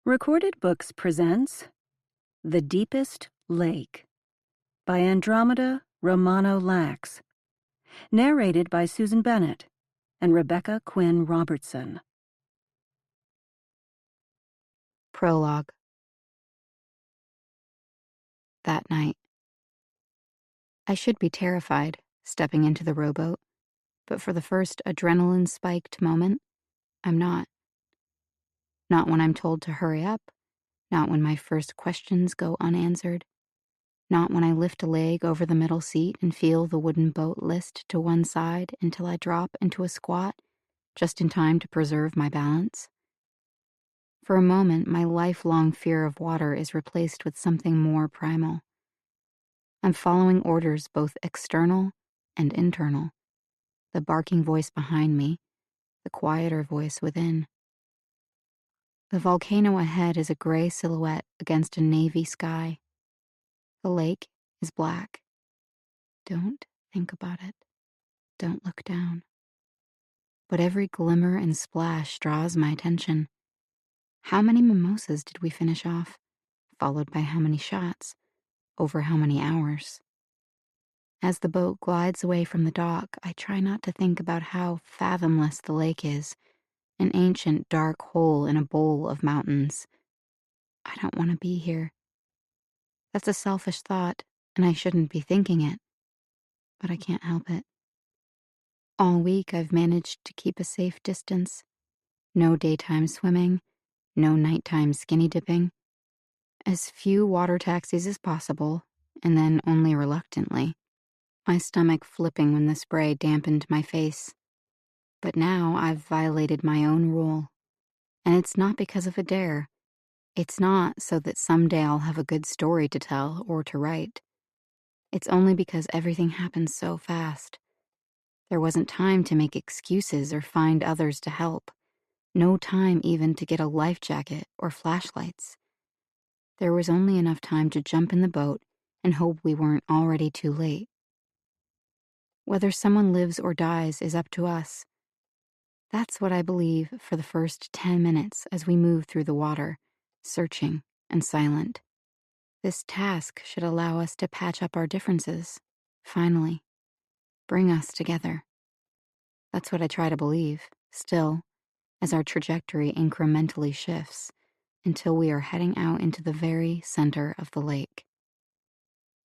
Recorded Books presents The Deepest Lake by Andromeda, Romano-Lax, narrated by Susan Bennett and Rebecca Quinn Robertson. Prologue. That night. I should be terrified, stepping into the rowboat, but for the first adrenaline-spiked moment, I'm not. Not when I'm told to hurry up, not when my first questions go unanswered, not when I lift a leg over the middle seat and feel the wooden boat list to one side until I drop into a squat, just in time to preserve my balance. For a moment, my lifelong fear of water is replaced with something more primal. I'm following orders both external and internal. The barking voice behind me, the quieter voice within. The volcano ahead is a gray silhouette against a navy sky. The lake is black. Don't think about it. Don't look down. But every glimmer and splash draws my attention. How many mimosas did we finish off? Followed by how many shots? Over how many hours? As the boat glides away from the dock, I try not to think about how fathomless the lake is, an ancient dark hole in a bowl of mountains. I don't want to be here. That's a selfish thought, and I shouldn't be thinking it, but I can't help it. All week I've managed to keep a safe distance. No daytime swimming, no nighttime skinny dipping. As few water taxis as possible, and then only reluctantly. My stomach flipping when the spray dampened my face. But now I've violated my own rule. And it's not because of a dare. It's not so that someday I'll have a good story to tell or to write. It's only because everything happened so fast. There wasn't time to make excuses or find others to help. No time even to get a life jacket or flashlights. There was only enough time to jump in the boat and hope we weren't already too late. Whether someone lives or dies is up to us. That's what I believe for the first 10 minutes as we move through the water, searching and silent. This task should allow us to patch up our differences, finally, bring us together. That's what I try to believe, still, as our trajectory incrementally shifts until we are heading out into the very center of the lake.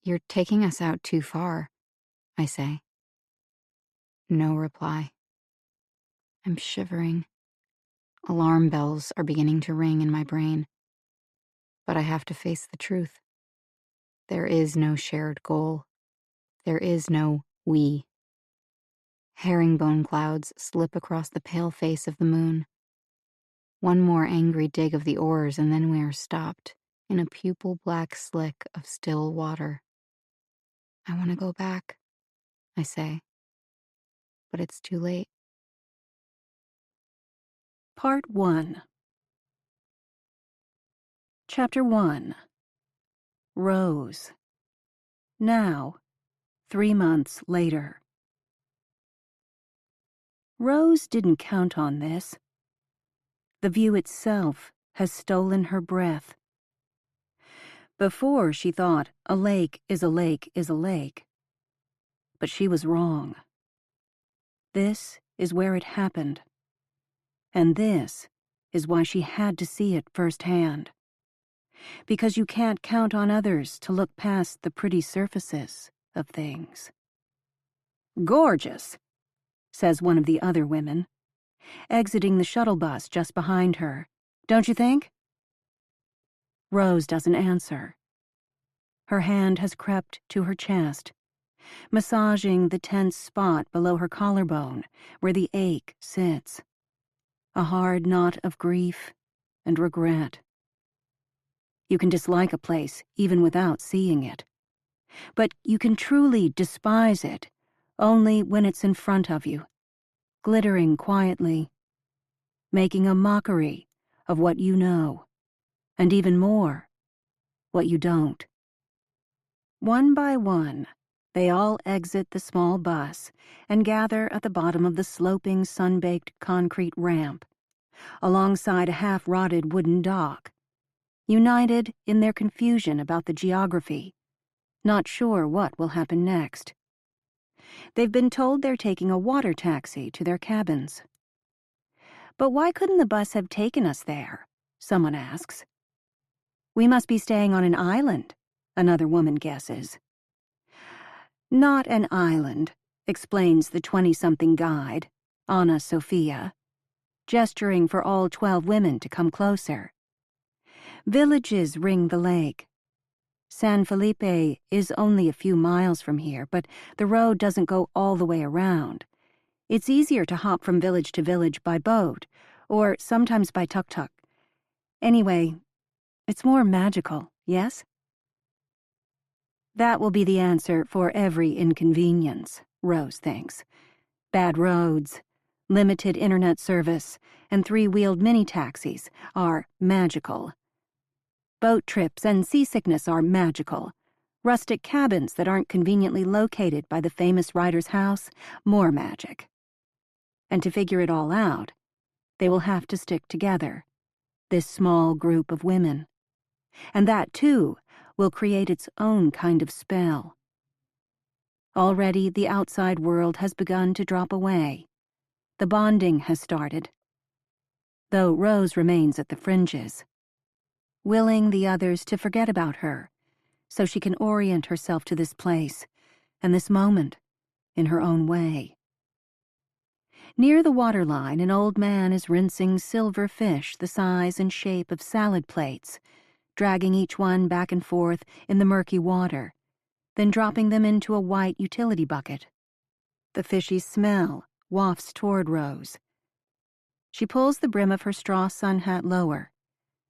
You're taking us out too far, I say. No reply. I'm shivering. Alarm bells are beginning to ring in my brain. But I have to face the truth. There is no shared goal. There is no we. Herringbone clouds slip across the pale face of the moon. One more angry dig of the oars and then we are stopped in a pupil-black slick of still water. I want to go back, I say. But it's too late. Part 1. Chapter 1. Rose. Now, 3 months later. Rose didn't count on this. The view itself has stolen her breath. Before she thought a lake is a lake is a lake. But she was wrong. This is where it happened. And this is why she had to see it firsthand. Because you can't count on others to look past the pretty surfaces of things. "Gorgeous," says one of the other women, exiting the shuttle bus just behind her. "Don't you think?" Rose doesn't answer. Her hand has crept to her chest, massaging the tense spot below her collarbone where the ache sits. A hard knot of grief and regret. You can dislike a place even without seeing it. But you can truly despise it only when it's in front of you, glittering quietly, making a mockery of what you know, and even more, what you don't. One by one, they all exit the small bus and gather at the bottom of the sloping, sun-baked concrete ramp, alongside a half-rotted wooden dock united in their confusion about the geography, not sure what will happen next. They've been told they're taking a water taxi to their cabins. "But why couldn't the bus have taken us there?" someone asks. "We must be staying on an island," another woman guesses. "Not an island," explains the 20-something guide, Anna Sophia, gesturing for all 12 women to come closer. "Villages ring the lake. San Felipe is only a few miles from here, but the road doesn't go all the way around. It's easier to hop from village to village by boat, or sometimes by tuk-tuk. Anyway, it's more magical, yes?" That will be the answer for every inconvenience, Rose thinks. Bad roads, limited internet service, and 3-wheeled mini-taxis are magical. Boat trips and seasickness are magical. Rustic cabins that aren't conveniently located by the famous writer's house, more magic. And to figure it all out, they will have to stick together, this small group of women. And that, too, will create its own kind of spell. Already the outside world has begun to drop away. The bonding has started, though Rose remains at the fringes, willing the others to forget about her so she can orient herself to this place and this moment in her own way. Near the waterline, an old man is rinsing silver fish the size and shape of salad plates, dragging each one back and forth in the murky water, then dropping them into a white utility bucket. The fishy smell wafts toward Rose. She pulls the brim of her straw sun hat lower,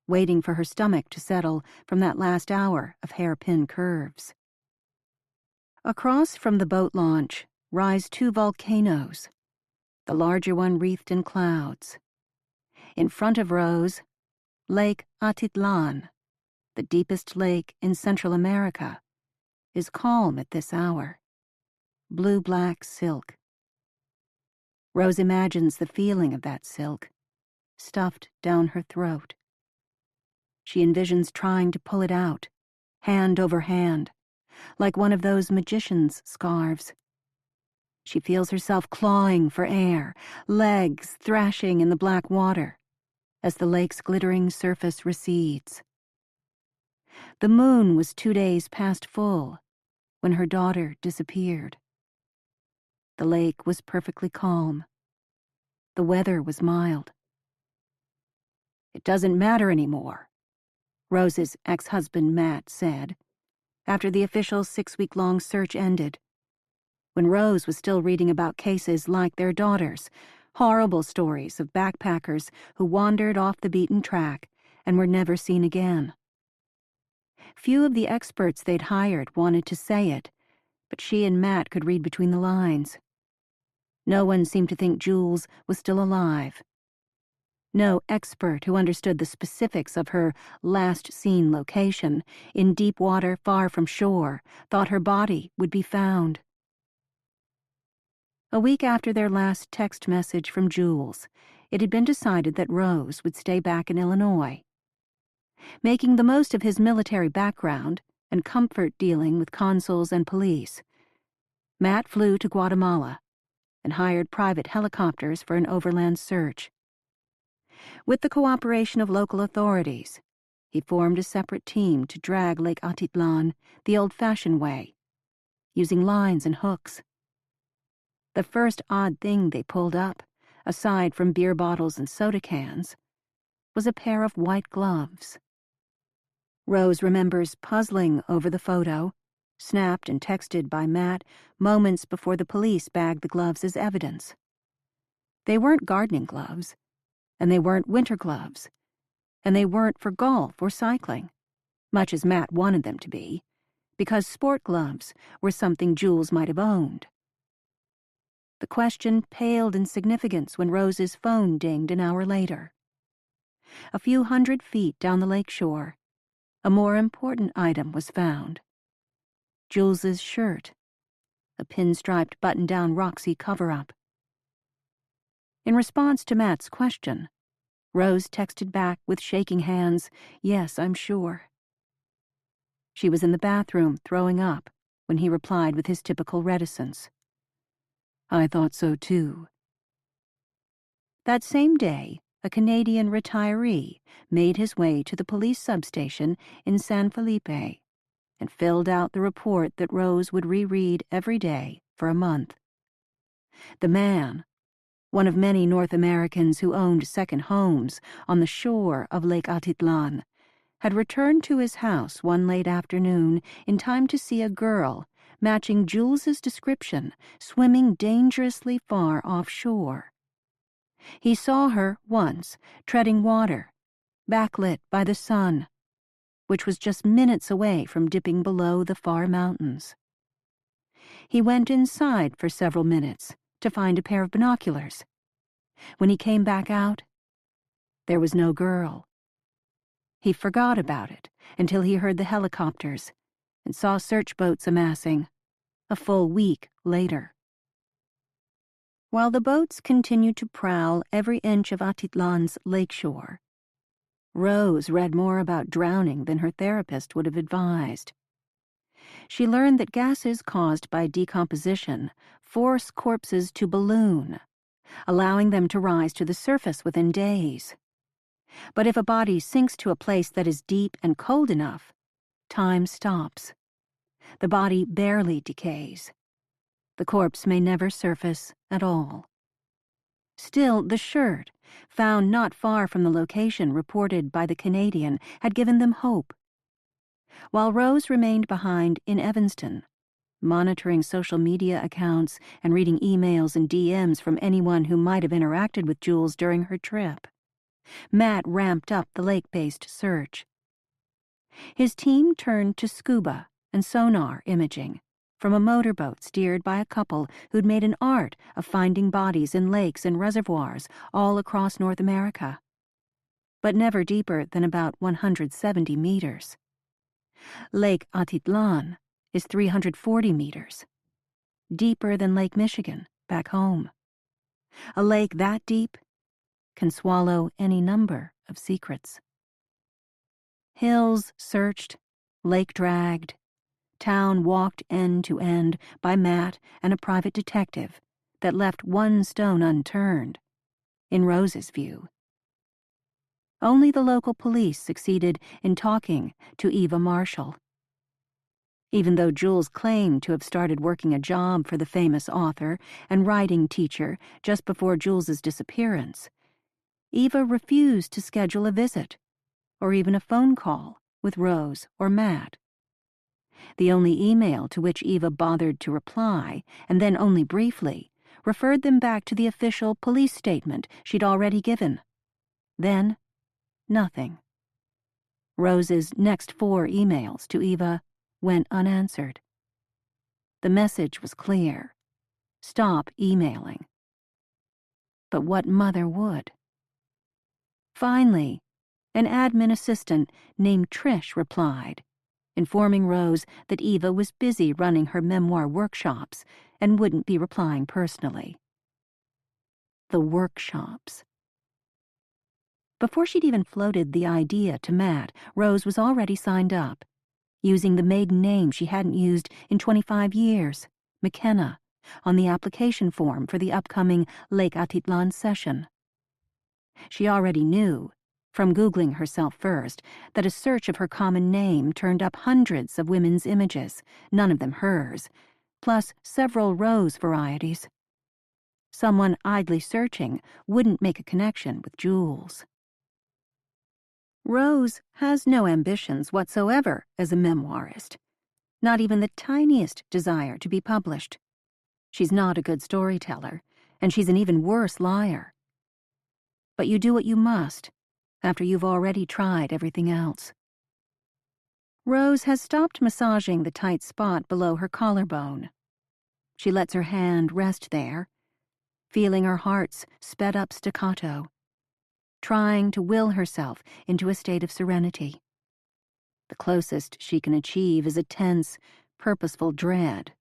waiting for her stomach to settle from that last hour of hairpin curves. Across from the boat launch rise 2 volcanoes, the larger one wreathed in clouds. In front of Rose, Lake Atitlan, the deepest lake in Central America, is calm at this hour. Blue-black silk. Rose imagines the feeling of that silk, stuffed down her throat. She envisions trying to pull it out, hand over hand, like one of those magician's scarves. She feels herself clawing for air, legs thrashing in the black water, as the lake's glittering surface recedes. The moon was 2 days past full when her daughter disappeared. The lake was perfectly calm. The weather was mild. "It doesn't matter anymore," Rose's ex-husband Matt said, after the official 6-week-long search ended, when Rose was still reading about cases like their daughter's, horrible stories of backpackers who wandered off the beaten track and were never seen again. Few of the experts they'd hired wanted to say it, but she and Matt could read between the lines. No one seemed to think Jules was still alive. No expert who understood the specifics of her last seen location, in deep water far from shore, thought her body would be found. A week after their last text message from Jules, it had been decided that Rose would stay back in Illinois. Making the most of his military background and comfort dealing with consuls and police, Matt flew to Guatemala and hired private helicopters for an overland search. With the cooperation of local authorities, he formed a separate team to drag Lake Atitlan the old-fashioned way, using lines and hooks. The first odd thing they pulled up, aside from beer bottles and soda cans, was a pair of white gloves. Rose remembers puzzling over the photo, snapped and texted by Matt moments before the police bagged the gloves as evidence. They weren't gardening gloves, and they weren't winter gloves, and they weren't for golf or cycling, much as Matt wanted them to be, because sport gloves were something Jules might have owned. The question paled in significance when Rose's phone dinged an hour later. A few 100 feet down the lakeshore, a more important item was found. Jules's shirt, a pinstriped button-down Roxy cover-up. In response to Matt's question, Rose texted back with shaking hands, "Yes, I'm sure." She was in the bathroom, throwing up, when he replied with his typical reticence. "I thought so too." That same day, a Canadian retiree made his way to the police substation in San Felipe and filled out the report that Rose would reread every day for a month. The man, one of many North Americans who owned second homes on the shore of Lake Atitlan, had returned to his house one late afternoon in time to see a girl matching Jules's description swimming dangerously far offshore. He saw her once treading water, backlit by the sun, which was just minutes away from dipping below the far mountains. He went inside for several minutes to find a pair of binoculars. When he came back out, there was no girl. He forgot about it until he heard the helicopters and saw search boats amassing a full week later. While the boats continued to prowl every inch of Atitlan's lakeshore, Rose read more about drowning than her therapist would have advised. She learned that gases caused by decomposition force corpses to balloon, allowing them to rise to the surface within days. But if a body sinks to a place that is deep and cold enough, time stops. The body barely decays. The corpse may never surface at all. Still, the shirt, found not far from the location reported by the Canadian, had given them hope. While Rose remained behind in Evanston, monitoring social media accounts and reading emails and DMs from anyone who might have interacted with Jules during her trip, Matt ramped up the lake-based search. His team turned to scuba and sonar imaging from a motorboat steered by a couple who'd made an art of finding bodies in lakes and reservoirs all across North America, but never deeper than about 170 meters. Lake Atitlan is 340 meters, deeper than Lake Michigan back home. A lake that deep can swallow any number of secrets. Hills searched, lake dragged, town walked end to end by Matt and a private detective that left one stone unturned, in Rose's view. Only the local police succeeded in talking to Eva Marshall. Even though Jules claimed to have started working a job for the famous author and writing teacher just before Jules's disappearance, Eva refused to schedule a visit or even a phone call with Rose or Matt. The only email to which Eva bothered to reply, and then only briefly, referred them back to the official police statement she'd already given. Then, nothing. Rose's next 4 emails to Eva went unanswered. The message was clear: stop emailing. But what mother would? Finally, an admin assistant named Trish replied, informing Rose that Eva was busy running her memoir workshops and wouldn't be replying personally. The workshops. Before she'd even floated the idea to Matt, Rose was already signed up, using the maiden name she hadn't used in 25 years, McKenna, on the application form for the upcoming Lake Atitlan session. She already knew, from Googling herself first, that a search of her common name turned up hundreds of women's images, none of them hers, plus several Rose varieties. Someone idly searching wouldn't make a connection with Jules. Rose has no ambitions whatsoever as a memoirist, not even the tiniest desire to be published. She's not a good storyteller, and she's an even worse liar. But you do what you must after you've already tried everything else. Rose has stopped massaging the tight spot below her collarbone. She lets her hand rest there, feeling her heart's sped up staccato, trying to will herself into a state of serenity. The closest she can achieve is a tense, purposeful dread.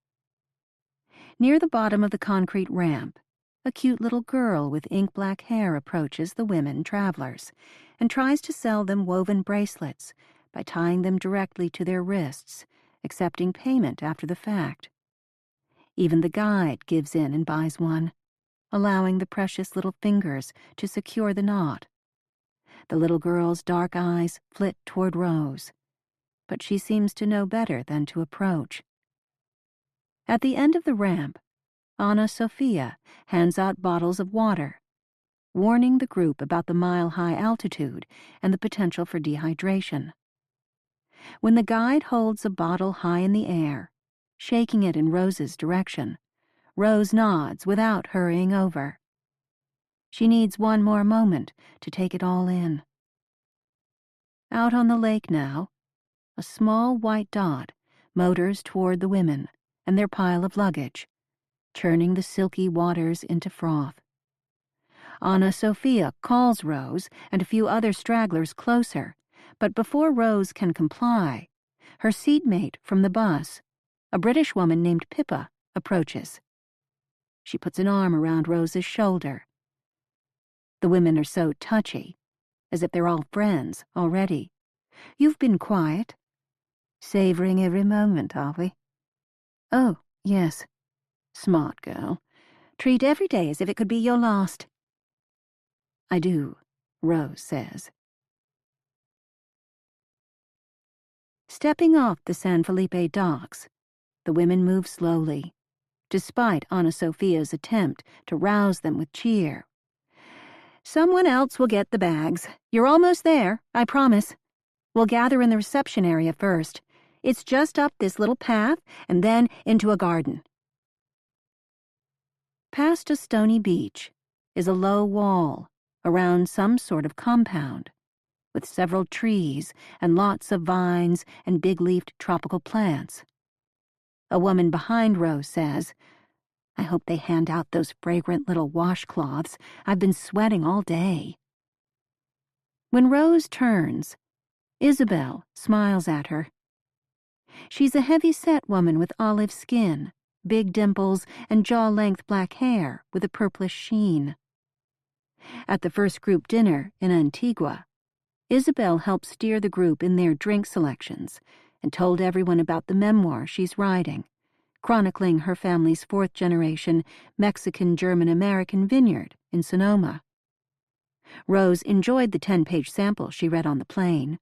Near the bottom of the concrete ramp, A cute little girl with ink-black hair approaches the women travelers and tries to sell them woven bracelets by tying them directly to their wrists, accepting payment after the fact. Even the guide gives in and buys one, allowing the precious little fingers to secure the knot. The little girl's dark eyes flit toward Rose, but she seems to know better than to approach. At the end of the ramp, Anna Sophia hands out bottles of water, warning the group about the mile-high altitude and the potential for dehydration. When the guide holds a bottle high in the air, shaking it in Rose's direction, Rose nods without hurrying over. She needs one more moment to take it all in. Out on the lake now, a small white dot motors toward the women and their pile of luggage, churning the silky waters into froth. Anna Sophia calls Rose and a few other stragglers closer, but before Rose can comply, her seatmate from the bus, a British woman named Pippa, approaches. She puts an arm around Rose's shoulder. The women are so touchy, as if they're all friends already. You've been quiet. Savoring every moment, are we? Oh, yes. Smart girl. Treat every day as if it could be your last. I do, Rose says. Stepping off the San Felipe docks, the women move slowly, despite Anna Sophia's attempt to rouse them with cheer. Someone else will get the bags. You're almost there, I promise. We'll gather in the reception area first. It's just up this little path and then into a garden. Past a stony beach is a low wall around some sort of compound, with several trees and lots of vines and big-leafed tropical plants. A woman behind Rose says, I hope they hand out those fragrant little washcloths. I've been sweating all day. When Rose turns, Isabel smiles at her. She's a heavy-set woman with olive skin, big dimples, and jaw-length black hair with a purplish sheen. At the first group dinner in Antigua, Isabel helped steer the group in their drink selections and told everyone about the memoir she's writing, chronicling her family's fourth-generation Mexican-German-American vineyard in Sonoma. Rose enjoyed the 10-page sample she read on the plane,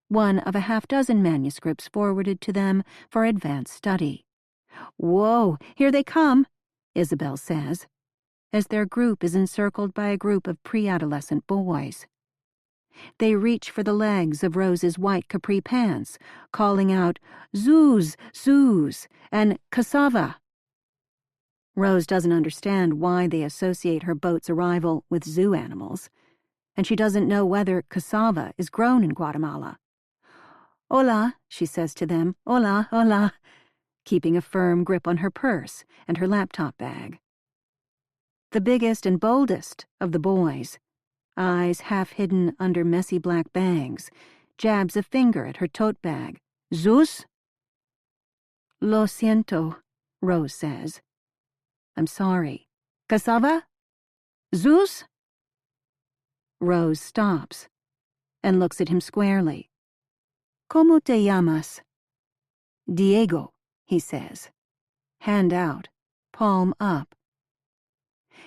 one of a half-dozen manuscripts forwarded to them for advanced study. Whoa, here they come, Isabel says, as their group is encircled by a group of pre-adolescent boys. They reach for the legs of Rose's white capri pants, calling out, Zoos, zoos, and cassava. Rose doesn't understand why they associate her boat's arrival with zoo animals, and she doesn't know whether cassava is grown in Guatemala. Hola, she says to them, hola, hola, keeping a firm grip on her purse and her laptop bag. The biggest and boldest of the boys, eyes half hidden under messy black bangs, jabs a finger at her tote bag. Zeus? Lo siento, Rose says. I'm sorry. Cassava? Zeus? Rose stops and looks at him squarely. ¿Cómo te llamas? Diego, he says. Hand out, palm up.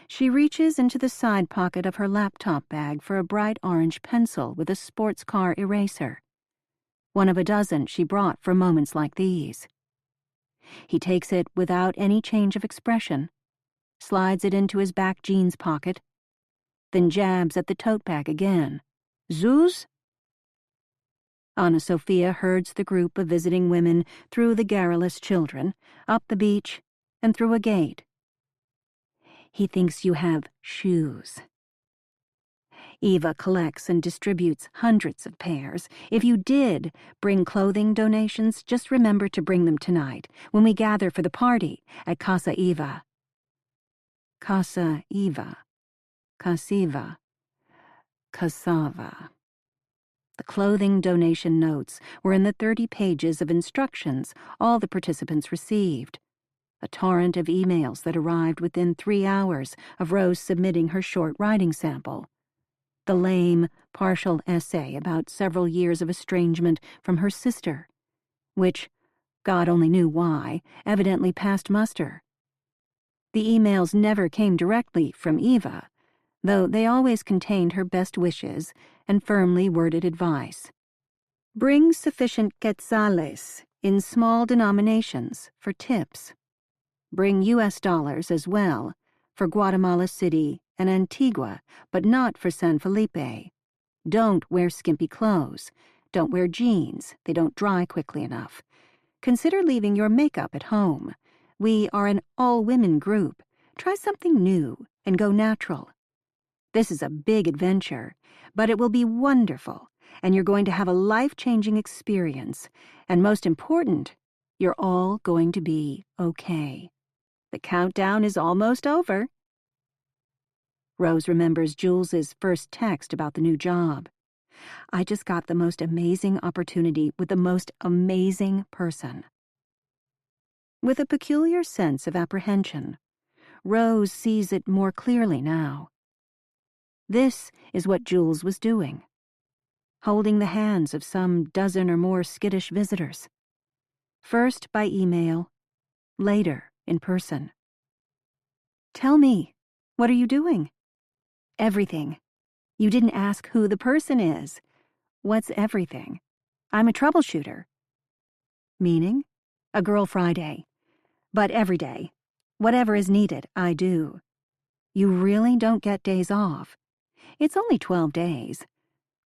She reaches into the side pocket of her laptop bag for a bright orange pencil with a sports car eraser, one of a dozen she brought for moments like these. He takes it without any change of expression, slides it into his back jeans pocket, then jabs at the tote bag again. Zeus? Anna Sophia herds the group of visiting women through the garrulous children, up the beach, and through a gate. He thinks you have shoes. Eva collects and distributes hundreds of pairs. If you did bring clothing donations, just remember to bring them tonight, when we gather for the party at Casa Eva. Casa Eva. Casiva. Cassava. The clothing donation notes were in the 30 pages of instructions all the participants received, A torrent of emails that arrived within 3 hours of Rose submitting her short writing sample. The lame, partial essay about several years of estrangement from her sister, which, God only knew why, evidently passed muster. The emails never came directly from Eva, though they always contained her best wishes and firmly worded advice. Bring sufficient quetzales in small denominations for tips. Bring U.S. dollars as well for Guatemala City and Antigua, but not for San Felipe. Don't wear skimpy clothes. Don't wear jeans. They don't dry quickly enough. Consider leaving your makeup at home. We are an all-women group. Try something new and go natural. This is a big adventure, but it will be wonderful, and you're going to have a life-changing experience. And most important, you're all going to be okay. The countdown is almost over. Rose remembers Jules's first text about the new job. I just got the most amazing opportunity with the most amazing person. With a peculiar sense of apprehension, Rose sees it more clearly now. This is what Jules was doing, holding the hands of some dozen or more skittish visitors, first by email, later in person. Tell me, what are you doing? Everything. You didn't ask who the person is. What's everything? I'm a troubleshooter. Meaning? A girl Friday. But every day. Whatever is needed, I do. You really don't get days off. It's only 12 days.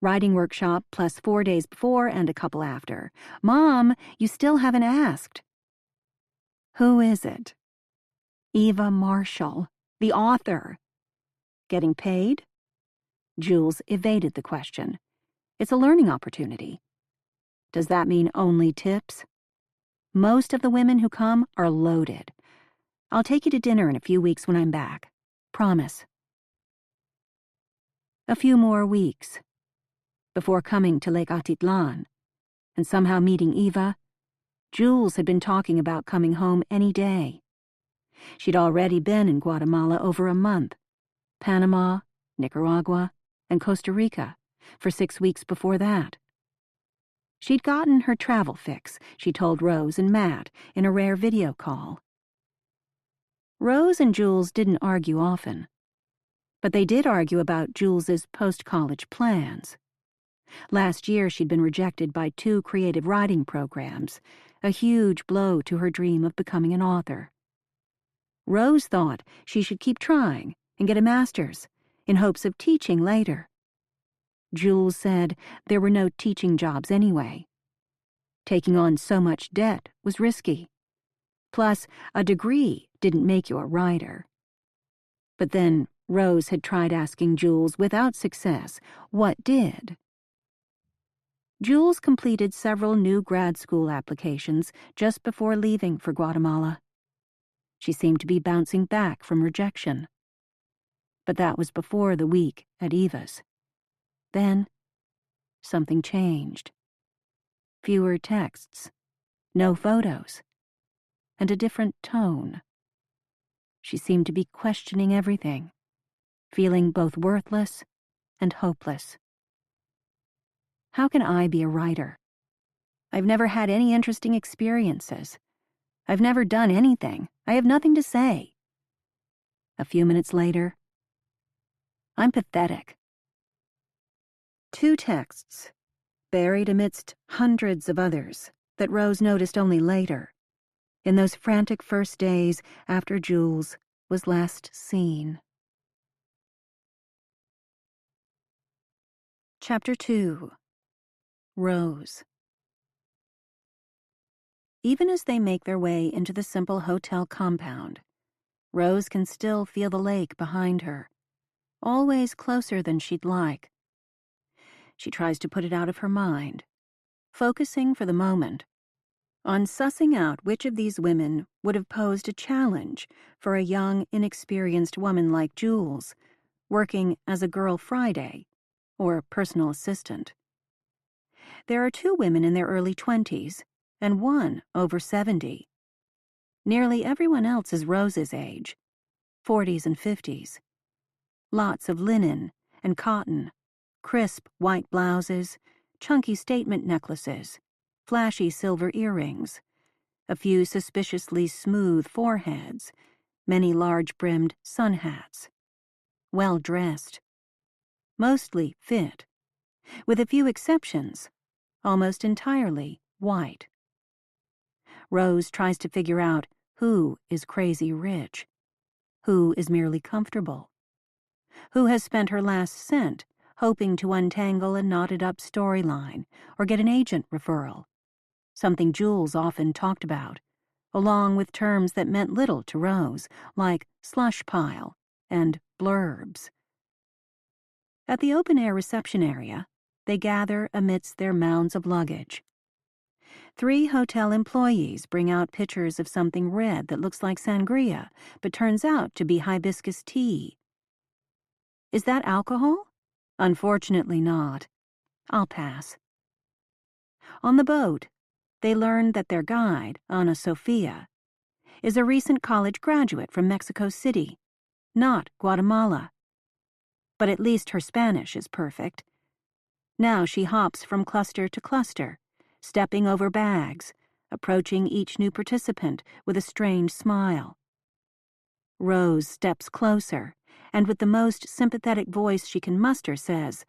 Writing workshop plus 4 days before and a couple after. Mom, you still haven't asked. Who is it? Eva Marshall, the author. Getting paid? Jules evaded the question. It's a learning opportunity. Does that mean only tips? Most of the women who come are loaded. I'll take you to dinner in a few weeks when I'm back. Promise. A few more weeks. Before coming to Lake Atitlan, and somehow meeting Eva, Jules had been talking about coming home any day. She'd already been in Guatemala over a month, Panama, Nicaragua, and Costa Rica for 6 weeks before that. She'd gotten her travel fix, she told Rose and Matt in a rare video call. Rose and Jules didn't argue often, but they did argue about Jules's post-college plans. Last year she'd been rejected by 2 creative writing programs, a huge blow to her dream of becoming an author. Rose thought she should keep trying and get a master's, in hopes of teaching later. Jules said there were no teaching jobs anyway. Taking on so much debt was risky. Plus, a degree didn't make you a writer. But then Rose had tried asking Jules without success what did. Jules completed several new grad school applications just before leaving for Guatemala. She seemed to be bouncing back from rejection. But that was before the week at Eva's. Then, something changed. Fewer texts, no photos, and a different tone. She seemed to be questioning everything, feeling both worthless and hopeless. How can I be a writer? I've never had any interesting experiences. I've never done anything. I have nothing to say. A few minutes later, I'm pathetic. 2 texts, buried amidst hundreds of others that Rose noticed only later, in those frantic first days after Jules was last seen. Chapter 2. Rose. Even as they make their way into the simple hotel compound, Rose can still feel the lake behind her, always closer than she'd like. She tries to put it out of her mind, focusing for the moment on sussing out which of these women would have posed a challenge for a young, inexperienced woman like Jules, working as a girl Friday or personal assistant. There are 2 women in their early 20s and 1 over 70. Nearly everyone else is Rose's age, 40s and 50s. Lots of linen and cotton, crisp white blouses, chunky statement necklaces, flashy silver earrings, a few suspiciously smooth foreheads, many large-brimmed sun hats. Well-dressed. Mostly fit. With a few exceptions, almost entirely white. Rose tries to figure out who is crazy rich, who is merely comfortable, who has spent her last cent hoping to untangle a knotted-up storyline or get an agent referral, something Jules often talked about, along with terms that meant little to Rose, like slush pile and blurbs. At the open-air reception area, they gather amidst their mounds of luggage. 3 hotel employees bring out pitchers of something red that looks like sangria, but turns out to be hibiscus tea. Is that alcohol? Unfortunately not. I'll pass. On the boat, they learn that their guide, Ana Sofia, is a recent college graduate from Mexico City, not Guatemala. But at least her Spanish is perfect. Now she hops from cluster to cluster, stepping over bags, approaching each new participant with a strange smile. Rose steps closer, and with the most sympathetic voice she can muster says,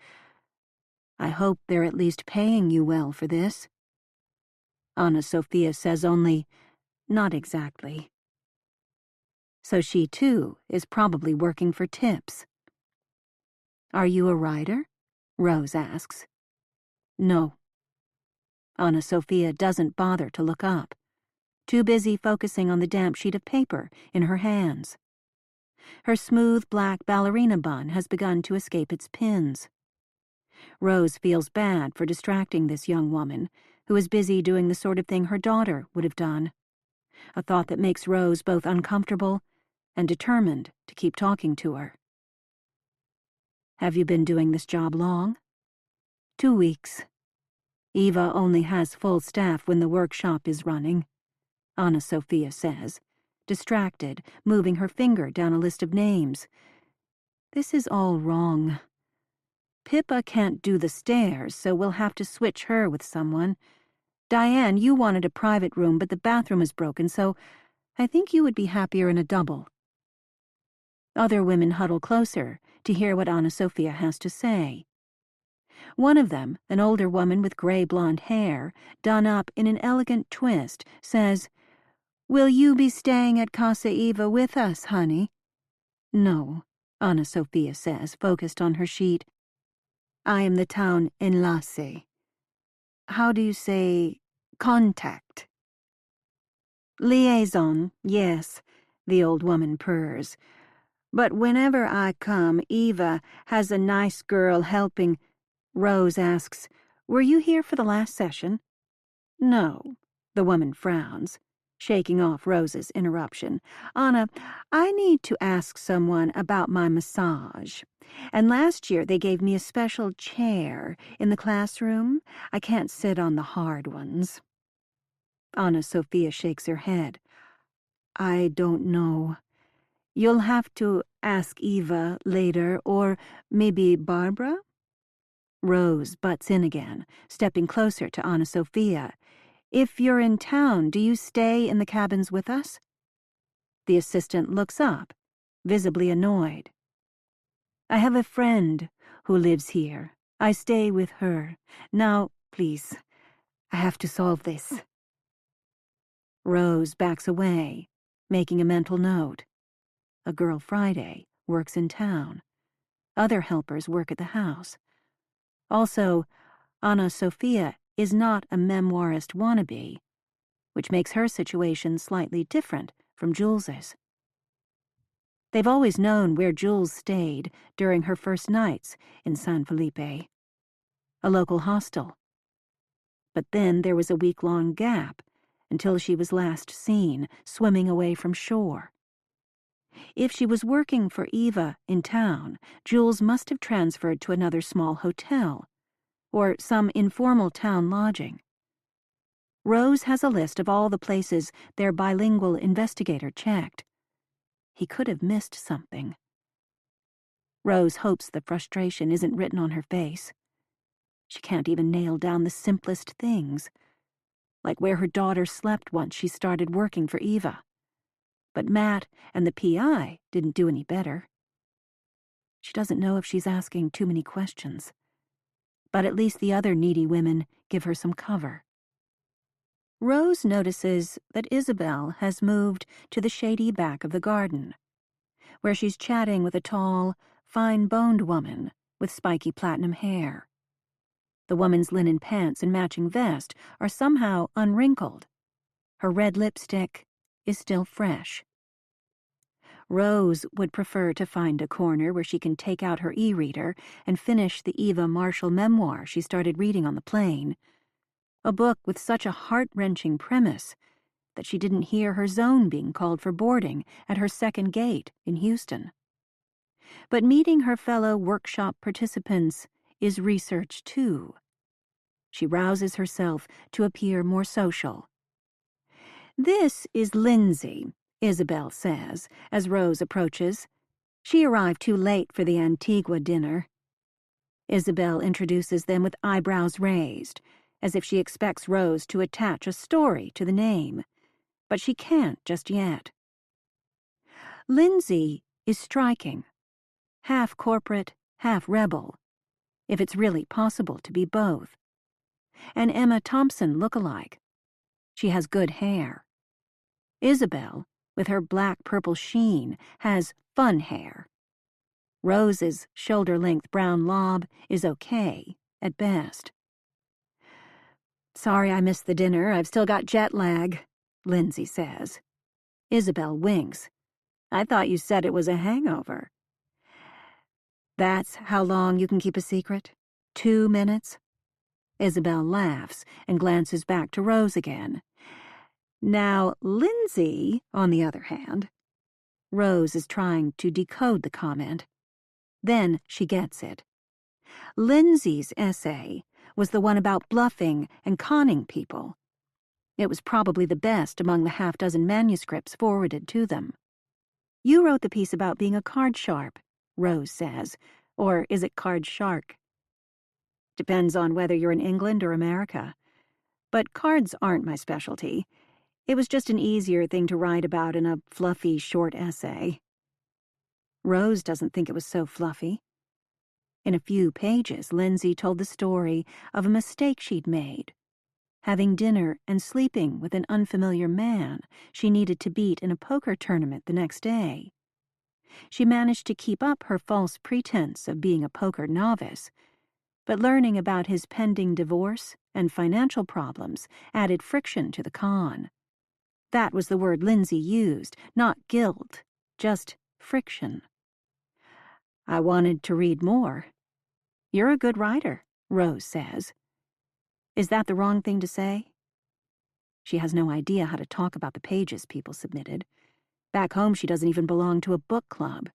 "I hope they're at least paying you well for this." Ana Sofia says only, "Not exactly." So she, too, is probably working for tips. "Are you a writer?" Rose asks. "No." Ana Sofia doesn't bother to look up, too busy focusing on the damp sheet of paper in her hands. Her smooth black ballerina bun has begun to escape its pins. Rose feels bad for distracting this young woman, who is busy doing the sort of thing her daughter would have done, a thought that makes Rose both uncomfortable and determined to keep talking to her. "Have you been doing this job long?" 2 weeks. Eva only has full staff when the workshop is running," Ana Sofia says, distracted, moving her finger down a list of names. "This is all wrong. Pippa can't do the stairs, so we'll have to switch her with someone. Diane, you wanted a private room, but the bathroom is broken, so I think you would be happier in a double." Other women huddle closer to hear what Ana Sofia has to say. One of them, an older woman with gray blonde hair, done up in an elegant twist, says, "Will you be staying at Casa Eva with us, honey?" "No," Ana Sofia says, focused on her sheet. "I am the town enlace. How do you say contact?" "Liaison, yes," the old woman purrs. "But whenever I come, Eva has a nice girl helping." Rose asks, "Were you here for the last session?" "No," the woman frowns, shaking off Rose's interruption. "Anna, I need to ask someone about my massage. And last year they gave me a special chair in the classroom. I can't sit on the hard ones." Ana Sofia shakes her head. "I don't know. You'll have to ask Eva later, or maybe Barbara?" Rose butts in again, stepping closer to Ana Sofia. "If you're in town, do you stay in the cabins with us?" The assistant looks up, visibly annoyed. "I have a friend who lives here. I stay with her. Now, please, I have to solve this." Rose backs away, making a mental note. A girl Friday works in town. Other helpers work at the house. Also, Ana Sofia is not a memoirist wannabe, which makes her situation slightly different from Jules's. They've always known where Jules stayed during her first nights in San Felipe, a local hostel. But then there was a week-long gap until she was last seen swimming away from shore. If she was working for Eva in town, Jules must have transferred to another small hotel, or some informal town lodging. Rose has a list of all the places their bilingual investigator checked. He could have missed something. Rose hopes the frustration isn't written on her face. She can't even nail down the simplest things, like where her daughter slept once she started working for Eva. But Matt and the PI didn't do any better. She doesn't know if she's asking too many questions, but at least the other needy women give her some cover. Rose notices that Isabel has moved to the shady back of the garden, where she's chatting with a tall, fine-boned woman with spiky platinum hair. The woman's linen pants and matching vest are somehow unwrinkled. Her red lipstick is still fresh. Rose would prefer to find a corner where she can take out her e-reader and finish the Eva Marshall memoir she started reading on the plane, a book with such a heart-wrenching premise that she didn't hear her zone being called for boarding at her second gate in Houston. But meeting her fellow workshop participants is research too. She rouses herself to appear more social. "This is Lindsay," Isabel says, as Rose approaches. She arrived too late for the Antigua dinner. Isabel introduces them with eyebrows raised, as if she expects Rose to attach a story to the name, but she can't just yet. Lindsay is striking, half corporate, half rebel, if it's really possible to be both. An Emma Thompson look-alike. She has good hair. Isabel, with her black-purple sheen, has fun hair. Rose's shoulder-length brown lob is okay, at best. "Sorry I missed the dinner. I've still got jet lag," Lindsay says. Isabel winks. "I thought you said it was a hangover." "That's how long you can keep a secret? 2 minutes?" Isabel laughs and glances back to Rose again. Now, Lindsay, on the other hand. Rose is trying to decode the comment. Then she gets it. Lindsay's essay was the one about bluffing and conning people. It was probably the best among the half-dozen manuscripts forwarded to them. "You wrote the piece about being a card sharp," Rose says. "Or is it card shark?" "Depends on whether you're in England or America. But cards aren't my specialty. It was just an easier thing to write about in a fluffy short essay." Rose doesn't think it was so fluffy. In a few pages, Lindsay told the story of a mistake she'd made. Having dinner and sleeping with an unfamiliar man she needed to beat in a poker tournament the next day. She managed to keep up her false pretense of being a poker novice, but learning about his pending divorce and financial problems added friction to the con. That was the word Lindsay used, not guilt, just friction. "I wanted to read more." "You're a good writer," Rose says. Is that the wrong thing to say? She has no idea how to talk about the pages people submitted. Back home, she doesn't even belong to a book club.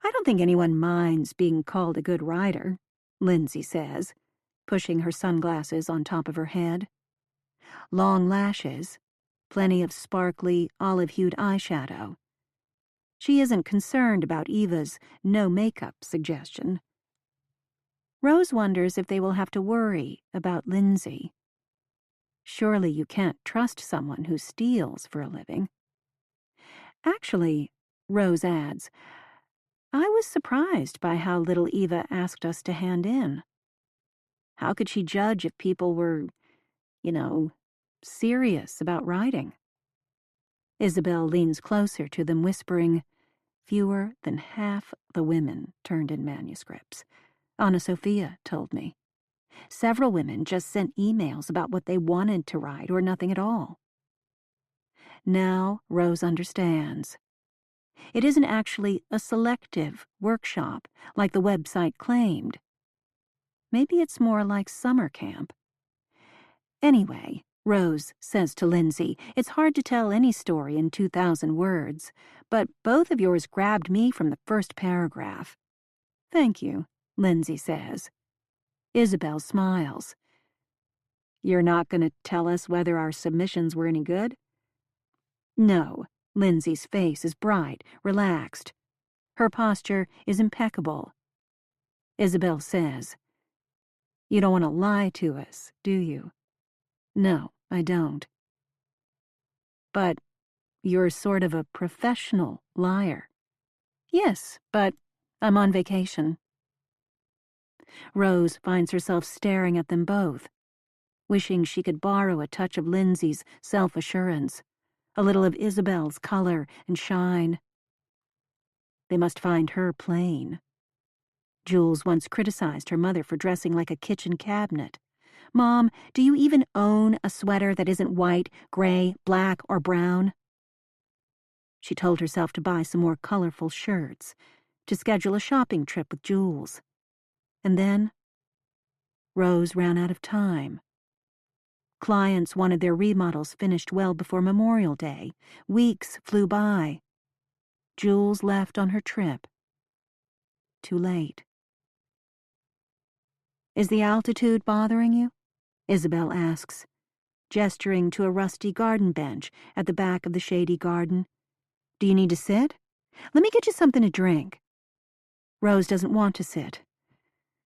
"I don't think anyone minds being called a good writer," Lindsay says, pushing her sunglasses on top of her head. Long lashes, plenty of sparkly, olive-hued eyeshadow. She isn't concerned about Eva's no-makeup suggestion. Rose wonders if they will have to worry about Lindsay. Surely you can't trust someone who steals for a living. Actually, Rose adds, I was surprised by how little Eva asked us to hand in. How could she judge if people were, serious about writing? Isabel leans closer to them, whispering, "Fewer than half the women turned in manuscripts. Anna Sophia told me. Several women just sent emails about what they wanted to write or nothing at all." Now Rose understands. It isn't actually a selective workshop like the website claimed. Maybe it's more like summer camp. Anyway, Rose says to Lindsay, it's hard to tell any story in 2,000 words, but both of yours grabbed me from the first paragraph. Thank you, Lindsay says. Isabel smiles. You're not going to tell us whether our submissions were any good? No. Lindsay's face is bright, relaxed. Her posture is impeccable. Isabel says, "You don't want to lie to us, do you?" "No, I don't." "But you're sort of a professional liar." "Yes, but I'm on vacation." Rose finds herself staring at them both, wishing she could borrow a touch of Lindsay's self-assurance, a little of Isabel's color and shine. They must find her plain. Jules once criticized her mother for dressing like a kitchen cabinet. "Mom, do you even own a sweater that isn't white, gray, black, or brown?" She told herself to buy some more colorful shirts, to schedule a shopping trip with Jules. And then Rose ran out of time. Clients wanted their remodels finished well before Memorial Day. Weeks flew by. Jules left on her trip. Too late. "Is the altitude bothering you?" Isabel asks, gesturing to a rusty garden bench at the back of the shady garden. "Do you need to sit? Let me get you something to drink." Rose doesn't want to sit.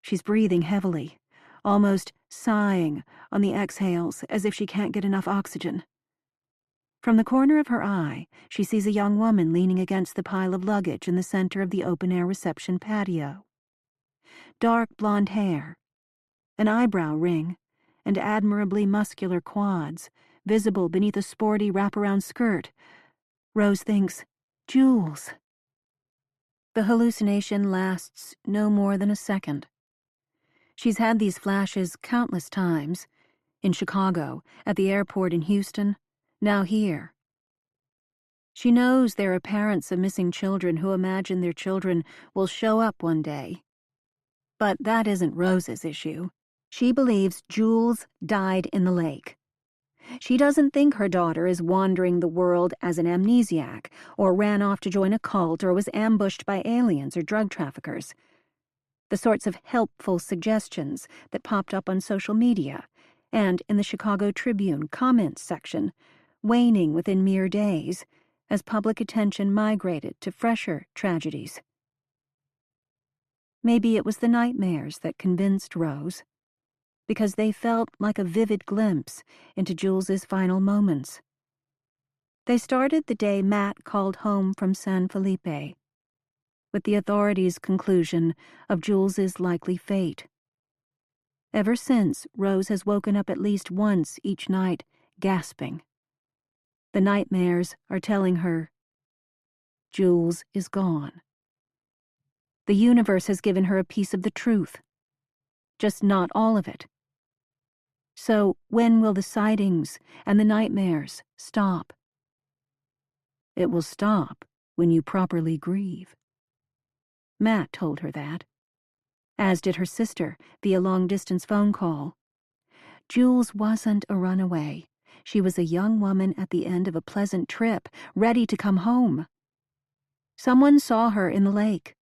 She's breathing heavily, almost sighing on the exhales as if she can't get enough oxygen. From the corner of her eye, she sees a young woman leaning against the pile of luggage in the center of the open-air reception patio. Dark blonde hair, an eyebrow ring, and admirably muscular quads, visible beneath a sporty wraparound skirt. Rose thinks, "Jules." The hallucination lasts no more than a second. She's had these flashes countless times, in Chicago, at the airport in Houston, now here. She knows there are parents of missing children who imagine their children will show up one day. But that isn't Rose's issue. She believes Jules died in the lake. She doesn't think her daughter is wandering the world as an amnesiac, or ran off to join a cult, or was ambushed by aliens or drug traffickers. The sorts of helpful suggestions that popped up on social media and in the Chicago Tribune comments section, waning within mere days as public attention migrated to fresher tragedies. Maybe it was the nightmares that convinced Rose, because they felt like a vivid glimpse into Jules's final moments. They started the day Matt called home from San Felipe, with the authorities' conclusion of Jules's likely fate. Ever since, Rose has woken up at least once each night, gasping. The nightmares are telling her, Jules is gone. The universe has given her a piece of the truth, just not all of it. So when will the sightings and the nightmares stop? It will stop when you properly grieve. Matt told her that, as did her sister via long-distance phone call. Jules wasn't a runaway. She was a young woman at the end of a pleasant trip, ready to come home. Someone saw her in the lake.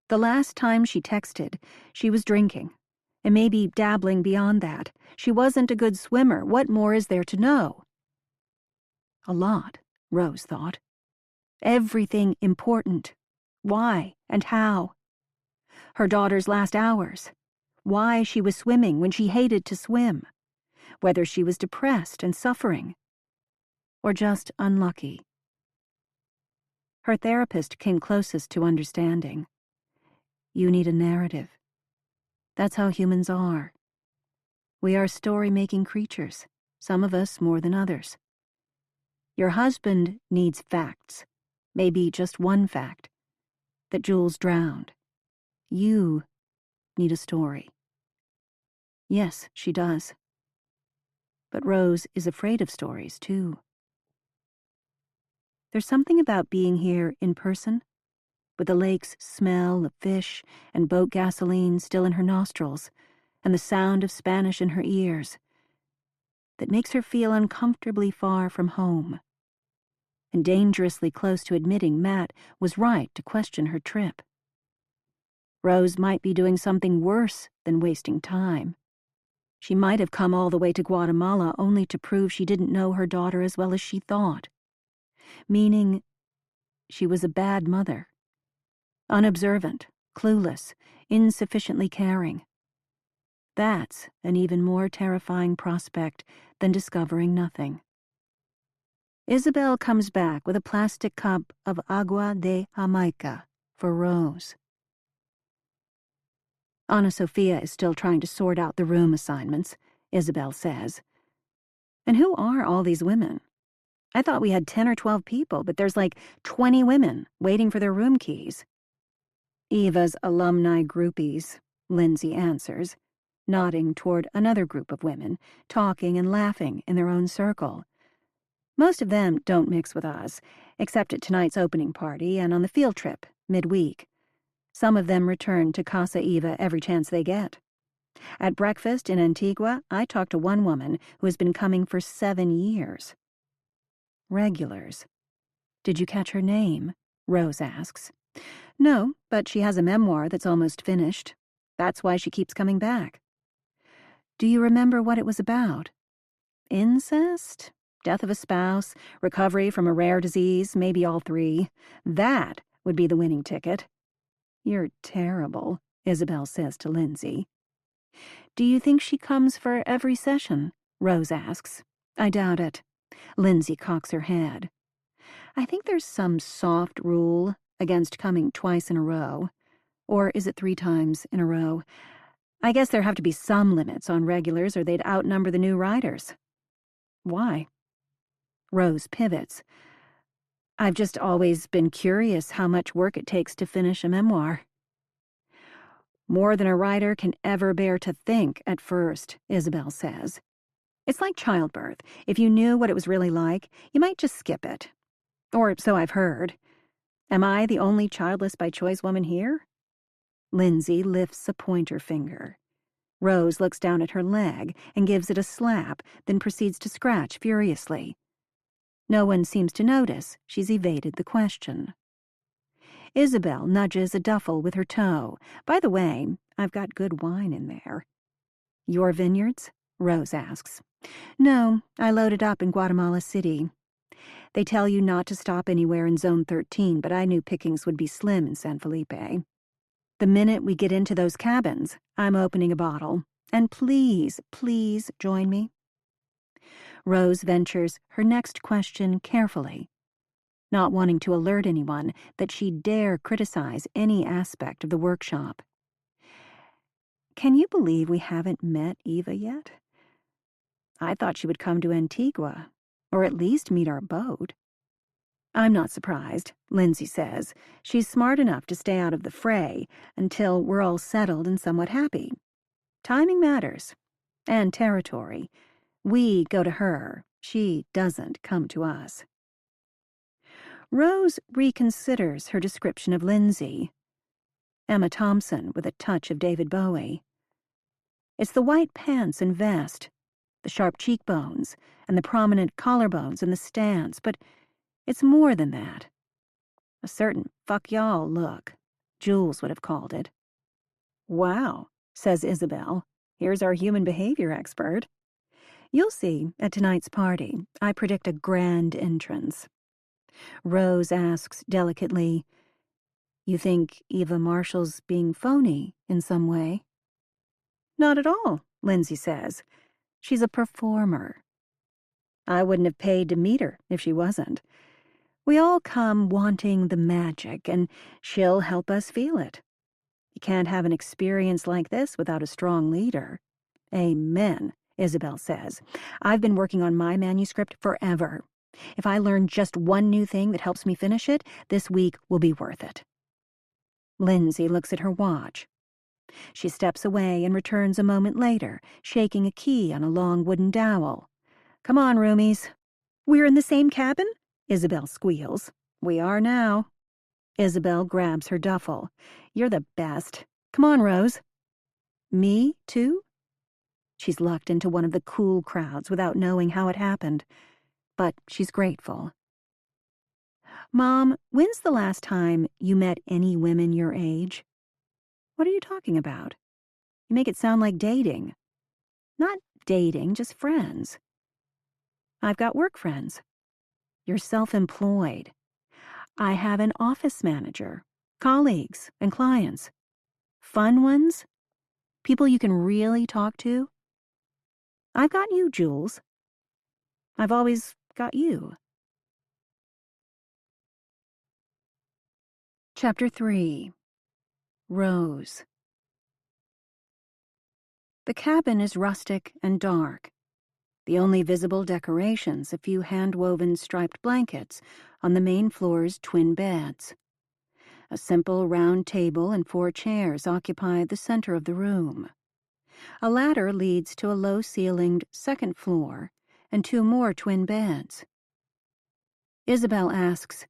The last time she texted, she was drinking, and maybe dabbling beyond that. She wasn't a good swimmer. What more is there to know? A lot, Rose thought. Everything important. Why and how. Her daughter's last hours. Why she was swimming when she hated to swim. Whether she was depressed and suffering, or just unlucky. Her therapist came closest to understanding. You need a narrative. That's how humans are. We are story-making creatures, some of us more than others. Your husband needs facts, maybe just one fact, that Jules drowned. You need a story. Yes, she does. But Rose is afraid of stories, too. There's something about being here in person, with the lake's smell of fish and boat gasoline still in her nostrils, and the sound of Spanish in her ears, that makes her feel uncomfortably far from home, and dangerously close to admitting Matt was right to question her trip. Rose might be doing something worse than wasting time. She might have come all the way to Guatemala only to prove she didn't know her daughter as well as she thought. Meaning, she was a bad mother. Unobservant, clueless, insufficiently caring. That's an even more terrifying prospect than discovering nothing. Isabel comes back with a plastic cup of agua de Jamaica for Rose. Ana Sofia is still trying to sort out the room assignments, Isabel says. And who are all these women? I thought we had 10 or 12 people, but there's like 20 women waiting for their room keys. Eva's alumni groupies, Lindsay answers, nodding toward another group of women, talking and laughing in their own circle. Most of them don't mix with us, except at tonight's opening party and on the field trip, midweek. Some of them return to Casa Eva every chance they get. At breakfast in Antigua, I talked to one woman who has been coming for 7 years. Regulars. Did you catch her name? Rose asks. No, but she has a memoir that's almost finished. That's why she keeps coming back. Do you remember what it was about? Incest? Death of a spouse? Recovery from a rare disease? Maybe all three. That would be the winning ticket. You're terrible, Isabel says to Lindsay. Do you think she comes for every session? Rose asks. I doubt it. Lindsay cocks her head. I think there's some soft rule against coming twice in a row. Or is it 3 times in a row? I guess there have to be some limits on regulars or they'd outnumber the new riders. Why? Rose pivots. I've just always been curious how much work it takes to finish a memoir. More than a writer can ever bear to think at first, Isabel says. It's like childbirth. If you knew what it was really like, you might just skip it. Or so I've heard. Am I the only childless by choice woman here? Lindsay lifts a pointer finger. Rose looks down at her leg and gives it a slap, then proceeds to scratch furiously. No one seems to notice she's evaded the question. Isabel nudges a duffel with her toe. By the way, I've got good wine in there. Your vineyards? Rose asks. No, I loaded up in Guatemala City. They tell you not to stop anywhere in Zone 13, but I knew pickings would be slim in San Felipe. The minute we get into those cabins, I'm opening a bottle. And please, please join me. Rose ventures her next question carefully, not wanting to alert anyone that she dare criticize any aspect of the workshop. Can you believe we haven't met Eva yet? I thought she would come to Antigua, or at least meet our boat. I'm not surprised, Lindsay says. She's smart enough to stay out of the fray until we're all settled and somewhat happy. Timing matters. And territory. We go to her. She doesn't come to us. Rose reconsiders her description of Lindsay. Emma Thompson with a touch of David Bowie. It's the white pants and vest, the sharp cheekbones, and the prominent collarbones and the stance, but it's more than that. A certain fuck y'all look, Jules would have called it. Wow, says Isabel. Here's our human behavior expert. You'll see at tonight's party. I predict a grand entrance. Rose asks delicately, You think Eva Marshall's being phony in some way? Not at all, Lindsay says. She's a performer. I wouldn't have paid to meet her if she wasn't. We all come wanting the magic, and she'll help us feel it. You can't have an experience like this without a strong leader. Amen, Isabel says. I've been working on my manuscript forever. If I learn just one new thing that helps me finish it, this week will be worth it. Lindsay looks at her watch. She steps away and returns a moment later, shaking a key on a long wooden dowel. Come on, roomies. We're in the same cabin? Isabel squeals. We are now. Isabel grabs her duffel. You're the best. Come on, Rose. Me, too? She's lucked into one of the cool crowds without knowing how it happened. But she's grateful. Mom, when's the last time you met any women your age? What are you talking about? You make it sound like dating. Not dating, just friends. I've got work friends. You're self-employed. I have an office manager, colleagues, and clients. Fun ones? People you can really talk to? I've got you, Jules. I've always got you. Chapter 3. Rose. The cabin is rustic and dark. The only visible decorations a few hand-woven striped blankets on the main floor's twin beds. A simple round table and 4 chairs occupy the center of the room. A ladder leads to a low-ceilinged second floor and 2 more twin beds. Isabel asks,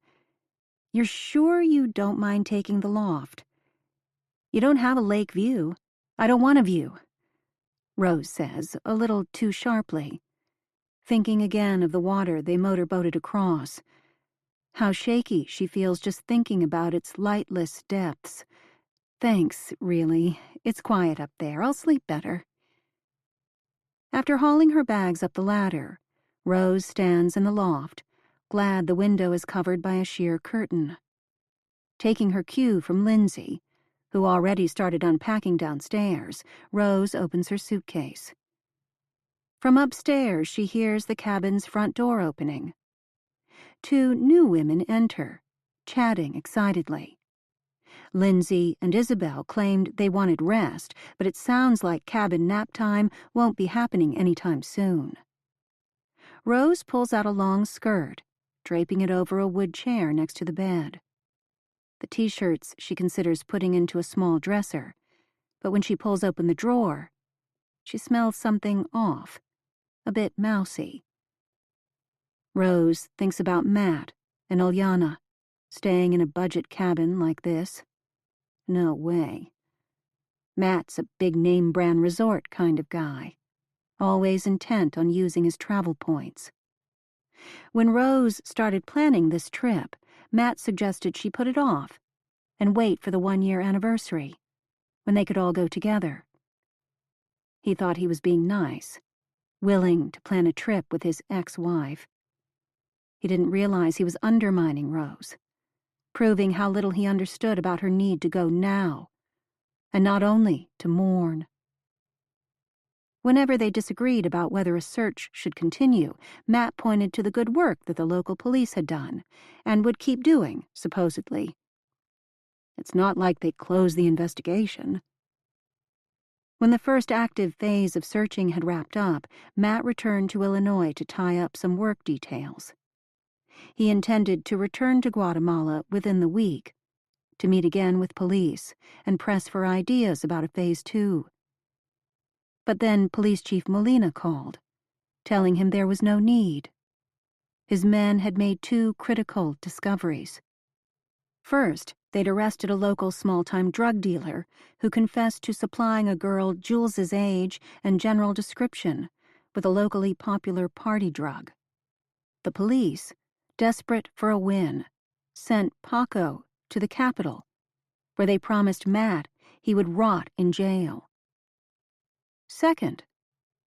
"You're sure you don't mind taking the loft? You don't have a lake view. I don't want a view," Rose says, a little too sharply, thinking again of the water they motorboated across. How shaky she feels just thinking about its lightless depths. Thanks, really. It's quiet up there. I'll sleep better. After hauling her bags up the ladder, Rose stands in the loft, glad the window is covered by a sheer curtain. Taking her cue from Lindsay, who already started unpacking downstairs, Rose opens her suitcase. From upstairs, she hears the cabin's front door opening. 2 new women enter, chatting excitedly. Lindsay and Isabel claimed they wanted rest, but it sounds like cabin nap time won't be happening anytime soon. Rose pulls out a long skirt, draping it over a wood chair next to the bed. The t-shirts she considers putting into a small dresser, but when she pulls open the drawer, she smells something off, a bit mousy. Rose thinks about Matt and Ilyana, staying in a budget cabin like this. No way. Matt's a big name-brand resort kind of guy, always intent on using his travel points. When Rose started planning this trip, Matt suggested she put it off and wait for the 1-year anniversary, when they could all go together. He thought he was being nice, willing to plan a trip with his ex-wife. He didn't realize he was undermining Rose, proving how little he understood about her need to go now, and not only to mourn. Whenever they disagreed about whether a search should continue, Matt pointed to the good work that the local police had done, and would keep doing, supposedly. It's not like they'd close the investigation. When the first active phase of searching had wrapped up, Matt returned to Illinois to tie up some work details. He intended to return to Guatemala within the week, to meet again with police and press for ideas about a Phase 2. But then Police Chief Molina called, telling him there was no need. His men had made 2 critical discoveries. First, they'd arrested a local small-time drug dealer who confessed to supplying a girl Jules's age and general description with a locally popular party drug. The police, desperate for a win, sent Paco to the capital, where they promised Matt he would rot in jail. Second,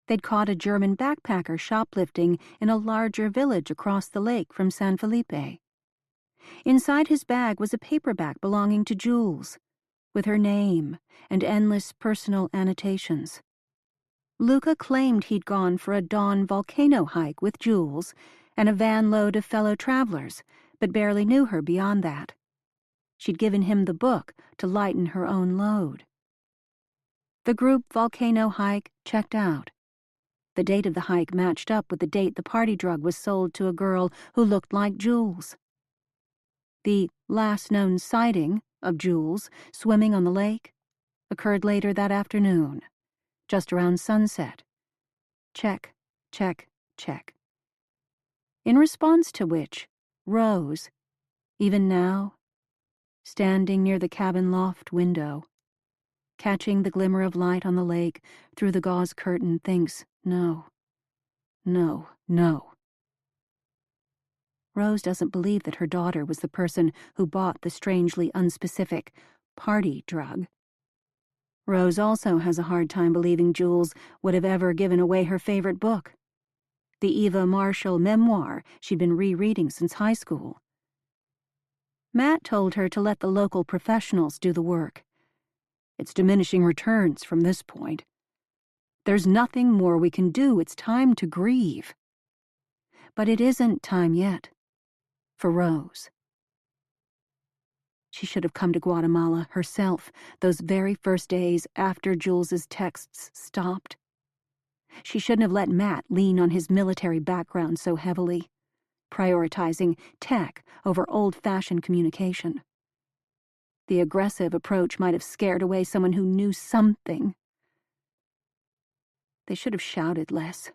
they'd caught a German backpacker shoplifting in a larger village across the lake from San Felipe. Inside his bag was a paperback belonging to Jules, with her name and endless personal annotations. Luca claimed he'd gone for a dawn volcano hike with Jules and a van load of fellow travelers, but barely knew her beyond that. She'd given him the book to lighten her own load. The group volcano hike checked out. The date of the hike matched up with the date the party drug was sold to a girl who looked like Jules. The last known sighting of Jules swimming on the lake occurred later that afternoon, just around sunset. Check, check, check. In response to which, Rose, even now, standing near the cabin loft window, catching the glimmer of light on the lake through the gauze curtain, thinks, no, no, no. Rose doesn't believe that her daughter was the person who bought the strangely unspecific party drug. Rose also has a hard time believing Jules would have ever given away her favorite book, the Eva Marshall memoir she'd been rereading since high school. Matt told her to let the local professionals do the work. It's diminishing returns from this point. There's nothing more we can do. It's time to grieve. But it isn't time yet. For Rose. She should have come to Guatemala herself those very first days after Jules's texts stopped. She shouldn't have let Matt lean on his military background so heavily, prioritizing tech over old-fashioned communication. The aggressive approach might have scared away someone who knew something. They should have shouted less,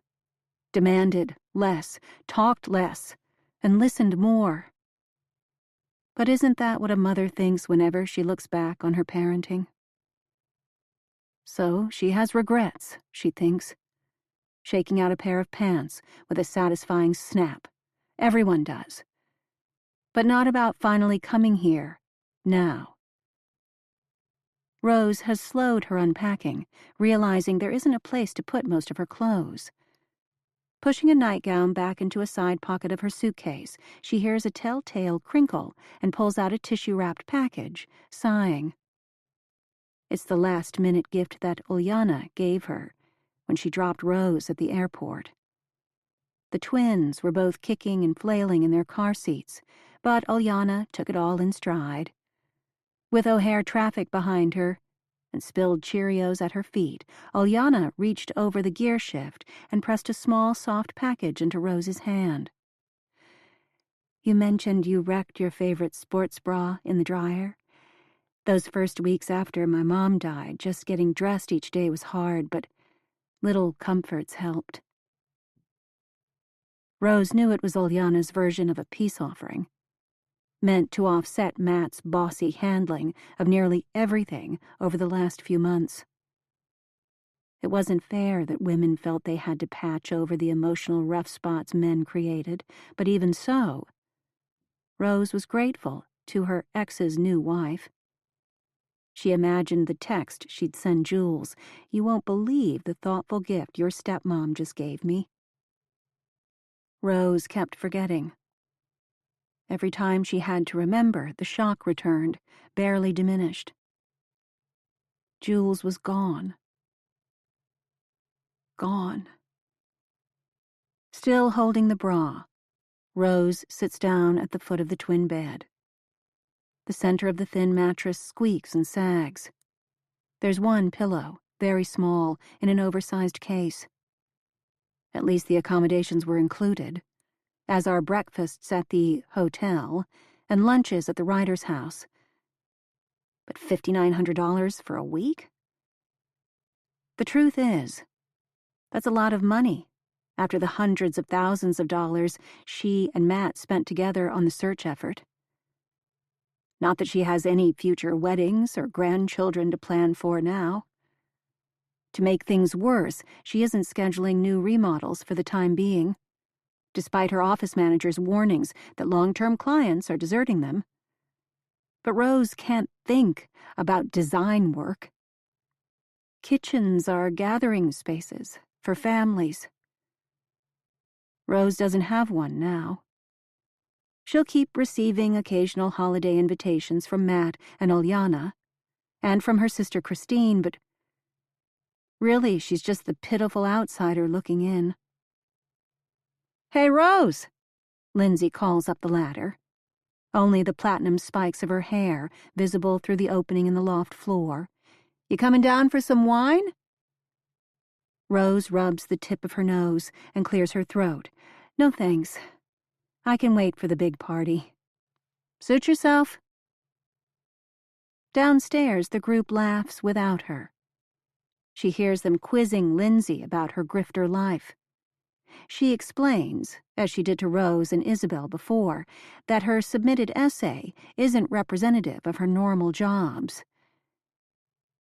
demanded less, talked less, and listened more. But isn't that what a mother thinks whenever she looks back on her parenting? So she has regrets, she thinks, shaking out a pair of pants with a satisfying snap. Everyone does. But not about finally coming here, now. Rose has slowed her unpacking, realizing there isn't a place to put most of her clothes. Pushing a nightgown back into a side pocket of her suitcase, she hears a telltale crinkle and pulls out a tissue-wrapped package, sighing. It's the last-minute gift that Ulyana gave her when she dropped Rose at the airport. The twins were both kicking and flailing in their car seats, but Ulyana took it all in stride. With O'Hare traffic behind her and spilled Cheerios at her feet, Ulyana reached over the gear shift and pressed a small, soft package into Rose's hand. You mentioned you wrecked your favorite sports bra in the dryer. Those first weeks after my mom died, just getting dressed each day was hard, but little comforts helped. Rose knew it was Ulyana's version of a peace offering, meant to offset Matt's bossy handling of nearly everything over the last few months. It wasn't fair that women felt they had to patch over the emotional rough spots men created, but even so, Rose was grateful to her ex's new wife. She imagined the text she'd send Jules. You won't believe the thoughtful gift your stepmom just gave me. Rose kept forgetting. Every time she had to remember, the shock returned, barely diminished. Jules was gone. Gone. Still holding the bra, Rose sits down at the foot of the twin bed. The center of the thin mattress squeaks and sags. There's one pillow, very small, in an oversized case. At least the accommodations were included, as are breakfasts at the hotel and lunches at the writer's house. But $5,900 for a week? The truth is, that's a lot of money after the hundreds of thousands of dollars she and Matt spent together on the search effort. Not that she has any future weddings or grandchildren to plan for now. To make things worse, she isn't scheduling new remodels for the time being, despite her office manager's warnings that long-term clients are deserting them. But Rose can't think about design work. Kitchens are gathering spaces for families. Rose doesn't have one now. She'll keep receiving occasional holiday invitations from Matt and Ulyana, and from her sister Christine, but really she's just the pitiful outsider looking in. Hey, Rose! Lindsay calls up the ladder. Only the platinum spikes of her hair visible through the opening in the loft floor. You coming down for some wine? Rose rubs the tip of her nose and clears her throat. No thanks. I can wait for the big party. Suit yourself. Downstairs, the group laughs without her. She hears them quizzing Lindsay about her grifter life. She explains, as she did to Rose and Isabel before, that her submitted essay isn't representative of her normal jobs.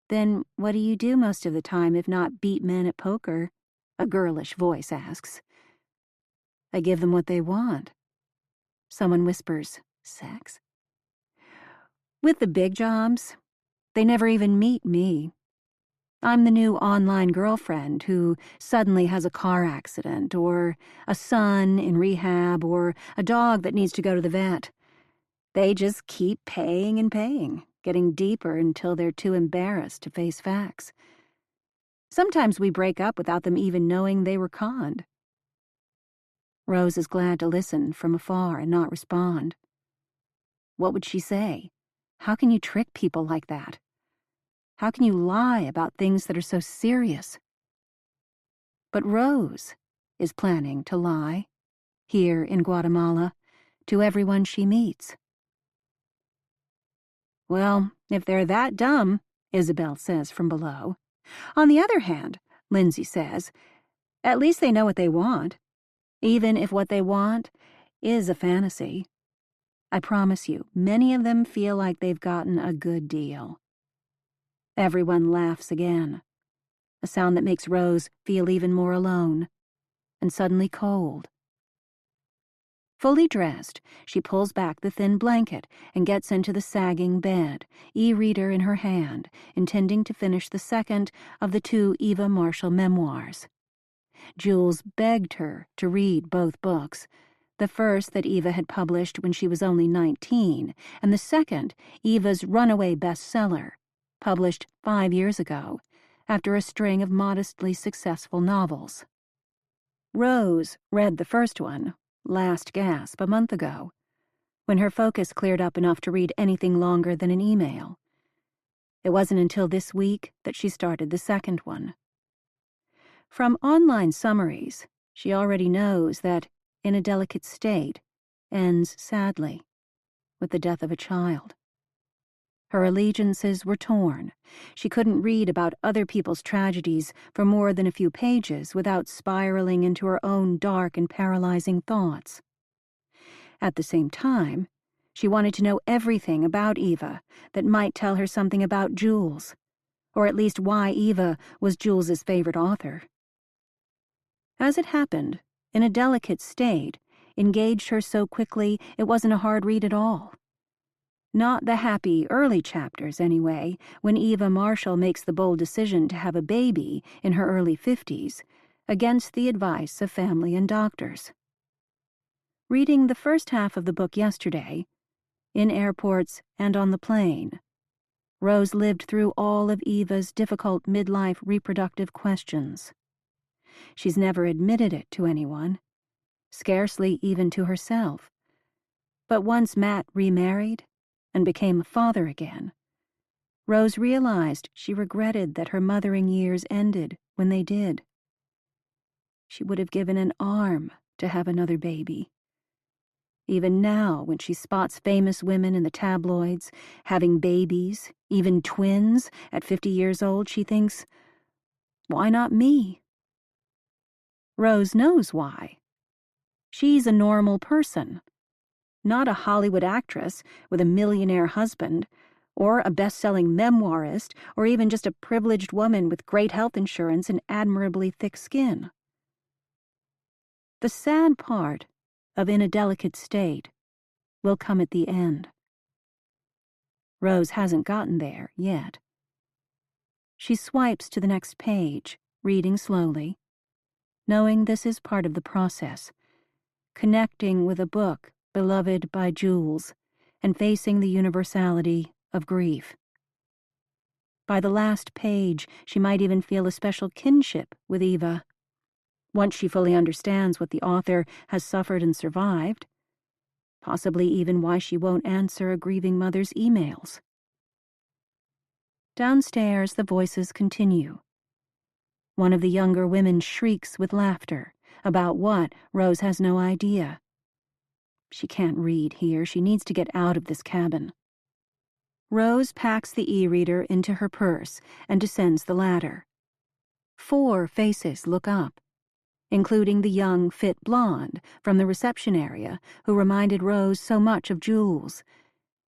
Then what do you do most of the time if not beat men at poker? A girlish voice asks. I give them what they want. Someone whispers, sex? With the big jobs, they never even meet me. I'm the new online girlfriend who suddenly has a car accident, or a son in rehab, or a dog that needs to go to the vet. They just keep paying and paying, getting deeper until they're too embarrassed to face facts. Sometimes we break up without them even knowing they were conned. Rose is glad to listen from afar and not respond. What would she say? How can you trick people like that? How can you lie about things that are so serious? But Rose is planning to lie, here in Guatemala, to everyone she meets. Well, if they're that dumb, Isabel says from below. On the other hand, Lindsay says, at least they know what they want, even if what they want is a fantasy. I promise you, many of them feel like they've gotten a good deal. Everyone laughs again, a sound that makes Rose feel even more alone, and suddenly cold. Fully dressed, she pulls back the thin blanket and gets into the sagging bed, e-reader in her hand, intending to finish the second of the 2 Eva Marshall memoirs. Jules begged her to read both books, the first that Eva had published when she was only 19, and the second, Eva's runaway bestseller, published 5 years ago, after a string of modestly successful novels. Rose read the first one, Last Gasp, a month ago, when her focus cleared up enough to read anything longer than an email. It wasn't until this week that she started the second one. From online summaries, she already knows that In a Delicate State ends sadly, with the death of a child. Her allegiances were torn. She couldn't read about other people's tragedies for more than a few pages without spiraling into her own dark and paralyzing thoughts. At the same time, she wanted to know everything about Eva that might tell her something about Jules, or at least why Eva was Jules's favorite author. As it happened, In a Delicate State engaged her so quickly it wasn't a hard read at all. Not the happy early chapters, anyway, when Eva Marshall makes the bold decision to have a baby in her early 50s, against the advice of family and doctors. Reading the first half of the book yesterday, in airports and on the plane, Rose lived through all of Eva's difficult midlife reproductive questions. She's never admitted it to anyone, scarcely even to herself. But once Matt remarried and became a father again, Rose realized she regretted that her mothering years ended when they did. She would have given an arm to have another baby. Even now, when she spots famous women in the tabloids having babies, even twins, at 50 years old, she thinks, why not me? Rose knows why. She's a normal person, not a Hollywood actress with a millionaire husband, or a best-selling memoirist, or even just a privileged woman with great health insurance and admirably thick skin. The sad part of In a Delicate State will come at the end. Rose hasn't gotten there yet. She swipes to the next page, reading slowly, knowing this is part of the process, connecting with a book beloved by Jules and facing the universality of grief. By the last page, she might even feel a special kinship with Eva. Once she fully understands what the author has suffered and survived, possibly even why she won't answer a grieving mother's emails. Downstairs, the voices continue. One of the younger women shrieks with laughter. About what, Rose has no idea. She can't read here. She needs to get out of this cabin. Rose packs the e-reader into her purse and descends the ladder. 4 faces look up, including the young, fit blonde from the reception area who reminded Rose so much of Jules,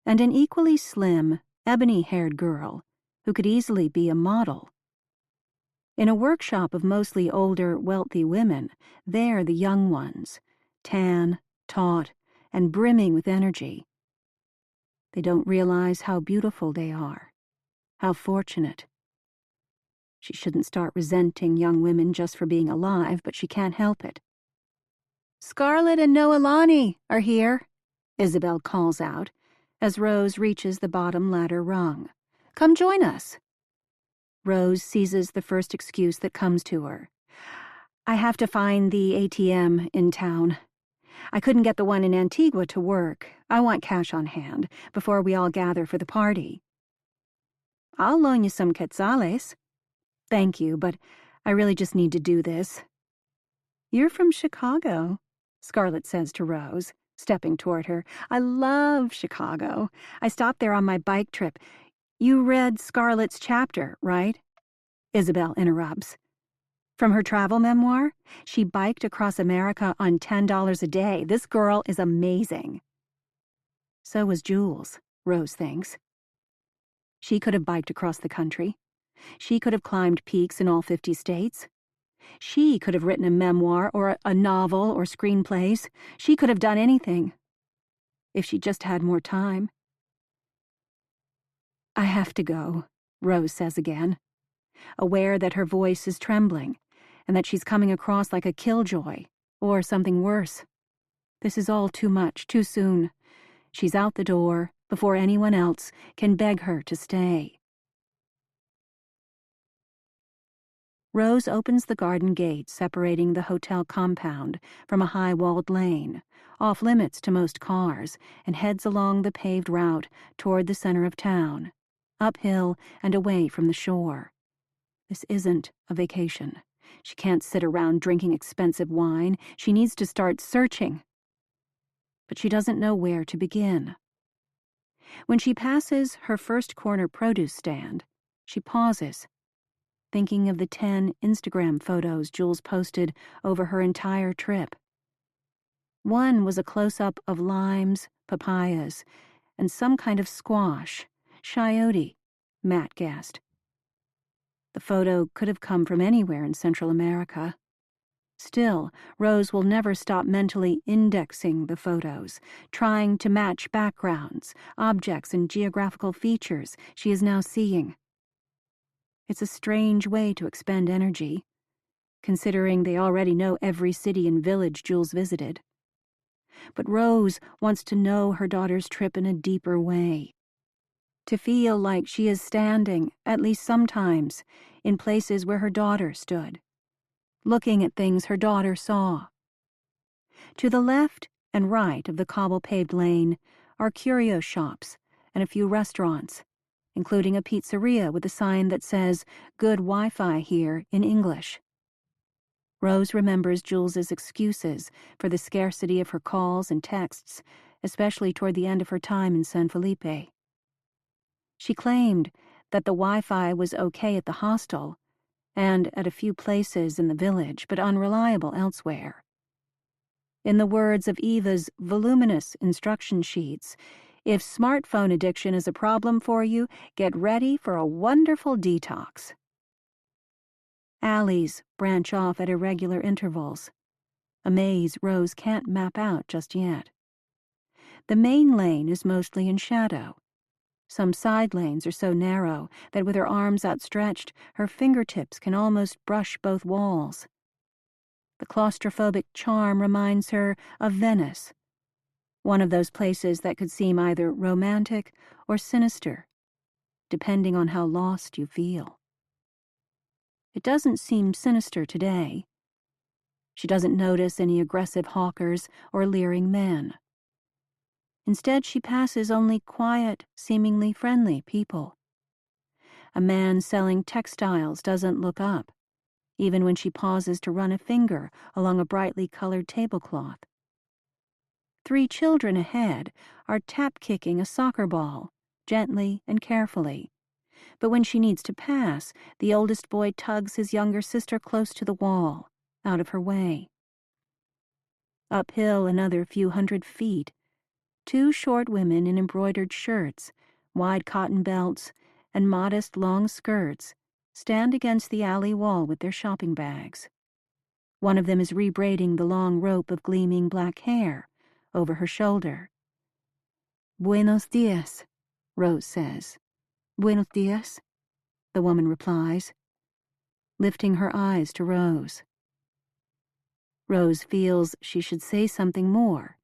and an equally slim, ebony-haired girl who could easily be a model. In a workshop of mostly older, wealthy women, they're the young ones, tan, taut, and brimming with energy. They don't realize how beautiful they are, how fortunate. She shouldn't start resenting young women just for being alive, but she can't help it. "Scarlett and Noelani are here," Isabel calls out as Rose reaches the bottom ladder rung. "Come join us." Rose seizes the first excuse that comes to her. "I have to find the ATM in town. I couldn't get the one in Antigua to work. I want cash on hand before we all gather for the party." "I'll loan you some quetzales." "Thank you, but I really just need to do this." "You're from Chicago," Scarlett says to Rose, stepping toward her. "I love Chicago. I stopped there on my bike trip. You read Scarlett's chapter, right?" Isabel interrupts. "From her travel memoir? She biked across America on $10 a day. This girl is amazing." So was Jules, Rose thinks. She could have biked across the country. She could have climbed peaks in all 50 states. She could have written a memoir or a novel or screenplays. She could have done anything. If she just had more time. "I have to go," Rose says again, aware that her voice is trembling and that she's coming across like a killjoy or something worse. This is all too much, too soon. She's out the door before anyone else can beg her to stay. Rose opens the garden gate separating the hotel compound from a high-walled lane, off limits to most cars, and heads along the paved route toward the center of town, uphill and away from the shore. This isn't a vacation. She can't sit around drinking expensive wine. She needs to start searching. But she doesn't know where to begin. When she passes her first corner produce stand, she pauses, thinking of the 10 Instagram photos Jules posted over her entire trip. One was a close-up of limes, papayas, and some kind of squash, chayote, Matt guessed. The photo could have come from anywhere in Central America. Still, Rose will never stop mentally indexing the photos, trying to match backgrounds, objects, and geographical features she is now seeing. It's a strange way to expend energy, considering they already know every city and village Jules visited. But Rose wants to know her daughter's trip in a deeper way. To feel like she is standing, at least sometimes, in places where her daughter stood, looking at things her daughter saw. To the left and right of the cobble-paved lane are curio shops and a few restaurants, including a pizzeria with a sign that says, "Good Wi-Fi here" in English. Rose remembers Jules's excuses for the scarcity of her calls and texts, especially toward the end of her time in San Felipe. She claimed that the Wi-Fi was okay at the hostel and at a few places in the village, but unreliable elsewhere. In the words of Eva's voluminous instruction sheets, if smartphone addiction is a problem for you, get ready for a wonderful detox. Alleys branch off at irregular intervals, a maze Rose can't map out just yet. The main lane is mostly in shadow. Some side lanes are so narrow that with her arms outstretched, her fingertips can almost brush both walls. The claustrophobic charm reminds her of Venice, one of those places that could seem either romantic or sinister, depending on how lost you feel. It doesn't seem sinister today. She doesn't notice any aggressive hawkers or leering men. Instead, she passes only quiet, seemingly friendly people. A man selling textiles doesn't look up, even when she pauses to run a finger along a brightly colored tablecloth. 3 children ahead are tap-kicking a soccer ball, gently and carefully. But when she needs to pass, the oldest boy tugs his younger sister close to the wall, out of her way. Uphill another few hundred feet, 2 short women in embroidered shirts, wide cotton belts, and modest long skirts stand against the alley wall with their shopping bags. One of them is rebraiding the long rope of gleaming black hair over her shoulder. "Buenos dias," Rose says. "Buenos dias," the woman replies. lifting her eyes to Rose. Rose feels she should say something more,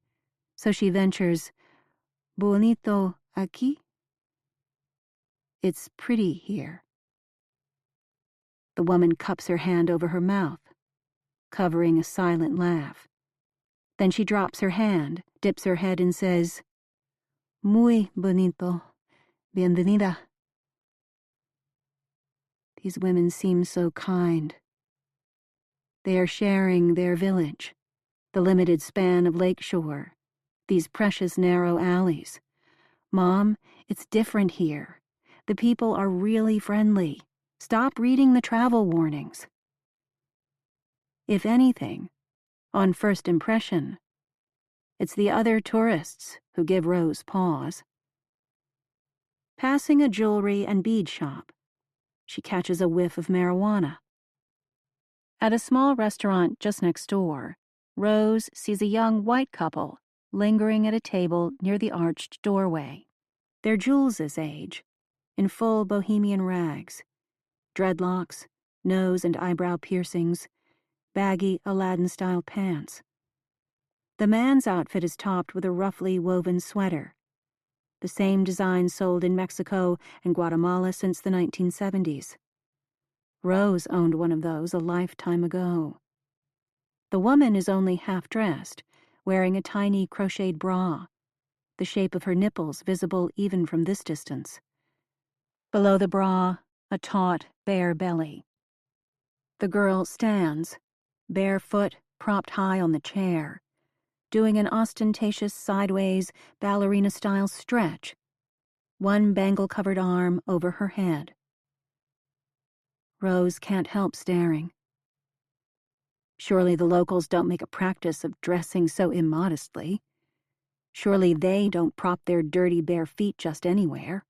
so she ventures, "Bonito aquí?" "It's pretty here." The woman cups her hand over her mouth, covering a silent laugh. Then she drops her hand, dips her head, and says, "Muy bonito. Bienvenida." These women seem so kind. They are sharing their village, the limited span of lakeshore, these precious narrow alleys. "Mom, it's different here. The people are really friendly. Stop reading the travel warnings." If anything, on first impression, it's the other tourists who give Rose pause. Passing a jewelry and bead shop, she catches a whiff of marijuana. At a small restaurant just next door, Rose sees a young white couple lingering at a table near the arched doorway. They're Jules's age, in full bohemian rags, dreadlocks, nose and eyebrow piercings, baggy Aladdin-style pants. The man's outfit is topped with a roughly woven sweater, the same design sold in Mexico and Guatemala since the 1970s. Rose owned one of those a lifetime ago. The woman is only half-dressed, wearing a tiny crocheted bra, the shape of her nipples visible even from this distance. Below the bra, a taut, bare belly. The girl stands, barefoot, propped high on the chair, doing an ostentatious sideways ballerina-style stretch, one bangle-covered arm over her head. Rose can't help staring. Surely the locals don't make a practice of dressing so immodestly. Surely they don't prop their dirty bare feet just anywhere.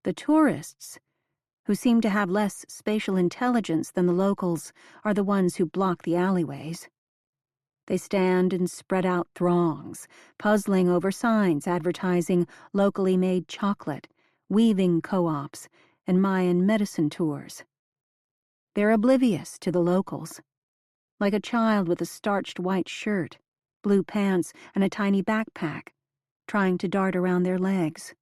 The tourists, who seem to have less spatial intelligence than the locals, are the ones who block the alleyways. They stand in spread-out throngs, puzzling over signs advertising locally made chocolate, weaving co-ops, and Mayan medicine tours. They're oblivious to the locals, like a child with a starched white shirt, blue pants, and a tiny backpack, trying to dart around their legs.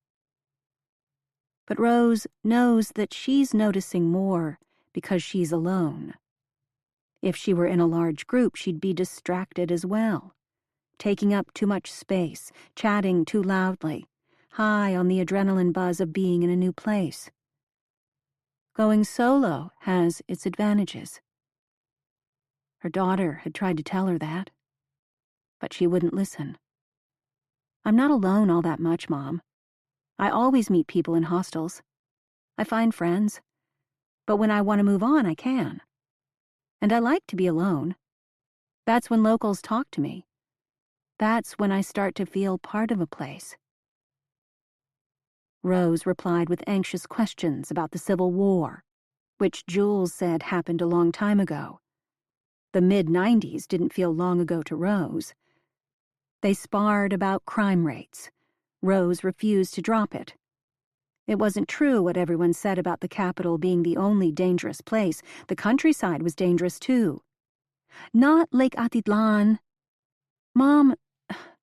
But Rose knows that she's noticing more because she's alone. If she were in a large group, she'd be distracted as well, taking up too much space, chatting too loudly, high on the adrenaline buzz of being in a new place. Going solo has its advantages. Her daughter had tried to tell her that, but she wouldn't listen. "I'm not alone all that much, Mom. I always meet people in hostels. I find friends. But when I want to move on, I can. And I like to be alone. That's when locals talk to me. That's when I start to feel part of a place." Rose replied with anxious questions about the Civil War, which Jules said happened a long time ago. The mid-90s didn't feel long ago to Rose. They sparred about crime rates. Rose refused to drop it. It wasn't true what everyone said about the capital being the only dangerous place. The countryside was dangerous too. "Not Lake Atitlan." "Mom,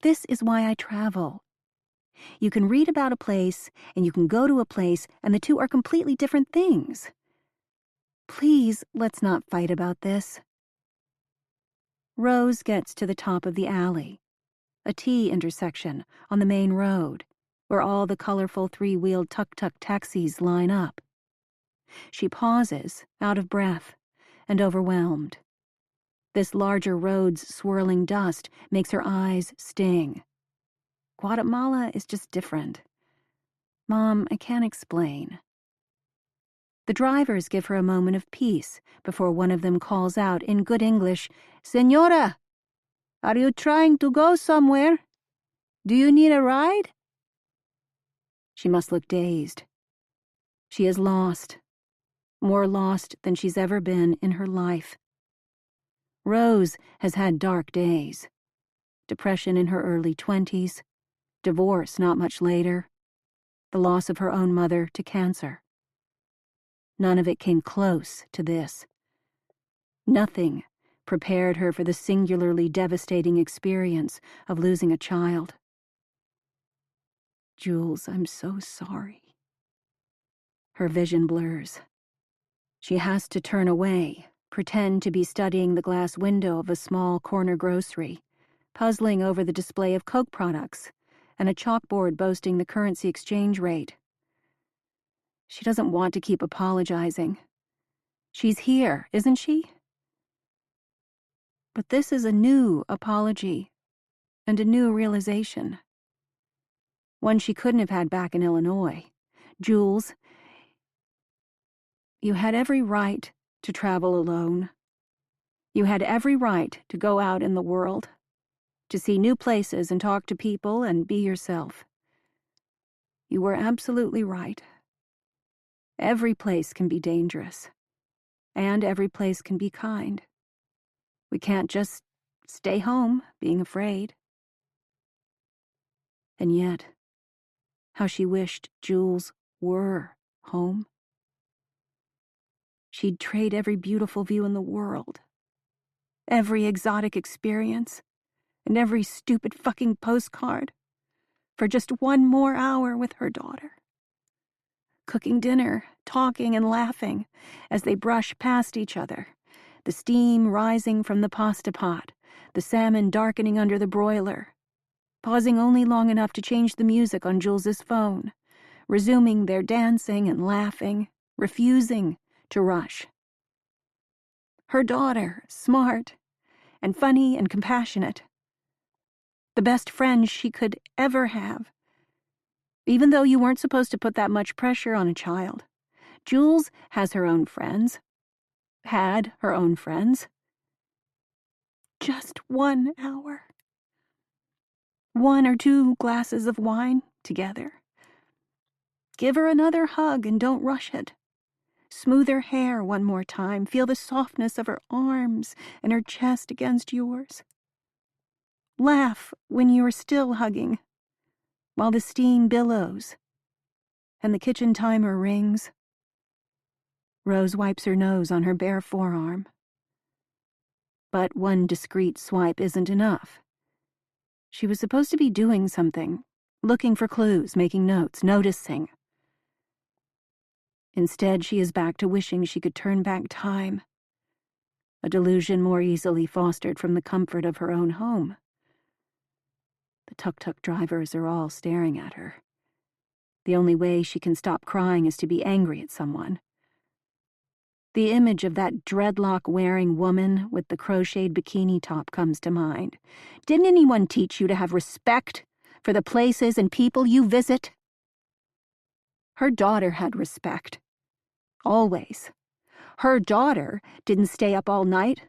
this is why I travel. You can read about a place, and you can go to a place, and the two are completely different things. Please, let's not fight about this." Rose gets to the top of the alley, a T intersection on the main road, where all the colorful three-wheeled tuk-tuk taxis line up. She pauses, out of breath and overwhelmed. This larger road's swirling dust makes her eyes sting. Guatemala is just different. "Mom, I can't explain." The drivers give her a moment of peace before one of them calls out in good English, "Señora, are you trying to go somewhere? Do you need a ride?" She must look dazed. She is lost, more lost than she's ever been in her life. Rose has had dark days. Depression in her early 20s, divorce not much later, the loss of her own mother to cancer. None of it came close to this. Nothing prepared her for the singularly devastating experience of losing a child. "Jules, I'm so sorry." Her vision blurs. She has to turn away, pretend to be studying the glass window of a small corner grocery, puzzling over the display of Coke products and a chalkboard boasting the currency exchange rate. She doesn't want to keep apologizing. She's here, isn't she? But this is a new apology and a new realization. One she couldn't have had back in Illinois. "Jules, you had every right to travel alone. You had every right to go out in the world, to see new places and talk to people and be yourself. You were absolutely right. Every place can be dangerous, and every place can be kind. We can't just stay home being afraid." And yet, how she wished Jules were home. She'd trade every beautiful view in the world, every exotic experience, and every stupid fucking postcard for just one more hour with her daughter. Cooking dinner, talking and laughing as they brush past each other, the steam rising from the pasta pot, the salmon darkening under the broiler, pausing only long enough to change the music on Jules's phone, resuming their dancing and laughing, refusing to rush. Her daughter, smart and funny and compassionate. The best friend she could ever have. Even though you weren't supposed to put that much pressure on a child. Jules has her own friends. Had her own friends. Just 1 hour. 1 or 2 glasses of wine together. Give her another hug and don't rush it. Smooth her hair one more time. Feel the softness of her arms and her chest against yours. Laugh when you are still hugging, while the steam billows and the kitchen timer rings. Rose wipes her nose on her bare forearm. But one discreet swipe isn't enough. She was supposed to be doing something, looking for clues, making notes, noticing. Instead, she is back to wishing she could turn back time, a delusion more easily fostered from the comfort of her own home. The tuk-tuk drivers are all staring at her. The only way she can stop crying is to be angry at someone. The image of that dreadlock-wearing woman with the crocheted bikini top comes to mind. Didn't anyone teach you to have respect for the places and people you visit? Her daughter had respect. Always. Her daughter didn't stay up all night,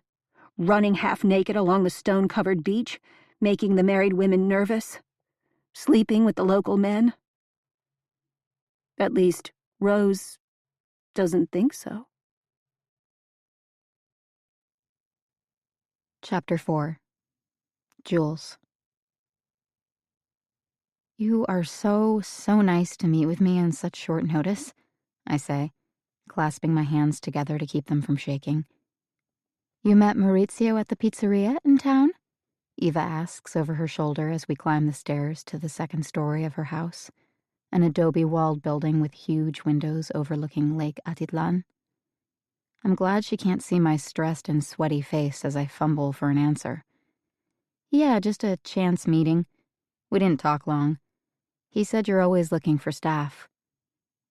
running half-naked along the stone-covered beach, making the married women nervous, sleeping with the local men. At least, Rose doesn't think so. Chapter 4. Jules. "You are so nice to meet with me on such short notice," I say, clasping my hands together to keep them from shaking. "You met Maurizio at the pizzeria in town?" Eva asks over her shoulder as we climb the stairs to the second story of her house, an adobe-walled building with huge windows overlooking Lake Atitlan. I'm glad she can't see my stressed and sweaty face as I fumble for an answer. "Yeah, just a chance meeting. We didn't talk long. He said you're always looking for staff."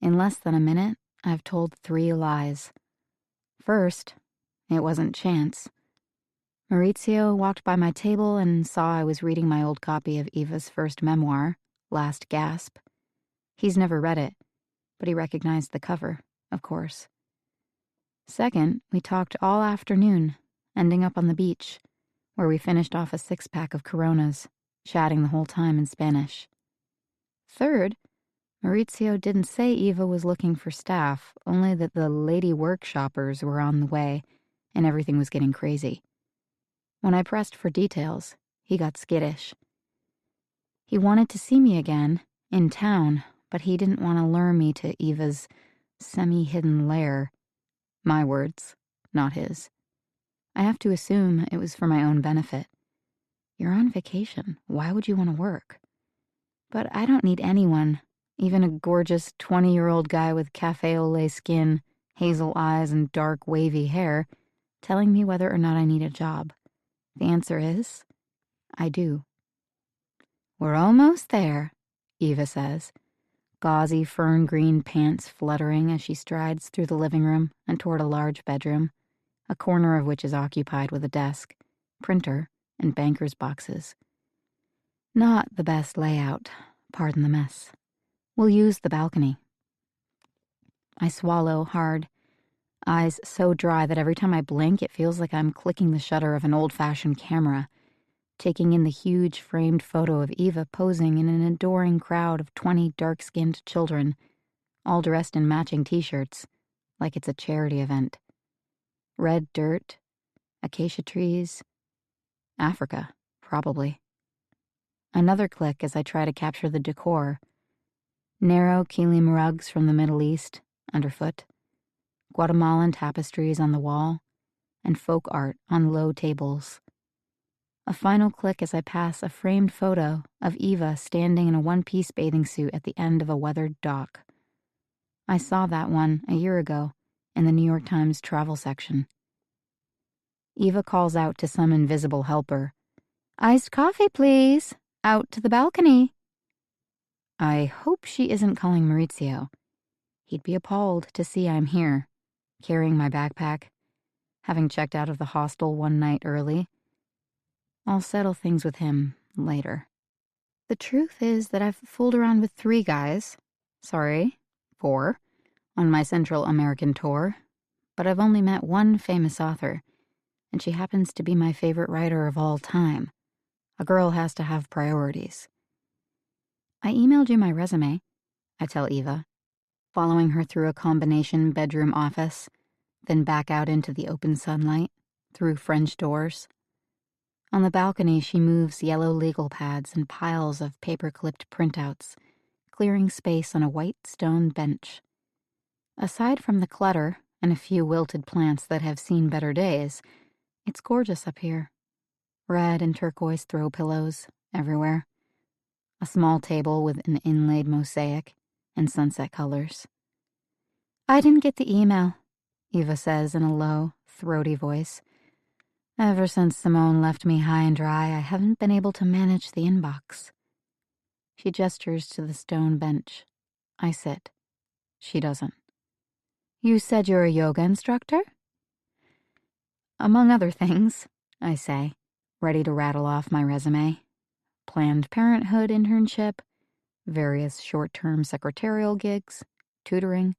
In less than a minute, I've told 3 lies. First, it wasn't chance. Maurizio walked by my table and saw I was reading my old copy of Eva's first memoir, Last Gasp. He's never read it, but he recognized the cover, of course. Second, we talked all afternoon, ending up on the beach, where we finished off a 6-pack of Coronas, chatting the whole time in Spanish. Third, Maurizio didn't say Eva was looking for staff, only that the lady workshoppers were on the way, and everything was getting crazy. When I pressed for details, he got skittish. He wanted to see me again, in town, but he didn't want to lure me to Eva's semi-hidden lair. My words, not his. I have to assume it was for my own benefit. You're on vacation. Why would you want to work? But I don't need anyone, even a gorgeous 20-year-old guy with cafe au lait skin, hazel eyes, and dark, wavy hair, telling me whether or not I need a job. The answer is, I do. We're almost there, Eva says, gauzy fern green pants fluttering as she strides through the living room and toward a large bedroom, a corner of which is occupied with a desk, printer, and banker's boxes. Not the best layout, pardon the mess. We'll use the balcony. I swallow hard, eyes so dry that every time I blink it feels like I'm clicking the shutter of an old-fashioned camera, taking in the huge framed photo of Eva posing in an adoring crowd of 20 dark-skinned children, all dressed in matching t-shirts, like it's a charity event. Red dirt, acacia trees, Africa, probably. Another click as I try to capture the decor. Narrow kilim rugs from the Middle East, underfoot, Guatemalan tapestries on the wall, and folk art on low tables. A final click as I pass a framed photo of Eva standing in a one-piece bathing suit at the end of a weathered dock. I saw that one a year ago in the New York Times travel section. Eva calls out to some invisible helper. "Iced coffee, please. Out to the balcony." I hope she isn't calling Maurizio. He'd be appalled to see I'm here, carrying my backpack, having checked out of the hostel one night early. I'll settle things with him later. The truth is that I've fooled around with 3 guys, 4, on my Central American tour, but I've only met one famous author, and she happens to be my favorite writer of all time. A girl has to have priorities. I emailed you my resume, I tell Eva, following her through a combination bedroom office, then back out into the open sunlight, through French doors. On the balcony, she moves yellow legal pads and piles of paper-clipped printouts, clearing space on a white stone bench. Aside from the clutter and a few wilted plants that have seen better days, it's gorgeous up here. Red and turquoise throw pillows everywhere. A small table with an inlaid mosaic and sunset colors. "I didn't get the email," Eva says in a low, throaty voice. "Ever since Simone left me high and dry, I haven't been able to manage the inbox." She gestures to the stone bench. I sit. She doesn't. "You said you're a yoga instructor?" "Among other things," I say, ready to rattle off my resume. Planned Parenthood internship, various short-term secretarial gigs, tutoring.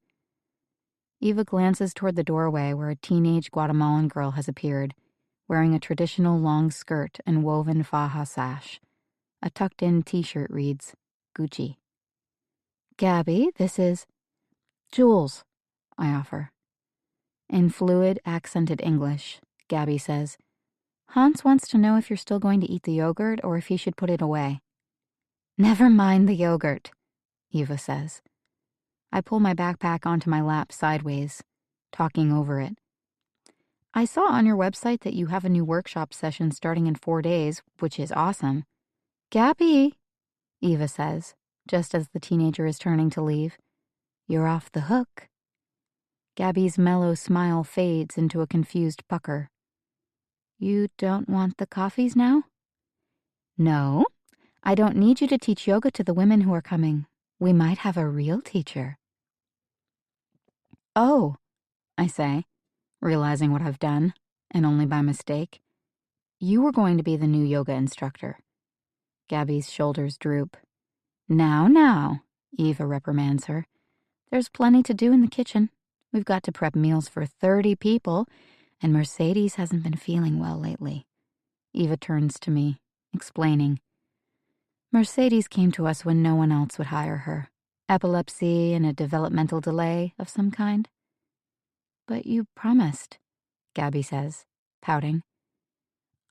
Eva glances toward the doorway where a teenage Guatemalan girl has appeared, wearing a traditional long skirt and woven faja sash. A tucked-in t-shirt reads, Gucci. "Gabby, this is..." "Jules," I offer. In fluid, accented English, Gabby says, "Hans wants to know if you're still going to eat the yogurt or if he should put it away." "Never mind the yogurt," Eva says. I pull my backpack onto my lap sideways, talking over it. "I saw on your website that you have a new workshop session starting in 4 days, which is awesome." "Gabby," Eva says, just as the teenager is turning to leave, "you're off the hook." Gabby's mellow smile fades into a confused pucker. "You don't want the coffees now?" "No, I don't need you to teach yoga to the women who are coming. We might have a real teacher." "Oh," I say, realizing what I've done, and only by mistake. "You were going to be the new yoga instructor." Gabby's shoulders droop. Now, Eva reprimands her. "There's plenty to do in the kitchen. We've got to prep meals for 30 people, and Mercedes hasn't been feeling well lately." Eva turns to me, explaining. "Mercedes came to us when no one else would hire her. Epilepsy and a developmental delay of some kind." "But you promised," Gabby says, pouting.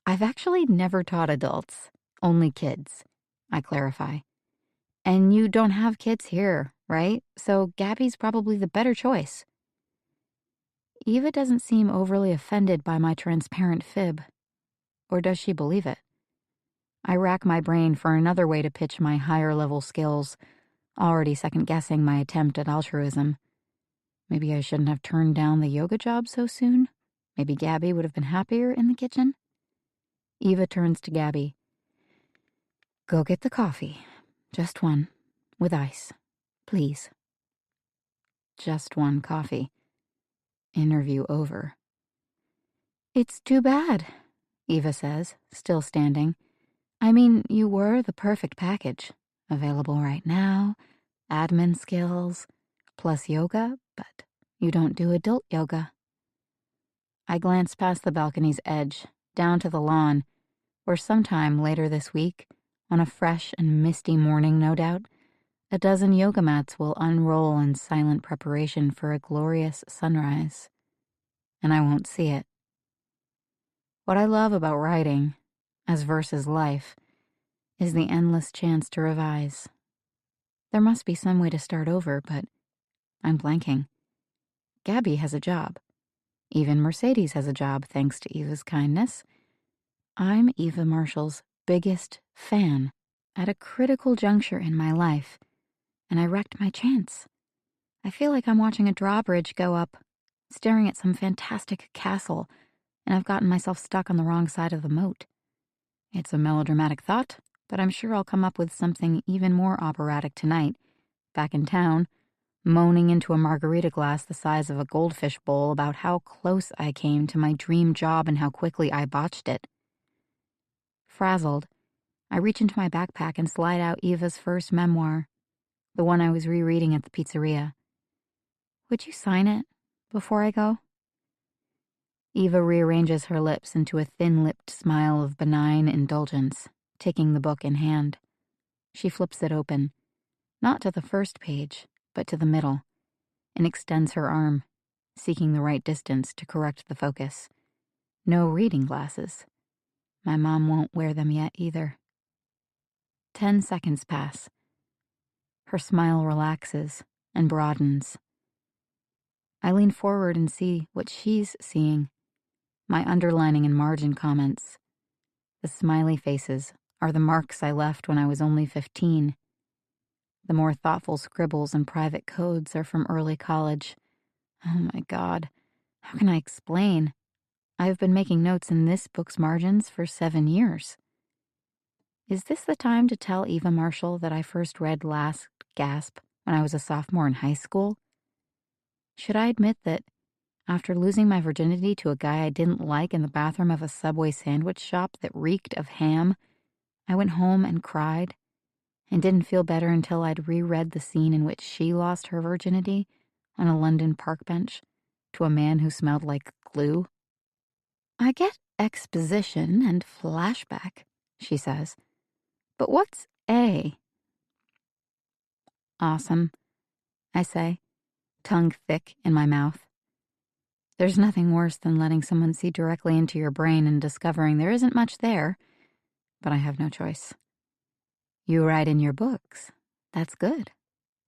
"I've actually never taught adults, only kids," I clarify. "And you don't have kids here, right? So Gabby's probably the better choice." Eva doesn't seem overly offended by my transparent fib. Or does she believe it? I rack my brain for another way to pitch my higher-level skills, already second-guessing my attempt at altruism. Maybe I shouldn't have turned down the yoga job so soon. Maybe Gabby would have been happier in the kitchen. Eva turns to Gabby. Go get the coffee. Just one. With ice. Please. Just one coffee. Interview over. It's too bad, Eva says, still standing. I mean, you were the perfect package. Available right now, admin skills, plus yoga, but you don't do adult yoga. I glance past the balcony's edge, down to the lawn, where sometime later this week, on a fresh and misty morning no doubt, a dozen yoga mats will unroll in silent preparation for a glorious sunrise. And I won't see it. What I love about writing, as versus life, is the endless chance to revise. There must be some way to start over, but I'm blanking. Gabby has a job. Even Mercedes has a job, thanks to Eva's kindness. I'm Eva Marshall's biggest fan at a critical juncture in my life, and I wrecked my chance. I feel like I'm watching a drawbridge go up, staring at some fantastic castle, and I've gotten myself stuck on the wrong side of the moat. It's a melodramatic thought, but I'm sure I'll come up with something even more operatic tonight, back in town, moaning into a margarita glass the size of a goldfish bowl about how close I came to my dream job and how quickly I botched it. Frazzled, I reach into my backpack and slide out Eva's first memoir, the one I was rereading at the pizzeria. Would you sign it before I go? Eva rearranges her lips into a thin-lipped smile of benign indulgence, taking the book in hand. She flips it open, not to the first page, but to the middle, and extends her arm, seeking the right distance to correct the focus. No reading glasses. My mom won't wear them yet either. 10 seconds pass. Her smile relaxes and broadens. I lean forward and see what she's seeing. My underlining and margin comments. The smiley faces are the marks I left when I was only 15. The more thoughtful scribbles and private codes are from early college. Oh my God, how can I explain? I've been making notes in this book's margins for 7 years. Is this the time to tell Eva Marshall that I first read Last Gasp when I was a sophomore in high school? Should I admit that after losing my virginity to a guy I didn't like in the bathroom of a Subway sandwich shop that reeked of ham, I went home and cried and didn't feel better until I'd reread the scene in which she lost her virginity on a London park bench to a man who smelled like glue? I get exposition and flashback, she says. But what's A? Awesome, I say, tongue thick in my mouth. There's nothing worse than letting someone see directly into your brain and discovering there isn't much there, but I have no choice. You write in your books. That's good.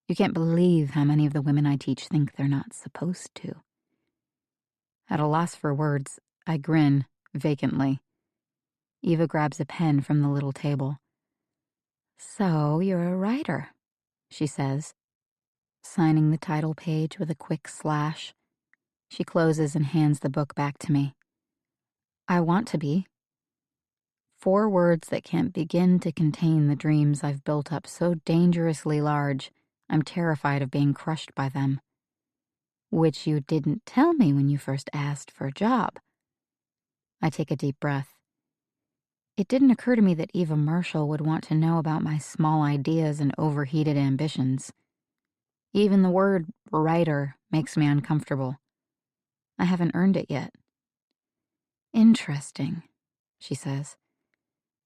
You can't believe how many of the women I teach think they're not supposed to. At a loss for words, I grin vacantly. Eva grabs a pen from the little table. So you're a writer, she says, signing the title page with a quick slash. She closes and hands the book back to me. I want to be. 4 words that can't begin to contain the dreams I've built up so dangerously large, I'm terrified of being crushed by them. Which you didn't tell me when you first asked for a job. I take a deep breath. It didn't occur to me that Eva Marshall would want to know about my small ideas and overheated ambitions. Even the word writer makes me uncomfortable. I haven't earned it yet. Interesting, she says.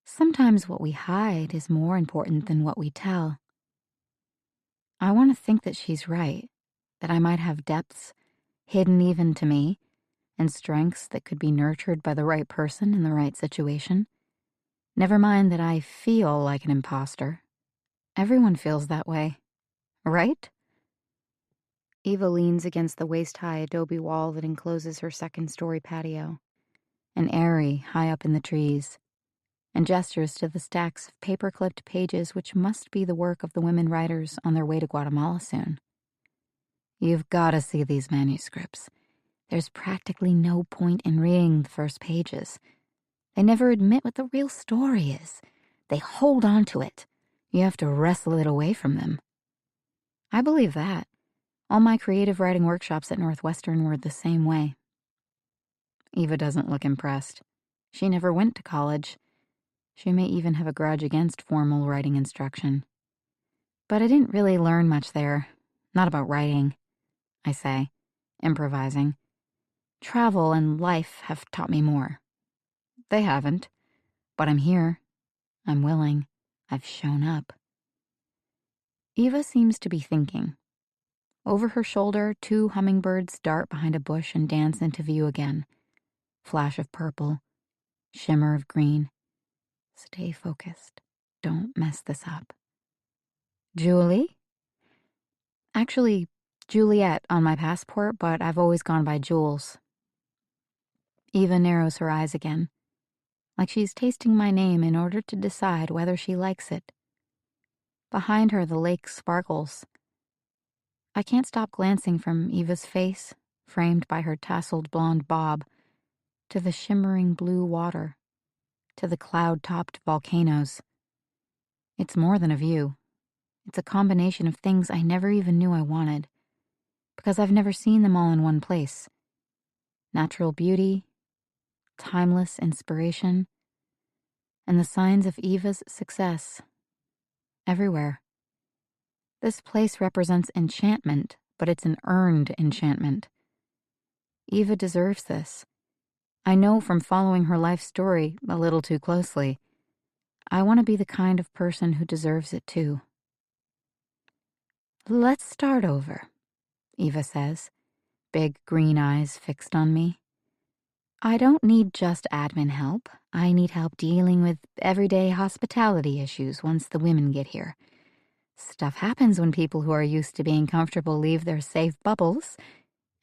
Sometimes what we hide is more important than what we tell. I want to think that she's right, that I might have depths, hidden even to me, and strengths that could be nurtured by the right person in the right situation. Never mind that I feel like an imposter. Everyone feels that way, right? Eva leans against the waist-high adobe wall that encloses her second-story patio, an eyrie high up in the trees, and gestures to the stacks of paper-clipped pages which must be the work of the women writers on their way to Guatemala soon. You've got to see these manuscripts. There's practically no point in reading the first pages. They never admit what the real story is. They hold on to it. You have to wrestle it away from them. I believe that. All my creative writing workshops at Northwestern were the same way. Eva doesn't look impressed. She never went to college. She may even have a grudge against formal writing instruction. But I didn't really learn much there. Not about writing, I say, improvising. Travel and life have taught me more. They haven't. But I'm here. I'm willing. I've shown up. Eva seems to be thinking. Over her shoulder, 2 hummingbirds dart behind a bush and dance into view again. Flash of purple, shimmer of green. Stay focused. Don't mess this up. Julie? Actually, Juliet on my passport, but I've always gone by Jules. Eva narrows her eyes again, like she's tasting my name in order to decide whether she likes it. Behind her, the lake sparkles. I can't stop glancing from Eva's face, framed by her tasseled blonde bob, to the shimmering blue water, to the cloud-topped volcanoes. It's more than a view. It's a combination of things I never even knew I wanted, because I've never seen them all in one place. Natural beauty, timeless inspiration, and the signs of Eva's success. Everywhere. This place represents enchantment, but it's an earned enchantment. Eva deserves this. I know from following her life story a little too closely. I want to be the kind of person who deserves it too. Let's start over, Eva says, big green eyes fixed on me. I don't need just admin help. I need help dealing with everyday hospitality issues once the women get here. Stuff happens when people who are used to being comfortable leave their safe bubbles,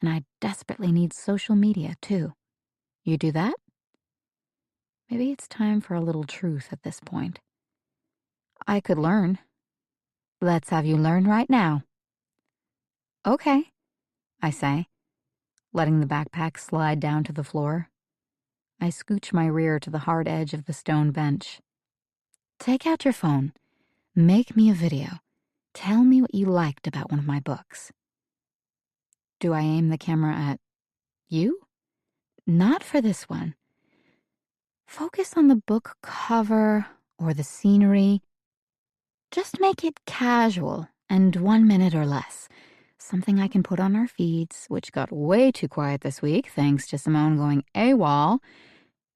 and I desperately need social media, too. You do that? Maybe it's time for a little truth at this point. I could learn. Let's have you learn right now. Okay, I say, letting the backpack slide down to the floor. I scooch my rear to the hard edge of the stone bench. Take out your phone. Make me a video. Tell me what you liked about one of my books. Do I aim the camera at you? Not for this one. Focus on the book cover or the scenery. Just make it casual and 1 minute or less. Something I can put on our feeds, which got way too quiet this week thanks to Simone going AWOL.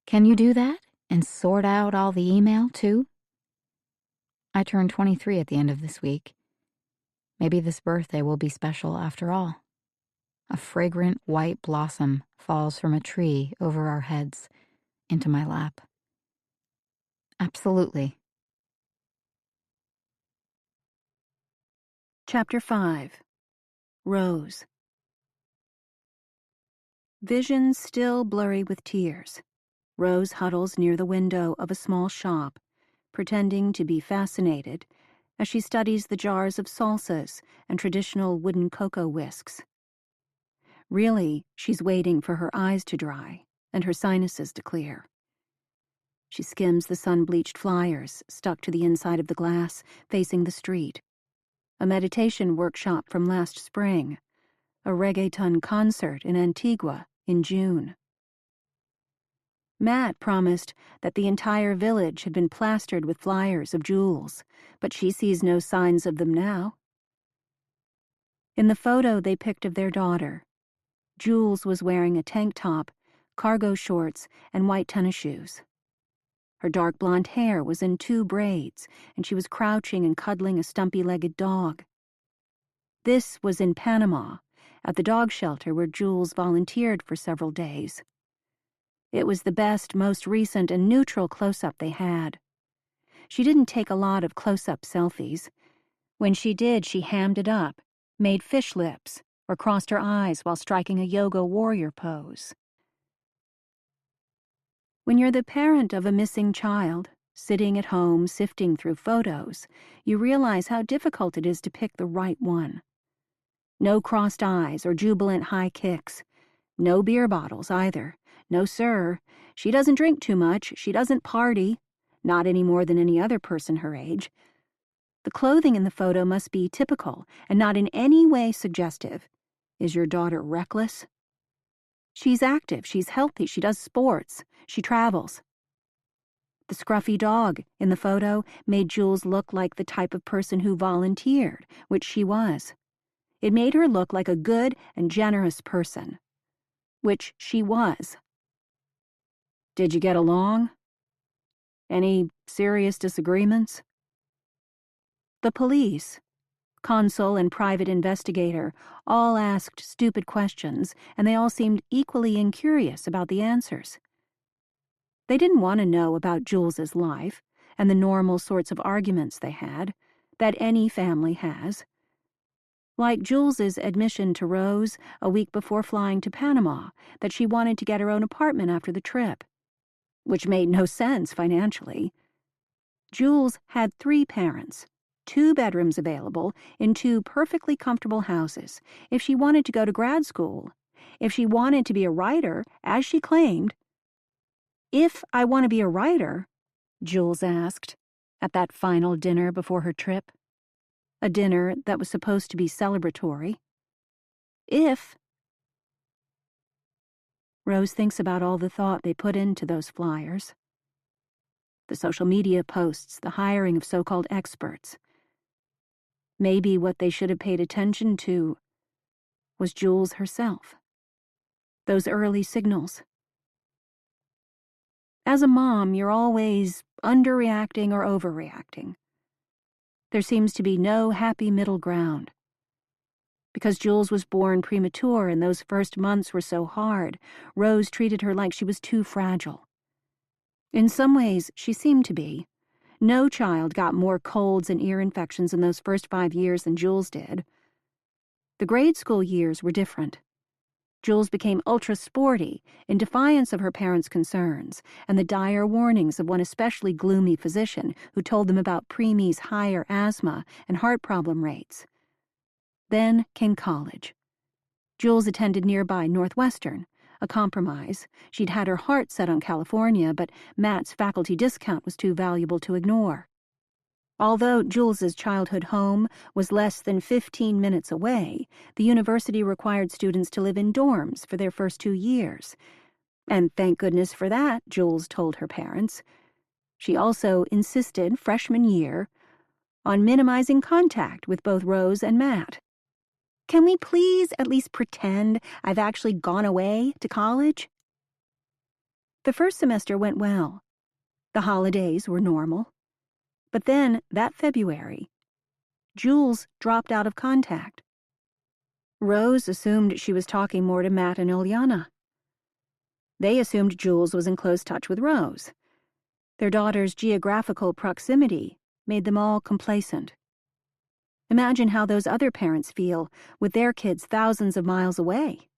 Can you do that and sort out all the email too? I turn 23 at the end of this week. Maybe this birthday will be special after all. A fragrant white blossom falls from a tree over our heads into my lap. Absolutely. Chapter 5. Rose. Vision still blurry with tears. Rose huddles near the window of a small shop, pretending to be fascinated as she studies the jars of salsas and traditional wooden cocoa whisks. Really, she's waiting for her eyes to dry and her sinuses to clear. She skims the sun-bleached flyers stuck to the inside of the glass, facing the street. A meditation workshop from last spring, a reggaeton concert in Antigua in June. Matt promised that the entire village had been plastered with flyers of Jules, but she sees no signs of them now. In the photo they picked of their daughter, Jules was wearing a tank top, cargo shorts, and white tennis shoes. Her dark blonde hair was in 2 braids, and she was crouching and cuddling a stumpy-legged dog. This was in Panama, at the dog shelter where Jules volunteered for several days. It was the best, most recent, and neutral close-up they had. She didn't take a lot of close-up selfies. When she did, she hammed it up, made fish lips, or crossed her eyes while striking a yoga warrior pose. When you're the parent of a missing child, sitting at home sifting through photos, you realize how difficult it is to pick the right one. No crossed eyes or jubilant high kicks. No beer bottles either. No, sir. She doesn't drink too much. She doesn't party. Not any more than any other person her age. The clothing in the photo must be typical and not in any way suggestive. Is your daughter reckless? She's active. She's healthy. She does sports. She travels. The scruffy dog in the photo made Jules look like the type of person who volunteered, which she was. It made her look like a good and generous person, which she was. Did you get along? Any serious disagreements? The police, consul and private investigator, all asked stupid questions, and they all seemed equally incurious about the answers. They didn't want to know about Jules's life and the normal sorts of arguments they had, that any family has. Like Jules's admission to Rose a week before flying to Panama that she wanted to get her own apartment after the trip, which made no sense financially. Jules had 3 parents, 2 bedrooms available in 2 perfectly comfortable houses, if she wanted to go to grad school, if she wanted to be a writer, as she claimed. If I want to be a writer, Jules asked, at that final dinner before her trip. A dinner that was supposed to be celebratory. If... Rose thinks about all the thought they put into those flyers. The social media posts, the hiring of so-called experts. Maybe what they should have paid attention to was Jules herself. Those early signals. As a mom, you're always underreacting or overreacting. There seems to be no happy middle ground. Because Jules was born premature and those first months were so hard, Rose treated her like she was too fragile. In some ways, she seemed to be. No child got more colds and ear infections in those first 5 years than Jules did. The grade school years were different. Jules became ultra-sporty in defiance of her parents' concerns and the dire warnings of one especially gloomy physician who told them about preemies' higher asthma and heart problem rates. Then came college. Jules attended nearby Northwestern, a compromise. She'd had her heart set on California, but Matt's faculty discount was too valuable to ignore. Although Jules's childhood home was less than 15 minutes away, the university required students to live in dorms for their first 2 years. And thank goodness for that, Jules told her parents. She also insisted, freshman year, on minimizing contact with both Rose and Matt. Can we please at least pretend I've actually gone away to college? The first semester went well. The holidays were normal. But then, that February, Jules dropped out of contact. Rose assumed she was talking more to Matt and Ilyana. They assumed Jules was in close touch with Rose. Their daughter's geographical proximity made them all complacent. Imagine how those other parents feel with their kids thousands of miles away.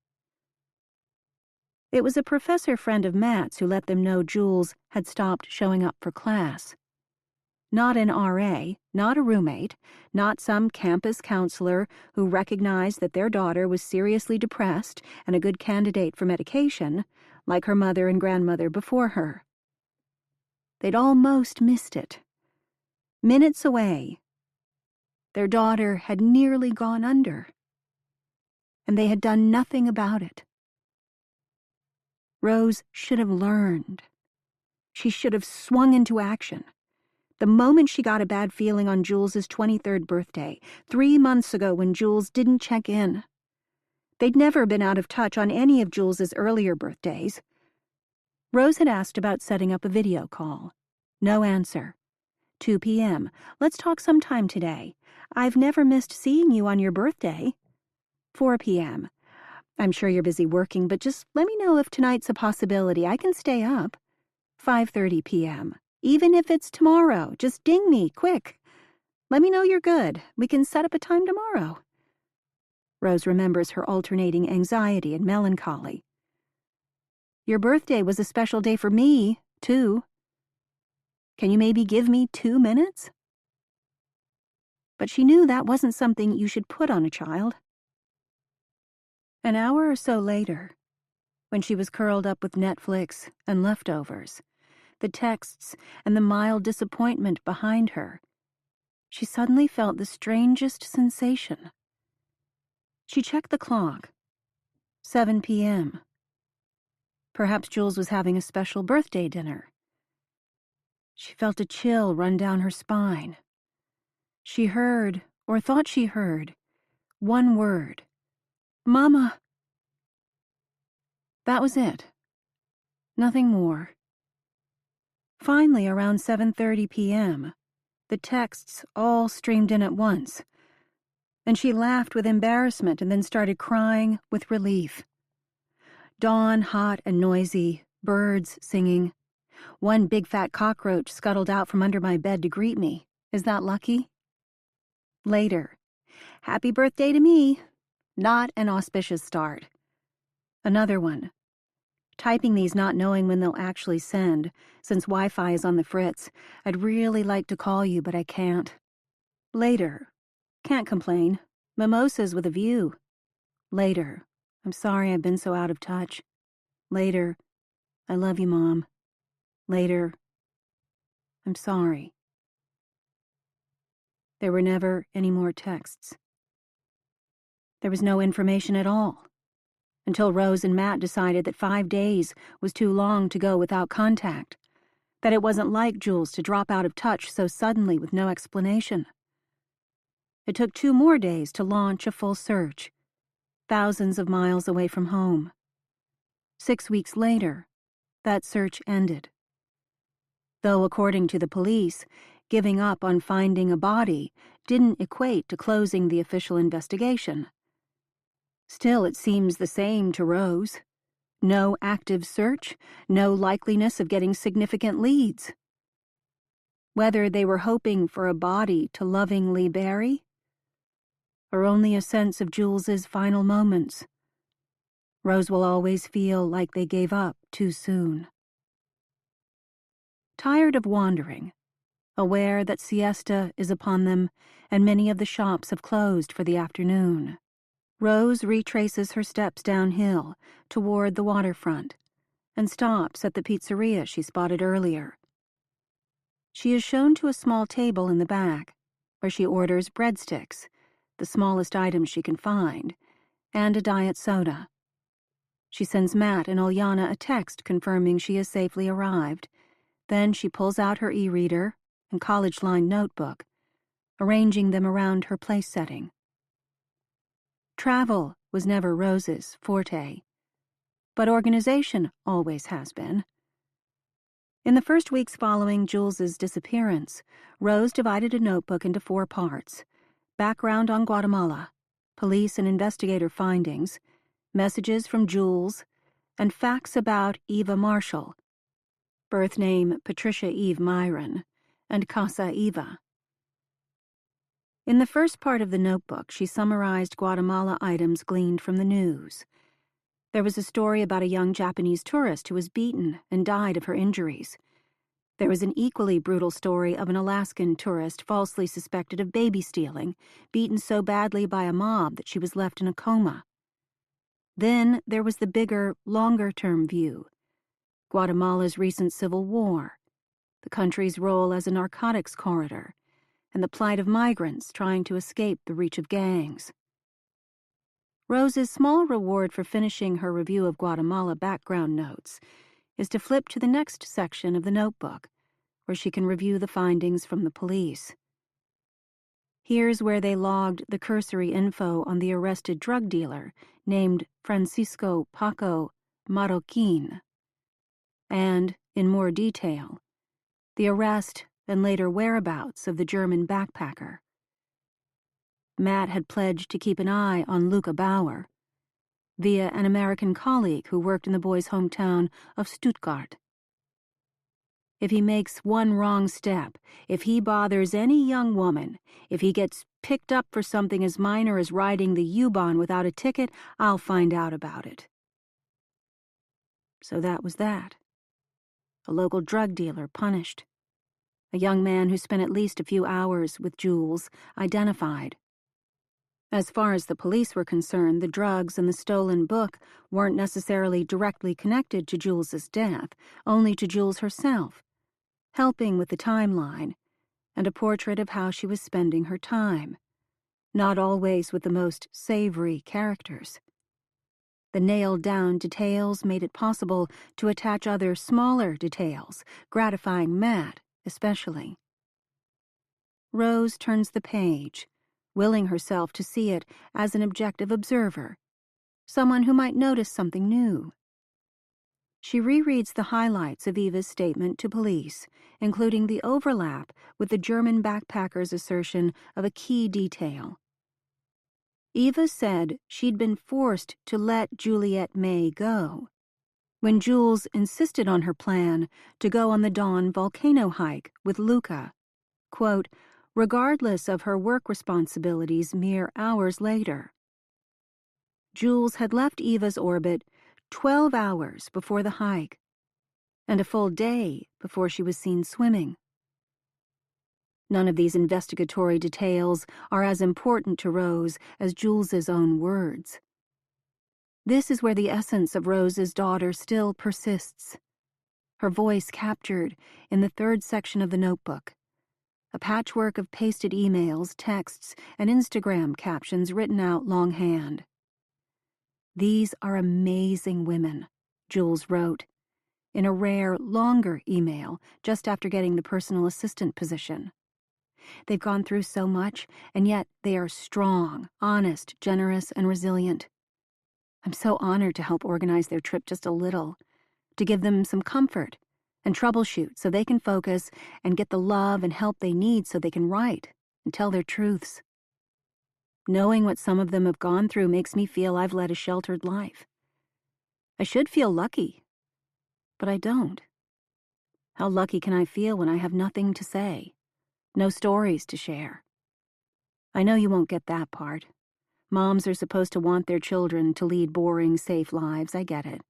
It was a professor friend of Matt's who let them know Jules had stopped showing up for class. Not an RA, not a roommate, not some campus counselor who recognized that their daughter was seriously depressed and a good candidate for medication, like her mother and grandmother before her. They'd almost missed it. Minutes away, their daughter had nearly gone under, and they had done nothing about it. Rose should have learned. She should have swung into action. The moment she got a bad feeling on Jules's 23rd birthday, 3 months ago when Jules didn't check in. They'd never been out of touch on any of Jules's earlier birthdays. Rose had asked about setting up a video call. No answer. 2 p.m. Let's talk sometime today. I've never missed seeing you on your birthday. 4 p.m. I'm sure you're busy working, but just let me know if tonight's a possibility. I can stay up. 5:30 p.m. Even if it's tomorrow, just ding me, quick. Let me know you're good. We can set up a time tomorrow. Rose remembers her alternating anxiety and melancholy. Your birthday was a special day for me, too. Can you maybe give me 2 minutes? But she knew that wasn't something you should put on a child. An hour or so later, when she was curled up with Netflix and leftovers, the texts and the mild disappointment behind her, she suddenly felt the strangest sensation. She checked the clock. 7 p.m. Perhaps Jules was having a special birthday dinner. She felt a chill run down her spine. She heard, or thought she heard, one word. Mama. That was it. Nothing more. Finally, around 7:30 p.m., the texts all streamed in at once, and she laughed with embarrassment and then started crying with relief. Dawn hot and noisy, birds singing. One big fat cockroach scuttled out from under my bed to greet me. Is that lucky? Later. Happy birthday to me. Not an auspicious start. Another one. Typing these not knowing when they'll actually send. Since Wi-Fi is on the fritz, I'd really like to call you, but I can't. Later. Can't complain. Mimosas with a view. Later. I'm sorry I've been so out of touch. Later. I love you, Mom. Later. I'm sorry. There were never any more texts. There was no information at all, until Rose and Matt decided that 5 days was too long to go without contact, that it wasn't like Jules to drop out of touch so suddenly with no explanation. It took 2 more days to launch a full search, thousands of miles away from home. 6 weeks later, that search ended. Though, according to the police, giving up on finding a body didn't equate to closing the official investigation. Still, it seems the same to Rose. No active search, no likeliness of getting significant leads. Whether they were hoping for a body to lovingly bury, or only a sense of Jules's final moments, Rose will always feel like they gave up too soon. Tired of wandering, aware that siesta is upon them and many of the shops have closed for the afternoon, Rose retraces her steps downhill toward the waterfront and stops at the pizzeria she spotted earlier. She is shown to a small table in the back, where she orders breadsticks, the smallest item she can find, and a diet soda. She sends Matt and Olyana a text confirming she has safely arrived. Then she pulls out her e-reader and college-lined notebook, arranging them around her place setting. Travel was never Rose's forte, but organization always has been. In the first weeks following Jules's disappearance, Rose divided a notebook into 4 parts: background on Guatemala, police and investigator findings, messages from Jules, and facts about Eva Marshall, birth name Patricia Eve Myron, and Casa Eva. In the first part of the notebook, she summarized Guatemala items gleaned from the news. There was a story about a young Japanese tourist who was beaten and died of her injuries. There was an equally brutal story of an Alaskan tourist falsely suspected of baby stealing, beaten so badly by a mob that she was left in a coma. Then there was the bigger, longer-term view: Guatemala's recent civil war, the country's role as a narcotics corridor, and the plight of migrants trying to escape the reach of gangs. Rose's small reward for finishing her review of Guatemala background notes is to flip to the next section of the notebook, where she can review the findings from the police. Here's where they logged the cursory info on the arrested drug dealer named Francisco Paco Marroquin, and, in more detail, the arrest and later whereabouts of the German backpacker. Matt had pledged to keep an eye on Luca Bauer, via an American colleague who worked in the boy's hometown of Stuttgart. If he makes one wrong step, if he bothers any young woman, if he gets picked up for something as minor as riding the U-Bahn without a ticket, I'll find out about it. So that was that. A local drug dealer punished. A young man who spent at least a few hours with Jules identified. As far as the police were concerned, the drugs and the stolen book weren't necessarily directly connected to Jules's death, only to Jules herself, helping with the timeline and a portrait of how she was spending her time, not always with the most savory characters. The nailed-down details made it possible to attach other smaller details, gratifying Matt especially. Rose turns the page, willing herself to see it as an objective observer, someone who might notice something new. She rereads the highlights of Eva's statement to police, including the overlap with the German backpacker's assertion of a key detail. Eva said she'd been forced to let Juliet May go when Jules insisted on her plan to go on the Dawn volcano hike with Luca, quote, regardless of her work responsibilities mere hours later. Jules had left Eva's orbit 12 hours before the hike, and a full day before she was seen swimming. None of these investigatory details are as important to Rose as Jules's own words. This is where the essence of Rose's daughter still persists. Her voice captured in the third section of the notebook. A patchwork of pasted emails, texts, and Instagram captions written out longhand. These are amazing women, Jules wrote, in a rare, longer email just after getting the personal assistant position. They've gone through so much, and yet they are strong, honest, generous, and resilient. I'm so honored to help organize their trip just a little, to give them some comfort and troubleshoot so they can focus and get the love and help they need so they can write and tell their truths. Knowing what some of them have gone through makes me feel I've led a sheltered life. I should feel lucky, but I don't. How lucky can I feel when I have nothing to say, no stories to share? I know you won't get that part. Moms are supposed to want their children to lead boring, safe lives. I get it.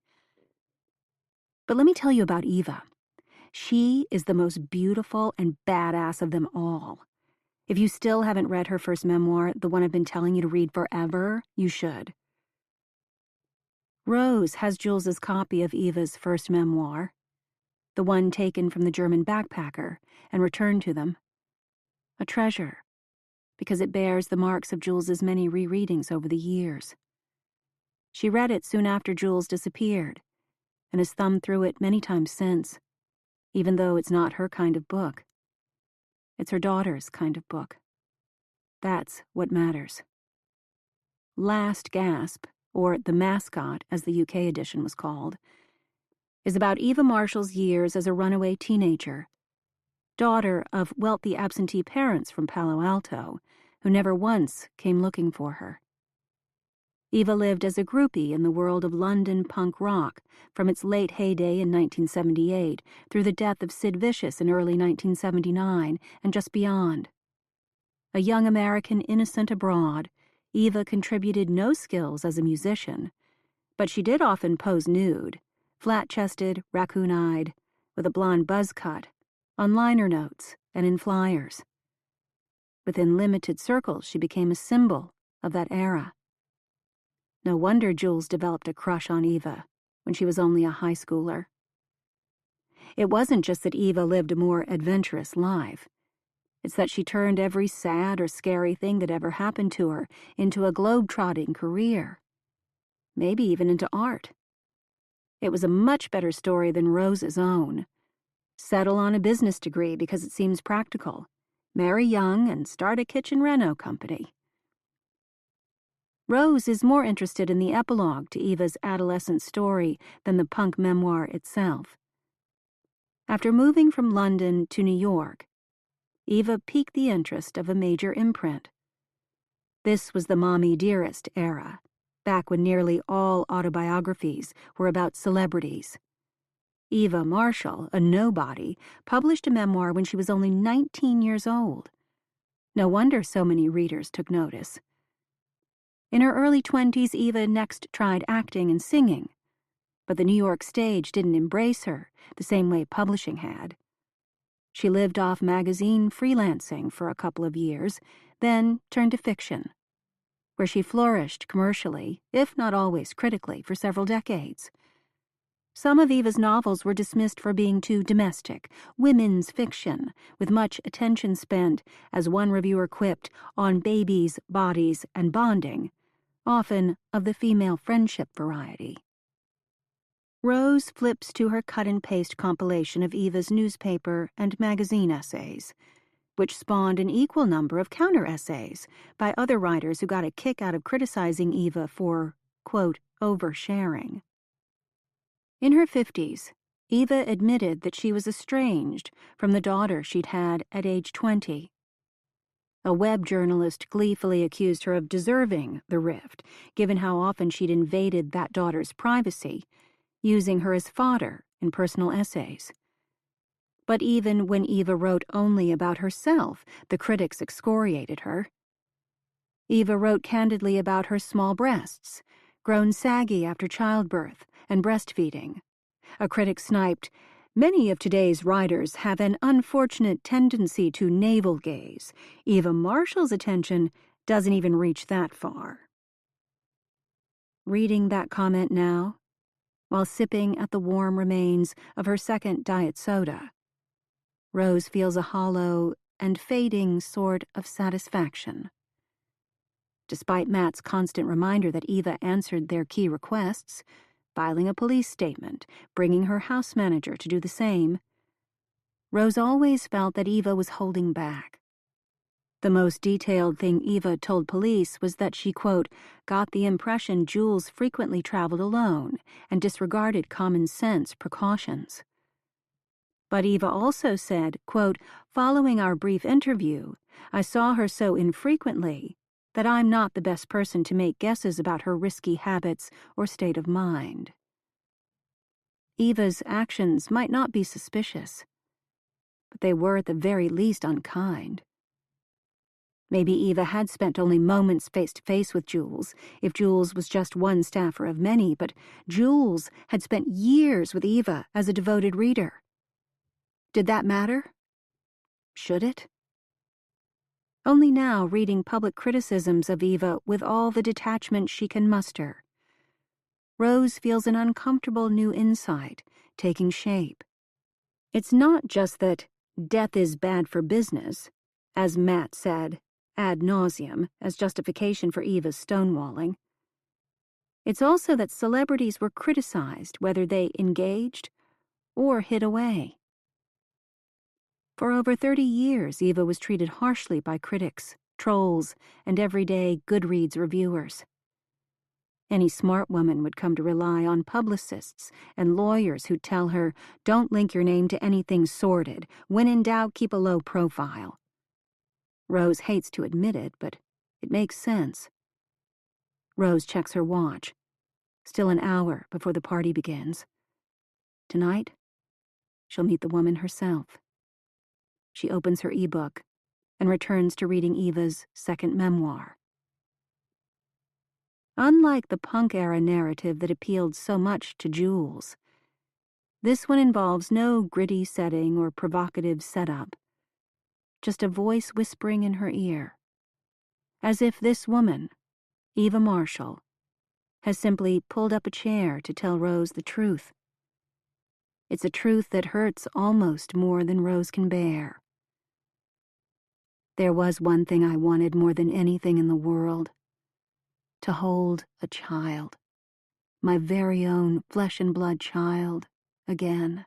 But let me tell you about Eva. She is the most beautiful and badass of them all. If you still haven't read her first memoir, the one I've been telling you to read forever, you should. Rose has Jules's copy of Eva's first memoir, the one taken from the German backpacker and returned to them. A treasure, because it bears the marks of Jules's many rereadings over the years. She read it soon after Jules disappeared, and has thumbed through it many times since, even though it's not her kind of book. It's her daughter's kind of book. That's what matters. Last Gasp, or The Mascot, as the UK edition was called, is about Eva Marshall's years as a runaway teenager, daughter of wealthy absentee parents from Palo Alto, who never once came looking for her. Eva lived as a groupie in the world of London punk rock from its late heyday in 1978 through the death of Sid Vicious in early 1979 and just beyond. A young American innocent abroad, Eva contributed no skills as a musician, but she did often pose nude, flat-chested, raccoon-eyed, with a blonde buzz cut, on liner notes and in flyers. Within limited circles, she became a symbol of that era. No wonder Jules developed a crush on Eva when she was only a high schooler. It wasn't just that Eva lived a more adventurous life. It's that she turned every sad or scary thing that ever happened to her into a globe-trotting career, maybe even into art. It was a much better story than Rose's own. Settle on a business degree because it seems practical, marry young, and start a kitchen reno company. Rose is more interested in the epilogue to Eva's adolescent story than the punk memoir itself. After moving from London to New York, Eva piqued the interest of a major imprint. This was the Mommy Dearest era, back when nearly all autobiographies were about celebrities. Eva Marshall, a nobody, published a memoir when she was only 19 years old. No wonder so many readers took notice. In her early 20s, Eva next tried acting and singing, but the New York stage didn't embrace her the same way publishing had. She lived off magazine freelancing for a couple of years, then turned to fiction, where she flourished commercially, if not always critically, for several decades. Some of Eva's novels were dismissed for being too domestic, women's fiction, with much attention spent, as one reviewer quipped, on babies, bodies, and bonding, often of the female friendship variety. Rose flips to her cut-and-paste compilation of Eva's newspaper and magazine essays, which spawned an equal number of counter-essays by other writers who got a kick out of criticizing Eva for, quote, oversharing. In her 50s, Eva admitted that she was estranged from the daughter she'd had at age 20. A web journalist gleefully accused her of deserving the rift, given how often she'd invaded that daughter's privacy, using her as fodder in personal essays. But even when Eva wrote only about herself, the critics excoriated her. Eva wrote candidly about her small breasts, grown saggy after childbirth and breastfeeding. A critic sniped, "Many of today's writers have an unfortunate tendency to navel gaze. Eva Marshall's attention doesn't even reach that far." Reading that comment now, while sipping at the warm remains of her second diet soda, Rose feels a hollow and fading sort of satisfaction. Despite Matt's constant reminder that Eva answered their key requests, filing a police statement, bringing her house manager to do the same, Rose always felt that Eva was holding back. The most detailed thing Eva told police was that she, quote, got the impression Jules frequently traveled alone and disregarded common sense precautions. But Eva also said, quote, following our brief interview, I saw her so infrequently that I'm not the best person to make guesses about her risky habits or state of mind. Eva's actions might not be suspicious, but they were at the very least unkind. Maybe Eva had spent only moments face-to-face with Jules, if Jules was just one staffer of many, but Jules had spent years with Eva as a devoted reader. Did that matter? Should it? Only now, reading public criticisms of Eva with all the detachment she can muster, Rose feels an uncomfortable new insight taking shape. It's not just that death is bad for business, as Matt said ad nauseum as justification for Eva's stonewalling. It's also that celebrities were criticized whether they engaged or hid away. For over 30 years, Eva was treated harshly by critics, trolls, and everyday Goodreads reviewers. Any smart woman would come to rely on publicists and lawyers who'd tell her, don't link your name to anything sordid. When in doubt, keep a low profile. Rose hates to admit it, but it makes sense. Rose checks her watch. Still an hour before the party begins. Tonight, she'll meet the woman herself. She opens her ebook and returns to reading Eva's second memoir. Unlike the punk-era narrative that appealed so much to Jules, this one involves no gritty setting or provocative setup, just a voice whispering in her ear, as if this woman, Eva Marshall, has simply pulled up a chair to tell Rose the truth. It's a truth that hurts almost more than Rose can bear. There was one thing I wanted more than anything in the world: to hold a child, my very own flesh and blood child, again.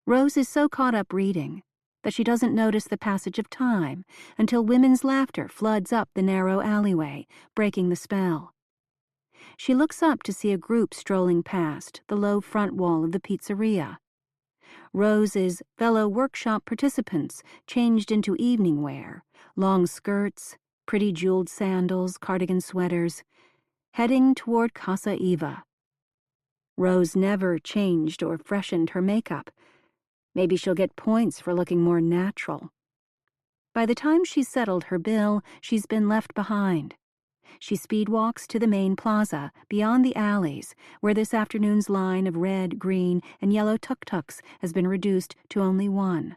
Rose is so caught up reading that she doesn't notice the passage of time until women's laughter floods up the narrow alleyway, breaking the spell. She looks up to see a group strolling past the low front wall of the pizzeria. Rose's fellow workshop participants changed into evening wear, long skirts, pretty jeweled sandals, cardigan sweaters, heading toward Casa Eva. Rose never changed or freshened her makeup. Maybe she'll get points for looking more natural. By the time she's settled her bill, she's been left behind. She speedwalks to the main plaza, beyond the alleys, where this afternoon's line of red, green, and yellow tuk-tuks has been reduced to only one.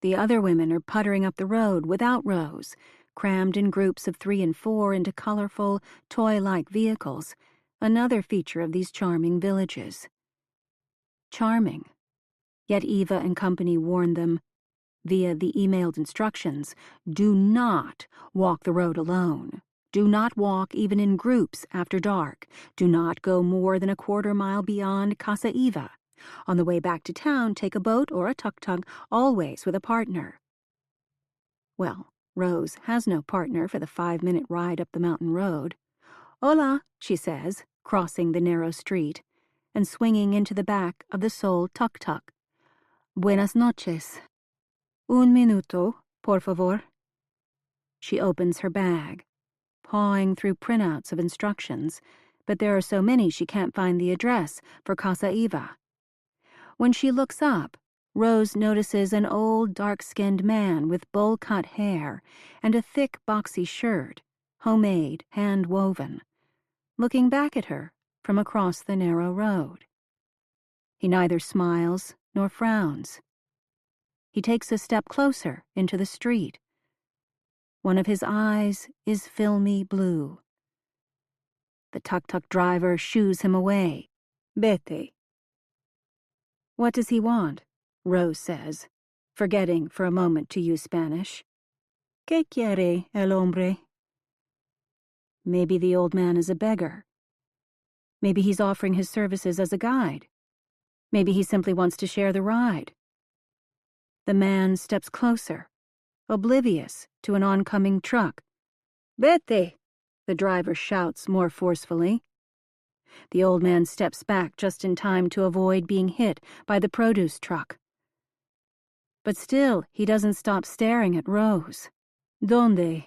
The other women are puttering up the road without Rose, crammed in groups of 3 and 4 into colorful, toy-like vehicles, another feature of these charming villages. Charming. Yet Eva and company warned them, via the emailed instructions, do not walk the road alone. Do not walk even in groups after dark. Do not go more than a quarter mile beyond Casa Eva. On the way back to town, take a boat or a tuk-tuk, always with a partner. Well, Rose has no partner for the 5-minute ride up the mountain road. Hola, she says, crossing the narrow street and swinging into the back of the sole tuk-tuk. Buenas noches. Un minuto, por favor. She opens her bag, pawing through printouts of instructions, but there are so many she can't find the address for Casa Eva. When she looks up, Rose notices an old, dark-skinned man with bowl-cut hair and a thick, boxy shirt, homemade, hand-woven, looking back at her from across the narrow road. He neither smiles nor frowns. He takes a step closer into the street. One of his eyes is filmy blue. The tuk-tuk driver shoos him away. Vete. What does he want? Rose says, forgetting for a moment to use Spanish. ¿Qué quiere el hombre? Maybe the old man is a beggar. Maybe he's offering his services as a guide. Maybe he simply wants to share the ride. The man steps closer, oblivious to an oncoming truck. Vete, the driver shouts more forcefully. The old man steps back just in time to avoid being hit by the produce truck. But still, he doesn't stop staring at Rose. ¿Dónde?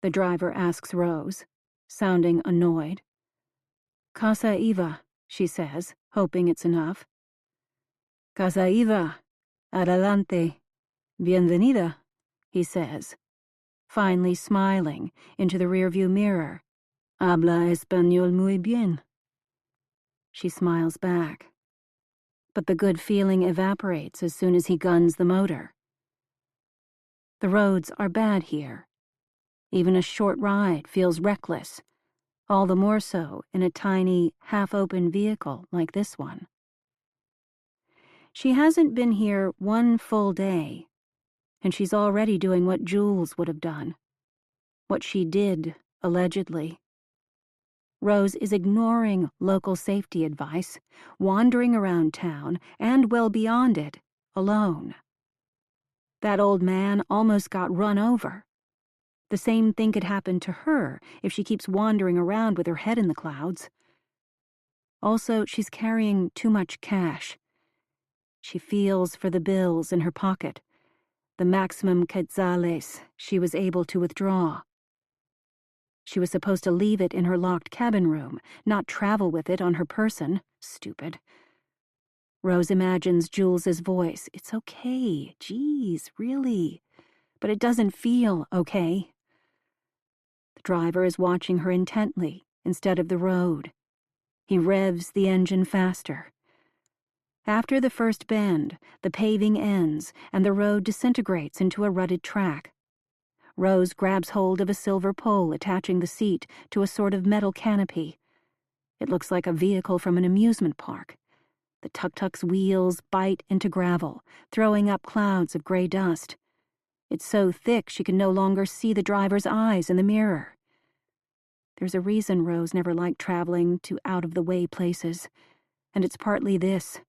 The driver asks Rose, sounding annoyed. Casa Eva, she says, hoping it's enough. Casa Eva, adelante, bienvenida, he says, finally smiling into the rearview mirror. Habla español muy bien. She smiles back. But the good feeling evaporates as soon as he guns the motor. The roads are bad here. Even a short ride feels reckless, all the more so in a tiny, half-open vehicle like this one. She hasn't been here one full day, and she's already doing what Jules would have done. What she did, allegedly. Rose is ignoring local safety advice, wandering around town, and well beyond it, alone. That old man almost got run over. The same thing could happen to her if she keeps wandering around with her head in the clouds. Also, she's carrying too much cash. She feels for the bills in her pocket, the maximum quetzales she was able to withdraw. She was supposed to leave it in her locked cabin room, not travel with it on her person. Stupid. Rose imagines Jules's voice. It's okay. Geez, really. But it doesn't feel okay. The driver is watching her intently instead of the road. He revs the engine faster. After the first bend, the paving ends and the road disintegrates into a rutted track. Rose grabs hold of a silver pole attaching the seat to a sort of metal canopy. It looks like a vehicle from an amusement park. The tuk-tuk's wheels bite into gravel, throwing up clouds of gray dust. It's so thick she can no longer see the driver's eyes in the mirror. There's a reason Rose never liked traveling to out-of-the-way places, and it's partly this.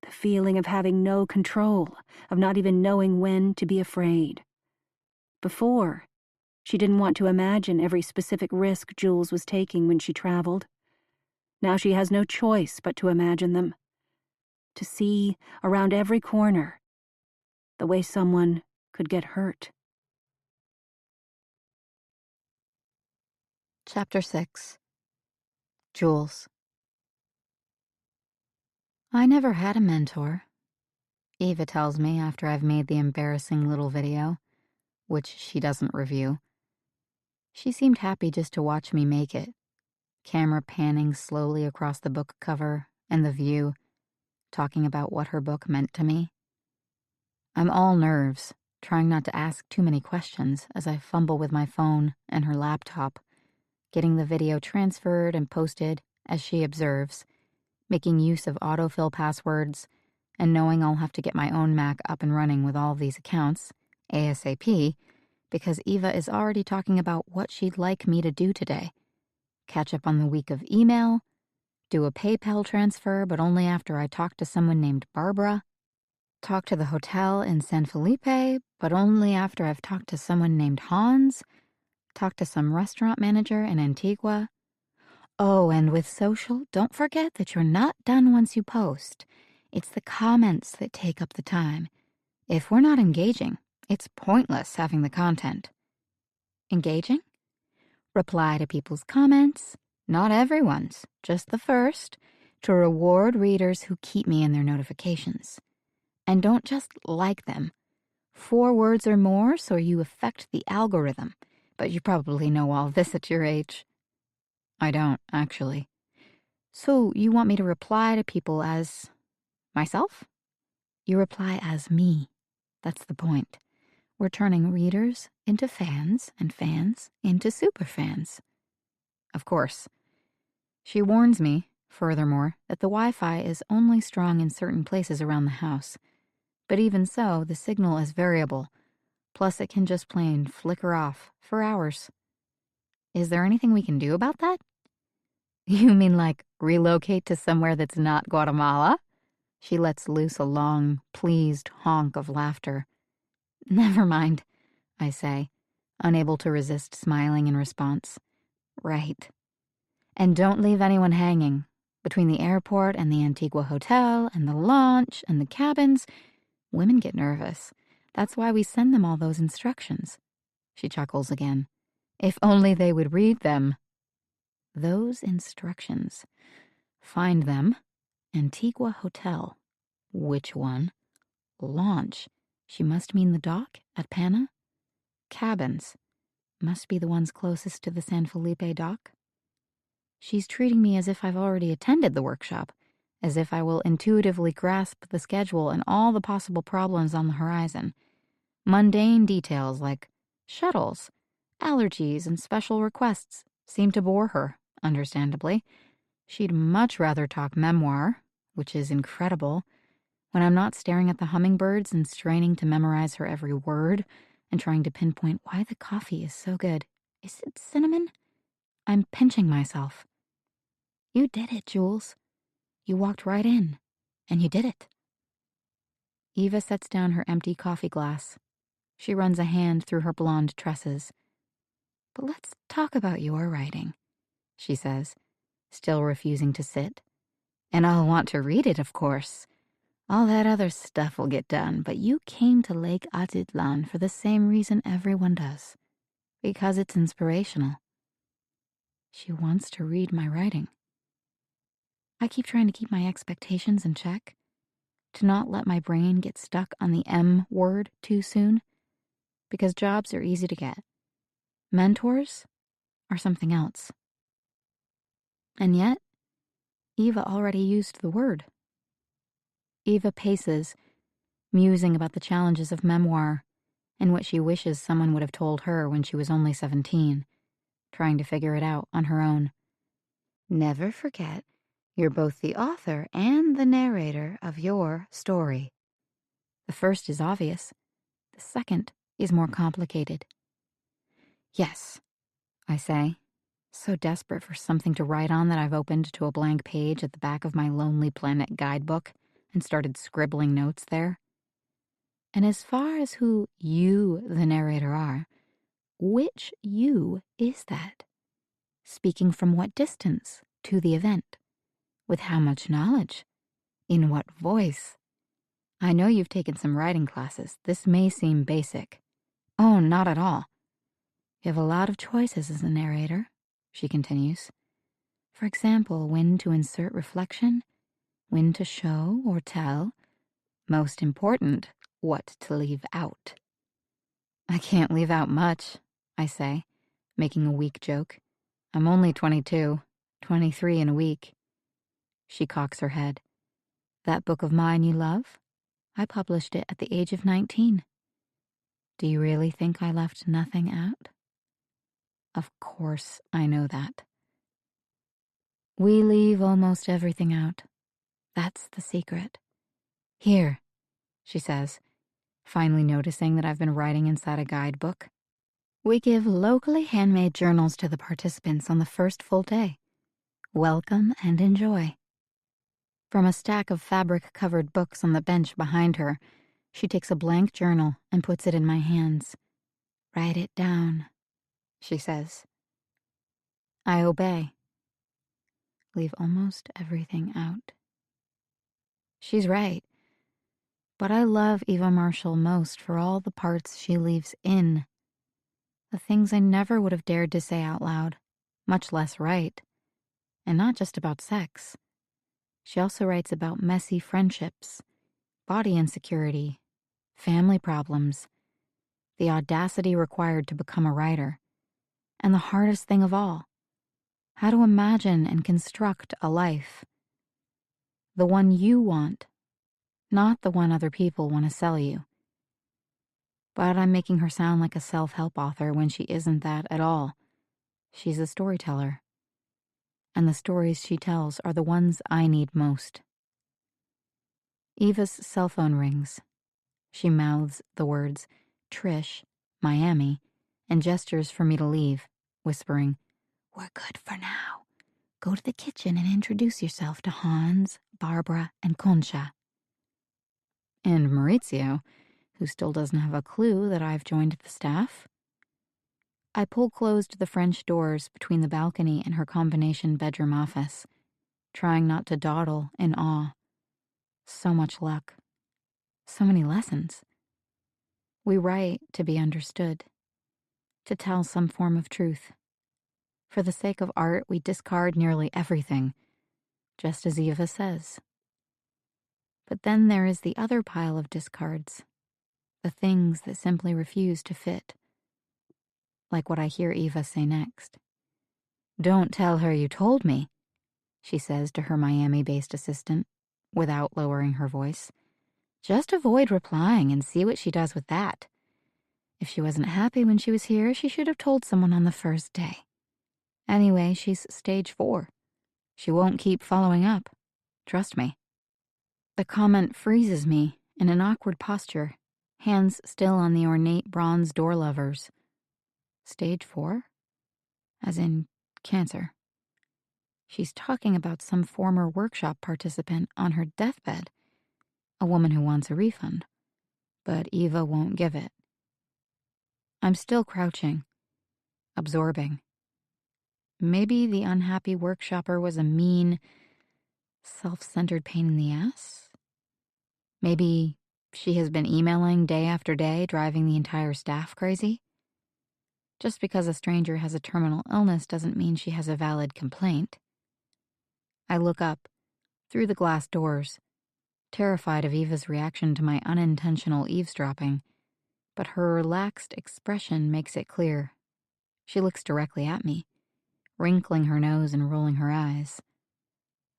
The feeling of having no control, of not even knowing when to be afraid. Before, she didn't want to imagine every specific risk Jules was taking when she traveled. Now she has no choice but to imagine them. To see, around every corner, the way someone could get hurt. Chapter 6. Jules. I never had a mentor, Eva tells me after I've made the embarrassing little video, which she doesn't review. She seemed happy just to watch me make it, camera panning slowly across the book cover and the view, talking about what her book meant to me. I'm all nerves, trying not to ask too many questions as I fumble with my phone and her laptop, getting the video transferred and posted as she observes, making use of autofill passwords, and knowing I'll have to get my own Mac up and running with all of these accounts, ASAP, because Eva is already talking about what she'd like me to do today. Catch up on the week of email, do a PayPal transfer, but only after I talk to someone named Barbara, talk to the hotel in San Felipe, but only after I've talked to someone named Hans, talk to some restaurant manager in Antigua. Oh, and with social, don't forget that you're not done once you post. It's the comments that take up the time. If we're not engaging, it's pointless having the content. Engaging? Reply to people's comments, not everyone's, just the first, to reward readers who keep me in their notifications. And don't just like them. 4 words or more so you affect the algorithm, but you probably know all this at your age. I don't, actually. So you want me to reply to people as myself? You reply as me. That's the point. We're turning readers into fans and fans into superfans. Of course. She warns me, furthermore, that the Wi-Fi is only strong in certain places around the house. But even so, the signal is variable. Plus, it can just plain flicker off for hours. Is there anything we can do about that? You mean like relocate to somewhere that's not Guatemala? She lets loose a long, pleased honk of laughter. Never mind, I say, unable to resist smiling in response. Right. And don't leave anyone hanging. Between the airport and the Antigua Hotel and the launch and the cabins, women get nervous. That's why we send them all those instructions. She chuckles again. If only they would read them. Those instructions. Find them. Antigua Hotel. Which one? Launch. She must mean the dock at Pana? Cabins. Must be the ones closest to the San Felipe dock. She's treating me as if I've already attended the workshop, as if I will intuitively grasp the schedule and all the possible problems on the horizon. Mundane details like shuttles, allergies, and special requests seem to bore her, understandably. She'd much rather talk memoir, which is incredible, when I'm not staring at the hummingbirds and straining to memorize her every word and trying to pinpoint why the coffee is so good. Is it cinnamon? I'm pinching myself. You did it, Jules. You walked right in, and you did it. Eva sets down her empty coffee glass. She runs a hand through her blonde tresses. But let's talk about your writing, she says, still refusing to sit. And I'll want to read it, of course. All that other stuff will get done, but you came to Lake Atitlan for the same reason everyone does. Because it's inspirational. She wants to read my writing. I keep trying to keep my expectations in check, to not let my brain get stuck on the M word too soon, because jobs are easy to get. Mentors are something else. And yet, Eva already used the word. Eva paces, musing about the challenges of memoir and what she wishes someone would have told her when she was only 17, trying to figure it out on her own. Never forget, you're both the author and the narrator of your story. The first is obvious. The second is more complicated. Yes, I say, so desperate for something to write on that I've opened to a blank page at the back of my Lonely Planet guidebook and started scribbling notes there. And as far as who you, the narrator, are, which you is that? Speaking from what distance to the event? With how much knowledge? In what voice? I know you've taken some writing classes. This may seem basic. Oh, not at all. You have a lot of choices as a narrator, she continues. For example, when to insert reflection, when to show or tell. Most important, what to leave out. I can't leave out much, I say, making a weak joke. I'm only 22, 23 in a week. She cocks her head. That book of mine you love? I published it at the age of 19. Do you really think I left nothing out? Of course I know that. We leave almost everything out. That's the secret. Here, she says, finally noticing that I've been writing inside a guidebook. We give locally handmade journals to the participants on the first full day. Welcome and enjoy. From a stack of fabric-covered books on the bench behind her, she takes a blank journal and puts it in my hands. Write it down, she says. I obey. Leave almost everything out. She's right. But I love Eva Marshall most for all the parts she leaves in. The things I never would have dared to say out loud, much less write. And not just about sex. She also writes about messy friendships, body insecurity, family problems, the audacity required to become a writer, and the hardest thing of all, how to imagine and construct a life. The one you want, not the one other people want to sell you. But I'm making her sound like a self-help author when she isn't that at all. She's a storyteller. And the stories she tells are the ones I need most. Eva's cell phone rings. She mouths the words, Trish, Miami, and gestures for me to leave, whispering, We're good for now. Go to the kitchen and introduce yourself to Hans, Barbara, and Concha. And Maurizio, who still doesn't have a clue that I've joined the staff. I pull closed the French doors between the balcony and her combination bedroom office, trying not to dawdle in awe. So much luck. So many lessons. We write to be understood, to tell some form of truth. For the sake of art, we discard nearly everything, just as Eva says. But then there is the other pile of discards, the things that simply refuse to fit. Like what I hear Eva say next. Don't tell her you told me, she says to her Miami-based assistant, without lowering her voice. Just avoid replying and see what she does with that. If she wasn't happy when she was here, she should have told someone on the first day. Anyway, she's stage 4. She won't keep following up. Trust me. The comment freezes me in an awkward posture, hands still on the ornate bronze door levers. Stage 4? As in cancer. She's talking about some former workshop participant on her deathbed, a woman who wants a refund, but Eva won't give it. I'm still crouching, absorbing. Maybe the unhappy workshopper was a mean, self-centered pain in the ass? Maybe she has been emailing day after day, driving the entire staff crazy? Just because a stranger has a terminal illness doesn't mean she has a valid complaint. I look up, through the glass doors, terrified of Eva's reaction to my unintentional eavesdropping, but her relaxed expression makes it clear. She looks directly at me, wrinkling her nose and rolling her eyes.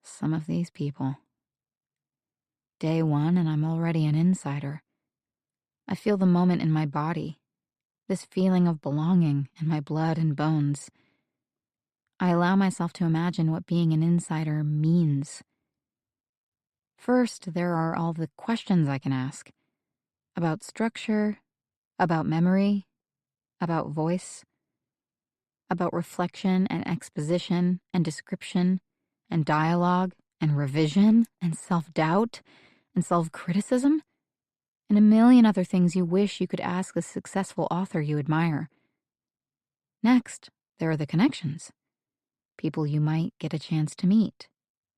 Some of these people. Day 1 and I'm already an insider. I feel the moment in my body, this feeling of belonging in my blood and bones. I allow myself to imagine what being an insider means. First, there are all the questions I can ask. About structure, about memory, about voice, about reflection and exposition and description and dialogue and revision and self-doubt and self-criticism and a million other things you wish you could ask the successful author you admire. Next, there are the connections. People you might get a chance to meet.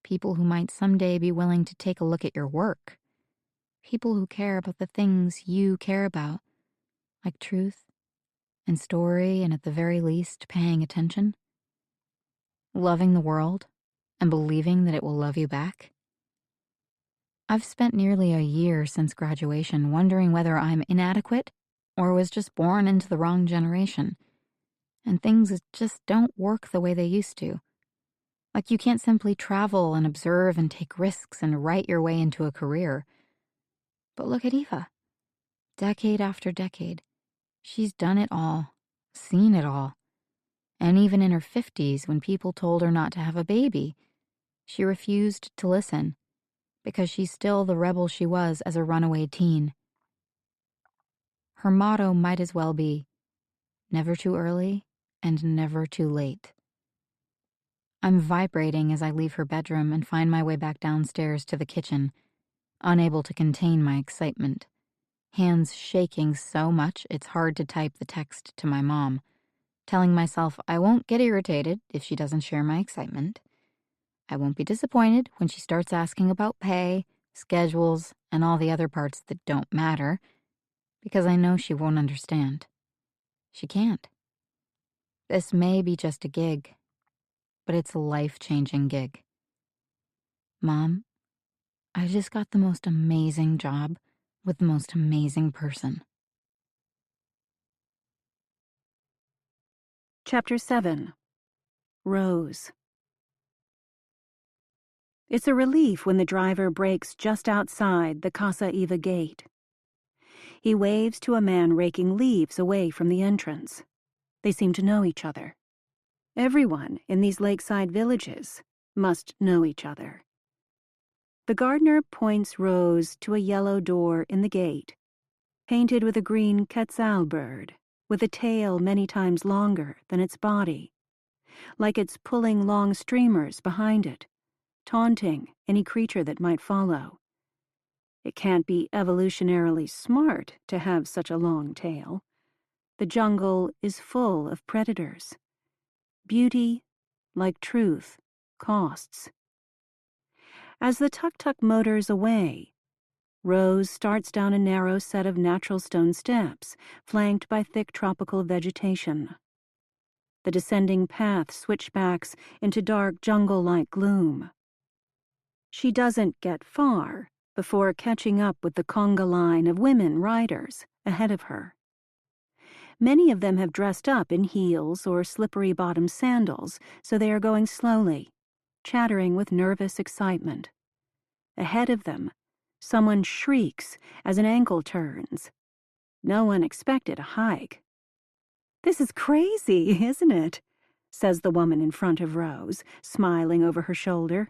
People who might someday be willing to take a look at your work. People who care about the things you care about, like truth and story and at the very least paying attention. Loving the world and believing that it will love you back. I've spent nearly a year since graduation wondering whether I'm inadequate or was just born into the wrong generation, and things just don't work the way they used to. Like you can't simply travel and observe and take risks and write your way into a career. But look at Eva. Decade after decade, she's done it all, seen it all. And even in her 50s, when people told her not to have a baby, she refused to listen because she's still the rebel she was as a runaway teen. Her motto might as well be, never too early and never too late. I'm vibrating as I leave her bedroom and find my way back downstairs to the kitchen, unable to contain my excitement. Hands shaking so much it's hard to type the text to my mom, telling myself I won't get irritated if she doesn't share my excitement. I won't be disappointed when she starts asking about pay, schedules, and all the other parts that don't matter, because I know she won't understand. She can't. This may be just a gig, but it's a life-changing gig. Mom, I just got the most amazing job with the most amazing person. Chapter 7. Rose. It's a relief when the driver brakes just outside the Casa Eva gate. He waves to a man raking leaves away from the entrance. They seem to know each other. Everyone in these lakeside villages must know each other. The gardener points Rose to a yellow door in the gate, painted with a green quetzal bird, with a tail many times longer than its body, like it's pulling long streamers behind it, taunting any creature that might follow. It can't be evolutionarily smart to have such a long tail. The jungle is full of predators. Beauty, like truth, costs. As the tuk-tuk motors away, Rose starts down a narrow set of natural stone steps, flanked by thick tropical vegetation. The descending path switchbacks into dark jungle-like gloom. She doesn't get far before catching up with the conga line of women riders ahead of her. Many of them have dressed up in heels or slippery-bottom sandals, so they are going slowly, chattering with nervous excitement. Ahead of them, someone shrieks as an ankle turns. No one expected a hike. "This is crazy, isn't it?" says the woman in front of Rose, smiling over her shoulder.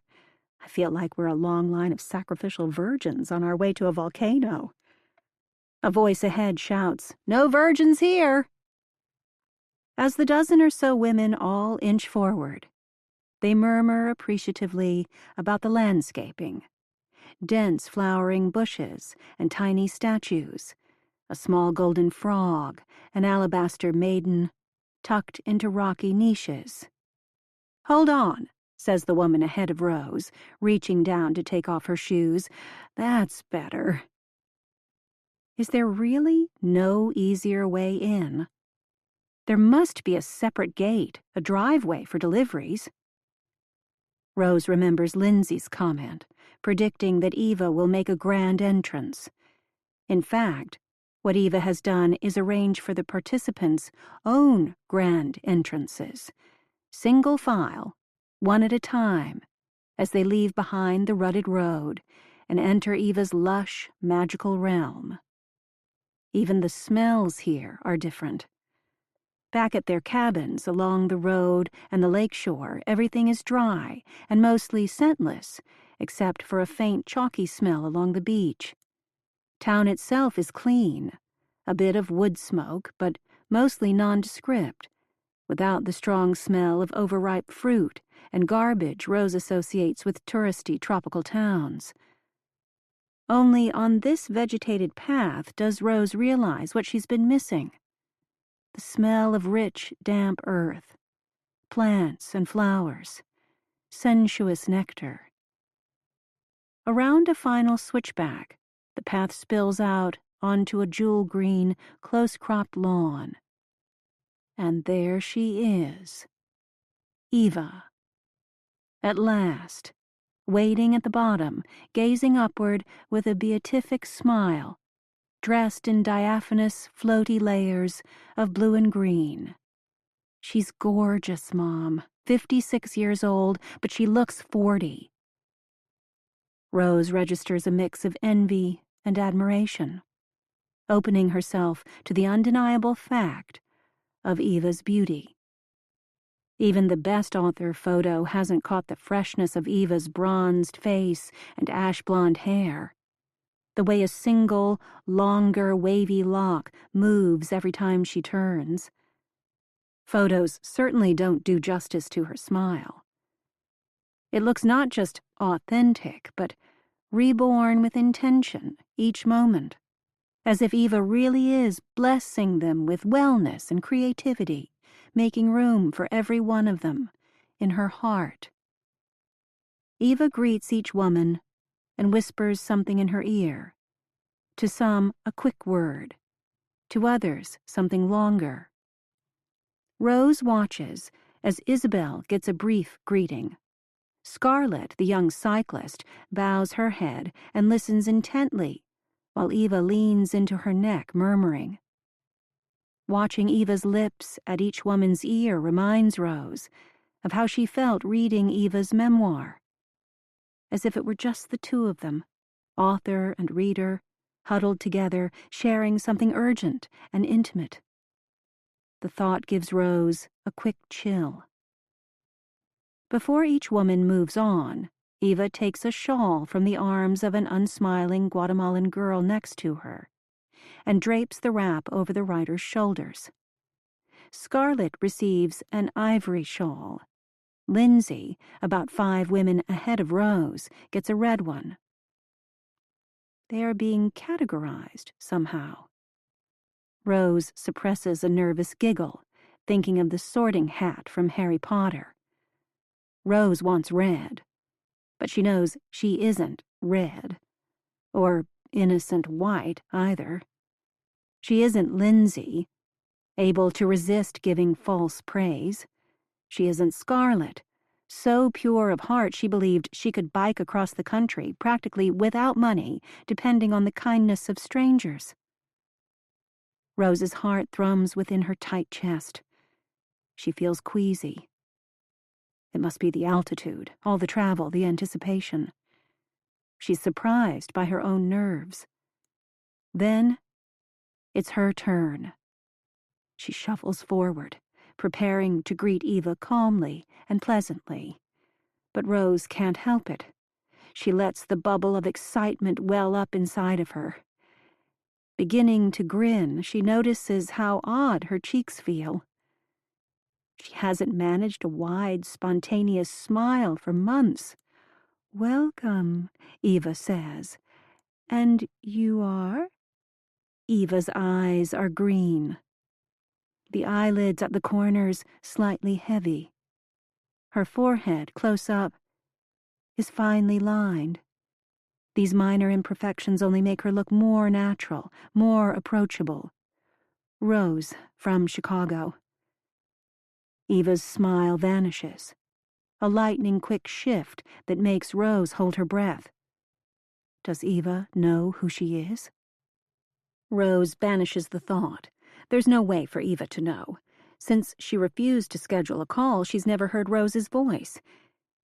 "I feel like we're a long line of sacrificial virgins on our way to a volcano." A voice ahead shouts, "No virgins here!" As the dozen or so women all inch forward, they murmur appreciatively about the landscaping. Dense flowering bushes and tiny statues, a small golden frog, an alabaster maiden, tucked into rocky niches. "Hold on," says the woman ahead of Rose, reaching down to take off her shoes. "That's better." Is there really no easier way in? There must be a separate gate, a driveway for deliveries. Rose remembers Lindsay's comment, predicting that Eva will make a grand entrance. In fact, what Eva has done is arrange for the participants' own grand entrances, single file, one at a time, as they leave behind the rutted road and enter Eva's lush, magical realm. Even the smells here are different. Back at their cabins along the road and the lakeshore, everything is dry and mostly scentless, except for a faint chalky smell along the beach. Town itself is clean, a bit of wood smoke, but mostly nondescript, without the strong smell of overripe fruit and garbage Rose associates with touristy tropical towns. Only on this vegetated path does Rose realize what she's been missing. The smell of rich, damp earth, plants and flowers, sensuous nectar. Around a final switchback, the path spills out onto a jewel-green, close-cropped lawn. And there she is. Eva. At last, waiting at the bottom, gazing upward with a beatific smile, dressed in diaphanous, floaty layers of blue and green. She's gorgeous, Mom, 56 years old, but she looks 40. Rose registers a mix of envy and admiration, opening herself to the undeniable fact of Eva's beauty. Even the best author photo hasn't caught the freshness of Eva's bronzed face and ash blonde hair, the way a single, longer, wavy lock moves every time she turns. Photos certainly don't do justice to her smile. It looks not just authentic, but reborn with intention each moment, as if Eva really is blessing them with wellness and creativity, making room for every one of them in her heart. Eva greets each woman and whispers something in her ear. To some, a quick word. To others, something longer. Rose watches as Isabel gets a brief greeting. Scarlett, the young cyclist, bows her head and listens intently, while Eva leans into her neck, murmuring. Watching Eva's lips at each woman's ear reminds Rose of how she felt reading Eva's memoir, as if it were just the two of them, author and reader, huddled together, sharing something urgent and intimate. The thought gives Rose a quick chill. Before each woman moves on, Eva takes a shawl from the arms of an unsmiling Guatemalan girl next to her and drapes the wrap over the writer's shoulders. Scarlett receives an ivory shawl. Lindsay, about 5 women ahead of Rose, gets a red one. They are being categorized somehow. Rose suppresses a nervous giggle, thinking of the sorting hat from Harry Potter. Rose wants red, but she knows she isn't red, or innocent white either. She isn't Lindsay, able to resist giving false praise. She isn't Scarlett, so pure of heart she believed she could bike across the country practically without money, depending on the kindness of strangers. Rose's heart thrums within her tight chest. She feels queasy. It must be the altitude, all the travel, the anticipation. She's surprised by her own nerves. Then, it's her turn. She shuffles forward, preparing to greet Eva calmly and pleasantly. But Rose can't help it. She lets the bubble of excitement well up inside of her. Beginning to grin, she notices how odd her cheeks feel. She hasn't managed a wide, spontaneous smile for months. "Welcome," Eva says. "And you are?" Eva's eyes are green. The eyelids at the corners slightly heavy. Her forehead, close up, is finely lined. These minor imperfections only make her look more natural, more approachable. Rose, from Chicago. Eva's smile vanishes. A lightning-quick shift that makes Rose hold her breath. Does Eva know who she is? Rose banishes the thought. There's no way for Eva to know. Since she refused to schedule a call, she's never heard Rose's voice.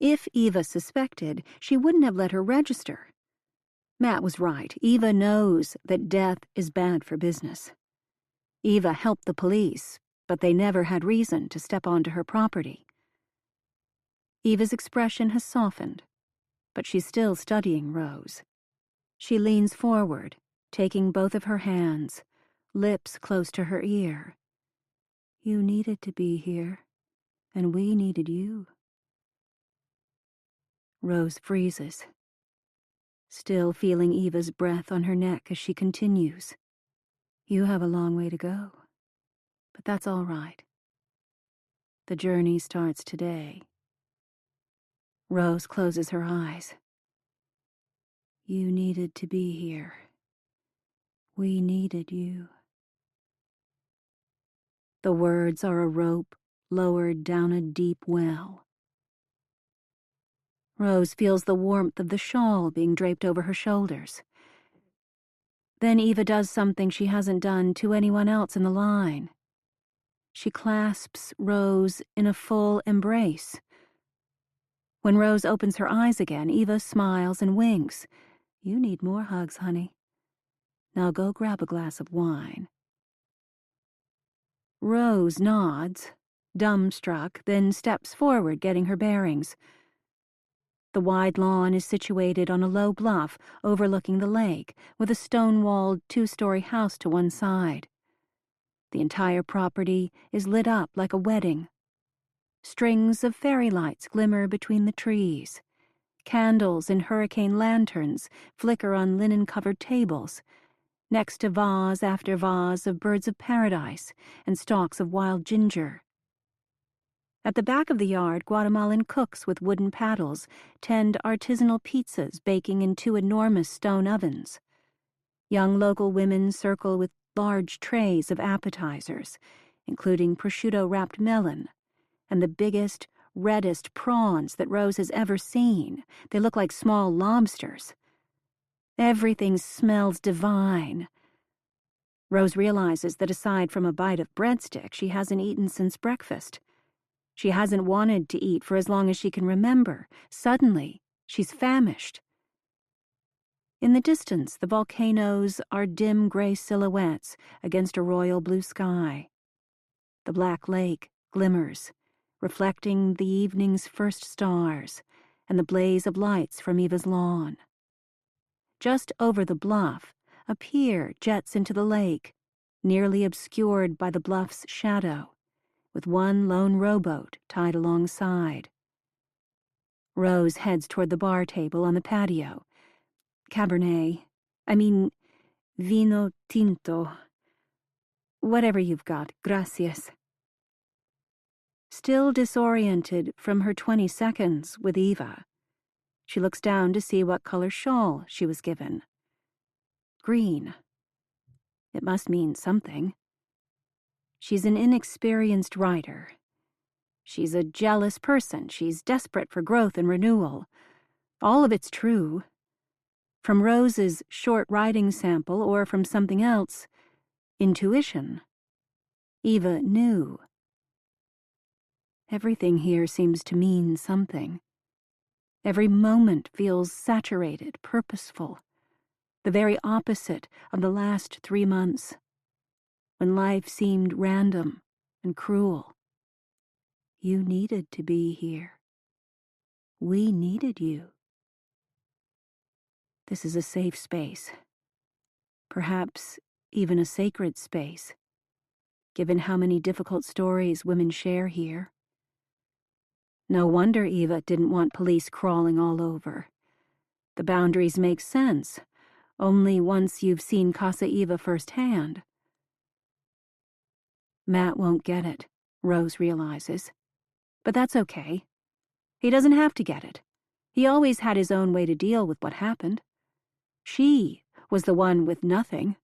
If Eva suspected, she wouldn't have let her register. Matt was right. Eva knows that death is bad for business. Eva helped the police, but they never had reason to step onto her property. Eva's expression has softened, but she's still studying Rose. She leans forward, taking both of her hands, lips close to her ear. "You needed to be here, and we needed you." Rose freezes, still feeling Eva's breath on her neck as she continues. "You have a long way to go, but that's all right. The journey starts today." Rose closes her eyes. "You needed to be here. We needed you." The words are a rope lowered down a deep well. Rose feels the warmth of the shawl being draped over her shoulders. Then Eva does something she hasn't done to anyone else in the line. She clasps Rose in a full embrace. When Rose opens her eyes again, Eva smiles and winks. "You need more hugs, honey. Now go grab a glass of wine." Rose nods, dumbstruck, then steps forward, getting her bearings. The wide lawn is situated on a low bluff overlooking the lake, with a stone-walled two-story house to one side. The entire property is lit up like a wedding. Strings of fairy lights glimmer between the trees. Candles and hurricane lanterns flicker on linen-covered tables, next to vase after vase of birds of paradise and stalks of wild ginger. At the back of the yard, Guatemalan cooks with wooden paddles tend artisanal pizzas baking in two enormous stone ovens. Young local women circle with large trays of appetizers, including prosciutto-wrapped melon, and the biggest, reddest prawns that Rose has ever seen. They look like small lobsters. Everything smells divine. Rose realizes that aside from a bite of breadstick, she hasn't eaten since breakfast. She hasn't wanted to eat for as long as she can remember. Suddenly, she's famished. In the distance, the volcanoes are dim gray silhouettes against a royal blue sky. The black lake glimmers, reflecting the evening's first stars and the blaze of lights from Eva's lawn. Just over the bluff, a pier jets into the lake, nearly obscured by the bluff's shadow, with one lone rowboat tied alongside. Rose heads toward the bar table on the patio. Vino tinto. Whatever you've got, gracias. Still disoriented from her 20 seconds with Eva, she looks down to see what color shawl she was given. Green. It must mean something. She's an inexperienced writer. She's a jealous person. She's desperate for growth and renewal. All of it's true. From Rose's short writing sample or from something else, intuition. Eva knew. Everything here seems to mean something. Every moment feels saturated, purposeful. The very opposite of the last 3 months, when life seemed random and cruel. You needed to be here. We needed you. This is a safe space. Perhaps even a sacred space, given how many difficult stories women share here. No wonder Eva didn't want police crawling all over. The boundaries make sense, only once you've seen Casa Eva firsthand. Matt won't get it, Rose realizes. But that's okay. He doesn't have to get it. He always had his own way to deal with what happened. She was the one with nothing.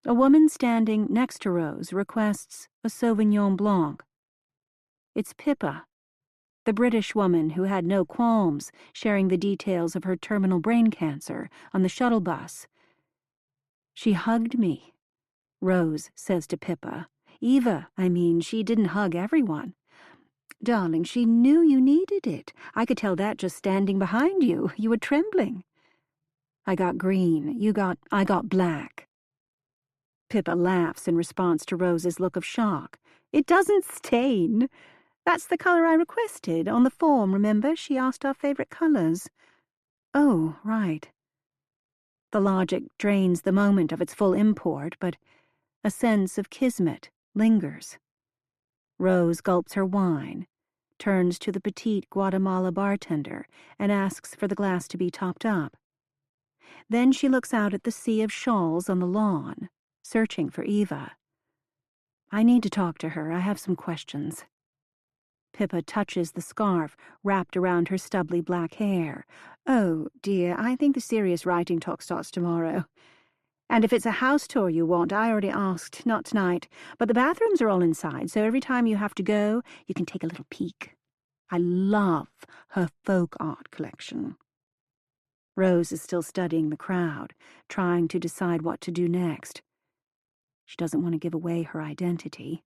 A woman standing next to Rose requests a Sauvignon Blanc. It's Pippa, the British woman who had no qualms sharing the details of her terminal brain cancer on the shuttle bus. She hugged me, Rose says to Pippa. She didn't hug everyone. Darling, she knew you needed it. I could tell that just standing behind you. You were trembling. I got green. I got black. Pippa laughs in response to Rose's look of shock. It doesn't stain. That's the color I requested. On the form, remember? She asked our favorite colors. Oh, right. The logic drains the moment of its full import, but a sense of kismet lingers. Rose gulps her wine, turns to the petite Guatemala bartender, and asks for the glass to be topped up. Then she looks out at the sea of shawls on the lawn, searching for Eva. I need to talk to her. I have some questions. Pippa touches the scarf wrapped around her stubbly black hair. Oh, dear, I think the serious writing talk starts tomorrow. And if it's a house tour you want, I already asked, not tonight. But the bathrooms are all inside, so every time you have to go, you can take a little peek. I love her folk art collection. Rose is still studying the crowd, trying to decide what to do next. She doesn't want to give away her identity.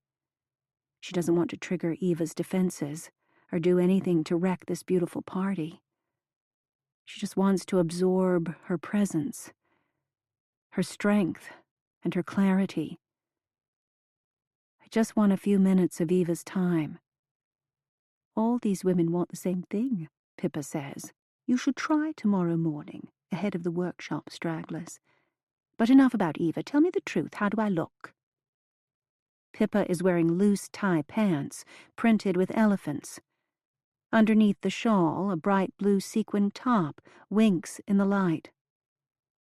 She doesn't want to trigger Eva's defenses or do anything to wreck this beautiful party. She just wants to absorb her presence, her strength, and her clarity. I just want a few minutes of Eva's time. All these women want the same thing, Pippa says. You should try tomorrow morning, ahead of the workshop stragglers. But enough about Eva. Tell me the truth. How do I look? Pippa is wearing loose tie pants, printed with elephants. Underneath the shawl, a bright blue sequin top winks in the light.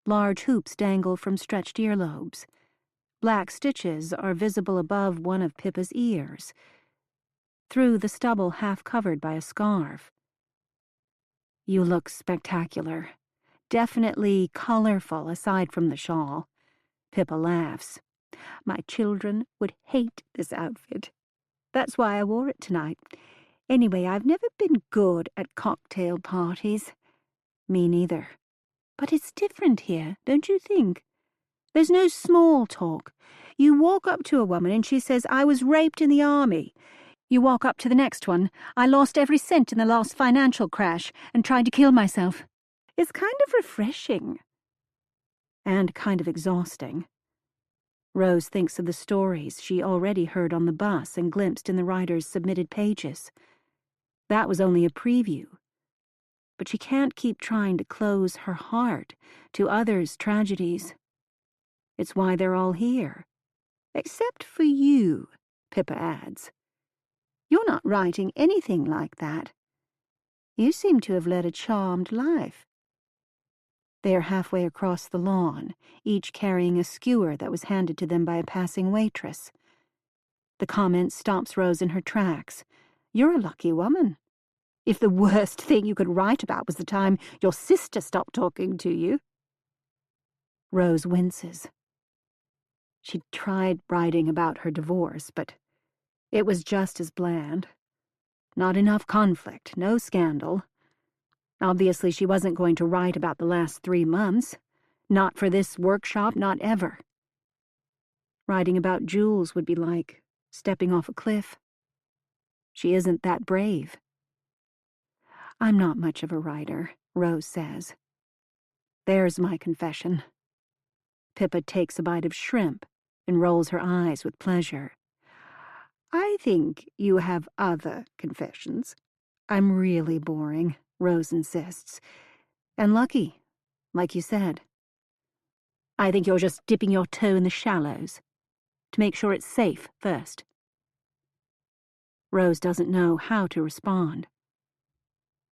Large hoops dangle from stretched earlobes. Black stitches are visible above one of Pippa's ears, through the stubble half covered by a scarf. You look spectacular. Definitely colorful aside from the shawl. Pippa laughs. My children would hate this outfit. That's why I wore it tonight. Anyway, I've never been good at cocktail parties. Me neither. But it's different here, don't you think? There's no small talk. You walk up to a woman and she says, I was raped in the army. You walk up to the next one, I lost every cent in the last financial crash and tried to kill myself. It's kind of refreshing. And kind of exhausting. Rose thinks of the stories she already heard on the bus and glimpsed in the writer's submitted pages. That was only a preview. But she can't keep trying to close her heart to others' tragedies. It's why they're all here. Except for you, Pippa adds. You're not writing anything like that. You seem to have led a charmed life. They are halfway across the lawn, each carrying a skewer that was handed to them by a passing waitress. The comment stops Rose in her tracks. You're a lucky woman. If the worst thing you could write about was the time your sister stopped talking to you. Rose winces. She'd tried writing about her divorce, but it was just as bland. Not enough conflict, no scandal. Obviously, she wasn't going to write about the last 3 months. Not for this workshop, not ever. Writing about Jules would be like stepping off a cliff. She isn't that brave. I'm not much of a writer, Rose says. There's my confession. Pippa takes a bite of shrimp and rolls her eyes with pleasure. I think you have other confessions. I'm really boring, Rose insists. And lucky, like you said. I think you're just dipping your toe in the shallows, to make sure it's safe first. Rose doesn't know how to respond.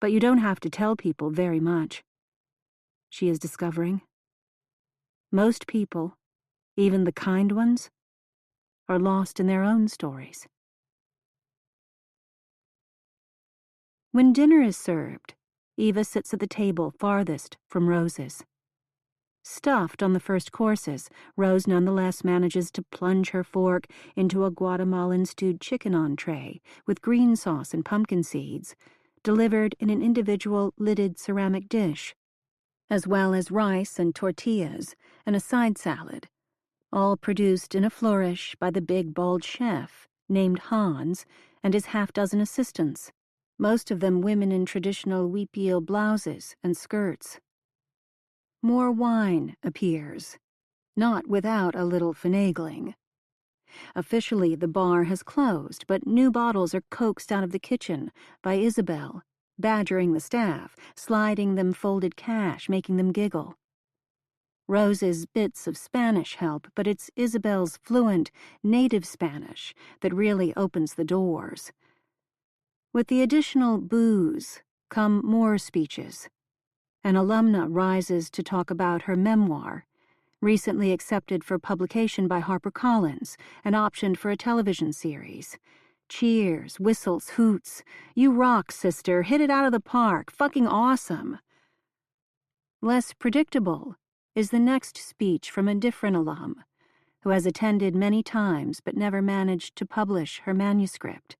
But you don't have to tell people very much. She is discovering. Most people, even the kind ones, are lost in their own stories. When dinner is served, Eva sits at the table farthest from Rose's. Stuffed on the first courses, Rose nonetheless manages to plunge her fork into a Guatemalan stewed chicken entree with green sauce and pumpkin seeds, delivered in an individual lidded ceramic dish, as well as rice and tortillas and a side salad, all produced in a flourish by the big bald chef named Hans and his half-dozen assistants, most of them women in traditional huipil blouses and skirts. More wine appears, not without a little finagling. Officially, the bar has closed, but new bottles are coaxed out of the kitchen by Isabel, badgering the staff, sliding them folded cash, making them giggle. Rose's bits of Spanish help, but it's Isabel's fluent, native Spanish that really opens the doors. With the additional booze come more speeches. An alumna rises to talk about her memoir, recently accepted for publication by HarperCollins and optioned for a television series. Cheers, whistles, hoots. You rock, sister. Hit it out of the park. Fucking awesome. Less predictable is the next speech from a different alum, who has attended many times but never managed to publish her manuscript.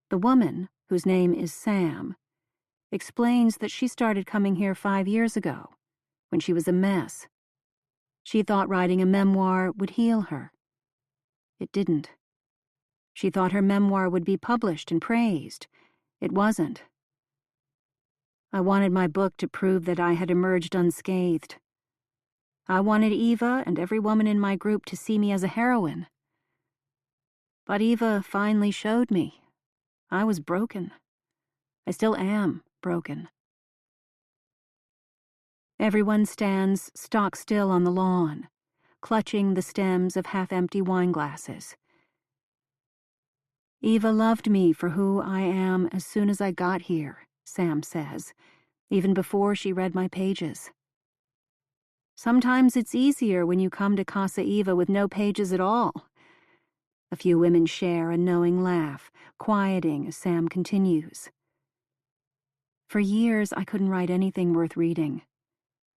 The woman, whose name is Sam, explains that she started coming here 5 years ago, when she was a mess. She thought writing a memoir would heal her. It didn't. She thought her memoir would be published and praised. It wasn't. I wanted my book to prove that I had emerged unscathed. I wanted Eva and every woman in my group to see me as a heroine. But Eva finally showed me. I was broken. I still am broken. Everyone stands stock still on the lawn, clutching the stems of half-empty wine glasses. Eva loved me for who I am as soon as I got here, Sam says, even before she read my pages. Sometimes it's easier when you come to Casa Eva with no pages at all. A few women share a knowing laugh, quieting as Sam continues. For years, I couldn't write anything worth reading,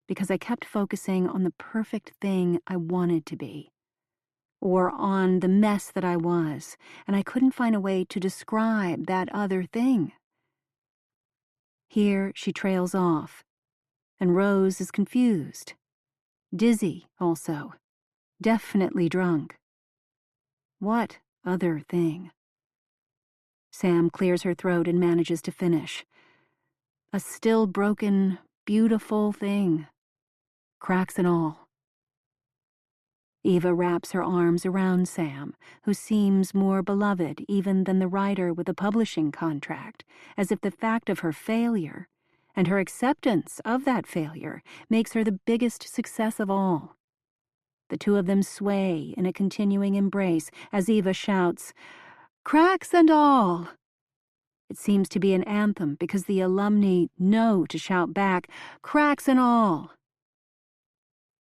because I kept focusing on the perfect thing I wanted to be, or on the mess that I was, and I couldn't find a way to describe that other thing. Here she trails off, and Rose is confused. Dizzy, also. Definitely drunk. What other thing? Sam clears her throat and manages to finish. A still broken, beautiful thing. Cracks and all. Eva wraps her arms around Sam, who seems more beloved even than the writer with a publishing contract, as if the fact of her failure, and her acceptance of that failure, makes her the biggest success of all. The two of them sway in a continuing embrace as Eva shouts, "Cracks and all!" It seems to be an anthem because the alumni know to shout back, "Cracks and all!"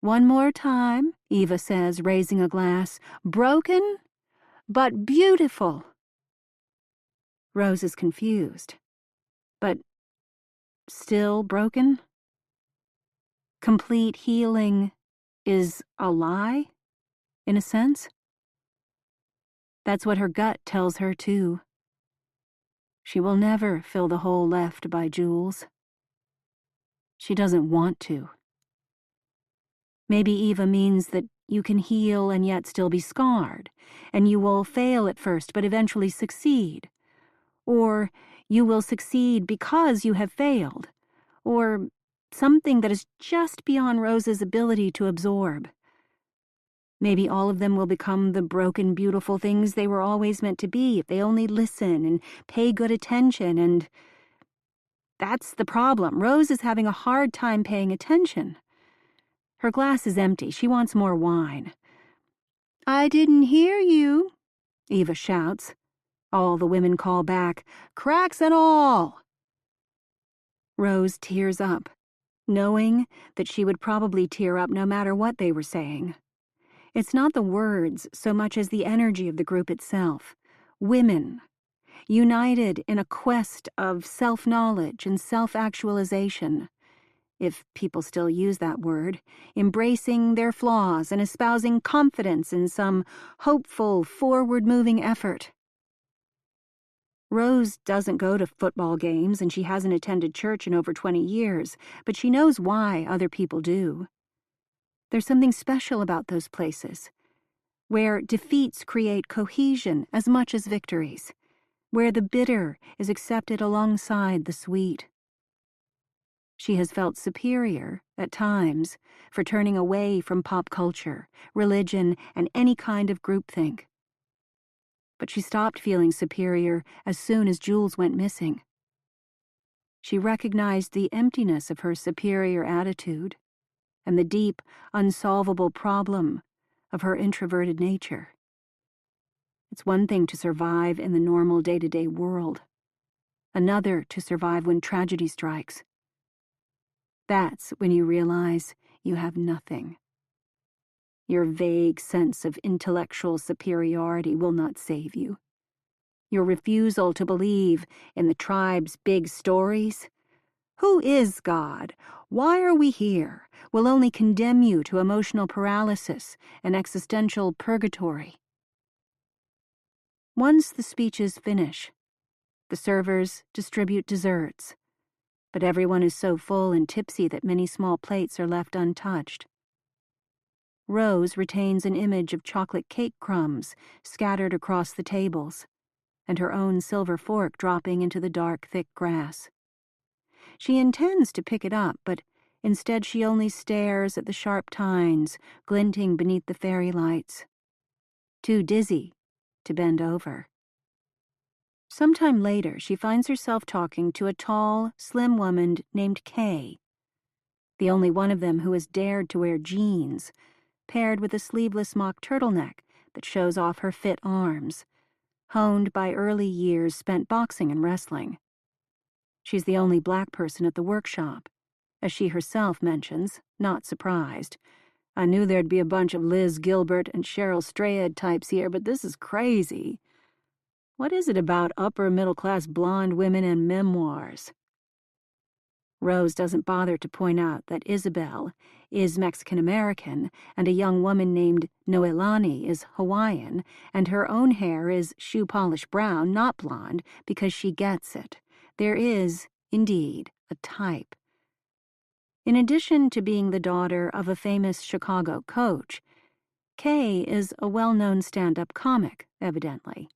"One more time," Eva says, raising a glass. "Broken, but beautiful." Rose is confused. But still broken? Complete healing is a lie, in a sense? That's what her gut tells her, too. She will never fill the hole left by Jules. She doesn't want to. Maybe Eva means that you can heal and yet still be scarred, and you will fail at first but eventually succeed. Or you will succeed because you have failed. Or something that is just beyond Rose's ability to absorb. Maybe all of them will become the broken, beautiful things they were always meant to be if they only listen and pay good attention, and that's the problem. Rose is having a hard time paying attention. Her glass is empty. She wants more wine. "I didn't hear you," Eva shouts. All the women call back, "Cracks and all!" Rose tears up, knowing that she would probably tear up no matter what they were saying. It's not the words so much as the energy of the group itself. Women, united in a quest of self-knowledge and self-actualization, if people still use that word, embracing their flaws and espousing confidence in some hopeful, forward-moving effort. Rose doesn't go to football games and she hasn't attended church in over 20 years, but she knows why other people do. There's something special about those places, where defeats create cohesion as much as victories, where the bitter is accepted alongside the sweet. She has felt superior, at times, for turning away from pop culture, religion, and any kind of groupthink. But she stopped feeling superior as soon as Jules went missing. She recognized the emptiness of her superior attitude and the deep, unsolvable problem of her introverted nature. It's one thing to survive in the normal day-to-day world, another to survive when tragedy strikes. That's when you realize you have nothing. Your vague sense of intellectual superiority will not save you. Your refusal to believe in the tribe's big stories, who is God? Why are we here? Will only condemn you to emotional paralysis and existential purgatory. Once the speeches finish, The servers distribute desserts, but everyone is so full and tipsy that many small plates are left untouched. Rose retains an image of chocolate cake crumbs scattered across the tables, and her own silver fork dropping into the dark, thick grass. She intends to pick it up, but instead she only stares at the sharp tines glinting beneath the fairy lights, too dizzy to bend over. Sometime later, she finds herself talking to a tall, slim woman named Kay, the only one of them who has dared to wear jeans, paired with a sleeveless mock turtleneck that shows off her fit arms, honed by early years spent boxing and wrestling. She's the only black person at the workshop, as she herself mentions, not surprised. I knew there'd be a bunch of Liz Gilbert and Cheryl Strayed types here, but this is crazy. What is it about upper-middle-class blonde women and memoirs? Rose doesn't bother to point out that Isabel is Mexican-American and a young woman named Noelani is Hawaiian, and her own hair is shoe-polish brown, not blonde, because she gets it. There is, indeed, a type. In addition to being the daughter of a famous Chicago coach, Kay is a well-known stand-up comic, evidently.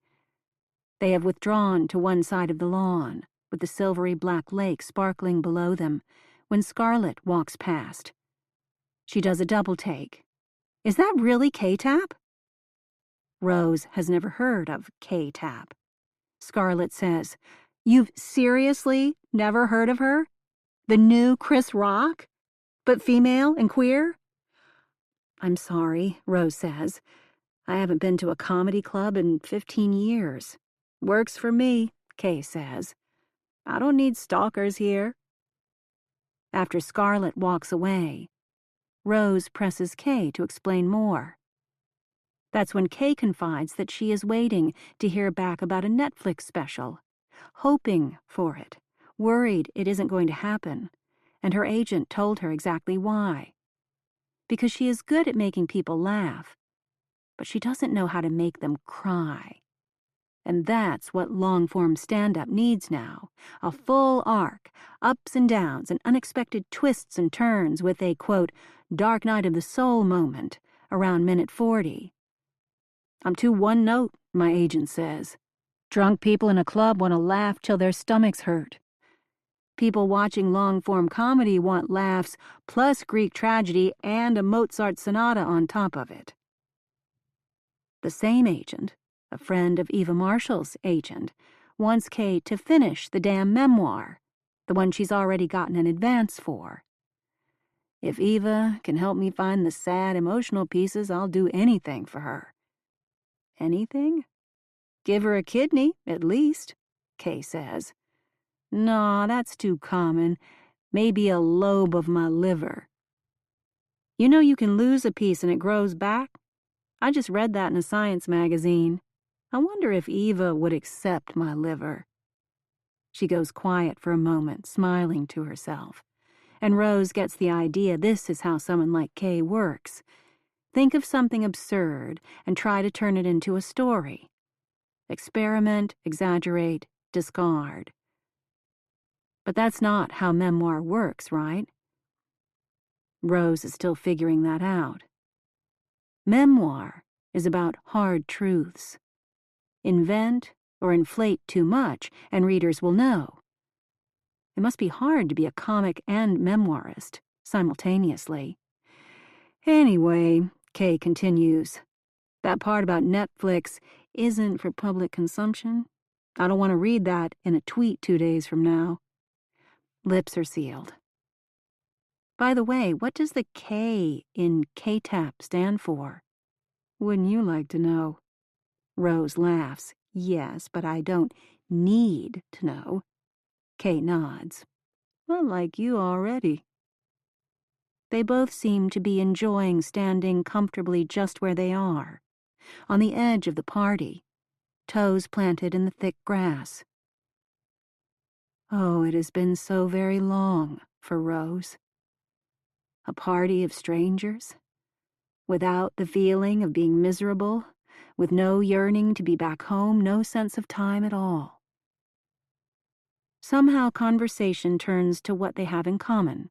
They have withdrawn to one side of the lawn, with the silvery black lake sparkling below them, when Scarlett walks past. She does a double take. Is that really K-Tap? Rose has never heard of K-Tap. Scarlett says, You've seriously never heard of her? The new Chris Rock? But female and queer? I'm sorry, Rose says. I haven't been to a comedy club in 15 years. Works for me, Kay says. I don't need stalkers here. After Scarlett walks away, Rose presses Kay to explain more. That's when Kay confides that she is waiting to hear back about a Netflix special, hoping for it, worried it isn't going to happen, and her agent told her exactly why. Because she is good at making people laugh, but she doesn't know how to make them cry. And that's what long-form stand-up needs now, a full arc, ups and downs and unexpected twists and turns with a, quote, dark night of the soul moment around minute 40. I'm too one-note, my agent says. Drunk people in a club want to laugh till their stomachs hurt. People watching long-form comedy want laughs plus Greek tragedy and a Mozart sonata on top of it. The same agent, a friend of Eva Marshall's agent, wants Kay to finish the damn memoir, the one she's already gotten an advance for. If Eva can help me find the sad, emotional pieces, I'll do anything for her. Anything? Give her a kidney, at least, Kay says. No, that's too common. Maybe a lobe of my liver. You know you can lose a piece and it grows back? I just read that in a science magazine. I wonder if Eva would accept my liver. She goes quiet for a moment, smiling to herself. And Rose gets the idea this is how someone like Kay works. Think of something absurd and try to turn it into a story. Experiment, exaggerate, discard. But that's not how memoir works, right? Rose is still figuring that out. Memoir is about hard truths. Invent or inflate too much, and readers will know. It must be hard to be a comic and memoirist simultaneously. Anyway, Kay continues, that part about Netflix isn't for public consumption. I don't want to read that in a tweet 2 days from now. Lips are sealed. By the way, what does the K in K-Tap stand for? Wouldn't you like to know? Rose laughs. Yes, but I don't need to know. Kay nods. Well, like you already. They both seem to be enjoying standing comfortably just where they are, on the edge of the party, toes planted in the thick grass. Oh, it has been so very long for Rose. A party of strangers, without the feeling of being miserable, with no yearning to be back home, no sense of time at all. Somehow conversation turns to what they have in common,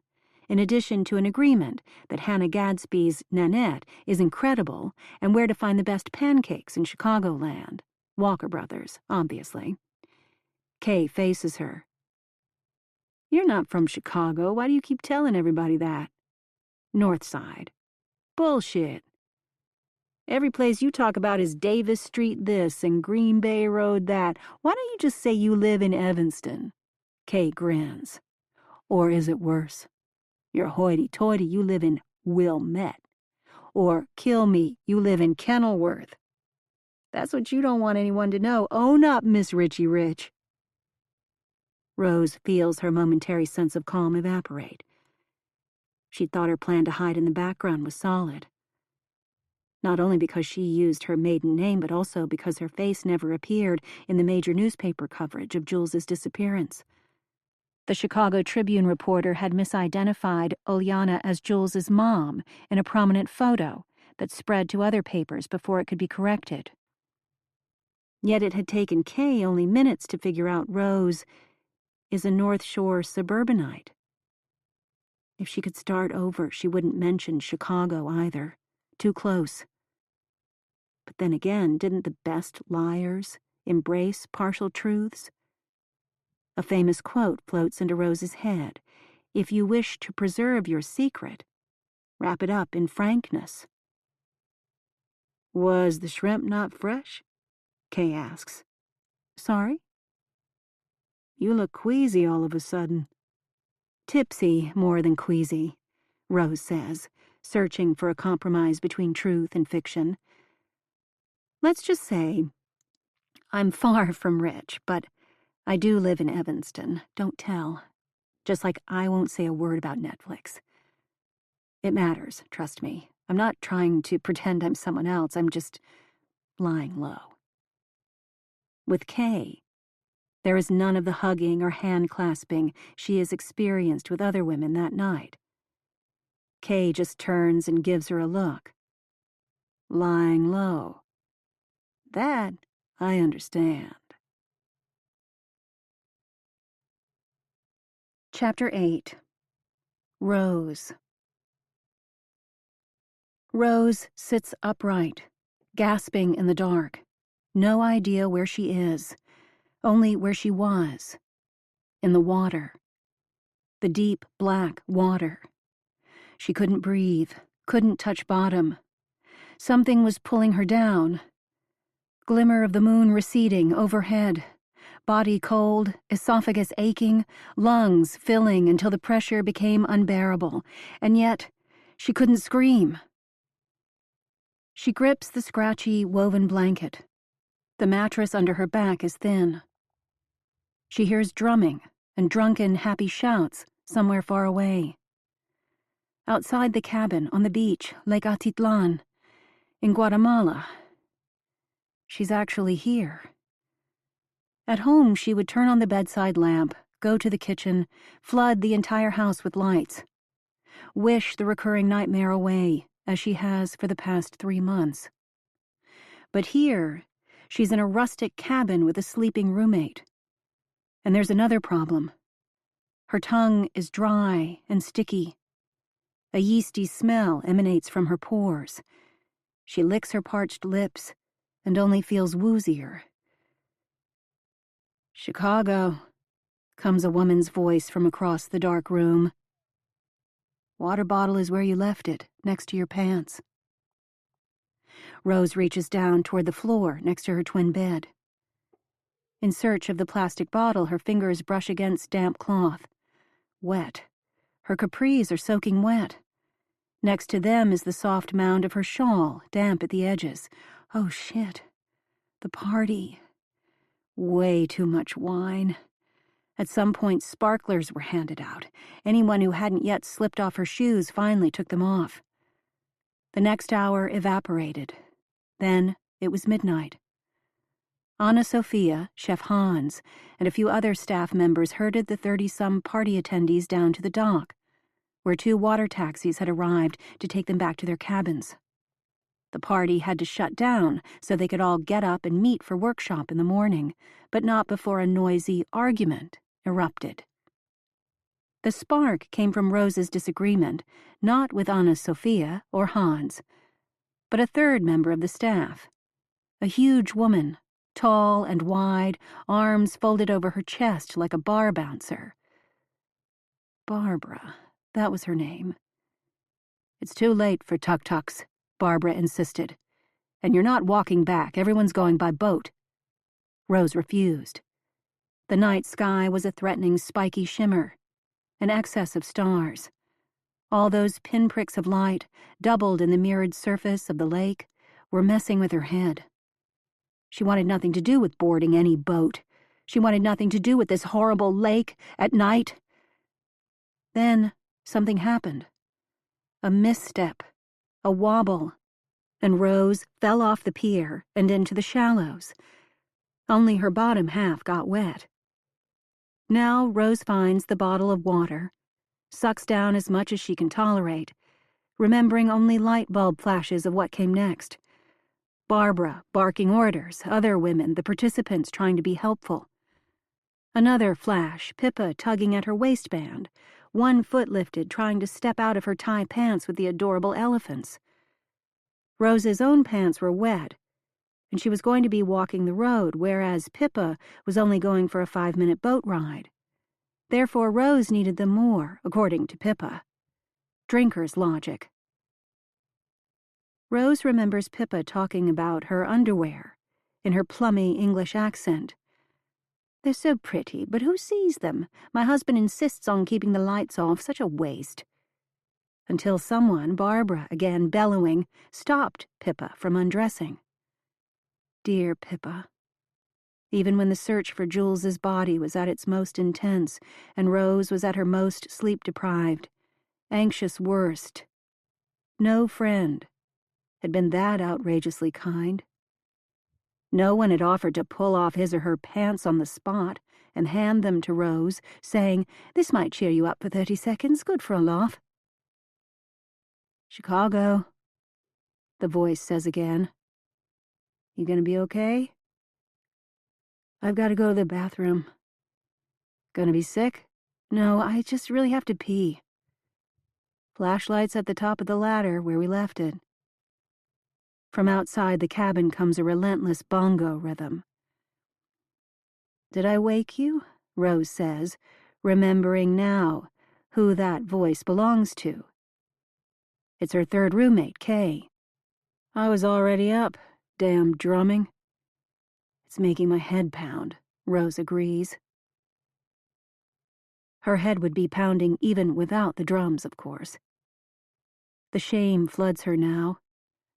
in addition to an agreement that Hannah Gadsby's Nanette is incredible and where to find the best pancakes in Chicagoland. Walker Brothers, obviously. Kay faces her. You're not from Chicago. Why do you keep telling everybody that? North Side. Bullshit. Every place you talk about is Davis Street this and Green Bay Road that. Why don't you just say you live in Evanston? Kay grins. Or is it worse? You're hoity-toity, you live in Wilmette. Or, kill me, you live in Kenilworth. That's what you don't want anyone to know. Own up, Miss Richie Rich. Rose feels her momentary sense of calm evaporate. She thought her plan to hide in the background was solid. Not only because she used her maiden name, but also because her face never appeared in the major newspaper coverage of Jules's disappearance. The Chicago Tribune reporter had misidentified Uliana as Jules's mom in a prominent photo that spread to other papers before it could be corrected. Yet it had taken Kay only minutes to figure out Rose is a North Shore suburbanite. If she could start over, she wouldn't mention Chicago either. Too close. But then again, didn't the best liars embrace partial truths? A famous quote floats into Rose's head. If you wish to preserve your secret, wrap it up in frankness. Was the shrimp not fresh? Kay asks. Sorry? You look queasy all of a sudden. Tipsy more than queasy, Rose says, searching for a compromise between truth and fiction. Let's just say I'm far from rich, but I do live in Evanston. Don't tell. Just like I won't say a word about Netflix. It matters, trust me. I'm not trying to pretend I'm someone else. I'm just lying low. With Kay, there is none of the hugging or hand-clasping she has experienced with other women that night. Kay just turns and gives her a look. Lying low. That I understand. Chapter 8. Rose. Rose sits upright, gasping in the dark. No idea where she is, only where she was. In the water. The deep, black water. She couldn't breathe, couldn't touch bottom. Something was pulling her down. Glimmer of the moon receding overhead. Body cold, esophagus aching, lungs filling until the pressure became unbearable, and yet she couldn't scream. She grips the scratchy, woven blanket. The mattress under her back is thin. She hears drumming and drunken, happy shouts somewhere far away. Outside the cabin, on the beach, Lake Atitlan, in Guatemala. She's actually here. At home, she would turn on the bedside lamp, go to the kitchen, flood the entire house with lights. Wish the recurring nightmare away, as she has for the past 3 months. But here, she's in a rustic cabin with a sleeping roommate. And there's another problem. Her tongue is dry and sticky. A yeasty smell emanates from her pores. She licks her parched lips and only feels woozier. Chicago, comes a woman's voice from across the dark room. Water bottle is where you left it, next to your pants. Rose reaches down toward the floor next to her twin bed. In search of the plastic bottle, her fingers brush against damp cloth. Wet. Her capris are soaking wet. Next to them is the soft mound of her shawl, damp at the edges. Oh, shit. The party. Way too much wine. At some point, sparklers were handed out. Anyone who hadn't yet slipped off her shoes finally took them off. The next hour evaporated. Then it was midnight. Anna Sophia, Chef Hans, and a few other staff members herded the 30-some party attendees down to the dock, where 2 water taxis had arrived to take them back to their cabins. The party had to shut down so they could all get up and meet for workshop in the morning, but not before a noisy argument erupted. The spark came from Rose's disagreement, not with Anna Sophia or Hans, but a third member of the staff, a huge woman, tall and wide, arms folded over her chest like a bar bouncer. Barbara, that was her name. "It's too late for tuk-tuks," Barbara insisted. "And you're not walking back, everyone's going by boat." Rose refused. The night sky was a threatening spiky shimmer, an excess of stars. All those pinpricks of light, doubled in the mirrored surface of the lake, were messing with her head. She wanted nothing to do with boarding any boat. She wanted nothing to do with this horrible lake at night. Then something happened. A misstep, a wobble, and Rose fell off the pier and into the shallows. Only her bottom half got wet. Now Rose finds the bottle of water, sucks down as much as she can tolerate, remembering only light bulb flashes of what came next. Barbara barking orders, other women, the participants trying to be helpful. Another flash, Pippa tugging at her waistband, one foot lifted, trying to step out of her tie pants with the adorable elephants. Rose's own pants were wet, and she was going to be walking the road, whereas Pippa was only going for a 5-minute boat ride. Therefore, Rose needed them more, according to Pippa. Drinker's logic. Rose remembers Pippa talking about her underwear, in her plummy English accent. "They're so pretty, but who sees them? My husband insists on keeping the lights off, such a waste." Until someone, Barbara again bellowing, stopped Pippa from undressing. Dear Pippa. Even when the search for Jules's body was at its most intense and Rose was at her most sleep-deprived, anxious worst, no friend had been that outrageously kind. No one had offered to pull off his or her pants on the spot and hand them to Rose, saying, "This might cheer you up for 30 seconds, good for a laugh." "Chicago," the voice says again. "You gonna be okay?" "I've got to go to the bathroom." "Gonna be sick?" "No, I just really have to pee." "Flashlights at the top of the ladder where we left it." From outside the cabin comes a relentless bongo rhythm. "Did I wake you?" Rose says, remembering now who that voice belongs to. It's her third roommate, Kay. "I was already up. Damn drumming." "It's making my head pound," Rose agrees. Her head would be pounding even without the drums, of course. The shame floods her now.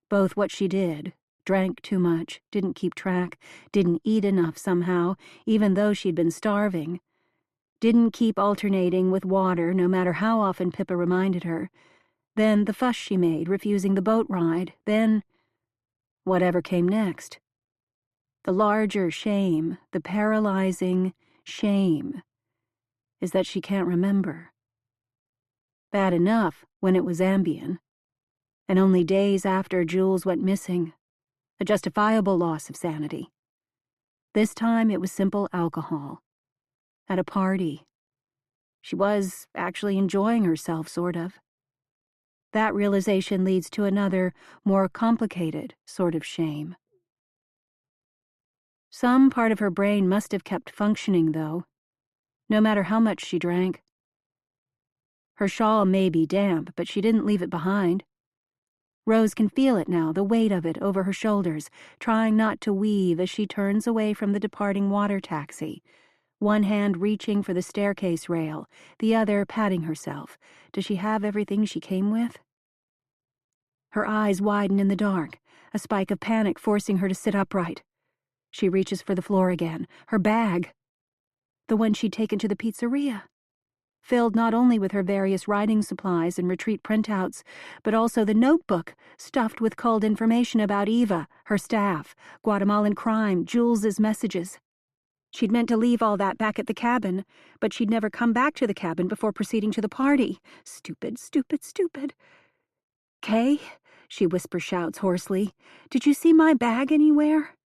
Both what she did, drank too much, didn't keep track, didn't eat enough somehow, even though she'd been starving, didn't keep alternating with water no matter how often Pippa reminded her, then the fuss she made refusing the boat ride, then whatever came next. The larger shame, the paralyzing shame, is that she can't remember. Bad enough when it was Ambien, and only days after Jules went missing, a justifiable loss of sanity. This time it was simple alcohol. At a party. She was actually enjoying herself, sort of. That realization leads to another, more complicated sort of shame. Some part of her brain must have kept functioning, though, no matter how much she drank. Her shawl may be damp, but she didn't leave it behind. Rose can feel it now, the weight of it over her shoulders, trying not to weave as she turns away from the departing water taxi, one hand reaching for the staircase rail, the other patting herself. Does she have everything she came with? Her eyes widen in the dark, a spike of panic forcing her to sit upright. She reaches for the floor again. Her bag. The one she'd taken to the pizzeria. Filled not only with her various writing supplies and retreat printouts, but also the notebook stuffed with culled information about Eva, her staff, Guatemalan crime, Jules's messages. She'd meant to leave all that back at the cabin, but she'd never come back to the cabin before proceeding to the party. Stupid, stupid, stupid. "Kay," she whisper-shouts hoarsely, "did you see my bag anywhere?"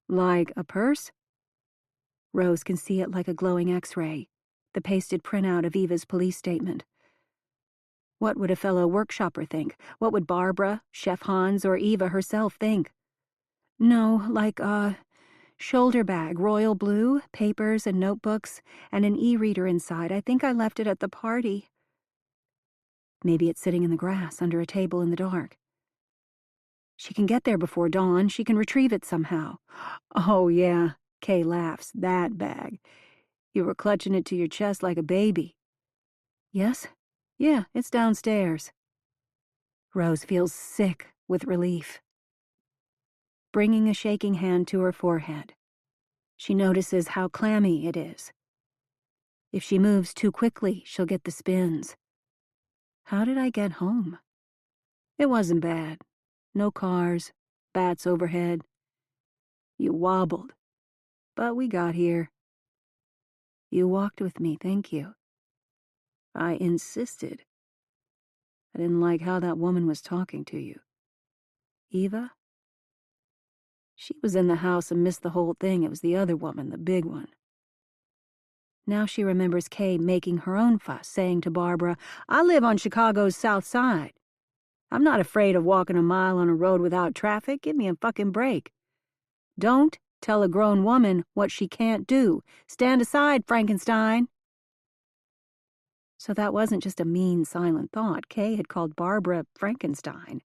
"Like a purse?" Rose can see it like a glowing X-ray, the pasted printout of Eva's police statement. What would a fellow workshopper think? What would Barbara, Chef Hans, or Eva herself think? No, like, shoulder bag, royal blue, papers and notebooks, and an e-reader inside. I think I left it at the party. Maybe it's sitting in the grass under a table in the dark. She can get there before dawn. She can retrieve it somehow. Oh, yeah, Kay laughs. That bag. You were clutching it to your chest like a baby. Yes? Yeah, it's downstairs. Rose feels sick with relief. Bringing a shaking hand to her forehead, she notices how clammy it is. If she moves too quickly, she'll get the spins. How did I get home? It wasn't bad. No cars, bats overhead. You wobbled, but we got here. You walked with me, thank you. I insisted. I didn't like how that woman was talking to you. Eva? She was in the house and missed the whole thing. It was the other woman, the big one. Now she remembers Kay making her own fuss, saying to Barbara, I live on Chicago's South Side. I'm not afraid of walking a mile on a road without traffic. Give me a fucking break. Don't tell a grown woman what she can't do. Stand aside, Frankenstein. So that wasn't just a mean, silent thought. Kay had called Barbara Frankenstein.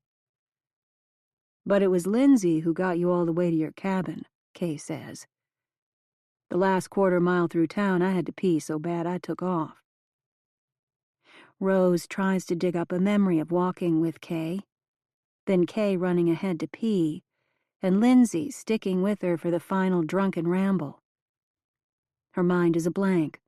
But it was Lindsay who got you all the way to your cabin, Kay says. The last quarter mile through town, I had to pee so bad I took off. Rose tries to dig up a memory of walking with Kay, then Kay running ahead to pee, and Lindsay sticking with her for the final drunken ramble. Her mind is a blank,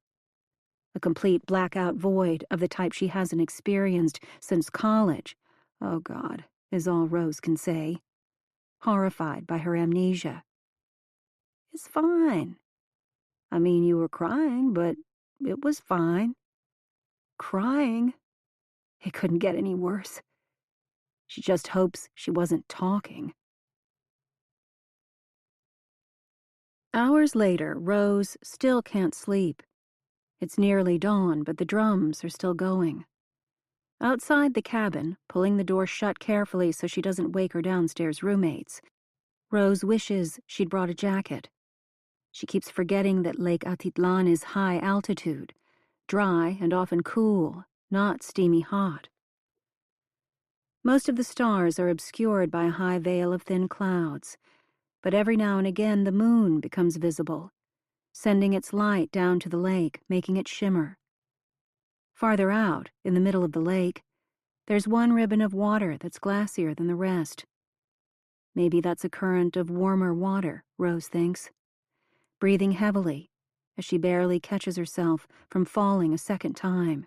a complete blackout void of the type she hasn't experienced since college. Oh, God, is all Rose can say, horrified by her amnesia. It's fine. I mean, you were crying, but it was fine. Crying? It couldn't get any worse. She just hopes she wasn't talking. Hours later, Rose still can't sleep. It's nearly dawn, but the drums are still going. Outside the cabin, pulling the door shut carefully so she doesn't wake her downstairs roommates, Rose wishes she'd brought a jacket. She keeps forgetting that Lake Atitlan is high altitude, dry and often cool, not steamy hot. Most of the stars are obscured by a high veil of thin clouds, but every now and again the moon becomes visible, sending its light down to the lake, making it shimmer. Farther out, in the middle of the lake, there's one ribbon of water that's glassier than the rest. Maybe that's a current of warmer water, Rose thinks, breathing heavily as she barely catches herself from falling a second time.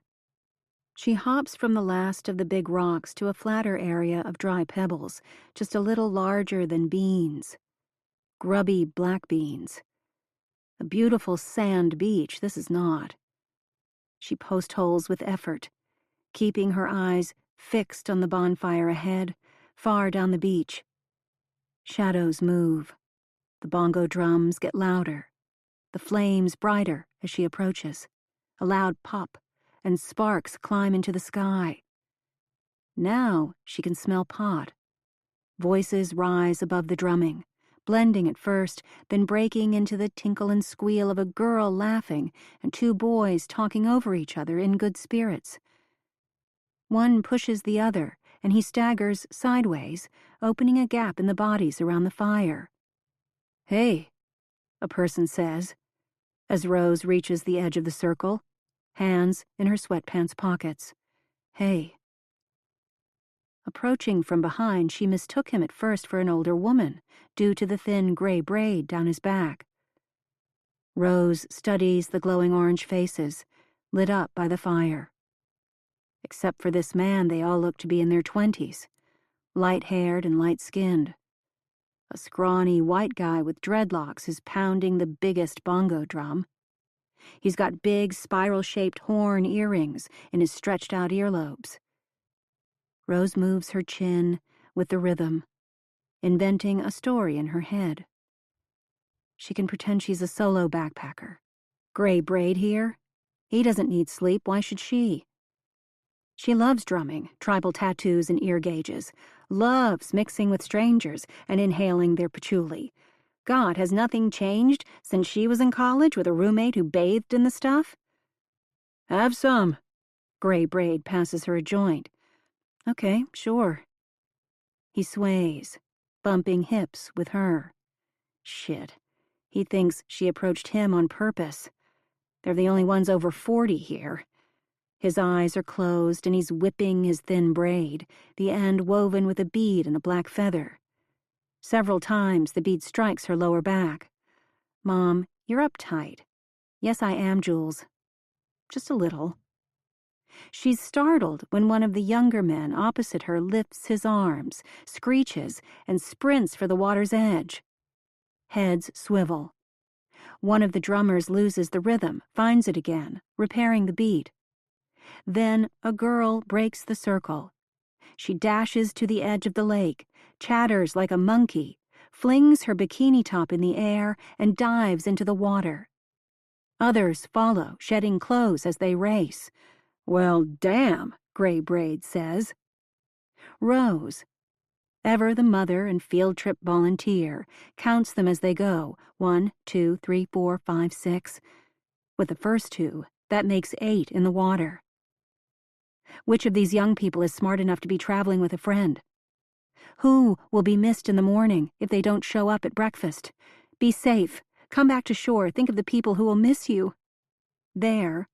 She hops from the last of the big rocks to a flatter area of dry pebbles, just a little larger than beans. Grubby black beans. A beautiful sand beach, this is not. She post holes with effort, keeping her eyes fixed on the bonfire ahead, far down the beach. Shadows move. The bongo drums get louder. The flames brighter as she approaches. A loud pop, and sparks climb into the sky. Now she can smell pot. Voices rise above the drumming, blending at first, then breaking into the tinkle and squeal of a girl laughing and two boys talking over each other in good spirits. One pushes the other, and he staggers sideways, opening a gap in the bodies around the fire. Hey, a person says, as Rose reaches the edge of the circle, hands in her sweatpants pockets. Hey. Approaching from behind, she mistook him at first for an older woman, due to the thin gray braid down his back. Rose studies the glowing orange faces, lit up by the fire. Except for this man, they all look to be in their 20s, light-haired and light-skinned. A scrawny white guy with dreadlocks is pounding the biggest bongo drum. He's got big, spiral-shaped horn earrings in his stretched-out earlobes. Rose moves her chin with the rhythm, inventing a story in her head. She can pretend she's a solo backpacker. Gray Braid here? He doesn't need sleep, why should she? She loves drumming, tribal tattoos and ear gauges, loves mixing with strangers and inhaling their patchouli. God, has nothing changed since she was in college with a roommate who bathed in the stuff? Have some. Gray Braid passes her a joint. Okay, sure. He sways, bumping hips with her. Shit. He thinks she approached him on purpose. They're the only ones over 40 here. His eyes are closed and he's whipping his thin braid, the end woven with a bead and a black feather. Several times the bead strikes her lower back. Mom, you're uptight. Yes, I am, Jules. Just a little. She's startled when one of the younger men opposite her lifts his arms, screeches, and sprints for the water's edge. Heads swivel. One of the drummers loses the rhythm, finds it again, repairing the beat. Then a girl breaks the circle. She dashes to the edge of the lake, chatters like a monkey, flings her bikini top in the air, and dives into the water. Others follow, shedding clothes as they race. Well, damn, Gray Braid says. Rose, ever the mother and field trip volunteer, counts them as they go, 1, 2, 3, 4, 5, 6. With the first 2, that makes 8 in the water. Which of these young people is smart enough to be traveling with a friend? Who will be missed in the morning if they don't show up at breakfast? Be safe. Come back to shore. Think of the people who will miss you. There,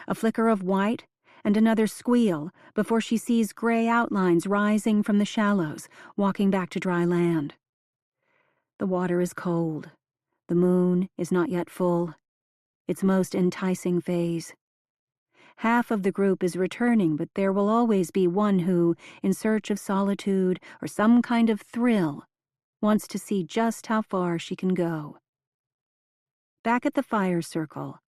a flicker of white and another squeal before she sees gray outlines rising from the shallows, walking back to dry land. The water is cold. The moon is not yet full. Its most enticing phase. Half of the group is returning, but there will always be one who, in search of solitude or some kind of thrill, wants to see just how far she can go. Back at the fire circle,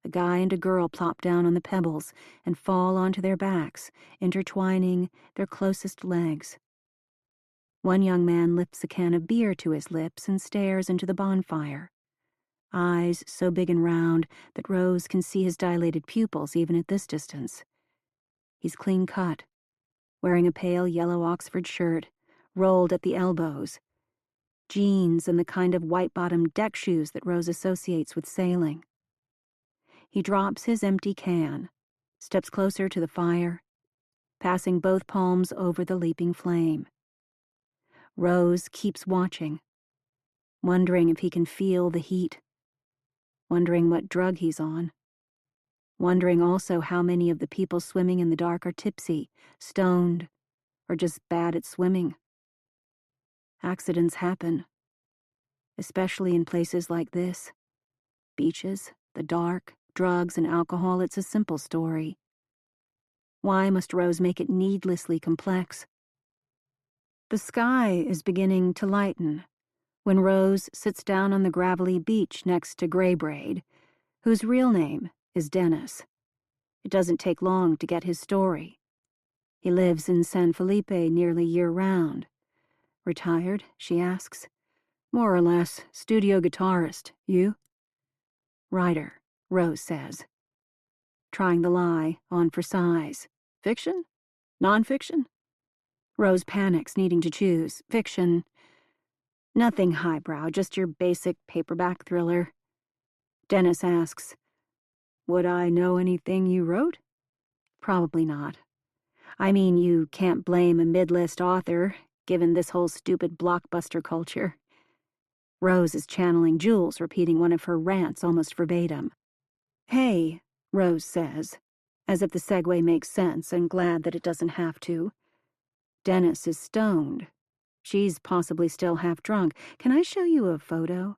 a guy and a girl plop down on the pebbles and fall onto their backs, intertwining their closest legs. One young man lifts a can of beer to his lips and stares into the bonfire. Eyes so big and round that Rose can see his dilated pupils even at this distance. He's clean cut, wearing a pale yellow Oxford shirt, rolled at the elbows, jeans and the kind of white-bottomed deck shoes that Rose associates with sailing. He drops his empty can, steps closer to the fire, passing both palms over the leaping flame. Rose keeps watching, wondering if he can feel the heat, wondering what drug he's on, wondering also how many of the people swimming in the dark are tipsy, stoned, or just bad at swimming. Accidents happen, especially in places like this. Beaches, the dark, drugs, and alcohol, it's a simple story. Why must Rose make it needlessly complex? The sky is beginning to lighten when Rose sits down on the gravelly beach next to Gray Braid, whose real name is Dennis. It doesn't take long to get his story. He lives in San Felipe nearly year-round. Retired, she asks. More or less, studio guitarist. You? Writer, Rose says. Trying the lie, on for size. Fiction? Non-fiction? Rose panics, needing to choose. Fiction. Nothing highbrow, just your basic paperback thriller. Dennis asks, would I know anything you wrote? Probably not. I mean, you can't blame a mid-list author, given this whole stupid blockbuster culture. Rose is channeling Jules, repeating one of her rants almost verbatim. Hey, Rose says, as if the segue makes sense and glad that it doesn't have to. Dennis is stoned. She's possibly still half drunk. Can I show you a photo?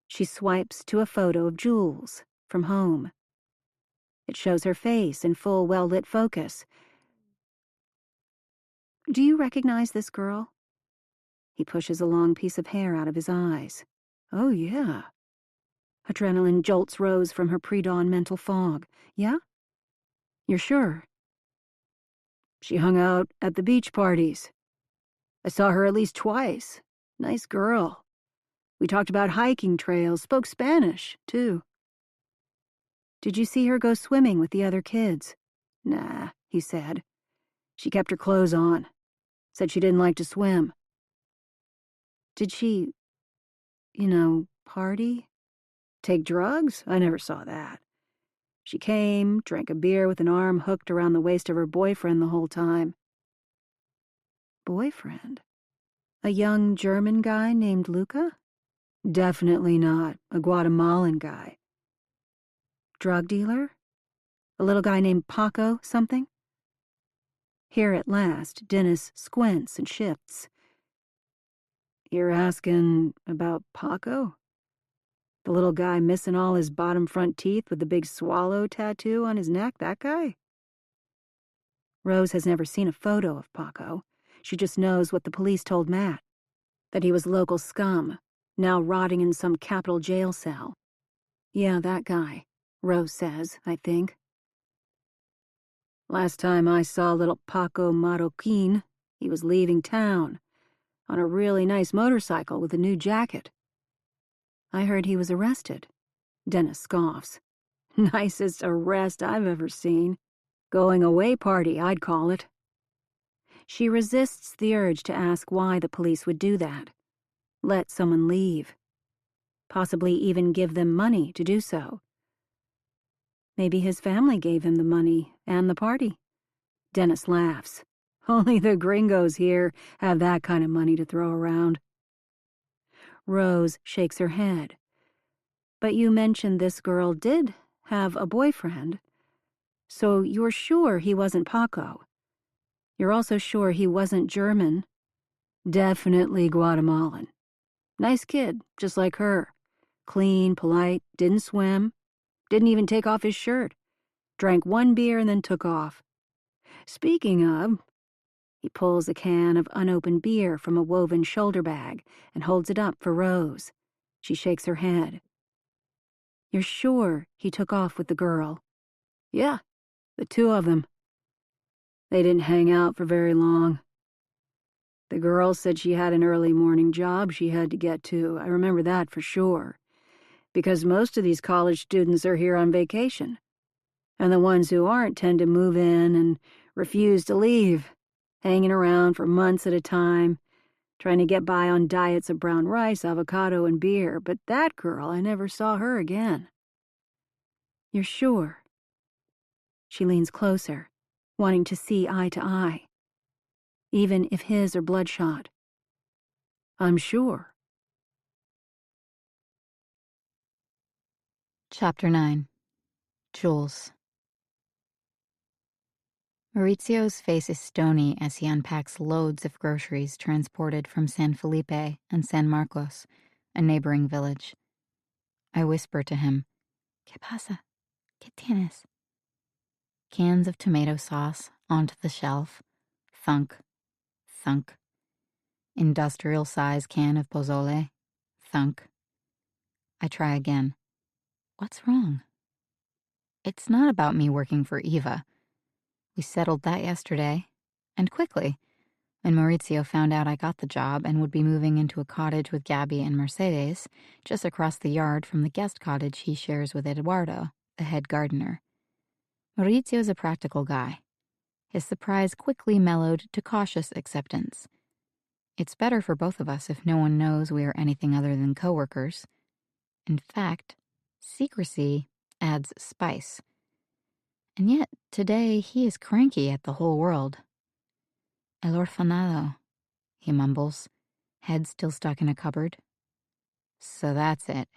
She swipes to a photo of Jules from home. It shows her face in full, well-lit focus. Do you recognize this girl? He pushes a long piece of hair out of his eyes. Oh, yeah. Adrenaline jolts Rose from her pre-dawn mental fog. Yeah? You're sure? She hung out at the beach parties. I saw her at least twice. Nice girl. We talked about hiking trails, spoke Spanish, too. Did you see her go swimming with the other kids? Nah, he said. She kept her clothes on. Said she didn't like to swim. Did she, party? Take drugs? I never saw that. She came, drank a beer with an arm hooked around the waist of her boyfriend the whole time. Boyfriend? A young German guy named Luca? Definitely not. A Guatemalan guy. Drug dealer? A little guy named Paco something? Here at last, Dennis squints and shifts. You're asking about Paco? The little guy missing all his bottom front teeth with the big swallow tattoo on his neck, that guy? Rose has never seen a photo of Paco. She just knows what the police told Matt, that he was local scum, now rotting in some Capitol jail cell. Yeah, that guy, Rose says, I think. Last time I saw little Paco Marroquin, he was leaving town, on a really nice motorcycle with a new jacket. I heard he was arrested. Dennis scoffs. Nicest arrest I've ever seen. Going away party, I'd call it. She resists the urge to ask why the police would do that. Let someone leave. Possibly even give them money to do so. Maybe his family gave him the money and the party. Dennis laughs. Only the gringos here have that kind of money to throw around. Rose shakes her head. But you mentioned this girl did have a boyfriend. So you're sure he wasn't Paco. You're also sure he wasn't German. Definitely Guatemalan. Nice kid, just like her. Clean, polite, didn't swim. Didn't even take off his shirt. Drank one beer and then took off. Speaking of, he pulls a can of unopened beer from a woven shoulder bag and holds it up for Rose. She shakes her head. You're sure he took off with the girl? Yeah, the two of them. They didn't hang out for very long. The girl said she had an early morning job she had to get to. I remember that for sure. Because most of these college students are here on vacation. And the ones who aren't tend to move in and refuse to leave, hanging around for months at a time, trying to get by on diets of brown rice, avocado, and beer. But that girl, I never saw her again. You're sure? She leans closer, wanting to see eye to eye. Even if his are bloodshot. I'm sure. Chapter 9. Jules. Maurizio's face is stony as he unpacks loads of groceries transported from San Felipe and San Marcos, a neighboring village. I whisper to him, ¿Qué pasa? ¿Qué tienes? Cans of tomato sauce onto the shelf. Thunk. Thunk. Industrial-size can of pozole. Thunk. I try again. What's wrong? It's not about me working for Eva. We settled that yesterday, and quickly, when Maurizio found out I got the job and would be moving into a cottage with Gabby and Mercedes, just across the yard from the guest cottage he shares with Eduardo, the head gardener. Maurizio's a practical guy. His surprise quickly mellowed to cautious acceptance. It's better for both of us if no one knows we are anything other than coworkers. In fact, secrecy adds spice. And yet, today, he is cranky at the whole world. El orfanado, he mumbles, head still stuck in a cupboard. So that's it.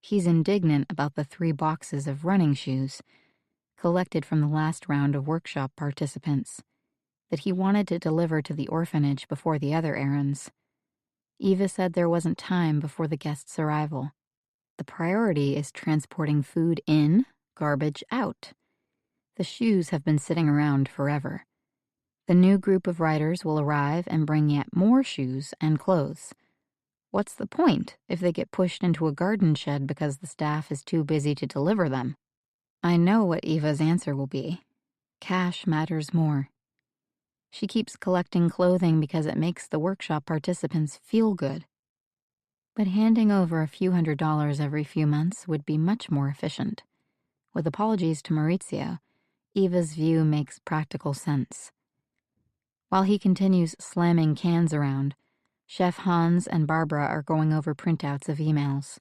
He's indignant about the 3 boxes of running shoes, collected from the last round of workshop participants, that he wanted to deliver to the orphanage before the other errands. Eva said there wasn't time before the guests' arrival. The priority is transporting food in, garbage out. The shoes have been sitting around forever. The new group of riders will arrive and bring yet more shoes and clothes. What's the point if they get pushed into a garden shed because the staff is too busy to deliver them? I know what Eva's answer will be. Cash matters more. She keeps collecting clothing because it makes the workshop participants feel good. But handing over a few $100s every few months would be much more efficient. With apologies to Maurizio, Eva's view makes practical sense. While he continues slamming cans around, Chef Hans and Barbara are going over printouts of emails.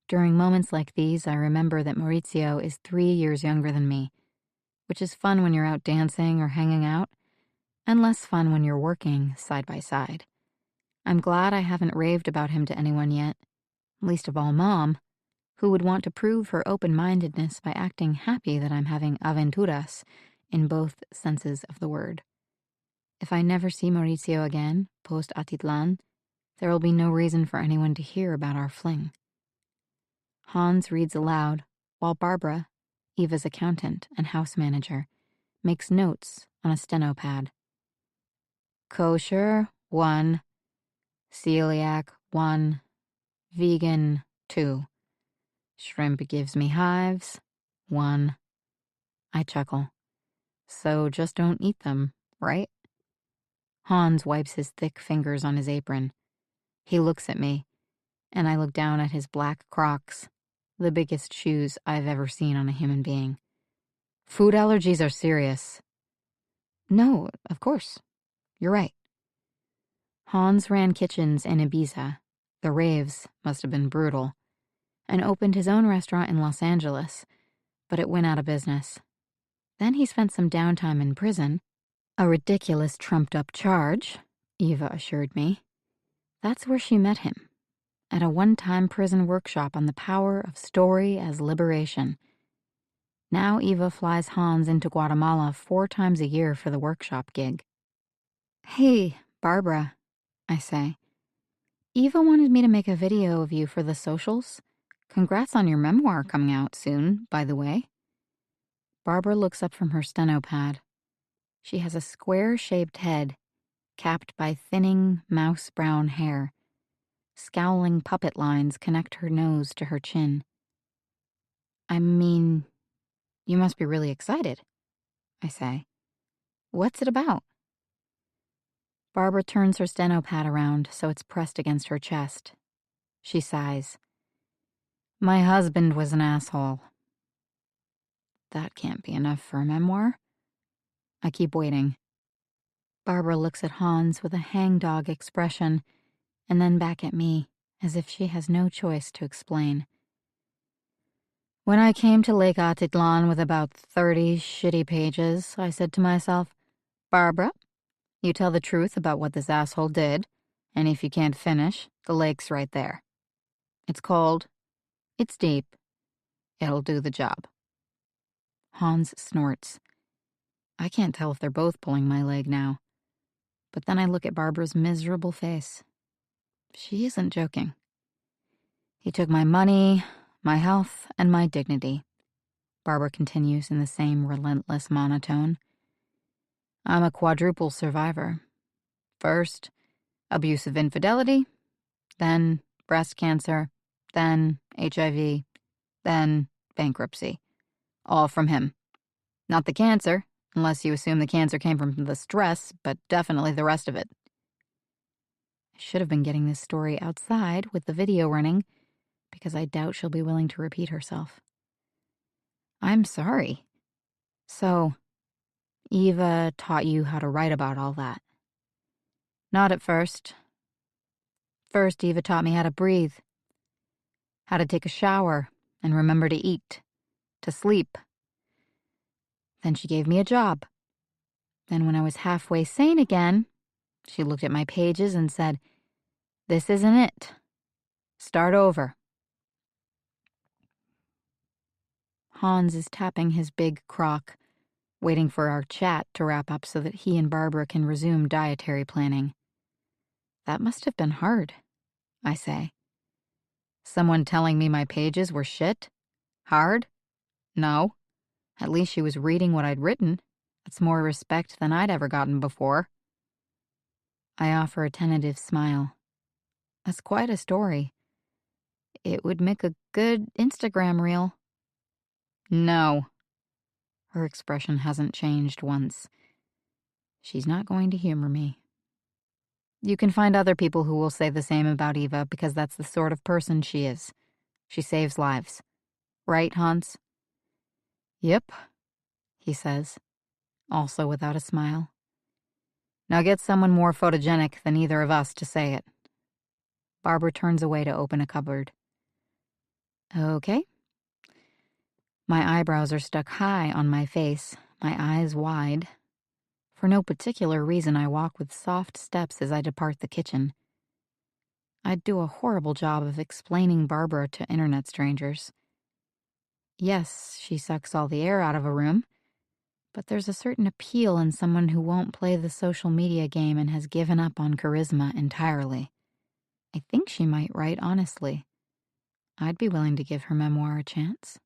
During moments like these, I remember that Maurizio is 3 years younger than me, which is fun when you're out dancing or hanging out, and less fun when you're working side by side. I'm glad I haven't raved about him to anyone yet, least of all Mom, who would want to prove her open-mindedness by acting happy that I'm having aventuras in both senses of the word. If I never see Maurizio again, post Atitlan, there will be no reason for anyone to hear about our fling. Hans reads aloud, while Barbara, Eva's accountant and house manager, makes notes on a steno pad. Kosher, 1. Celiac, 1. Vegan, 2. Shrimp gives me hives, 1. I chuckle. So just don't eat them, right? Hans wipes his thick fingers on his apron. He looks at me, and I look down at his black Crocs, the biggest shoes I've ever seen on a human being. Food allergies are serious. No, of course. You're right. Hans ran kitchens in Ibiza. The raves must have been brutal. And opened his own restaurant in Los Angeles, but it went out of business. Then he spent some downtime in prison. A ridiculous trumped-up charge, Eva assured me. That's where she met him, at a one-time prison workshop on the power of story as liberation. Now Eva flies Hans into Guatemala 4 times a year for the workshop gig. Hey, Barbara, I say. Eva wanted me to make a video of you for the socials. Congrats on your memoir coming out soon, by the way. Barbara looks up from her steno pad. She has a square-shaped head, capped by thinning, mouse-brown hair. Scowling puppet lines connect her nose to her chin. I mean, you must be really excited, I say. What's it about? Barbara turns her steno pad around so it's pressed against her chest. She sighs. My husband was an asshole. That can't be enough for a memoir. I keep waiting. Barbara looks at Hans with a hangdog expression, and then back at me, as if she has no choice to explain. When I came to Lake Atitlan with about 30 shitty pages, I said to myself, Barbara, you tell the truth about what this asshole did, and if you can't finish, the lake's right there. It's cold. It's deep. It'll do the job. Hans snorts. I can't tell if they're both pulling my leg now. But then I look at Barbara's miserable face. She isn't joking. He took my money, my health, and my dignity. Barbara continues in the same relentless monotone. I'm a quadruple survivor. First, abusive infidelity, then breast cancer, then HIV, then bankruptcy. All from him. Not the cancer, unless you assume the cancer came from the stress, but definitely the rest of it. I should have been getting this story outside with the video running, because I doubt she'll be willing to repeat herself. I'm sorry. So, Eva taught you how to write about all that? Not at first. First, Eva taught me how to breathe, how to take a shower, and remember to eat, to sleep. Then she gave me a job. Then when I was halfway sane again, she looked at my pages and said, This isn't it. Start over. Hans is tapping his big crock, waiting for our chat to wrap up so that he and Barbara can resume dietary planning. That must have been hard, I say. Someone telling me my pages were shit? Hard? No. At least she was reading what I'd written. That's more respect than I'd ever gotten before. I offer a tentative smile. That's quite a story. It would make a good Instagram reel. No. Her expression hasn't changed once. She's not going to humor me. You can find other people who will say the same about Eva because that's the sort of person she is. She saves lives. Right, Hans? Yep, he says, also without a smile. Now get someone more photogenic than either of us to say it. Barbara turns away to open a cupboard. Okay. My eyebrows are stuck high on my face, my eyes wide. For no particular reason, I walk with soft steps as I depart the kitchen. I'd do a horrible job of explaining Barbara to internet strangers. Yes, she sucks all the air out of a room, but there's a certain appeal in someone who won't play the social media game and has given up on charisma entirely. I think she might write honestly. I'd be willing to give her memoir a chance.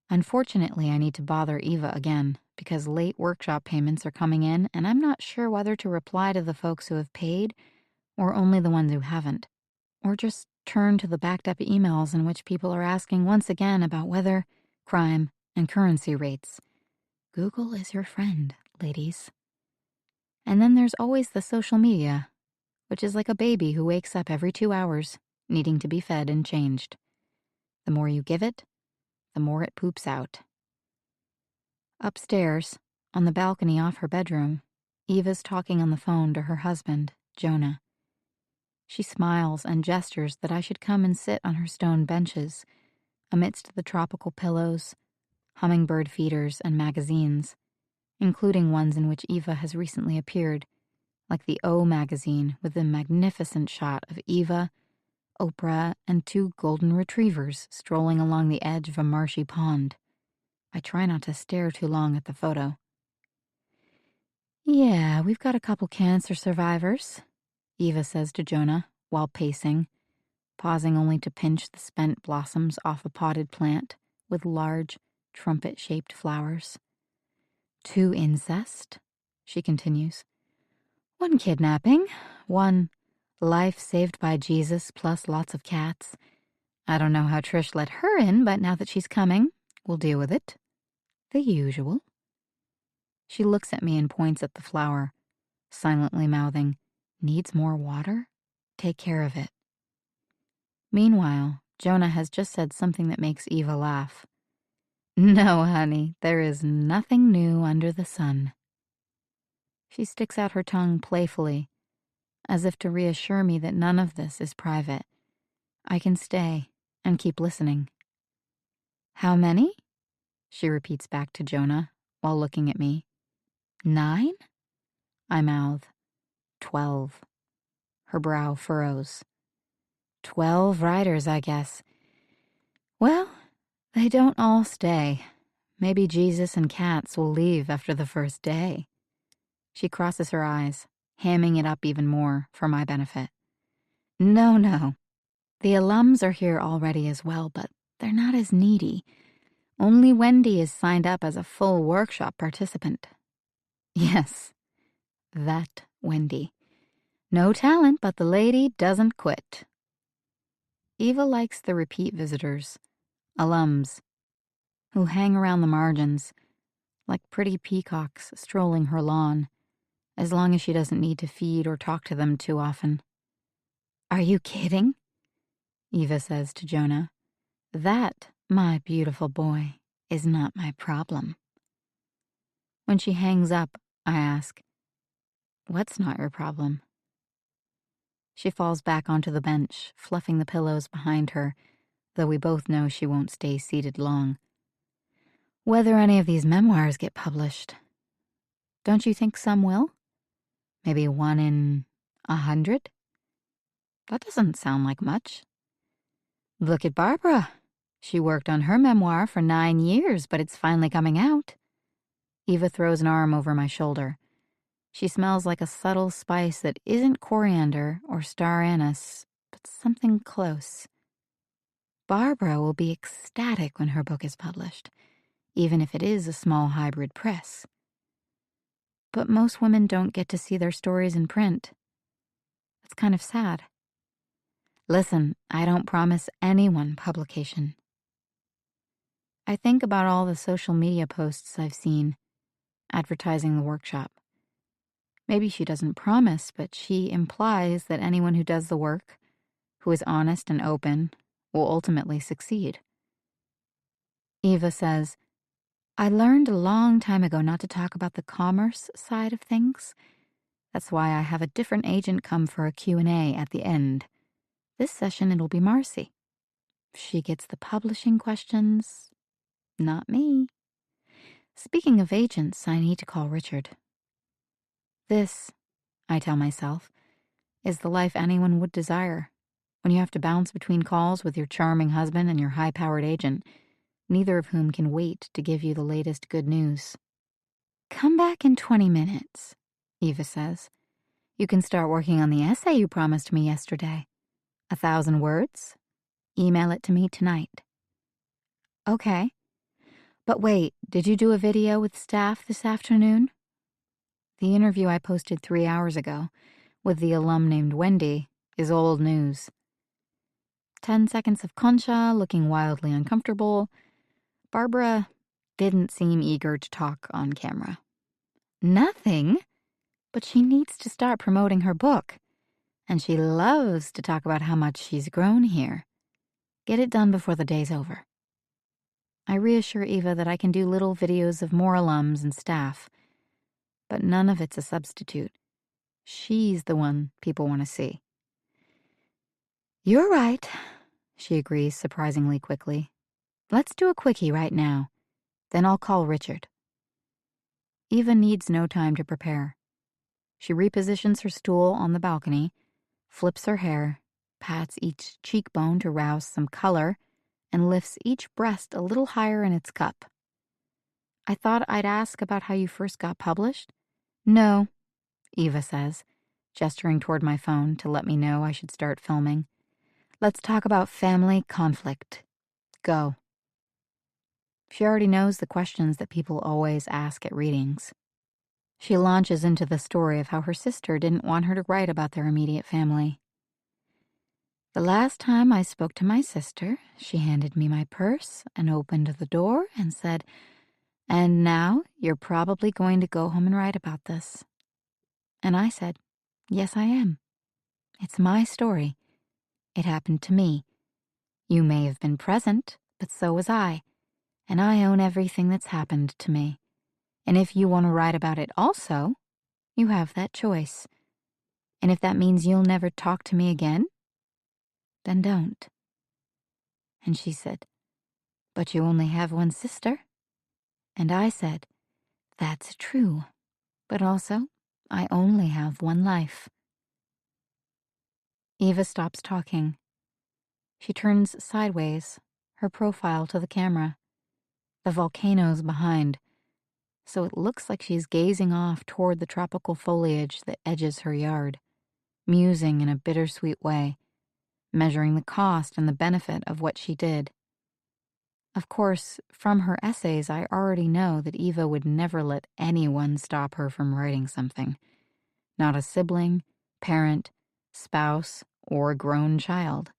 Unfortunately, I need to bother Eva again because late workshop payments are coming in and I'm not sure whether to reply to the folks who have paid or only the ones who haven't, or just turn to the backed up emails in which people are asking once again about weather, crime, and currency rates. Google is your friend, ladies. And then there's always the social media, which is like a baby who wakes up every 2 hours, needing to be fed and changed. The more you give it, the more it poops out. Upstairs, on the balcony off her bedroom, Eva's talking on the phone to her husband, Jonah. She smiles and gestures that I should come and sit on her stone benches, amidst the tropical pillows, hummingbird feeders, and magazines, including ones in which Eva has recently appeared, like the O magazine with a magnificent shot of Eva, Oprah, and 2 golden retrievers strolling along the edge of a marshy pond. I try not to stare too long at the photo. Yeah, we've got a couple cancer survivors, Eva says to Jonah while pacing, pausing only to pinch the spent blossoms off a potted plant with large, trumpet-shaped flowers. 2 incest, she continues. 1 kidnapping, 1 life saved by Jesus plus lots of cats. I don't know how Trish let her in, but now that she's coming, we'll deal with it. The usual. She looks at me and points at the flower, silently mouthing, needs more water? Take care of it. Meanwhile, Jonah has just said something that makes Eva laugh. No, honey, there is nothing new under the sun. She sticks out her tongue playfully, as if to reassure me that none of this is private. I can stay and keep listening. How many? She repeats back to Jonah while looking at me. 9? I mouth. 12. Her brow furrows. 12 riders, I guess. Well, they don't all stay. Maybe Jesus and cats will leave after the first day. She crosses her eyes, hamming it up even more for my benefit. No. The alums are here already as well, but they're not as needy. Only Wendy is signed up as a full workshop participant. Yes, that Wendy. No talent, but the lady doesn't quit. Eva likes the repeat visitors, alums, who hang around the margins, like pretty peacocks strolling her lawn, as long as she doesn't need to feed or talk to them too often. Are you kidding? Eva says to Jonah. That, my beautiful boy, is not my problem. When she hangs up, I ask, what's not your problem? She falls back onto the bench, fluffing the pillows behind her, though we both know she won't stay seated long. Whether any of these memoirs get published. Don't you think some will? Maybe 1 in 100? That doesn't sound like much. Look at Barbara. She worked on her memoir for 9 years, but it's finally coming out. Eva throws an arm over my shoulder. She smells like a subtle spice that isn't coriander or star anise, but something close. Barbara will be ecstatic when her book is published, even if it is a small hybrid press. But most women don't get to see their stories in print. It's kind of sad. Listen, I don't promise anyone publication. I think about all the social media posts I've seen advertising the workshop. Maybe she doesn't promise, but she implies that anyone who does the work, who is honest and open, will ultimately succeed. Eva says, I learned a long time ago not to talk about the commerce side of things. That's why I have a different agent come for a Q&A at the end. This session it'll be Marcy. She gets the publishing questions, not me. Speaking of agents, I need to call Richard. This, I tell myself, is the life anyone would desire. When you have to bounce between calls with your charming husband and your high-powered agent, neither of whom can wait to give you the latest good news. Come back in 20 minutes, Eva says. You can start working on the essay you promised me yesterday. 1,000 words? Email it to me tonight. Okay. But wait, did you do a video with staff this afternoon? The interview I posted 3 hours ago with the alum named Wendy is old news. 10 seconds of Concha looking wildly uncomfortable. Barbara didn't seem eager to talk on camera. Nothing, but she needs to start promoting her book. And she loves to talk about how much she's grown here. Get it done before the day's over. I reassure Eva that I can do little videos of more alums and staff, but none of it's a substitute. She's the one people want to see. You're right, she agrees surprisingly quickly. Let's do a quickie right now. Then I'll call Richard. Eva needs no time to prepare. She repositions her stool on the balcony, flips her hair, pats each cheekbone to rouse some color, and lifts each breast a little higher in its cup. I thought I'd ask about how you first got published. No, Eva says, gesturing toward my phone to let me know I should start filming. Let's talk about family conflict. Go. She already knows the questions that people always ask at readings. She launches into the story of how her sister didn't want her to write about their immediate family. The last time I spoke to my sister, she handed me my purse and opened the door and said, "And now you're probably going to go home and write about this." And I said, "Yes, I am. It's my story. It happened to me. You may have been present, but so was I. And I own everything that's happened to me. And if you want to write about it also, you have that choice. And if that means you'll never talk to me again, then don't." And she said, "But you only have one sister." And I said, "That's true. But also, I only have one life." Eva stops talking. She turns sideways, her profile to the camera. The volcano's behind, so it looks like she's gazing off toward the tropical foliage that edges her yard, musing in a bittersweet way, measuring the cost and the benefit of what she did. Of course, from her essays, I already know that Eva would never let anyone stop her from writing something. Not a sibling, parent, spouse, or grown child.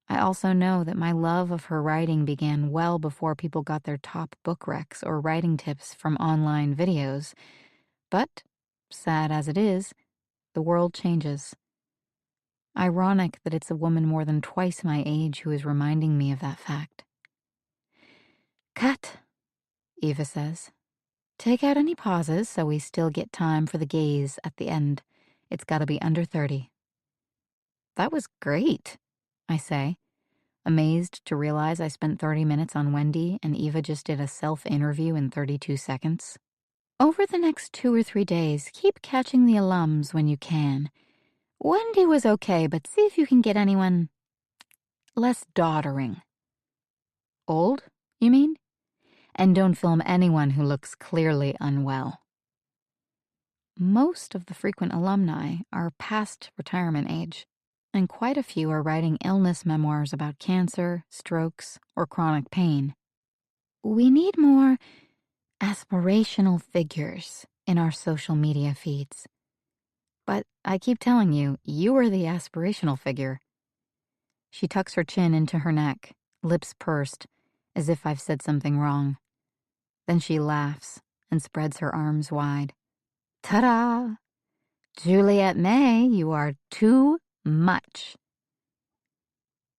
I also know that my love of her writing began well before people got their top book recs or writing tips from online videos. But, sad as it is, the world changes. Ironic that it's a woman more than twice my age who is reminding me of that fact. "Cut," Eva says. "Take out any pauses so we still get time for the gaze at the end. It's got to be under 30. That was great, I say, amazed to realize I spent 30 minutes on Wendy and Eva just did a self-interview in 32 seconds. Over the next 2 or 3 days, keep catching the alums when you can. Wendy was okay, but see if you can get anyone less doddering. Old, you mean? And don't film anyone who looks clearly unwell." Most of the frequent alumni are past retirement age, and quite a few are writing illness memoirs about cancer, strokes, or chronic pain. We need more aspirational figures in our social media feeds. But I keep telling you, you are the aspirational figure. She tucks her chin into her neck, lips pursed, as if I've said something wrong. Then she laughs and spreads her arms wide. Ta-da! Juliet May, you are too much.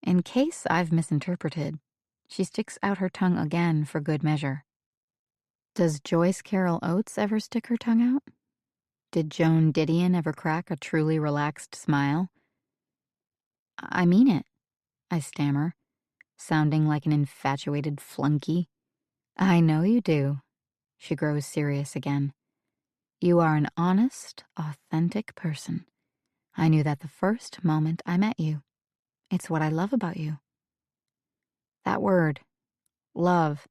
In case I've misinterpreted, she sticks out her tongue again for good measure. Does Joyce Carol Oates ever stick her tongue out? Did Joan Didion ever crack a truly relaxed smile? I mean it, I stammer, sounding like an infatuated flunky. I know you do. She grows serious again. You are an honest, authentic person. I knew that the first moment I met you. It's what I love about you. That word, love,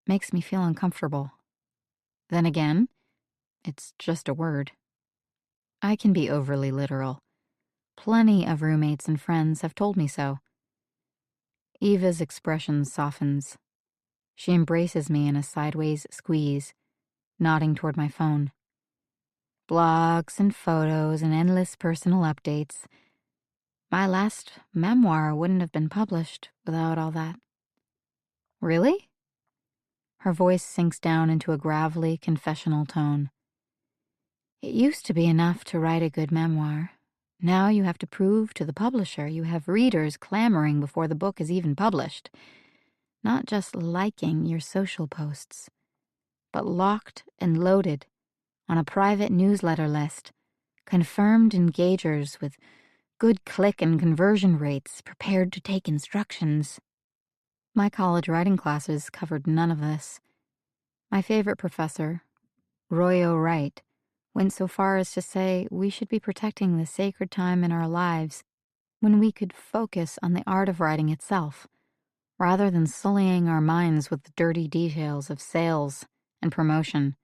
makes me feel uncomfortable. Then again, it's just a word. I can be overly literal. Plenty of roommates and friends have told me so. Eva's expression softens. She embraces me in a sideways squeeze, nodding toward my phone. Blogs and photos and endless personal updates. My last memoir wouldn't have been published without all that. Really? Her voice sinks down into a gravelly, confessional tone. It used to be enough to write a good memoir. Now you have to prove to the publisher you have readers clamoring before the book is even published, not just liking your social posts, but locked and loaded on a private newsletter list, confirmed engagers with good click and conversion rates prepared to take instructions. My college writing classes covered none of this. My favorite professor, Royo Wright, went so far as to say we should be protecting the sacred time in our lives when we could focus on the art of writing itself, rather than sullying our minds with the dirty details of sales and promotion.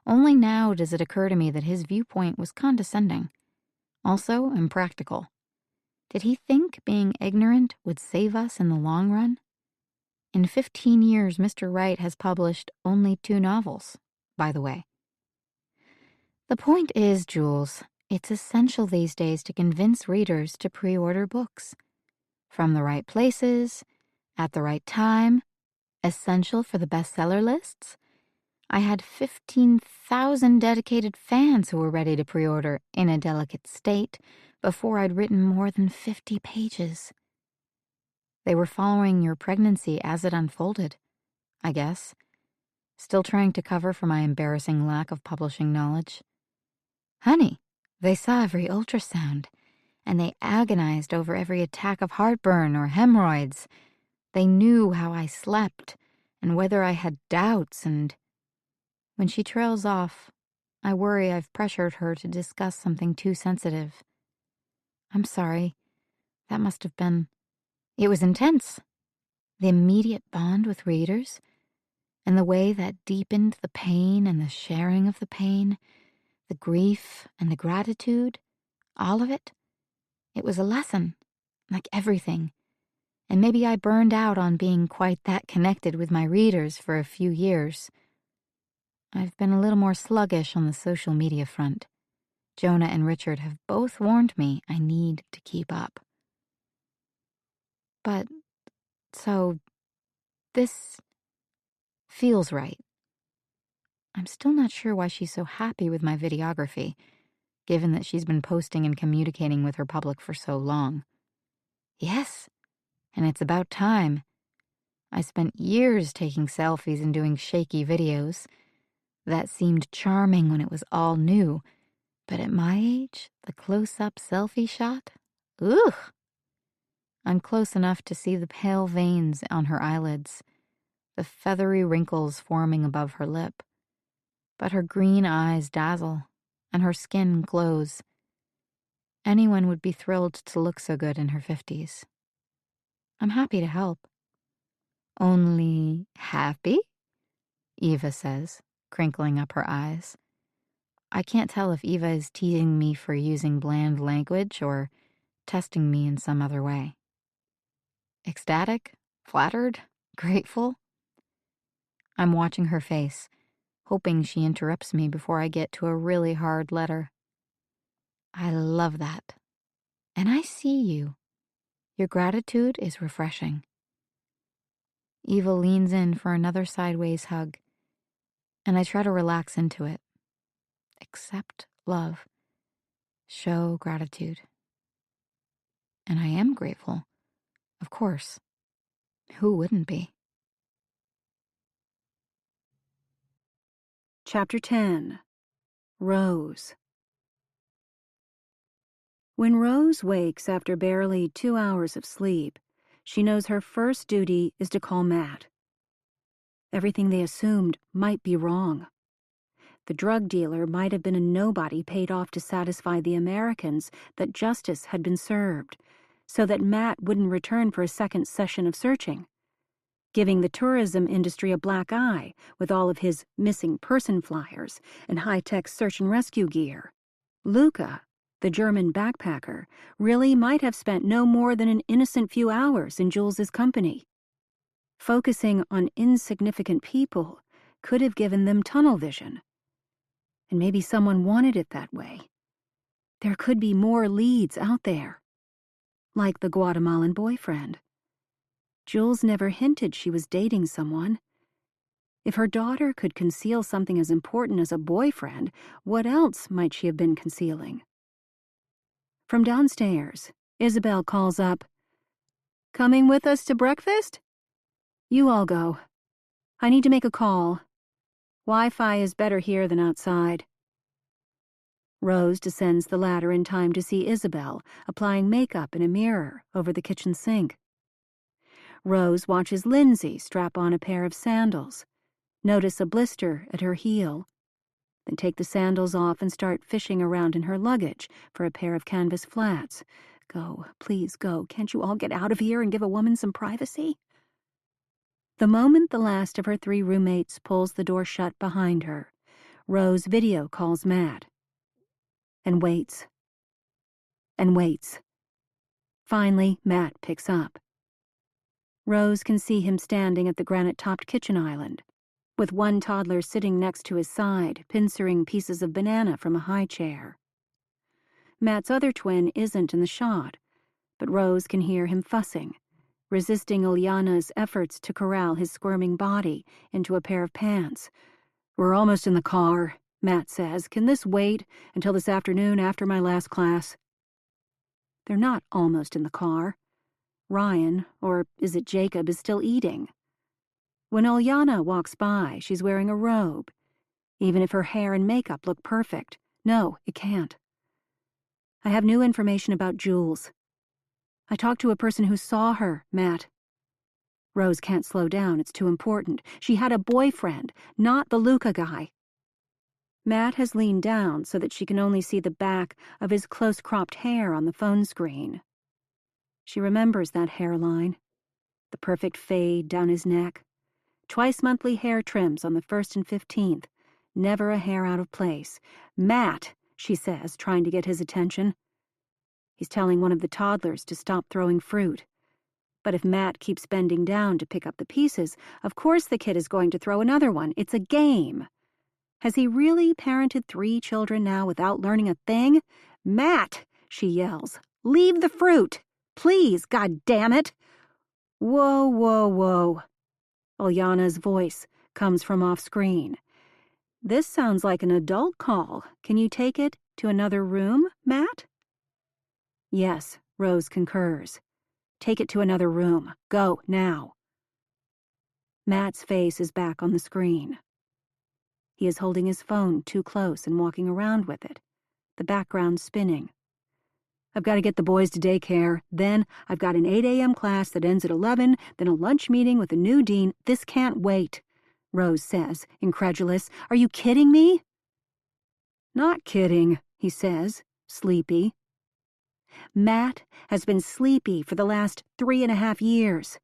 Only now does it occur to me that his viewpoint was condescending, also impractical. Did he think being ignorant would save us in the long run? In 15 years, Mr. Wright has published only 2 novels, by the way. The point is, Jules, it's essential these days to convince readers to pre-order books. From the right places, at the right time, essential for the bestseller lists. I had 15,000 dedicated fans who were ready to pre-order In a Delicate State before I'd written more than 50 pages. They were following your pregnancy as it unfolded, I guess, still trying to cover for my embarrassing lack of publishing knowledge. Honey, they saw every ultrasound, and they agonized over every attack of heartburn or hemorrhoids. They knew how I slept and whether I had doubts, and when she trails off, I worry I've pressured her to discuss something too sensitive. I'm sorry. That must have been... It was intense. The immediate bond with readers, and the way that deepened the pain and the sharing of the pain, the grief and the gratitude, all of it. It was a lesson, like everything. And maybe I burned out on being quite that connected with my readers for a few years. I've been a little more sluggish on the social media front. Jonah and Richard have both warned me I need to keep up. But, so, this feels right. I'm still not sure why she's so happy with my videography, given that she's been posting and communicating with her public for so long. Yes, and it's about time. I spent years taking selfies and doing shaky videos. That seemed charming when it was all new, but at my age, the close-up selfie shot? Ugh! I'm close enough to see the pale veins on her eyelids, the feathery wrinkles forming above her lip. But her green eyes dazzle, and her skin glows. Anyone would be thrilled to look so good in her 50s. I'm happy to help. Only happy? Eva says, crinkling up her eyes. I can't tell if Eva is teasing me for using bland language or testing me in some other way. Ecstatic? Flattered? Grateful? I'm watching her face, hoping she interrupts me before I get to a really hard letter. I love that. And I see you. Your gratitude is refreshing. Eva leans in for another sideways hug, and I try to relax into it. Accept love, show gratitude. And I am grateful, of course. Who wouldn't be? Chapter 10. Rose. When Rose wakes after barely 2 hours of sleep, she knows her first duty is to call Matt. Everything they assumed might be wrong. The drug dealer might have been a nobody paid off to satisfy the Americans that justice had been served, so that Matt wouldn't return for a second session of searching, giving the tourism industry a black eye with all of his missing person flyers and high-tech search and rescue gear. Luca, the German backpacker, really might have spent no more than an innocent few hours in Jules's company. Focusing on insignificant people could have given them tunnel vision. And maybe someone wanted it that way. There could be more leads out there. Like the Guatemalan boyfriend. Jules never hinted she was dating someone. If her daughter could conceal something as important as a boyfriend, what else might she have been concealing? From downstairs, Isabel calls up, "Coming with us to breakfast? You all go. I need to make a call. Wi-Fi is better here than outside." Rose descends the ladder in time to see Isabel applying makeup in a mirror over the kitchen sink. Rose watches Lindsay strap on a pair of sandals, notice a blister at her heel, then take the sandals off and start fishing around in her luggage for a pair of canvas flats. Go, please go. Can't you all get out of here and give a woman some privacy? The moment the last of her 3 roommates pulls the door shut behind her, Rose video calls Matt. And waits. And waits. Finally, Matt picks up. Rose can see him standing at the granite-topped kitchen island, with one toddler sitting next to his side, pincering pieces of banana from a high chair. Matt's other twin isn't in the shot, but Rose can hear him fussing, resisting Ilyana's efforts to corral his squirming body into a pair of pants. "We're almost in the car," Matt says. "Can this wait until this afternoon after my last class?" They're not almost in the car. Ryan, or is it Jacob, is still eating. When Ilyana walks by, she's wearing a robe. Even if her hair and makeup look perfect, no, it can't. "I have new information about Jules. I talked to a person who saw her, Matt." Rose can't slow down, it's too important. She had a boyfriend, not the Luca guy. Matt has leaned down so that she can only see the back of his close-cropped hair on the phone screen. She remembers that hairline, the perfect fade down his neck, twice-monthly hair trims on the 1st and 15th, never a hair out of place. "Matt," she says, trying to get his attention. He's telling one of the toddlers to stop throwing fruit. But if Matt keeps bending down to pick up the pieces, of course the kid is going to throw another one. It's a game. Has he really parented 3 children now without learning a thing? "Matt," she yells, "leave the fruit. Please, God damn it." "Whoa, whoa, whoa." Ilyana's voice comes from off-screen. "This sounds like an adult call. Can you take it to another room, Matt?" "Yes," Rose concurs. "Take it to another room. Go, now." Matt's face is back on the screen. He is holding his phone too close and walking around with it, the background spinning. "I've got to get the boys to daycare. Then I've got an 8 a.m. class that ends at 11, then a lunch meeting with the new dean. This can't wait," Rose says, incredulous. "Are you kidding me?" "Not kidding," he says, sleepy. Matt has been sleepy for the last 3.5 years.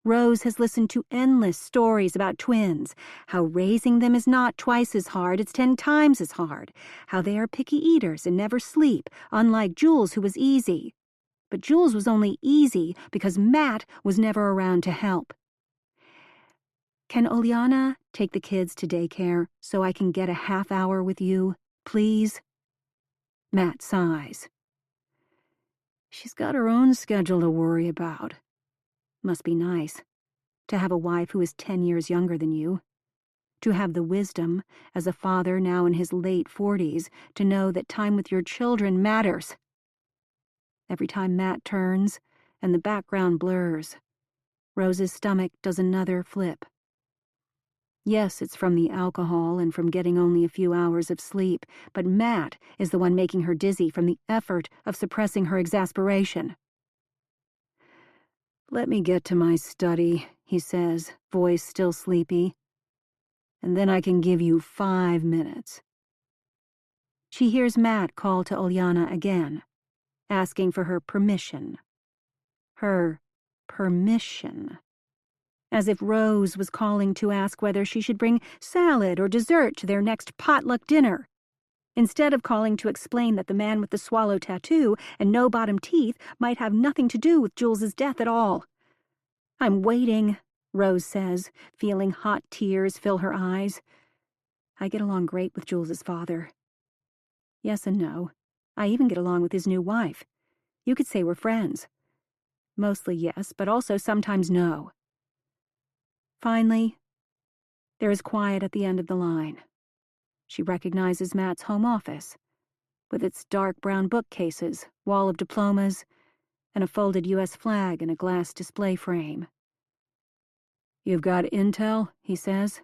Rose has listened to endless stories about twins, how raising them is not twice as hard, it's 10 times as hard, how they are picky eaters and never sleep, unlike Jules, who was easy. But Jules was only easy because Matt was never around to help. "Can Ilyana take the kids to daycare so I can get a half hour with you, please?" Matt sighs. "She's got her own schedule to worry about. Must be nice to have a wife who is 10 years younger than you. To have the wisdom, as a father now in his late 40s, to know that time with your children matters. Every time Matt turns and the background blurs, Rose's stomach does another flip. Yes, it's from the alcohol and from getting only a few hours of sleep, but Matt is the one making her dizzy from the effort of suppressing her exasperation. "Let me get to my study," he says, voice still sleepy. "And then I can give you 5 minutes." She hears Matt call to Ulyana again, asking for her permission. Her permission. As if Rose was calling to ask whether she should bring salad or dessert to their next potluck dinner, instead of calling to explain that the man with the swallow tattoo and no bottom teeth might have nothing to do with Jules's death at all. "I'm waiting," Rose says, feeling hot tears fill her eyes. "I get along great with Jules's father." Yes and no. I even get along with his new wife. You could say we're friends. Mostly yes, but also sometimes no. Finally, there is quiet at the end of the line. She recognizes Matt's home office, with its dark brown bookcases, wall of diplomas, and a folded U.S. flag in a glass display frame. "You've got intel?" he says.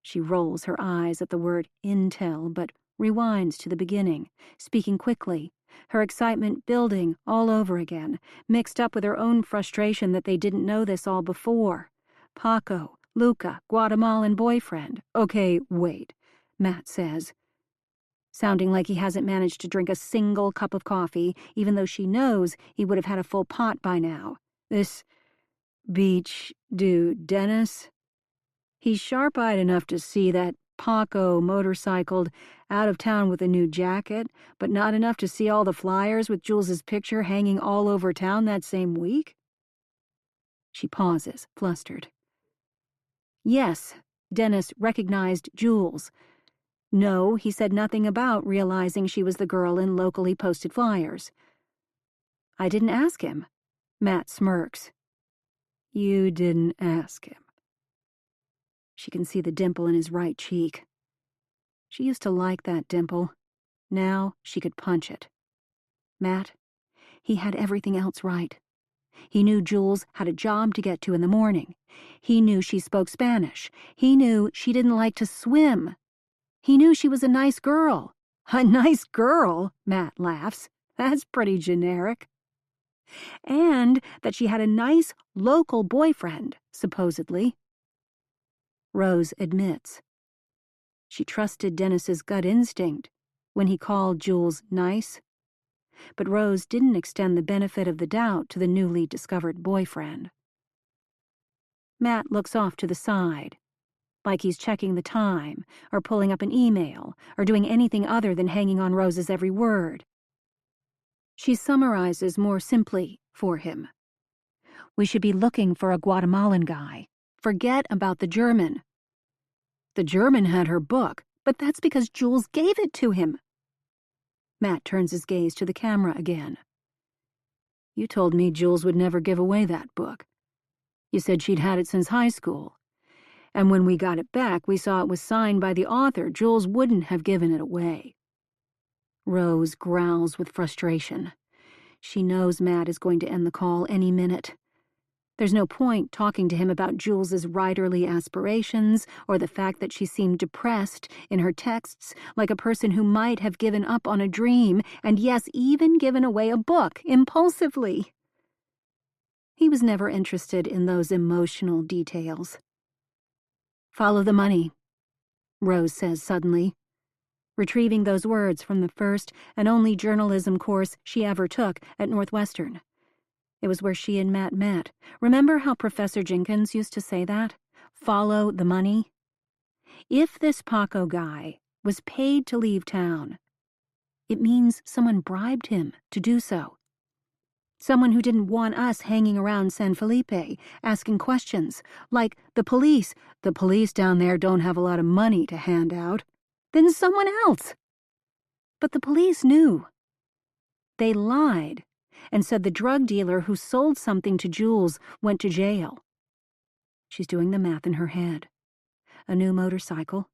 She rolls her eyes at the word intel, but rewinds to the beginning, speaking quickly, her excitement building all over again, mixed up with her own frustration that they didn't know this all before. Paco, Luca, Guatemalan boyfriend. "Okay, wait," Matt says, sounding like he hasn't managed to drink a single cup of coffee, even though she knows he would have had a full pot by now. "This beach dude, Dennis? He's sharp-eyed enough to see that Paco motorcycled out of town with a new jacket, but not enough to see all the flyers with Jules's picture hanging all over town that same week?" She pauses, flustered. Yes, Dennis recognized Jules. No, he said nothing about realizing she was the girl in locally posted flyers. "I didn't ask him." Matt smirks. "You didn't ask him." She can see the dimple in his right cheek. She used to like that dimple. Now she could punch it. Matt, he had everything else right. He knew Jules had a job to get to in the morning. He knew she spoke Spanish. He knew she didn't like to swim. He knew she was a nice girl. "A nice girl?" Matt laughs. "That's pretty generic." And that she had a nice local boyfriend, supposedly. Rose admits. She trusted Dennis's gut instinct when he called Jules nice. But Rose didn't extend the benefit of the doubt to the newly discovered boyfriend. Matt looks off to the side, like he's checking the time, or pulling up an email, or doing anything other than hanging on Rose's every word. She summarizes more simply for him. "We should be looking for a Guatemalan guy. Forget about the German." "The German had her book, but that's because Jules gave it to him." Matt turns his gaze to the camera again. "You told me Jules would never give away that book. You said she'd had it since high school. And when we got it back, we saw it was signed by the author. Jules wouldn't have given it away." Rose growls with frustration. She knows Matt is going to end the call any minute. There's no point talking to him about Jules's writerly aspirations or the fact that she seemed depressed in her texts, like a person who might have given up on a dream, and yes, even given away a book impulsively. He was never interested in those emotional details. "Follow the money," Rose says suddenly, retrieving those words from the first and only journalism course she ever took at Northwestern. It was where she and Matt met. Remember how Professor Jenkins used to say that? Follow the money? If this Paco guy was paid to leave town, it means someone bribed him to do so. Someone who didn't want us hanging around San Felipe, asking questions, like the police down there don't have a lot of money to hand out. Then someone else. But the police knew. They lied and said the drug dealer who sold something to Jules went to jail. She's doing the math in her head. a new motorcycle,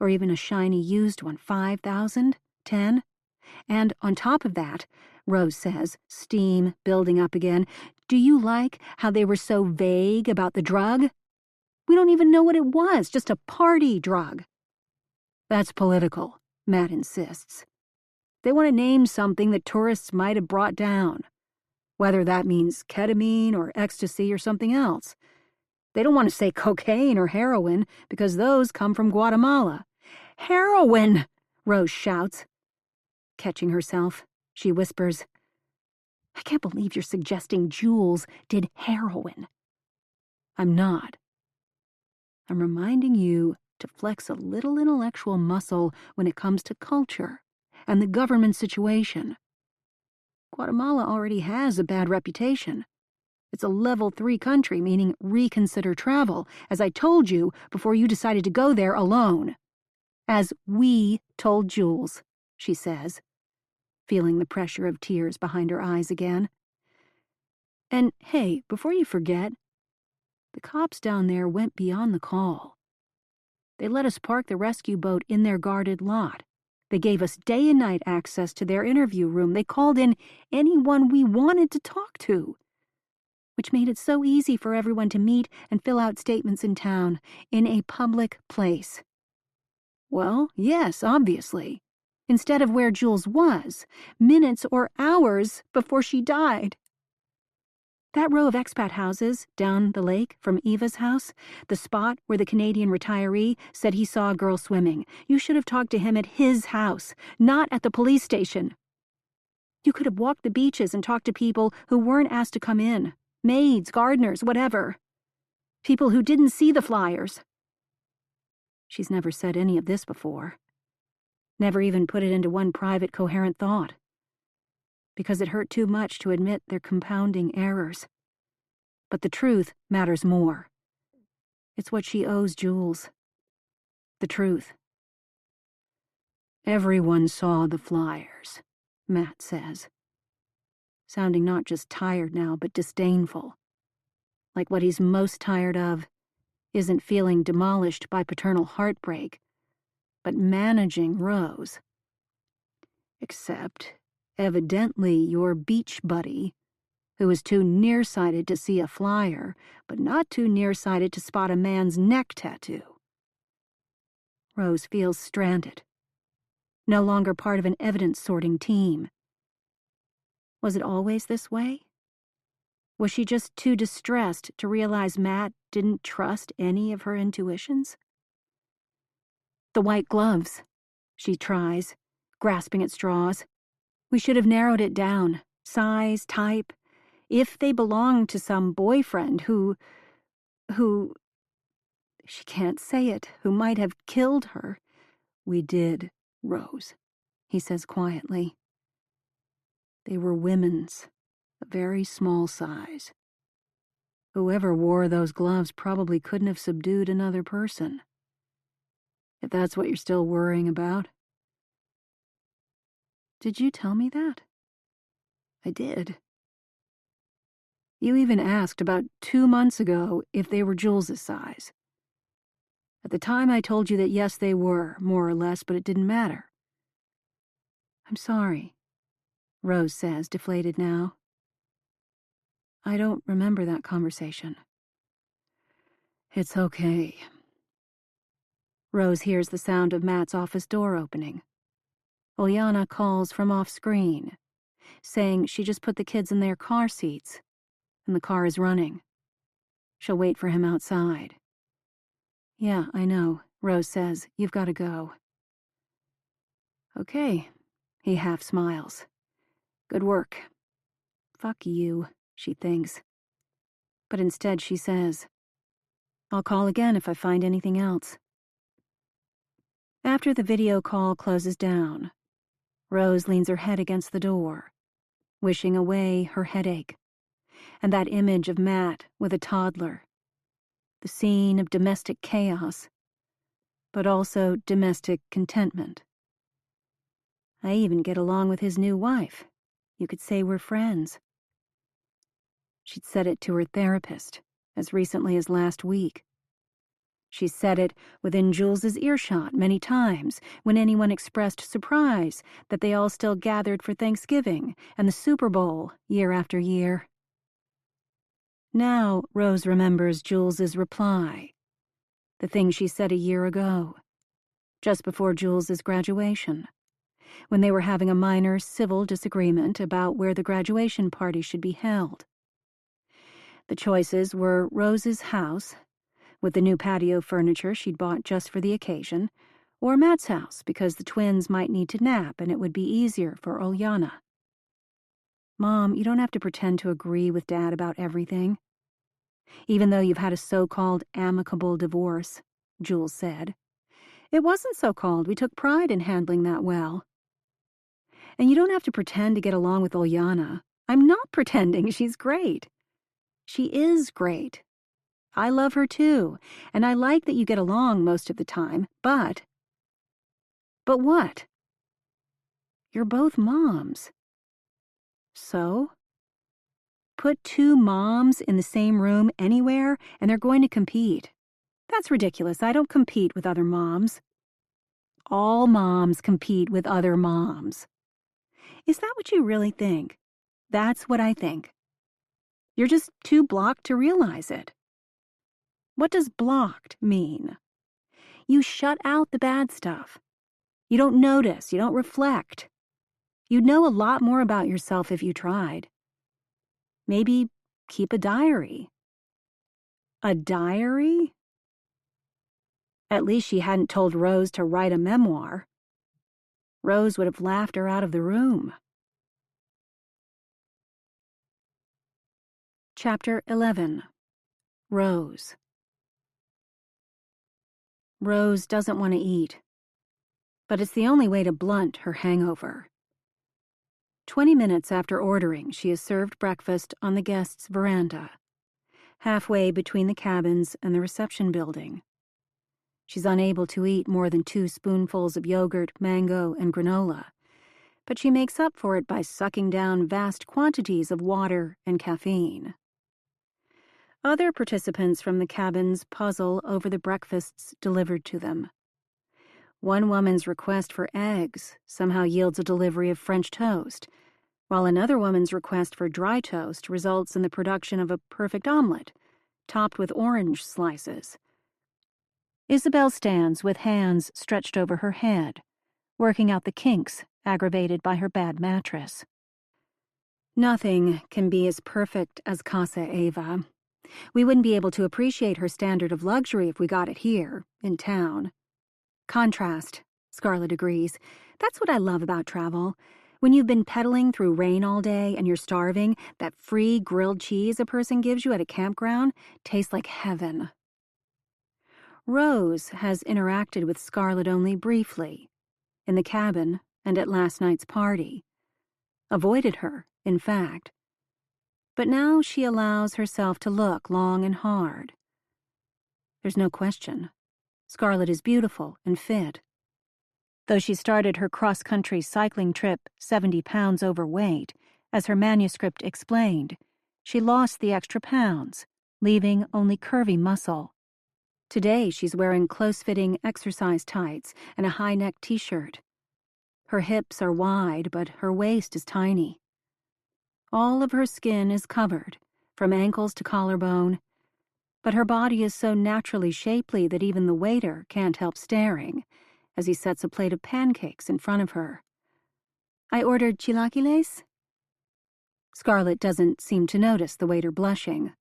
or even a shiny used one, 5,000, 10. And on top of that, Rose says, steam building up again, do you like how they were so vague about the drug? We don't even know what it was, just a party drug. That's political, Matt insists. They want to name something that tourists might have brought down, whether that means ketamine or ecstasy or something else. They don't want to say cocaine or heroin because those come from Guatemala. Heroin! Rose shouts. Catching herself, she whispers, I can't believe you're suggesting Jules did heroin. I'm not. I'm reminding you to flex a little intellectual muscle when it comes to culture and the government situation. Guatemala already has a bad reputation. It's a level 3 country, meaning reconsider travel, as I told you before you decided to go there alone. As we told Jules, she says, feeling the pressure of tears behind her eyes again. And hey, before you forget, the cops down there went beyond the call. They let us park the rescue boat in their guarded lot. They gave us day and night access to their interview room. They called in anyone we wanted to talk to, which made it so easy for everyone to meet and fill out statements in town, in a public place. Well, yes, obviously. Instead of where Jules was, minutes or hours before she died. That row of expat houses down the lake from Eva's house, the spot where the Canadian retiree said he saw a girl swimming, you should have talked to him at his house, not at the police station. You could have walked the beaches and talked to people who weren't asked to come in, maids, gardeners, whatever. People who didn't see the flyers. She's never said any of this before. Never even put it into one private, coherent thought. Because it hurt too much to admit their compounding errors. But the truth matters more. It's what she owes Jules. The truth. Everyone saw the flyers, Matt says, sounding not just tired now, but disdainful. Like what he's most tired of isn't feeling demolished by paternal heartbreak, but managing Rose. Except, evidently, your beach buddy, who is too nearsighted to see a flyer, but not too nearsighted to spot a man's neck tattoo. Rose feels stranded, no longer part of an evidence-sorting team. Was it always this way? Was she just too distressed to realize Matt didn't trust any of her intuitions? The white gloves, she tries, grasping at straws. We should have narrowed it down. Size, type. If they belonged to some boyfriend who, she can't say it, who might have killed her. We did, Rose, he says quietly. They were women's, a very small size. Whoever wore those gloves probably couldn't have subdued another person. If that's what you're still worrying about. Did you tell me that? I did. You even asked about 2 months ago if they were Jules's size. At the time I told you that yes, they were, more or less, but it didn't matter. I'm sorry, Rose says, deflated now. I don't remember that conversation. It's okay. Rose hears the sound of Matt's office door opening. Olyana calls from off-screen, saying she just put the kids in their car seats, and the car is running. She'll wait for him outside. Yeah, I know, Rose says. You've got to go. Okay, he half smiles. Good work. Fuck you, she thinks. But instead she says, I'll call again if I find anything else. After the video call closes down, Rose leans her head against the door, wishing away her headache, and that image of Matt with a toddler, the scene of domestic chaos, but also domestic contentment. I even get along with his new wife. You could say we're friends. She'd said it to her therapist as recently as last week. She said it within Jules's earshot many times when anyone expressed surprise that they all still gathered for Thanksgiving and the Super Bowl year after year. Now Rose remembers Jules's reply, the thing she said a year ago, just before Jules's graduation, when they were having a minor civil disagreement about where the graduation party should be held. The choices were Rose's house, with the new patio furniture she'd bought just for the occasion, or Matt's house because the twins might need to nap and it would be easier for Ulyana. Mom, you don't have to pretend to agree with Dad about everything. Even though you've had a so-called amicable divorce, Jules said. It wasn't so-called. We took pride in handling that well. And you don't have to pretend to get along with Ulyana. I'm not pretending. She's great. She is great. I love her too, and I like that you get along most of the time, but what? You're both moms. So? Put two moms in the same room anywhere, and they're going to compete. That's ridiculous. I don't compete with other moms. All moms compete with other moms. Is that what you really think? That's what I think. You're just too blocked to realize it. What does blocked mean? You shut out the bad stuff. You don't notice, you don't reflect. You'd know a lot more about yourself if you tried. Maybe keep a diary. A diary? At least she hadn't told Rose to write a memoir. Rose would have laughed her out of the room. Chapter 11. Rose. Rose doesn't want to eat, but it's the only way to blunt her hangover. 20 minutes after ordering, she is served breakfast on the guests' veranda, halfway between the cabins and the reception building. She's unable to eat more than 2 spoonfuls of yogurt, mango, and granola, but she makes up for it by sucking down vast quantities of water and caffeine. Other participants from the cabins puzzle over the breakfasts delivered to them. One woman's request for eggs somehow yields a delivery of French toast, while another woman's request for dry toast results in the production of a perfect omelet, topped with orange slices. Isabel stands with hands stretched over her head, working out the kinks aggravated by her bad mattress. Nothing can be as perfect as Casa Eva. We wouldn't be able to appreciate her standard of luxury if we got it here, in town. Contrast, Scarlett agrees. That's what I love about travel. When you've been pedaling through rain all day and you're starving, that free grilled cheese a person gives you at a campground tastes like heaven. Rose has interacted with Scarlett only briefly, in the cabin and at last night's party. Avoided her, in fact. But now she allows herself to look long and hard. There's no question. Scarlett is beautiful and fit. Though she started her cross-country cycling trip 70 pounds overweight, as her manuscript explained, she lost the extra pounds, leaving only curvy muscle. Today she's wearing close-fitting exercise tights and a high-neck t-shirt. Her hips are wide, but her waist is tiny. All of her skin is covered, from ankles to collarbone, but her body is so naturally shapely that even the waiter can't help staring as he sets a plate of pancakes in front of her. I ordered chilaquiles. Scarlett doesn't seem to notice the waiter blushing.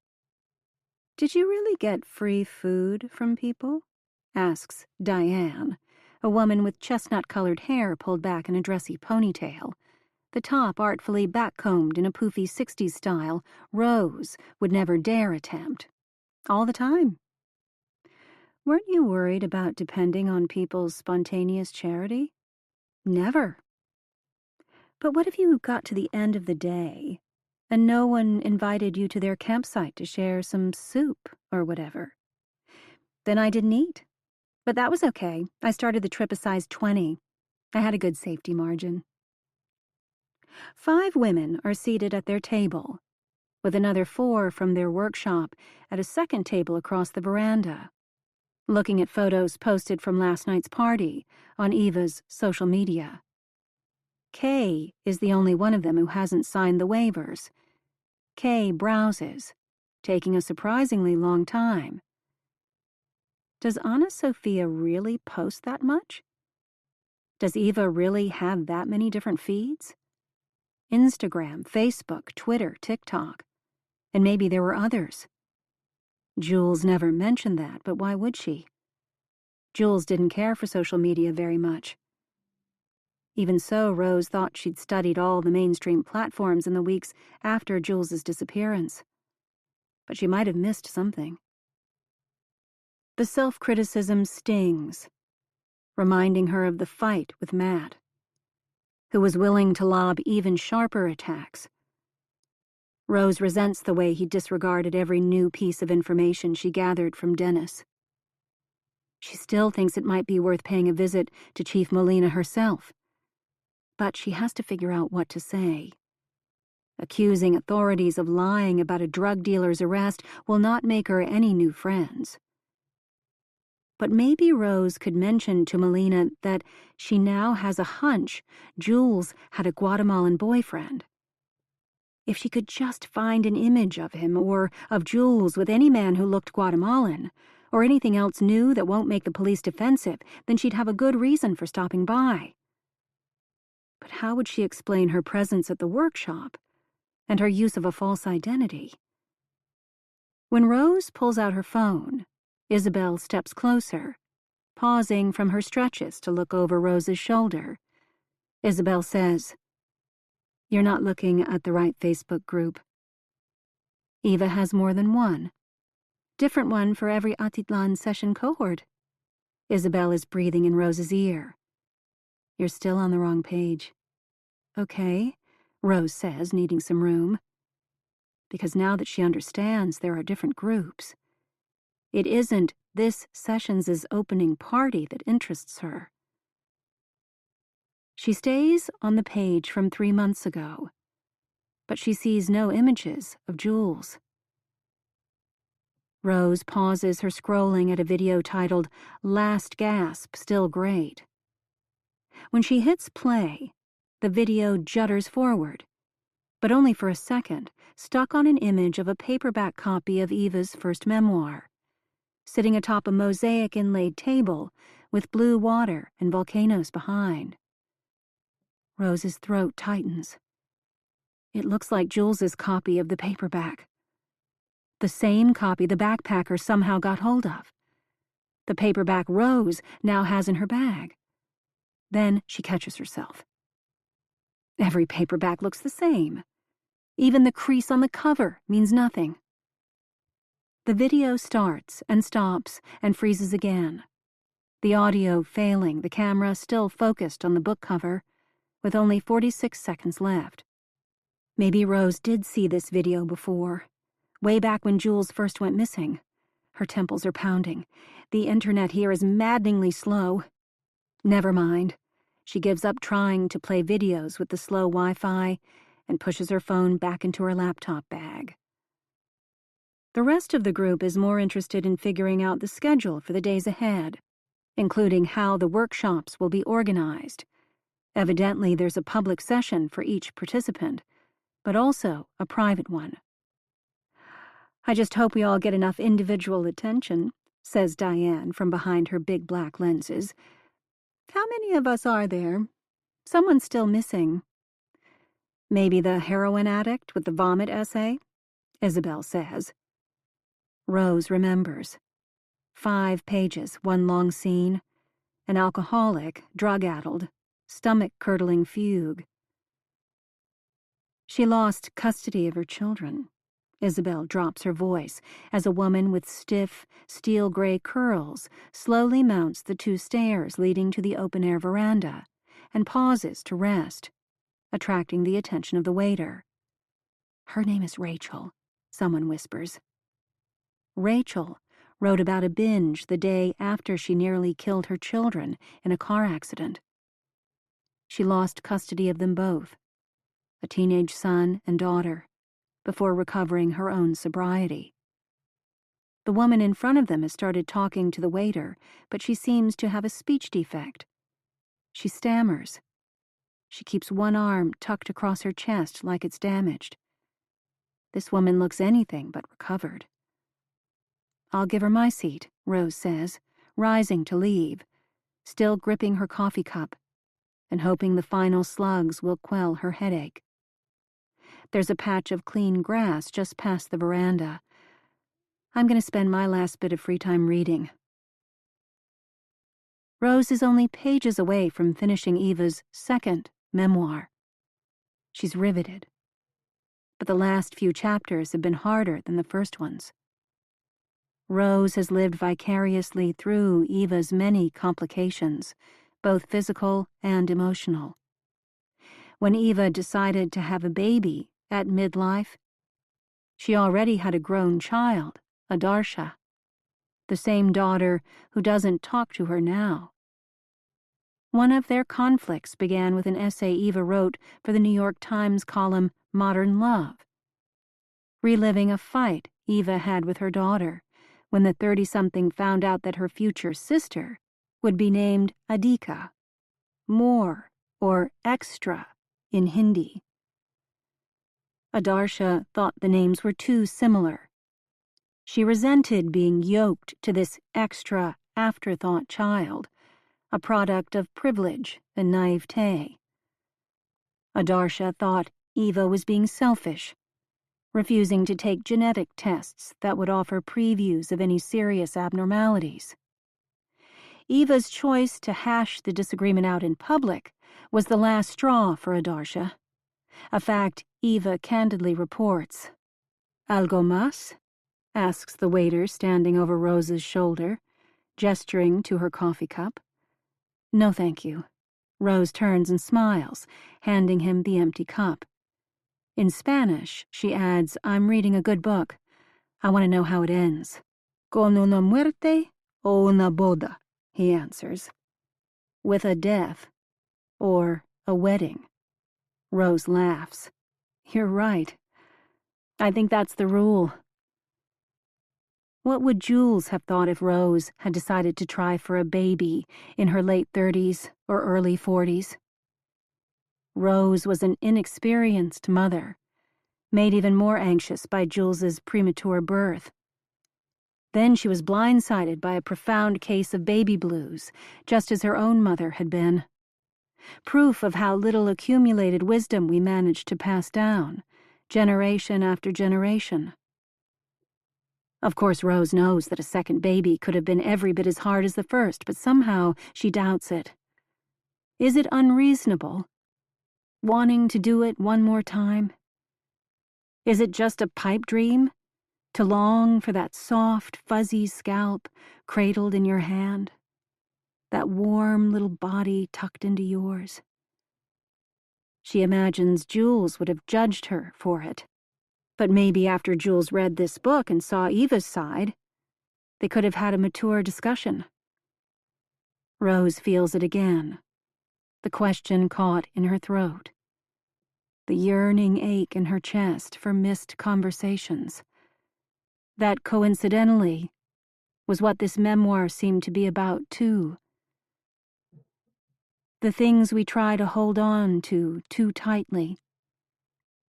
Did you really get free food from people? Asks Diane, a woman with chestnut-colored hair pulled back in a dressy ponytail, the top artfully back-combed in a poofy 60s style Rose would never dare attempt. All the time. Weren't you worried about depending on people's spontaneous charity? Never. But what if you got to the end of the day and no one invited you to their campsite to share some soup or whatever? Then I didn't eat. But that was okay. I started the trip a size 20. I had a good safety margin. 5 women are seated at their table, with another 4 from their workshop at a second table across the veranda. looking at photos posted from last night's party on Eva's social media. Kay is the only one of them who hasn't signed the waivers. Kay browses, taking a surprisingly long time. Does Anna Sophia really post that much? Does Eva really have that many different feeds? Instagram, Facebook, Twitter, TikTok. And maybe there were others. Jules never mentioned that, but why would she? Jules didn't care for social media very much. Even so, Rose thought she'd studied all the mainstream platforms in the weeks after Jules's disappearance. But she might have missed something. The self-criticism stings, reminding her of the fight with Matt, who was willing to lob even sharper attacks. Rose resents the way he disregarded every new piece of information she gathered from Dennis. She still thinks it might be worth paying a visit to Chief Molina herself, but she has to figure out what to say. Accusing authorities of lying about a drug dealer's arrest will not make her any new friends. But maybe Rose could mention to Molina that she now has a hunch Jules had a Guatemalan boyfriend. If she could just find an image of him or of Jules with any man who looked Guatemalan, or anything else new that won't make the police defensive, then she'd have a good reason for stopping by. But how would she explain her presence at the workshop and her use of a false identity? When Rose pulls out her phone, Isabel steps closer, pausing from her stretches to look over Rose's shoulder. Isabel says, "You're not looking at the right Facebook group. Eva has more than one. Different one for every Atitlan session cohort." Isabel is breathing in Rose's ear. "You're still on the wrong page." "Okay," Rose says, needing some room. Because now that she understands there are different groups, it isn't this session's opening party that interests her. She stays on the page from 3 months ago, but she sees no images of Jules. Rose pauses her scrolling at a video titled "Last Gasp, Still Great." When she hits play, the video judders forward, but only for a second, stuck on an image of a paperback copy of Eva's first memoir, sitting atop a mosaic inlaid table with blue water and volcanoes behind. Rose's throat tightens. It looks like Jules's copy of the paperback. The same copy the backpacker somehow got hold of. The paperback Rose now has in her bag. Then she catches herself. Every paperback looks the same. Even the crease on the cover means nothing. The video starts and stops and freezes again. The audio failing, the camera still focused on the book cover, with only 46 seconds left. Maybe Rose did see this video before, way back when Jules first went missing. Her temples are pounding. The internet here is maddeningly slow. Never mind. She gives up trying to play videos with the slow Wi-Fi and pushes her phone back into her laptop bag. The rest of the group is more interested in figuring out the schedule for the days ahead, including how the workshops will be organized. Evidently, there's a public session for each participant, but also a private one. "I just hope we all get enough individual attention," says Diane from behind her big black lenses. "How many of us are there? Someone's still missing." "Maybe the heroin addict with the vomit essay," Isabel says. Rose remembers. 5 pages, one long scene. An alcoholic, drug-addled, stomach-curdling fugue. She lost custody of her children. Isabel drops her voice as a woman with stiff, steel-gray curls slowly mounts the 2 stairs leading to the open-air veranda and pauses to rest, attracting the attention of the waiter. "Her name is Rachel," someone whispers. Rachel wrote about a binge the day after she nearly killed her children in a car accident. She lost custody of them both, a teenage son and daughter, before recovering her own sobriety. The woman in front of them has started talking to the waiter, but she seems to have a speech defect. She stammers. She keeps one arm tucked across her chest like it's damaged. This woman looks anything but recovered. "I'll give her my seat," Rose says, rising to leave, still gripping her coffee cup and hoping the final slugs will quell her headache. There's a patch of clean grass just past the veranda. I'm going to spend my last bit of free time reading. Rose is only pages away from finishing Eva's second memoir. She's riveted. But the last few chapters have been harder than the first ones. Rose has lived vicariously through Eva's many complications, both physical and emotional. When Eva decided to have a baby at midlife, she already had a grown child, Adarsha, the same daughter who doesn't talk to her now. One of their conflicts began with an essay Eva wrote for the New York Times column Modern Love, reliving a fight Eva had with her daughter when the 30-something found out that her future sister would be named Adhika, more or extra in Hindi. Adarsha thought the names were too similar. She resented being yoked to this extra afterthought child, a product of privilege and naivete. Adarsha thought Eva was being selfish, refusing to take genetic tests that would offer previews of any serious abnormalities. Eva's choice to hash the disagreement out in public was the last straw for Adarsha, a fact Eva candidly reports. "Algo más?" asks the waiter standing over Rose's shoulder, gesturing to her coffee cup. "No, thank you." Rose turns and smiles, handing him the empty cup. In Spanish, she adds, "I'm reading a good book. I want to know how it ends." "Con una muerte o una boda," he answers. "With a death or a wedding." Rose laughs. "You're right. I think that's the rule." What would Jules have thought if Rose had decided to try for a baby in her late 30s or early 40s? Rose was an inexperienced mother, made even more anxious by Jules's premature birth. Then she was blindsided by a profound case of baby blues, just as her own mother had been. Proof of how little accumulated wisdom we managed to pass down, generation after generation. Of course, Rose knows that a second baby could have been every bit as hard as the first, but somehow she doubts it. Is it unreasonable? Wanting to do it one more time? Is it just a pipe dream? To long for that soft, fuzzy scalp cradled in your hand? That warm little body tucked into yours? She imagines Jules would have judged her for it. But maybe after Jules read this book and saw Eva's side, they could have had a mature discussion. Rose feels it again, the question caught in her throat, the yearning ache in her chest for missed conversations. That, coincidentally, was what this memoir seemed to be about, too. The things we try to hold on to too tightly,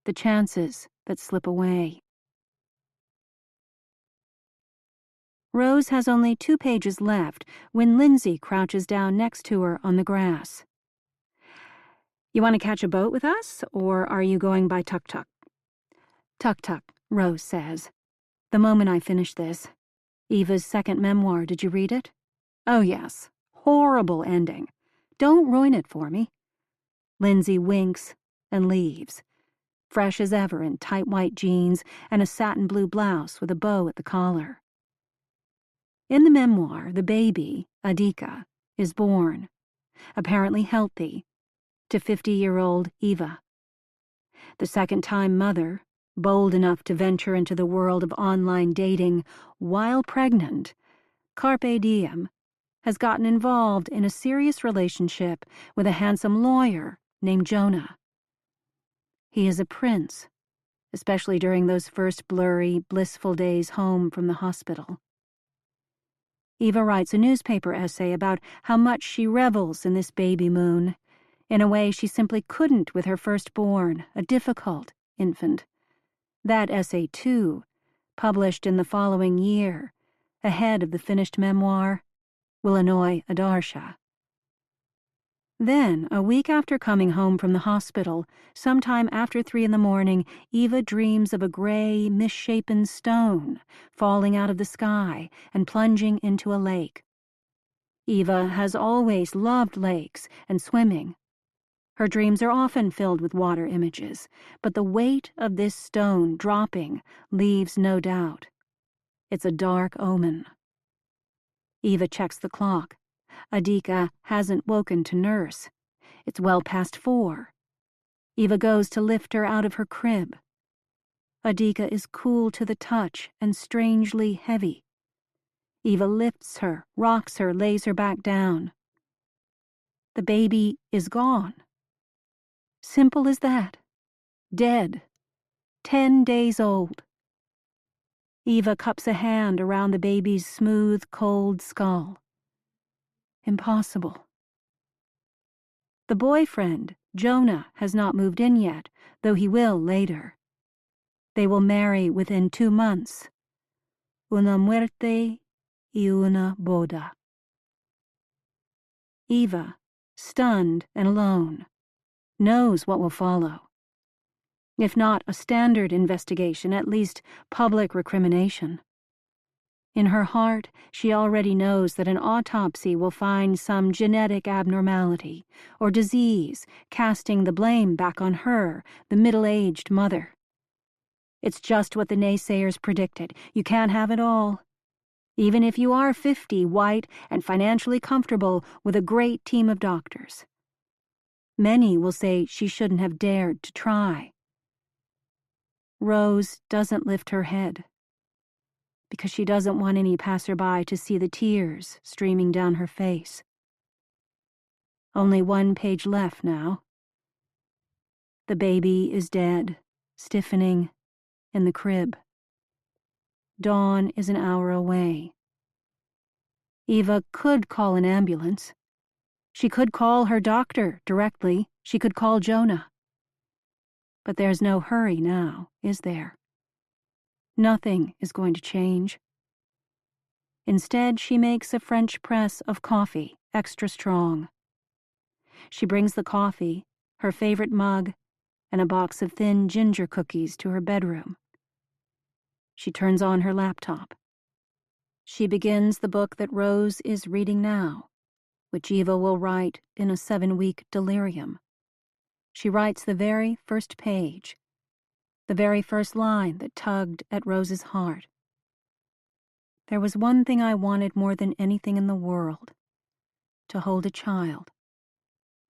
the chances that slip away. Rose has only 2 pages left when Lindsay crouches down next to her on the grass. "You want to catch a boat with us, or are you going by tuk-tuk?" "Tuk-tuk," Rose says. "The moment I finish this. Eva's second memoir, did you read it?" "Oh, yes. Horrible ending. Don't ruin it for me." Lindsay winks and leaves, fresh as ever in tight white jeans and a satin blue blouse with a bow at the collar. In the memoir, the baby, Adhika, is born, apparently healthy, to 50-year-old Eva. The second-time mother, bold enough to venture into the world of online dating while pregnant, carpe diem, has gotten involved in a serious relationship with a handsome lawyer named Jonah. He is a prince, especially during those first blurry, blissful days home from the hospital. Eva writes a newspaper essay about how much she revels in this baby moon, in a way she simply couldn't with her firstborn, a difficult infant. That essay, too, published in the following year, ahead of the finished memoir, will annoy Adarsha. Then, a week after coming home from the hospital, sometime after 3 a.m, Eva dreams of a gray, misshapen stone falling out of the sky and plunging into a lake. Eva has always loved lakes and swimming. Her dreams are often filled with water images, but the weight of this stone dropping leaves no doubt. It's a dark omen. Eva checks the clock. Adika hasn't woken to nurse. It's well past 4. Eva goes to lift her out of her crib. Adika is cool to the touch and strangely heavy. Eva lifts her, rocks her, lays her back down. The baby is gone. Simple as that. Dead. 10 days old. Eva cups a hand around the baby's smooth, cold skull. Impossible. The boyfriend, Jonah, has not moved in yet, though he will later. They will marry within 2 months. Una muerte y una boda. Eva, stunned and alone, knows what will follow. If not a standard investigation, at least public recrimination. In her heart, she already knows that an autopsy will find some genetic abnormality or disease, casting the blame back on her, the middle-aged mother. It's just what the naysayers predicted. You can't have it all. Even if you are 50, white, and financially comfortable with a great team of doctors. Many will say she shouldn't have dared to try. Rose doesn't lift her head, because she doesn't want any passerby to see the tears streaming down her face. Only 1 page left now. The baby is dead, stiffening, in the crib. Dawn is an hour away. Eva could call an ambulance. She could call her doctor directly. She could call Jonah. But there's no hurry now, is there? Nothing is going to change. Instead, she makes a French press of coffee, extra strong. She brings the coffee, her favorite mug, and a box of thin ginger cookies to her bedroom. She turns on her laptop. She begins the book that Rose is reading now, which Eva will write in a 7-week delirium. She writes the very first page, the very first line that tugged at Rose's heart. There was one thing I wanted more than anything in the world, to hold a child,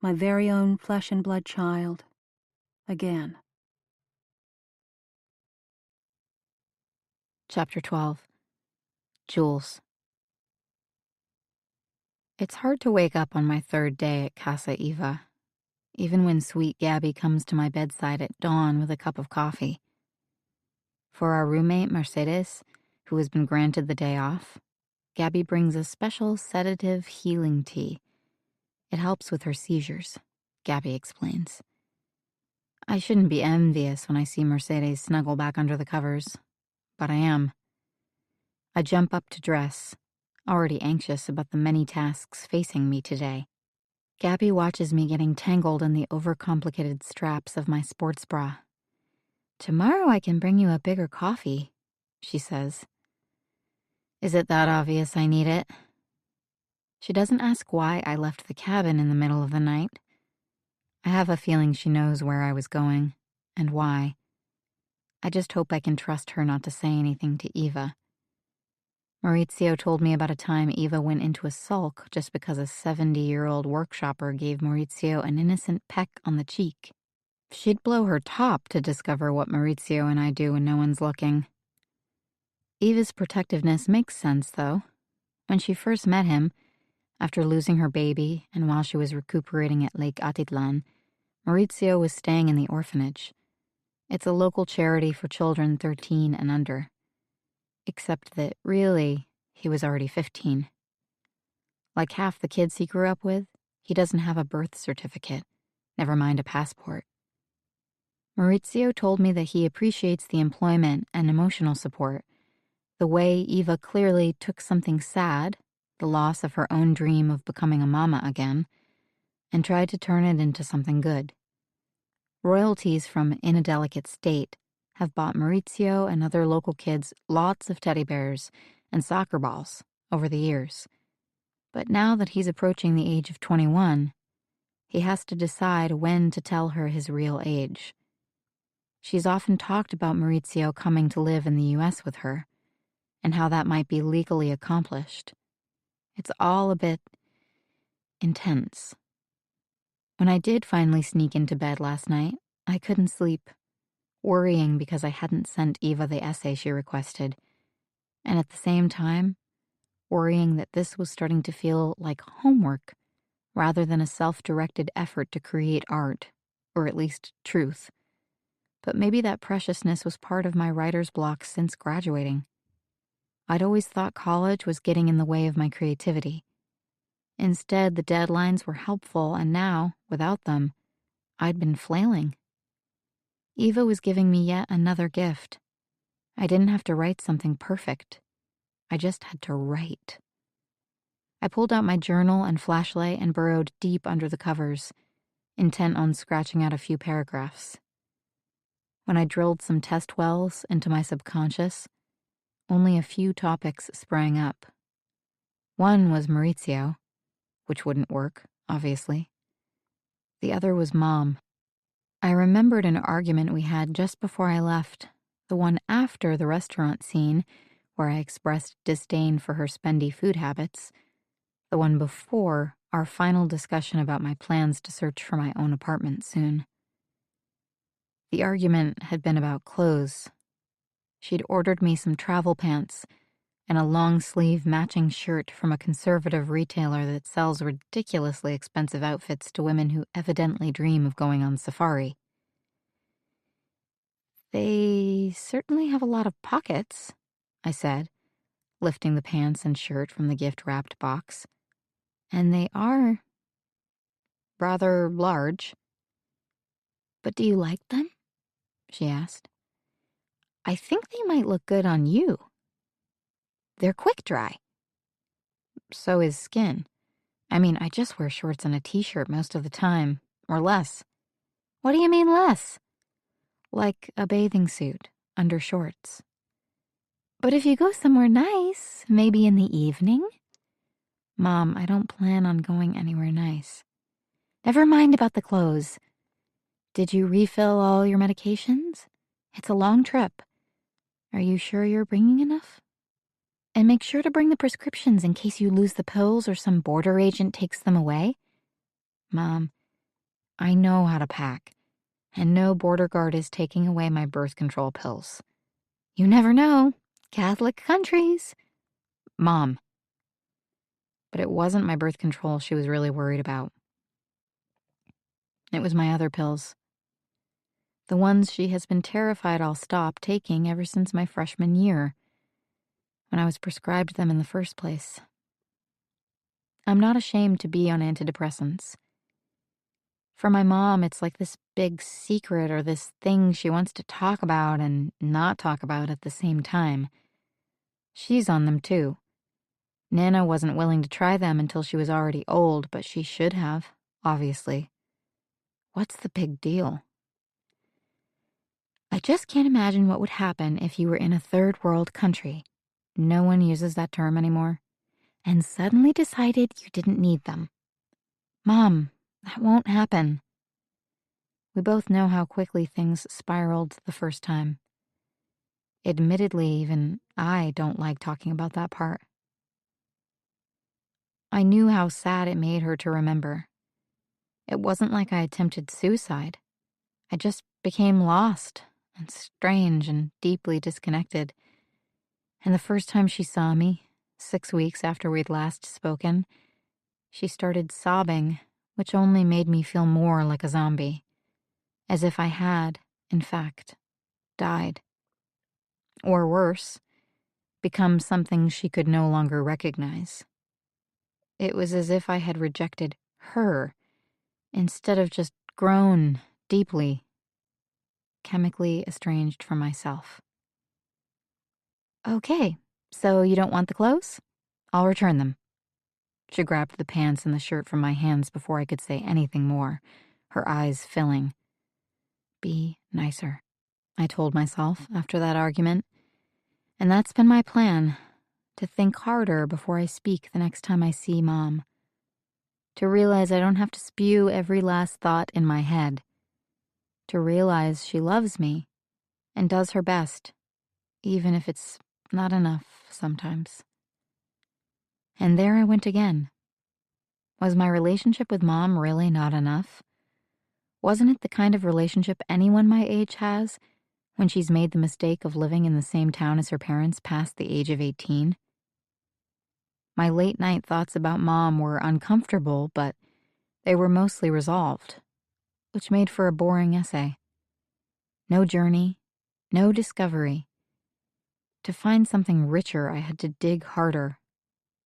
my very own flesh and blood child, again. Chapter 12. Jules. It's hard to wake up on my 3rd day at Casa Eva, even when sweet Gabby comes to my bedside at dawn with a cup of coffee. For our roommate, Mercedes, who has been granted the day off, Gabby brings a special sedative healing tea. It helps with her seizures, Gabby explains. I shouldn't be envious when I see Mercedes snuggle back under the covers, but I am. I jump up to dress, already anxious about the many tasks facing me today. Gabby watches me getting tangled in the overcomplicated straps of my sports bra. Tomorrow I can bring you a bigger coffee, she says. Is it that obvious I need it? She doesn't ask why I left the cabin in the middle of the night. I have a feeling she knows where I was going, and why. I just hope I can trust her not to say anything to Eva. Maurizio told me about a time Eva went into a sulk just because a 70-year-old workshopper gave Maurizio an innocent peck on the cheek. She'd blow her top to discover what Maurizio and I do when no one's looking. Eva's protectiveness makes sense, though. When she first met him, after losing her baby and while she was recuperating at Lake Atitlan, Maurizio was staying in the orphanage. It's a local charity for children 13 and under. Except that, really, he was already 15. Like half the kids he grew up with, he doesn't have a birth certificate, never mind a passport. Maurizio told me that he appreciates the employment and emotional support, the way Eva clearly took something sad, the loss of her own dream of becoming a mama again, and tried to turn it into something good. Royalties from In a Delicate State have bought Maurizio and other local kids lots of teddy bears and soccer balls over the years. But now that he's approaching the age of 21, he has to decide when to tell her his real age. She's often talked about Maurizio coming to live in the US with her, and how that might be legally accomplished. It's all a bit intense. When I did finally sneak into bed last night, I couldn't sleep, worrying because I hadn't sent Eva the essay she requested, and at the same time, worrying that this was starting to feel like homework rather than a self-directed effort to create art, or at least truth. But maybe that preciousness was part of my writer's block since graduating. I'd always thought college was getting in the way of my creativity. Instead, the deadlines were helpful, and now, without them, I'd been flailing. Eva was giving me yet another gift. I didn't have to write something perfect. I just had to write. I pulled out my journal and flashlight and burrowed deep under the covers, intent on scratching out a few paragraphs. When I drilled some test wells into my subconscious, only a few topics sprang up. One was Maurizio, which wouldn't work, obviously. The other was Mom. I remembered an argument we had just before I left, the one after the restaurant scene where I expressed disdain for her spendy food habits, the one before our final discussion about my plans to search for my own apartment soon. The argument had been about clothes. She'd ordered me some travel pants and a long-sleeve matching shirt from a conservative retailer that sells ridiculously expensive outfits to women who evidently dream of going on safari. They certainly have a lot of pockets, I said, lifting the pants and shirt from the gift-wrapped box. And they are rather large. But do you like them? She asked. I think they might look good on you. They're quick dry. So is skin. I mean, I just wear shorts and a t-shirt most of the time, or less. What do you mean less? Like a bathing suit under shorts. But if you go somewhere nice, maybe in the evening? Mom, I don't plan on going anywhere nice. Never mind about the clothes. Did you refill all your medications? It's a long trip. Are you sure you're bringing enough? And make sure to bring the prescriptions in case you lose the pills or some border agent takes them away. Mom, I know how to pack, and no border guard is taking away my birth control pills. You never know. Catholic countries. Mom. But it wasn't my birth control she was really worried about. It was my other pills. The ones she has been terrified I'll stop taking ever since my freshman year, when I was prescribed them in the first place. I'm not ashamed to be on antidepressants. For my mom, it's like this big secret or this thing she wants to talk about and not talk about at the same time. She's on them too. Nana wasn't willing to try them until she was already old, but she should have, obviously. What's the big deal? I just can't imagine what would happen if you were in a third world country. No one uses that term anymore. And suddenly decided you didn't need them. Mom, that won't happen. We both know how quickly things spiraled the first time. Admittedly, even I don't like talking about that part. I knew how sad it made her to remember. It wasn't like I attempted suicide. I just became lost and strange and deeply disconnected. And the first time she saw me, 6 weeks after we'd last spoken, she started sobbing, which only made me feel more like a zombie. As if I had, in fact, died. Or worse, become something she could no longer recognize. It was as if I had rejected her instead of just grown deeply, chemically estranged from myself. Okay, so you don't want the clothes? I'll return them. She grabbed the pants and the shirt from my hands before I could say anything more, her eyes filling. Be nicer, I told myself after that argument. And that's been my plan, to think harder before I speak the next time I see Mom. To realize I don't have to spew every last thought in my head. To realize she loves me and does her best, even if it's not enough sometimes. And there I went again. Was my relationship with Mom really not enough? Wasn't it the kind of relationship anyone my age has when she's made the mistake of living in the same town as her parents past the age of 18? My late night thoughts about Mom were uncomfortable, but they were mostly resolved, which made for a boring essay. No journey, no discovery. To find something richer, I had to dig harder,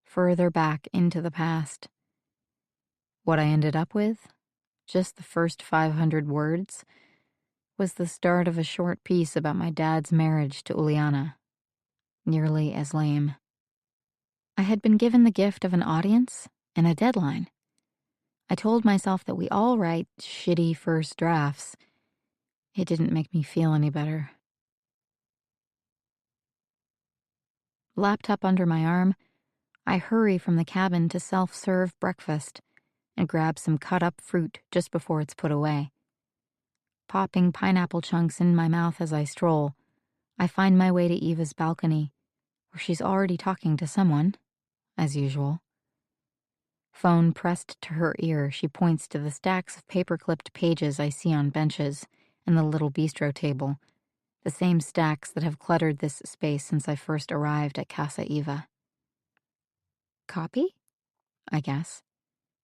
further back into the past. What I ended up with, just the first 500 words, was the start of a short piece about my dad's marriage to Uliana. Nearly as lame. I had been given the gift of an audience and a deadline. I told myself that we all write shitty first drafts. It didn't make me feel any better. Laptop under my arm, I hurry from the cabin to self-serve breakfast and grab some cut-up fruit just before it's put away. Popping pineapple chunks in my mouth as I stroll, I find my way to Eva's balcony, where she's already talking to someone, as usual. Phone pressed to her ear, she points to the stacks of paper-clipped pages I see on benches and the little bistro table, the same stacks that have cluttered this space since I first arrived at Casa Eva. Copy? I guess.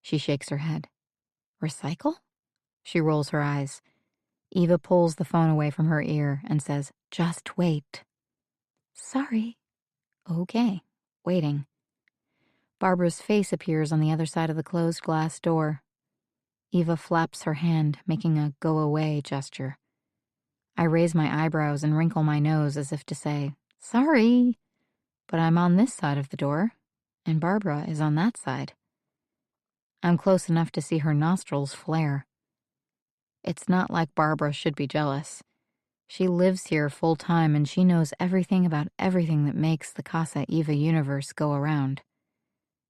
She shakes her head. Recycle? She rolls her eyes. Eva pulls the phone away from her ear and says, Just wait. Sorry. Okay, waiting. Barbara's face appears on the other side of the closed glass door. Eva flaps her hand, making a go-away gesture. I raise my eyebrows and wrinkle my nose as if to say, Sorry, but I'm on this side of the door, and Barbara is on that side. I'm close enough to see her nostrils flare. It's not like Barbara should be jealous. She lives here full-time and she knows everything about everything that makes the Casa Eva universe go around.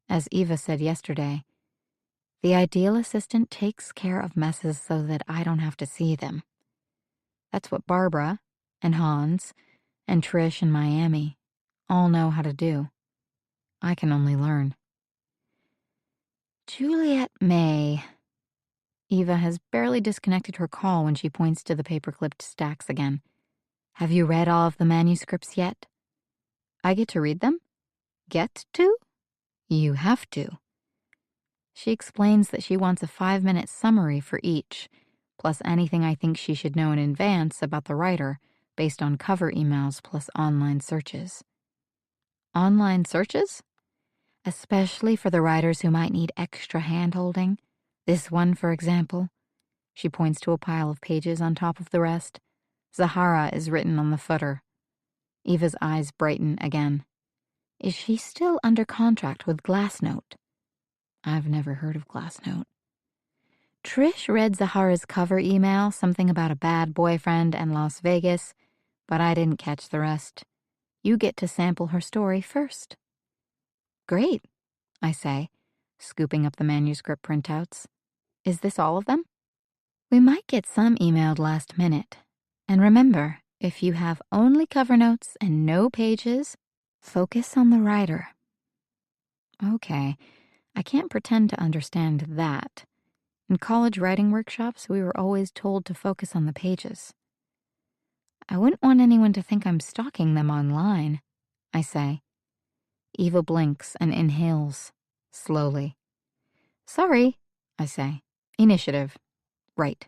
As Eva said yesterday, the ideal assistant takes care of messes so that I don't have to see them. That's what Barbara and Hans and Trish in Miami all know how to do. I can only learn. Juliet May. Eva has barely disconnected her call when she points to the paper-clipped stacks again. Have you read all of the manuscripts yet? I get to read them? Get to? You have to. She explains that she wants a 5-minute summary for each, plus anything I think she should know in advance about the writer, based on cover emails plus online searches. Online searches? Especially for the writers who might need extra hand-holding. This one, for example. She points to a pile of pages on top of the rest. Zahara is written on the footer. Eva's eyes brighten again. Is she still under contract with Glassnote? I've never heard of Glassnote. Trish read Zahara's cover email, something about a bad boyfriend and Las Vegas, but I didn't catch the rest. You get to sample her story first. Great, I say, scooping up the manuscript printouts. Is this all of them? We might get some emailed last minute. And remember, if you have only cover notes and no pages, focus on the writer. Okay, I can't pretend to understand that. In college writing workshops, we were always told to focus on the pages. I wouldn't want anyone to think I'm stalking them online, I say. Eva blinks and inhales, slowly. Sorry, I say. Initiative. Right.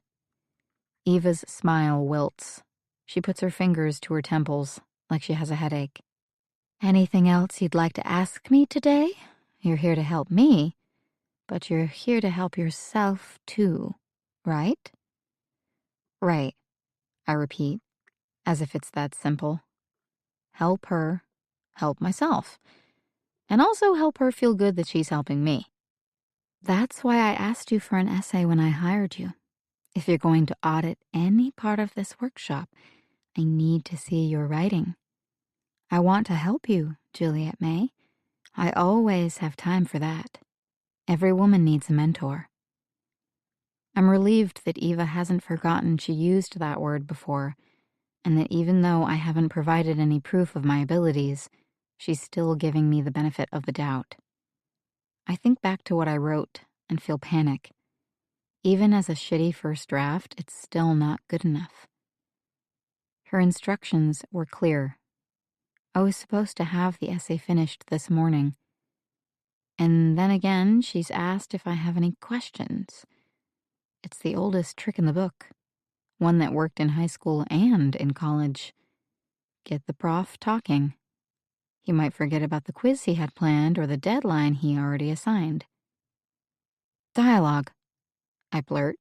Eva's smile wilts. She puts her fingers to her temples, like she has a headache. Anything else you'd like to ask me today? You're here to help me. But you're here to help yourself, too, right? Right, I repeat, as if it's that simple. Help her, help myself, and also help her feel good that she's helping me. That's why I asked you for an essay when I hired you. If you're going to audit any part of this workshop, I need to see your writing. I want to help you, Juliet May. I always have time for that. Every woman needs a mentor. I'm relieved that Eva hasn't forgotten she used that word before, and that even though I haven't provided any proof of my abilities, she's still giving me the benefit of the doubt. I think back to what I wrote and feel panic. Even as a shitty first draft, it's still not good enough. Her instructions were clear. I was supposed to have the essay finished this morning. And then again, she's asked if I have any questions. It's the oldest trick in the book, one that worked in high school and in college. Get the prof talking. He might forget about the quiz he had planned or the deadline he already assigned. Dialogue, I blurt.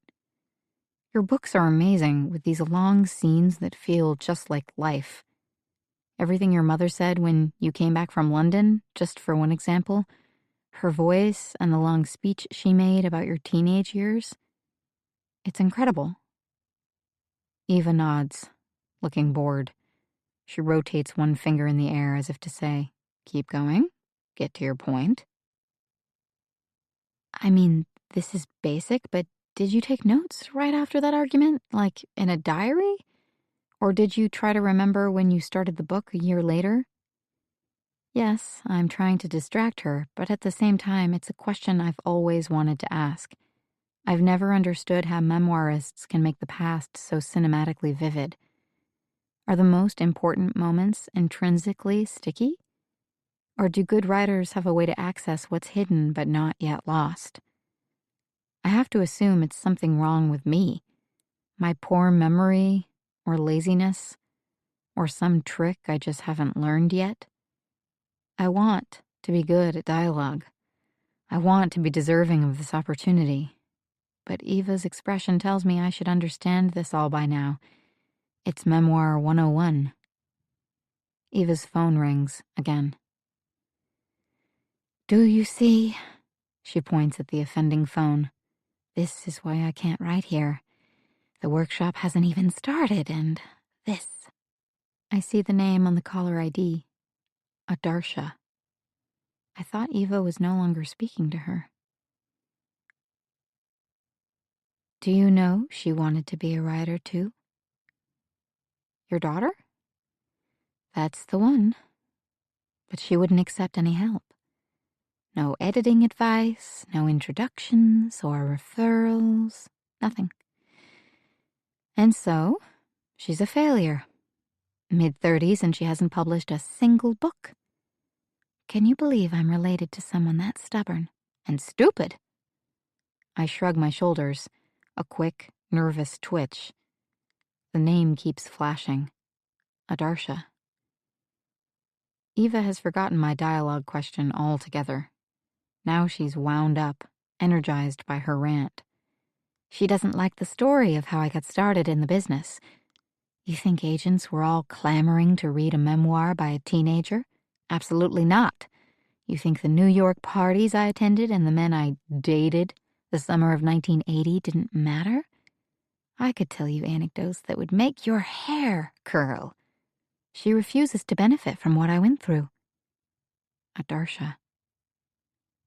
Your books are amazing, with these long scenes that feel just like life. Everything your mother said when you came back from London, just for one example, her voice and the long speech she made about your teenage years. It's incredible. Eva nods, looking bored. She rotates one finger in the air as if to say, keep going, get to your point. I mean, this is basic, but did you take notes right after that argument, like in a diary? Or did you try to remember when you started the book a year later? Yes, I'm trying to distract her, but at the same time, it's a question I've always wanted to ask. I've never understood how memoirists can make the past so cinematically vivid. Are the most important moments intrinsically sticky? Or do good writers have a way to access what's hidden but not yet lost? I have to assume it's something wrong with me. My poor memory, or laziness, or some trick I just haven't learned yet. I want to be good at dialogue. I want to be deserving of this opportunity. But Eva's expression tells me I should understand this all by now. It's Memoir 101. Eva's phone rings again. Do you see? She points at the offending phone. This is why I can't write here. The workshop hasn't even started, and this. I see the name on the caller ID. Adarsha. I thought Eva was no longer speaking to her. Do you know she wanted to be a writer too? Your daughter? That's the one. But she wouldn't accept any help. No editing advice, no introductions or referrals, nothing. And so, she's a failure. Mid-30s and she hasn't published a single book. Can you believe I'm related to someone that stubborn and stupid? I shrug my shoulders, a quick, nervous twitch. The name keeps flashing. Adarsha. Eva has forgotten my dialogue question altogether. Now she's wound up, energized by her rant. She doesn't like the story of how I got started in the business. You think agents were all clamoring to read a memoir by a teenager? Absolutely not. You think the New York parties I attended and the men I dated the summer of 1980 didn't matter? I could tell you anecdotes that would make your hair curl. She refuses to benefit from what I went through. Adarsha.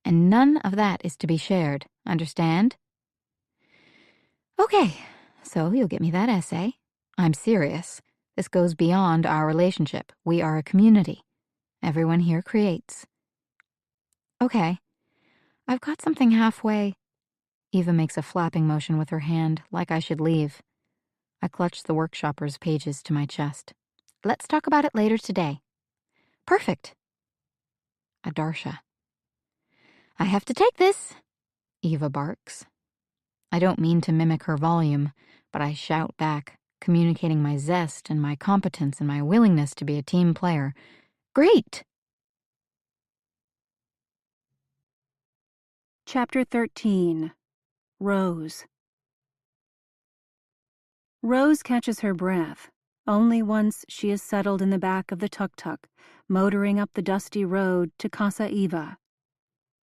And none of that is to be shared, understand? Okay, so you'll get me that essay. I'm serious. This goes beyond our relationship. We are a community. Everyone here creates. Okay, I've got something halfway. Eva makes a flapping motion with her hand, like I should leave. I clutch the workshopper's pages to my chest. Let's talk about it later today. Perfect. Adarsha. I have to take this, Eva barks. I don't mean to mimic her volume, but I shout back, communicating my zest and my competence and my willingness to be a team player. Great! Chapter 13. Rose. Rose catches her breath only once she is settled in the back of the tuk-tuk, motoring up the dusty road to Casa Eva,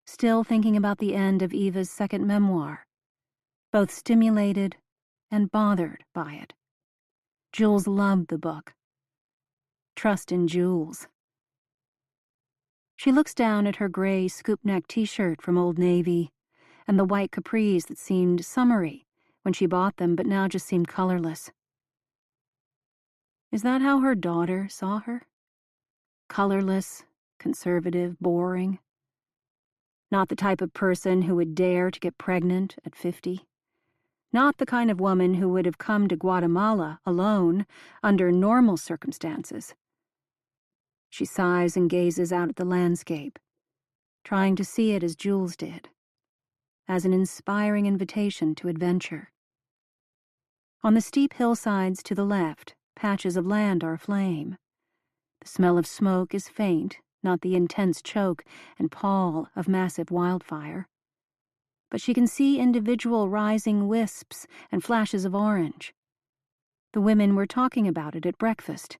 still thinking about the end of Eva's second memoir, both stimulated and bothered by it. Jules loved the book. Trust in Jules. She looks down at her gray scoop-neck t-shirt from Old Navy and the white capris that seemed summery when she bought them but now just seemed colorless. Is that how her daughter saw her? Colorless, conservative, boring. Not the type of person who would dare to get pregnant at 50. Not the kind of woman who would have come to Guatemala alone under normal circumstances. She sighs and gazes out at the landscape, trying to see it as Jules did, as an inspiring invitation to adventure. On the steep hillsides to the left, patches of land are aflame. The smell of smoke is faint, not the intense choke and pall of massive wildfire. But she can see individual rising wisps and flashes of orange. The women were talking about it at breakfast.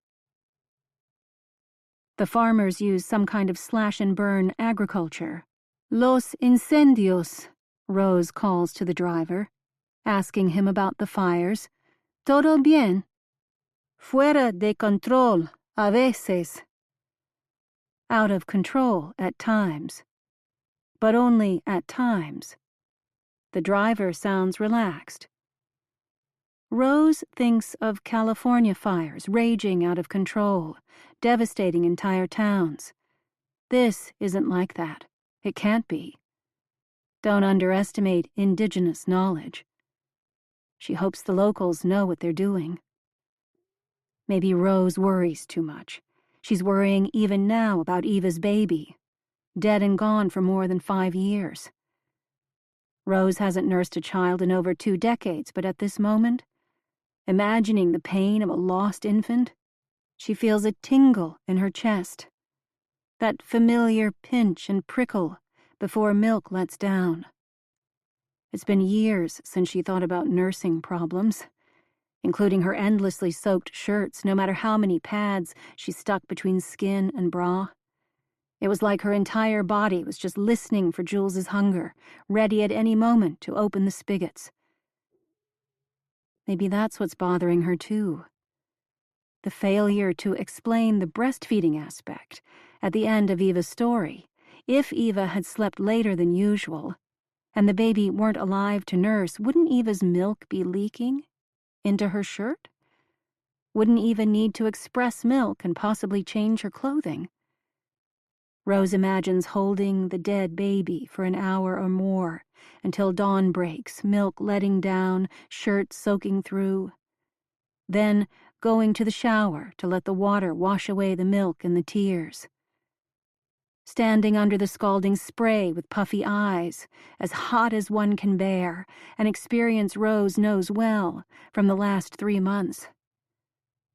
The farmers use some kind of slash-and-burn agriculture. Los incendios, Rose calls to the driver, asking him about the fires. Todo bien? Fuera de control, a veces. Out of control at times. But only at times. The driver sounds relaxed. Rose thinks of California fires raging out of control, devastating entire towns. This isn't like that. It can't be. Don't underestimate indigenous knowledge. She hopes the locals know what they're doing. Maybe Rose worries too much. She's worrying even now about Eva's baby, dead and gone for more than 5 years. Rose hasn't nursed a child in over 2 decades, but at this moment, imagining the pain of a lost infant, she feels a tingle in her chest. That familiar pinch and prickle before milk lets down. It's been years since she thought about nursing problems, including her endlessly soaked shirts, no matter how many pads she stuck between skin and bra. It was like her entire body was just listening for Jules's hunger, ready at any moment to open the spigots. Maybe that's what's bothering her too. The failure to explain the breastfeeding aspect at the end of Eva's story. If Eva had slept later than usual, and the baby weren't alive to nurse, wouldn't Eva's milk be leaking into her shirt? Wouldn't Eva need to express milk and possibly change her clothing? Rose imagines holding the dead baby for an hour or more until dawn breaks, milk letting down, shirt soaking through. Then going to the shower to let the water wash away the milk and the tears. Standing under the scalding spray with puffy eyes, as hot as one can bear, an experience Rose knows well from the last 3 months.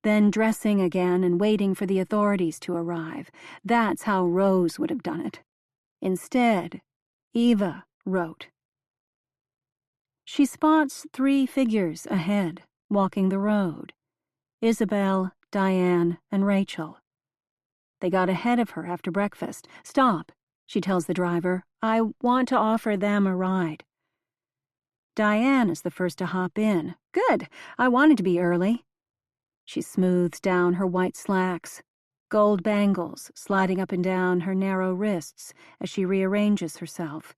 Then dressing again and waiting for the authorities to arrive. That's how Rose would have done it. Instead, Eva wrote. She spots 3 figures ahead, walking the road. Isabel, Diane, and Rachel. They got ahead of her after breakfast. Stop, she tells the driver. I want to offer them a ride. Diane is the first to hop in. Good, I wanted to be early. She smooths down her white slacks, gold bangles sliding up and down her narrow wrists as she rearranges herself.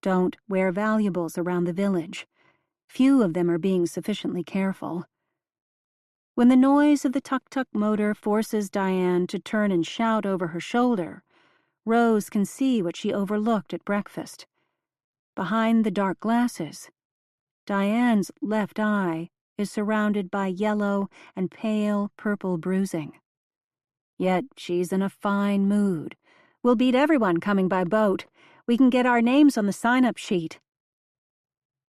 Don't wear valuables around the village. Few of them are being sufficiently careful. When the noise of the tuk-tuk motor forces Diane to turn and shout over her shoulder, Rose can see what she overlooked at breakfast. Behind the dark glasses, Diane's left eye is surrounded by yellow and pale purple bruising. Yet she's in a fine mood. We'll beat everyone coming by boat. We can get our names on the sign-up sheet.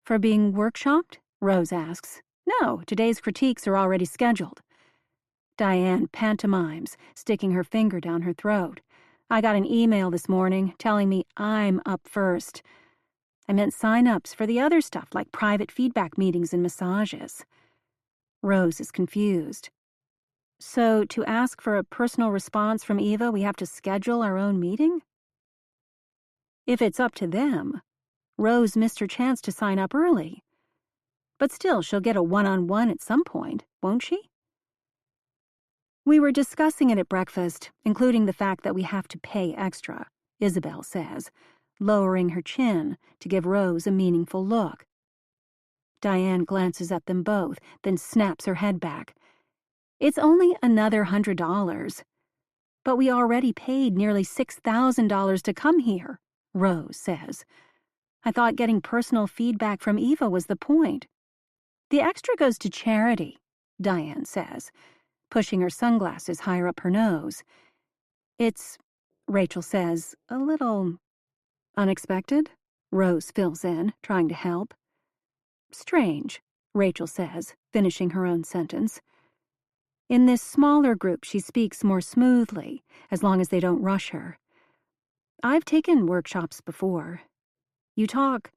For being workshopped? Rose asks. No, today's critiques are already scheduled. Diane pantomimes, sticking her finger down her throat. I got an email this morning telling me I'm up first. I meant sign-ups for the other stuff, like private feedback meetings and massages. Rose is confused. So, to ask for a personal response from Eva, we have to schedule our own meeting? If it's up to them, Rose missed her chance to sign up early. But still, she'll get a one-on-one at some point, won't she? We were discussing it at breakfast, including the fact that we have to pay extra, Isabel says, lowering her chin to give Rose a meaningful look. Diane glances at them both, then snaps her head back. It's only another $100. But we already paid nearly $6,000 to come here, Rose says. I thought getting personal feedback from Eva was the point. The extra goes to charity, Diane says, pushing her sunglasses higher up her nose. It's, Rachel says, a little unexpected, Rose fills in, trying to help. Strange, Rachel says, finishing her own sentence. In this smaller group, she speaks more smoothly, as long as they don't rush her. I've taken workshops before. You talk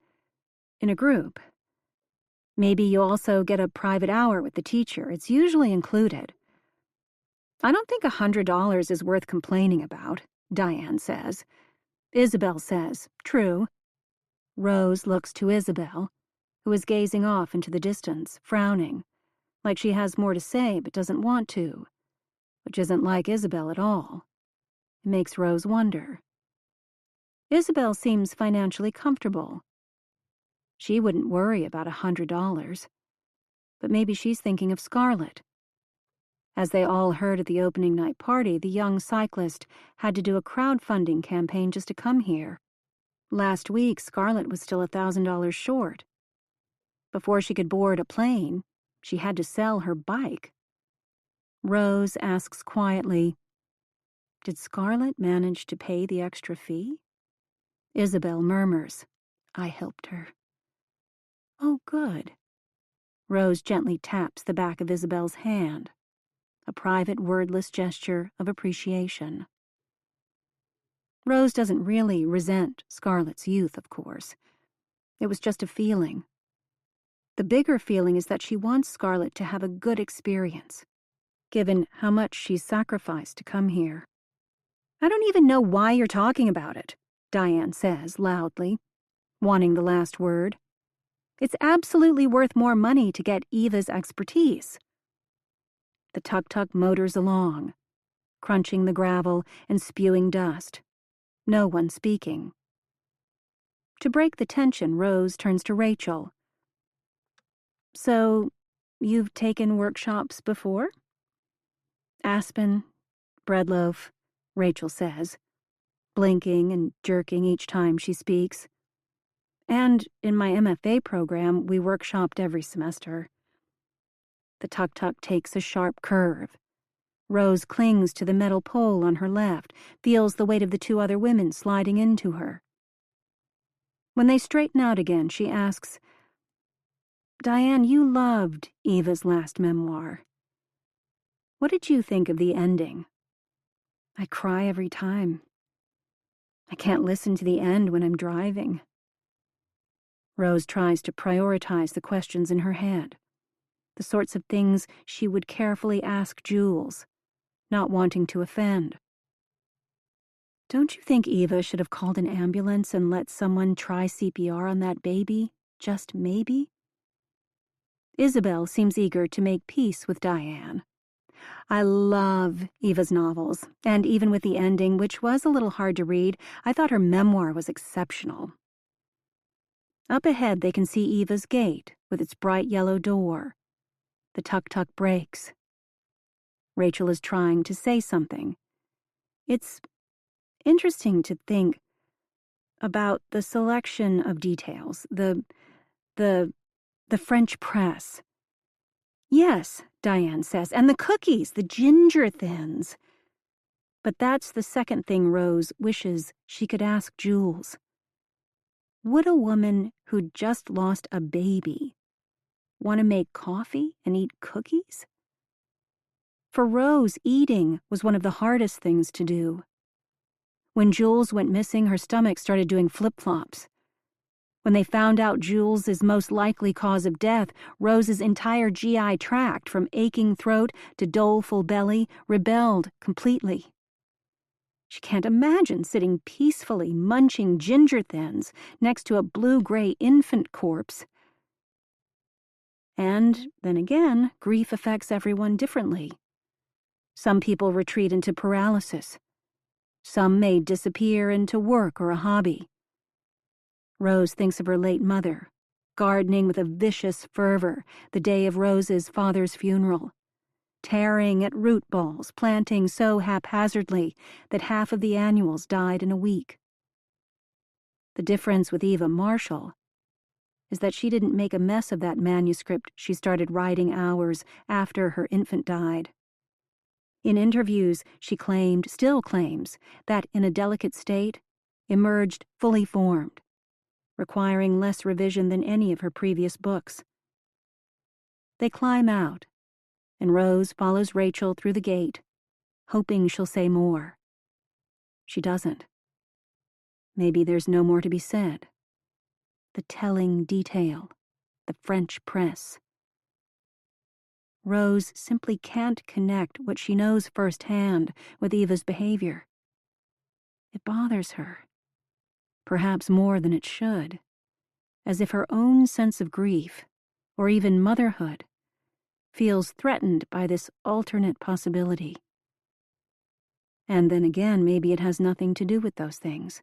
in a group. Maybe you also get a private hour with the teacher. It's usually included. I don't think $100 is worth complaining about, Diane says. Isabel says, true. Rose looks to Isabel, who is gazing off into the distance, frowning, like she has more to say but doesn't want to, which isn't like Isabel at all. It makes Rose wonder. Isabel seems financially comfortable. She wouldn't worry about $100, but maybe she's thinking of Scarlett. As they all heard at the opening night party, the young cyclist had to do a crowdfunding campaign just to come here. Last week, Scarlett was still $1,000 short. Before she could board a plane, she had to sell her bike. Rose asks quietly, did Scarlett manage to pay the extra fee? Isabel murmurs, I helped her. Oh, good. Rose gently taps the back of Isabel's hand, a private wordless gesture of appreciation. Rose doesn't really resent Scarlett's youth, of course. It was just a feeling. The bigger feeling is that she wants Scarlett to have a good experience, given how much she's sacrificed to come here. I don't even know why you're talking about it, Diane says loudly, wanting the last word. It's absolutely worth more money to get Eva's expertise. The tuk-tuk motors along, crunching the gravel and spewing dust. No one speaking. To break the tension, Rose turns to Rachel. So, you've taken workshops before? Aspen, breadloaf, Rachel says, blinking and jerking each time she speaks. And in my MFA program, we workshopped every semester. The tuk-tuk takes a sharp curve. Rose clings to the metal pole on her left, feels the weight of the two other women sliding into her. When they straighten out again, she asks, Diane, you loved Eva's last memoir. What did you think of the ending? I cry every time. I can't listen to the end when I'm driving. Rose tries to prioritize the questions in her head, the sorts of things she would carefully ask Jules, not wanting to offend. Don't you think Eva should have called an ambulance and let someone try CPR on that baby, just maybe? Isabel seems eager to make peace with Diane. I love Eva's novels, and even with the ending, which was a little hard to read, I thought her memoir was exceptional. Up ahead, they can see Eva's gate with its bright yellow door. The tuk-tuk brakes. Rachel is trying to say something. It's interesting to think about the selection of details, the French press. Yes, Diane says, and the cookies, the ginger thins. But that's the second thing Rose wishes she could ask Jules. Would a woman who'd just lost a baby want to make coffee and eat cookies? For Rose, eating was one of the hardest things to do. When Jules went missing, her stomach started doing flip-flops. When they found out Jules's most likely cause of death, Rose's entire GI tract, from aching throat to doleful belly, rebelled completely. She can't imagine sitting peacefully munching ginger thins next to a blue-gray infant corpse. And then again, grief affects everyone differently. Some people retreat into paralysis. Some may disappear into work or a hobby. Rose thinks of her late mother, gardening with a vicious fervor the day of Rose's father's funeral, tearing at root balls, planting so haphazardly that half of the annuals died in a week. The difference with Eva Marshall is that she didn't make a mess of that manuscript she started writing hours after her infant died. In interviews, she still claims, that in a delicate state, emerged fully formed, requiring less revision than any of her previous books. They climb out, and Rose follows Rachel through the gate, hoping she'll say more. She doesn't. Maybe there's no more to be said. The telling detail, the French press. Rose simply can't connect what she knows firsthand with Eva's behavior. It bothers her, perhaps more than it should, as if her own sense of grief, or even motherhood, feels threatened by this alternate possibility. And then again, maybe it has nothing to do with those things.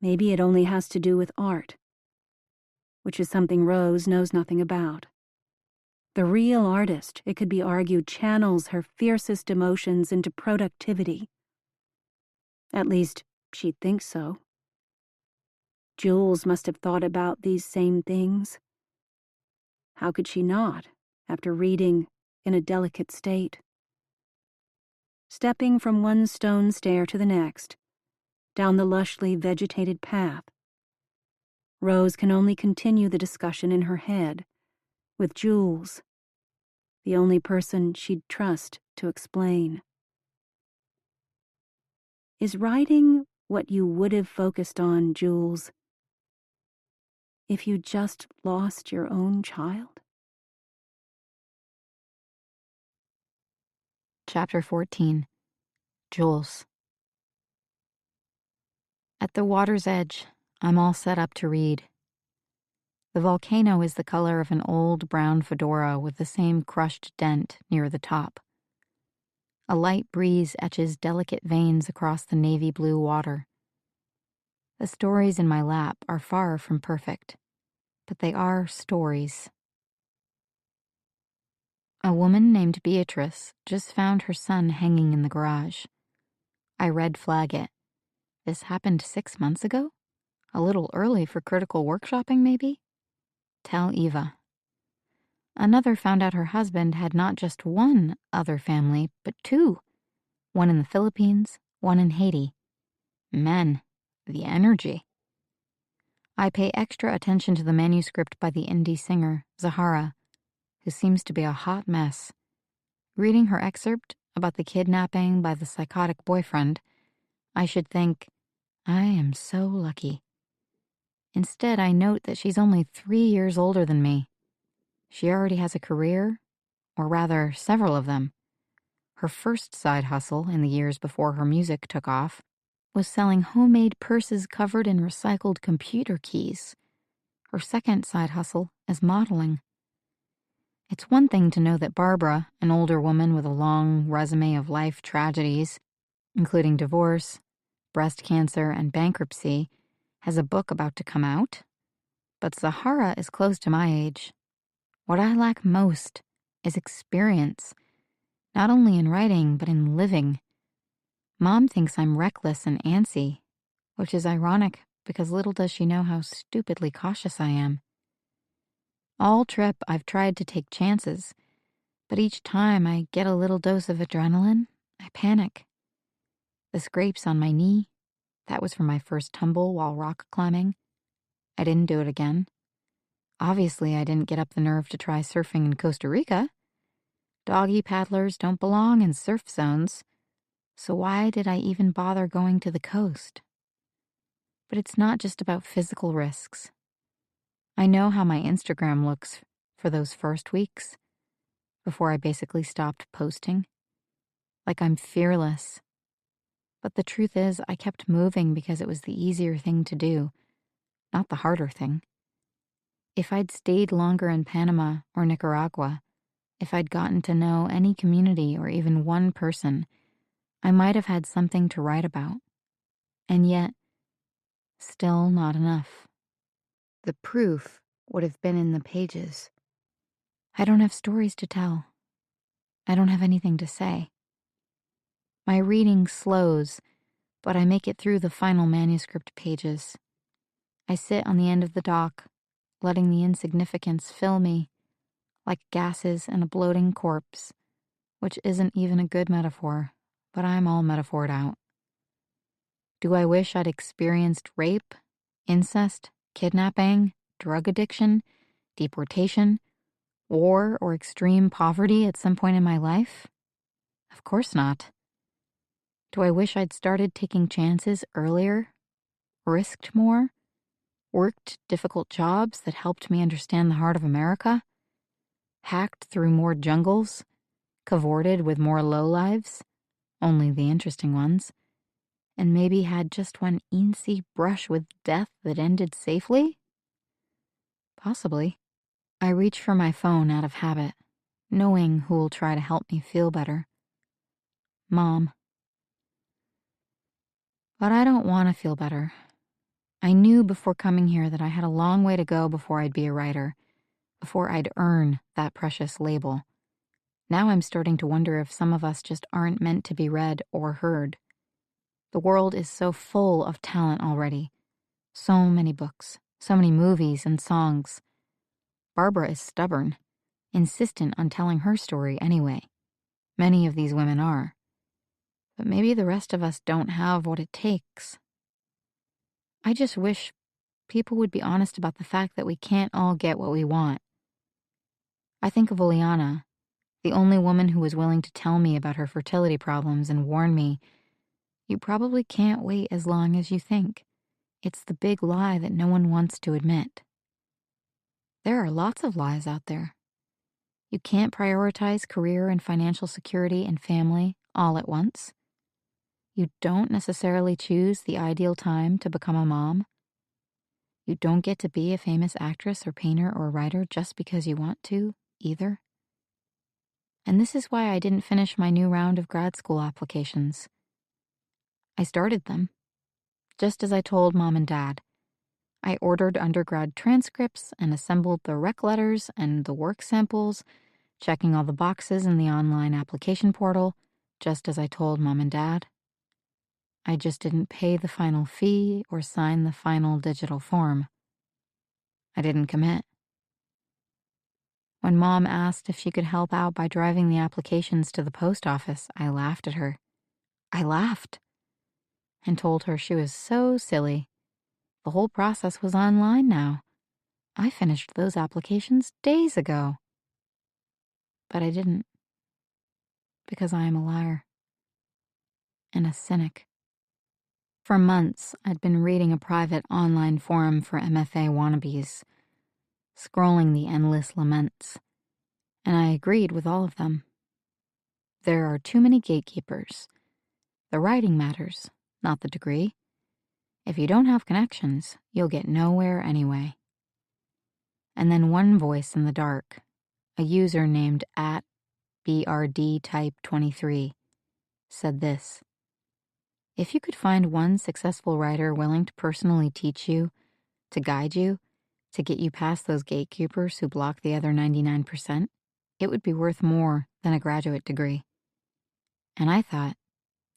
Maybe it only has to do with art, which is something Rose knows nothing about. The real artist, it could be argued, channels her fiercest emotions into productivity. At least, she thinks so. Jules must have thought about these same things. How could she not, after reading In a Delicate State? Stepping from one stone stair to the next, down the lushly vegetated path, Rose can only continue the discussion in her head, with Jules, the only person she'd trust to explain. Is writing what you would have focused on, Jules, if you just lost your own child? Chapter 14. Jules. At the water's edge, I'm all set up to read. The volcano is the color of an old brown fedora with the same crushed dent near the top. A light breeze etches delicate veins across the navy blue water. The stories in my lap are far from perfect, but they are stories. A woman named Beatrice just found her son hanging in the garage. I red flag it. This happened 6 months ago? A little early for critical workshopping, maybe? Tell Eva. Another found out her husband had not just one other family, but 2. One in the Philippines, one in Haiti. Men. The energy. I pay extra attention to the manuscript by the indie singer, Zahara, who seems to be a hot mess. Reading her excerpt about the kidnapping by the psychotic boyfriend, I should think, I am so lucky. Instead, I note that she's only 3 years older than me. She already has a career, or rather, several of them. Her first side hustle in the years before her music took off was selling homemade purses covered in recycled computer keys. Her second side hustle is modeling. It's one thing to know that Barbara, an older woman with a long resume of life tragedies, including divorce, breast cancer, and bankruptcy, has a book about to come out. But Zahara is close to my age. What I lack most is experience, not only in writing, but in living. Mom thinks I'm reckless and antsy, which is ironic because little does she know how stupidly cautious I am. All trip, I've tried to take chances, but each time I get a little dose of adrenaline, I panic. The scrapes on my knee, that was from my first tumble while rock climbing. I didn't do it again. Obviously, I didn't get up the nerve to try surfing in Costa Rica. Doggy paddlers don't belong in surf zones, so why did I even bother going to the coast? But it's not just about physical risks. I know how my Instagram looks for those first weeks, before I basically stopped posting. Like I'm fearless. But the truth is, I kept moving because it was the easier thing to do, not the harder thing. If I'd stayed longer in Panama or Nicaragua, if I'd gotten to know any community or even one person, I might have had something to write about. And yet, still not enough. The proof would have been in the pages. I don't have stories to tell. I don't have anything to say. My reading slows, but I make it through the final manuscript pages. I sit on the end of the dock, letting the insignificance fill me, like gases in a bloating corpse, which isn't even a good metaphor, but I'm all metaphored out. Do I wish I'd experienced rape, incest, kidnapping, drug addiction, deportation, war, or extreme poverty at some point in my life? Of course not. Do I wish I'd started taking chances earlier, risked more, worked difficult jobs that helped me understand the heart of America, hacked through more jungles, cavorted with more lowlives, only the interesting ones, and maybe had just one eensy brush with death that ended safely? Possibly. I reach for my phone out of habit, knowing who'll try to help me feel better. Mom. But I don't want to feel better. I knew before coming here that I had a long way to go before I'd be a writer, before I'd earn that precious label. Now I'm starting to wonder if some of us just aren't meant to be read or heard. The world is so full of talent already. So many books, so many movies and songs. Barbara is stubborn, insistent on telling her story anyway. Many of these women are. But maybe the rest of us don't have what it takes. I just wish people would be honest about the fact that we can't all get what we want. I think of Oleana, the only woman who was willing to tell me about her fertility problems and warn me, you probably can't wait as long as you think. It's the big lie that no one wants to admit. There are lots of lies out there. You can't prioritize career and financial security and family all at once. You don't necessarily choose the ideal time to become a mom. You don't get to be a famous actress or painter or writer just because you want to, either. And this is why I didn't finish my new round of grad school applications. I started them, just as I told Mom and Dad. I ordered undergrad transcripts and assembled the rec letters and the work samples, checking all the boxes in the online application portal, just as I told Mom and Dad. I just didn't pay the final fee or sign the final digital form. I didn't commit. When Mom asked if she could help out by driving the applications to the post office, I laughed at her. I laughed and told her she was so silly. The whole process was online now. I finished those applications days ago. But I didn't, because I am a liar and a cynic. For months, I'd been reading a private online forum for MFA wannabes, scrolling the endless laments, and I agreed with all of them. There are too many gatekeepers. The writing matters, not the degree. If you don't have connections, you'll get nowhere anyway. And then one voice in the dark, a user named @BRDType23, said this: if you could find one successful writer willing to personally teach you, to guide you, to get you past those gatekeepers who block the other 99%, it would be worth more than a graduate degree. And I thought,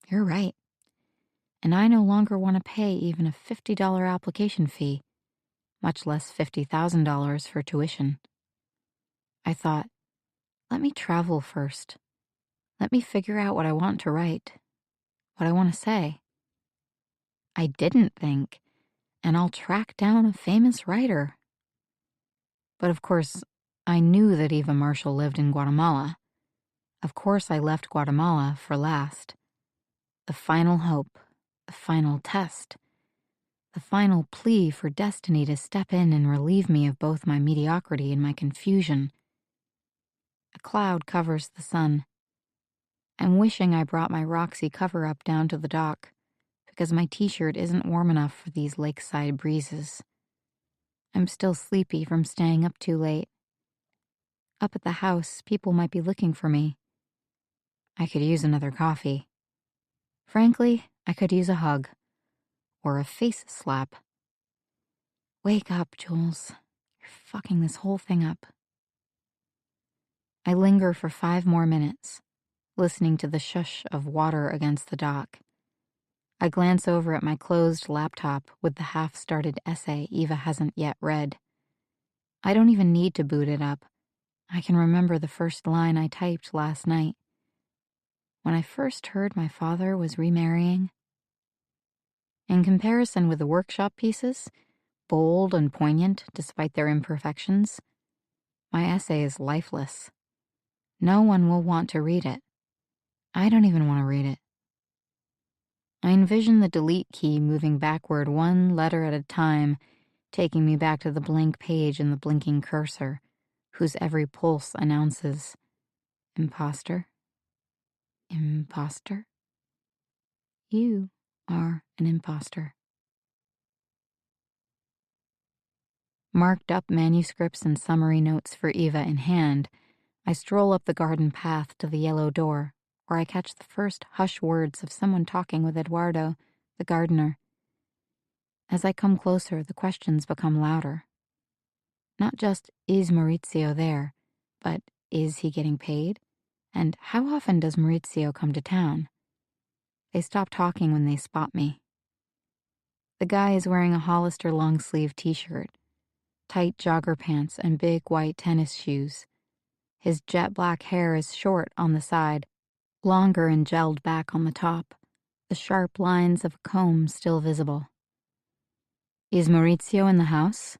you're right. And I no longer want to pay even a $50 application fee, much less $50,000 for tuition. I thought, let me travel first. Let me figure out what I want to write, what I want to say. I didn't think, and I'll track down a famous writer. But of course, I knew that Eva Marshall lived in Guatemala. Of course, I left Guatemala for last. The final hope, the final test, the the final plea for destiny to step in and relieve me of both my mediocrity and my confusion. A cloud covers the sun. I'm wishing I brought my Roxy cover-up down to the dock, because my t-shirt isn't warm enough for these lakeside breezes. I'm still sleepy from staying up too late. Up at the house, people might be looking for me. I could use another coffee. Frankly, I could use a hug. Or a face slap. Wake up, Jules. You're fucking this whole thing up. I linger for 5 more minutes, listening to the shush of water against the dock. I glance over at my closed laptop with the half-started essay Eva hasn't yet read. I don't even need to boot it up. I can remember the first line I typed last night. When I first heard my father was remarrying. In comparison with the workshop pieces, bold and poignant despite their imperfections, my essay is lifeless. No one will want to read it. I don't even want to read it. I envision the delete key moving backward 1 letter at a time, taking me back to the blank page and the blinking cursor, whose every pulse announces, imposter, imposter. You are an imposter. Marked up manuscripts and summary notes for Eva in hand, I stroll up the garden path to the yellow door, where I catch the first hush words of someone talking with Eduardo, the gardener. As I come closer, the questions become louder. Not just, is Maurizio there, but is he getting paid? And how often does Maurizio come to town? They stop talking when they spot me. The guy is wearing a Hollister long-sleeve t-shirt, tight jogger pants, and big white tennis shoes. His jet black hair is short on the side, longer and gelled back on the top, the sharp lines of a comb still visible. Is Maurizio in the house?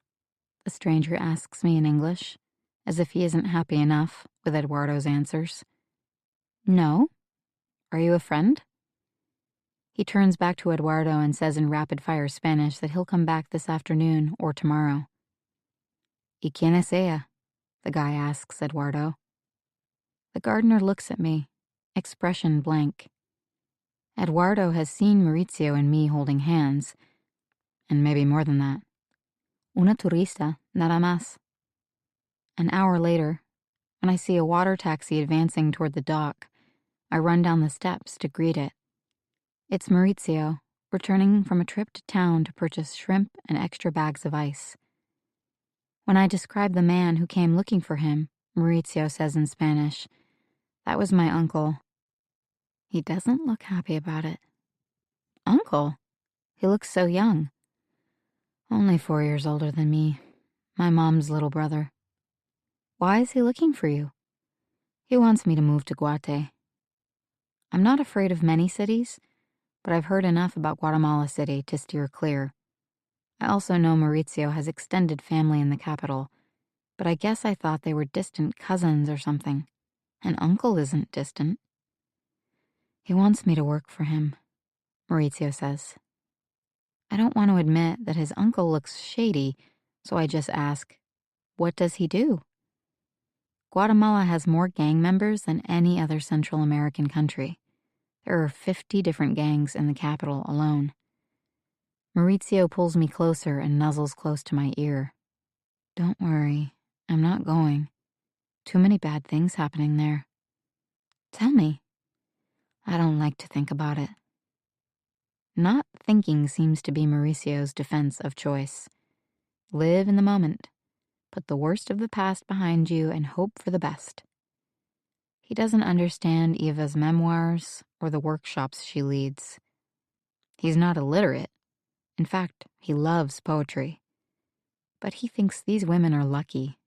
The stranger asks me in English, as if he isn't happy enough with Eduardo's answers. No? Are you a friend? He turns back to Eduardo and says in rapid-fire Spanish that he'll come back this afternoon or tomorrow. ¿Y quién es ella? The guy asks Eduardo. The gardener looks at me, expression blank. Eduardo has seen Maurizio and me holding hands, and maybe more than that. Una turista, nada más. An hour later, when I see a water taxi advancing toward the dock, I run down the steps to greet it. It's Maurizio, returning from a trip to town to purchase shrimp and extra bags of ice. When I describe the man who came looking for him, Maurizio says in Spanish, "That was my uncle." He doesn't look happy about it. Uncle? He looks so young. Only 4 years older than me. My mom's little brother. Why is he looking for you? He wants me to move to Guate. I'm not afraid of many cities, but I've heard enough about Guatemala City to steer clear. I also know Maurizio has extended family in the capital, but I guess I thought they were distant cousins or something. An uncle isn't distant. He wants me to work for him, Maurizio says. I don't want to admit that his uncle looks shady, so I just ask, what does he do? Guatemala has more gang members than any other Central American country. There are 50 different gangs in the capital alone. Maurizio pulls me closer and nuzzles close to my ear. Don't worry, I'm not going. Too many bad things happening there. Tell me. I don't like to think about it. Not thinking seems to be Mauricio's defense of choice. Live in the moment. Put the worst of the past behind you and hope for the best. He doesn't understand Eva's memoirs or the workshops she leads. He's not illiterate. In fact, he loves poetry. But he thinks these women are lucky.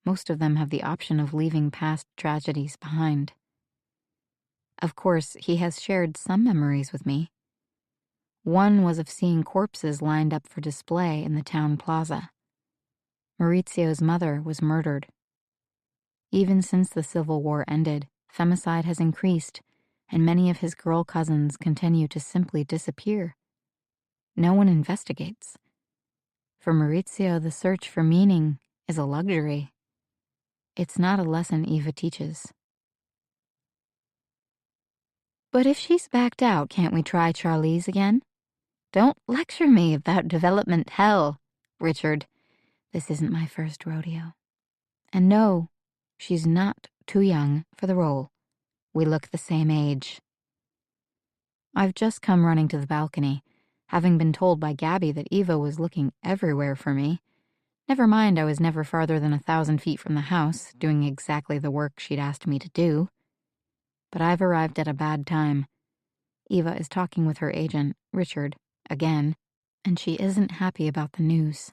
Most of them have the option of leaving past tragedies behind. Of course, he has shared some memories with me. One was of seeing corpses lined up for display in the town plaza. Maurizio's mother was murdered. Even since the Civil War ended, femicide has increased, and many of his girl cousins continue to simply disappear. No one investigates. For Maurizio, the search for meaning is a luxury. It's not a lesson Eva teaches. But if she's backed out, can't we try Charlize again? Don't lecture me about development hell, Richard. This isn't my first rodeo. And no, she's not too young for the role. We look the same age. I've just come running to the balcony, having been told by Gabby that Eva was looking everywhere for me. Never mind, I was never farther than 1,000 feet from the house, doing exactly the work she'd asked me to do. But I've arrived at a bad time. Eva is talking with her agent, Richard, again, and she isn't happy about the news.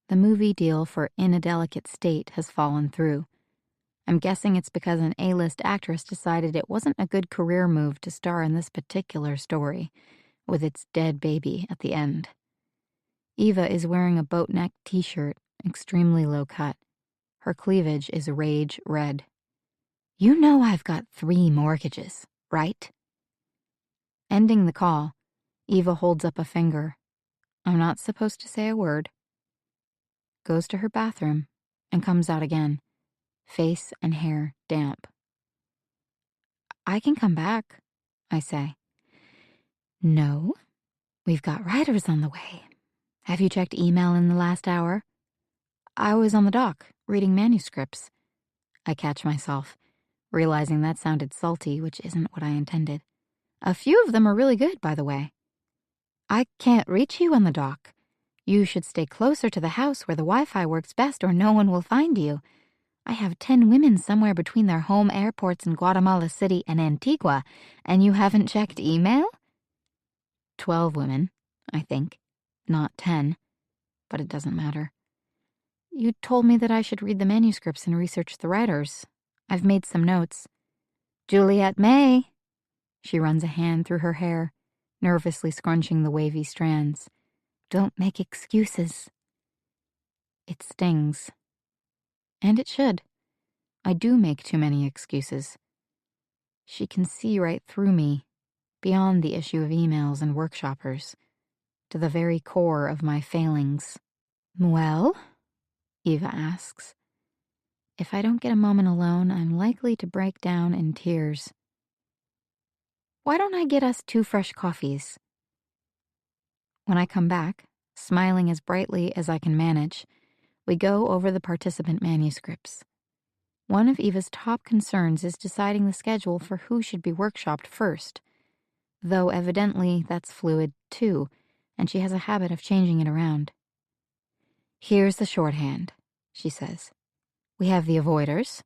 The movie deal for In a Delicate State has fallen through. I'm guessing it's because an A-list actress decided it wasn't a good career move to star in this particular story, with its dead baby at the end. Eva is wearing a boat-neck t-shirt, extremely low cut. Her cleavage is rage red. You know I've got 3 mortgages, right? Ending the call, Eva holds up a finger. I'm not supposed to say a word. Goes to her bathroom and comes out again, face and hair damp. I can come back, I say. No, we've got riders on the way. Have you checked email in the last hour? I was on the dock, reading manuscripts. I catch myself, realizing that sounded salty, which isn't what I intended. A few of them are really good, by the way. I can't reach you on the dock. You should stay closer to the house where the Wi-Fi works best or no one will find you. I have 10 women somewhere between their home airports in Guatemala City and Antigua, and you haven't checked email? 12 women, I think. Not 10. But it doesn't matter. You told me that I should read the manuscripts and research the writers. I've made some notes. Juliet May. She runs a hand through her hair, nervously scrunching the wavy strands. Don't make excuses. It stings. And it should. I do make too many excuses. She can see right through me, beyond the issue of emails and workshoppers, to the very core of my failings. Well? Eva asks. If I don't get a moment alone, I'm likely to break down in tears. Why don't I get us 2 fresh coffees? When I come back, smiling as brightly as I can manage, we go over the participant manuscripts. One of Eva's top concerns is deciding the schedule for who should be workshopped first, though evidently that's fluid too, and she has a habit of changing it around. Here's the shorthand, she says. We have the avoiders.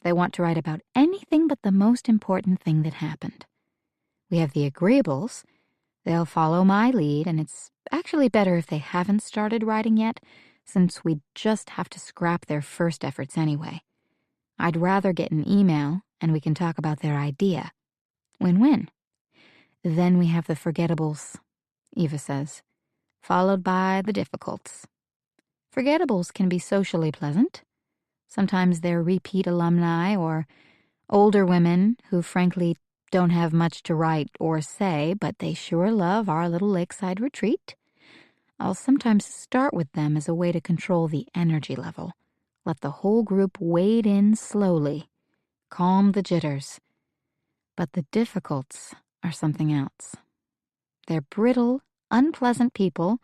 They want to write about anything but the most important thing that happened. We have the agreeables. They'll follow my lead, and it's actually better if they haven't started writing yet, since we just have to scrap their first efforts anyway. I'd rather get an email, and we can talk about their idea. Win-win. Then we have the forgettables, Eva says, followed by the difficults. Forgettables can be socially pleasant. Sometimes they're repeat alumni or older women who frankly don't have much to write or say, but they sure love our little lakeside retreat. I'll sometimes start with them as a way to control the energy level. Let the whole group wade in slowly. Calm the jitters. But the difficults are something else. They're brittle, unpleasant people,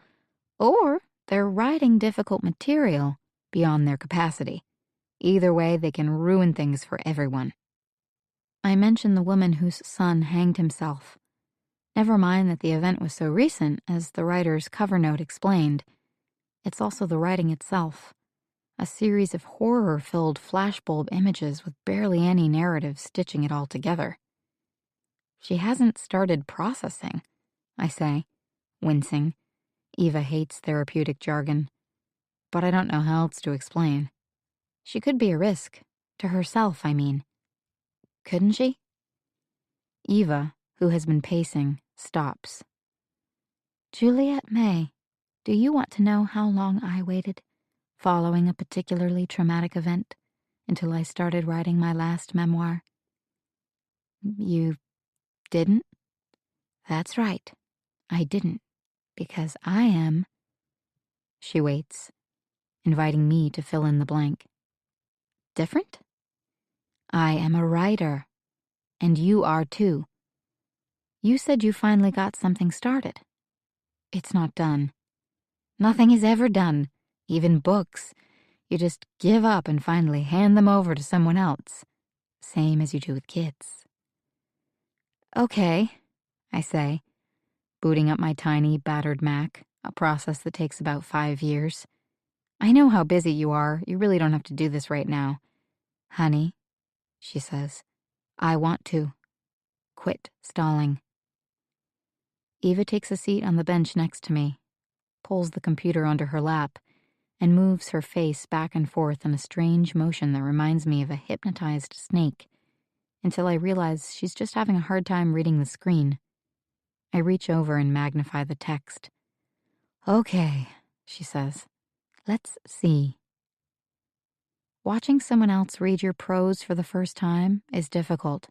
or they're writing difficult material beyond their capacity. Either way, they can ruin things for everyone. I mentioned the woman whose son hanged himself. Never mind that the event was so recent, as the writer's cover note explained. It's also the writing itself. A series of horror-filled flashbulb images with barely any narrative stitching it all together. She hasn't started processing, I say, wincing. Eva hates therapeutic jargon. But I don't know how else to explain. She could be a risk. To herself, I mean. Couldn't she? Eva, who has been pacing, stops. Juliet May, do you want to know how long I waited, following a particularly traumatic event, until I started writing my last memoir? You didn't? That's right, I didn't, Because I am. She waits, inviting me to fill in the blank. Different? I am a writer, and you are too. You said you finally got something started. It's not done. Nothing is ever done, even books. You just give up and finally hand them over to someone else, same as you do with kids. Okay, I say, booting up my tiny, battered Mac, a process that takes about 5 years. I know how busy you are. You really don't have to do this right now. Honey, she says, I want to. Quit stalling. Eva takes a seat on the bench next to me, pulls the computer onto her lap, and moves her face back and forth in a strange motion that reminds me of a hypnotized snake, until I realize she's just having a hard time reading the screen. I reach over and magnify the text. Okay, she says. Let's see. Watching someone else read your prose for the first time is difficult.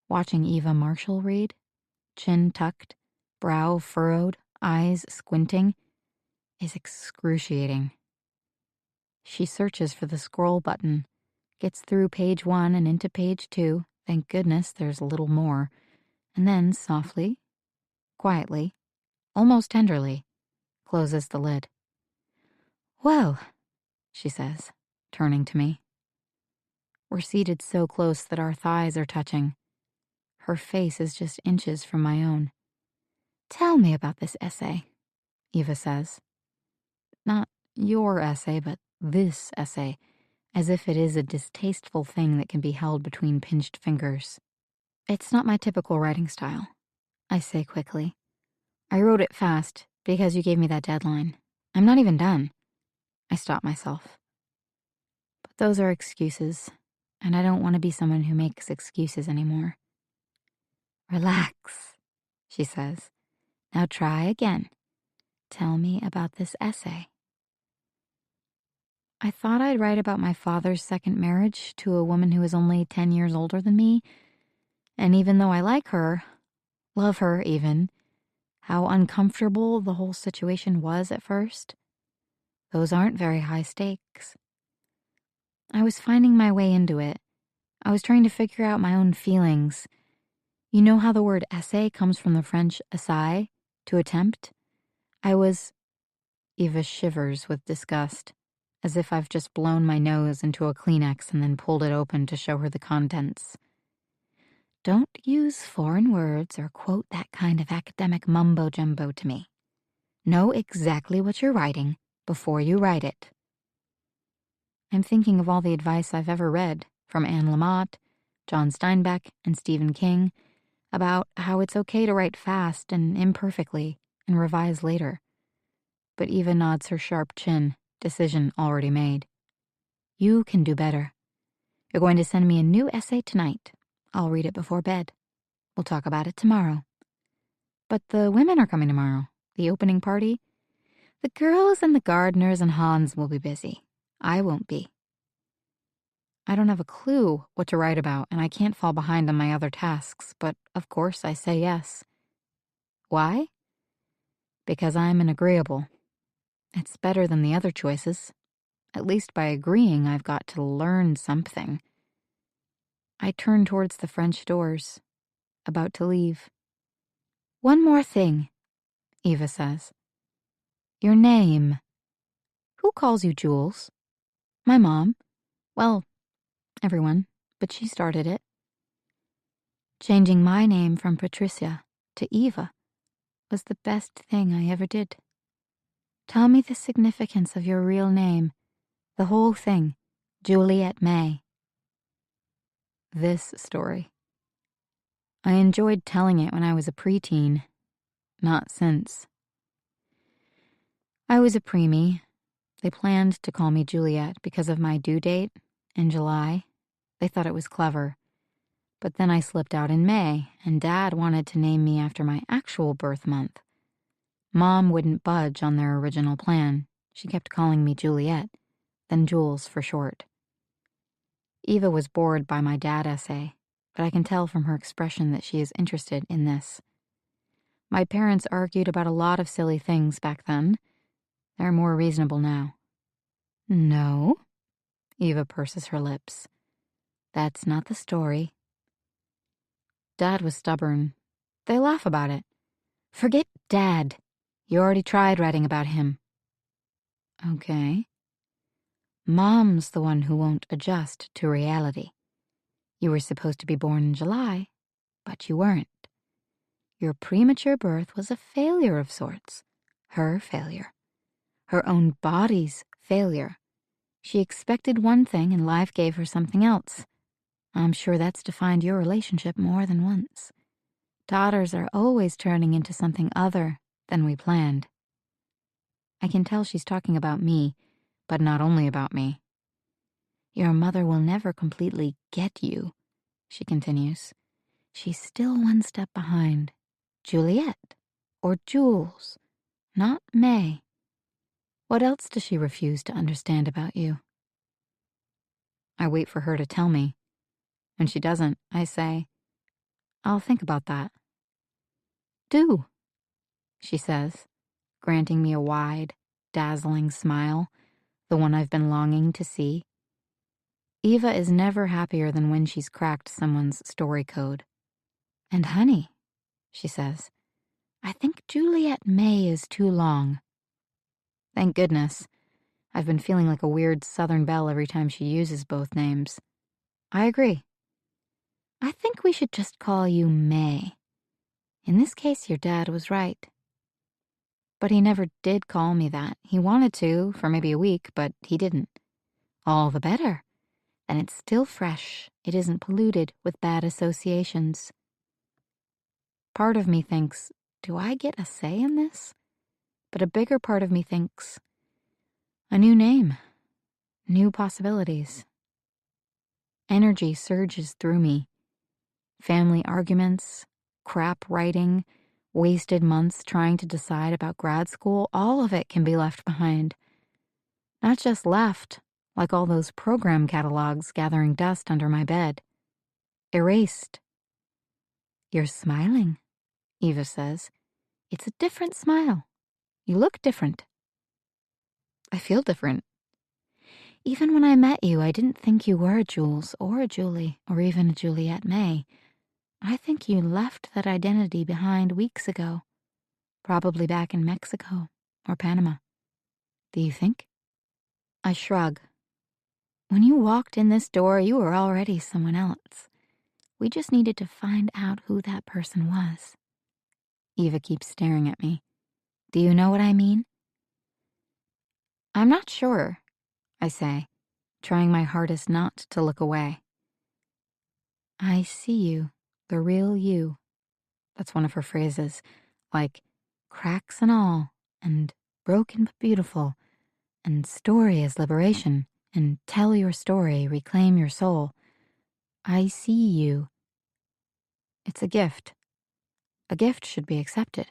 Watching Eva Marshall read, chin tucked, brow furrowed, eyes squinting, is excruciating. She searches for the scroll button, gets through page 1 and into page 2, thank goodness there's a little more, and then softly, quietly, almost tenderly, closes the lid. Well, she says, turning to me. We're seated so close that our thighs are touching. Her face is just inches from my own. Tell me about this essay, Eva says. Not your essay, but this essay, as if it is a distasteful thing that can be held between pinched fingers. It's not my typical writing style, I say quickly. I wrote it fast because you gave me that deadline. I'm not even done. I stop myself. But those are excuses, and I don't want to be someone who makes excuses anymore. Relax, she says. Now try again. Tell me about this essay. I thought I'd write about my father's second marriage to a woman who is only 10 years older than me, and even though I like her, love her even, how uncomfortable the whole situation was at first, those aren't very high stakes. I was finding my way into it. I was trying to figure out my own feelings. You know how the word essay comes from the French essayer, to attempt? Eva shivers with disgust, as if I've just blown my nose into a Kleenex and then pulled it open to show her the contents. Don't use foreign words or quote that kind of academic mumbo-jumbo to me. Know exactly what you're writing before you write it. I'm thinking of all the advice I've ever read from Anne Lamott, John Steinbeck, and Stephen King about how it's okay to write fast and imperfectly and revise later. But Eva nods her sharp chin, decision already made. You can do better. You're going to send me a new essay tonight. I'll read it before bed. We'll talk about it tomorrow. But the women are coming tomorrow. The opening party. The girls and the gardeners and Hans will be busy. I won't be. I don't have a clue what to write about, and I can't fall behind on my other tasks, but of course I say yes. Why? Because I'm an agreeable. It's better than the other choices. At least by agreeing, I've got to learn something. I turn towards the French doors, about to leave. One more thing, Eva says. Your name. Who calls you Jules? My mom. Well, everyone, but she started it. Changing my name from Patricia to Eva was the best thing I ever did. Tell me the significance of your real name, the whole thing, Juliet May. This story. I enjoyed telling it when I was a preteen, not since. I was a preemie. They planned to call me Juliet because of my due date in July. They thought it was clever. But then I slipped out in May, and Dad wanted to name me after my actual birth month. Mom wouldn't budge on their original plan. She kept calling me Juliet, then Jules for short. Eva was bored by my dad essay, but I can tell from her expression that she is interested in this. My parents argued about a lot of silly things back then. They're more reasonable now. No, Eva purses her lips. That's not the story. Dad was stubborn. They laugh about it. Forget Dad. You already tried writing about him. Okay. Mom's the one who won't adjust to reality. You were supposed to be born in July, but you weren't. Your premature birth was a failure of sorts. Her failure. Her own body's failure. She expected one thing and life gave her something else. I'm sure that's defined your relationship more than once. Daughters are always turning into something other than we planned. I can tell she's talking about me, but not only about me. Your mother will never completely get you, she continues. She's still one step behind. Juliet or Jules, not May. What else does she refuse to understand about you? I wait for her to tell me. When she doesn't, I say, I'll think about that. Do, she says, granting me a wide, dazzling smile, the one I've been longing to see. Eva is never happier than when she's cracked someone's story code. And honey, she says, I think Juliet May is too long. Thank goodness. I've been feeling like a weird Southern belle every time she uses both names. I agree. I think we should just call you May. In this case, your dad was right. But he never did call me that. He wanted to, for maybe a week, but he didn't. All the better. Then it's still fresh. It isn't polluted with bad associations. Part of me thinks, do I get a say in this? But a bigger part of me thinks, a new name, new possibilities. Energy surges through me. Family arguments, crap writing, wasted months trying to decide about grad school, all of it can be left behind. Not just left, like all those program catalogs gathering dust under my bed. Erased. You're smiling, Eva says. It's a different smile. You look different. I feel different. Even when I met you, I didn't think you were a Jules or a Julie or even a Juliet May. I think you left that identity behind weeks ago, probably back in Mexico or Panama. Do you think? I shrug. When you walked in this door, you were already someone else. We just needed to find out who that person was. Eva keeps staring at me. Do you know what I mean? I'm not sure, I say, trying my hardest not to look away. I see you, the real you. That's one of her phrases, like cracks and all, and broken but beautiful, and story is liberation, and tell your story, reclaim your soul. I see you. It's a gift. A gift should be accepted.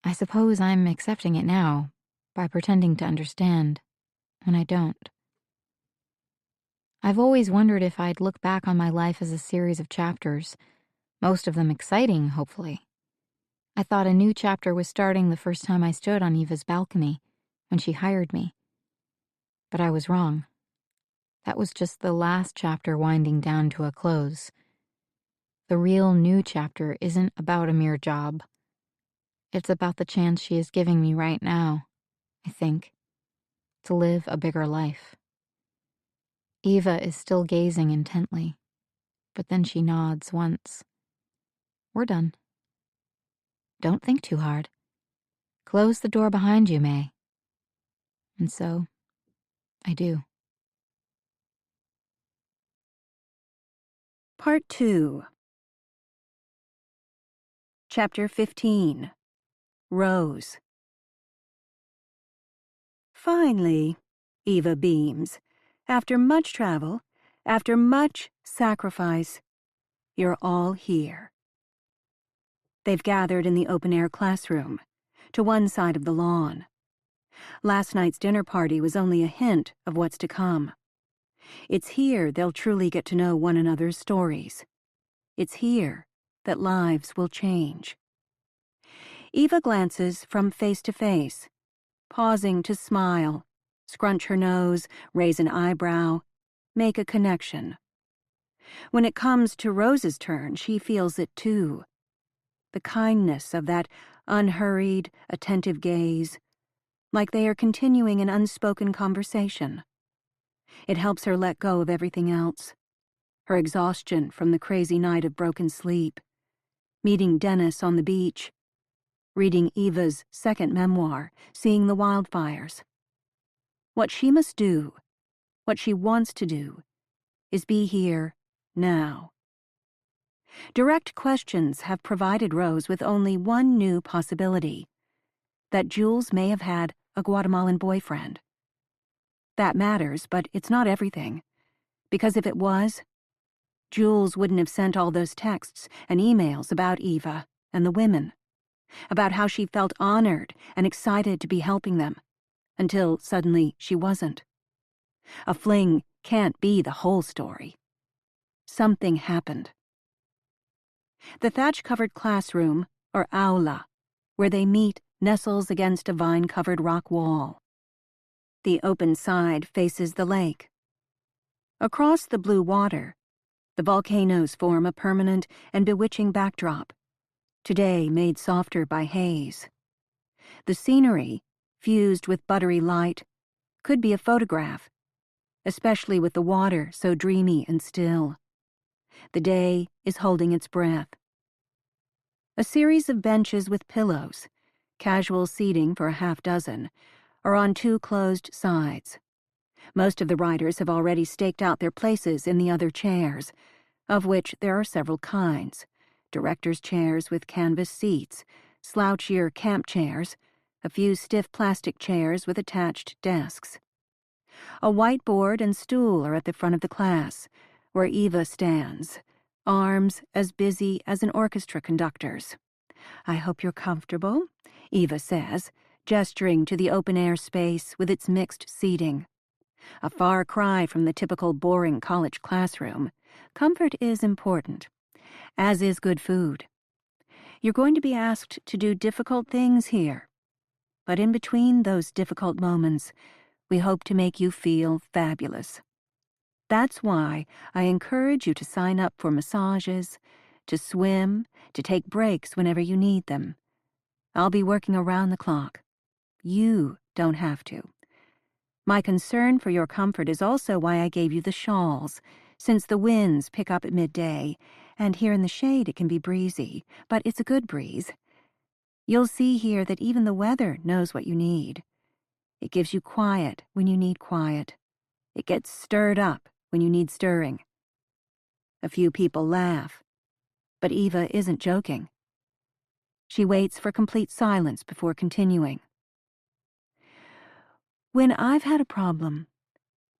I suppose I'm accepting it now, by pretending to understand, when I don't. I've always wondered if I'd look back on my life as a series of chapters, most of them exciting, hopefully. I thought a new chapter was starting the first time I stood on Eva's balcony, when she hired me. But I was wrong. That was just the last chapter winding down to a close. The real new chapter isn't about a mere job. It's about the chance she is giving me right now, I think, to live a bigger life. Eva is still gazing intently, but then she nods once. We're done. Don't think too hard. Close the door behind you, May. And so, I do. Part 2. Chapter 15. Rose. Finally, Eva beams. After much travel, after much sacrifice, you're all here. They've gathered in the open-air classroom, to one side of the lawn. Last night's dinner party was only a hint of what's to come. It's here they'll truly get to know one another's stories. It's here that lives will change. Eva glances from face to face, pausing to smile, scrunch her nose, raise an eyebrow, make a connection. When it comes to Rose's turn, she feels it too. The kindness of that unhurried, attentive gaze, like they are continuing an unspoken conversation. It helps her let go of everything else. Her exhaustion from the crazy night of broken sleep, meeting Dennis on the beach, reading Eva's second memoir, seeing the wildfires. What she must do, what she wants to do, is be here now. Direct questions have provided Rose with only one new possibility: that Jules may have had a Guatemalan boyfriend. That matters, but it's not everything, because if it was, Jules wouldn't have sent all those texts and emails about Eva and the women, about how she felt honored and excited to be helping them, until suddenly she wasn't. A fling can't be the whole story. Something happened. The thatch-covered classroom, or aula, where they meet, nestles against a vine-covered rock wall. The open side faces the lake. Across the blue water, the volcanoes form a permanent and bewitching backdrop, today made softer by haze. The scenery, fused with buttery light, could be a photograph, especially with the water so dreamy and still. The day is holding its breath. A series of benches with pillows, casual seating for a half-dozen, are on two closed sides. Most of the riders have already staked out their places in the other chairs, of which there are several kinds: directors' chairs with canvas seats, slouchier camp chairs, a few stiff plastic chairs with attached desks. A whiteboard and stool are at the front of the class, where Eva stands, arms as busy as an orchestra conductor's. "I hope you're comfortable," Eva says, gesturing to the open-air space with its mixed seating. A far cry from the typical boring college classroom, comfort is important, as is good food. You're going to be asked to do difficult things here, but in between those difficult moments, we hope to make you feel fabulous. That's why I encourage you to sign up for massages, to swim, to take breaks whenever you need them. I'll be working around the clock. You don't have to. My concern for your comfort is also why I gave you the shawls, since the winds pick up at midday, and here in the shade it can be breezy, but it's a good breeze. You'll see here that even the weather knows what you need. It gives you quiet when you need quiet. It gets stirred up when you need stirring. A few people laugh, but Eva isn't joking. She waits for complete silence before continuing. When I've had a problem,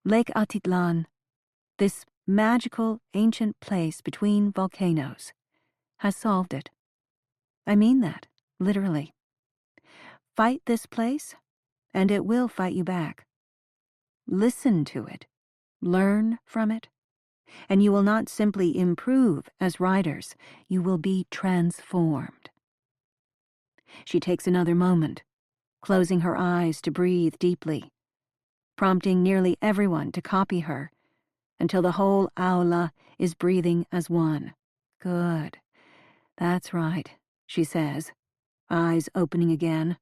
Lake Atitlan, this magical, ancient place between volcanoes, has solved it. I mean that, literally. Fight this place, and it will fight you back. Listen to it, learn from it, and you will not simply improve as riders, you will be transformed. She takes another moment, closing her eyes to breathe deeply, prompting nearly everyone to copy her, until the whole aula is breathing as one. Good. That's right, she says, eyes opening again.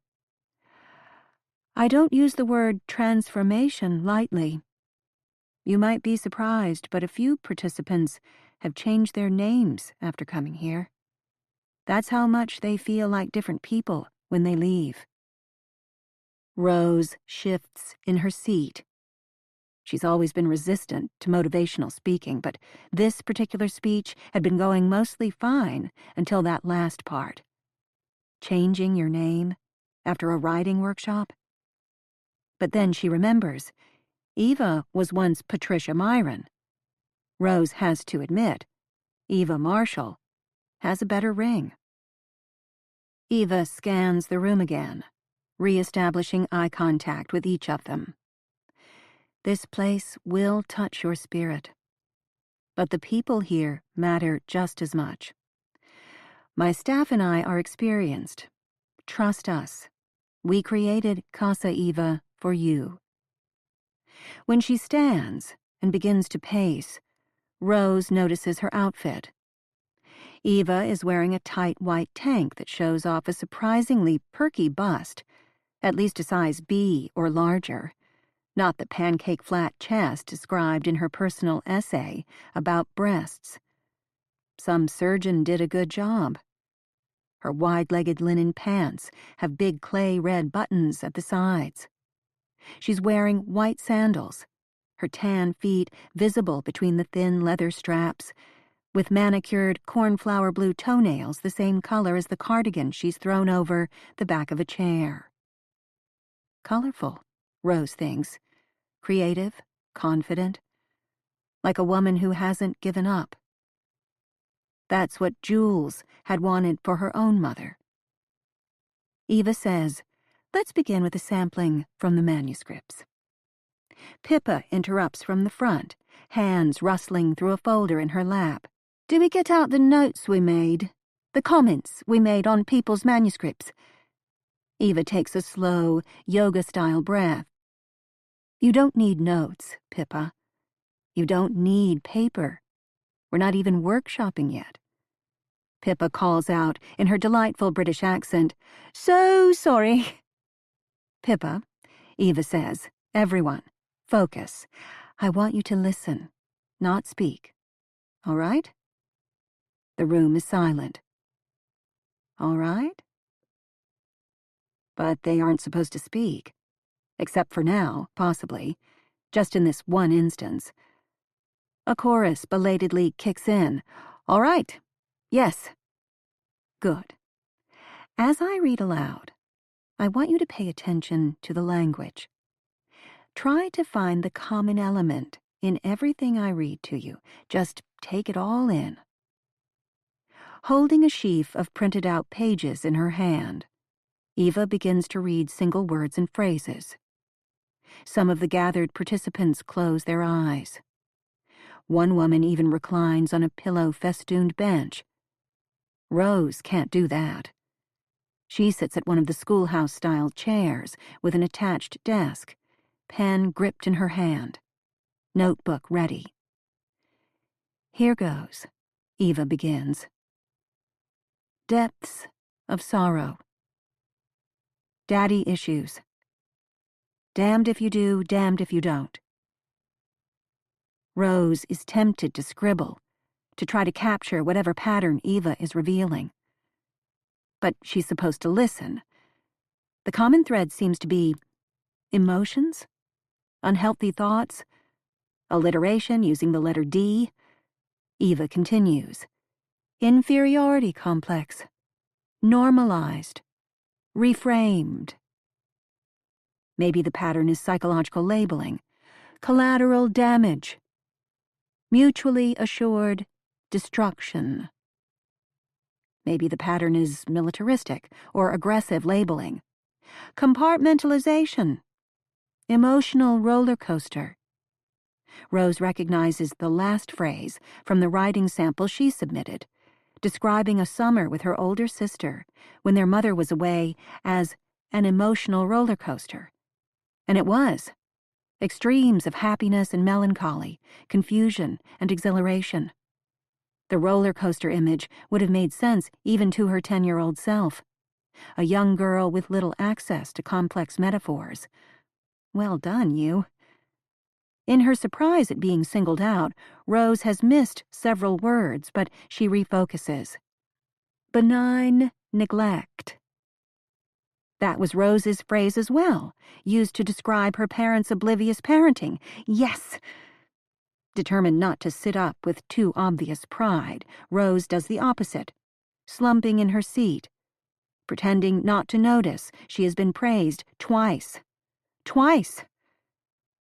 I don't use the word transformation lightly. You might be surprised, but a few participants have changed their names after coming here. That's how much they feel like different people when they leave. Rose shifts in her seat. She's always been resistant to motivational speaking, but this particular speech had been going mostly fine until that last part. Changing your name after a riding workshop? But then she remembers, Eva was once Patricia Myron. Rose has to admit, Eva Marshall has a better ring. Eva scans the room again, re-establishing eye contact with each of them. This place will touch your spirit, but the people here matter just as much. My staff and I are experienced, Trust us. We created Casa Eva for you. When she stands and begins to pace, Rose notices her outfit. Eva is wearing a tight white tank that shows off a surprisingly perky bust, at least a size B or larger, not the pancake flat chest described in her personal essay about breasts. Some surgeon did a good job. Her wide-legged linen pants have big clay red buttons at the sides. She's wearing white sandals, her tan feet visible between the thin leather straps, with manicured cornflower blue toenails the same color as the cardigan she's thrown over the back of a chair. Colorful, Rose thinks. Creative, confident, like a woman who hasn't given up. That's what Jules had wanted for her own mother. Eva says, "Let's begin with a sampling from the manuscripts." Pippa interrupts from the front, hands rustling through a folder in her lap. "Do we get out the notes we made? The comments we made on people's manuscripts?" Eva takes a slow, yoga-style breath. "You don't need notes, Pippa. You don't need paper. We're not even workshopping yet." Pippa calls out in her delightful British accent, "So sorry." "Pippa," Eva says, "everyone, focus. I want you to listen, not speak. All right?" The room is silent. All right? But they aren't supposed to speak. Except for now, possibly. Just in this one instance. A chorus belatedly kicks in. "All right. Yes." Good. As I read aloud, I want you to pay attention to the language. Try to find the common element in everything I read to you. Just take it all in. Holding a sheaf of printed-out pages in her hand, Eva begins to read single words and phrases. Some of the gathered participants close their eyes. One woman even reclines on a pillow-festooned bench. Rose can't do that. She sits at one of the schoolhouse-style chairs with an attached desk, pen gripped in her hand, notebook ready. "Here goes," Eva begins. "Depths of sorrow. Daddy issues. Damned if you do, damned if you don't." Rose is tempted to scribble, to try to capture whatever pattern Eva is revealing. But she's supposed to listen. The common thread seems to be emotions, unhealthy thoughts, alliteration using the letter D. Eva continues. Inferiority complex. Normalized. Reframed. Maybe the pattern is psychological labeling. Collateral damage. Mutually assured destruction. Maybe the pattern is militaristic or aggressive labeling. Compartmentalization. Emotional roller coaster. Rose recognizes the last phrase from the writing sample she submitted, describing a summer with her older sister when their mother was away as an emotional roller coaster. And it was. Extremes of happiness and melancholy, confusion and exhilaration. The roller coaster image would have made sense even to her 10-year-old self. A young girl with little access to complex metaphors. Well done, you. In her surprise at being singled out, Rose has missed several words, but she refocuses. Benign neglect. That was Rose's phrase as well, used to describe her parents' oblivious parenting. Yes! Determined not to sit up with too obvious pride, Rose does the opposite, slumping in her seat, pretending not to notice she has been praised twice. Twice!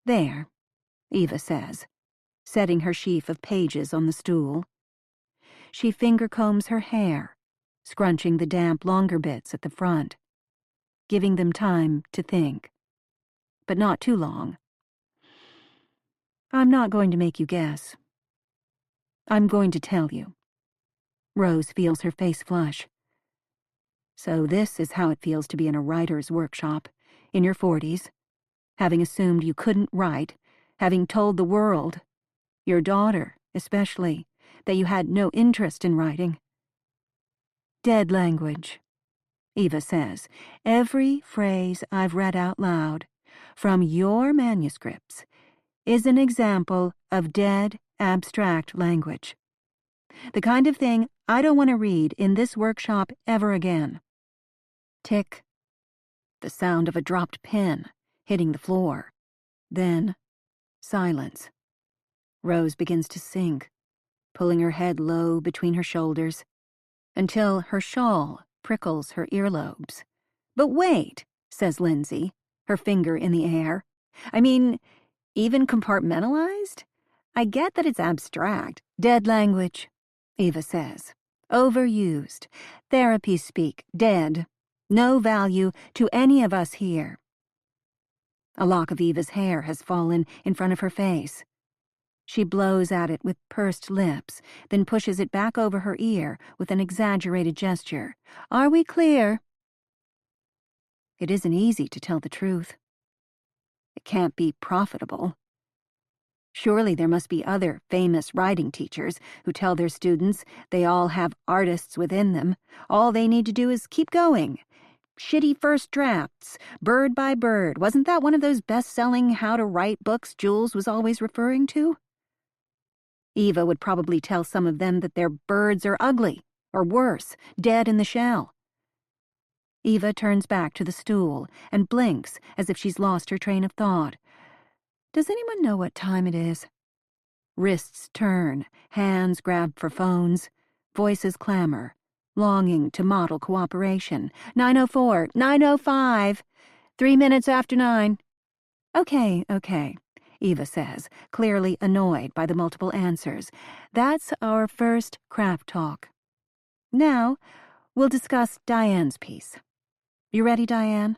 There, Eva says, setting her sheaf of pages on the stool. She finger-combs her hair, scrunching the damp longer bits at the front, giving them time to think. But not too long. I'm not going to make you guess. I'm going to tell you. Rose feels her face flush. So this is how it feels to be in a writer's workshop, in your 40s, having assumed you couldn't write, having told the world, your daughter especially, that you had no interest in writing. Dead language, Eva says. Every phrase I've read out loud, from your manuscripts, is an example of dead, abstract language. The kind of thing I don't want to read in this workshop ever again. Tick. The sound of a dropped pen hitting the floor. Then, silence. Rose begins to sink, pulling her head low between her shoulders, until her shawl prickles her earlobes. But wait, says Lindsay, her finger in the air. I mean, even compartmentalized? I get that it's abstract. Dead language, Eva says. Overused. Therapy speak. Dead. No value to any of us here. A lock of Eva's hair has fallen in front of her face. She blows at it with pursed lips, then pushes it back over her ear with an exaggerated gesture. Are we clear? It isn't easy to tell the truth. It can't be profitable. Surely there must be other famous writing teachers who tell their students they all have artists within them. All they need to do is keep going. Shitty first drafts, bird by bird. Wasn't that one of those best-selling how-to-write books Jules was always referring to? Eva would probably tell some of them that their birds are ugly, or worse, dead in the shell. Eva turns back to the stool and blinks as if she's lost her train of thought. Does anyone know what time it is? Wrists turn, hands grab for phones, voices clamor, longing to model cooperation. 9:04, 9:05, 3 minutes after 9. Okay, Eva says, clearly annoyed by the multiple answers. That's our first craft talk. Now, we'll discuss Diane's piece. You ready, Diane?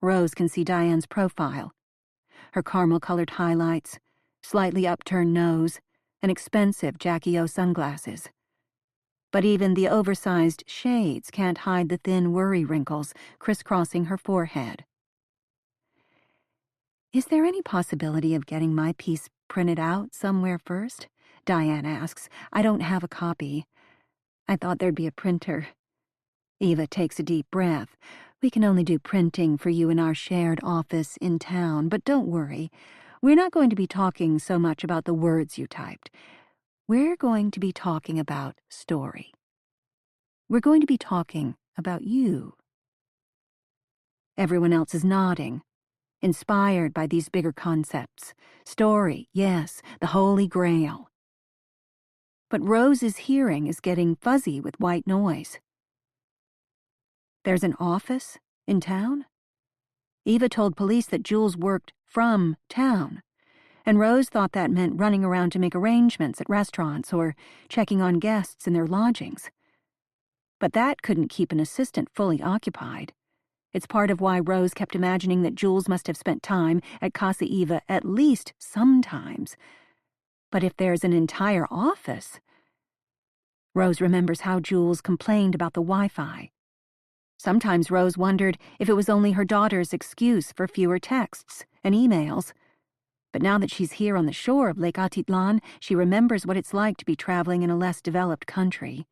Rose can see Diane's profile. Her caramel-colored highlights, slightly upturned nose, and expensive Jackie O sunglasses. But even the oversized shades can't hide the thin worry wrinkles crisscrossing her forehead. Is there any possibility of getting my piece printed out somewhere first? Diane asks. I don't have a copy. I thought there'd be a printer. Eva takes a deep breath. We can only do printing for you in our shared office in town, but don't worry. We're not going to be talking so much about the words you typed. We're going to be talking about story. We're going to be talking about you. Everyone else is nodding, inspired by these bigger concepts. Story, yes, the Holy Grail. But Rose's hearing is getting fuzzy with white noise. There's an office in town? Eva told police that Jules worked from town, and Rose thought that meant running around to make arrangements at restaurants or checking on guests in their lodgings. But that couldn't keep an assistant fully occupied. It's part of why Rose kept imagining that Jules must have spent time at Casa Eva at least sometimes. But if there's an entire office... Rose remembers how Jules complained about the Wi-Fi. Sometimes Rose wondered if it was only her daughter's excuse for fewer texts and emails. But now that she's here on the shore of Lake Atitlan, she remembers what it's like to be traveling in a less developed country.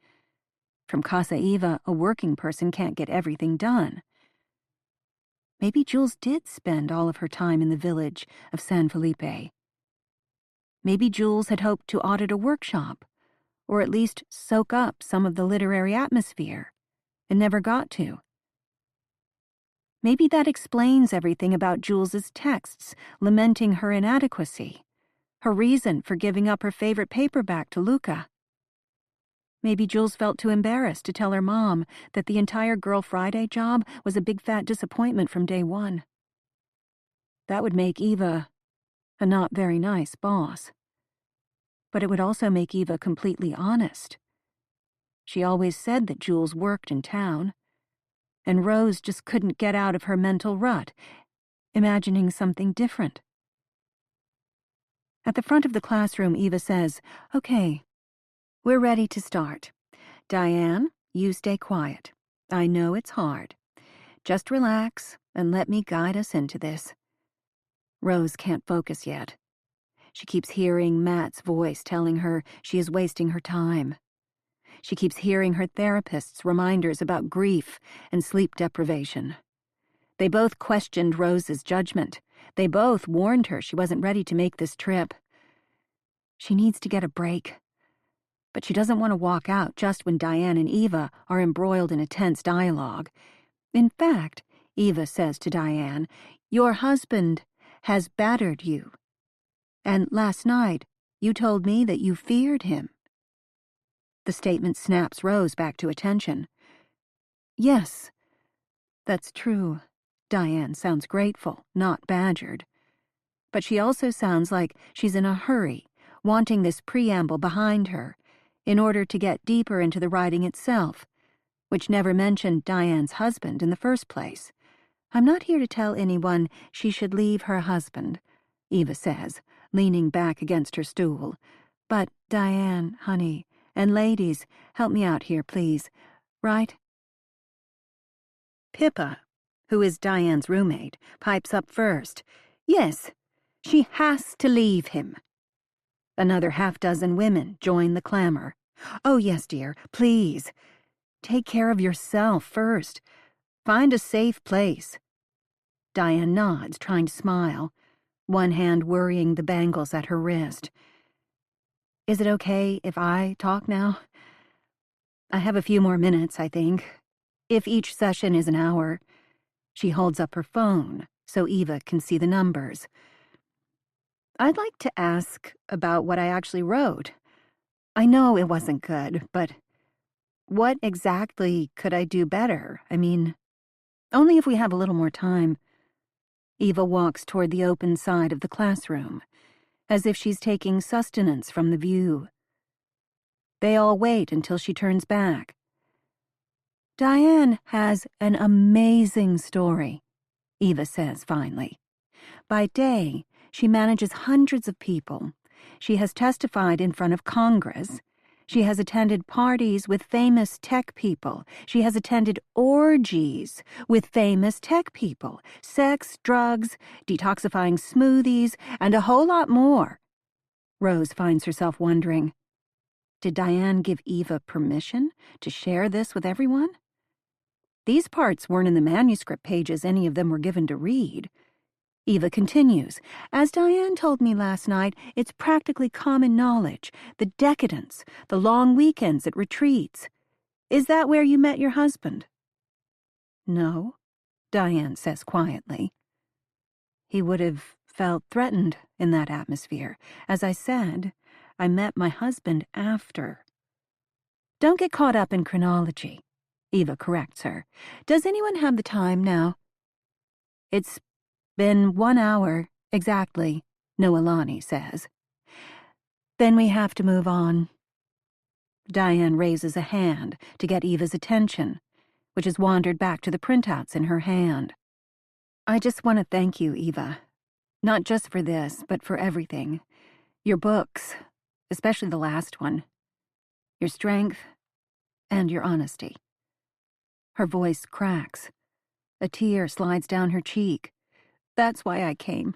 From Casa Eva, a working person can't get everything done. Maybe Jules did spend all of her time in the village of San Felipe. Maybe Jules had hoped to audit a workshop, or at least soak up some of the literary atmosphere, and never got to. Maybe that explains everything about Jules's texts, lamenting her inadequacy, her reason for giving up her favorite paperback to Luca. Maybe Jules felt too embarrassed to tell her mom that the entire Girl Friday job was a big fat disappointment from day one. That would make Eva a not very nice boss. But it would also make Eva completely honest. She always said that Jules worked in town, and Rose just couldn't get out of her mental rut, imagining something different. At the front of the classroom, Eva says, Okay, we're ready to start. Diane, you stay quiet. I know it's hard. Just relax and let me guide us into this. Rose can't focus yet. She keeps hearing Matt's voice telling her she is wasting her time. She keeps hearing her therapist's reminders about grief and sleep deprivation. They both questioned Rose's judgment. They both warned her she wasn't ready to make this trip. She needs to get a break. But she doesn't want to walk out just when Diane and Eva are embroiled in a tense dialogue. In fact, Eva says to Diane, "Your husband has battered you. And last night, you told me that you feared him." The statement snaps Rose back to attention. "Yes, that's true." Diane sounds grateful, not badgered. But she also sounds like she's in a hurry, wanting this preamble behind her, in order to get deeper into the writing itself, which never mentioned Diane's husband in the first place. "I'm not here to tell anyone she should leave her husband," Eva says, leaning back against her stool. "But, Diane, honey, and ladies, help me out here, please. Right?" Pippa, who is Diane's roommate, pipes up first. "Yes, she has to leave him." Another half-dozen women join the clamor. "Oh, yes, dear, please. Take care of yourself first. Find a safe place." Diane nods, trying to smile, one hand worrying the bangles at her wrist. "Is it okay if I talk now? I have a few more minutes, I think. If each session is an hour." She holds up her phone so Eva can see the numbers. "I'd like to ask about what I actually wrote. I know it wasn't good, but what exactly could I do better? I mean, only if we have a little more time." Eva walks toward the open side of the classroom, as if she's taking sustenance from the view. They all wait until she turns back. "Diane has an amazing story," Eva says finally. "By day, she manages hundreds of people. She has testified in front of Congress. She has attended parties with famous tech people. She has attended orgies with famous tech people. Sex, drugs, detoxifying smoothies, and a whole lot more." Rose finds herself wondering, did Diane give Eva permission to share this with everyone? These parts weren't in the manuscript pages any of them were given to read. Eva continues, "As Diane told me last night, it's practically common knowledge, the decadence, the long weekends at retreats. Is that where you met your husband?" "No," Diane says quietly. "He would have felt threatened in that atmosphere. As I said, I met my husband after." "Don't get caught up in chronology," Eva corrects her. "Does anyone have the time now?" "It's been 1 hour, exactly," Noelani says. "Then we have to move on." Diane raises a hand to get Eva's attention, which has wandered back to the printouts in her hand. "I just want to thank you, Eva. Not just for this, but for everything. Your books, especially the last one. Your strength and your honesty." Her voice cracks. A tear slides down her cheek. "That's why I came.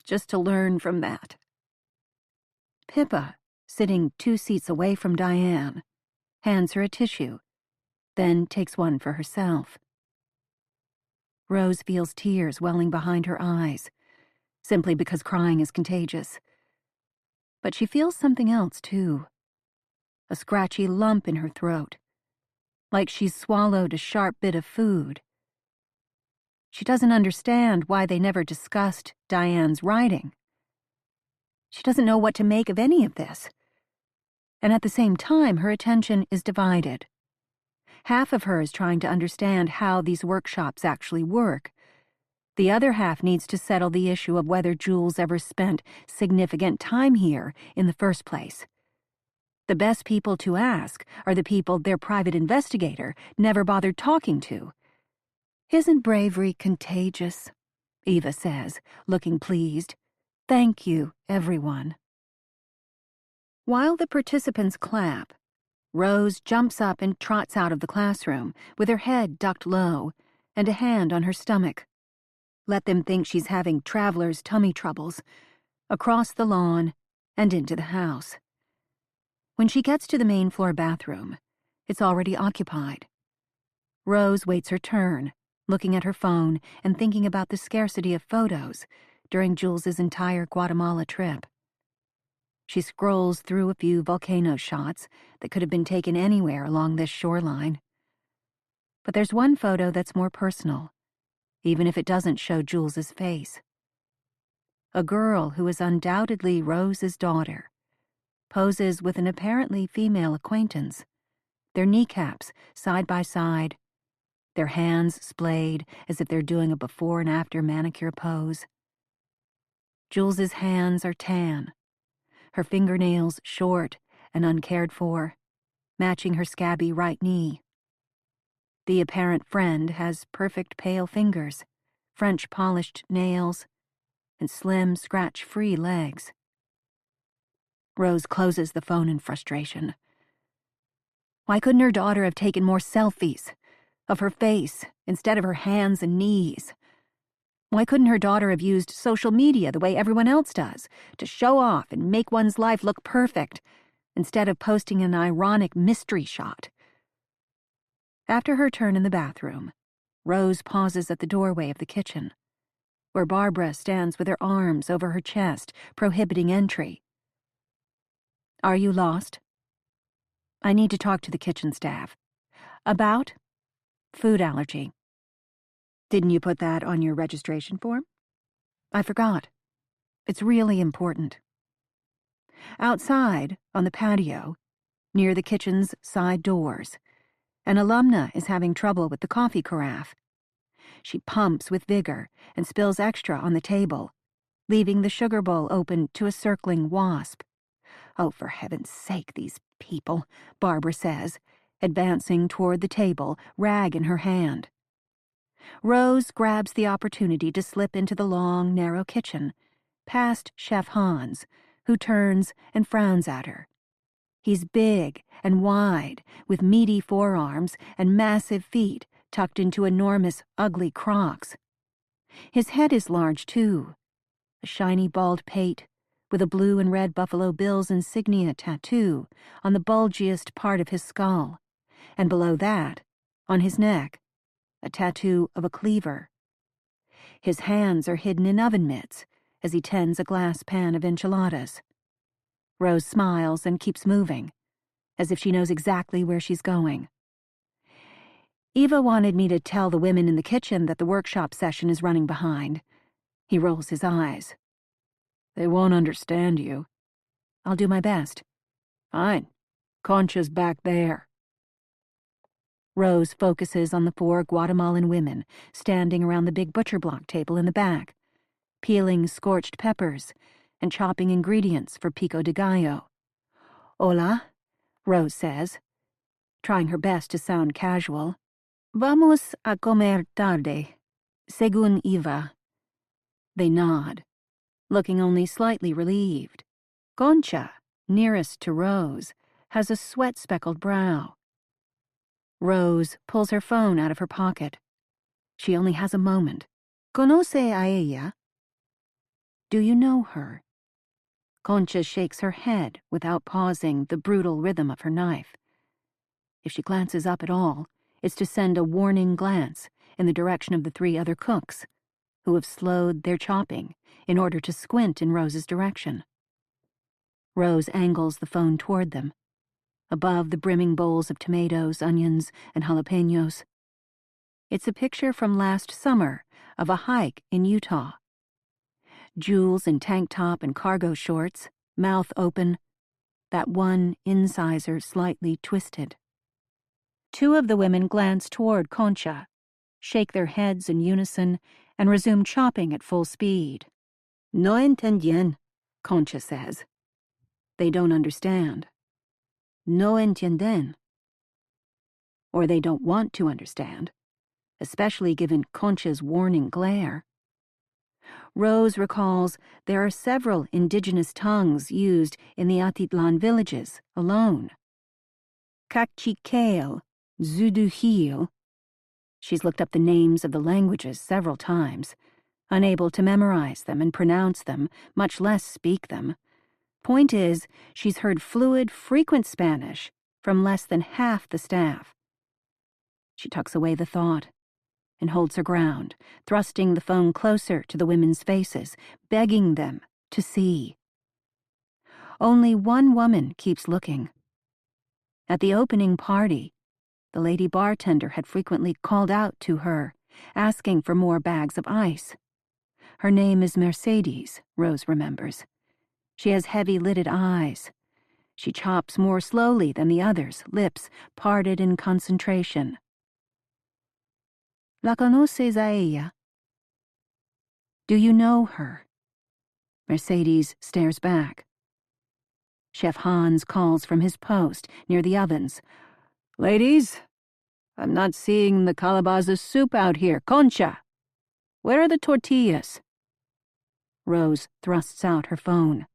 Just to learn from that." Pippa, sitting 2 seats away from Diane, hands her a tissue, then takes one for herself. Rose feels tears welling behind her eyes, simply because crying is contagious. But she feels something else, too. A scratchy lump in her throat, like she's swallowed a sharp bit of food. She doesn't understand why they never discussed Diane's writing. She doesn't know what to make of any of this. And at the same time, her attention is divided. Half of her is trying to understand how these workshops actually work. The other half needs to settle the issue of whether Jules ever spent significant time here in the first place. The best people to ask are the people their private investigator never bothered talking to. "Isn't bravery contagious?" Eva says, looking pleased. "Thank you, everyone." While the participants clap, Rose jumps up and trots out of the classroom with her head ducked low and a hand on her stomach. Let them think she's having traveler's tummy troubles. Across the lawn and into the house. When she gets to the main floor bathroom, it's already occupied. Rose waits her turn, looking at her phone and thinking about the scarcity of photos during Jules's entire Guatemala trip. She scrolls through a few volcano shots that could have been taken anywhere along this shoreline. But there's one photo that's more personal, even if it doesn't show Jules's face. A girl who is undoubtedly Rose's daughter poses with an apparently female acquaintance, their kneecaps side by side, their hands splayed as if they're doing a before and after manicure pose. Jules's hands are tan, her fingernails short and uncared for, matching her scabby right knee. The apparent friend has perfect pale fingers, French polished nails, and slim, scratch-free legs. Rose closes the phone in frustration. Why couldn't her daughter have taken more selfies of her face instead of her hands and knees? Why couldn't her daughter have used social media the way everyone else does, to show off and make one's life look perfect, instead of posting an ironic mystery shot? After her turn in the bathroom, Rose pauses at the doorway of the kitchen, where Barbara stands with her arms over her chest, prohibiting entry. Are you lost? I need to talk to the kitchen staff. About? Food allergy. Didn't you put that on your registration form? I forgot. It's really important. Outside, on the patio, near the kitchen's side doors, an alumna is having trouble with the coffee carafe. She pumps with vigor and spills extra on the table, leaving the sugar bowl open to a circling wasp. Oh, for heaven's sake, these people, Barbara says, advancing toward the table, rag in her hand. Rose grabs the opportunity to slip into the long, narrow kitchen, past Chef Hans, who turns and frowns at her. He's big and wide, with meaty forearms and massive feet tucked into enormous, ugly Crocs. His head is large, too, a shiny bald pate, with a blue and red Buffalo Bills insignia tattoo on the bulgiest part of his skull, and below that, on his neck, a tattoo of a cleaver. His hands are hidden in oven mitts as he tends a glass pan of enchiladas. Rose smiles and keeps moving, as if she knows exactly where she's going. Eva wanted me to tell the women in the kitchen that the workshop session is running behind. He rolls his eyes. They won't understand you. I'll do my best. Fine. Concha's back there. Rose focuses on the 4 Guatemalan women standing around the big butcher block table in the back, peeling scorched peppers and chopping ingredients for pico de gallo. Hola, Rose says, trying her best to sound casual. Vamos a comer tarde, según Eva. They nod, looking only slightly relieved. Concha, nearest to Rose, has a sweat-speckled brow. Rose pulls her phone out of her pocket. She only has a moment. ¿Conoce a ella? Do you know her? Concha shakes her head without pausing the brutal rhythm of her knife. If she glances up at all, it's to send a warning glance in the direction of the 3 other cooks, who have slowed their chopping in order to squint in Rose's direction. Rose angles the phone toward them, above the brimming bowls of tomatoes, onions, and jalapenos. It's a picture from last summer of a hike in Utah. Jules in tank top and cargo shorts, mouth open, that one incisor slightly twisted. 2 of the women glance toward Concha, shake their heads in unison, and resume chopping at full speed. No entendien, Concha says. They don't understand. No entienden. Or they don't want to understand, especially given Concha's warning glare. Rose recalls there are several indigenous tongues used in the Atitlan villages alone. Kachikael, Zuduhil. She's looked up the names of the languages several times, unable to memorize them and pronounce them, much less speak them. Point is, she's heard fluid, frequent Spanish from less than half the staff. She tucks away the thought and holds her ground, thrusting the phone closer to the women's faces, begging them to see. Only one woman keeps looking. At the opening party, the lady bartender had frequently called out to her, asking for more bags of ice. Her name is Mercedes, Rose remembers. She has heavy-lidded eyes. She chops more slowly than the others, lips parted in concentration. ¿La conoces a ella? Do you know her? Mercedes stares back. Chef Hans calls from his post near the ovens. Ladies, I'm not seeing the calabaza soup out here. Concha! Where are the tortillas? Rose thrusts out her phone.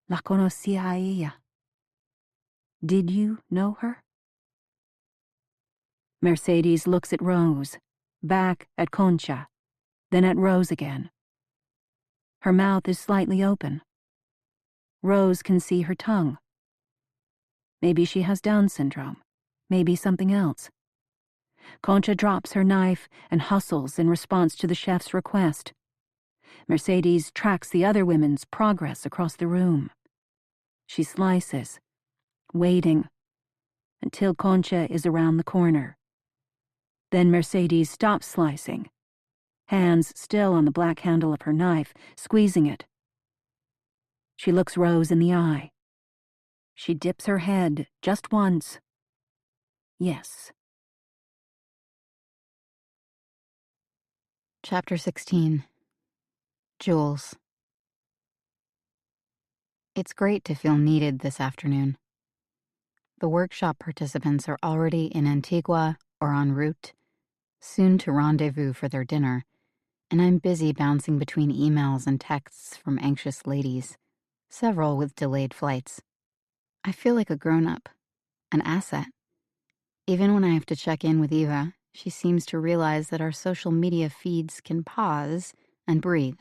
La conocía a ella. Did you know her? Mercedes looks at Rose, back at Concha, then at Rose again. Her mouth is slightly open. Rose can see her tongue. Maybe she has Down syndrome. Maybe something else. Concha drops her knife and hustles in response to the chef's request. Mercedes tracks the other women's progress across the room. She slices, waiting, until Concha is around the corner. Then Mercedes stops slicing, hands still on the black handle of her knife, squeezing it. She looks Rose in the eye. She dips her head just once. Yes. Chapter 16. Jules. It's great to feel needed this afternoon. The workshop participants are already in Antigua or en route, soon to rendezvous for their dinner, and I'm busy bouncing between emails and texts from anxious ladies, several with delayed flights. I feel like a grown-up, an asset. Even when I have to check in with Eva, she seems to realize that our social media feeds can pause and breathe.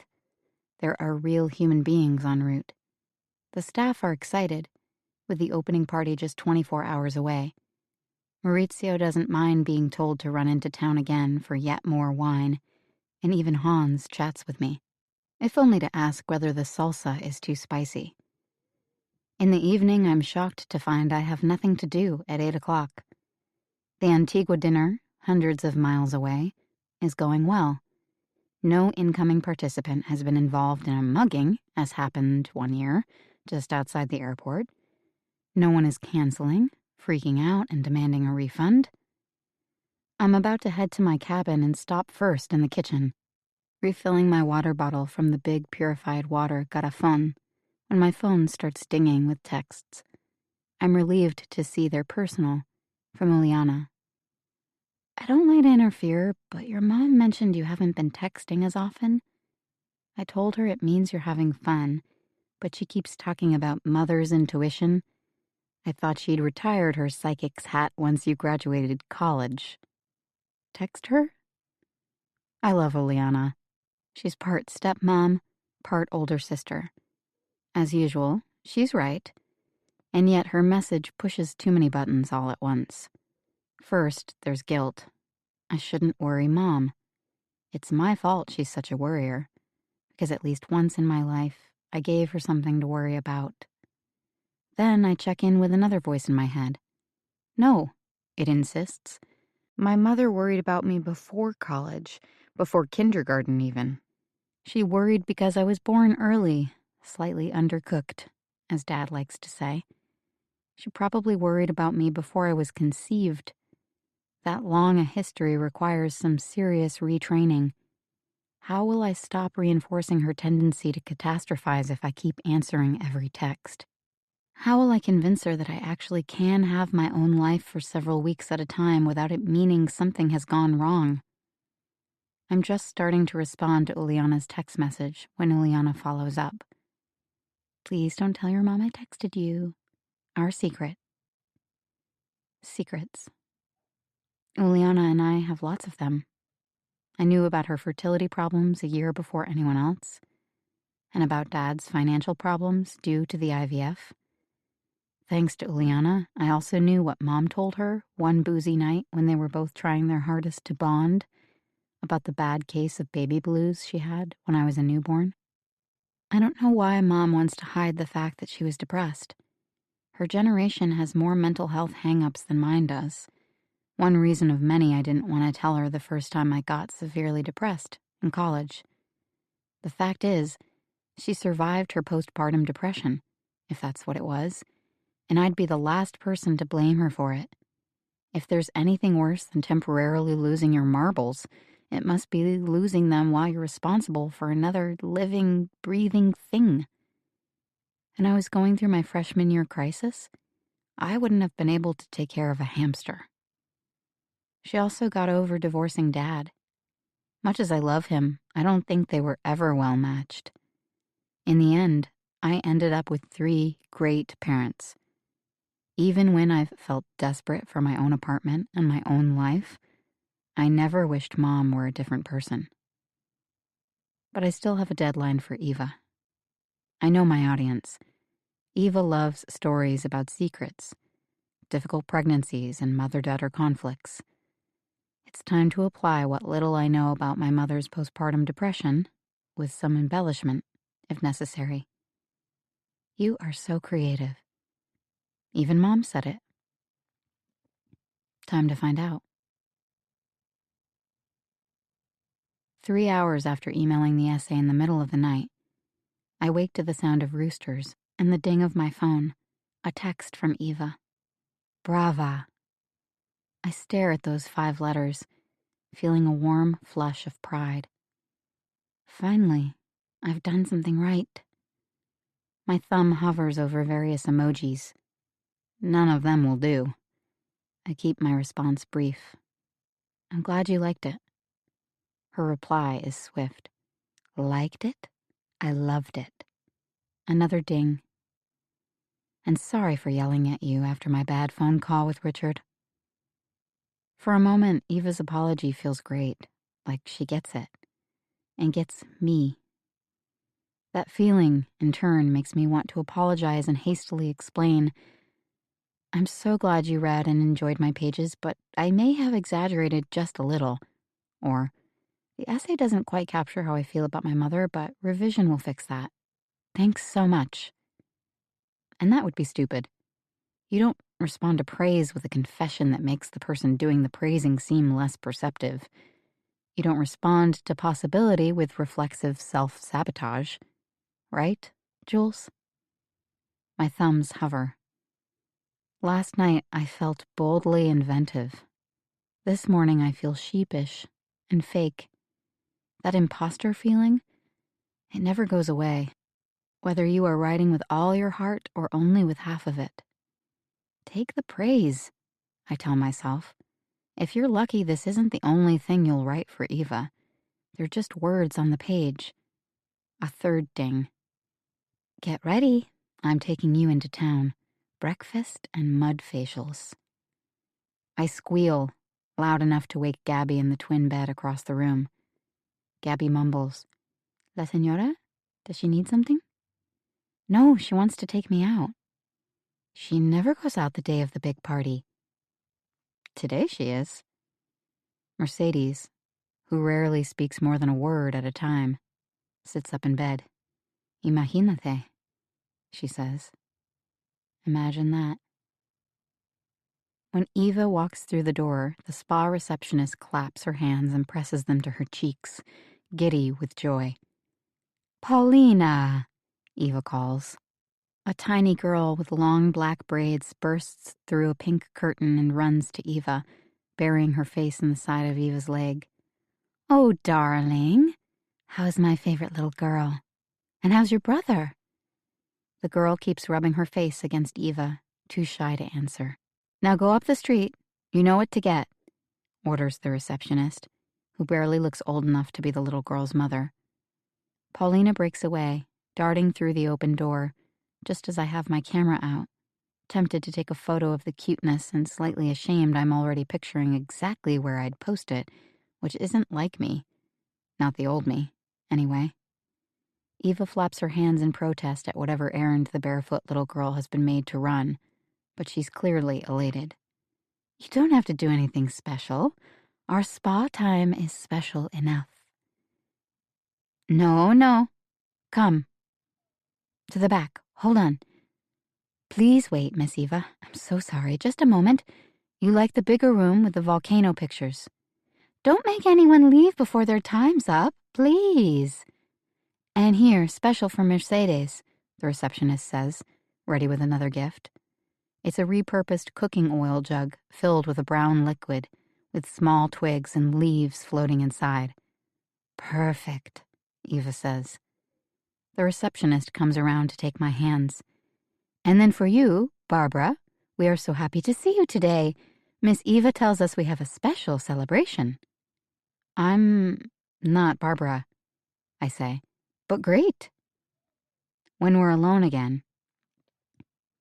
There are real human beings en route. The staff are excited, with the opening party just 24 hours away. Maurizio doesn't mind being told to run into town again for yet more wine, and even Hans chats with me, if only to ask whether the salsa is too spicy. In the evening, I'm shocked to find I have nothing to do at 8 o'clock. The Antigua dinner, hundreds of miles away, is going well. No incoming participant has been involved in a mugging, as happened one year, just outside the airport. No one is canceling, freaking out, and demanding a refund. I'm about to head to my cabin and stop first in the kitchen, refilling my water bottle from the big purified water garrafon, when my phone starts dinging with texts. I'm relieved to see they're personal, from Uliana. I don't like to interfere, but your mom mentioned you haven't been texting as often. I told her it means you're having fun, but she keeps talking about mother's intuition. I thought she'd retired her psychic's hat once you graduated college. Text her? I love Uliana. She's part stepmom, part older sister. As usual, she's right, and yet her message pushes too many buttons all at once. First, there's guilt. I shouldn't worry Mom. It's my fault she's such a worrier, because at least once in my life, I gave her something to worry about. Then I check in with another voice in my head. No, it insists. My mother worried about me before college, before kindergarten even. She worried because I was born early, slightly undercooked, as Dad likes to say. She probably worried about me before I was conceived. That long a history requires some serious retraining. How will I stop reinforcing her tendency to catastrophize if I keep answering every text? How will I convince her that I actually can have my own life for several weeks at a time without it meaning something has gone wrong? I'm just starting to respond to Uliana's text message when Uliana follows up. Please don't tell your mom I texted you. Our secret. Secrets. Uliana and I have lots of them. I knew about her fertility problems a year before anyone else, and about Dad's financial problems due to the IVF. Thanks to Uliana, I also knew what Mom told her one boozy night when they were both trying their hardest to bond about the bad case of baby blues she had when I was a newborn. I don't know why Mom wants to hide the fact that she was depressed. Her generation has more mental health hang-ups than mine does. One reason of many I didn't want to tell her the first time I got severely depressed in college. The fact is, she survived her postpartum depression, if that's what it was, and I'd be the last person to blame her for it. If there's anything worse than temporarily losing your marbles, it must be losing them while you're responsible for another living, breathing thing. And I was going through my freshman year crisis. I wouldn't have been able to take care of a hamster. She also got over divorcing Dad. Much as I love him, I don't think they were ever well matched. In the end, I ended up with 3 great parents. Even when I've felt desperate for my own apartment and my own life, I never wished Mom were a different person. But I still have a deadline for Eva. I know my audience. Eva loves stories about secrets, difficult pregnancies, and mother-daughter conflicts. It's time to apply what little I know about my mother's postpartum depression, with some embellishment, if necessary. You are so creative. Even Mom said it. Time to find out. 3 hours after emailing the essay in the middle of the night, I wake to the sound of roosters and the ding of my phone, a text from Eva. Brava. I stare at those 5 letters, feeling a warm flush of pride. Finally, I've done something right. My thumb hovers over various emojis. None of them will do. I keep my response brief. I'm glad you liked it. Her reply is swift. Liked it? I loved it. Another ding. And sorry for yelling at you after my bad phone call with Richard. For a moment, Eva's apology feels great, like she gets it, and gets me. That feeling, in turn, makes me want to apologize and hastily explain, I'm so glad you read and enjoyed my pages, but I may have exaggerated just a little. Or, the essay doesn't quite capture how I feel about my mother, but revision will fix that. Thanks so much. And that would be stupid. You don't respond to praise with a confession that makes the person doing the praising seem less perceptive. You don't respond to possibility with reflexive self-sabotage. Right, Jules? My thumbs hover. Last night I felt boldly inventive. This morning I feel sheepish and fake. That imposter feeling, it never goes away, whether you are writing with all your heart or only with half of it. Take the praise, I tell myself. If you're lucky, this isn't the only thing you'll write for Eva. They're just words on the page. A third ding. Get ready. I'm taking you into town. Breakfast and mud facials. I squeal, loud enough to wake Gabby in the twin bed across the room. Gabby mumbles. La señora? Does she need something? No, she wants to take me out. She never goes out the day of the big party. Today she is. Mercedes, who rarely speaks more than a word at a time, sits up in bed. Imagínate, she says. Imagine that. When Eva walks through the door, the spa receptionist claps her hands and presses them to her cheeks, giddy with joy. Paulina, Eva calls. A tiny girl with long black braids bursts through a pink curtain and runs to Eva, burying her face in the side of Eva's leg. Oh, darling. How's my favorite little girl? And how's your brother? The girl keeps rubbing her face against Eva, too shy to answer. Now go up the street. You know what to get, orders the receptionist, who barely looks old enough to be the little girl's mother. Paulina breaks away, darting through the open door, just as I have my camera out, tempted to take a photo of the cuteness and slightly ashamed I'm already picturing exactly where I'd post it, which isn't like me. Not the old me, anyway. Eva flaps her hands in protest at whatever errand the barefoot little girl has been made to run, but she's clearly elated. You don't have to do anything special. Our spa time is special enough. No. Come. To the back. Hold on. Please wait, Miss Eva. I'm so sorry. Just a moment. You like the bigger room with the volcano pictures. Don't make anyone leave before their time's up, please. And here, special for Mercedes, the receptionist says, ready with another gift. It's a repurposed cooking oil jug filled with a brown liquid, with small twigs and leaves floating inside. Perfect, Eva says. The receptionist comes around to take my hands. And then for you, Barbara, we are so happy to see you today. Miss Eva tells us we have a special celebration. I'm not Barbara, I say, but great. When we're alone again,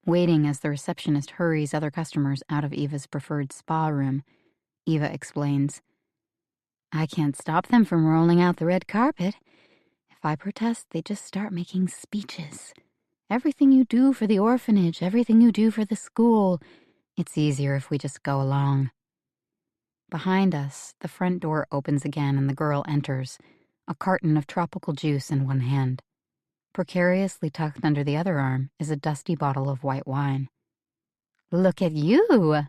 waiting as the receptionist hurries other customers out of Eva's preferred spa room, Eva explains, I can't stop them from rolling out the red carpet. If I protest, they just start making speeches. Everything you do for the orphanage, everything you do for the school. It's easier if we just go along. Behind us, the front door opens again and the girl enters, a carton of tropical juice in one hand. Precariously tucked under the other arm is a dusty bottle of white wine. Look at you!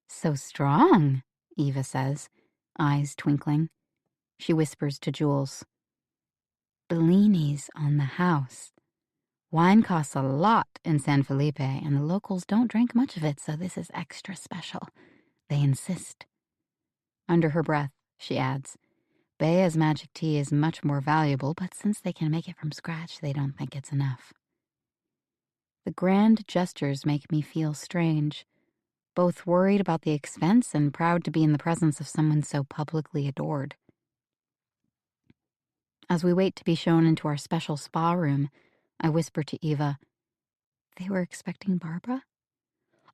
So strong, Eva says, eyes twinkling. She whispers to Jules. Bellini's on the house. Wine costs a lot in San Felipe, and the locals don't drink much of it, so this is extra special. They insist. Under her breath, she adds, Bea's magic tea is much more valuable, but since they can make it from scratch, they don't think it's enough. The grand gestures make me feel strange, both worried about the expense and proud to be in the presence of someone so publicly adored. As we wait to be shown into our special spa room, I whisper to Eva, They were expecting Barbara?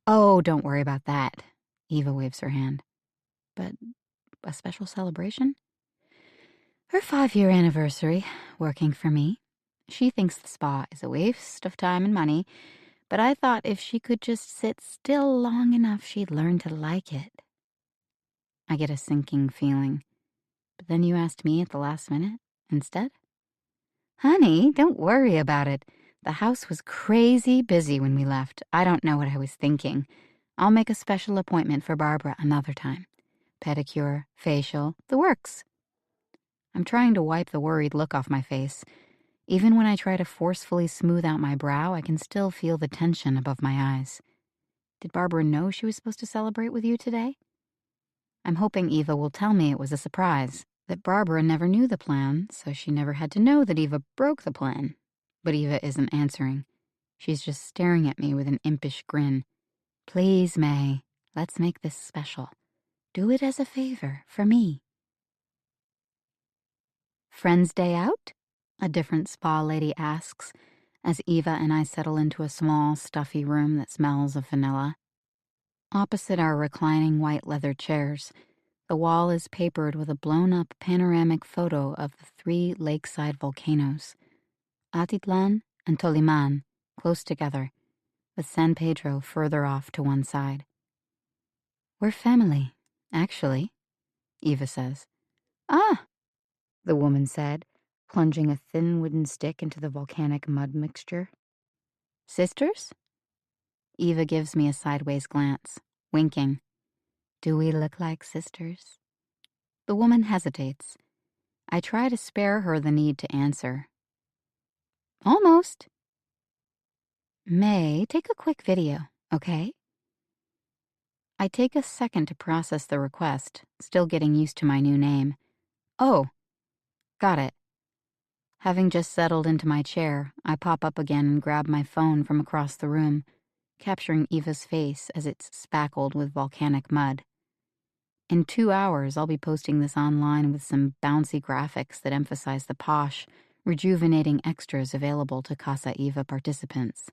Oh, don't worry about that, Eva waves her hand. But a special celebration? Her 5-year anniversary, working for me. She thinks the spa is a waste of time and money, but I thought if she could just sit still long enough, she'd learn to like it. I get a sinking feeling. But then you asked me at the last minute instead? Honey, don't worry about it. The house was crazy busy when we left. I don't know what I was thinking. I'll make a special appointment for Barbara another time. Pedicure, facial, the works. I'm trying to wipe the worried look off my face. Even when I try to forcefully smooth out my brow, I can still feel the tension above my eyes. Did Barbara know she was supposed to celebrate with you today? I'm hoping Eva will tell me it was a surprise, that Barbara never knew the plan, so she never had to know that Eva broke the plan. But Eva isn't answering. She's just staring at me with an impish grin. Please, May, let's make this special. Do it as a favor for me. Friends' day out? A different spa lady asks, as Eva and I settle into a small, stuffy room that smells of vanilla. Opposite our reclining white leather chairs, the wall is papered with a blown-up panoramic photo of the 3 lakeside volcanoes, Atitlan and Toliman, close together, with San Pedro further off to one side. We're family, actually, Eva says. Ah, the woman said, plunging a thin wooden stick into the volcanic mud mixture. Sisters? Eva gives me a sideways glance, winking. Do we look like sisters? The woman hesitates. I try to spare her the need to answer. Almost. May, take a quick video, okay? I take a second to process the request, still getting used to my new name. Oh, got it. Having just settled into my chair, I pop up again and grab my phone from across the room, capturing Eva's face as it's spackled with volcanic mud. In 2 hours, I'll be posting this online with some bouncy graphics that emphasize the posh, rejuvenating extras available to Casa Eva participants.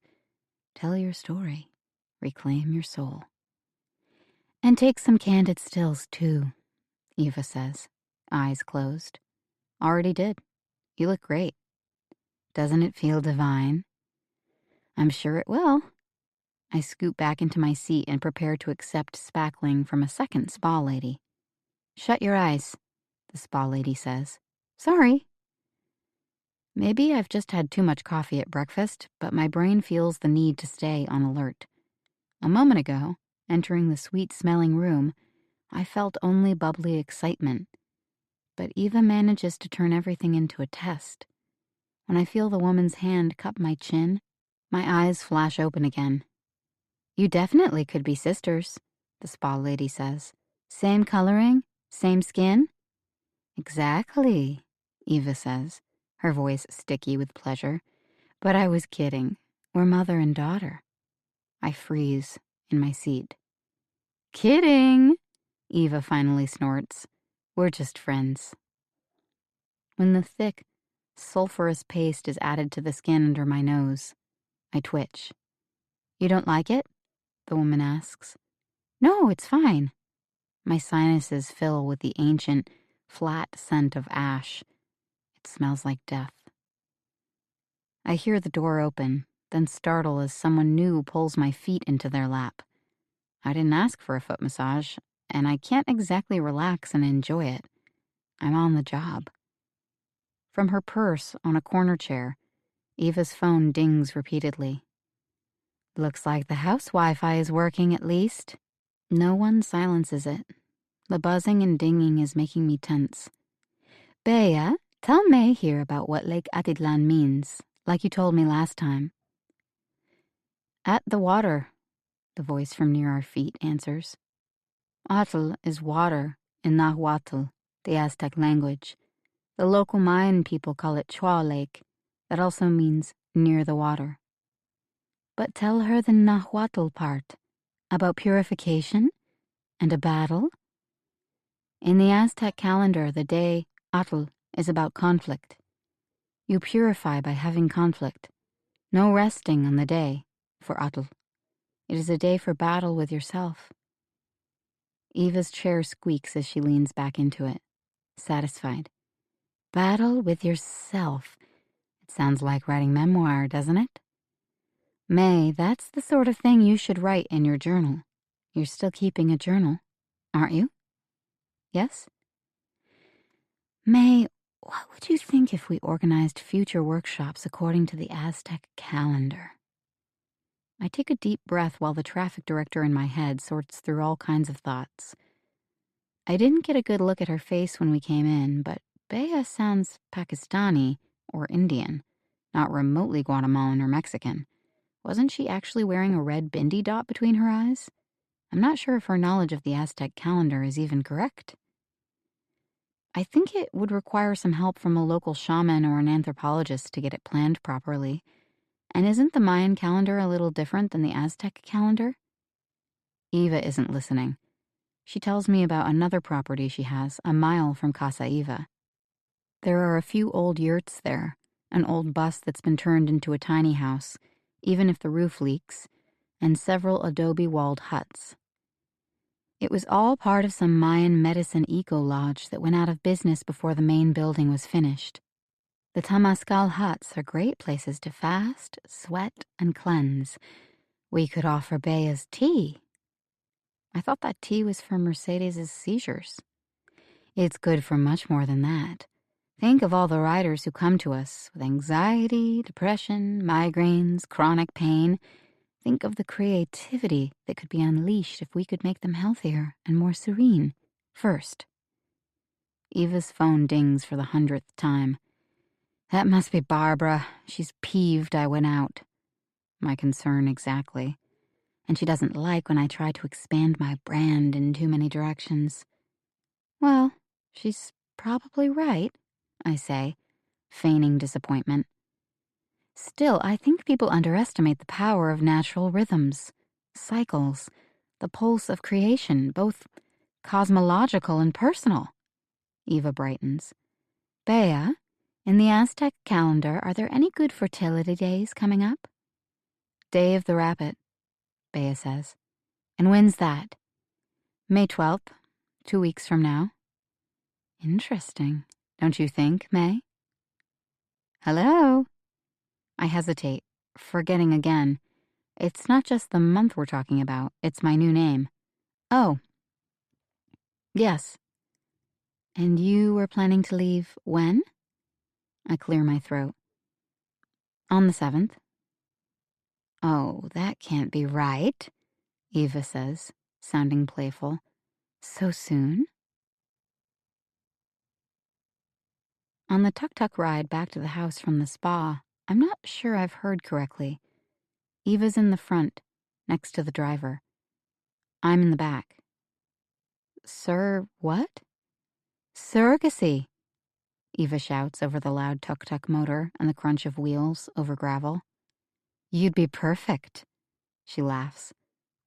Tell your story. Reclaim your soul. And take some candid stills, too, Eva says, eyes closed. Already did. You look great. Doesn't it feel divine? I'm sure it will. I scoot back into my seat and prepare to accept spackling from a second spa lady. Shut your eyes, the spa lady says. Sorry. Maybe I've just had too much coffee at breakfast, but my brain feels the need to stay on alert. A moment ago, entering the sweet-smelling room, I felt only bubbly excitement. But Eva manages to turn everything into a test. When I feel the woman's hand cup my chin, my eyes flash open again. You definitely could be sisters, the spa lady says. Same coloring? Same skin? Exactly, Eva says, her voice sticky with pleasure. But I was kidding. We're mother and daughter. I freeze in my seat. Kidding, Eva finally snorts. We're just friends. When the thick, sulfurous paste is added to the skin under my nose, I twitch. You don't like it? The woman asks. No, it's fine. My sinuses fill with the ancient, flat scent of ash. It smells like death. I hear the door open, then startle as someone new pulls my feet into their lap. I didn't ask for a foot massage, and I can't exactly relax and enjoy it. I'm on the job. From her purse on a corner chair, Eva's phone dings repeatedly. Looks like the house Wi-Fi is working at least. No one silences it. The buzzing and dinging is making me tense. Bea, tell May here about what Lake Atitlan means, like you told me last time. At the water, the voice from near our feet answers. Atl is water in Nahuatl, the Aztec language. The local Mayan people call it Chua Lake. That also means near the water. But tell her the Nahuatl part, about purification and a battle. In the Aztec calendar, the day Atl is about conflict. You purify by having conflict. No resting on the day for Atl. It is a day for battle with yourself. Eva's chair squeaks as she leans back into it, satisfied. Battle with yourself. It sounds like writing memoir, doesn't it? May, that's the sort of thing you should write in your journal. You're still keeping a journal, aren't you? Yes? May, what would you think if we organized future workshops according to the Aztec calendar? I take a deep breath while the traffic director in my head sorts through all kinds of thoughts. I didn't get a good look at her face when we came in, but Bea sounds Pakistani or Indian, not remotely Guatemalan or Mexican. Wasn't she actually wearing a red bindi dot between her eyes? I'm not sure if her knowledge of the Aztec calendar is even correct. I think it would require some help from a local shaman or an anthropologist to get it planned properly. And isn't the Mayan calendar a little different than the Aztec calendar? Eva isn't listening. She tells me about another property she has, a mile from Casa Eva. There are a few old yurts there, an old bus that's been turned into a tiny house, even if the roof leaks, and several adobe-walled huts. It was all part of some Mayan medicine eco-lodge that went out of business before the main building was finished. The Tamascal huts are great places to fast, sweat, and cleanse. We could offer Bea's tea. I thought that tea was for Mercedes's seizures. It's good for much more than that. Think of all the riders who come to us with anxiety, depression, migraines, chronic pain. Think of the creativity that could be unleashed if we could make them healthier and more serene. First. Eva's phone dings for the 100th time. That must be Barbara. She's peeved I went out. My concern exactly. And she doesn't like when I try to expand my brand in too many directions. Well, she's probably right, I say, feigning disappointment. Still, I think people underestimate the power of natural rhythms, cycles, the pulse of creation, both cosmological and personal. Eva brightens. Bea, in the Aztec calendar, are there any good fertility days coming up? Day of the Rabbit. Bea says. And when's that? May 12th, 2 weeks from now. Interesting, don't you think, May? Hello? I hesitate, forgetting again. It's not just the month we're talking about, it's my new name. Oh. Yes. And you were planning to leave when? I clear my throat. On the 7th. Oh, that can't be right, Eva says, sounding playful. So soon? On the tuk-tuk ride back to the house from the spa, I'm not sure I've heard correctly. Eva's in the front, next to the driver. I'm in the back. Sir, what? Surrogacy, Eva shouts over the loud tuk-tuk motor and the crunch of wheels over gravel. You'd be perfect, she laughs.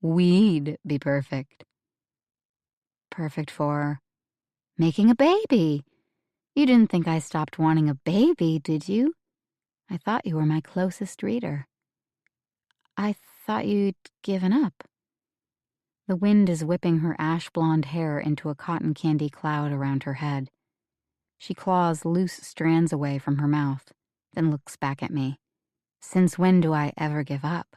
We'd be perfect. Perfect for making a baby. You didn't think I stopped wanting a baby, did you? I thought you were my closest reader. I thought you'd given up. The wind is whipping her ash-blonde hair into a cotton candy cloud around her head. She claws loose strands away from her mouth, then looks back at me. Since when do I ever give up?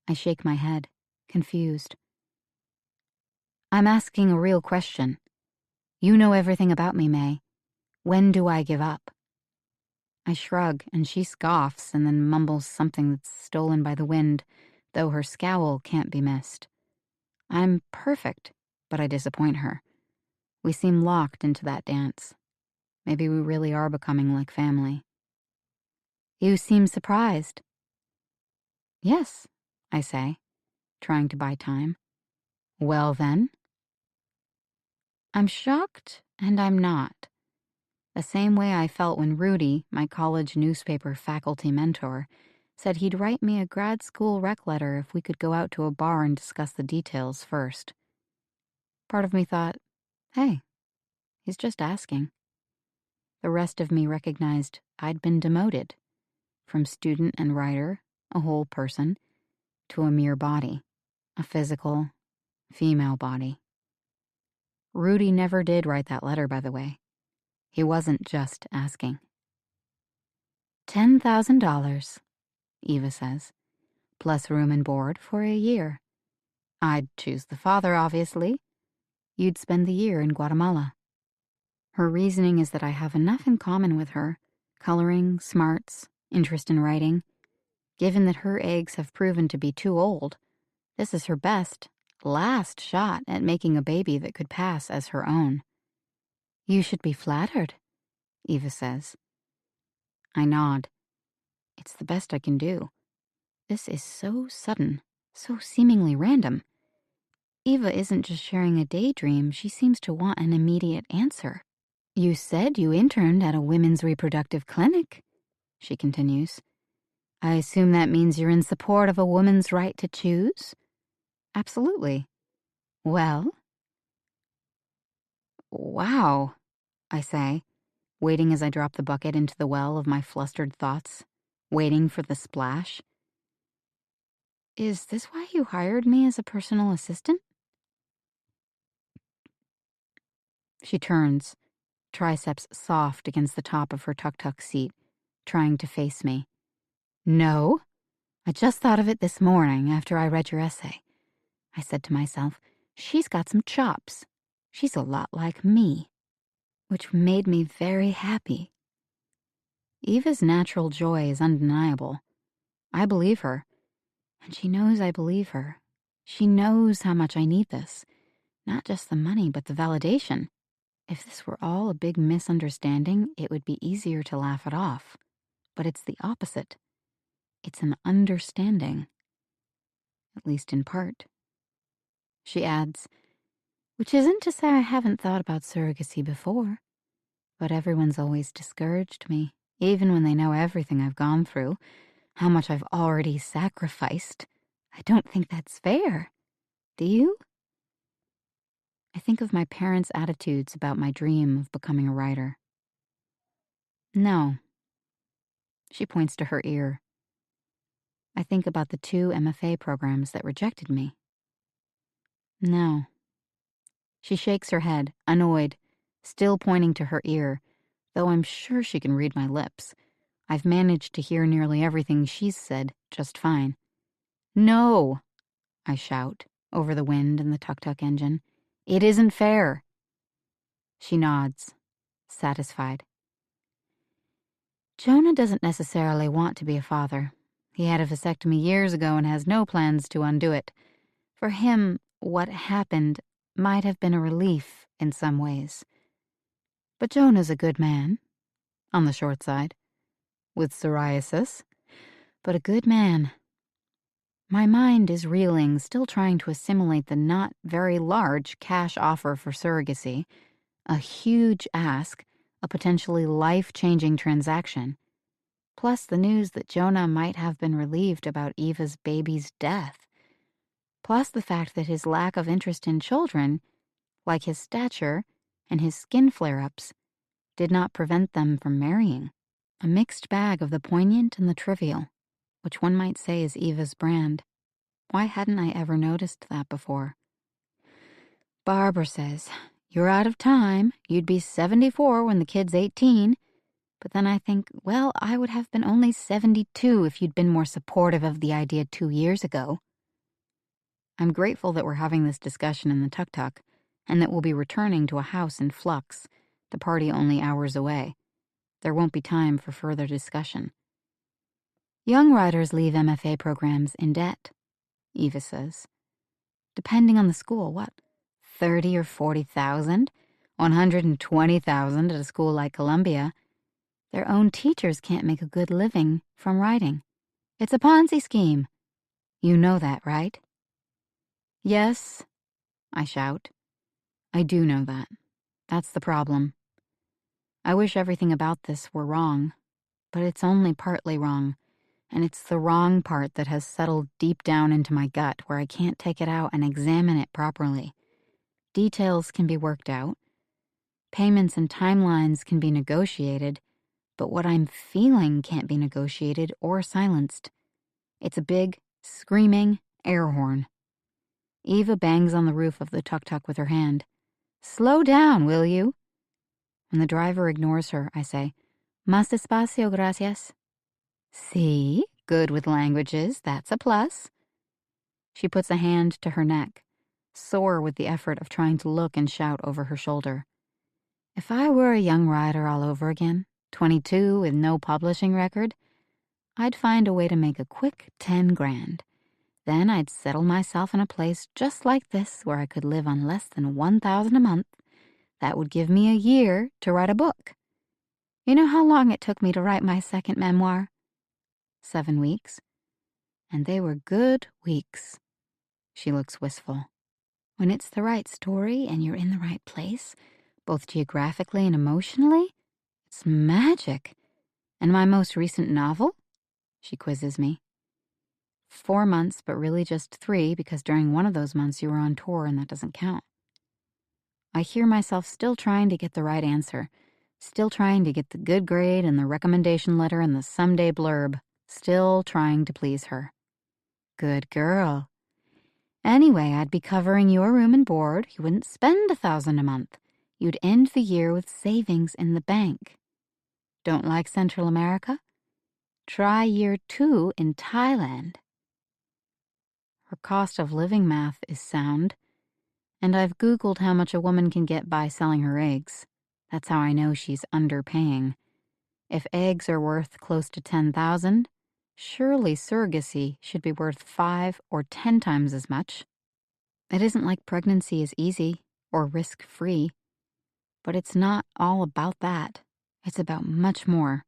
I shake my head, confused. I'm asking a real question. You know everything about me, May. When do I give up? I shrug, and she scoffs and then mumbles something that's stolen by the wind, though her scowl can't be missed. I'm perfect, but I disappoint her. We seem locked into that dance. Maybe we really are becoming like family. You seem surprised. Yes, I say, trying to buy time. Well then? I'm shocked, and I'm not. The same way I felt when Rudy, my college newspaper faculty mentor, said he'd write me a grad school rec letter if we could go out to a bar and discuss the details first. Part of me thought, hey, he's just asking. The rest of me recognized I'd been demoted. From student and writer, a whole person, to a mere body, a physical, female body. Rudy never did write that letter, by the way. He wasn't just asking. $10,000, Eva says, plus room and board for a year. I'd choose the father, obviously. You'd spend the year in Guatemala. Her reasoning is that I have enough in common with her, coloring, smarts, interest in writing. Given that her eggs have proven to be too old, this is her best, last shot at making a baby that could pass as her own. You should be flattered, Eva says. I nod. It's the best I can do. This is so sudden, so seemingly random. Eva isn't just sharing a daydream, she seems to want an immediate answer. You said you interned at a women's reproductive clinic, she continues. I assume that means you're in support of a woman's right to choose? Absolutely. Well? Wow, I say, waiting as I drop the bucket into the well of my flustered thoughts, waiting for the splash. Is this why you hired me as a personal assistant? She turns, triceps soft against the top of her tuk-tuk seat, trying to face me. No, I just thought of it this morning after I read your essay. I said to myself, she's got some chops. She's a lot like me, which made me very happy. Eva's natural joy is undeniable. I believe her, and she knows I believe her. She knows how much I need this. Not just the money, but the validation. If this were all a big misunderstanding, it would be easier to laugh it off. But it's the opposite. It's an understanding. At least in part. She adds, which isn't to say I haven't thought about surrogacy before, but everyone's always discouraged me, even when they know everything I've gone through, how much I've already sacrificed. I don't think that's fair. Do you? I think of my parents' attitudes about my dream of becoming a writer. No. She points to her ear. I think about the 2 MFA programs that rejected me. No. She shakes her head, annoyed, still pointing to her ear, though I'm sure she can read my lips. I've managed to hear nearly everything she's said just fine. No, I shout, over the wind and the tuk-tuk engine. It isn't fair. She nods, satisfied. Jonah doesn't necessarily want to be a father. He had a vasectomy years ago and has no plans to undo it. For him, what happened might have been a relief in some ways. But Jonah's a good man, on the short side, with psoriasis, but a good man. My mind is reeling, still trying to assimilate the not very large cash offer for surrogacy, a huge ask, a potentially life-changing transaction, plus the news that Jonah might have been relieved about Eva's baby's death, plus the fact that his lack of interest in children, like his stature and his skin flare-ups, did not prevent them from marrying. A mixed bag of the poignant and the trivial, which one might say is Eva's brand. Why hadn't I ever noticed that before? Barbara says, "You're out of time. You'd be 74 when the kid's 18. But then I think, well, I would have been only 72 if you'd been more supportive of the idea 2 years ago." I'm grateful that we're having this discussion in the tuk-tuk, and that we'll be returning to a house in flux, the party only hours away. There won't be time for further discussion. Young riders leave MFA programs in debt, Eva says. Depending on the school, what, 30 or 40,000? 120,000 at a school like Columbia. Their own teachers can't make a good living from riding. It's a Ponzi scheme. You know that, right? Yes, I shout. I do know that. That's the problem. I wish everything about this were wrong, but it's only partly wrong, and it's the wrong part that has settled deep down into my gut where I can't take it out and examine it properly. Details can be worked out. Payments and timelines can be negotiated, but what I'm feeling can't be negotiated or silenced. It's a big, screaming air horn. Eva bangs on the roof of the tuk-tuk with her hand. "Slow down, will you?" When the driver ignores her, I say, "Más despacio, gracias." "See? Good with languages, that's a plus." She puts a hand to her neck, sore with the effort of trying to look and shout over her shoulder. If I were a young writer all over again, 22 with no publishing record, I'd find a way to make a quick 10 grand. Then I'd settle myself in a place just like this where I could live on less than 1,000 a month. That would give me a year to write a book. You know how long it took me to write my second memoir? 7 weeks. And they were good weeks. She looks wistful. When it's the right story and you're in the right place, both geographically and emotionally, it's magic. And my most recent novel? She quizzes me. 4 months, but really just 3 because during one of those months you were on tour and that doesn't count. I hear myself still trying to get the right answer, still trying to get the good grade and the recommendation letter and the someday blurb, still trying to please her. Good girl. Anyway, I'd be covering your room and board. You wouldn't spend 1,000 a month. You'd end the year with savings in the bank. Don't like Central America? Try year 2 in Thailand. Her cost of living math is sound, and I've Googled how much a woman can get by selling her eggs. That's how I know she's underpaying. If eggs are worth close to 10,000, surely surrogacy should be worth 5 or 10 times as much. It isn't like pregnancy is easy or risk-free, but it's not all about that. It's about much more.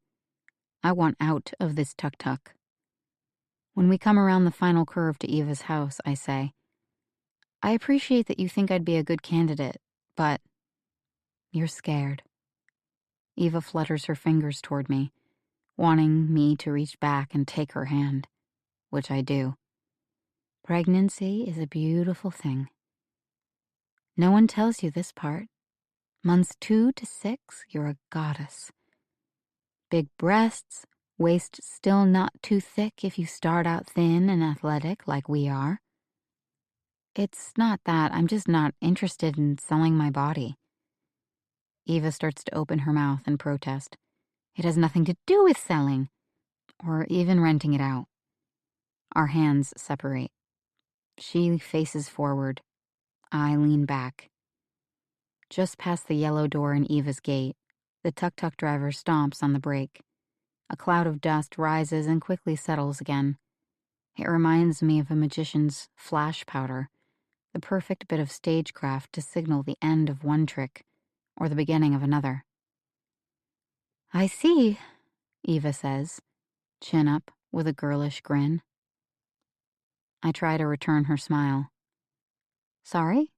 I want out of this tuk-tuk. When we come around the final curve to Eva's house, I say, "I appreciate that you think I'd be a good candidate, but you're scared." Eva flutters her fingers toward me, wanting me to reach back and take her hand, which I do. Pregnancy is a beautiful thing. No one tells you this part. Months 2 to 6, you're a goddess. Big breasts, Waist still not too thick if you start out thin and athletic like we are. It's not that. I'm just not interested in selling my body. Eva starts to open her mouth and protest. It has nothing to do with selling, or even renting it out. Our hands separate. She faces forward. I lean back. Just past the yellow door in Eva's gate, the tuk-tuk driver stomps on the brake. A cloud of dust rises and quickly settles again. It reminds me of a magician's flash powder, the perfect bit of stagecraft to signal the end of one trick or the beginning of another. I see, Eva says, chin up with a girlish grin. I try to return her smile. Sorry?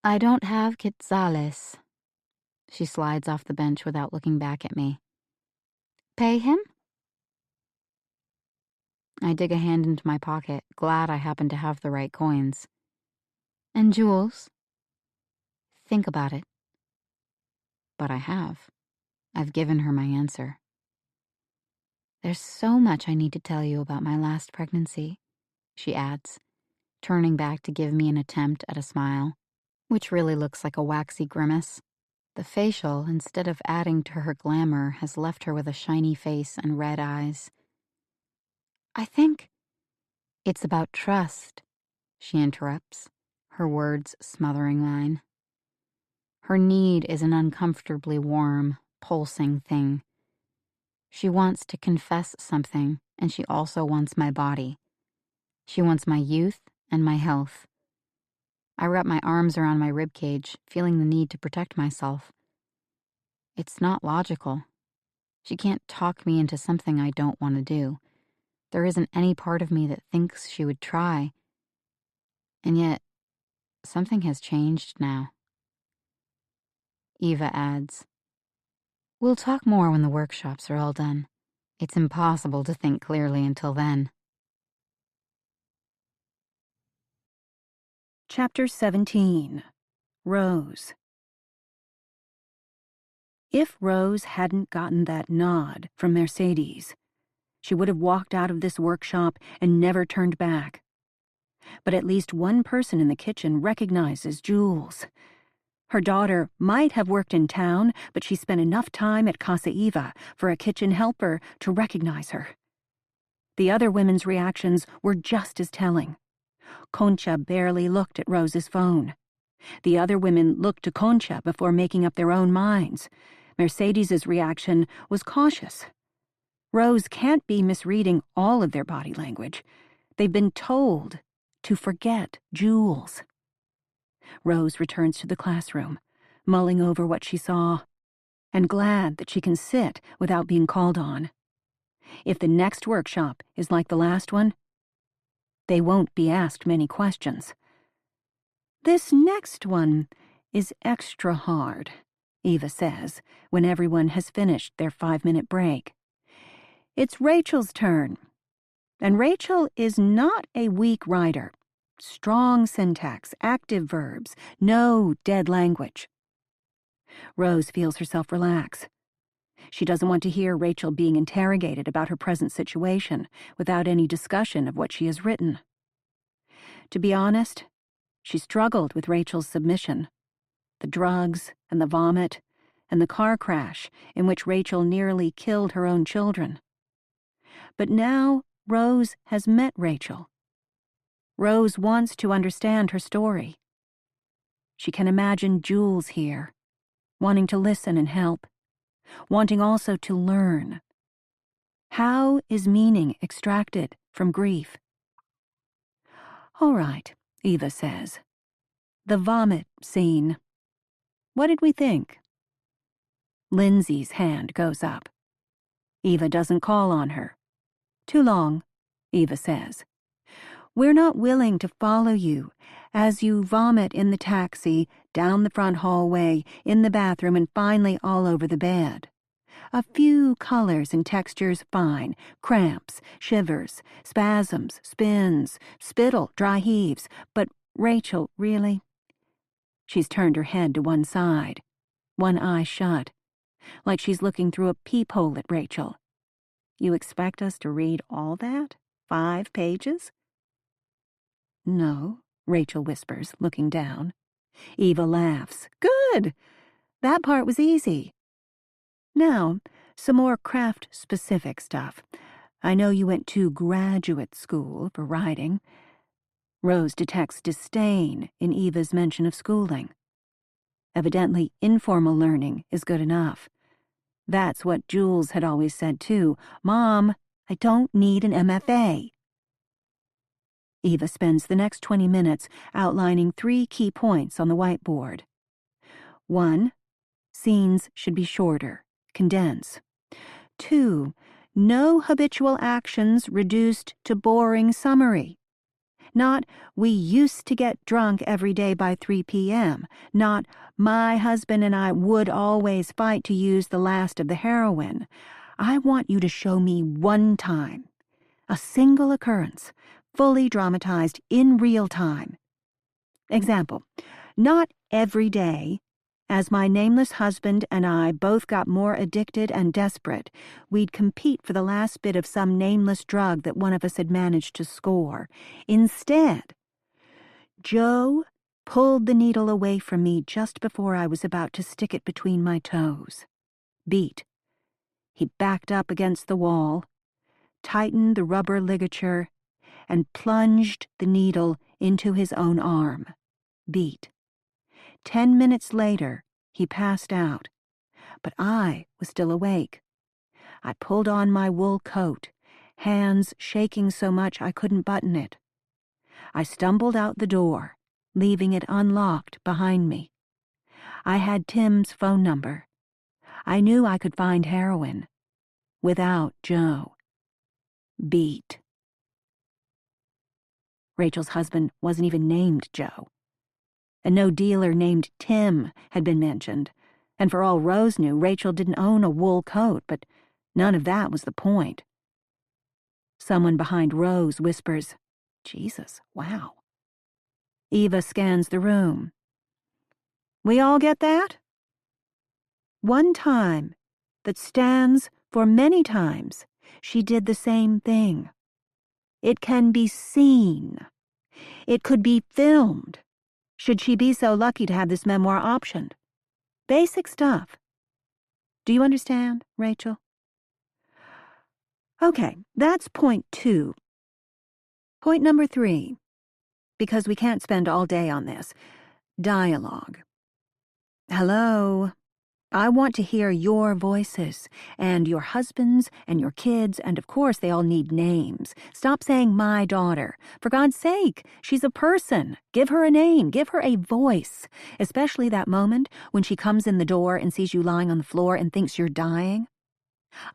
I don't have quetzales. She slides off the bench without looking back at me. Pay him? I dig a hand into my pocket, glad I happen to have the right coins. And jewels? Think about it. But I have. I've given her my answer. There's so much I need to tell you about my last pregnancy, she adds, turning back to give me an attempt at a smile, which really looks like a waxy grimace. The facial, instead of adding to her glamour, has left her with a shiny face and red eyes. I think it's about trust, she interrupts, her words smothering mine. Her need is an uncomfortably warm, pulsing thing. She wants to confess something, and she also wants my body. She wants my youth and my health. I wrap my arms around my ribcage, feeling the need to protect myself. It's not logical. She can't talk me into something I don't want to do. There isn't any part of me that thinks she would try. And yet, something has changed now. Eva adds, We'll talk more when the workshops are all done. It's impossible to think clearly until then. Chapter 17. Rose. If Rose hadn't gotten that nod from Mercedes, she would have walked out of this workshop and never turned back. But at least one person in the kitchen recognizes Jules. Her daughter might have worked in town, but she spent enough time at Casa Eva for a kitchen helper to recognize her. The other women's reactions were just as telling. Concha barely looked at Rose's phone. The other women looked to Concha before making up their own minds. Mercedes's reaction was cautious. Rose can't be misreading all of their body language. They've been told to forget Jules. Rose returns to the classroom, mulling over what she saw, and glad that she can sit without being called on. If the next workshop is like the last one, they won't be asked many questions. This next one is extra hard, Eva says, when everyone has finished their 5-minute break. It's Rachel's turn, and Rachel is not a weak writer. Strong syntax, active verbs, no dead language. Rose feels herself relax. She doesn't want to hear Rachel being interrogated about her present situation without any discussion of what she has written. To be honest, she struggled with Rachel's submission. The drugs and the vomit and the car crash in which Rachel nearly killed her own children. But now Rose has met Rachel. Rose wants to understand her story. She can imagine Jules here, wanting to listen and help, wanting also to learn. How is meaning extracted from grief? All right, Eva says. The vomit scene. What did we think? Lindsay's hand goes up. Eva doesn't call on her. Too long, Eva says. We're not willing to follow you as you vomit in the taxi, down the front hallway, in the bathroom, and finally all over the bed. A few colors and textures fine, cramps, shivers, spasms, spins, spittle, dry heaves. But Rachel, really? She's turned her head to one side, one eye shut. like she's looking through a peephole at Rachel. You expect us to read all that? 5 pages? No, Rachel whispers, looking down. Eva laughs. Good! That part was easy. Now, some more craft-specific stuff. I know you went to graduate school for writing. Rose detects disdain in Eva's mention of schooling. Evidently, informal learning is good enough. That's what Jules had always said, too. Mom, I don't need an MFA. Eva spends the next 20 minutes outlining 3 key points on the whiteboard. 1. Scenes should be shorter. Condense. 2. No habitual actions reduced to boring summary. Not, we used to get drunk every day by 3 p.m. Not, my husband and I would always fight to use the last of the heroin. I want you to show me one time. A single occurrence, fully dramatized in real time. Example, not every day. As my nameless husband and I both got more addicted and desperate, we'd compete for the last bit of some nameless drug that one of us had managed to score. Instead, Joe pulled the needle away from me just before I was about to stick it between my toes. Beat. He backed up against the wall, tightened the rubber ligature, and plunged the needle into his own arm. Beat. 10 minutes later, he passed out, but I was still awake. I pulled on my wool coat, hands shaking so much I couldn't button it. I stumbled out the door, leaving it unlocked behind me. I had Tim's phone number. I knew I could find heroin without Joe. Beat. Rachel's husband wasn't even named Joe. And no dealer named Tim had been mentioned, and for all Rose knew, Rachel didn't own a wool coat, but none of that was the point. Someone behind Rose whispers, Jesus, wow. Eva scans the room. We all get that? One time that stands for many times, she did the same thing. It can be seen. It could be filmed. Should she be so lucky to have this memoir optioned? Basic stuff. Do you understand, Rachel? Okay, that's point 2. Point number 3, because we can't spend all day on this. Dialogue. Hello. I want to hear your voices, and your husband's, and your kids', and of course they all need names. Stop saying my daughter. For God's sake, she's a person. Give her a name. Give her a voice. Especially that moment when she comes in the door and sees you lying on the floor and thinks you're dying.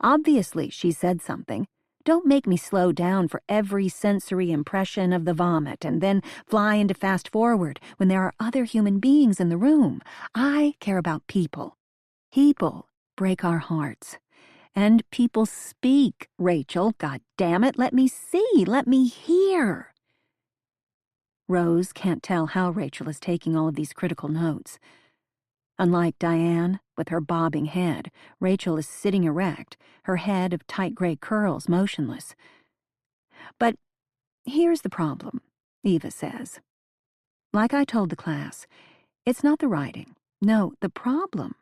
Obviously, she said something. Don't make me slow down for every sensory impression of the vomit and then fly into fast forward when there are other human beings in the room. I care about people. People break our hearts. And people speak, Rachel. God damn it, let me see, let me hear. Rose can't tell how Rachel is taking all of these critical notes. Unlike Diane, with her bobbing head, Rachel is sitting erect, her head of tight gray curls motionless. But here's the problem, Eva says. Like I told the class, it's not the writing. No, the problem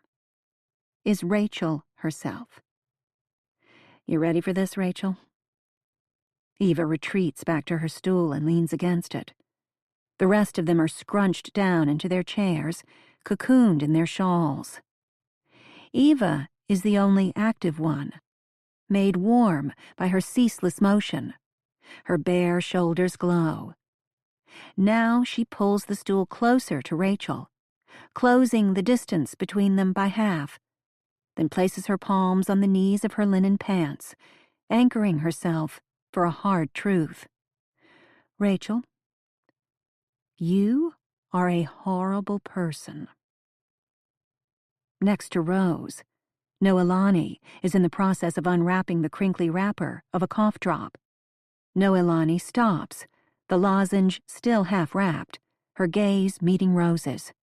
is Rachel herself. You ready for this, Rachel? Eva retreats back to her stool and leans against it. The rest of them are scrunched down into their chairs, cocooned in their shawls. Eva is the only active one, made warm by her ceaseless motion. Her bare shoulders glow. Now she pulls the stool closer to Rachel, closing the distance between them by half, then places her palms on the knees of her linen pants, anchoring herself for a hard truth. Rachel, you are a horrible person. Next to Rose, Noelani is in the process of unwrapping the crinkly wrapper of a cough drop. Noelani stops, the lozenge still half wrapped, her gaze meeting Rose's.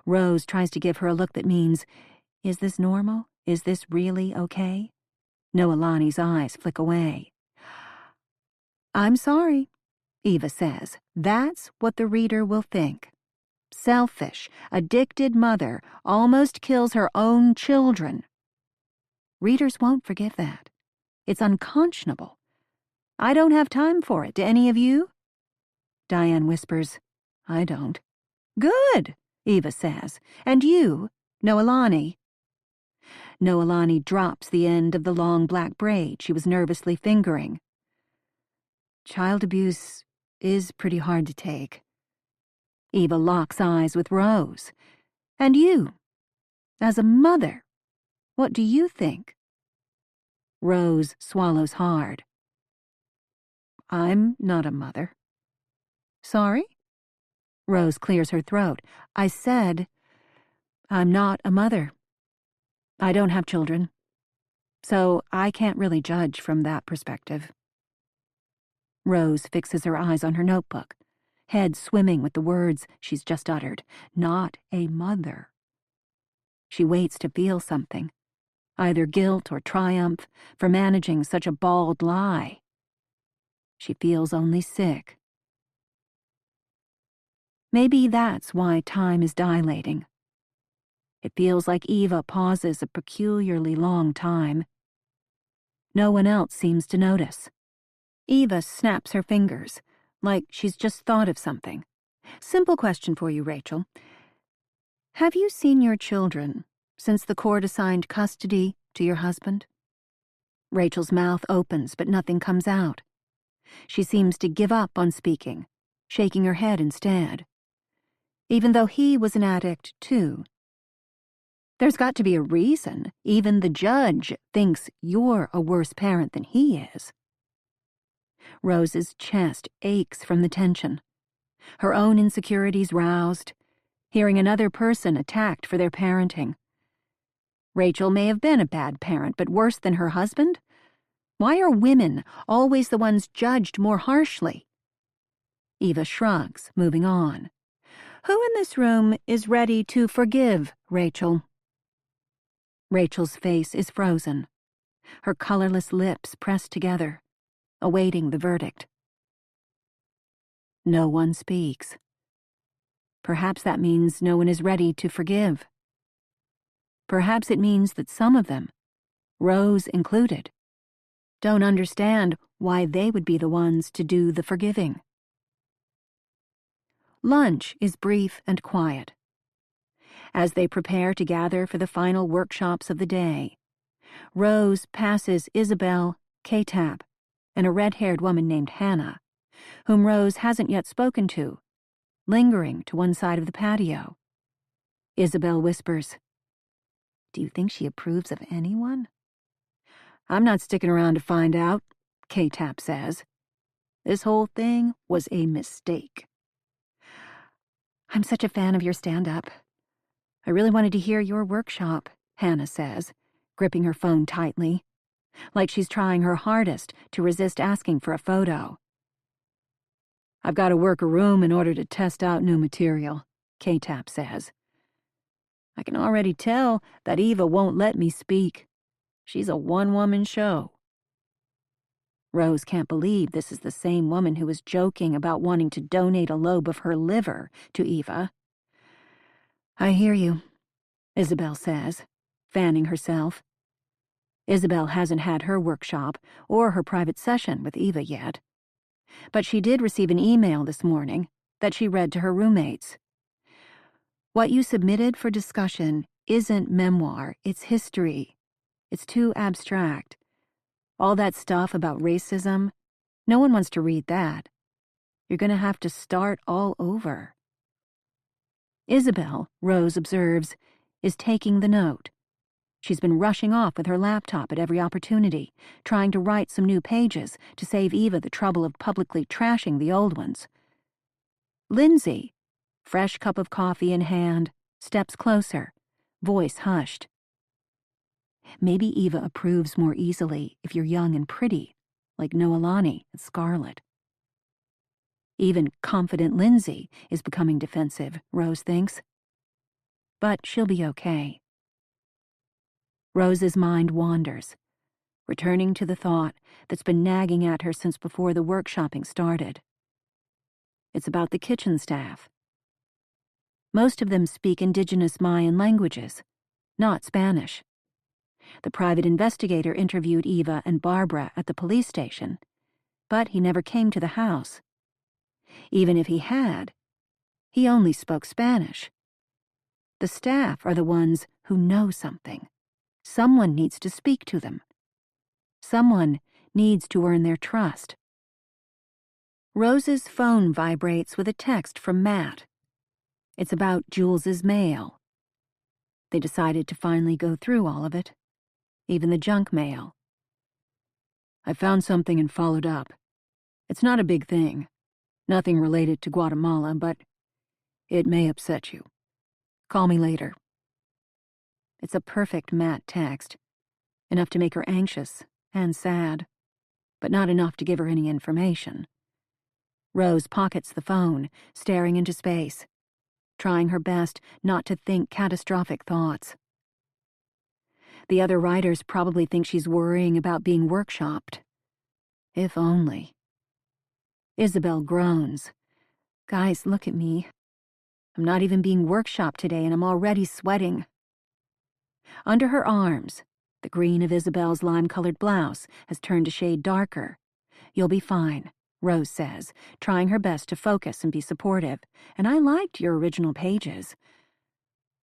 Rose tries to give her a look that means, is this normal? Is this really okay? Noelani's eyes flick away. I'm sorry, Eva says. That's what the reader will think. Selfish, addicted mother almost kills her own children. Readers won't forgive that. It's unconscionable. I don't have time for it. Do any of you? Diane whispers, I don't. Good, Eva says. And you, Noelani? Noelani drops the end of the long black braid she was nervously fingering. Child abuse is pretty hard to take. Eva locks eyes with Rose. And you, as a mother, what do you think? Rose swallows hard. I'm not a mother. Sorry? Rose clears her throat. I said, I'm not a mother. I don't have children, so I can't really judge from that perspective. Rose fixes her eyes on her notebook, head swimming with the words she's just uttered. Not a mother. She waits to feel something, either guilt or triumph for managing such a bald lie. She feels only sick. Maybe that's why time is dilating. It feels like Eva pauses a peculiarly long time. No one else seems to notice. Eva snaps her fingers, like she's just thought of something. Simple question for you, Rachel. Have you seen your children since the court assigned custody to your husband? Rachel's mouth opens, but nothing comes out. She seems to give up on speaking, shaking her head instead. Even though he was an addict, too. There's got to be a reason. Even the judge thinks you're a worse parent than he is. Rose's chest aches from the tension. Her own insecurities roused, hearing another person attacked for their parenting. Rachel may have been a bad parent, but worse than her husband? Why are women always the ones judged more harshly? Eva shrugs, moving on. Who in this room is ready to forgive Rachel? Rachel's face is frozen, her colorless lips pressed together, awaiting the verdict. No one speaks. Perhaps that means no one is ready to forgive. Perhaps it means that some of them, Rose included, don't understand why they would be the ones to do the forgiving. Lunch is brief and quiet. As they prepare to gather for the final workshops of the day, Rose passes Isabel, K-Tap, and a red-haired woman named Hannah, whom Rose hasn't yet spoken to, lingering to one side of the patio. Isabel whispers, Do you think she approves of anyone? I'm not sticking around to find out, K-Tap says. This whole thing was a mistake. I'm such a fan of your stand-up. I really wanted to hear your workshop, Hannah says, gripping her phone tightly, like she's trying her hardest to resist asking for a photo. I've got to work a room in order to test out new material, K-Tap says. I can already tell that Eva won't let me speak. She's a one-woman show. Rose can't believe this is the same woman who was joking about wanting to donate a lobe of her liver to Eva. I hear you, Isabel says, fanning herself. Isabel hasn't had her workshop or her private session with Eva yet. But she did receive an email this morning that she read to her roommates. What you submitted for discussion isn't memoir, it's history. It's too abstract. All that stuff about racism, no one wants to read that. You're going to have to start all over. Isabel, Rose observes, is taking the note. She's been rushing off with her laptop at every opportunity, trying to write some new pages to save Eva the trouble of publicly trashing the old ones. Lindsay, fresh cup of coffee in hand, steps closer, voice hushed. Maybe Eva approves more easily if you're young and pretty, like Noelani and Scarlett. Even confident Lindsay is becoming defensive, Rose thinks. But she'll be okay. Rose's mind wanders, returning to the thought that's been nagging at her since before the workshopping started. It's about the kitchen staff. Most of them speak indigenous Mayan languages, not Spanish. The private investigator interviewed Eva and Barbara at the police station, but he never came to the house. Even if he had, he only spoke Spanish. The staff are the ones who know something. Someone needs to speak to them. Someone needs to earn their trust. Rose's phone vibrates with a text from Matt. It's about Jules's mail. They decided to finally go through all of it, even the junk mail. I found something and followed up. It's not a big thing, nothing related to Guatemala, but it may upset you. Call me later. It's a perfect Matt text, enough to make her anxious and sad, but not enough to give her any information. Rose pockets the phone, staring into space, trying her best not to think catastrophic thoughts. The other writers probably think she's worrying about being workshopped. If only. Isabel groans. Guys, look at me. I'm not even being workshopped today and I'm already sweating. Under her arms, the green of Isabel's lime-colored blouse has turned a shade darker. You'll be fine, Rose says, trying her best to focus and be supportive. And I liked your original pages.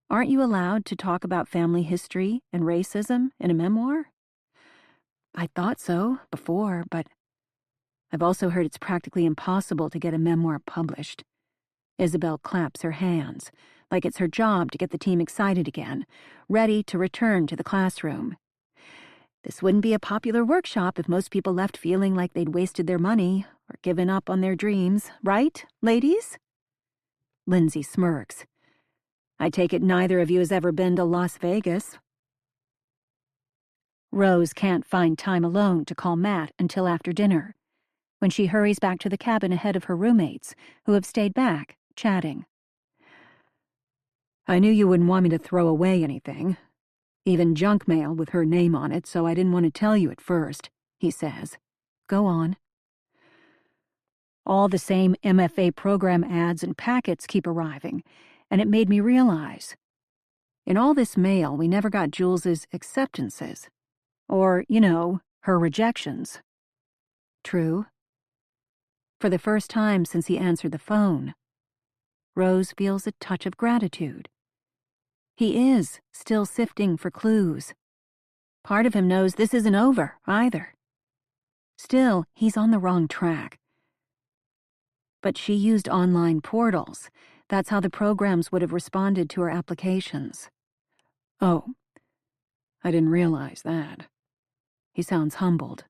Aren't you allowed to talk about family history and racism in a memoir? I thought so before, but I've also heard it's practically impossible to get a memoir published. Isabel claps her hands, like it's her job to get the team excited again, ready to return to the classroom. This wouldn't be a popular workshop if most people left feeling like they'd wasted their money or given up on their dreams, right, ladies? Lindsay smirks. I take it neither of you has ever been to Las Vegas. Rose can't find time alone to call Matt until after dinner, when she hurries back to the cabin ahead of her roommates, who have stayed back, chatting. I knew you wouldn't want me to throw away anything, even junk mail with her name on it, so I didn't want to tell you at first, he says. Go on. All the same MFA program ads and packets keep arriving, and it made me realize. In all this mail, we never got Jules's acceptances. Or, her rejections. True. For the first time since he answered the phone, Rose feels a touch of gratitude. He is still sifting for clues. Part of him knows this isn't over, either. Still, he's on the wrong track. But she used online portals. That's how the programs would have responded to her applications. Oh, I didn't realize that. He sounds humbled.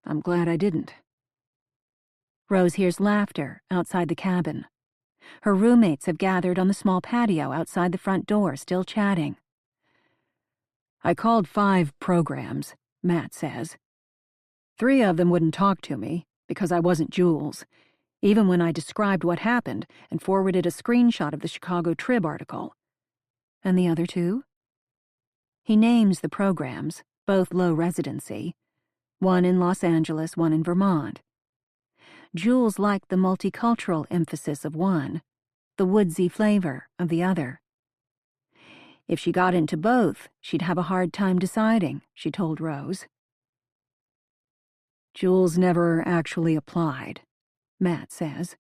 I'm glad I didn't. Rose hears laughter outside the cabin. Her roommates have gathered on the small patio outside the front door, still chatting. I called 5 programs, Matt says. 3 of them wouldn't talk to me because I wasn't Jules, even when I described what happened and forwarded a screenshot of the Chicago Trib article. And the other 2? He names the programs, both low residency, one in Los Angeles, one in Vermont. Jules liked the multicultural emphasis of one, the woodsy flavor of the other. If she got into both, she'd have a hard time deciding, she told Rose. Jules never actually applied, Matt says.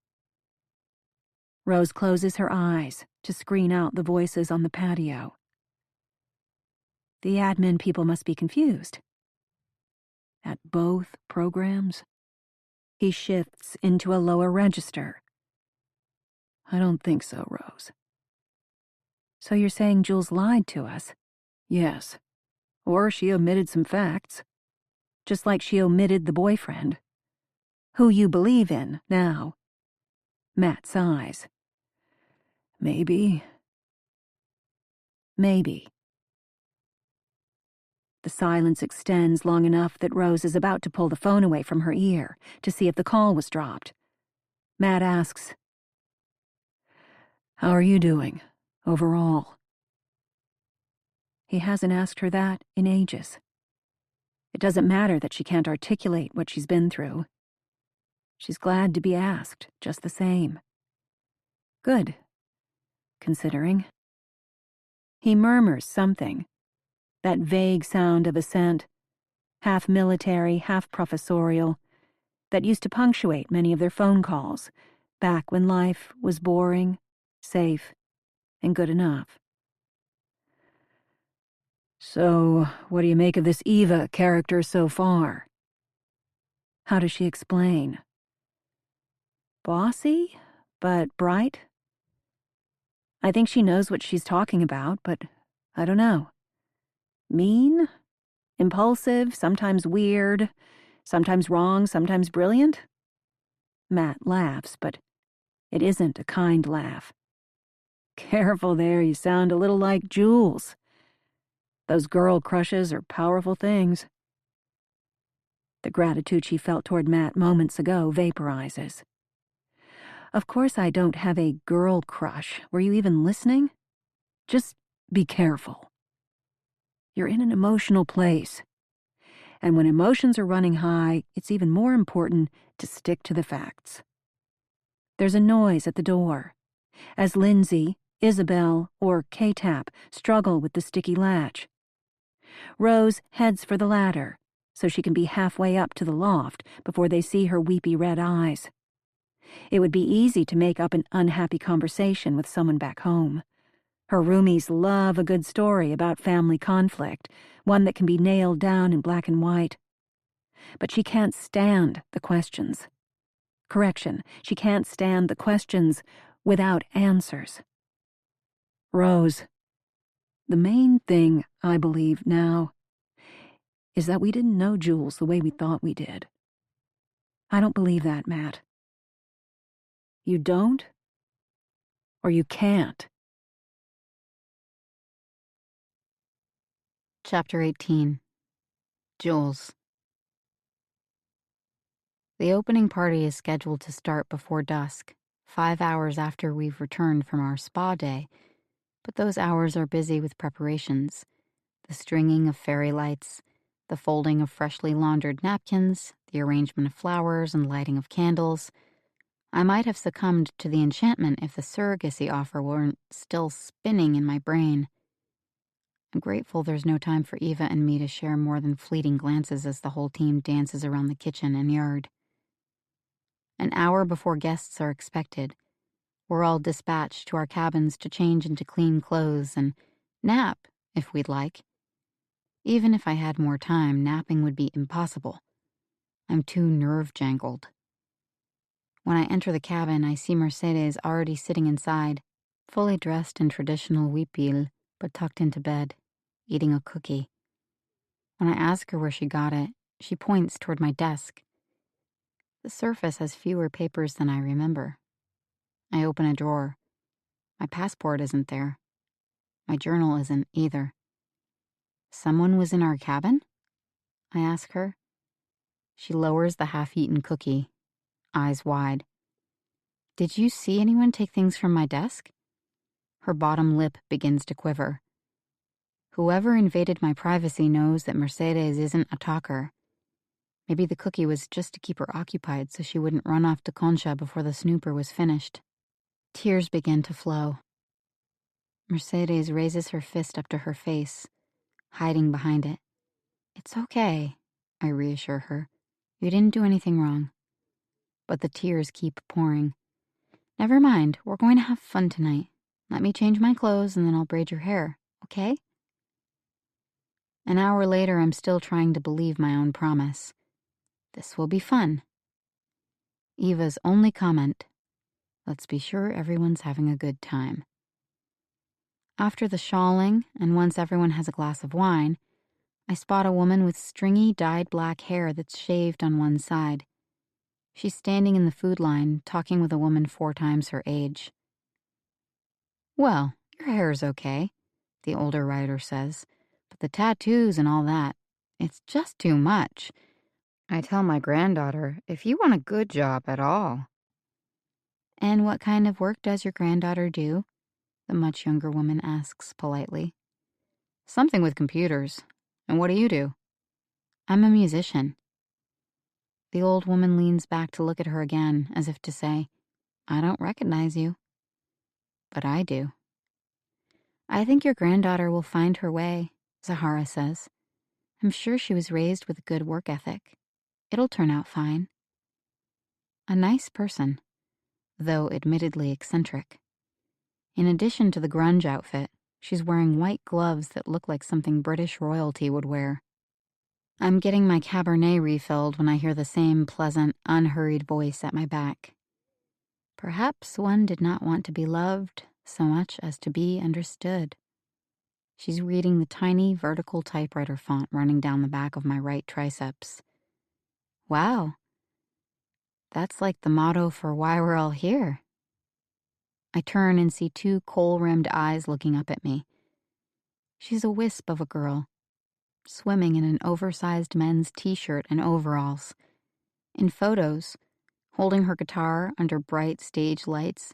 Rose closes her eyes to screen out the voices on the patio. The admin people must be confused. At both programs? He shifts into a lower register. I don't think so, Rose. So you're saying Jules lied to us? Yes. Or she omitted some facts. Just like she omitted the boyfriend. Who you believe in now. Matt sighs. Maybe. Maybe. The silence extends long enough that Rose is about to pull the phone away from her ear to see if the call was dropped. Matt asks, How are you doing, overall? He hasn't asked her that in ages. It doesn't matter that she can't articulate what she's been through. She's glad to be asked, just the same. Good, considering. He murmurs something, that vague sound of assent, half military, half professorial, that used to punctuate many of their phone calls, back when life was boring, safe, and good enough. So, what do you make of this Eva character so far? How does she explain? Bossy, but bright? I think she knows what she's talking about, but I don't know. Mean? Impulsive, sometimes weird, sometimes wrong, sometimes brilliant? Matt laughs, but it isn't a kind laugh. Careful there, you sound a little like Jules. Those girl crushes are powerful things. The gratitude she felt toward Matt moments ago vaporizes. Of course I don't have a girl crush. Were you even listening? Just be careful. You're in an emotional place. And when emotions are running high, it's even more important to stick to the facts. There's a noise at the door, as Lindsay, Isabel, or K-Tap struggle with the sticky latch. Rose heads for the ladder, so she can be halfway up to the loft before they see her weepy red eyes. It would be easy to make up an unhappy conversation with someone back home. Her roomies love a good story about family conflict, one that can be nailed down in black and white. But she can't stand the questions. Correction, she can't stand the questions without answers. Rose, the main thing, I believe now, is that we didn't know Jules the way we thought we did. I don't believe that, Matt. You don't? Or you can't? Chapter 18. Jules. The opening party is scheduled to start before dusk, 5 hours after we've returned from our spa day, but those hours are busy with preparations. The stringing of fairy lights, the folding of freshly laundered napkins, the arrangement of flowers and lighting of candles. I might have succumbed to the enchantment if the surrogacy offer weren't still spinning in my brain. I'm grateful there's no time for Eva and me to share more than fleeting glances as the whole team dances around the kitchen and yard. An hour before guests are expected, we're all dispatched to our cabins to change into clean clothes and nap, if we'd like. Even if I had more time, napping would be impossible. I'm too nerve-jangled. When I enter the cabin, I see Mercedes already sitting inside, fully dressed in traditional huipil, but tucked into bed, eating a cookie. When I ask her where she got it, she points toward my desk. The surface has fewer papers than I remember. I open a drawer. My passport isn't there. My journal isn't either. Someone was in our cabin? I ask her. She lowers the half-eaten cookie, eyes wide. Did you see anyone take things from my desk? Her bottom lip begins to quiver. Whoever invaded my privacy knows that Mercedes isn't a talker. Maybe the cookie was just to keep her occupied so she wouldn't run off to Concha before the snooper was finished. Tears begin to flow. Mercedes raises her fist up to her face, hiding behind it. It's okay, I reassure her. You didn't do anything wrong. But the tears keep pouring. Never mind, we're going to have fun tonight. Let me change my clothes and then I'll braid your hair, okay? An hour later, I'm still trying to believe my own promise. This will be fun. Eva's only comment, let's be sure everyone's having a good time. After the shawling, and once everyone has a glass of wine, I spot a woman with stringy, dyed black hair that's shaved on one side. She's standing in the food line, talking with a woman 4 times her age. Well, your hair's okay, the older writer says, but the tattoos and all that, it's just too much. I tell my granddaughter, if you want a good job at all. And what kind of work does your granddaughter do? The much younger woman asks politely. Something with computers. And what do you do? I'm a musician. The old woman leans back to look at her again, as if to say, I don't recognize you. But I do. I think your granddaughter will find her way, Zahara says. I'm sure she was raised with a good work ethic. It'll turn out fine. A nice person, though admittedly eccentric. In addition to the grunge outfit, she's wearing white gloves that look like something British royalty would wear. I'm getting my Cabernet refilled when I hear the same pleasant, unhurried voice at my back. Perhaps one did not want to be loved so much as to be understood. She's reading the tiny vertical typewriter font running down the back of my right triceps. Wow. That's like the motto for why we're all here. I turn and see two kohl-rimmed eyes looking up at me. She's a wisp of a girl, swimming in an oversized men's t-shirt and overalls. In photos, holding her guitar under bright stage lights,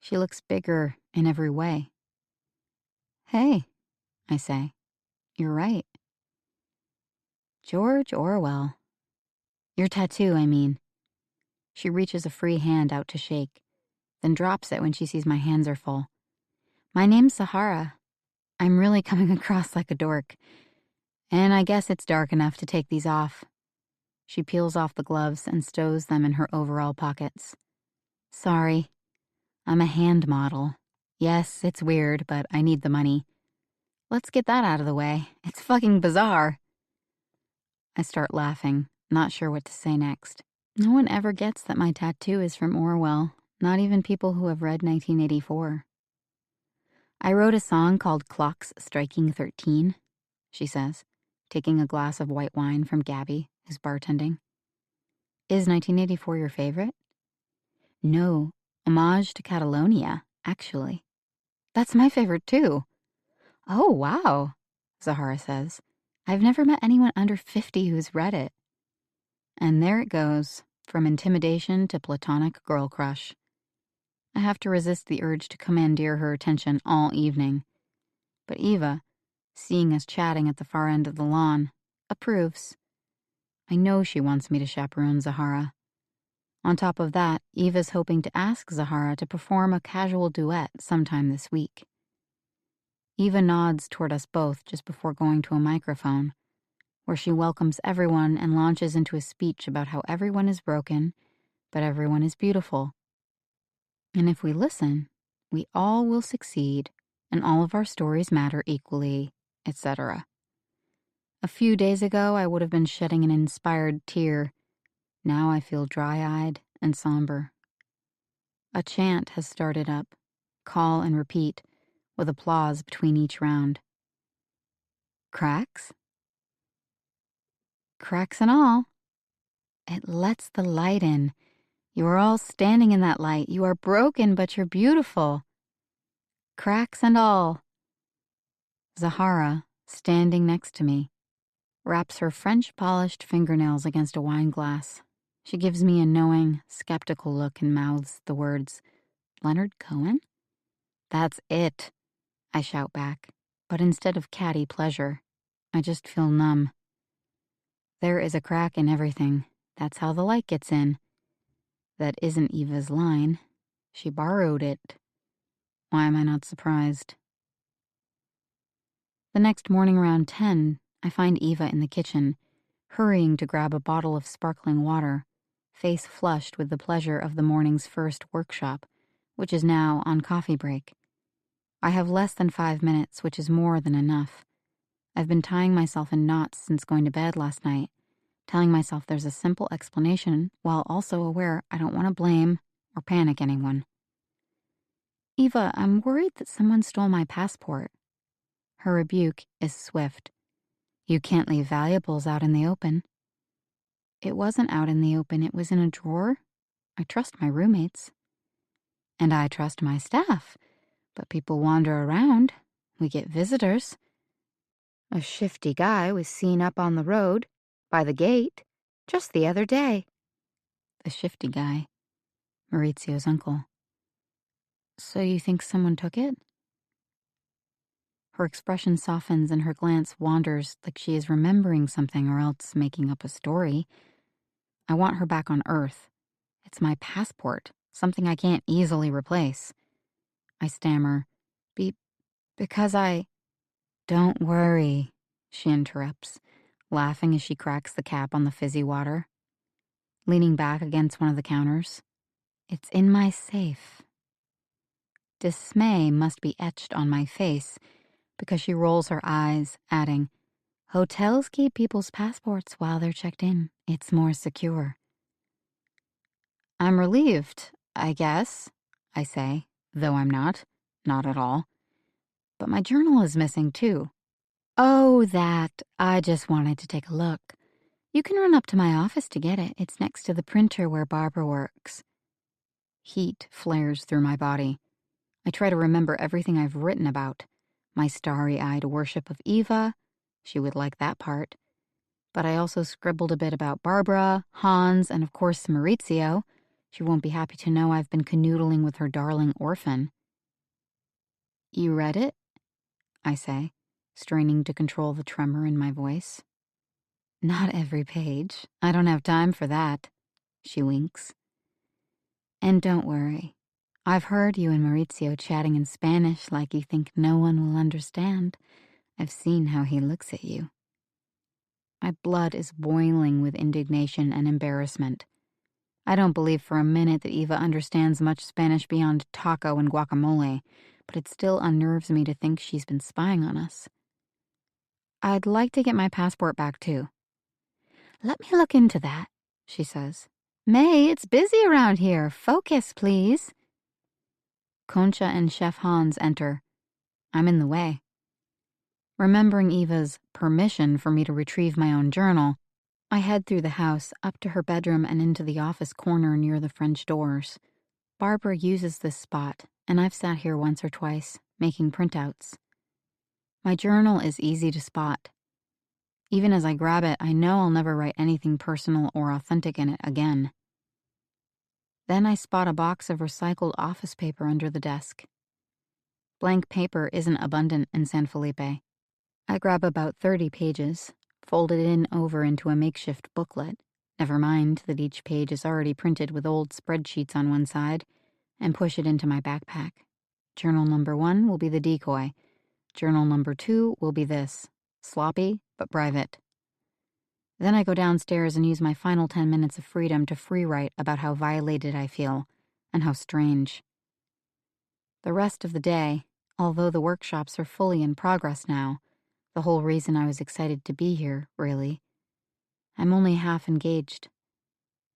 she looks bigger in every way. Hey, I say, you're right. George Orwell. Your tattoo, I mean. She reaches a free hand out to shake, then drops it when she sees my hands are full. My name's Sahara. I'm really coming across like a dork. And I guess it's dark enough to take these off. She peels off the gloves and stows them in her overall pockets. Sorry. I'm a hand model. Yes, it's weird, but I need the money. Let's get that out of the way. It's fucking bizarre. I start laughing, not sure what to say next. No one ever gets that my tattoo is from Orwell, not even people who have read 1984. I wrote a song called Clocks Striking 13, she says, taking a glass of white wine from Gabby, who's bartending. Is 1984 your favorite? No, Homage to Catalonia, actually. That's my favorite too. Oh, wow, Zahara says. I've never met anyone under 50 who's read it. And there it goes, from intimidation to platonic girl crush. I have to resist the urge to commandeer her attention all evening. But Eva, seeing us chatting at the far end of the lawn, approves. I know she wants me to chaperone Zahara. On top of that, Eva's hoping to ask Zahara to perform a casual duet sometime this week. Eva nods toward us both just before going to a microphone, where she welcomes everyone and launches into a speech about how everyone is broken, but everyone is beautiful. And if we listen, we all will succeed, and all of our stories matter equally, etc. A few days ago, I would have been shedding an inspired tear. Now I feel dry-eyed and somber. A chant has started up, call and repeat, with applause between each round. Cracks? Cracks and all. It lets the light in. You are all standing in that light. You are broken, but you're beautiful. Cracks and all. Zahara, standing next to me, wraps her French-polished fingernails against a wine glass. She gives me a knowing, skeptical look and mouths the words, Leonard Cohen? That's it, I shout back, but instead of catty pleasure, I just feel numb. There is a crack in everything. That's how the light gets in. That isn't Eva's line. She borrowed it. Why am I not surprised? The next morning around 10, I find Eva in the kitchen, hurrying to grab a bottle of sparkling water, face flushed with the pleasure of the morning's first workshop, which is now on coffee break. I have less than 5 minutes, which is more than enough. I've been tying myself in knots since going to bed last night, telling myself there's a simple explanation while also aware I don't want to blame or panic anyone. Eva, I'm worried that someone stole my passport. Her rebuke is swift. You can't leave valuables out in the open. It wasn't out in the open, it was in a drawer. I trust my roommates. And I trust my staff. But people wander around. We get visitors. A shifty guy was seen up on the road, by the gate, just the other day. The shifty guy, Maurizio's uncle. So you think someone took it? Her expression softens and her glance wanders like she is remembering something or else making up a story. I want her back on Earth. It's my passport, something I can't easily replace. I stammer, because I... Don't worry, she interrupts, laughing as she cracks the cap on the fizzy water. Leaning back against one of the counters. It's in my safe. Dismay must be etched on my face because she rolls her eyes, adding, hotels keep people's passports while they're checked in. It's more secure. I'm relieved, I guess, I say, though I'm not at all. But my journal is missing too. Oh, that. I just wanted to take a look. You can run up to my office to get it. It's next to the printer where Barbara works. Heat flares through my body. I try to remember everything I've written about. My starry-eyed worship of Eva. She would like that part. But I also scribbled a bit about Barbara, Hans, and of course Maurizio. She won't be happy to know I've been canoodling with her darling orphan. You read it? I say, straining to control the tremor in my voice. Not every page. I don't have time for that. She winks. And don't worry. I've heard you and Maurizio chatting in Spanish like you think no one will understand. I've seen how he looks at you. My blood is boiling with indignation and embarrassment. I don't believe for a minute that Eva understands much Spanish beyond taco and guacamole, but it still unnerves me to think she's been spying on us. I'd like to get my passport back, too. Let me look into that, she says. May, it's busy around here. Focus, please. Concha and Chef Hans enter. I'm in the way. Remembering Eva's permission for me to retrieve my own journal, I head through the house, up to her bedroom and into the office corner near the French doors. Barbara uses this spot, and I've sat here once or twice, making printouts. My journal is easy to spot. Even as I grab it, I know I'll never write anything personal or authentic in it again. Then I spot a box of recycled office paper under the desk. Blank paper isn't abundant in San Felipe. I grab about 30 pages, fold it in over into a makeshift booklet, never mind that each page is already printed with old spreadsheets on one side, and push it into my backpack. Journal number 1 will be the decoy. Journal number 2 will be this. Sloppy, but private. Then I go downstairs and use my final 10 minutes of freedom to free write about how violated I feel, and how strange. The rest of the day, although the workshops are fully in progress now, the whole reason I was excited to be here, really, I'm only half engaged.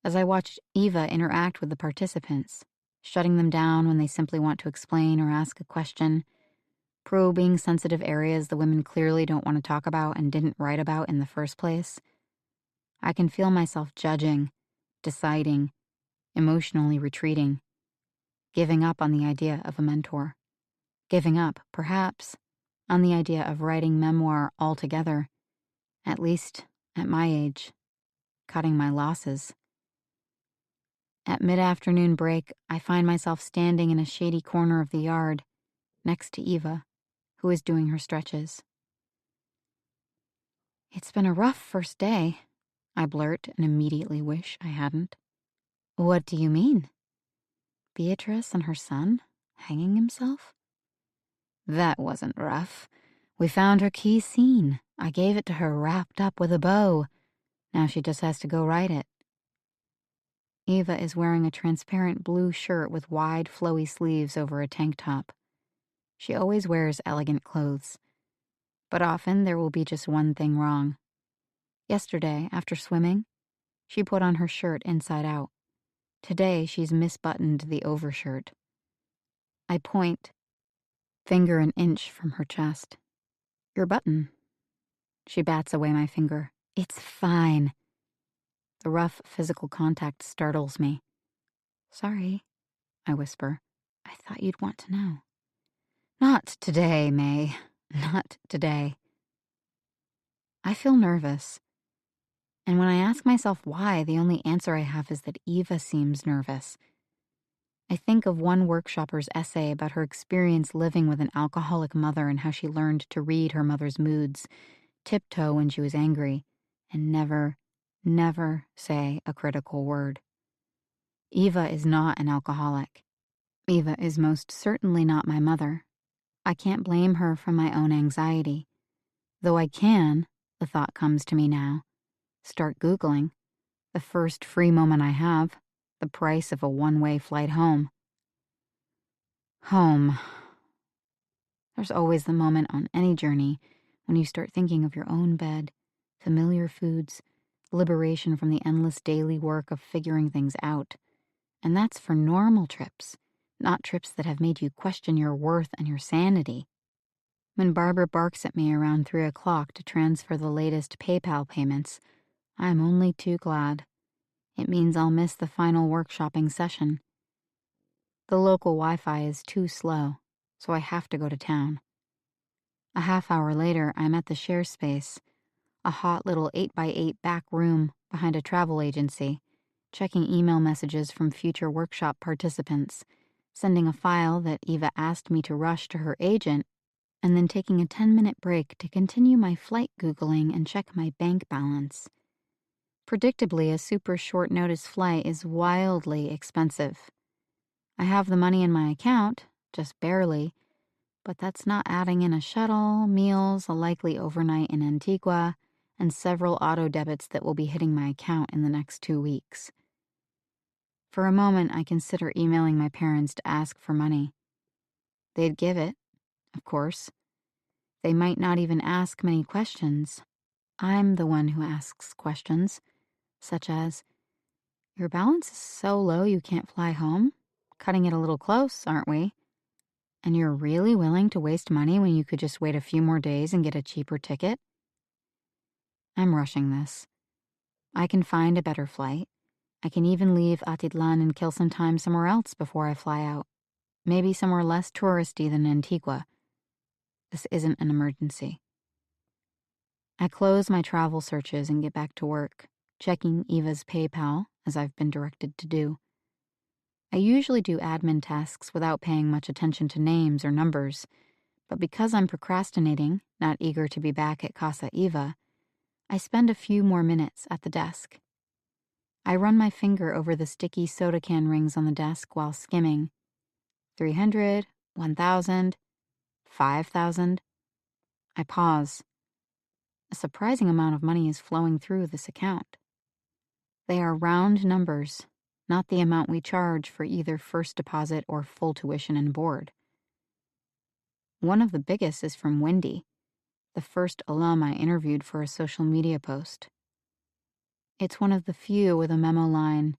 As I watched Eva interact with the participants, shutting them down when they simply want to explain or ask a question, probing sensitive areas the women clearly don't want to talk about and didn't write about in the first place, I can feel myself judging, deciding, emotionally retreating, giving up on the idea of a mentor, giving up, perhaps, on the idea of writing memoir altogether, at least at my age, cutting my losses. At mid-afternoon break, I find myself standing in a shady corner of the yard, next to Eva, who is doing her stretches. It's been a rough first day, I blurt and immediately wish I hadn't. What do you mean? Beatrice and her son hanging himself? That wasn't rough. We found her key scene. I gave it to her wrapped up with a bow. Now she just has to go write it. Eva is wearing a transparent blue shirt with wide, flowy sleeves over a tank top. She always wears elegant clothes, but often there will be just one thing wrong. Yesterday, after swimming, she put on her shirt inside out. Today, she's misbuttoned the overshirt. I point, finger an inch from her chest. Your button. She bats away my finger. It's fine. The rough physical contact startles me. Sorry, I whisper. I thought you'd want to know. Not today, May. Not today. I feel nervous. And when I ask myself why, the only answer I have is that Eva seems nervous. I think of one workshopper's essay about her experience living with an alcoholic mother and how she learned to read her mother's moods, tiptoe when she was angry, and never, never say a critical word. Eva is not an alcoholic. Eva is most certainly not my mother. I can't blame her for my own anxiety. Though I can, the thought comes to me now, start Googling, the first free moment I have, the price of a one-way flight home. Home. There's always the moment on any journey when you start thinking of your own bed, familiar foods, liberation from the endless daily work of figuring things out. And that's for normal trips, not trips that have made you question your worth and your sanity. When Barbara barks at me around 3 o'clock to transfer the latest PayPal payments, I'm only too glad. It means I'll miss the final workshopping session. The local Wi-Fi is too slow, so I have to go to town. A half hour later, I'm at the share space, a hot little 8x8 back room behind a travel agency, checking email messages from future workshop participants, sending a file that Eva asked me to rush to her agent, and then taking a 10-minute break to continue my flight Googling and check my bank balance. Predictably, a super short notice flight is wildly expensive. I have the money in my account, just barely, but that's not adding in a shuttle, meals, a likely overnight in Antigua, and several auto debits that will be hitting my account in the next 2 weeks. For a moment, I consider emailing my parents to ask for money. They'd give it, of course. They might not even ask many questions. I'm the one who asks questions, such as, "Your balance is so low you can't fly home? Cutting it a little close, aren't we? And you're really willing to waste money when you could just wait a few more days and get a cheaper ticket?" I'm rushing this. I can find a better flight. I can even leave Atitlan and kill some time somewhere else before I fly out. Maybe somewhere less touristy than Antigua. This isn't an emergency. I close my travel searches and get back to work, checking Eva's PayPal, as I've been directed to do. I usually do admin tasks without paying much attention to names or numbers, but because I'm procrastinating, not eager to be back at Casa Eva, I spend a few more minutes at the desk. I run my finger over the sticky soda can rings on the desk while skimming. 300, 1,000, 5,000. I pause. A surprising amount of money is flowing through this account. They are round numbers, not the amount we charge for either first deposit or full tuition and board. One of the biggest is from Wendy, the first alum I interviewed for a social media post. It's one of the few with a memo line,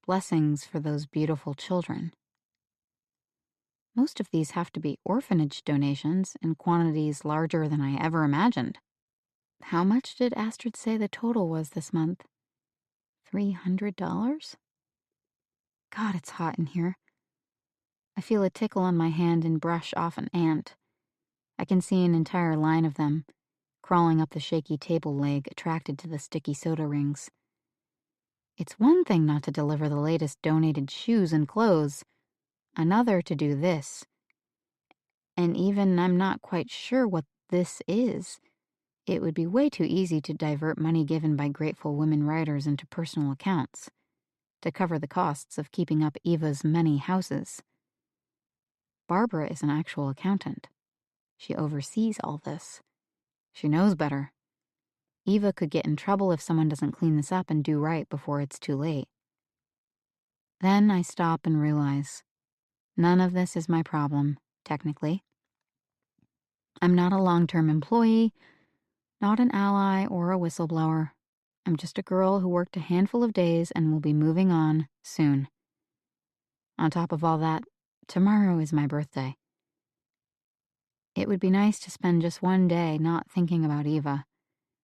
"Blessings for those beautiful children." Most of these have to be orphanage donations in quantities larger than I ever imagined. How much did Astrid say the total was this month? $300? God, it's hot in here. I feel a tickle on my hand and brush off an ant. I can see an entire line of them, crawling up the shaky table leg, attracted to the sticky soda rings. It's one thing not to deliver the latest donated shoes and clothes, another to do this. And even I'm not quite sure what this is. It would be way too easy to divert money given by grateful women writers into personal accounts, to cover the costs of keeping up Eva's many houses. Barbara is an actual accountant. She oversees all this. She knows better. Eva could get in trouble if someone doesn't clean this up and do right before it's too late. Then I stop and realize none of this is my problem, technically. I'm not a long-term employee, not an ally or a whistleblower. I'm just a girl who worked a handful of days and will be moving on soon. On top of all that, tomorrow is my birthday. It would be nice to spend just one day not thinking about Eva,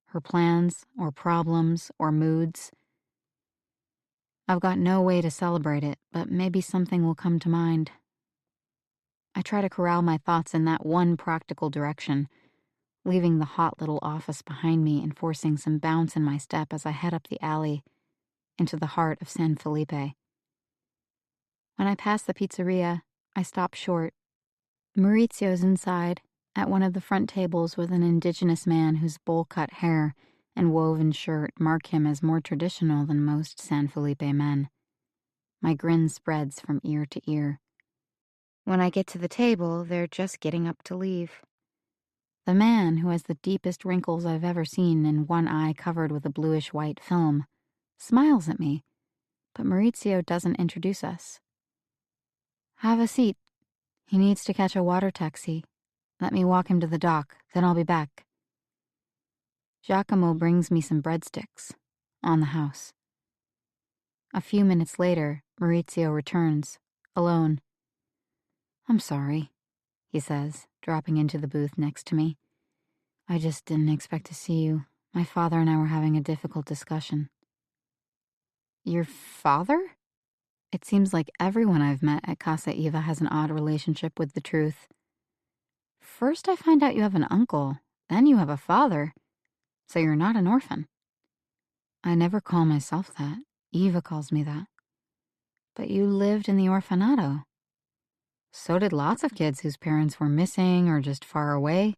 her plans or problems or moods. I've got no way to celebrate it, but maybe something will come to mind. I try to corral my thoughts in that one practical direction, leaving the hot little office behind me and forcing some bounce in my step as I head up the alley into the heart of San Felipe. When I pass the pizzeria, I stop short. Maurizio's inside, at one of the front tables with an indigenous man whose bowl-cut hair and woven shirt mark him as more traditional than most San Felipe men. My grin spreads from ear to ear. When I get to the table, they're just getting up to leave. The man, who has the deepest wrinkles I've ever seen and one eye covered with a bluish-white film, smiles at me, but Maurizio doesn't introduce us. Have a seat. He needs to catch a water taxi. Let me walk him to the dock, then I'll be back. Giacomo brings me some breadsticks. On the house. A few minutes later, Maurizio returns, alone. I'm sorry, he says, dropping into the booth next to me. I just didn't expect to see you. My father and I were having a difficult discussion. Your father? It seems like everyone I've met at Casa Eva has an odd relationship with the truth. First I find out you have an uncle, then you have a father, so you're not an orphan. I never call myself that. Eva calls me that. But you lived in the orfanato. So did lots of kids whose parents were missing or just far away.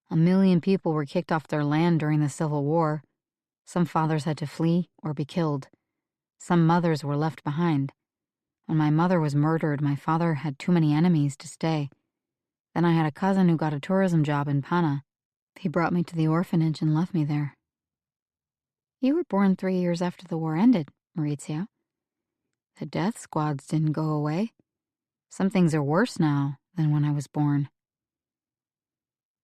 1 million people were kicked off their land during the Civil War. Some fathers had to flee or be killed. Some mothers were left behind. When my mother was murdered, my father had too many enemies to stay. Then I had a cousin who got a tourism job in Pana. He brought me to the orphanage and left me there. You were born 3 years after the war ended, Maurizio. The death squads didn't go away. Some things are worse now than when I was born.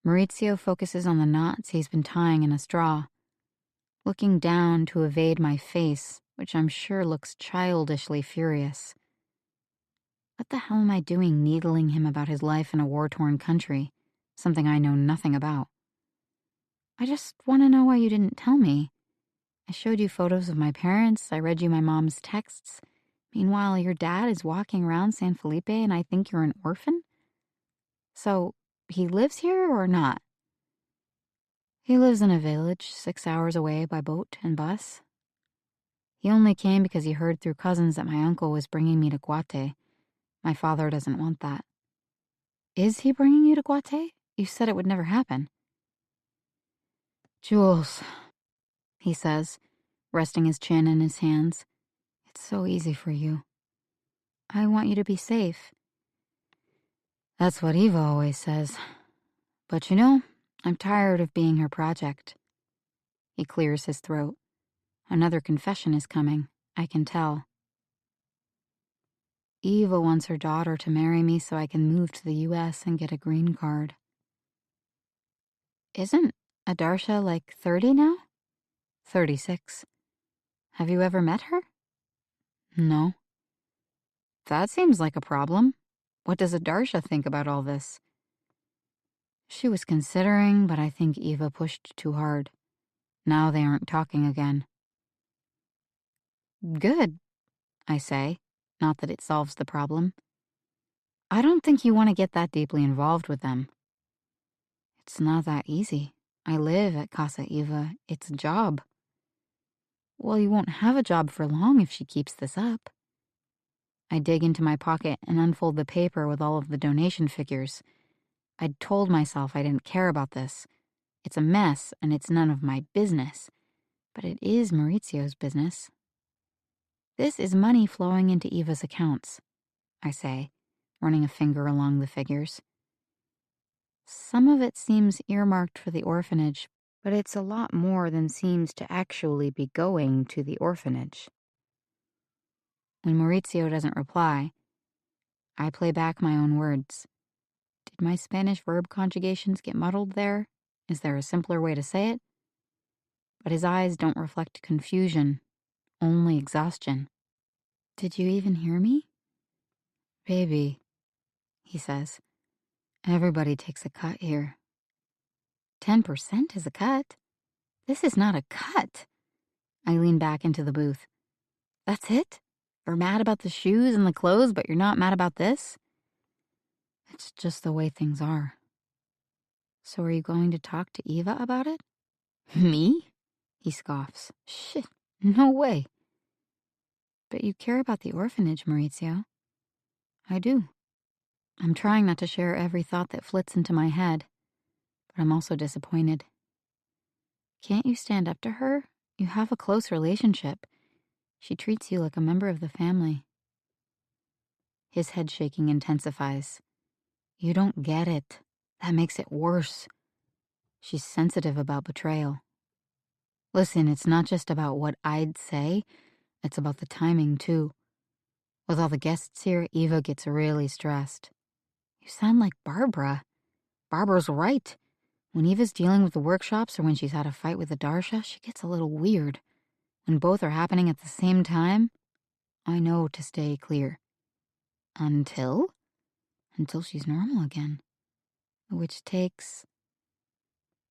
Maurizio focuses on the knots he's been tying in a straw, looking down to evade my face, which I'm sure looks childishly furious. What the hell am I doing needling him about his life in a war-torn country, something I know nothing about? I just want to know why you didn't tell me. I showed you photos of my parents, I read you my mom's texts. Meanwhile, your dad is walking around San Felipe and I think you're an orphan? So, he lives here or not? He lives in a village 6 hours away by boat and bus. He only came because he heard through cousins that my uncle was bringing me to Guate. My father doesn't want that. Is he bringing you to Guate? You said it would never happen. Jules, he says, resting his chin in his hands. It's so easy for you. I want you to be safe. That's what Eva always says. But you know, I'm tired of being her project. He clears his throat. Another confession is coming, I can tell. Eva wants her daughter to marry me so I can move to the U.S. and get a green card. Isn't Adarsha like 30 now? 36. Have you ever met her? No. That seems like a problem. What does Adarsha think about all this? She was considering, but I think Eva pushed too hard. Now they aren't talking again. Good, I say, not that it solves the problem. I don't think you want to get that deeply involved with them. It's not that easy. I live at Casa Eva. It's a job. Well, you won't have a job for long if she keeps this up. I dig into my pocket and unfold the paper with all of the donation figures. I'd told myself I didn't care about this. It's a mess and it's none of my business. But it is Maurizio's business. This is money flowing into Eva's accounts, I say, running a finger along the figures. Some of it seems earmarked for the orphanage, but it's a lot more than seems to actually be going to the orphanage. When Maurizio doesn't reply, I play back my own words. Did my Spanish verb conjugations get muddled there? Is there a simpler way to say it? But his eyes don't reflect confusion, only exhaustion. Did you even hear me? Baby, he says. Everybody takes a cut here. 10% is a cut. This is not a cut. I lean back into the booth. That's it? You're mad about the shoes and the clothes, but you're not mad about this? It's just the way things are. So are you going to talk to Eva about it? Me? He scoffs. Shit, no way. But you care about the orphanage, Maurizio. I do. I'm trying not to share every thought that flits into my head, but I'm also disappointed. Can't you stand up to her? You have a close relationship. She treats you like a member of the family. His head shaking intensifies. You don't get it. That makes it worse. She's sensitive about betrayal. Listen, it's not just about what I'd say, it's about the timing, too. With all the guests here, Eva gets really stressed. You sound like Barbara. Barbara's right. When Eva's dealing with the workshops or when she's had a fight with Adarsha, she gets a little weird. When both are happening at the same time, I know to stay clear. Until she's normal again. Which takes...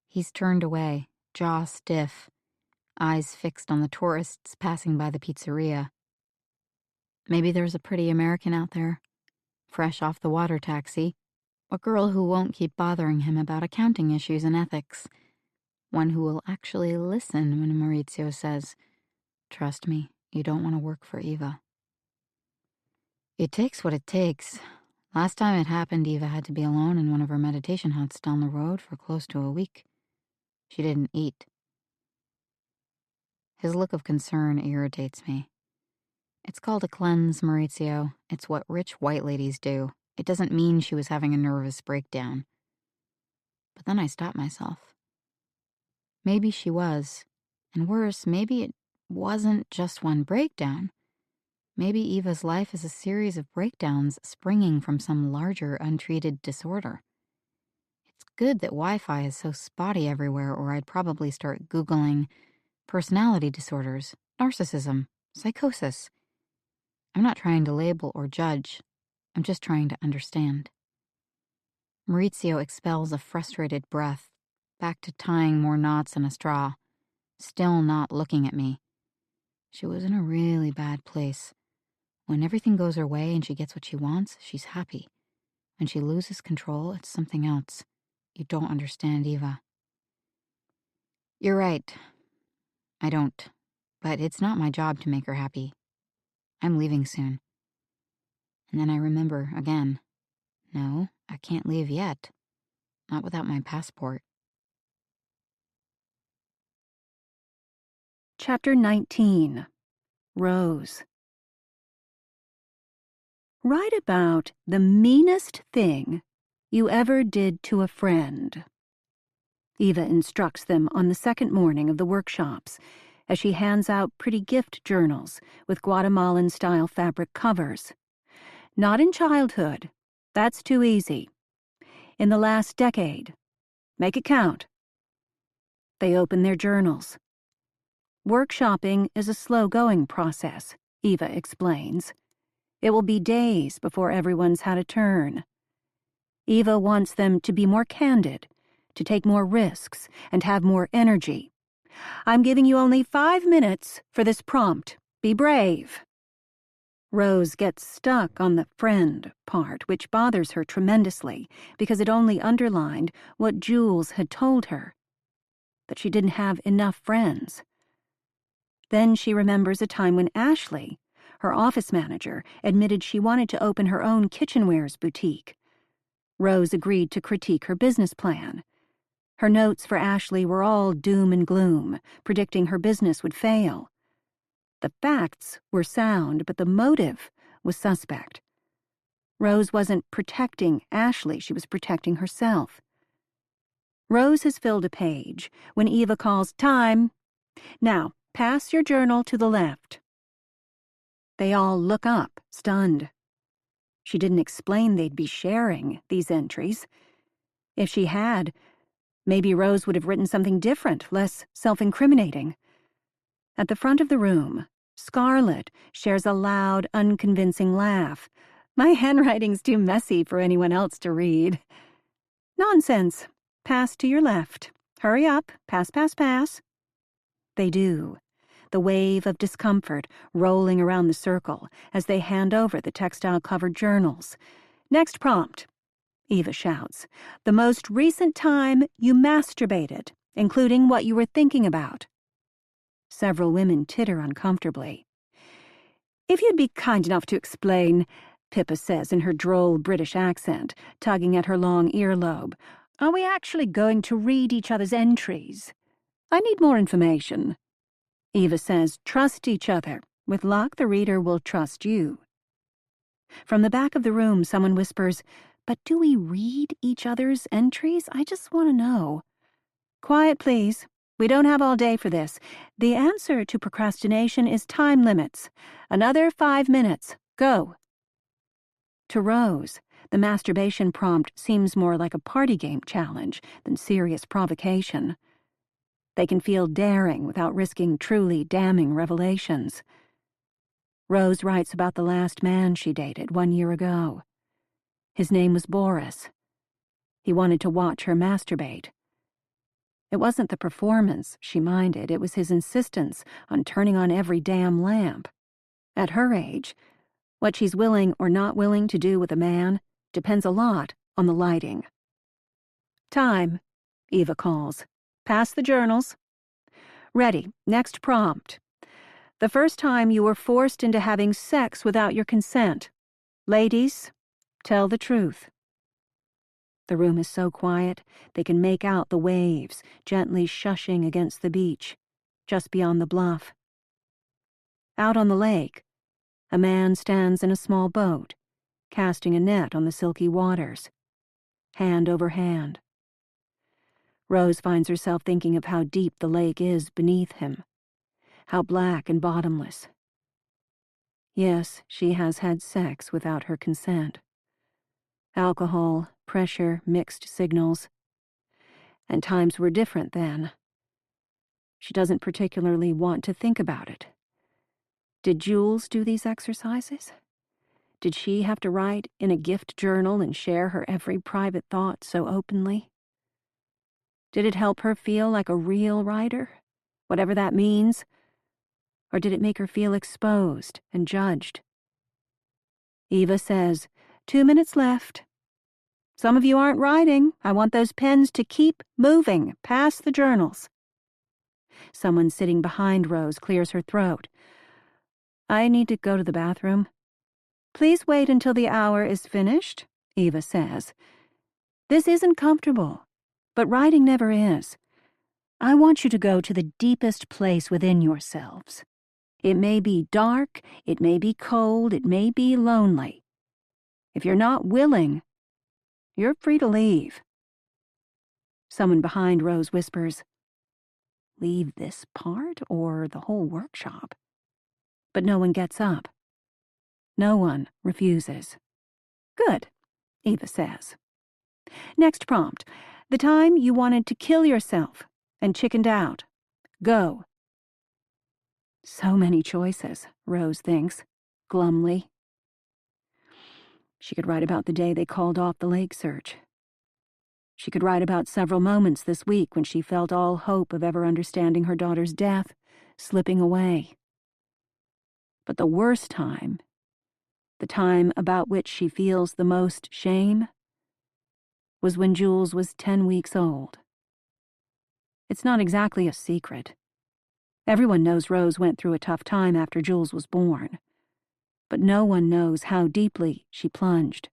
He's turned away, jaw stiff, eyes fixed on the tourists passing by the pizzeria. Maybe there's a pretty American out there, fresh off the water taxi, a girl who won't keep bothering him about accounting issues and ethics, one who will actually listen when Maurizio says, "Trust me, you don't want to work for Eva." It takes what it takes. Last time it happened, Eva had to be alone in one of her meditation huts down the road for close to a week. She didn't eat. His look of concern irritates me. It's called a cleanse, Maurizio. It's what rich white ladies do. It doesn't mean she was having a nervous breakdown. But then I stop myself. Maybe she was. And worse, maybe it wasn't just one breakdown. Maybe Eva's life is a series of breakdowns springing from some larger, untreated disorder. It's good that Wi-Fi is so spotty everywhere, or I'd probably start Googling personality disorders, narcissism, psychosis. I'm not trying to label or judge. I'm just trying to understand. Maurizio expels a frustrated breath, back to tying more knots in a straw, still not looking at me. She was in a really bad place. When everything goes her way and she gets what she wants, she's happy. When she loses control, it's something else. You don't understand, Eva. You're right. I don't. But it's not my job to make her happy. I'm leaving soon. And then I remember again. No, I can't leave yet. Not without my passport. Chapter 19. Rose. Write about the meanest thing you ever did to a friend. Eva instructs them on the second morning of the workshops as she hands out pretty gift journals with Guatemalan-style fabric covers. Not in childhood. That's too easy. In the last decade. Make it count. They open their journals. Workshopping is a slow-going process, Eva explains. It will be days before everyone's had a turn. Eva wants them to be more candid, to take more risks, and have more energy. I'm giving you only 5 minutes for this prompt. Be brave. Rose gets stuck on the friend part, which bothers her tremendously because it only underlined what Jules had told her, that she didn't have enough friends. Then she remembers a time when Ashley, her office manager, admitted she wanted to open her own kitchenwares boutique. Rose agreed to critique her business plan. Her notes for Ashley were all doom and gloom, predicting her business would fail. The facts were sound, but the motive was suspect. Rose wasn't protecting Ashley, she was protecting herself. Rose has filled a page when Eva calls, "Time! Now, pass your journal to the left." They all look up, stunned. She didn't explain they'd be sharing these entries. If she had, maybe Rose would have written something different, less self-incriminating. At the front of the room, Scarlett shares a loud, unconvincing laugh. "My handwriting's too messy for anyone else to read." "Nonsense. Pass to your left. Hurry up. Pass, pass, pass." They do, the wave of discomfort rolling around the circle as they hand over the textile-covered journals. "Next prompt," Eva shouts. "The most recent time you masturbated, including what you were thinking about." Several women titter uncomfortably. "If you'd be kind enough to explain, Pippa says in her droll British accent, tugging at her long earlobe. Are we actually going to read each other's entries? I need more information. Eva says, trust each other. With luck, the reader will trust you. From the back of the room, someone whispers, but do we read each other's entries? I just want to know. Quiet, please. We don't have all day for this. The answer to procrastination is time limits. Another 5 minutes. Go. To Rose, the masturbation prompt seems more like a party game challenge than serious provocation. They can feel daring without risking truly damning revelations. Rose writes about the last man she dated 1 year ago. His name was Boris. He wanted to watch her masturbate. It wasn't the performance she minded, it was his insistence on turning on every damn lamp. At her age, what she's willing or not willing to do with a man depends a lot on the lighting. Time, Eva calls. Pass the journals. Ready, next prompt. The first time you were forced into having sex without your consent. Ladies, tell the truth. The room is so quiet, they can make out the waves gently shushing against the beach, just beyond the bluff. Out on the lake, a man stands in a small boat, casting a net on the silky waters, hand over hand. Rose finds herself thinking of how deep the lake is beneath him, how black and bottomless. Yes, she has had sex without her consent. Alcohol, pressure, mixed signals. And times were different then. She doesn't particularly want to think about it. Did Jules do these exercises? Did she have to write in a gift journal and share her every private thought so openly? Did it help her feel like a real writer, whatever that means? Or did it make her feel exposed and judged? Eva says, 2 minutes left. Some of you aren't writing. I want those pens to keep moving. Pass the journals. Someone sitting behind Rose clears her throat. I need to go to the bathroom. Please wait until the hour is finished, Eva says. This isn't comfortable, but writing never is. I want you to go to the deepest place within yourselves. It may be dark, it may be cold, it may be lonely. If you're not willing, you're free to leave. Someone behind Rose whispers, leave this part or the whole workshop? But no one gets up. No one refuses. Good, Eva says. Next prompt. The time you wanted to kill yourself and chickened out. Go. So many choices, Rose thinks, glumly. She could write about the day they called off the lake search. She could write about several moments this week when she felt all hope of ever understanding her daughter's death slipping away. But the worst time, the time about which she feels the most shame, was when Jules was 10 weeks old. It's not exactly a secret. Everyone knows Rose went through a tough time after Jules was born, but no one knows how deeply she plunged.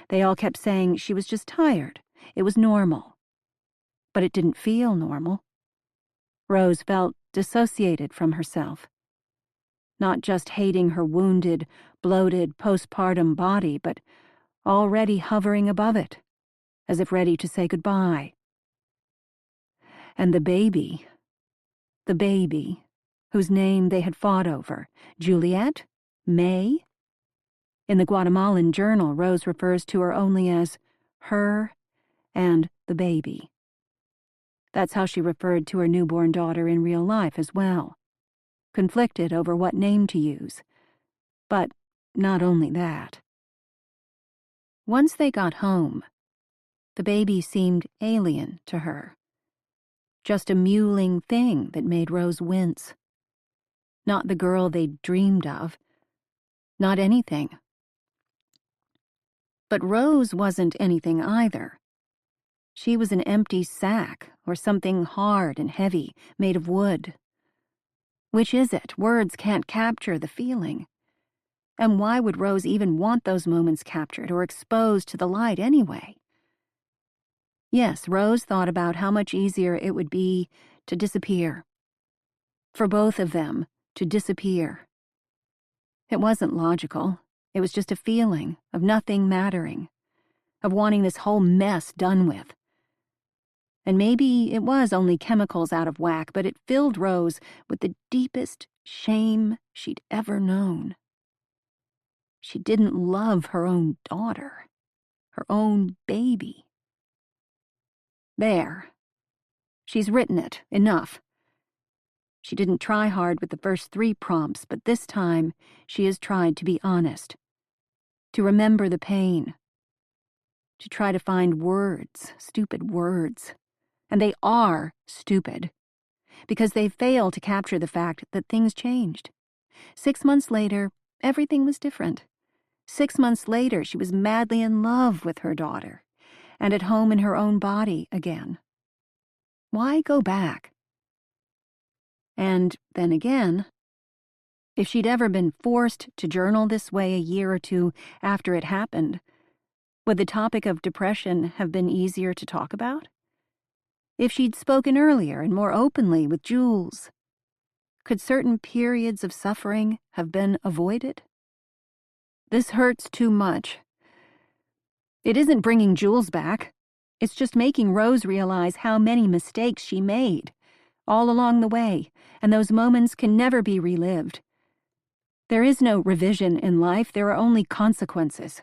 They all kept saying she was just tired. It was normal. But it didn't feel normal. Rose felt dissociated from herself. Not just hating her wounded, bloated, postpartum body, but already hovering above it, as if ready to say goodbye. And the baby, whose name they had fought over, Juliet? May? In the Guatemalan journal, Rose refers to her only as her and the baby. That's how she referred to her newborn daughter in real life as well, conflicted over what name to use. But not only that. Once they got home, the baby seemed alien to her. Just a mewling thing that made Rose wince. Not the girl they'd dreamed of. Not anything. But Rose wasn't anything either. She was an empty sack or something hard and heavy, made of wood. Which is it? Words can't capture the feeling. And why would Rose even want those moments captured or exposed to the light anyway? Yes, Rose thought about how much easier it would be to disappear. For both of them to disappear. It wasn't logical. It was just a feeling of nothing mattering, of wanting this whole mess done with. And maybe it was only chemicals out of whack, but it filled Rose with the deepest shame she'd ever known. She didn't love her own daughter, her own baby. There. She's written it. Enough. She didn't try hard with the first 3 prompts, but this time she has tried to be honest, to remember the pain, to try to find words, stupid words. And they are stupid, because they fail to capture the fact that things changed. 6 months later, everything was different. 6 months later, she was madly in love with her daughter, and at home in her own body again. Why go back? And then again, if she'd ever been forced to journal this way a year or 2 after it happened, would the topic of depression have been easier to talk about? If she'd spoken earlier and more openly with Jules, could certain periods of suffering have been avoided? This hurts too much. It isn't bringing Jules back. It's just making Rose realize how many mistakes she made all along the way, and those moments can never be relived. There is no revision in life, there are only consequences.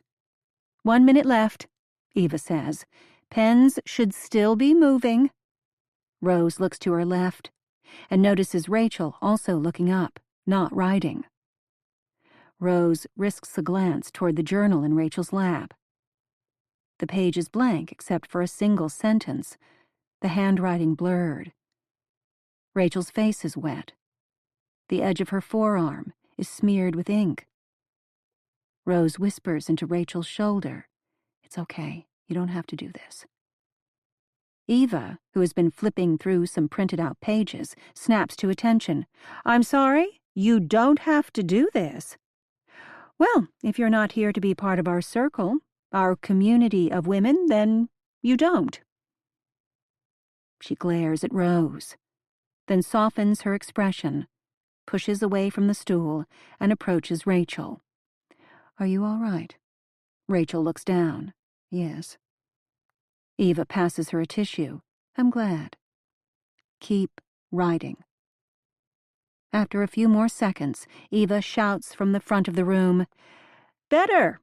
1 minute left, Eva says. Pens should still be moving. Rose looks to her left and notices Rachel also looking up, not writing. Rose risks a glance toward the journal in Rachel's lap. The page is blank except for a single sentence, the handwriting blurred. Rachel's face is wet. The edge of her forearm is smeared with ink. Rose whispers into Rachel's shoulder. It's okay, you don't have to do this. Eva, who has been flipping through some printed-out pages, snaps to attention. I'm sorry, you don't have to do this. Well, if you're not here to be part of our circle, our community of women, then you don't. She glares at Rose, then softens her expression, pushes away from the stool, and approaches Rachel. Are you all right? Rachel looks down. Yes. Eva passes her a tissue. I'm glad. Keep writing. After a few more seconds, Eva shouts from the front of the room, Better!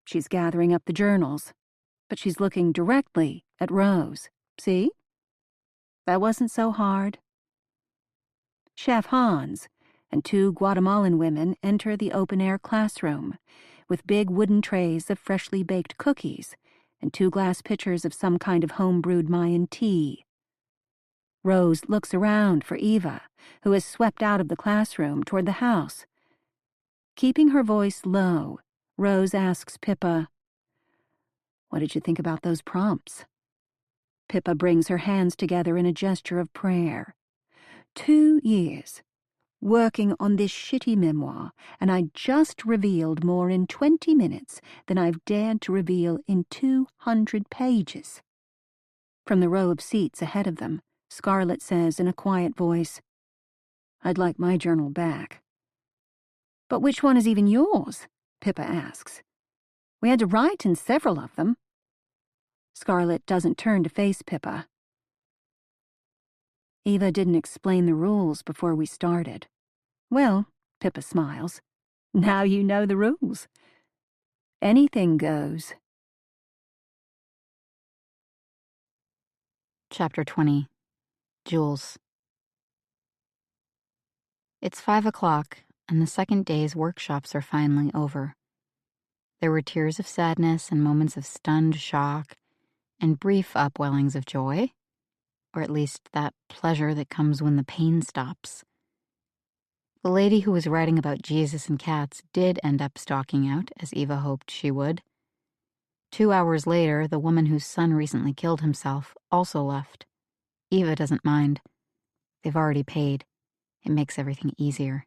She's gathering up the journals, but she's looking directly at Rose. See? That wasn't so hard. Chef Hans and 2 Guatemalan women enter the open-air classroom with big wooden trays of freshly baked cookies and 2 glass pitchers of some kind of home-brewed Mayan tea. Rose looks around for Eva, who has swept out of the classroom toward the house. Keeping her voice low, Rose asks Pippa, What did you think about those prompts? Pippa brings her hands together in a gesture of prayer. 2 years, working on this shitty memoir, and I just revealed more in 20 minutes than I've dared to reveal in 200 pages. From the row of seats ahead of them, Scarlett says in a quiet voice, I'd like my journal back. But which one is even yours? Pippa asks. We had to write in several of them. Scarlett doesn't turn to face Pippa. Eva didn't explain the rules before we started. Well, Pippa smiles. Now you know the rules. Anything goes. Chapter 20. Jules. It's 5 o'clock, and the second day's workshops are finally over. There were tears of sadness and moments of stunned shock, and brief upwellings of joy, or at least that pleasure that comes when the pain stops. The lady who was writing about Jesus and cats did end up stalking out, as Eva hoped she would. 2 hours later, the woman whose son recently killed himself also left. Eva doesn't mind. They've already paid. It makes everything easier.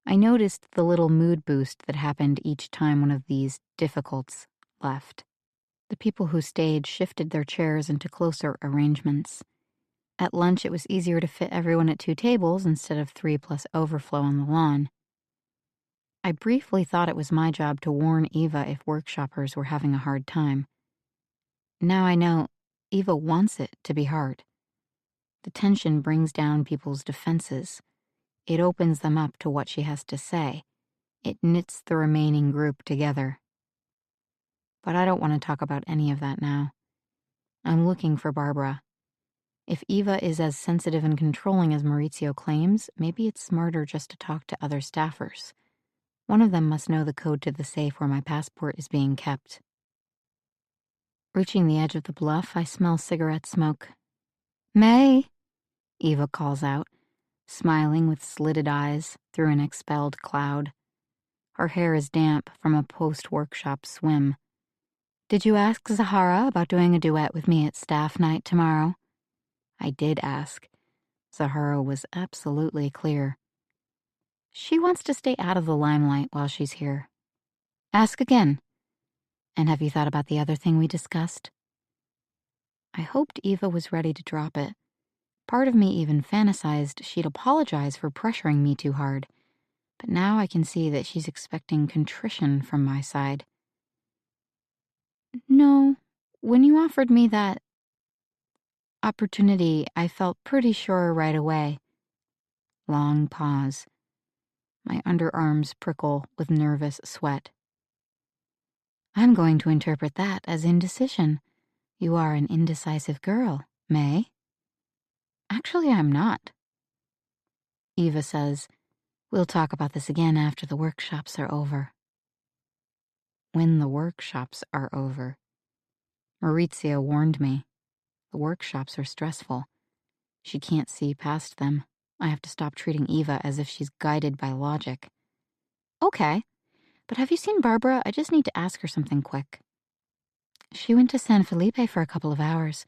I noticed the little mood boost that happened each time one of these difficults left. The people who stayed shifted their chairs into closer arrangements. At lunch, it was easier to fit everyone at 2 tables instead of 3 plus overflow on the lawn. I briefly thought it was my job to warn Eva if workshoppers were having a hard time. Now I know Eva wants it to be hard. The tension brings down people's defenses. It opens them up to what she has to say. It knits the remaining group together. But I don't want to talk about any of that now. I'm looking for Barbara. If Eva is as sensitive and controlling as Maurizio claims, maybe it's smarter just to talk to other staffers. One of them must know the code to the safe where my passport is being kept. Reaching the edge of the bluff, I smell cigarette smoke. "May!" Eva calls out, smiling with slitted eyes through an expelled cloud. Her hair is damp from a post-workshop swim. "Did you ask Zahara about doing a duet with me at staff night tomorrow?" I did ask. Zahara was absolutely clear. She wants to stay out of the limelight while she's here. Ask again. And have you thought about the other thing we discussed? I hoped Eva was ready to drop it. Part of me even fantasized she'd apologize for pressuring me too hard. But now I can see that she's expecting contrition from my side. No, when you offered me that opportunity, I felt pretty sure right away. Long pause. My underarms prickle with nervous sweat. I'm going to interpret that as indecision. You are an indecisive girl, May. Actually, I'm not. Eva says, we'll talk about this again after the workshops are over. When the workshops are over. Maurizio warned me. The workshops are stressful. She can't see past them. I have to stop treating Eva as if she's guided by logic. Okay, but have you seen Barbara? I just need to ask her something quick. She went to San Felipe for a couple of hours.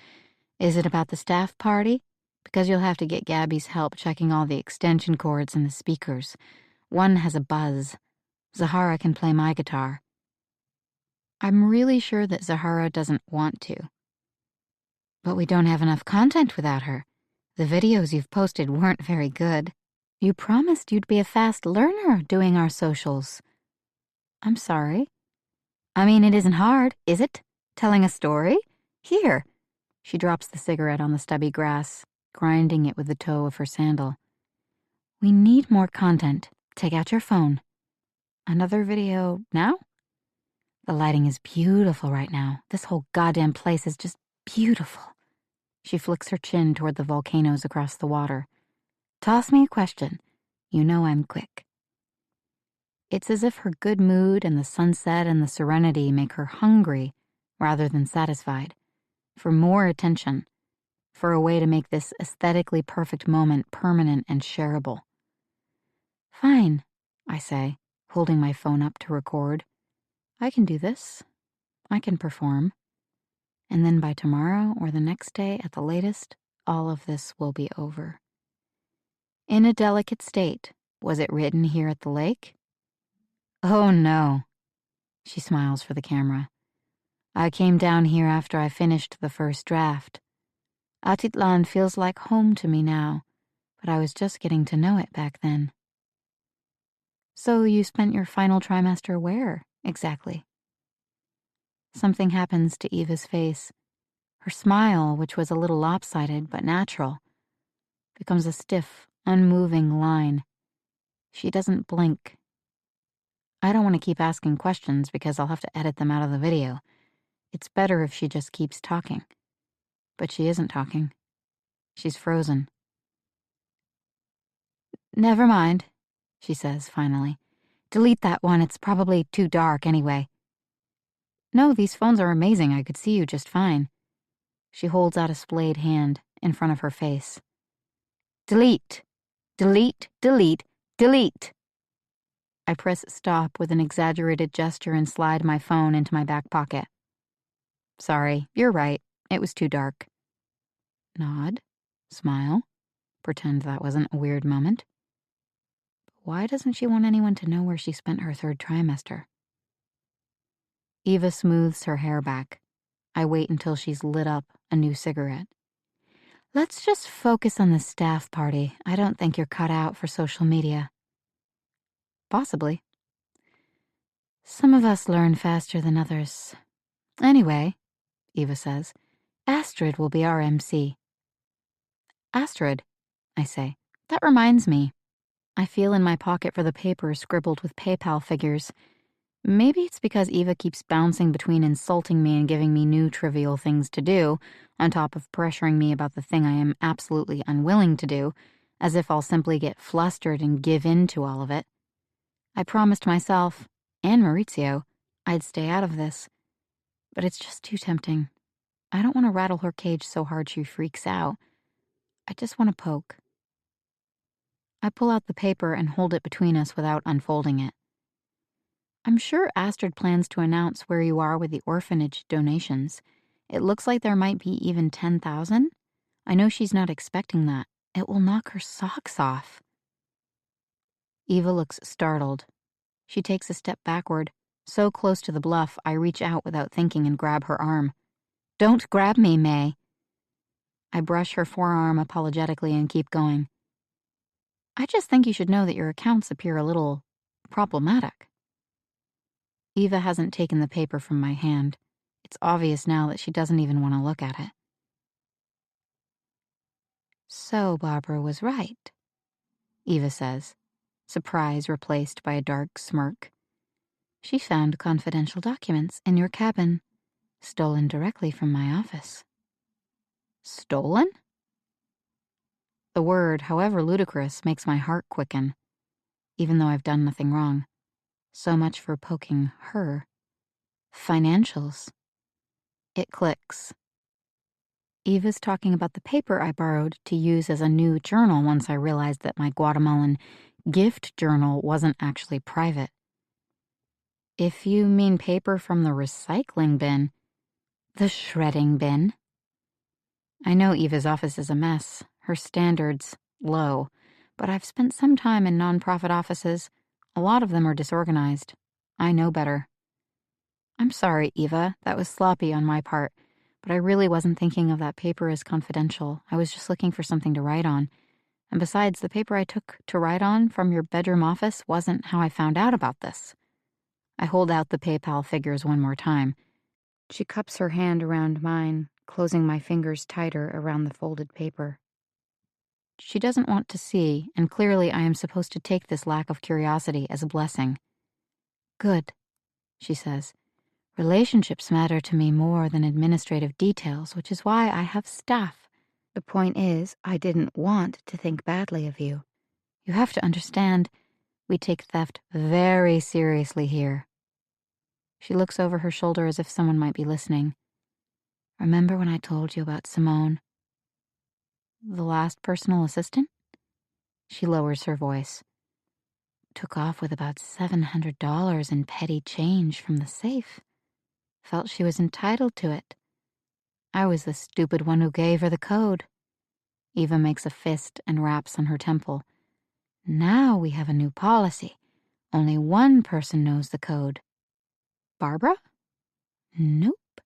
Is it about the staff party? Because you'll have to get Gabby's help checking all the extension cords and the speakers. One has a buzz. Zahara can play my guitar. I'm really sure that Zahara doesn't want to. But we don't have enough content without her. The videos you've posted weren't very good. You promised you'd be a fast learner doing our socials. I'm sorry. I mean, it isn't hard, is it? Telling a story? Here. She drops the cigarette on the stubby grass, grinding it with the toe of her sandal. We need more content. Take out your phone. Another video now? The lighting is beautiful right now. This whole goddamn place is just beautiful. She flicks her chin toward the volcanoes across the water. Toss me a question. You know I'm quick. It's as if her good mood and the sunset and the serenity make her hungry rather than satisfied, for more attention, for a way to make this aesthetically perfect moment permanent and shareable. Fine, I say, holding my phone up to record. I can do this. I can perform. And then by tomorrow or the next day at the latest, all of this will be over. In a delicate state, was it written here at the lake? Oh no, she smiles for the camera. I came down here after I finished the first draft. Atitlan feels like home to me now, but I was just getting to know it back then. So you spent your final trimester where, exactly? Something happens to Eva's face. Her smile, which was a little lopsided but natural, becomes a stiff, unmoving line. She doesn't blink. I don't want to keep asking questions because I'll have to edit them out of the video. It's better if she just keeps talking. But she isn't talking. She's frozen. Never mind, she says finally. Delete that one, it's probably too dark anyway. No, these phones are amazing, I could see you just fine. She holds out a splayed hand in front of her face. Delete, delete, delete, delete. I press stop with an exaggerated gesture and slide my phone into my back pocket. Sorry, you're right, it was too dark. Nod, smile, pretend that wasn't a weird moment. Why doesn't she want anyone to know where she spent her third trimester? Eva smooths her hair back. I wait until she's lit up a new cigarette. Let's just focus on the staff party. I don't think you're cut out for social media. Possibly. Some of us learn faster than others. Anyway, Eva says, Astrid will be our MC. Astrid, I say. That reminds me. I feel in my pocket for the paper scribbled with PayPal figures. Maybe it's because Eva keeps bouncing between insulting me and giving me new trivial things to do, on top of pressuring me about the thing I am absolutely unwilling to do, as if I'll simply get flustered and give in to all of it. I promised myself, and Maurizio, I'd stay out of this. But it's just too tempting. I don't want to rattle her cage so hard she freaks out. I just want to poke. I pull out the paper and hold it between us without unfolding it. I'm sure Astrid plans to announce where you are with the orphanage donations. It looks like there might be even 10,000. I know she's not expecting that. It will knock her socks off. Eva looks startled. She takes a step backward. So close to the bluff, I reach out without thinking and grab her arm. Don't grab me, May. I brush her forearm apologetically and keep going. I just think you should know that your accounts appear a little problematic. Eva hasn't taken the paper from my hand. It's obvious now that she doesn't even want to look at it. So Barbara was right, Eva says, surprise replaced by a dark smirk. She found confidential documents in your cabin, stolen directly from my office. Stolen? The word, however ludicrous, makes my heart quicken, even though I've done nothing wrong. So much for poking her. Financials. It clicks. Eva's talking about the paper I borrowed to use as a new journal once I realized that my Guatemalan gift journal wasn't actually private. If you mean paper from the recycling bin, the shredding bin. I know Eva's office is a mess, her standards low, but I've spent some time in nonprofit offices. A lot of them are disorganized. I know better. I'm sorry, Eva, that was sloppy on my part, but I really wasn't thinking of that paper as confidential. I was just looking for something to write on. And besides, the paper I took to write on from your bedroom office wasn't how I found out about this. I hold out the PayPal figures one more time. She cups her hand around mine, closing my fingers tighter around the folded paper. She doesn't want to see, and clearly I am supposed to take this lack of curiosity as a blessing. Good, she says. Relationships matter to me more than administrative details, which is why I have staff. The point is, I didn't want to think badly of you. You have to understand, we take theft very seriously here. She looks over her shoulder as if someone might be listening. Remember when I told you about Simone? The last personal assistant? She lowers her voice. Took off with about $700 in petty change from the safe. Felt she was entitled to it. I was the stupid one who gave her the code. Eva makes a fist and raps on her temple. Now we have a new policy. Only one person knows the code. Barbara? Nope,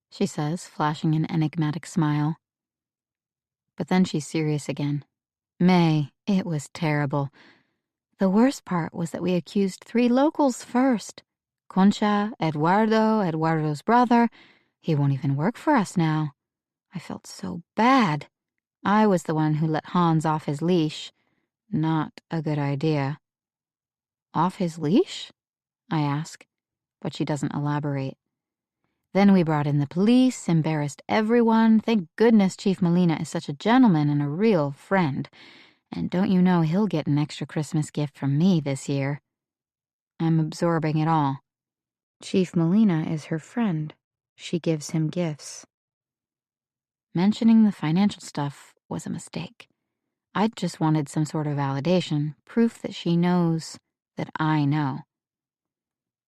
she says, flashing an enigmatic smile. But then she's serious again. May, it was terrible. The worst part was that we accused 3 locals first. Concha, Eduardo's brother. He won't even work for us now. I felt so bad. I was the one who let Hans off his leash. Not a good idea. Off his leash? I ask, but she doesn't elaborate. Then we brought in the police, embarrassed everyone. Thank goodness Chief Molina is such a gentleman and a real friend. And don't you know he'll get an extra Christmas gift from me this year? I'm absorbing it all. Chief Molina is her friend. She gives him gifts. Mentioning the financial stuff was a mistake. I just wanted some sort of validation, proof that she knows that I know.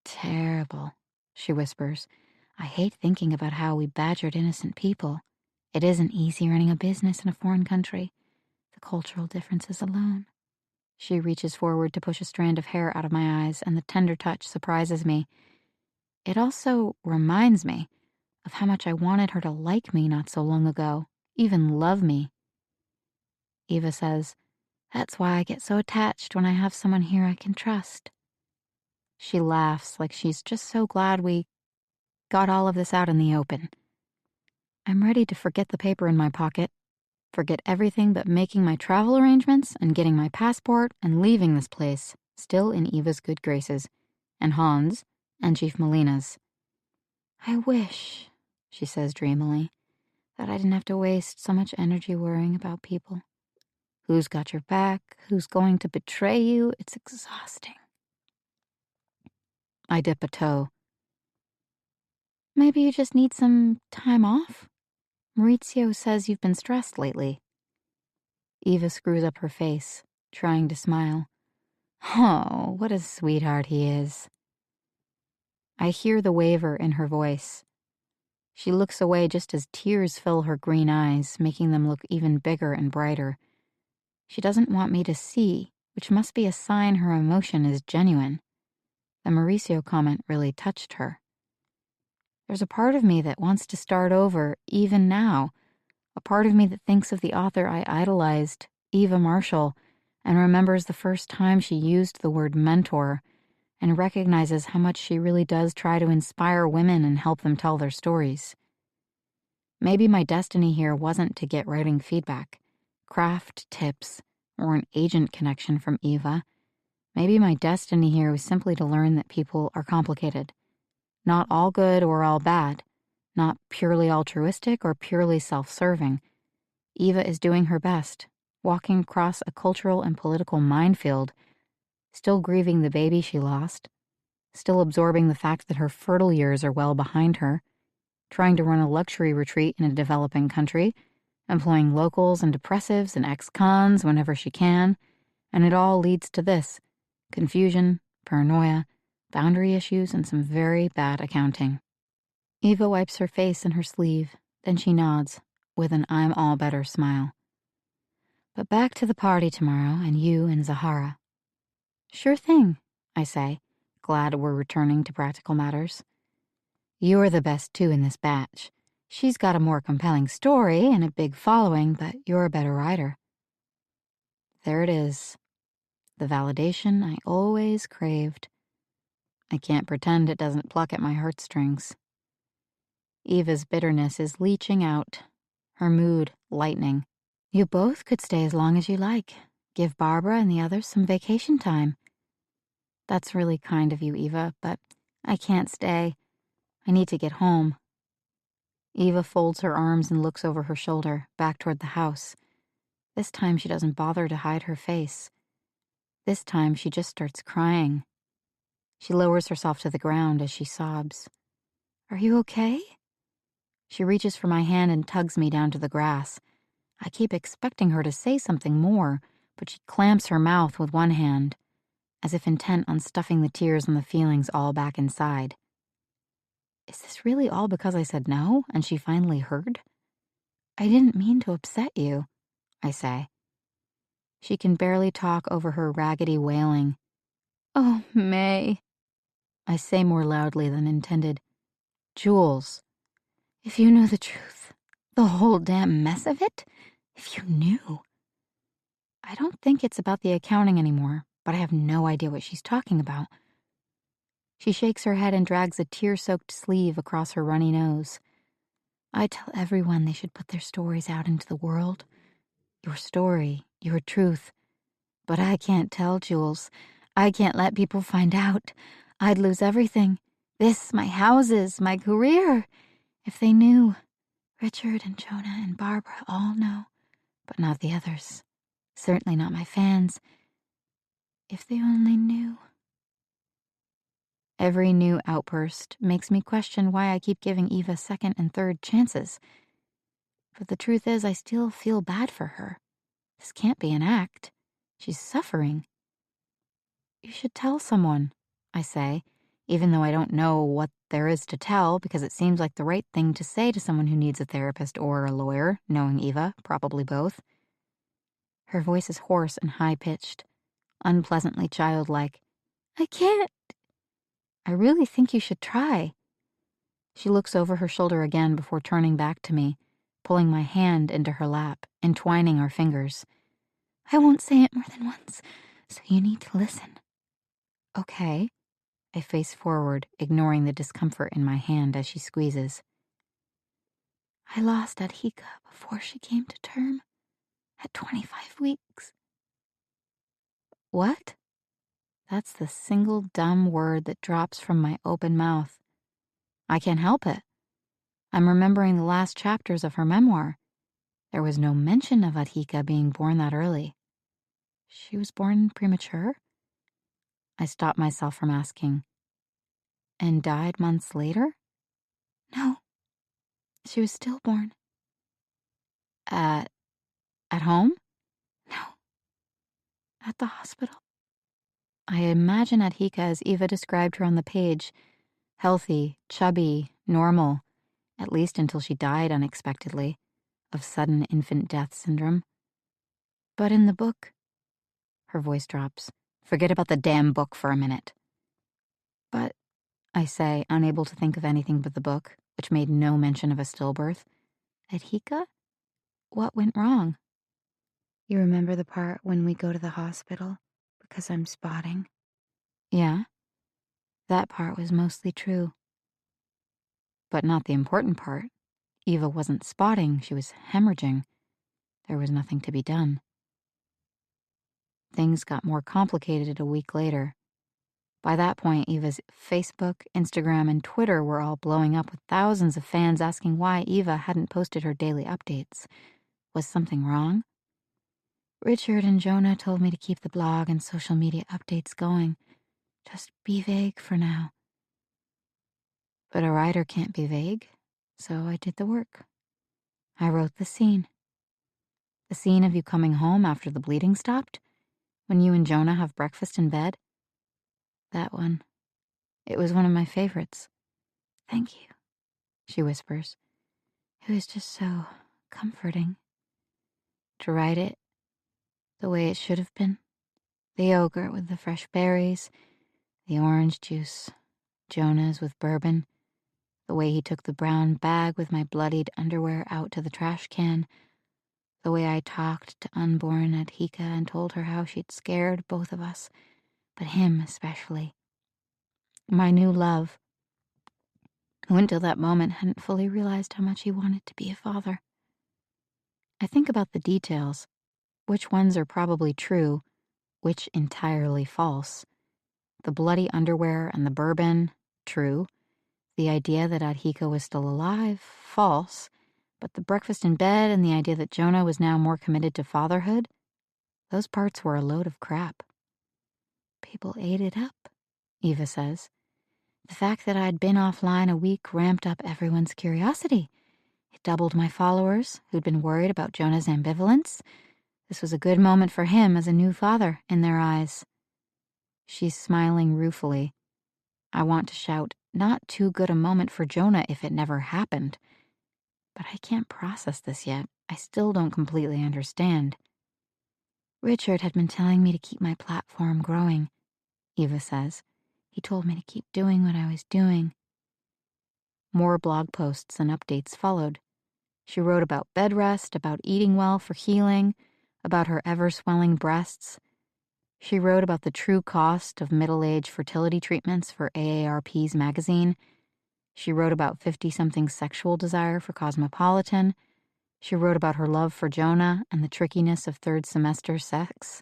Terrible, she whispers. I hate thinking about how we badgered innocent people. It isn't easy running a business in a foreign country. The cultural differences alone. She reaches forward to push a strand of hair out of my eyes, and the tender touch surprises me. It also reminds me of how much I wanted her to like me not so long ago, even love me. Eva says, "That's why I get so attached when I have someone here I can trust." She laughs like she's just so glad we got all of this out in the open. I'm ready to forget the paper in my pocket, forget everything but making my travel arrangements and getting my passport and leaving this place, still in Eva's good graces, and Hans, and Chief Molina's. "I wish," she says dreamily, "that I didn't have to waste so much energy worrying about people. Who's got your back? Who's going to betray you? It's exhausting." I dip a toe. "Maybe you just need some time off? Maurizio says you've been stressed lately." Eva screws up her face, trying to smile. "Oh, what a sweetheart he is." I hear the waver in her voice. She looks away just as tears fill her green eyes, making them look even bigger and brighter. She doesn't want me to see, which must be a sign her emotion is genuine. The Mauricio comment really touched her. There's a part of me that wants to start over, even now. A part of me that thinks of the author I idolized, Eva Marshall, and remembers the first time she used the word mentor, and recognizes how much she really does try to inspire women and help them tell their stories. Maybe my destiny here wasn't to get writing feedback, craft tips, or an agent connection from Eva. Maybe my destiny here was simply to learn that people are complicated. Not all good or all bad. Not purely altruistic or purely self-serving. Eva is doing her best, walking across a cultural and political minefield, still grieving the baby she lost, still absorbing the fact that her fertile years are well behind her, trying to run a luxury retreat in a developing country, employing locals and depressives and ex-cons whenever she can, and it all leads to this: confusion, paranoia, boundary issues, and some very bad accounting. Eva wipes her face in her sleeve, then she nods, with an I'm all better smile. "But back to the party tomorrow, and you and Zahara." "Sure thing," I say, glad we're returning to practical matters. "You're the best too in this batch. She's got a more compelling story and a big following, but you're a better writer." There it is. The validation I always craved. I can't pretend it doesn't pluck at my heartstrings. Eva's bitterness is leaching out, her mood lightening. "You both could stay as long as you like. Give Barbara and the others some vacation time." "That's really kind of you, Eva, but I can't stay. I need to get home." Eva folds her arms and looks over her shoulder, back toward the house. This time she doesn't bother to hide her face. This time she just starts crying. She lowers herself to the ground as she sobs. "Are you okay?" She reaches for my hand and tugs me down to the grass. I keep expecting her to say something more, but she clamps her mouth with one hand, as if intent on stuffing the tears and the feelings all back inside. Is this really all because I said no, and she finally heard? "I didn't mean to upset you," I say. She can barely talk over her raggedy wailing. "Oh, May," I say more loudly than intended. "Jules, if you knew the truth, the whole damn mess of it, if you knew." I don't think it's about the accounting anymore, but I have no idea what she's talking about. She shakes her head and drags a tear-soaked sleeve across her runny nose. "I tell everyone they should put their stories out into the world. Your story, your truth. But I can't tell, Jules. I can't let people find out. I'd lose everything. This, my houses, my career. If they knew. Richard and Jonah and Barbara all know, but not the others. Certainly not my fans. If they only knew." Every new outburst makes me question why I keep giving Eva second and third chances. But the truth is, I still feel bad for her. This can't be an act. She's suffering. "You should tell someone," I say, even though I don't know what there is to tell, because it seems like the right thing to say to someone who needs a therapist or a lawyer, knowing Eva, probably both. Her voice is hoarse and high-pitched. unpleasantly childlike. I can't. I really think you should try. She looks over her shoulder again before turning back to me, pulling my hand into her lap, entwining our fingers. I won't say it more than once, so you need to listen. Okay. I face forward, ignoring the discomfort in my hand as she squeezes. I lost Adhika before she came to term, at 25 weeks. What? That's the single dumb word that drops from my open mouth. I can't help it. I'm remembering the last chapters of her memoir. There was no mention of Adhika being born that early. She was born premature? I stopped myself from asking. And died months later? No. She was stillborn. At home? No. At the hospital. I imagine Adhika as Eva described her on the page. Healthy, chubby, normal, at least until she died unexpectedly, of sudden infant death syndrome. But in the book, her voice drops. Forget about the damn book for a minute. But, I say, unable to think of anything but the book, which made no mention of a stillbirth. Adhika? What went wrong? You remember the part when we go to the hospital because I'm spotting? Yeah. That part was mostly true. But not the important part. Eva wasn't spotting, she was hemorrhaging. There was nothing to be done. Things got more complicated a week later. By that point, Eva's Facebook, Instagram, and Twitter were all blowing up with thousands of fans asking why Eva hadn't posted her daily updates. Was something wrong? Richard and Jonah told me to keep the blog and social media updates going. Just be vague for now. But a writer can't be vague, so I did the work. I wrote the scene. The scene of you coming home after the bleeding stopped, when you and Jonah have breakfast in bed. That one. It was one of my favorites. Thank you, she whispers. It was just so comforting. To write it the way it should have been. The yogurt with the fresh berries, the orange juice, Jonah's with bourbon, the way he took the brown bag with my bloodied underwear out to the trash can, the way I talked to unborn Adhika and told her how she'd scared both of us, but him especially. My new love, who until that moment hadn't fully realized how much he wanted to be a father. I think about the details, which ones are probably true, which entirely false. The bloody underwear and the bourbon, true. The idea that Adhika was still alive, false. But the breakfast in bed and the idea that Jonah was now more committed to fatherhood, those parts were a load of crap. People ate it up, Eva says. The fact that I'd been offline a week ramped up everyone's curiosity. It doubled my followers, who'd been worried about Jonah's ambivalence. This was a good moment for him as a new father in their eyes. She's smiling ruefully. I want to shout, not too good a moment for Jonah if it never happened. But I can't process this yet. I still don't completely understand. Richard had been telling me to keep my platform growing, Eva says. He told me to keep doing what I was doing. More blog posts and updates followed. She wrote about bed rest, about eating well for healing, about her ever-swelling breasts. She wrote about the true cost of middle-age fertility treatments for AARP's magazine. She wrote about 50-something sexual desire for Cosmopolitan. She wrote about her love for Jonah and the trickiness of third-semester sex.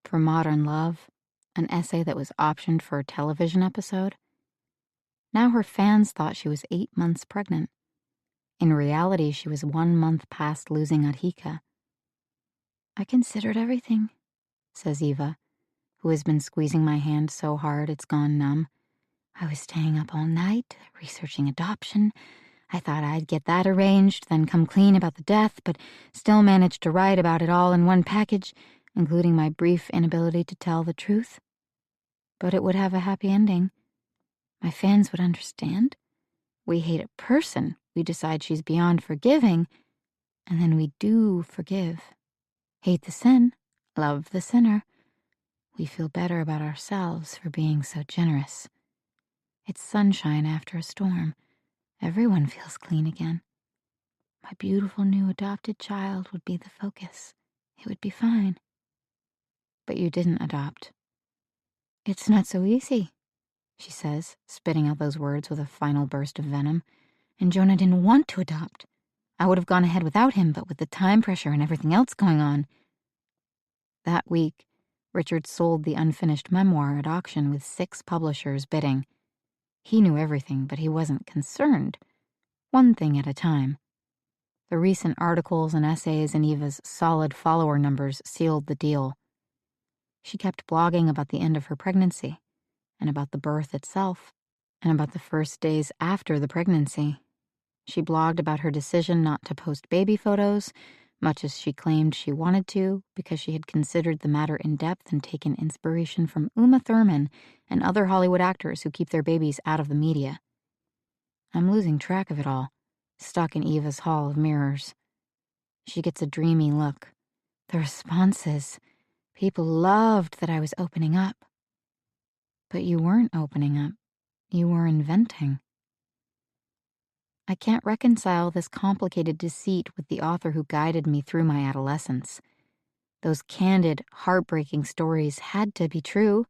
For Modern Love, an essay that was optioned for a television episode. Now her fans thought she was 8 months pregnant. In reality, she was 1 month past losing Adhika. I considered everything, says Eva, who has been squeezing my hand so hard it's gone numb. I was staying up all night, researching adoption. I thought I'd get that arranged, then come clean about the death, but still managed to write about it all in one package, including my brief inability to tell the truth. But it would have a happy ending. My fans would understand. We hate a person, we decide she's beyond forgiving, and then we do forgive. Hate the sin, love the sinner. We feel better about ourselves for being so generous. It's sunshine after a storm. Everyone feels clean again. My beautiful new adopted child would be the focus. It would be fine. But you didn't adopt. It's not so easy, she says, spitting out those words with a final burst of venom. And Jonah didn't want to adopt. I would have gone ahead without him, but with the time pressure and everything else going on. That week, Richard sold the unfinished memoir at auction with 6 publishers bidding. He knew everything, but he wasn't concerned. One thing at a time. The recent articles and essays and Eva's solid follower numbers sealed the deal. She kept blogging about the end of her pregnancy, and about the birth itself, and about the first days after the pregnancy. She blogged about her decision not to post baby photos, much as she claimed she wanted to, because she had considered the matter in depth and taken inspiration from Uma Thurman and other Hollywood actors who keep their babies out of the media. I'm losing track of it all, stuck in Eva's hall of mirrors. She gets a dreamy look. The responses. People loved that I was opening up. But you weren't opening up. You were inventing. I can't reconcile this complicated deceit with the author who guided me through my adolescence. Those candid, heartbreaking stories had to be true.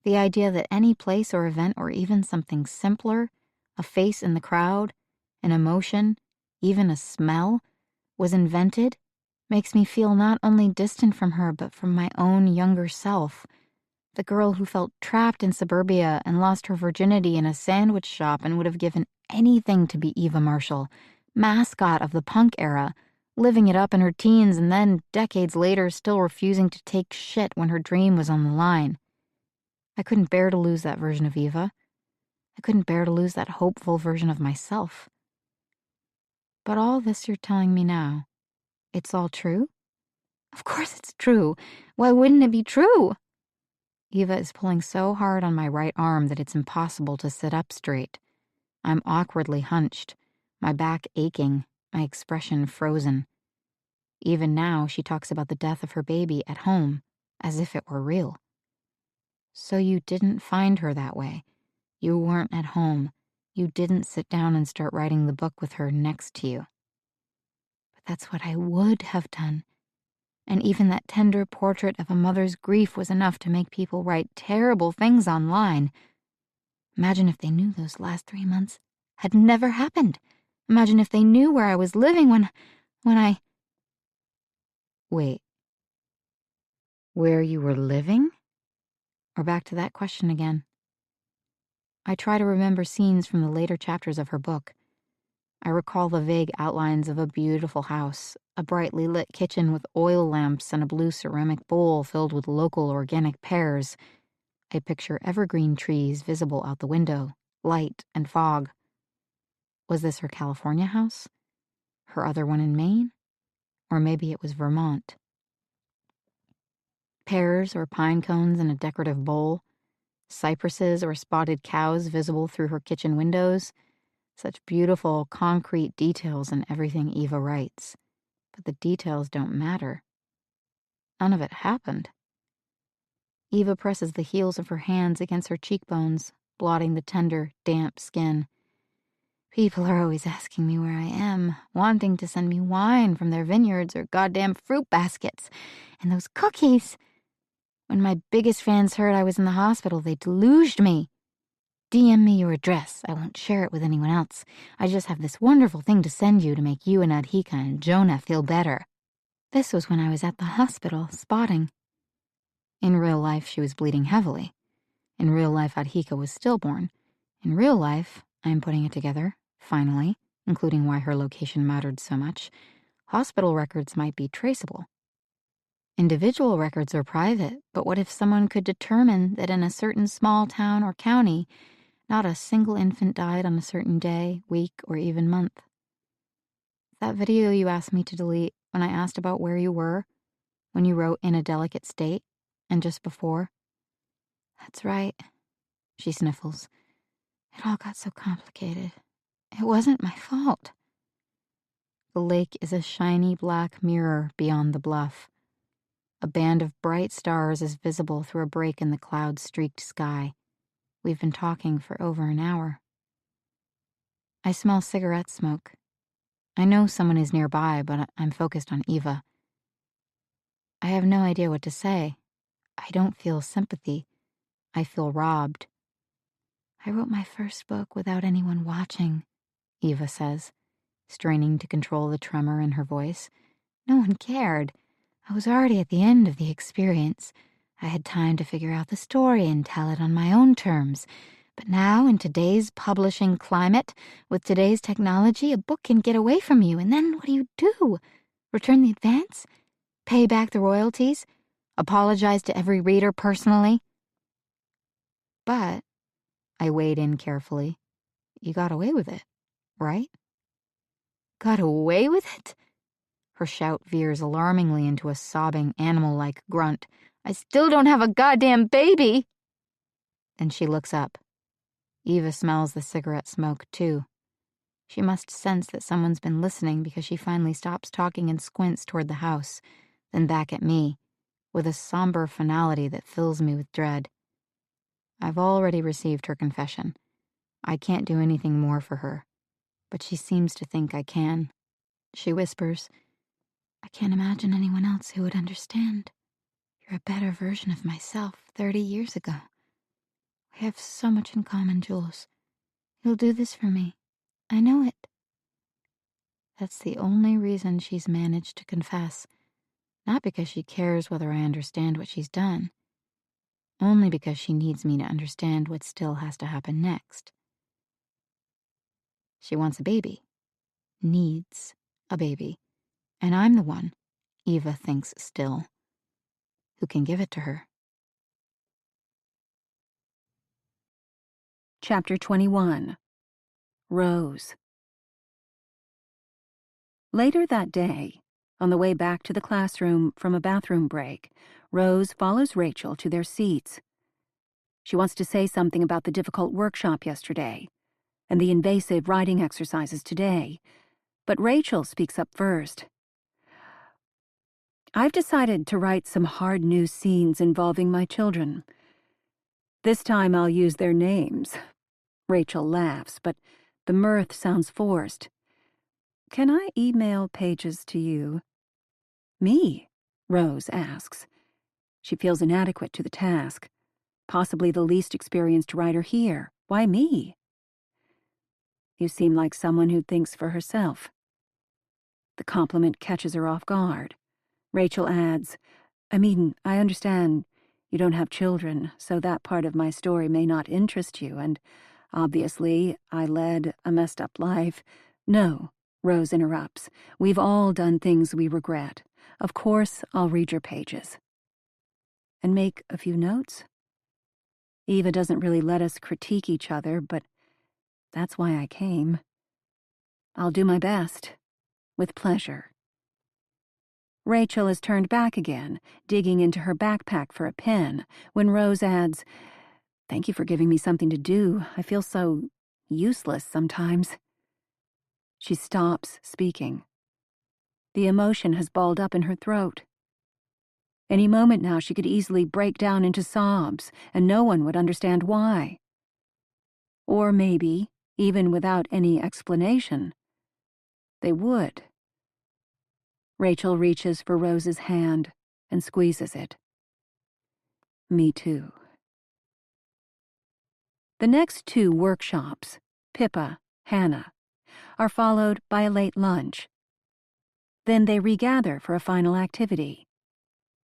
The idea that any place or event or even something simpler, a face in the crowd, an emotion, even a smell, was invented, makes me feel not only distant from her but from my own younger self. The girl who felt trapped in suburbia and lost her virginity in a sandwich shop and would have given anything to be Eva Marshall, mascot of the punk era, living it up in her teens and then, decades later, still refusing to take shit when her dream was on the line. I couldn't bear to lose that version of Eva. I couldn't bear to lose that hopeful version of myself. But all this you're telling me now, it's all true? Of course it's true. Why wouldn't it be true? Eva is pulling so hard on my right arm that it's impossible to sit up straight. I'm awkwardly hunched, my back aching, my expression frozen. Even now, she talks about the death of her baby at home, as if it were real. So you didn't find her that way. You weren't at home. You didn't sit down and start writing the book with her next to you. But that's what I would have done. And even that tender portrait of a mother's grief was enough to make people write terrible things online. Imagine if they knew those last 3 months had never happened. Imagine if they knew where I was living when I... Wait. Where you were living? Or back to that question again. I try to remember scenes from the later chapters of her book. I recall the vague outlines of a beautiful house, a brightly lit kitchen with oil lamps and a blue ceramic bowl filled with local organic pears. I picture evergreen trees visible out the window, light and fog. Was this her California house? Her other one in Maine? Or maybe it was Vermont. Pears or pine cones in a decorative bowl, cypresses or spotted cows visible through her kitchen windows. Such beautiful, concrete details in everything Eva writes. But the details don't matter. None of it happened. Eva presses the heels of her hands against her cheekbones, blotting the tender, damp skin. People are always asking me where I am, wanting to send me wine from their vineyards or goddamn fruit baskets. And those cookies! When my biggest fans heard I was in the hospital, they deluged me. DM me your address. I won't share it with anyone else. I just have this wonderful thing to send you to make you and Adhika and Jonah feel better. This was when I was at the hospital, spotting. In real life, she was bleeding heavily. In real life, Adhika was stillborn. In real life, I am putting it together, finally, including why her location mattered so much. Hospital records might be traceable. Individual records are private, but what if someone could determine that in a certain small town or county, not a single infant died on a certain day, week, or even month? That video you asked me to delete when I asked about where you were, when you wrote in a delicate state, and just before? That's right, she sniffles. It all got so complicated. It wasn't my fault. The lake is a shiny black mirror beyond the bluff. A band of bright stars is visible through a break in the cloud-streaked sky. We've been talking for over an hour. I smell cigarette smoke. I know someone is nearby, but I'm focused on Eva. I have no idea what to say. I don't feel sympathy. I feel robbed. I wrote my first book without anyone watching, Eva says, straining to control the tremor in her voice. No one cared. I was already at the end of the experience. I had time to figure out the story and tell it on my own terms. But now, in today's publishing climate, with today's technology, a book can get away from you, and then what do? Return the advance? Pay back the royalties? Apologize to every reader personally? But, I weighed in carefully, you got away with it, right? Got away with it? Her shout veers alarmingly into a sobbing, animal-like grunt. I still don't have a goddamn baby! Then she looks up. Eva smells the cigarette smoke, too. She must sense that someone's been listening because she finally stops talking and squints toward the house, then back at me, with a somber finality that fills me with dread. I've already received her confession. I can't do anything more for her, but she seems to think I can. She whispers, I can't imagine anyone else who would understand. You're a better version of myself 30 years ago. We have so much in common, Jules. You'll do this for me. I know it. That's the only reason she's managed to confess. Not because she cares whether I understand what she's done. Only because she needs me to understand what still has to happen next. She wants a baby. Needs a baby. And I'm the one, Eva thinks still, who can give it to her. Chapter 21. Rose. Later that day, on the way back to the classroom from a bathroom break, Rose follows Rachel to their seats. She wants to say something about the difficult workshop yesterday and the invasive writing exercises today, but Rachel speaks up first. I've decided to write some hard news scenes involving my children. This time I'll use their names. Rachel laughs, but the mirth sounds forced. Can I email pages to you? Me? Rose asks. She feels inadequate to the task. Possibly the least experienced writer here. Why me? You seem like someone who thinks for herself. The compliment catches her off guard. Rachel adds, I understand you don't have children, so that part of my story may not interest you, and obviously I led a messed up life. No, Rose interrupts. We've all done things we regret. Of course I'll read your pages. And make a few notes? Eva doesn't really let us critique each other, but that's why I came. I'll do my best, with pleasure. Rachel has turned back again, digging into her backpack for a pen, when Rose adds, Thank you for giving me something to do. I feel so useless sometimes. She stops speaking. The emotion has balled up in her throat. Any moment now she could easily break down into sobs, and no one would understand why. Or maybe, even without any explanation, they would. Rachel reaches for Rose's hand and squeezes it. Me too. The next two workshops, Pippa, Hannah, are followed by a late lunch. Then they regather for a final activity.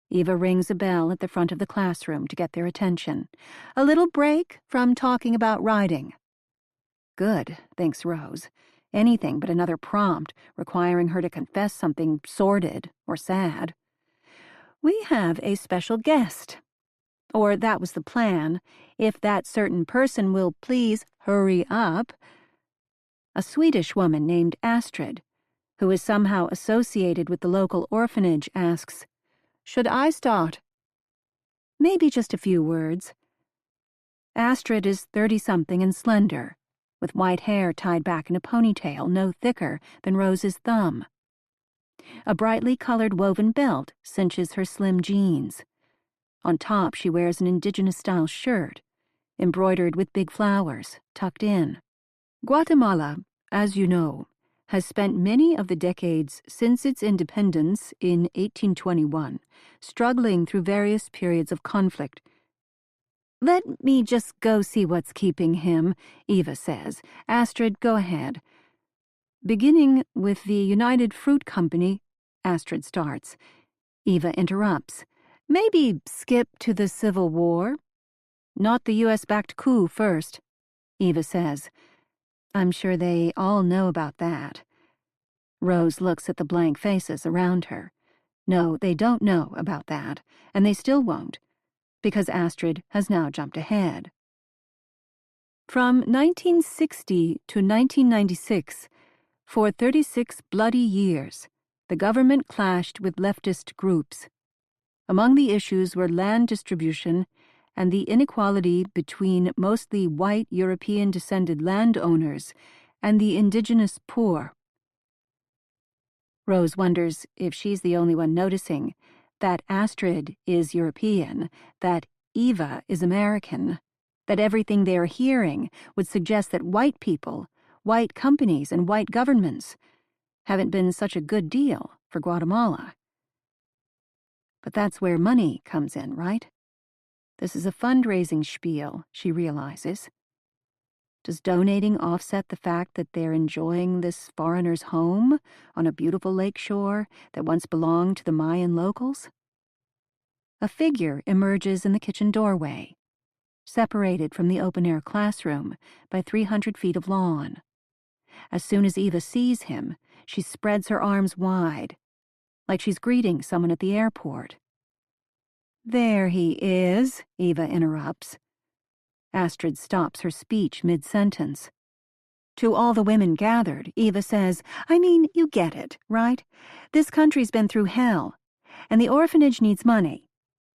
Eva rings a bell at the front of the classroom to get their attention. A little break from talking about writing. Good, thinks Rose. Anything but another prompt requiring her to confess something sordid or sad. We have a special guest. Or that was the plan. If that certain person will please hurry up. A Swedish woman named Astrid, who is somehow associated with the local orphanage, asks, Should I start? Maybe just a few words. Astrid is 30-something and slender, with white hair tied back in a ponytail no thicker than Rose's thumb. A brightly colored woven belt cinches her slim jeans. On top, she wears an indigenous-style shirt, embroidered with big flowers, tucked in. Guatemala, as you know, has spent many of the decades since its independence in 1821 struggling through various periods of conflict. Let me just go see what's keeping him, Eva says. Astrid, go ahead. Beginning with the United Fruit Company, Astrid starts. Eva interrupts. Maybe skip to the Civil War? Not the U.S.-backed coup first, Eva says. I'm sure they all know about that. Rose looks at the blank faces around her. No, they don't know about that, and they still won't, because Astrid has now jumped ahead. From 1960 to 1996, for 36 bloody years, the government clashed with leftist groups. Among the issues were land distribution and the inequality between mostly white European-descended landowners and the indigenous poor. Rose wonders if she's the only one noticing that Astrid is European, that Eva is American, that everything they are hearing would suggest that white people, white companies, and white governments haven't been such a good deal for Guatemala. But that's where money comes in, right? This is a fundraising spiel, she realizes. Does donating offset the fact that they're enjoying this foreigner's home on a beautiful lake shore that once belonged to the Mayan locals? A figure emerges in the kitchen doorway, separated from the open-air classroom by 300 feet of lawn. As soon as Eva sees him, she spreads her arms wide, like she's greeting someone at the airport. There he is, Eva interrupts. Astrid stops her speech mid-sentence. To all the women gathered, Eva says, I mean, you get it, right? This country's been through hell, and the orphanage needs money.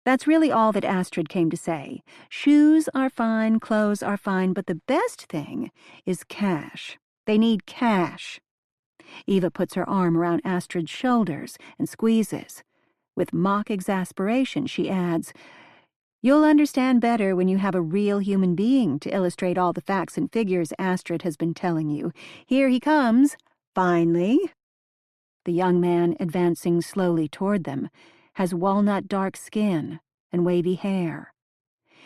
That's really all that Astrid came to say. Shoes are fine, clothes are fine, but the best thing is cash. They need cash. Eva puts her arm around Astrid's shoulders and squeezes. With mock exasperation, she adds, You'll understand better when you have a real human being to illustrate all the facts and figures Astrid has been telling you. Here he comes, finally. The young man, advancing slowly toward them, has walnut-dark skin and wavy hair.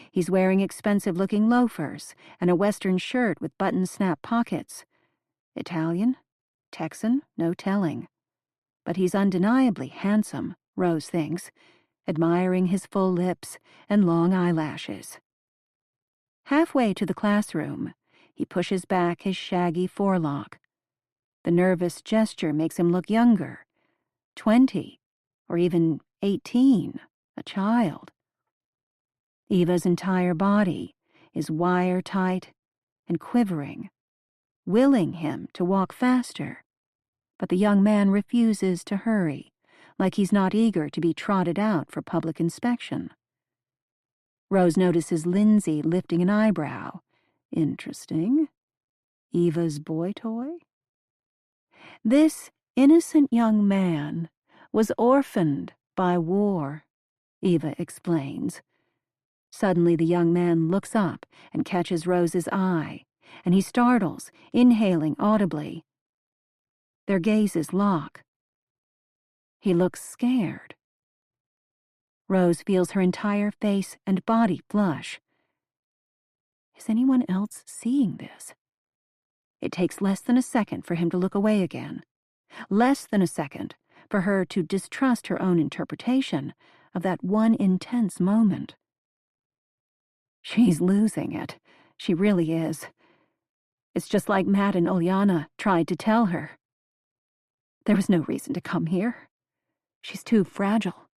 He's wearing expensive-looking loafers and a western shirt with button-snap pockets. Italian? Texan? No telling. But he's undeniably handsome, Rose thinks, admiring his full lips and long eyelashes. Halfway to the classroom, he pushes back his shaggy forelock. The nervous gesture makes him look younger, 20, or even 18, a child. Eva's entire body is wire-tight and quivering, willing him to walk faster, but the young man refuses to hurry, like he's not eager to be trotted out for public inspection. Rose notices Lindsay lifting an eyebrow. Interesting. Eva's boy toy? This innocent young man was orphaned by war, Eva explains. Suddenly the young man looks up and catches Rose's eye, and he startles, inhaling audibly. Their gazes lock. He looks scared. Rose feels her entire face and body flush. Is anyone else seeing this? It takes less than a second for him to look away again. Less than a second for her to distrust her own interpretation of that one intense moment. She's losing it. She really is. It's just like Matt and Ulyana tried to tell her. There was no reason to come here. She's too fragile.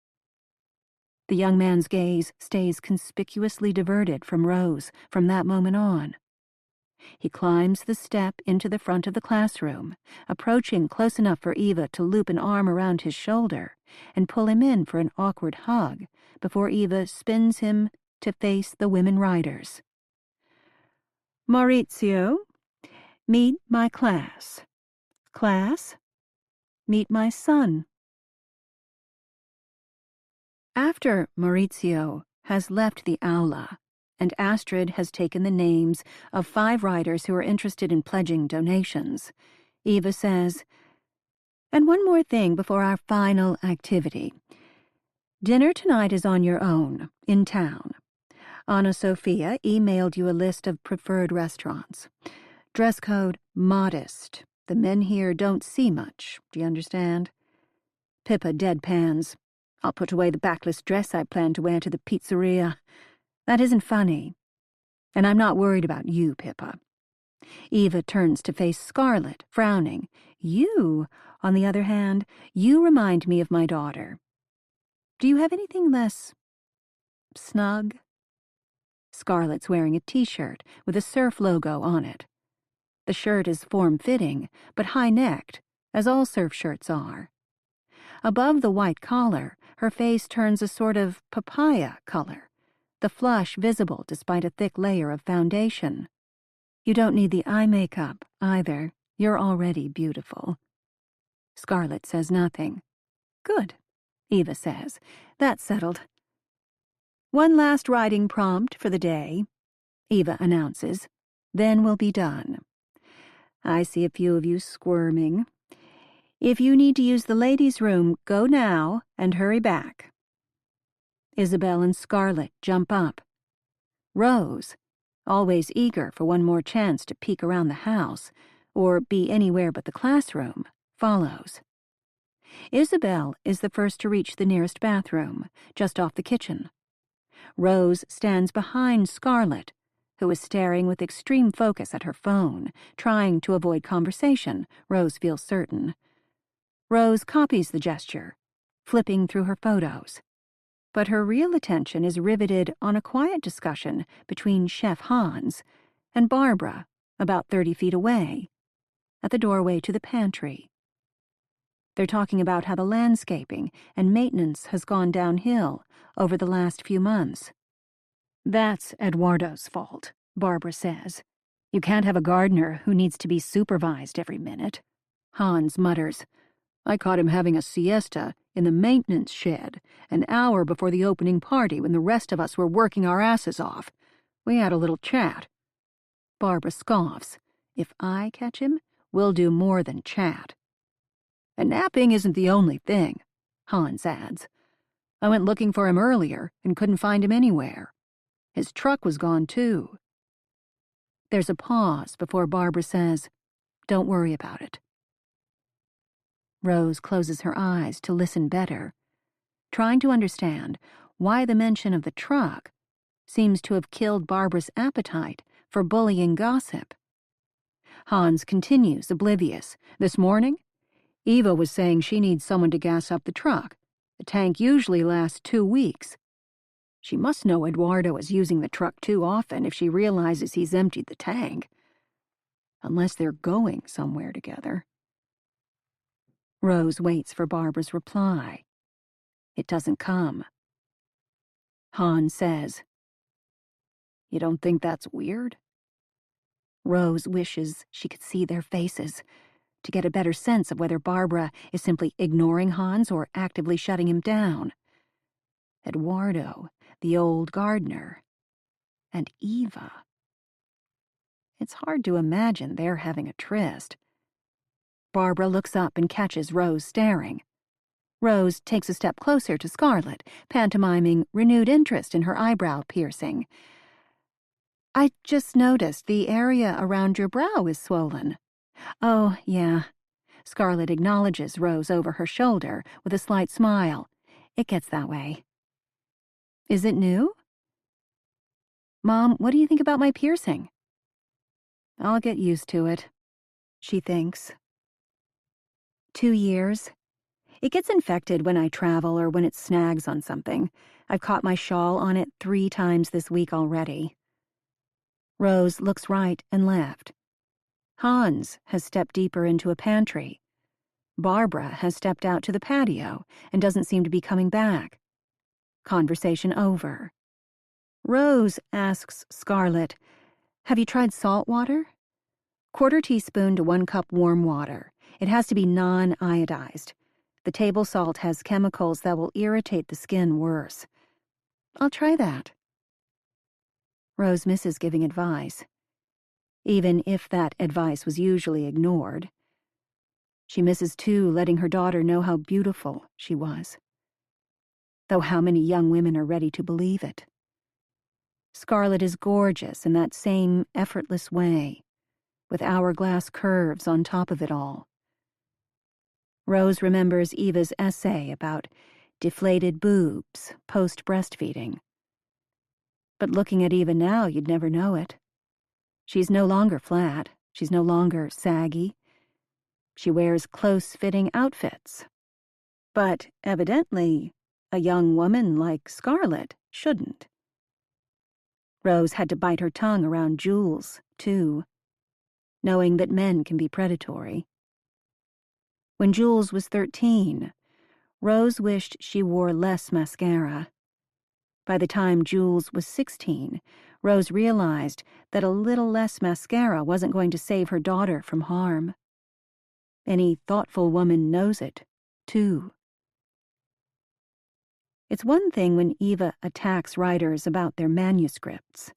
The young man's gaze stays conspicuously diverted from Rose from that moment on. He climbs the step into the front of the classroom, approaching close enough for Eva to loop an arm around his shoulder and pull him in for an awkward hug before Eva spins him to face the women riders. Maurizio, meet my class. Class? Meet my son. After Maurizio has left the aula, and Astrid has taken the names of 5 writers who are interested in pledging donations, Eva says, "And one more thing before our final activity. Dinner tonight is on your own, in town. Anna Sophia emailed you a list of preferred restaurants. Dress code, modest. The men here don't see much, do you understand?" Pippa deadpans. "I'll put away the backless dress I plan to wear to the pizzeria. That isn't funny. And I'm not worried about you, Pippa." Eva turns to face Scarlet, frowning. "You, on the other hand, you remind me of my daughter. Do you have anything less snug?" Scarlet's wearing a t-shirt with a surf logo on it. The shirt is form-fitting, but high-necked, as all surf shirts are. Above the white collar, her face turns a sort of papaya color, the flush visible despite a thick layer of foundation. "You don't need the eye makeup, either. You're already beautiful." Scarlet says nothing. "Good," Eva says. "That's settled." "One last writing prompt for the day," Eva announces. "Then we'll be done. I see a few of you squirming. If you need to use the ladies' room, go now and hurry back." Isabel and Scarlet jump up. Rose, always eager for one more chance to peek around the house, or be anywhere but the classroom, follows. Isabel is the first to reach the nearest bathroom, just off the kitchen. Rose stands behind Scarlet, who is staring with extreme focus at her phone, trying to avoid conversation, Rose feels certain. Rose copies the gesture, flipping through her photos. But her real attention is riveted on a quiet discussion between Chef Hans and Barbara, about 30 feet away, at the doorway to the pantry. They're talking about how the landscaping and maintenance has gone downhill over the last few months. "That's Eduardo's fault," Barbara says. "You can't have a gardener who needs to be supervised every minute." Hans mutters, "I caught him having a siesta in the maintenance shed an hour before the opening party when the rest of us were working our asses off. We had a little chat." Barbara scoffs. "If I catch him, we'll do more than chat." "And napping isn't the only thing," Hans adds. "I went looking for him earlier and couldn't find him anywhere. His truck was gone, too." There's a pause before Barbara says, "Don't worry about it." Rose closes her eyes to listen better, trying to understand why the mention of the truck seems to have killed Barbara's appetite for bullying gossip. Hans continues, oblivious. "This morning, Eva was saying she needs someone to gas up the truck. The tank usually lasts 2 weeks. She must know Eduardo is using the truck too often if she realizes he's emptied the tank. Unless they're going somewhere together." Rose waits for Barbara's reply. It doesn't come. Hans says, "You don't think that's weird?" Rose wishes she could see their faces to get a better sense of whether Barbara is simply ignoring Hans or actively shutting him down. Eduardo, the old gardener, and Eva. It's hard to imagine they're having a tryst. Barbara looks up and catches Rose staring. Rose takes a step closer to Scarlet, pantomiming renewed interest in her eyebrow piercing. "I just noticed the area around your brow is swollen." "Oh, yeah." Scarlet acknowledges Rose over her shoulder with a slight smile. "It gets that way." "Is it new?" "Mom, what do you think about my piercing?" "I'll get used to it," she thinks. 2 years. It gets infected when I travel or when it snags on something. I've caught my shawl on it 3 times this week already. Rose looks right and left. Hans has stepped deeper into a pantry. Barbara has stepped out to the patio and doesn't seem to be coming back. Conversation over. Rose asks Scarlet, "Have you tried salt water?" 1/4 teaspoon to 1 cup warm water. It has to be non-iodized. The table salt has chemicals that will irritate the skin worse. I'll try that. Rose misses giving advice, even if that advice was usually ignored. She misses, too, letting her daughter know how beautiful she was. Though how many young women are ready to believe it? Scarlett is gorgeous in that same effortless way, with hourglass curves on top of it all. Rose remembers Eva's essay about deflated boobs post-breastfeeding. But looking at Eva now, you'd never know it. She's no longer flat. She's no longer saggy. She wears close-fitting outfits. But evidently, a young woman like Scarlett shouldn't. Rose had to bite her tongue around Jules, too, knowing that men can be predatory. When Jules was 13, Rose wished she wore less mascara. By the time Jules was 16, Rose realized that a little less mascara wasn't going to save her daughter from harm. Any thoughtful woman knows it, too. It's one thing when Eva attacks writers about their manuscripts,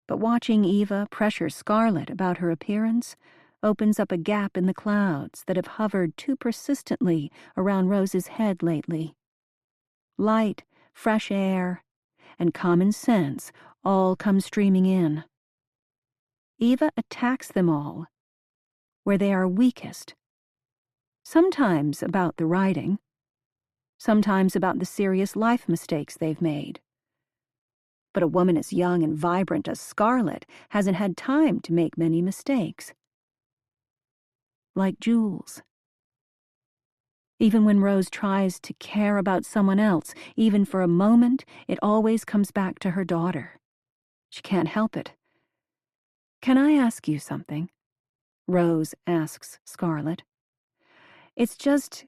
but watching Eva pressure Scarlett about her appearance opens up a gap in the clouds that have hovered too persistently around Rose's head lately. Light, fresh air, and common sense all come streaming in. Eva attacks them all where they are weakest. Sometimes about the writing, sometimes about the serious life mistakes they've made. But a woman as young and vibrant as Scarlett hasn't had time to make many mistakes. Like Jules. Even when Rose tries to care about someone else, even for a moment, it always comes back to her daughter. She can't help it. "Can I ask you something?" Rose asks Scarlett. "It's just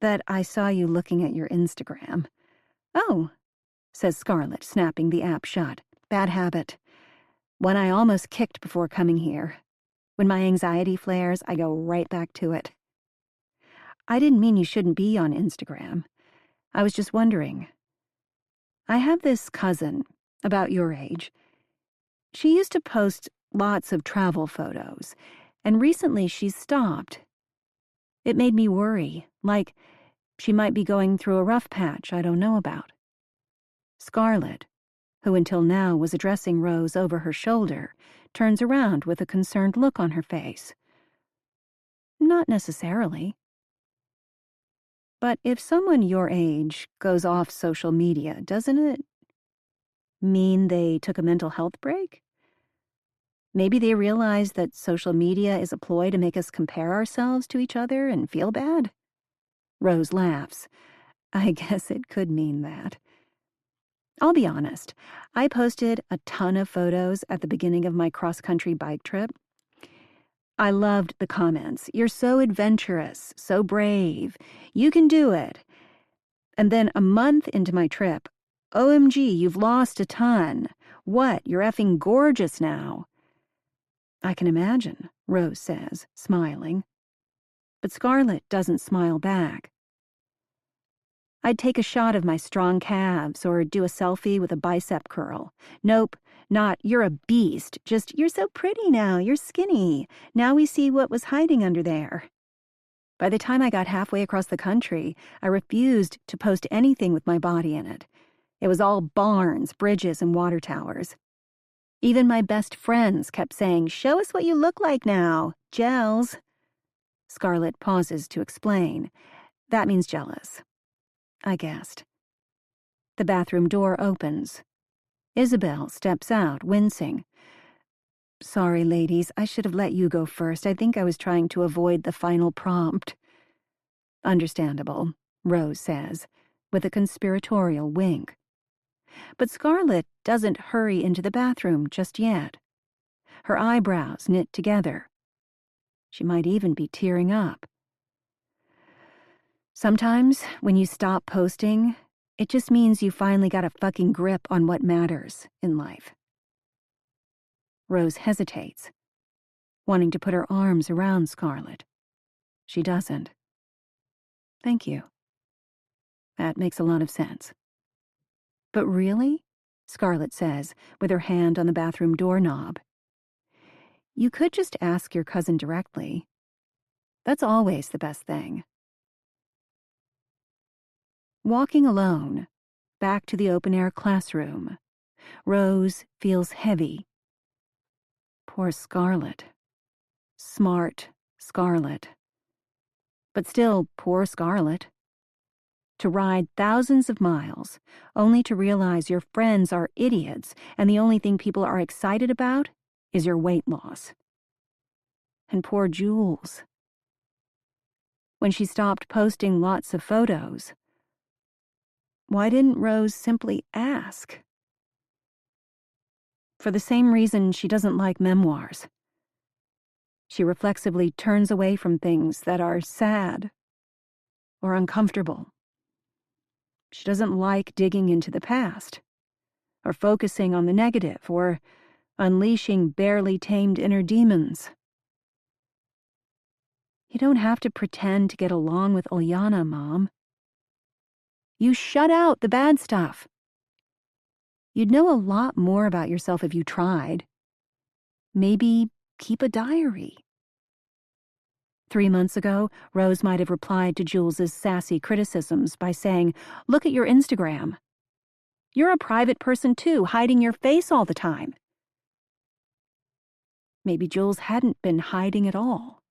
that I saw you looking at your Instagram." "Oh," says Scarlett, snapping the app shut. "Bad habit. One I almost kicked before coming here. When my anxiety flares, I go right back to it." "I didn't mean you shouldn't be on Instagram. I was just wondering. I have this cousin, about your age. She used to post lots of travel photos, and recently she's stopped. It made me worry, like she might be going through a rough patch I don't know about." Scarlett, who until now was addressing Rose over her shoulder, turns around with a concerned look on her face. "Not necessarily. But if someone your age goes off social media, doesn't it mean they took a mental health break? Maybe they realize that social media is a ploy to make us compare ourselves to each other and feel bad?" Rose laughs. "I guess it could mean that. I'll be honest, I posted a ton of photos at the beginning of my cross-country bike trip. I loved the comments. 'You're so adventurous, so brave. You can do it.' And then a month into my trip, 'OMG, you've lost a ton. What, you're effing gorgeous now.'" "I can imagine," Rose says, smiling. But Scarlett doesn't smile back. "I'd take a shot of my strong calves or do a selfie with a bicep curl. Nope, not 'you're a beast,' just 'you're so pretty now, you're skinny. Now we see what was hiding under there.' By the time I got halfway across the country, I refused to post anything with my body in it. It was all barns, bridges, and water towers. Even my best friends kept saying, 'Show us what you look like now. Gels.'" Scarlett pauses to explain. "That means jealous." I guessed. The bathroom door opens. Isabel steps out, wincing. "Sorry, ladies, I should have let you go first. I think I was trying to avoid the final prompt." "Understandable," Rose says, with a conspiratorial wink. But Scarlett doesn't hurry into the bathroom just yet. Her eyebrows knit together. She might even be tearing up. Sometimes, when you stop posting, it just means you finally got a fucking grip on what matters in life. Rose hesitates, wanting to put her arms around Scarlett. She doesn't. Thank you. That makes a lot of sense. But really? Scarlett says, with her hand on the bathroom doorknob. You could just ask your cousin directly. That's always the best thing. Walking alone, back to the open-air classroom, Rose feels heavy. Poor Scarlett. Smart Scarlett. But still, poor Scarlett. To ride thousands of miles, only to realize your friends are idiots and the only thing people are excited about is your weight loss. And poor Jules. When she stopped posting lots of photos, why didn't Rose simply ask? For the same reason she doesn't like memoirs. She reflexively turns away from things that are sad or uncomfortable. She doesn't like digging into the past, or focusing on the negative, or unleashing barely tamed inner demons. You don't have to pretend to get along with Ilyana, Mom. You shut out the bad stuff. You'd know a lot more about yourself if you tried. Maybe keep a diary. 3 months ago, Rose might have replied to Jules's sassy criticisms by saying, "Look at your Instagram. You're a private person too, hiding your face all the time." Maybe Jules hadn't been hiding at all.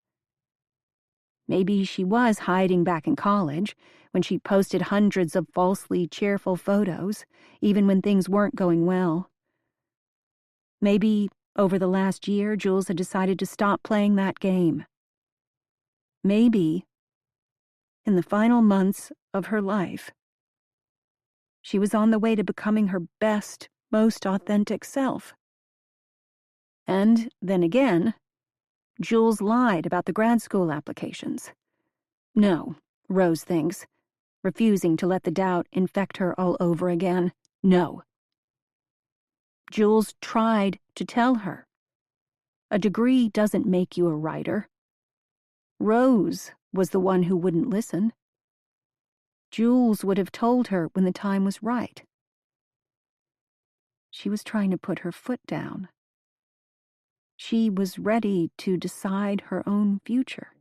Maybe she was hiding back in college, when she posted hundreds of falsely cheerful photos, even when things weren't going well. Maybe, over the last year, Jules had decided to stop playing that game. Maybe, in the final months of her life, she was on the way to becoming her best, most authentic self. And then again, Jules lied about the grad school applications. No, Rose thinks, refusing to let the doubt infect her all over again. No. Jules tried to tell her. A degree doesn't make you a writer. Rose was the one who wouldn't listen. Jules would have told her when the time was right. She was trying to put her foot down. She was ready to decide her own future.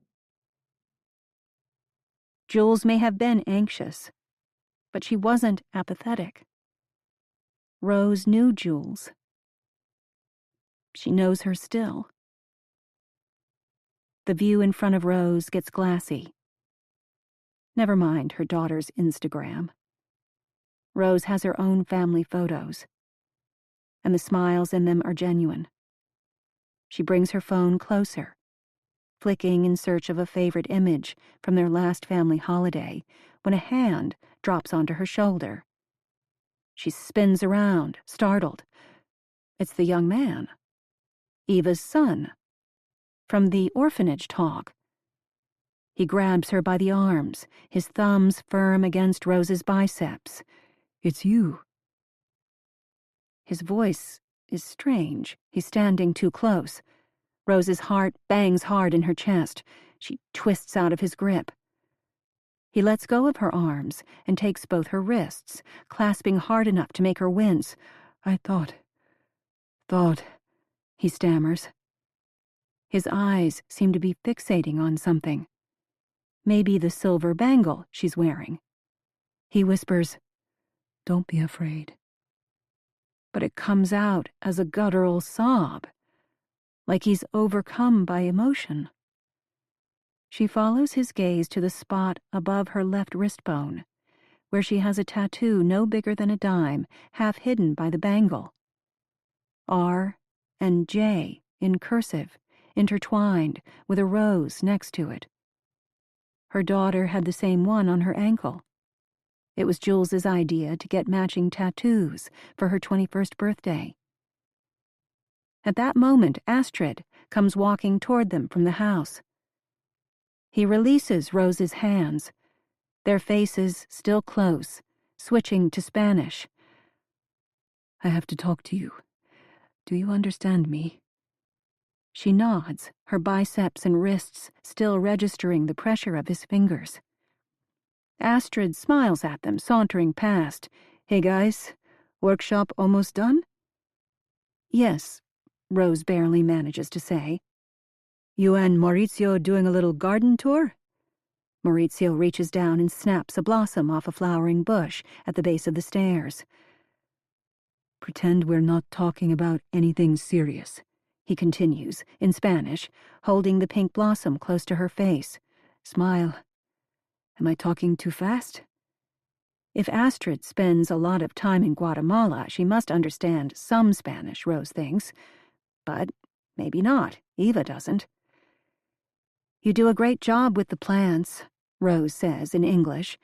Jules may have been anxious, but she wasn't apathetic. Rose knew Jules. She knows her still. The view in front of Rose gets glassy. Never mind her daughter's Instagram. Rose has her own family photos, and the smiles in them are genuine. She brings her phone closer, flicking in search of a favorite image from their last family holiday, when a hand drops onto her shoulder. She spins around, startled. It's the young man, Eva's son, from the orphanage talk. He grabs her by the arms, his thumbs firm against Rose's biceps. "It's you." His voice is strange. He's standing too close. Rose's heart bangs hard in her chest. She twists out of his grip. He lets go of her arms and takes both her wrists, clasping hard enough to make her wince. "I thought, he stammers. His eyes seem to be fixating on something. Maybe the silver bangle she's wearing. He whispers, "Don't be afraid." But it comes out as a guttural sob, like he's overcome by emotion. She follows his gaze to the spot above her left wrist bone, where she has a tattoo no bigger than a dime, half hidden by the bangle. R and J in cursive, intertwined with a rose next to it. Her daughter had the same one on her ankle. It was Jules's idea to get matching tattoos for her 21st birthday. At that moment, Astrid comes walking toward them from the house. He releases Rose's hands, their faces still close, switching to Spanish. "I have to talk to you. Do you understand me?" She nods, her biceps and wrists still registering the pressure of his fingers. Astrid smiles at them, sauntering past. "Hey guys, workshop almost done?" "Yes," Rose barely manages to say. "You and Maurizio doing a little garden tour?" Maurizio reaches down and snaps a blossom off a flowering bush at the base of the stairs. "Pretend we're not talking about anything serious," he continues, in Spanish, holding the pink blossom close to her face. "Smile. Am I talking too fast?" If Astrid spends a lot of time in Guatemala, she must understand some Spanish, Rose thinks. But maybe not. Eva doesn't. "You do a great job with the plants," Rose says in English,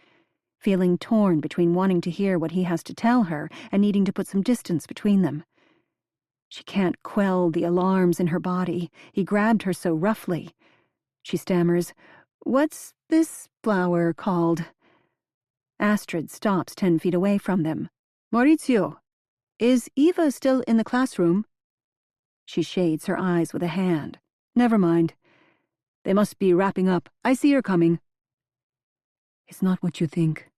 feeling torn between wanting to hear what he has to tell her and needing to put some distance between them. She can't quell the alarms in her body. He grabbed her so roughly. She stammers, "What's this flower called?" Astrid stops 10 feet away from them. "Maurizio, is Eva still in the classroom?" She shades her eyes with a hand. "Never mind. They must be wrapping up. I see her coming." "It's not what you think.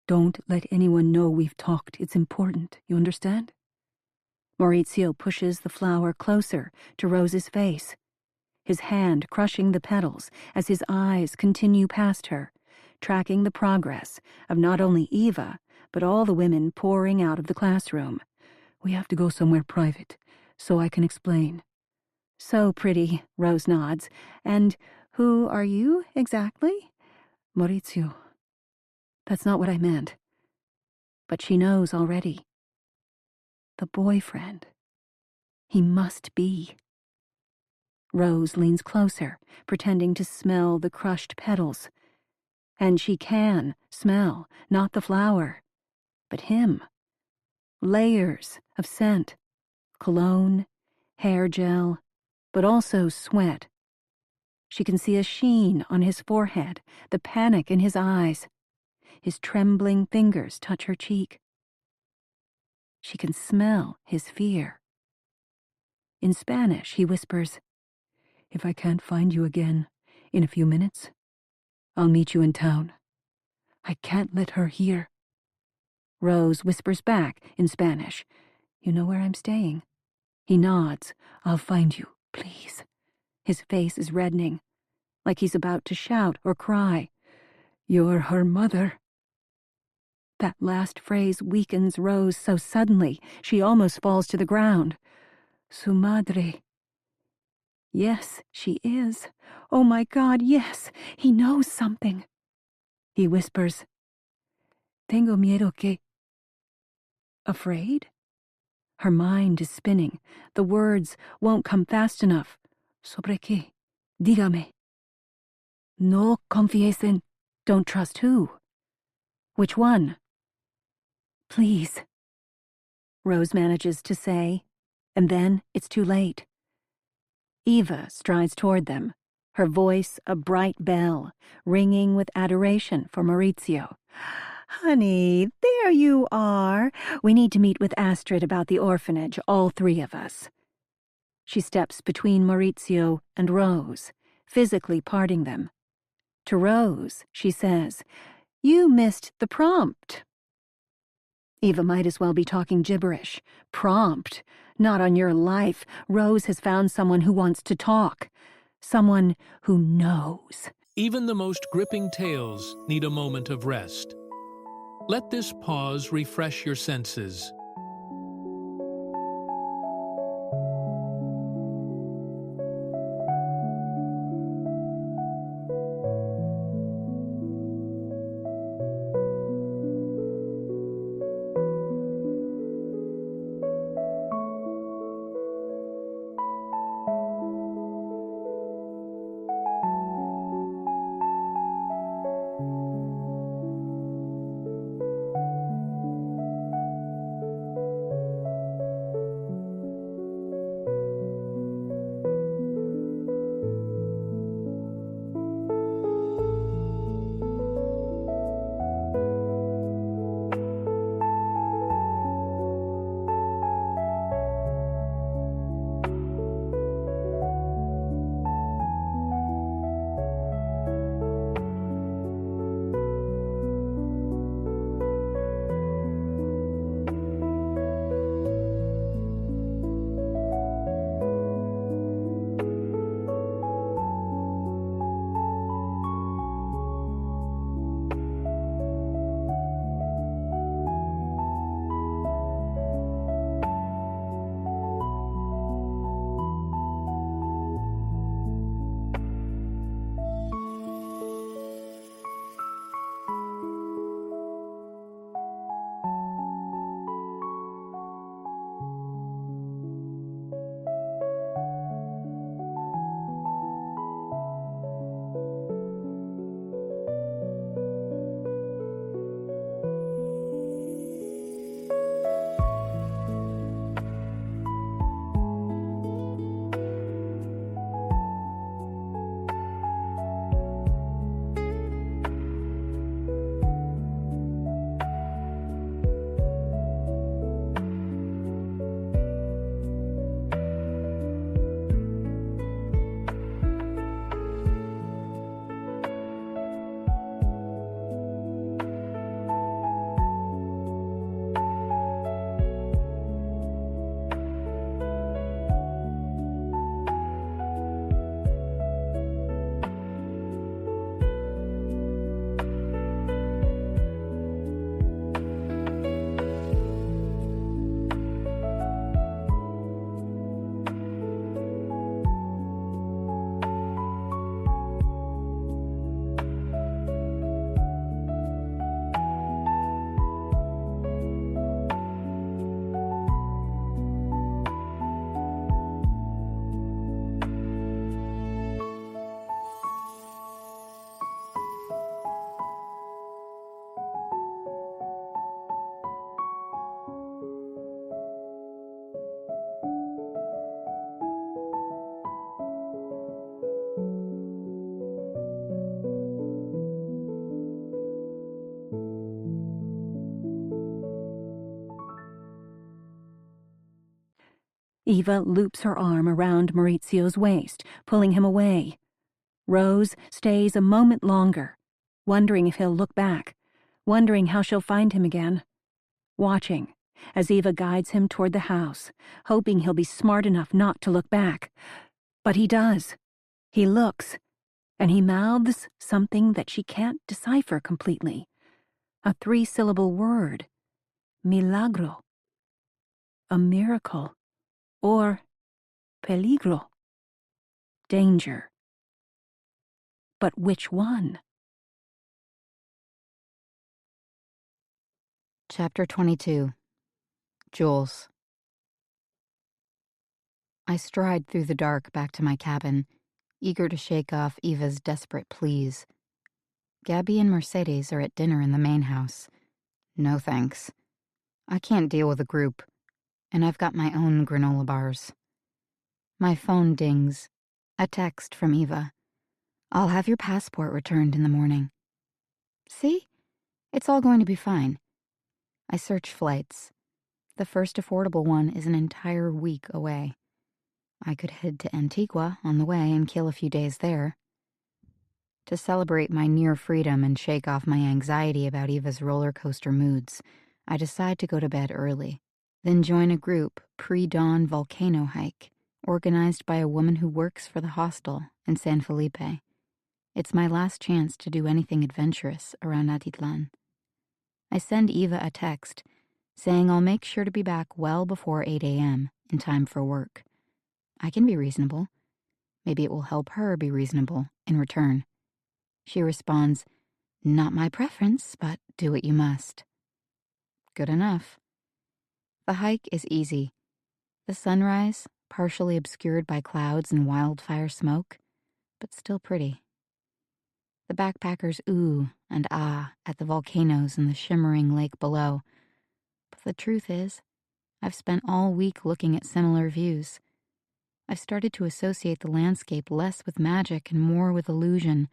Don't let anyone know we've talked. It's important. You understand?" Maurizio pushes the flower closer to Rose's face, his hand crushing the petals as his eyes continue past her, tracking the progress of not only Eva, but all the women pouring out of the classroom. "We have to go somewhere private, so I can explain." "So pretty," Rose nods. "And who are you, exactly?" "Maurizio. That's not what I meant." But she knows already. The boyfriend. He must be. Rose leans closer, pretending to smell the crushed petals. And she can smell, not the flower, but him. Layers of scent. Cologne, hair gel, but also sweat. She can see a sheen on his forehead, the panic in his eyes. His trembling fingers touch her cheek. She can smell his fear. In Spanish, he whispers, "If I can't find you again in a few minutes, I'll meet you in town. I can't let her hear." Rose whispers back in Spanish, "You know where I'm staying?" He nods. "I'll find you, please." His face is reddening, like he's about to shout or cry. "You're her mother." That last phrase weakens Rose so suddenly she almost falls to the ground. "Su madre." Yes, she is. Oh my God, yes, he knows something. He whispers, "Tengo miedo que..." Afraid? Her mind is spinning. The words won't come fast enough. "Sobre qué? Dígame." "No confíes en..." Don't trust who? Which one? "Please," Rose manages to say, and then it's too late. Eva strides toward them, her voice a bright bell, ringing with adoration for Maurizio. "Honey, there you are. We need to meet with Astrid about the orphanage, all three of us." She steps between Maurizio and Rose, physically parting them. To Rose, she says, "You missed the prompt." Eva might as well be talking gibberish. Prompt. Not on your life. Rose has found someone who wants to talk. Someone who knows. Even the most gripping tales need a moment of rest. Let this pause refresh your senses. Eva loops her arm around Maurizio's waist, pulling him away. Rose stays a moment longer, wondering if he'll look back, wondering how she'll find him again. Watching as Eva guides him toward the house, hoping he'll be smart enough not to look back. But he does. He looks, and he mouths something that she can't decipher completely. A 3-syllable word. Milagro. A miracle. Or peligro. Danger. But which one? Chapter 22. Jules. I stride through the dark back to my cabin, eager to shake off Eva's desperate pleas. Gabby and Mercedes are at dinner in the main house. No thanks. I can't deal with a group, and I've got my own granola bars. My phone dings. A text from Eva. "I'll have your passport returned in the morning." See? It's all going to be fine. I search flights. The first affordable one is an entire week away. I could head to Antigua on the way and kill a few days there. To celebrate my near freedom and shake off my anxiety about Eva's roller coaster moods, I decide to go to bed early, then join a group pre-dawn volcano hike organized by a woman who works for the hostel in San Felipe. It's my last chance to do anything adventurous around Atitlan. I send Eva a text saying I'll make sure to be back well before 8 a.m. in time for work. I can be reasonable. Maybe it will help her be reasonable in return. She responds, "Not my preference, but do what you must." Good enough. The hike is easy. The sunrise, partially obscured by clouds and wildfire smoke, but still pretty. The backpackers ooh and ah at the volcanoes and the shimmering lake below. But the truth is, I've spent all week looking at similar views. I've started to associate the landscape less with magic and more with illusion,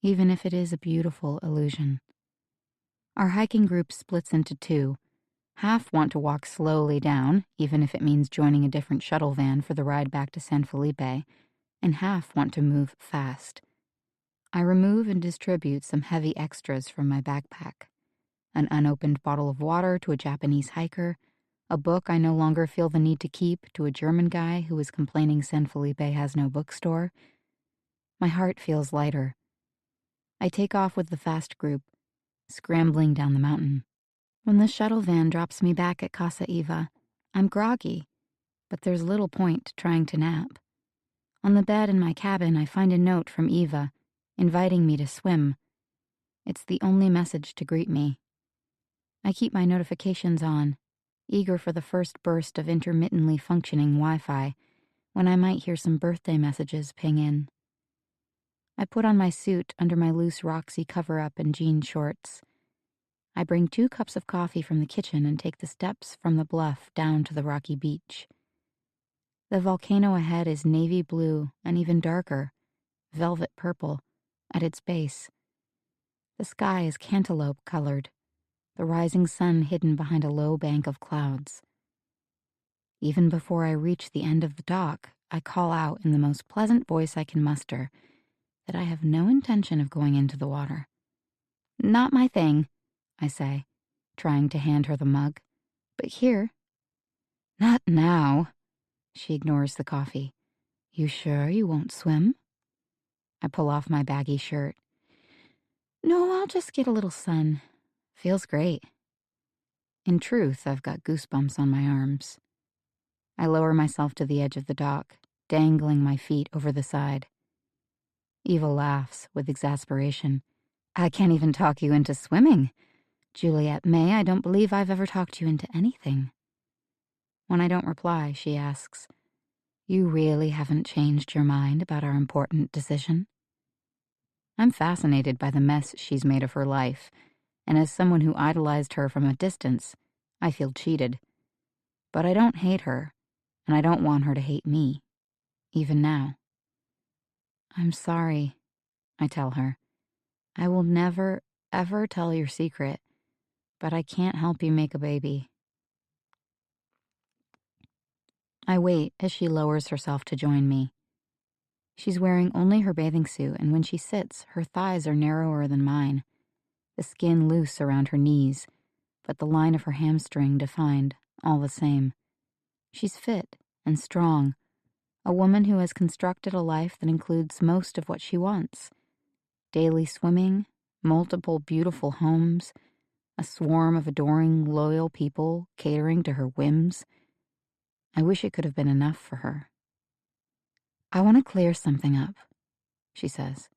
even if it is a beautiful illusion. Our hiking group splits into two. Half want to walk slowly down, even if it means joining a different shuttle van for the ride back to San Felipe, and half want to move fast. I remove and distribute some heavy extras from my backpack. An unopened bottle of water to a Japanese hiker, a book I no longer feel the need to keep to a German guy who is complaining San Felipe has no bookstore. My heart feels lighter. I take off with the fast group, scrambling down the mountain. When the shuttle van drops me back at Casa Eva, I'm groggy, but there's little point trying to nap. On the bed in my cabin, I find a note from Eva, inviting me to swim. It's the only message to greet me. I keep my notifications on, eager for the first burst of intermittently functioning Wi-Fi, when I might hear some birthday messages ping in. I put on my suit under my loose Roxy cover-up and jean shorts. I bring 2 cups of coffee from the kitchen and take the steps from the bluff down to the rocky beach. The volcano ahead is navy blue and even darker, velvet purple, at its base. The sky is cantaloupe-colored, the rising sun hidden behind a low bank of clouds. Even before I reach the end of the dock, I call out in the most pleasant voice I can muster that I have no intention of going into the water. "Not my thing," I say, trying to hand her the mug. "But here." "Not now." She ignores the coffee. "You sure you won't swim?" I pull off my baggy shirt. "No, I'll just get a little sun. Feels great." In truth, I've got goosebumps on my arms. I lower myself to the edge of the dock, dangling my feet over the side. Eva laughs with exasperation. "I can't even talk you into swimming. Juliet May, I don't believe I've ever talked you into anything." When I don't reply, she asks, "You really haven't changed your mind about our important decision?" I'm fascinated by the mess she's made of her life, and as someone who idolized her from a distance, I feel cheated. But I don't hate her, and I don't want her to hate me, even now. "I'm sorry," I tell her. "I will never, ever tell your secret, but I can't help you make a baby." I wait as she lowers herself to join me. She's wearing only her bathing suit, and when she sits, her thighs are narrower than mine, the skin loose around her knees, but the line of her hamstring defined, all the same. She's fit and strong, a woman who has constructed a life that includes most of what she wants. Daily swimming, multiple beautiful homes, a swarm of adoring, loyal people catering to her whims. I wish it could have been enough for her. I want to clear something up, she says.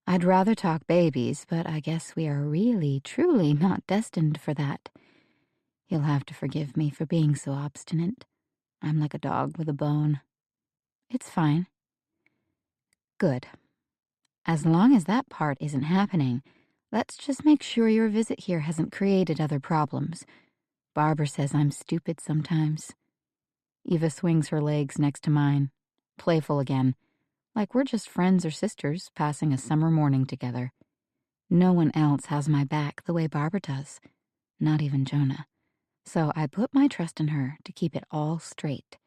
I'd rather talk babies, but I guess we are really, truly not destined for that. You'll have to forgive me for being so obstinate. I'm like a dog with a bone. It's fine. Good. As long as that part isn't happening, let's just make sure your visit here hasn't created other problems. Barbara says I'm stupid sometimes. Eva swings her legs next to mine, playful again, like we're just friends or sisters passing a summer morning together. No one else has my back the way Barbara does, not even Jonah. So I put my trust in her to keep it all straight.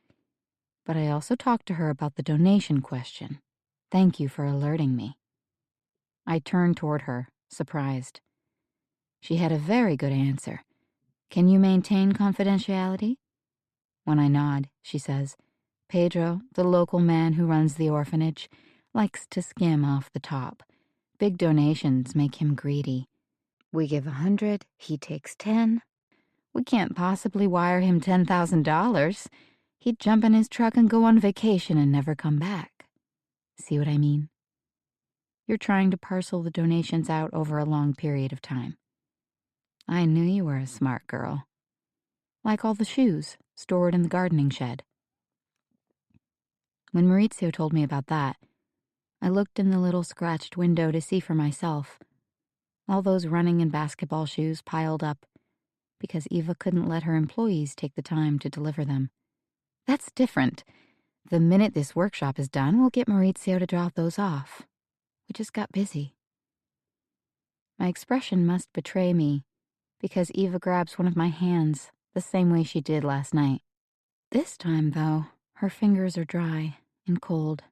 But I also talked to her about the donation question. Thank you for alerting me. I turned toward her, surprised. She had a very good answer. Can you maintain confidentiality? When I nod, she says, Pedro, the local man who runs the orphanage, likes to skim off the top. Big donations make him greedy. We give 100, he takes 10. We can't possibly wire him $10,000. He'd jump in his truck and go on vacation and never come back. See what I mean? You're trying to parcel the donations out over a long period of time. I knew you were a smart girl. Like all the shoes stored in the gardening shed. When Maurizio told me about that, I looked in the little scratched window to see for myself. All those running and basketball shoes piled up because Eva couldn't let her employees take the time to deliver them. That's different. The minute this workshop is done, we'll get Maurizio to drop those off. We just got busy. My expression must betray me because Eva grabs one of my hands the same way she did last night. This time, though, her fingers are dry and cold.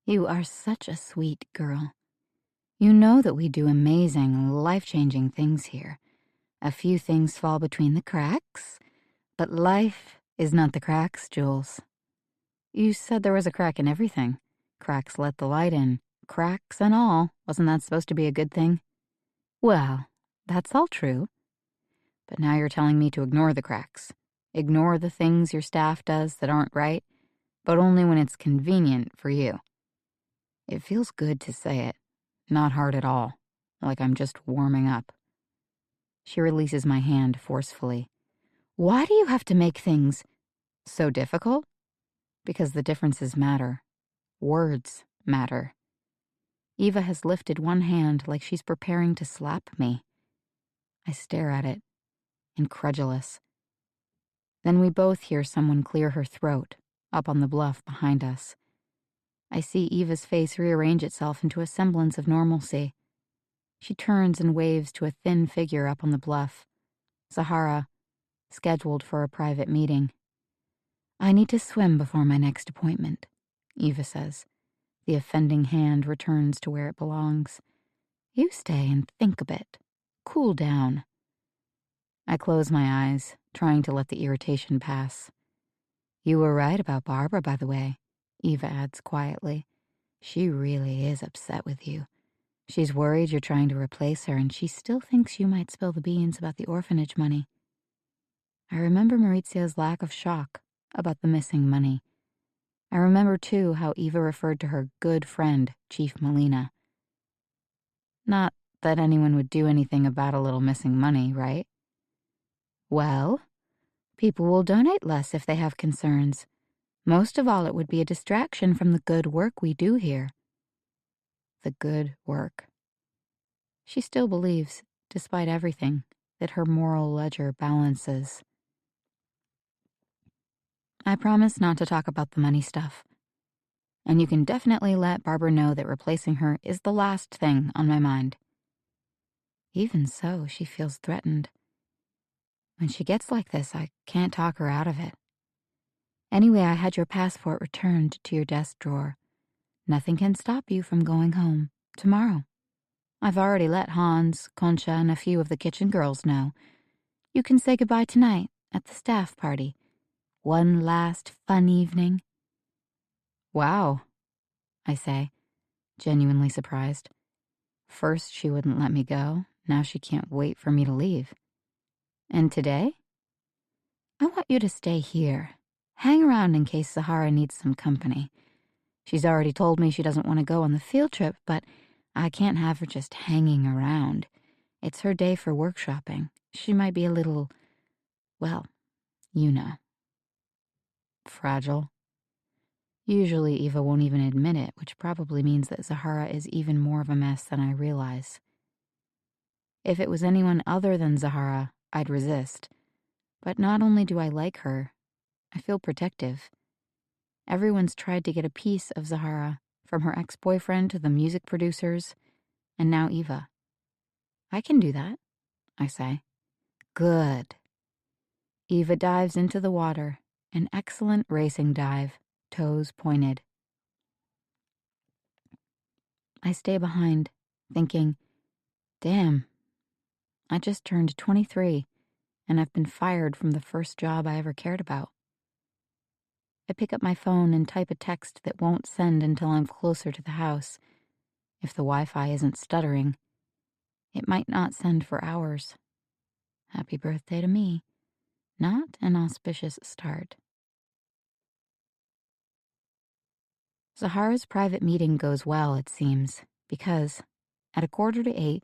You are such a sweet girl. You know that we do amazing, life-changing things here. A few things fall between the cracks, but life is not the cracks, Jules. You said there was a crack in everything. Cracks let the light in. Cracks and all. Wasn't that supposed to be a good thing? Well, that's all true. But now you're telling me to ignore the cracks. Ignore the things your staff does that aren't right, but only when it's convenient for you. It feels good to say it. Not hard at all. Like I'm just warming up. She releases my hand forcefully. Why do you have to make things so difficult? Because the differences matter. Words matter. Eva has lifted one hand like she's preparing to slap me. I stare at it, incredulous. Then we both hear someone clear her throat, up on the bluff behind us. I see Eva's face rearrange itself into a semblance of normalcy. She turns and waves to a thin figure up on the bluff. Sahara, scheduled for a private meeting. I need to swim before my next appointment, Eva says. The offending hand returns to where it belongs. You stay and think a bit. Cool down. I close my eyes, trying to let the irritation pass. You were right about Barbara, by the way, Eva adds quietly. She really is upset with you. She's worried you're trying to replace her, and she still thinks you might spill the beans about the orphanage money. I remember Maurizio's lack of shock about the missing money. I remember, too, how Eva referred to her good friend, Chief Molina. Not that anyone would do anything about a little missing money, right? Well, people will donate less if they have concerns. Most of all, it would be a distraction from the good work we do here. The good work. She still believes, despite everything, that her moral ledger balances. I promise not to talk about the money stuff. And you can definitely let Barbara know that replacing her is the last thing on my mind. Even so, she feels threatened. When she gets like this, I can't talk her out of it. Anyway, I had your passport returned to your desk drawer. Nothing can stop you from going home tomorrow. I've already let Hans, Concha, and a few of the kitchen girls know. You can say goodbye tonight at the staff party. One last fun evening. Wow, I say, genuinely surprised. First, she wouldn't let me go. Now she can't wait for me to leave. And today? I want you to stay here. Hang around in case Zahara needs some company. She's already told me she doesn't want to go on the field trip, but I can't have her just hanging around. It's her day for workshopping. She might be a little, well, you know, fragile. Usually Eva won't even admit it, which probably means that Zahara is even more of a mess than I realize. If it was anyone other than Zahara, I'd resist. But not only do I like her, I feel protective. Everyone's tried to get a piece of Zahara, from her ex-boyfriend to the music producers, and now Eva. I can do that, I say. Good. Eva dives into the water, an excellent racing dive, toes pointed. I stay behind, thinking, damn, I just turned 23, and I've been fired from the first job I ever cared about. I pick up my phone and type a text that won't send until I'm closer to the house. If the Wi-Fi isn't stuttering, it might not send for hours. Happy birthday to me. Not an auspicious start. Zahara's private meeting goes well, it seems, because at 7:45,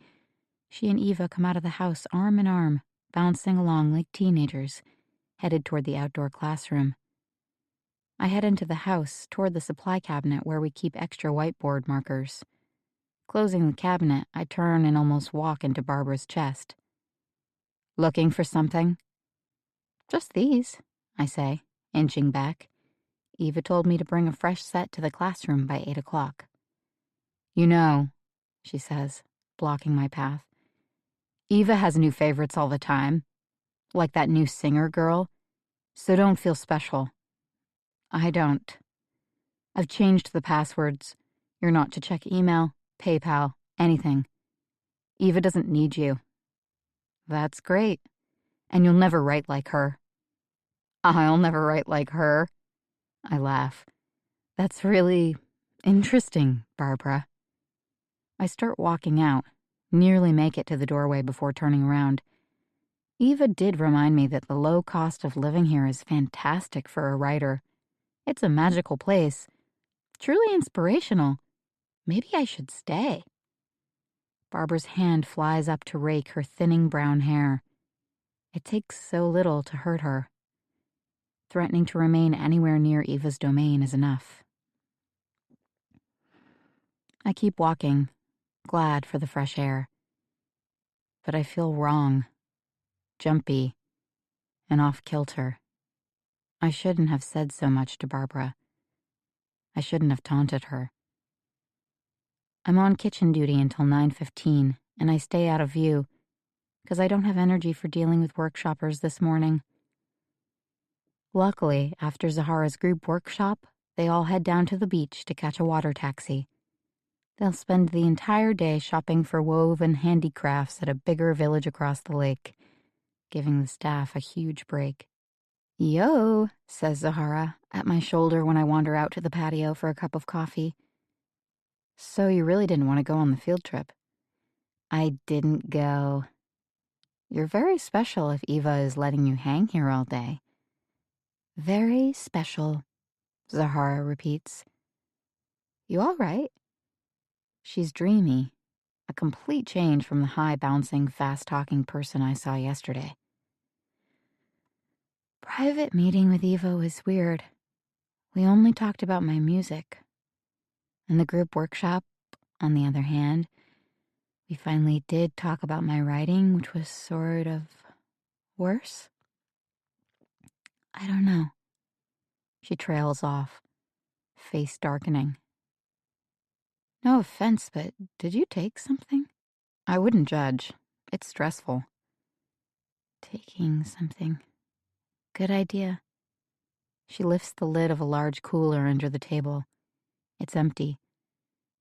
she and Eva come out of the house arm in arm, bouncing along like teenagers, headed toward the outdoor classroom. I head into the house, toward the supply cabinet where we keep extra whiteboard markers. Closing the cabinet, I turn and almost walk into Barbara's chest. Looking for something? Just these, I say, inching back. Eva told me to bring a fresh set to the classroom by 8:00. You know, she says, blocking my path. Eva has new favorites all the time, like that new singer girl, so don't feel special. I don't. I've changed the passwords. You're not to check email, PayPal, anything. Eva doesn't need you. That's great. And you'll never write like her. I'll never write like her. I laugh. That's really interesting, Barbara. I start walking out, nearly make it to the doorway before turning around. Eva did remind me that the low cost of living here is fantastic for a writer. It's a magical place, truly inspirational. Maybe I should stay. Barbara's hand flies up to rake her thinning brown hair. It takes so little to hurt her. Threatening to remain anywhere near Eva's domain is enough. I keep walking, glad for the fresh air. But I feel wrong, jumpy, and off-kilter. I shouldn't have said so much to Barbara. I shouldn't have taunted her. I'm on kitchen duty until 9:15, and I stay out of view, because I don't have energy for dealing with workshoppers this morning. Luckily, after Zahara's group workshop, they all head down to the beach to catch a water taxi. They'll spend the entire day shopping for woven handicrafts at a bigger village across the lake, giving the staff a huge break. Yo, says Zahara, at my shoulder when I wander out to the patio for a cup of coffee. So you really didn't want to go on the field trip? I didn't go. You're very special if Eva is letting you hang here all day. Very special, Zahara repeats. You all right? She's dreamy, a complete change from the high-bouncing, fast-talking person I saw yesterday. Private meeting with Eva was weird. We only talked about my music. In the group workshop, on the other hand, we finally did talk about my writing, which was sort of worse. I don't know. She trails off, face darkening. No offense, but did you take something? I wouldn't judge. It's stressful. Taking something. Good idea. She lifts the lid of a large cooler under the table. It's empty.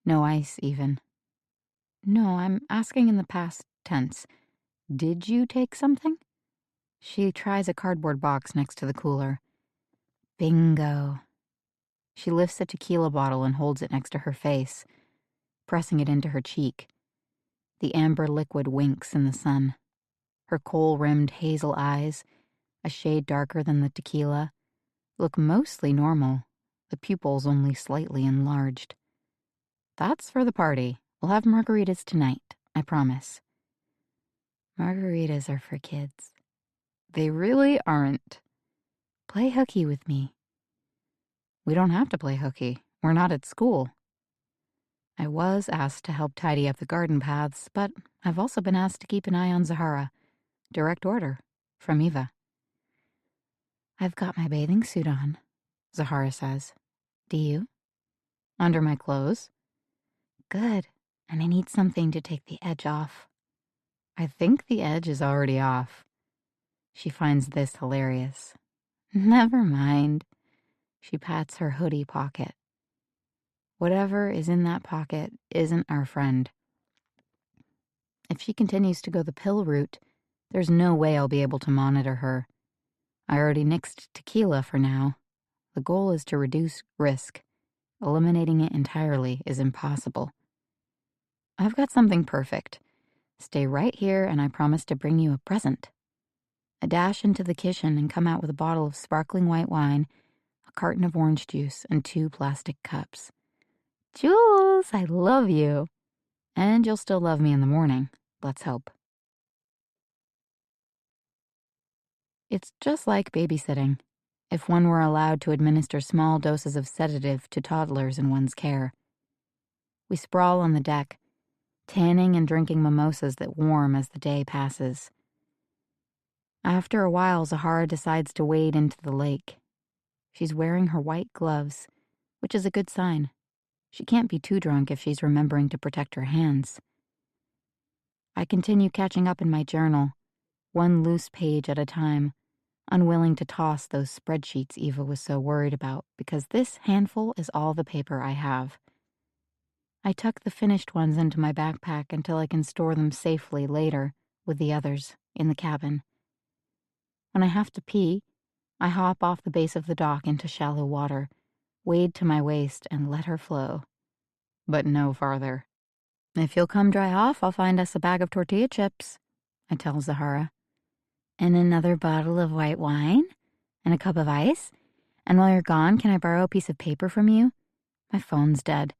No ice, even. No, I'm asking in the past tense. Did you take something? She tries a cardboard box next to the cooler. Bingo. She lifts a tequila bottle and holds it next to her face, pressing it into her cheek. The amber liquid winks in the sun. Her kohl-rimmed hazel eyes, a shade darker than the tequila, look mostly normal, the pupils only slightly enlarged. That's for the party. We'll have margaritas tonight, I promise. Margaritas are for kids. They really aren't. Play hooky with me. We don't have to play hooky. We're not at school. I was asked to help tidy up the garden paths, but I've also been asked to keep an eye on Zahara. Direct order from Eva. I've got my bathing suit on, Zahara says. Do you? Under my clothes? Good, and I need something to take the edge off. I think the edge is already off. She finds this hilarious. Never mind. She pats her hoodie pocket. Whatever is in that pocket isn't our friend. If she continues to go the pill route, there's no way I'll be able to monitor her. I already nixed tequila for now. The goal is to reduce risk. Eliminating it entirely is impossible. I've got something perfect. Stay right here and I promise to bring you a present. I dash into the kitchen and come out with a bottle of sparkling white wine, a carton of orange juice, and 2 plastic cups. Jules, I love you. And you'll still love me in the morning. Let's hope. It's just like babysitting, if one were allowed to administer small doses of sedative to toddlers in one's care. We sprawl on the deck, tanning and drinking mimosas that warm as the day passes. After a while, Zahara decides to wade into the lake. She's wearing her white gloves, which is a good sign. She can't be too drunk if she's remembering to protect her hands. I continue catching up in my journal, one loose page at a time, unwilling to toss those spreadsheets Eva was so worried about, because this handful is all the paper I have. I tuck the finished ones into my backpack until I can store them safely later with the others in the cabin. When I have to pee, I hop off the base of the dock into shallow water, wade to my waist, and let her flow. But no farther. If you'll come dry off, I'll find us a bag of tortilla chips, I tell Zahara. And another bottle of white wine? And a cup of ice? And while you're gone, can I borrow a piece of paper from you? My phone's dead.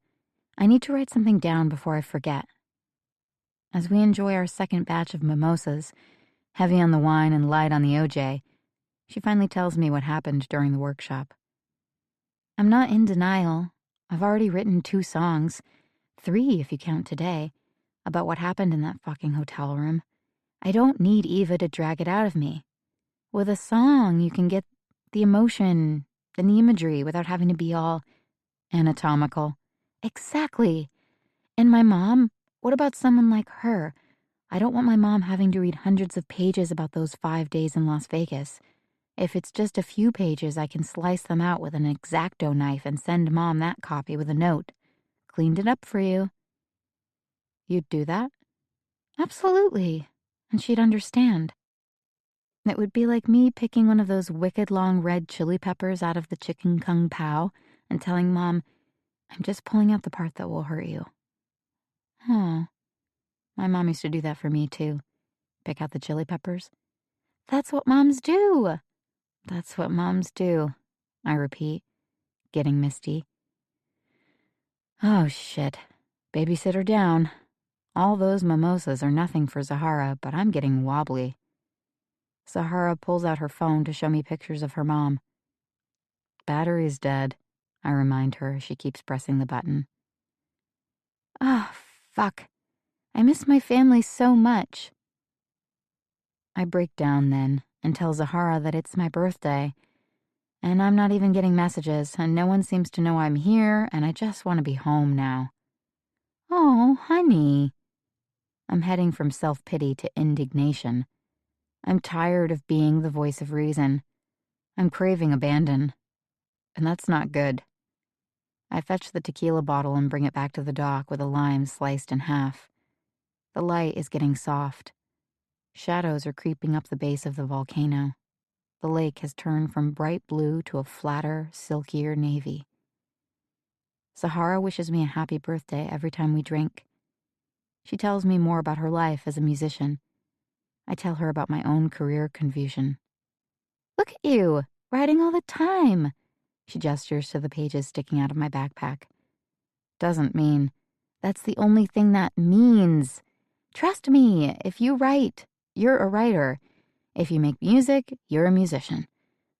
I need to write something down before I forget. As we enjoy our second batch of mimosas, heavy on the wine and light on the OJ, she finally tells me what happened during the workshop. I'm not in denial. I've already written 2 songs, 3 if you count today, about what happened in that fucking hotel room. I don't need Eva to drag it out of me. With a song, you can get the emotion and the imagery without having to be all anatomical. Exactly. And my mom, what about someone like her? I don't want my mom having to read hundreds of pages about those 5 days in Las Vegas. If it's just a few pages, I can slice them out with an X-Acto knife and send Mom that copy with a note. Cleaned it up for you. You'd do that? Absolutely. And she'd understand. It would be like me picking one of those wicked long red chili peppers out of the chicken kung pao and telling Mom, I'm just pulling out the part that will hurt you. Oh, my mom used to do that for me too. Pick out the chili peppers. That's what moms do. That's what moms do, I repeat, getting misty. Oh, shit. Babysitter down. All those mimosas are nothing for Zahara, but I'm getting wobbly. Zahara pulls out her phone to show me pictures of her mom. Battery's dead, I remind her as she keeps pressing the button. Ah, fuck. I miss my family so much. I break down then and tell Zahara that it's my birthday, and I'm not even getting messages, and no one seems to know I'm here, and I just want to be home now. Oh, honey. I'm heading from self-pity to indignation. I'm tired of being the voice of reason. I'm craving abandon. and that's not good. I fetch the tequila bottle and bring it back to the dock with a lime sliced in half. The light is getting soft. Shadows are creeping up the base of the volcano. The lake has turned from bright blue to a flatter, silkier navy. Sahara wishes me a happy birthday every time we drink. She tells me more about her life as a musician. I tell her about my own career confusion. Look at you, writing all the time. She gestures to the pages sticking out of my backpack. Doesn't mean. That's the only thing that means. Trust me, if you write, you're a writer. If you make music, you're a musician.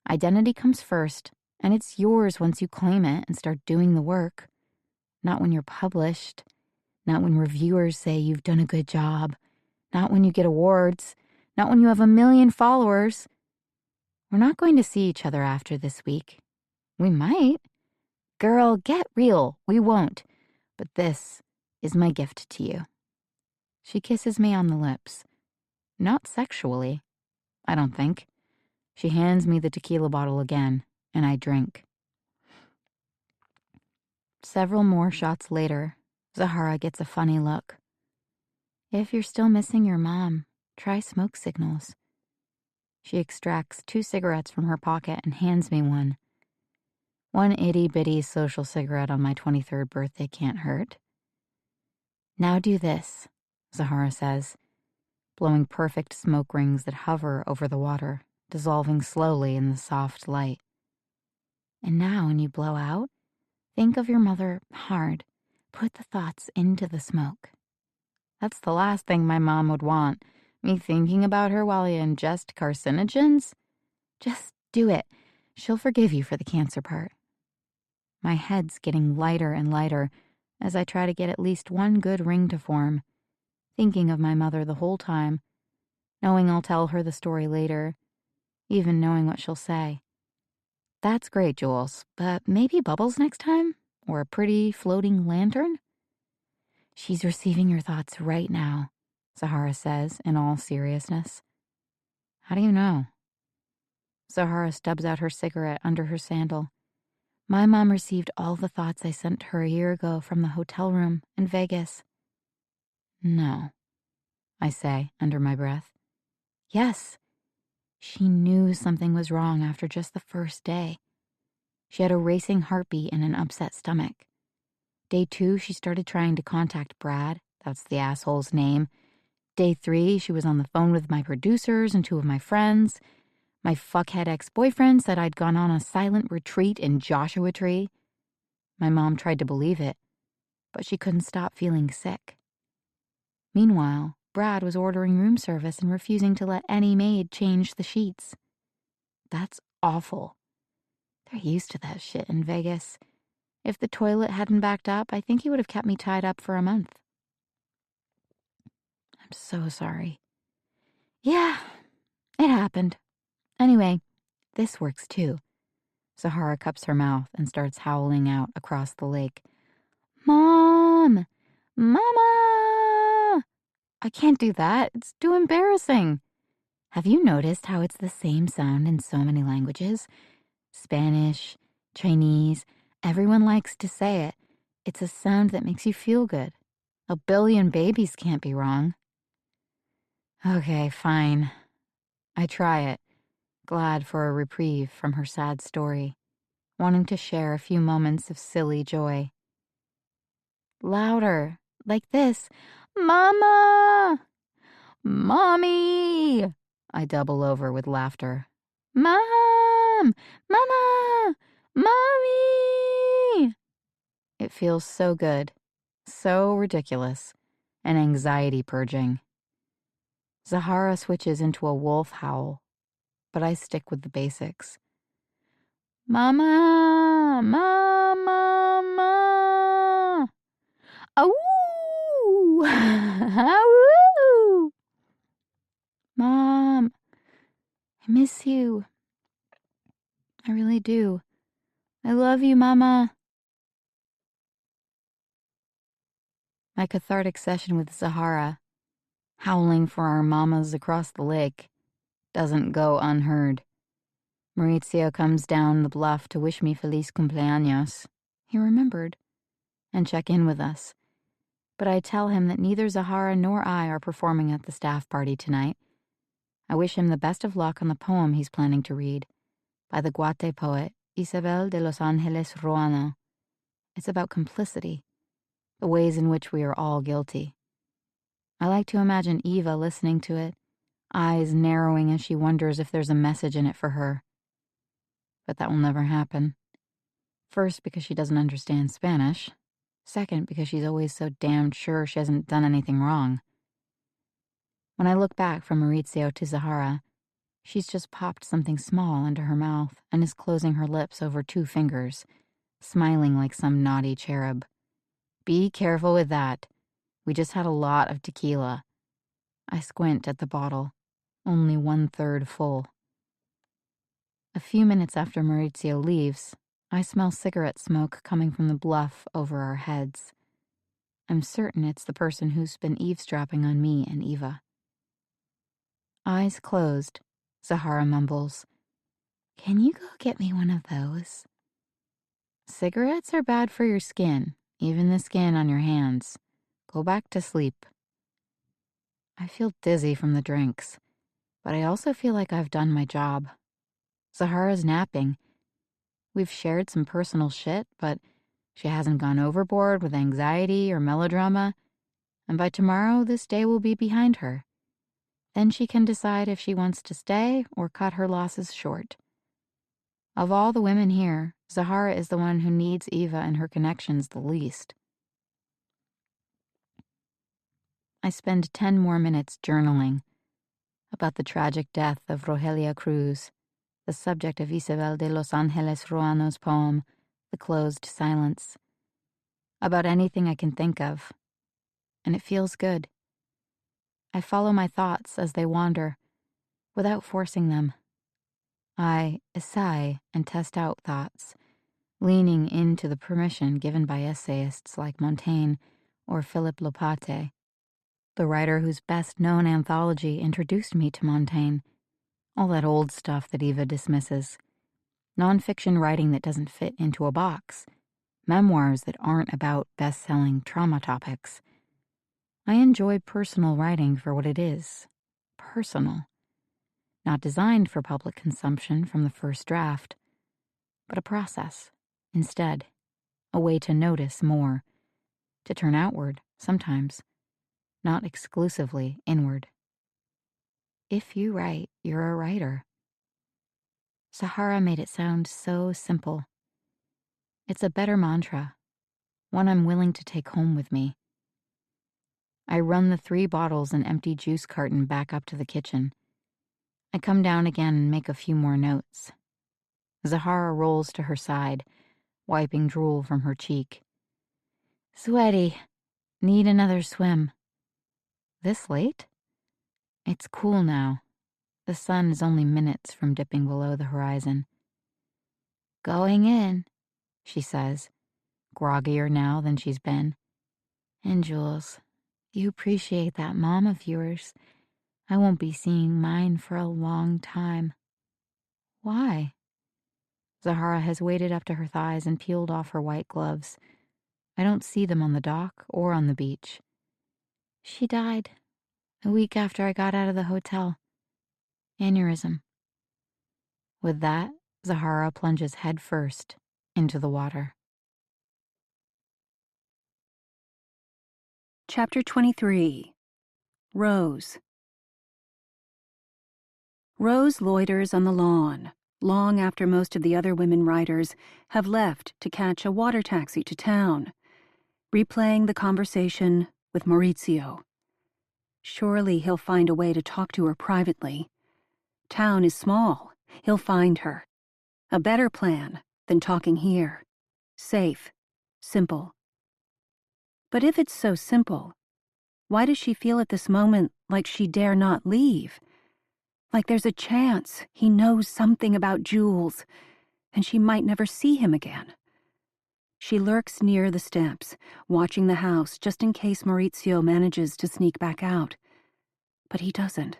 Identity comes first, and it's yours once you claim it and start doing the work. Not when you're published. Not when reviewers say you've done a good job. Not when you get awards. Not when you have 1 million followers. We're not going to see each other after this week. We might. Girl, get real. We won't. But this is my gift to you. She kisses me on the lips. Not sexually, I don't think. She hands me the tequila bottle again, and I drink. Several more shots later, Zahara gets a funny look. If you're still missing your mom, try smoke signals. She extracts 2 cigarettes from her pocket and hands me one. One itty-bitty social cigarette on my 23rd birthday can't hurt. Now do this, Zahara says, blowing perfect smoke rings that hover over the water, dissolving slowly in the soft light. And now when you blow out, think of your mother hard. Put the thoughts into the smoke. That's the last thing my mom would want, me thinking about her while you ingest carcinogens. Just do it. She'll forgive you for the cancer part. My head's getting lighter and lighter as I try to get at least one good ring to form, thinking of my mother the whole time, knowing I'll tell her the story later, even knowing what she'll say. That's great, Jules, but maybe bubbles next time? Or a pretty floating lantern? She's receiving your thoughts right now, Zahara says in all seriousness. How do you know? Zahara stubs out her cigarette under her sandal. My mom received all the thoughts I sent her a year ago from the hotel room in Vegas. No, I say under my breath. Yes, she knew something was wrong after just the first day. She had a racing heartbeat and an upset stomach. Day 2, she started trying to contact Brad. That's the asshole's name. Day 3, she was on the phone with my producers and 2 of my friends. My fuckhead ex-boyfriend said I'd gone on a silent retreat in Joshua Tree. My mom tried to believe it, but she couldn't stop feeling sick. Meanwhile, Brad was ordering room service and refusing to let any maid change the sheets. That's awful. They're used to that shit in Vegas. If the toilet hadn't backed up, I think he would have kept me tied up for a month. I'm so sorry. Yeah, it happened. Anyway, this works too. Zahara cups her mouth and starts howling out across the lake. Mom! Mama! I can't do that. It's too embarrassing. Have you noticed how it's the same sound in so many languages? Spanish, Chinese, everyone likes to say it. It's a sound that makes you feel good. 1 billion babies can't be wrong. Okay, fine. I try it, glad for a reprieve from her sad story, wanting to share a few moments of silly joy. Louder, like this. Mama! Mommy! I double over with laughter. Mom! Mama! Mommy! It feels so good, so ridiculous, and anxiety-purging. Zahara switches into a wolf howl, but I stick with the basics. Mama! Mama! Mama! Awoo! Awoo! Mom, I miss you. I really do. I love you, Mama. My cathartic session with Zahara, howling for our mamas across the lake, doesn't go unheard. Maurizio comes down the bluff to wish me feliz cumpleaños. He remembered. And check in with us. But I tell him that neither Zahara nor I are performing at the staff party tonight. I wish him the best of luck on the poem he's planning to read, by the Guate poet Isabel de los Angeles Ruano. It's about complicity, the ways in which we are all guilty. I like to imagine Eva listening to it, eyes narrowing as she wonders if there's a message in it for her. But that will never happen. First, because she doesn't understand Spanish. Second, because she's always so damned sure she hasn't done anything wrong. When I look back from Maurizio to Zahara, she's just popped something small into her mouth and is closing her lips over 2 fingers, smiling like some naughty cherub. Be careful with that. We just had a lot of tequila. I squint at the bottle, only 1/3 full. A few minutes after Maurizio leaves, I smell cigarette smoke coming from the bluff over our heads. I'm certain it's the person who's been eavesdropping on me and Eva. Eyes closed, Zahara mumbles, "Can you go get me one of those?" Cigarettes are bad for your skin, even the skin on your hands. Go back to sleep. I feel dizzy from the drinks, but I also feel like I've done my job. Zahara's napping. We've shared some personal shit, but she hasn't gone overboard with anxiety or melodrama, and by tomorrow this day will be behind her. Then she can decide if she wants to stay or cut her losses short. Of all the women here, Zahara is the one who needs Eva and her connections the least. I spend 10 more minutes journaling about the tragic death of Rogelia Cruz, the subject of Isabel de los Angeles Ruano's poem, The Closed Silence. About anything I can think of. And it feels good. I follow my thoughts as they wander, without forcing them. I essay and test out thoughts, leaning into the permission given by essayists like Montaigne or Philippe Lopate, the writer whose best-known anthology introduced me to Montaigne. All that old stuff that Eva dismisses. Nonfiction writing that doesn't fit into a box. Memoirs that aren't about best-selling trauma topics. I enjoy personal writing for what it is. Personal. Not designed for public consumption from the first draft, but a process, instead. A way to notice more. To turn outward, sometimes. Not exclusively inward. If you write, you're a writer. Zahara made it sound so simple. It's a better mantra, one I'm willing to take home with me. I run the 3 bottles and empty juice carton back up to the kitchen. I come down again and make a few more notes. Zahara rolls to her side, wiping drool from her cheek. Sweaty. Need another swim. This late? It's cool now. The sun is only minutes from dipping below the horizon. Going in, she says, groggier now than she's been. And Jules, you appreciate that mom of yours. I won't be seeing mine for a long time. Why? Zahara has waded up to her thighs and peeled off her white gloves. I don't see them on the dock or on the beach. She died a week after I got out of the hotel. Aneurysm. With that, Zahara plunges headfirst into the water. Chapter 23. Rose. Rose loiters on the lawn, long after most of the other women writers have left to catch a water taxi to town, replaying the conversation with Maurizio. Surely he'll find a way to talk to her privately. Town is small. He'll find her. A better plan than talking here. Safe. Simple. But if it's so simple, why does she feel at this moment like she dare not leave? Like there's a chance he knows something about Jules, and she might never see him again. She lurks near the steps, watching the house just in case Maurizio manages to sneak back out. But he doesn't.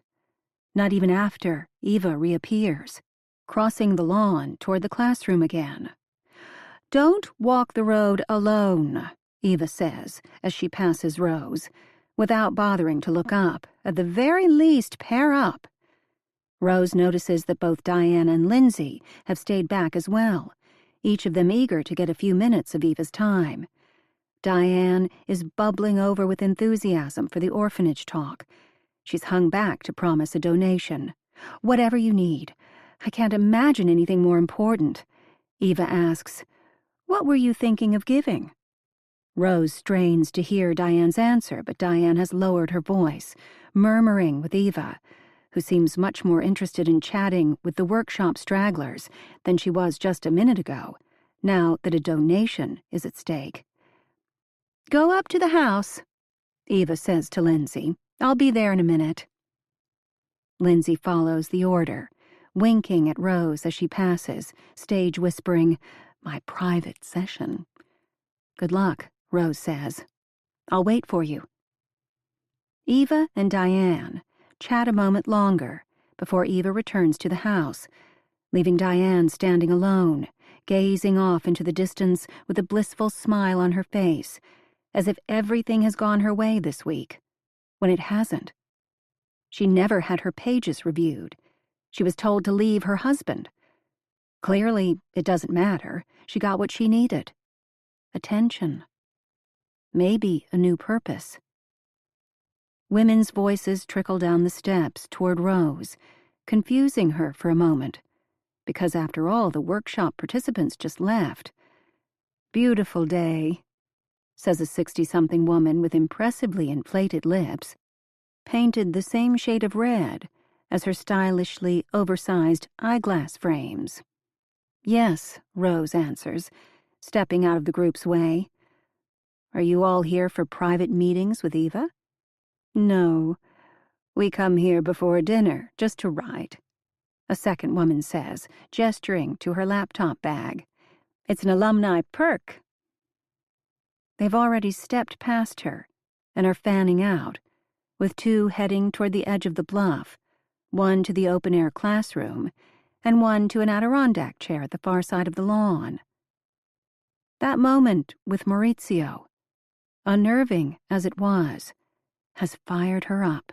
Not even after Eva reappears. crossing the lawn toward the classroom again. "Don't walk the road alone," Eva says as she passes Rose, without bothering to look up. "At the very least, pair up." Rose notices that both Diane and Lindsay have stayed back as well, each of them eager to get a few minutes of Eva's time. Diane is bubbling over with enthusiasm for the orphanage talk. She's hung back to promise a donation. "Whatever you need. I can't imagine anything more important." Eva asks, "What were you thinking of giving?" Rose strains to hear Diane's answer, but Diane has lowered her voice, murmuring with Eva, who seems much more interested in chatting with the workshop stragglers than she was just a minute ago, now that a donation is at stake. "Go up to the house," Eva says to Lindsay. "I'll be there in a minute." Lindsay follows the order, winking at Rose as she passes, stage whispering, "My private session." "Good luck," Rose says. "I'll wait for you." Eva and Diane chat a moment longer before Eva returns to the house, leaving Diane standing alone, gazing off into the distance with a blissful smile on her face, as if everything has gone her way this week, when it hasn't. She never had her pages reviewed. She was told to leave her husband. Clearly, it doesn't matter. She got what she needed. Attention. Maybe a new purpose. Women's voices trickle down the steps toward Rose, confusing her for a moment, because after all, the workshop participants just left. "Beautiful day," says a 60-something woman with impressively inflated lips, painted the same shade of red as her stylishly oversized eyeglass frames. "Yes," Rose answers, stepping out of the group's way. "Are you all here for private meetings with Eva?" "No, we come here before dinner, just to write," a second woman says, gesturing to her laptop bag. "It's an alumni perk." They've already stepped past her and are fanning out, with two heading toward the edge of the bluff, one to the open-air classroom, and one to an Adirondack chair at the far side of the lawn. That moment with Maurizio, unnerving as it was, has fired her up.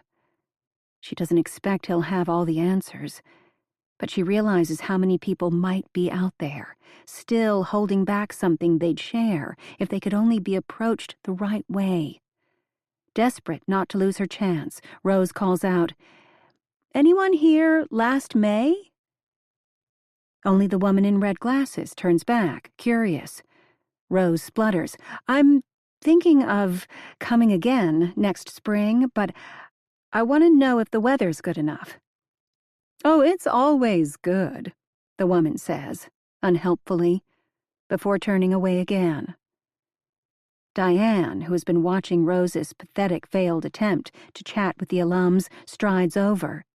She doesn't expect he'll have all the answers, but she realizes how many people might be out there, still holding back something they'd share if they could only be approached the right way. Desperate not to lose her chance, Rose calls out, "Anyone here last May?" Only the woman in red glasses turns back, curious. Rose splutters, "I'm thinking of coming again next spring, but I want to know if the weather's good enough." "Oh, it's always good," the woman says, unhelpfully, before turning away again. Diane, who has been watching Rose's pathetic failed attempt to chat with the alums, strides over.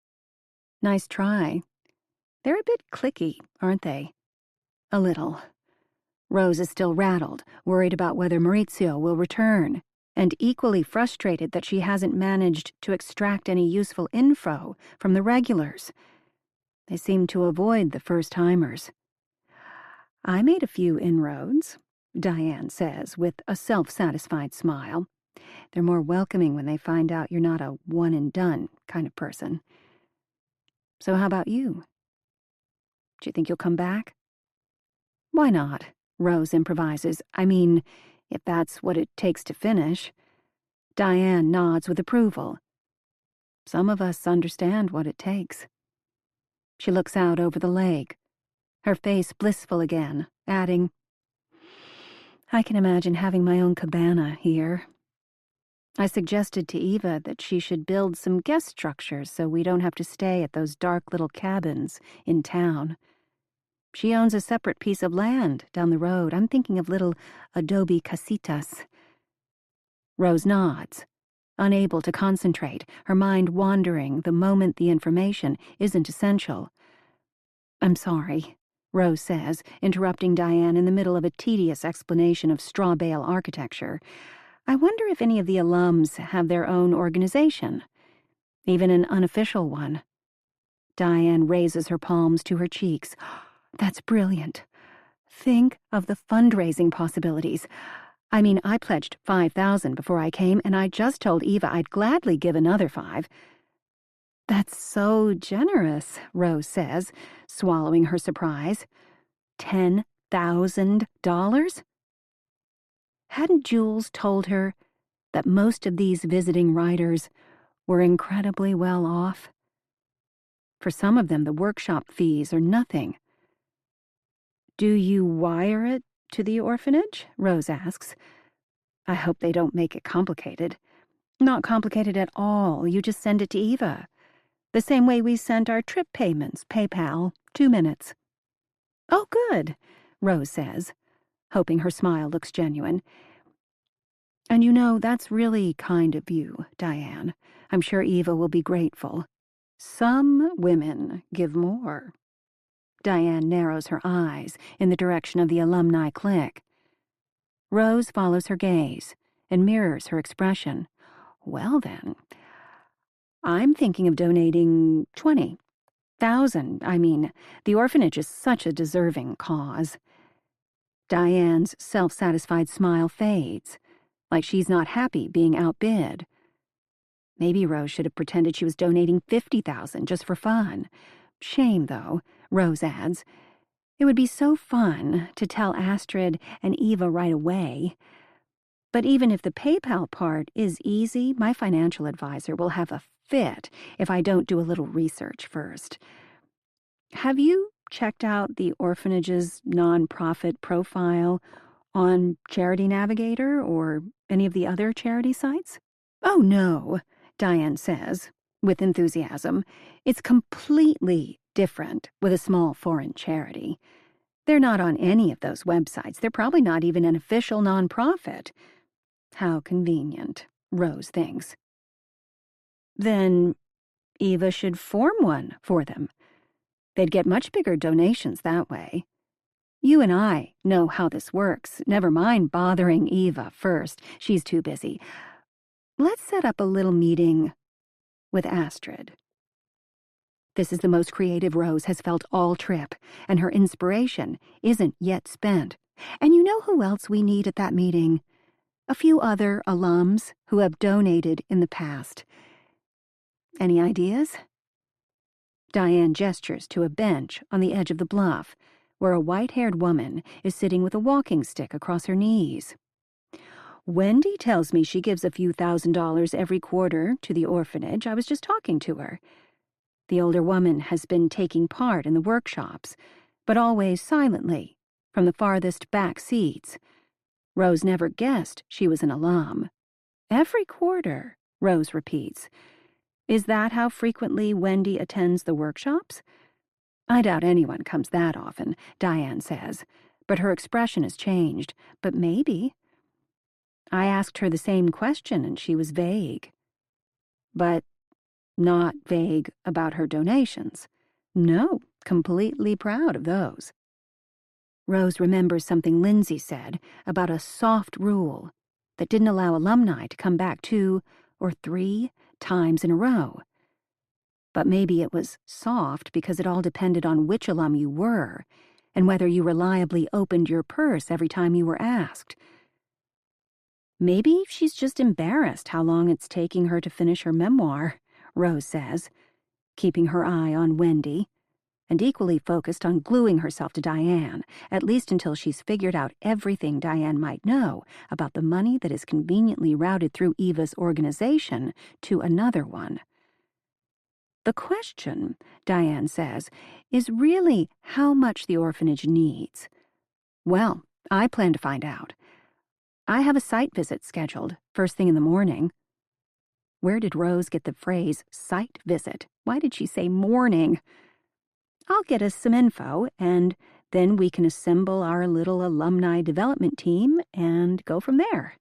"Nice try. They're a bit cliquey, aren't they?" "A little." Rose is still rattled, worried about whether Maurizio will return, and equally frustrated that she hasn't managed to extract any useful info from the regulars. They seem to avoid the first-timers. "I made a few inroads," Diane says with a self-satisfied smile. "They're more welcoming when they find out you're not a one-and-done kind of person. So how about you? Do you think you'll come back?" "Why not?" Rose improvises. "I mean, if that's what it takes to finish." Diane nods with approval. "Some of us understand what it takes." She looks out over the lake, her face blissful again, adding, "I can imagine having my own cabana here." I suggested to Eva that she should build some guest structures so we don't have to stay at those dark little cabins in town. She owns a separate piece of land down the road. I'm thinking of little adobe casitas. Rose nods, unable to concentrate, her mind wandering the moment the information isn't essential. "I'm sorry," Rose says, interrupting Diane in the middle of a tedious explanation of straw bale architecture. "I wonder if any of the alums have their own organization, even an unofficial one." Diane raises her palms to her cheeks. That's brilliant. Think of the fundraising possibilities. I mean, I pledged $5,000 before I came, and I just told Eva I'd gladly give another $5,000. That's so generous, Rose says, swallowing her surprise. $10,000? Hadn't Jules told her that most of these visiting writers were incredibly well off? For some of them, the workshop fees are nothing. Do you wire it to the orphanage? Rose asks. I hope they don't make it complicated. Not complicated at all. You just send it to Eva. The same way we sent our trip payments, PayPal, 2 minutes. Oh, good, Rose says, hoping her smile looks genuine. And you know, that's really kind of you, Diane. I'm sure Eva will be grateful. Some women give more. Diane narrows her eyes in the direction of the alumni clique. Rose follows her gaze and mirrors her expression. Well then, I'm thinking of donating 20,000. I mean, the orphanage is such a deserving cause. Diane's self-satisfied smile fades, like she's not happy being outbid. Maybe Rose should have pretended she was donating 50,000 just for fun. Shame, though, Rose adds. It would be so fun to tell Astrid and Eva right away. But even if the PayPal part is easy, my financial advisor will have a fit if I don't do a little research first. Have you checked out the orphanage's nonprofit profile on Charity Navigator or any of the other charity sites? Oh, no, Diane says, with enthusiasm. It's completely different with a small foreign charity. They're not on any of those websites. They're probably not even an official nonprofit. How convenient, Rose thinks. Then Eva should form one for them. They'd get much bigger donations that way. You and I know how this works. Never mind bothering Eva first. She's too busy. Let's set up a little meeting with Astrid. This is the most creative Rose has felt all trip, and her inspiration isn't yet spent. And you know who else we need at that meeting? A few other alums who have donated in the past. Any ideas? Diane gestures to a bench on the edge of the bluff, where a white-haired woman is sitting with a walking stick across her knees. Wendy tells me she gives a few $1,000s every quarter to the orphanage. I was just talking to her. The older woman has been taking part in the workshops, but always silently, from the farthest back seats. Rose never guessed she was an alum. Every quarter, Rose repeats. Is that how frequently Wendy attends the workshops? I doubt anyone comes that often, Diane says, but her expression has changed. But maybe. I asked her the same question and she was vague. But not vague about her donations. No, completely proud of those. Rose remembers something Lindsay said about a soft rule that didn't allow alumni to come back 2 or 3 times in a row. But maybe it was soft because it all depended on which alum you were and whether you reliably opened your purse every time you were asked. Maybe she's just embarrassed how long it's taking her to finish her memoir, Rose says, keeping her eye on Wendy, and equally focused on gluing herself to Diane, at least until she's figured out everything Diane might know about the money that is conveniently routed through Eva's organization to another one. The question, Diane says, is really how much the orphanage needs. Well, I plan to find out. I have a site visit scheduled, first thing in the morning. Where did Rose get the phrase site visit? Why did she say morning? I'll get us some info, and then we can assemble our little alumni development team and go from there.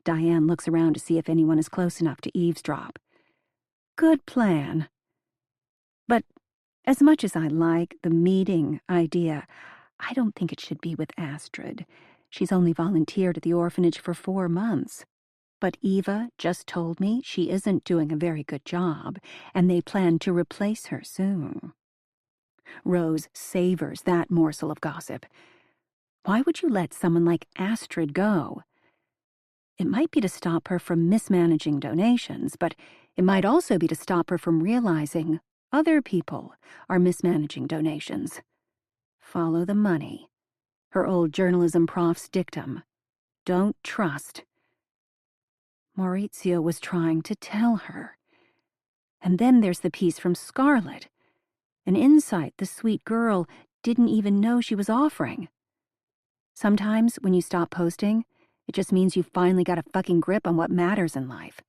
Diane looks around to see if anyone is close enough to eavesdrop. Good plan. But as much as I like the meeting idea, I don't think it should be with Astrid. She's only volunteered at the orphanage for 4 months. But Eva just told me she isn't doing a very good job, and they plan to replace her soon. Rose savors that morsel of gossip. Why would you let someone like Astrid go? It might be to stop her from mismanaging donations, but it might also be to stop her from realizing other people are mismanaging donations. Follow the money. Her old journalism prof's dictum. Don't trust. Maurizio was trying to tell her. And then there's the piece from Scarlett. An insight the sweet girl didn't even know she was offering. Sometimes when you stop posting, it just means you finally got a fucking grip on what matters in life.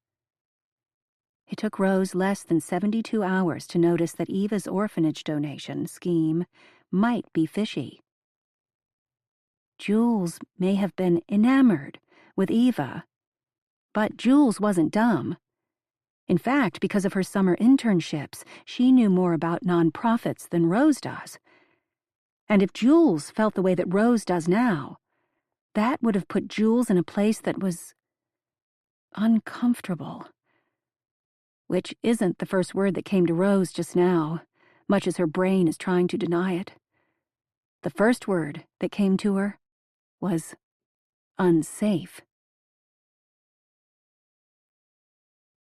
It took Rose less than 72 hours to notice that Eva's orphanage donation scheme might be fishy. Jules may have been enamored with Eva, but Jules wasn't dumb. In fact, because of her summer internships, she knew more about nonprofits than Rose does. And if Jules felt the way that Rose does now, that would have put Jules in a place that was uncomfortable. Which isn't the first word that came to Rose just now, much as her brain is trying to deny it. The first word that came to her was unsafe.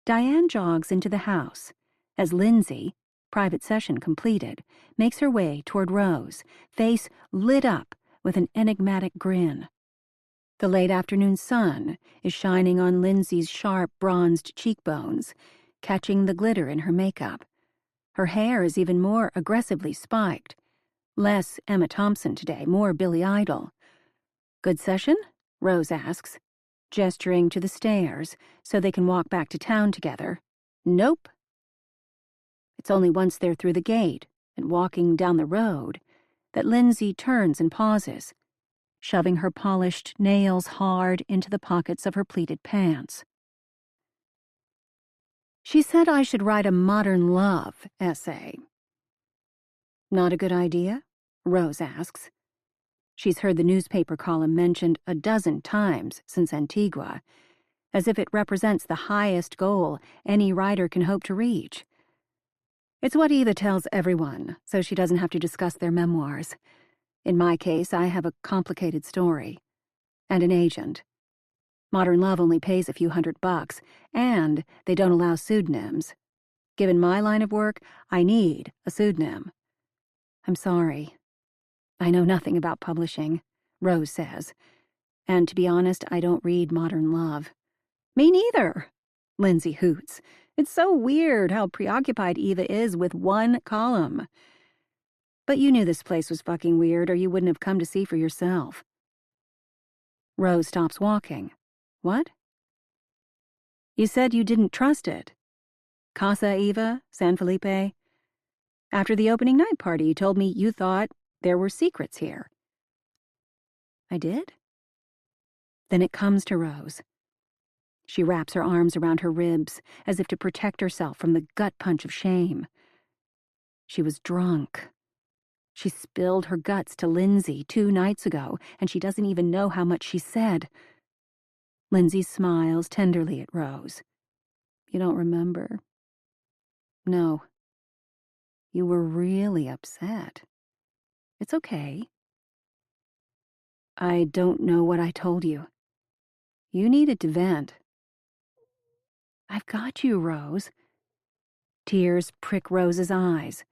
Diane jogs into the house as Lindsay, private session completed, makes her way toward Rose, face lit up with an enigmatic grin. The late afternoon sun is shining on Lindsay's sharp, bronzed cheekbones, catching the glitter in her makeup. Her hair is even more aggressively spiked. Less Emma Thompson today, more Billy Idol. Good session? Rose asks, gesturing to the stairs so they can walk back to town together. Nope. It's only once they're through the gate and walking down the road that Lindsay turns and pauses, shoving her polished nails hard into the pockets of her pleated pants. She said I should write a modern love essay. Not a good idea? Rose asks. She's heard the newspaper column mentioned a dozen times since Antigua, as if it represents the highest goal any writer can hope to reach. It's what Eva tells everyone, so she doesn't have to discuss their memoirs. In my case, I have a complicated story. And an agent. Modern love only pays a few $100, and they don't allow pseudonyms. Given my line of work, I need a pseudonym. I'm sorry. I know nothing about publishing, Rose says. And to be honest, I don't read modern love. Me neither, Lindsay hoots. It's so weird how preoccupied Eva is with one column. But you knew this place was fucking weird, or you wouldn't have come to see for yourself. Rose stops walking. What? You said you didn't trust it. Casa Eva, San Felipe. After the opening night party, you told me you thought there were secrets here. I did? Then it comes to Rose. She wraps her arms around her ribs as if to protect herself from the gut punch of shame. She was drunk. She spilled her guts to Lindsay 2 nights ago, and she doesn't even know how much she said. Lindsay smiles tenderly at Rose. You don't remember? No. You were really upset. It's okay. I don't know what I told you. You needed to vent. I've got you, Rose. Tears prick Rose's eyes,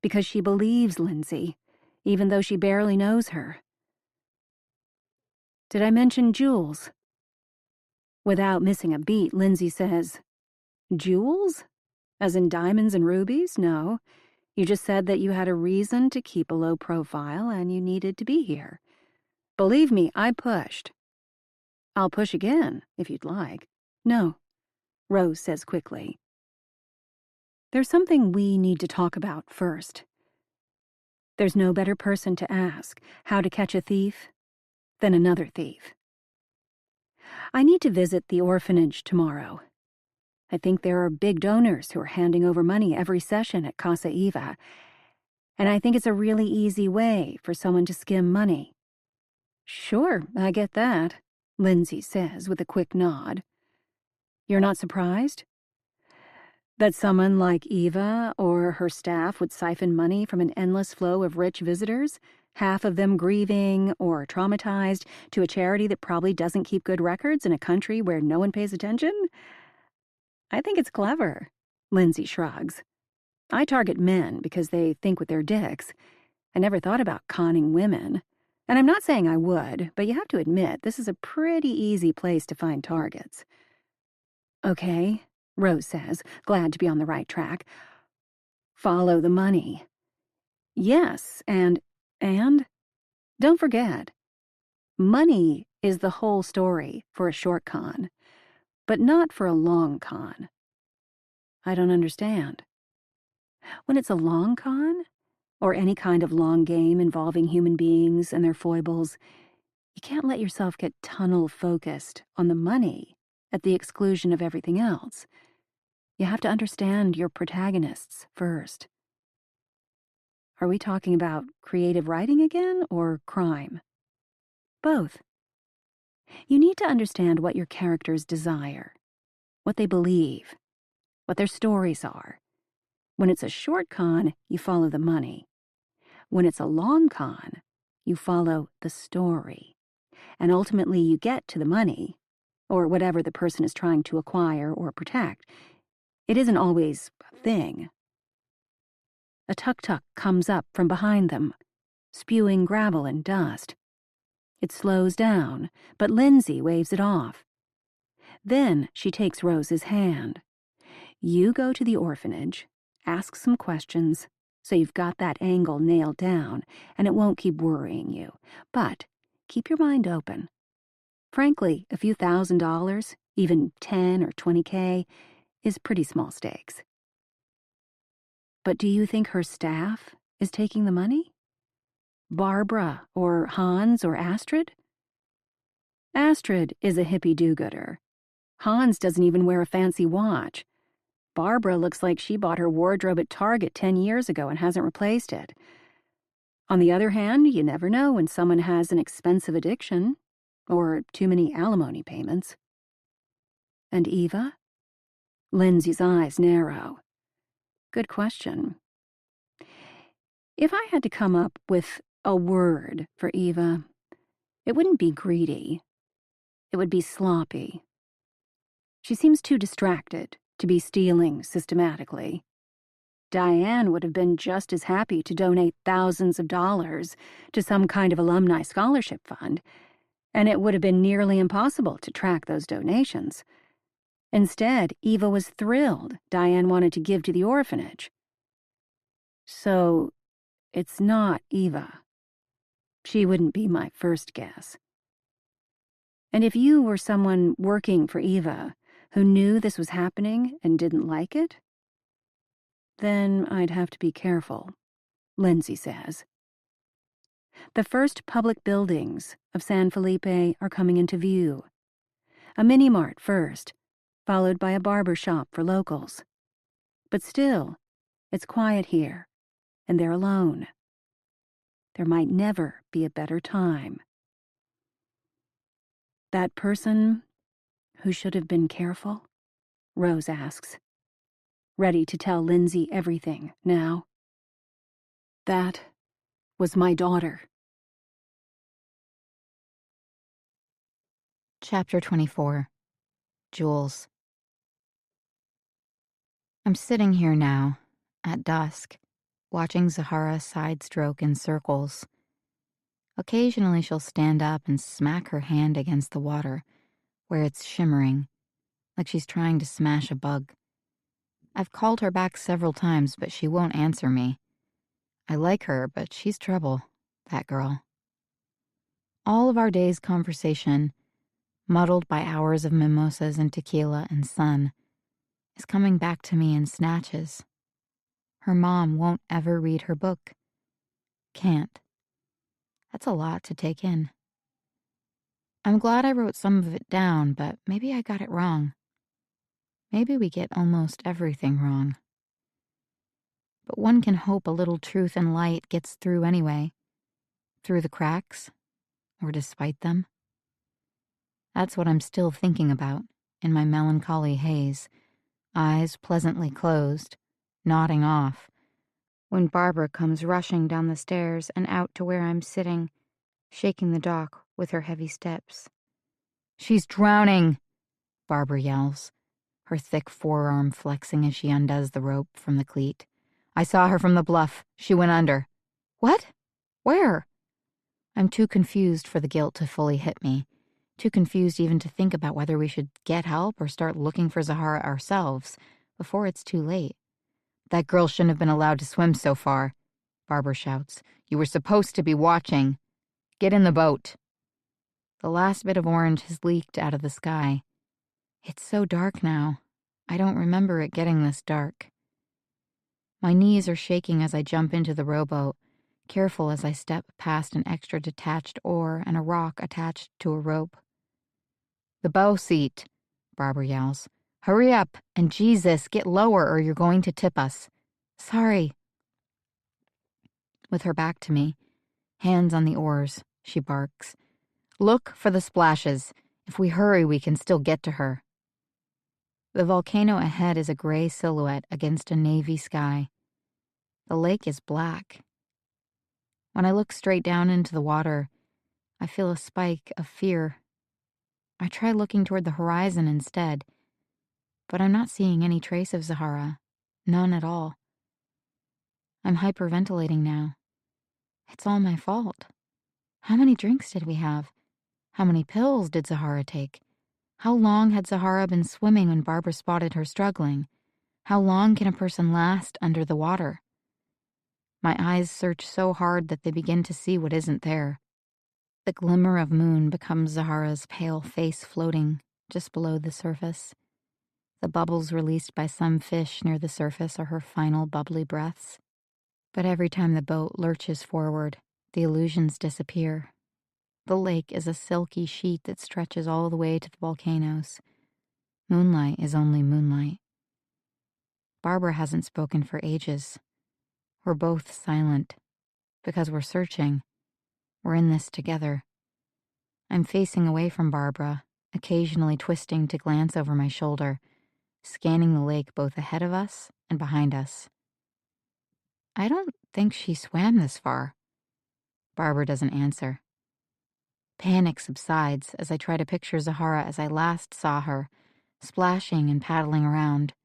because she believes Lindsay, even though she barely knows her. Did I mention Jules? Without missing a beat, Lindsay says, Jewels? As in diamonds and rubies? No. You just said that you had a reason to keep a low profile and you needed to be here. Believe me, I pushed. I'll push again, if you'd like. No, Rose says quickly. There's something we need to talk about first. There's no better person to ask how to catch a thief than another thief. I need to visit the orphanage tomorrow. I think there are big donors who are handing over money every session at Casa Eva, and I think it's a really easy way for someone to skim money. Sure, I get that, Lindsay says with a quick nod. You're not surprised? That someone like Eva or her staff would siphon money from an endless flow of rich visitors, half of them grieving or traumatized, to a charity that probably doesn't keep good records in a country where no one pays attention? I think it's clever, Lindsay shrugs. I target men because they think with their dicks. I never thought about conning women. And I'm not saying I would, but you have to admit this is a pretty easy place to find targets. Okay, Rose says, glad to be on the right track. Follow the money. Yes, and don't forget, money is the whole story for a short con, but not for a long con. I don't understand. When it's a long con, or any kind of long game involving human beings and their foibles, you can't let yourself get tunnel-focused on the money at the exclusion of everything else. You have to understand your protagonists first. Are we talking about creative writing again, or crime? Both. You need to understand what your characters desire, what they believe, what their stories are. When it's a short con, you follow the money. When it's a long con, you follow the story. And ultimately you get to the money, or whatever the person is trying to acquire or protect. It isn't always a thing. A tuk-tuk comes up from behind them, spewing gravel and dust. It slows down, but Lindsay waves it off. Then she takes Rose's hand. You go to the orphanage, ask some questions, so you've got that angle nailed down, and it won't keep worrying you. But keep your mind open. Frankly, a few $1,000s, even 10 or 20K, is pretty small stakes. But do you think her staff is taking the money? Barbara or Hans or Astrid? Astrid is a hippie do-gooder. Hans doesn't even wear a fancy watch. Barbara looks like she bought her wardrobe at Target 10 years ago and hasn't replaced it. On the other hand, you never know when someone has an expensive addiction or too many alimony payments. And Eva? Lindsay's eyes narrow. Good question. If I had to come up with a word for Eva, it wouldn't be greedy. It would be sloppy. She seems too distracted to be stealing systematically. Diane would have been just as happy to donate thousands of dollars to some kind of alumni scholarship fund, and it would have been nearly impossible to track those donations. Instead, Eva was thrilled Diane wanted to give to the orphanage. So, it's not Eva. She wouldn't be my first guess. And if you were someone working for Eva who knew this was happening and didn't like it, then I'd have to be careful, Lindsay says. The first public buildings of San Felipe are coming into view. A mini-mart first, followed by a barber shop for locals. But still, it's quiet here, and they're alone. There might never be a better time. That person who should have been careful? Rose asks, ready to tell Lindsay everything now. That was my daughter. Chapter 24. Jules. I'm sitting here now, at dusk, watching Zahara side-stroke in circles. Occasionally she'll stand up and smack her hand against the water, where it's shimmering, like she's trying to smash a bug. I've called her back several times, but she won't answer me. I like her, but she's trouble, that girl. All of our day's conversation, muddled by hours of mimosas and tequila and sun, is coming back to me in snatches. Her mom won't ever read her book. Can't. That's a lot to take in. I'm glad I wrote some of it down, but maybe I got it wrong. Maybe we get almost everything wrong. But one can hope a little truth and light gets through anyway. Through the cracks, or despite them. That's what I'm still thinking about, in my melancholy haze, eyes pleasantly closed, nodding off, when Barbara comes rushing down the stairs and out to where I'm sitting, shaking the dock with her heavy steps. "She's drowning!" Barbara yells, her thick forearm flexing as she undoes the rope from the cleat. "I saw her from the bluff. She went under." "What? Where?" I'm too confused for the guilt to fully hit me, too confused even to think about whether we should get help or start looking for Zahara ourselves before it's too late. "That girl shouldn't have been allowed to swim so far," Barbara shouts. "You were supposed to be watching. Get in the boat." The last bit of orange has leaked out of the sky. It's so dark now. I don't remember it getting this dark. My knees are shaking as I jump into the rowboat, careful as I step past an extra detached oar and a rock attached to a rope. "The bow seat," Barbara yells. "Hurry up, and Jesus, get lower or you're going to tip us." "Sorry." With her back to me, hands on the oars, she barks. "Look for the splashes. If we hurry, we can still get to her." The volcano ahead is a gray silhouette against a navy sky. The lake is black. When I look straight down into the water, I feel a spike of fear. I try looking toward the horizon instead, but I'm not seeing any trace of Zahara. None at all. I'm hyperventilating now. It's all my fault. How many drinks did we have? How many pills did Zahara take? How long had Zahara been swimming when Barbara spotted her struggling? How long can a person last under the water? My eyes search so hard that they begin to see what isn't there. The glimmer of moon becomes Zahara's pale face floating just below the surface. The bubbles released by some fish near the surface are her final bubbly breaths. But every time the boat lurches forward, the illusions disappear. The lake is a silky sheet that stretches all the way to the volcanoes. Moonlight is only moonlight. Barbara hasn't spoken for ages. We're both silent, because we're searching. We're in this together. I'm facing away from Barbara, occasionally twisting to glance over my shoulder, scanning the lake both ahead of us and behind us. "I don't think she swam this far." Barbara doesn't answer. Panic subsides as I try to picture Zahara as I last saw her, splashing and paddling around.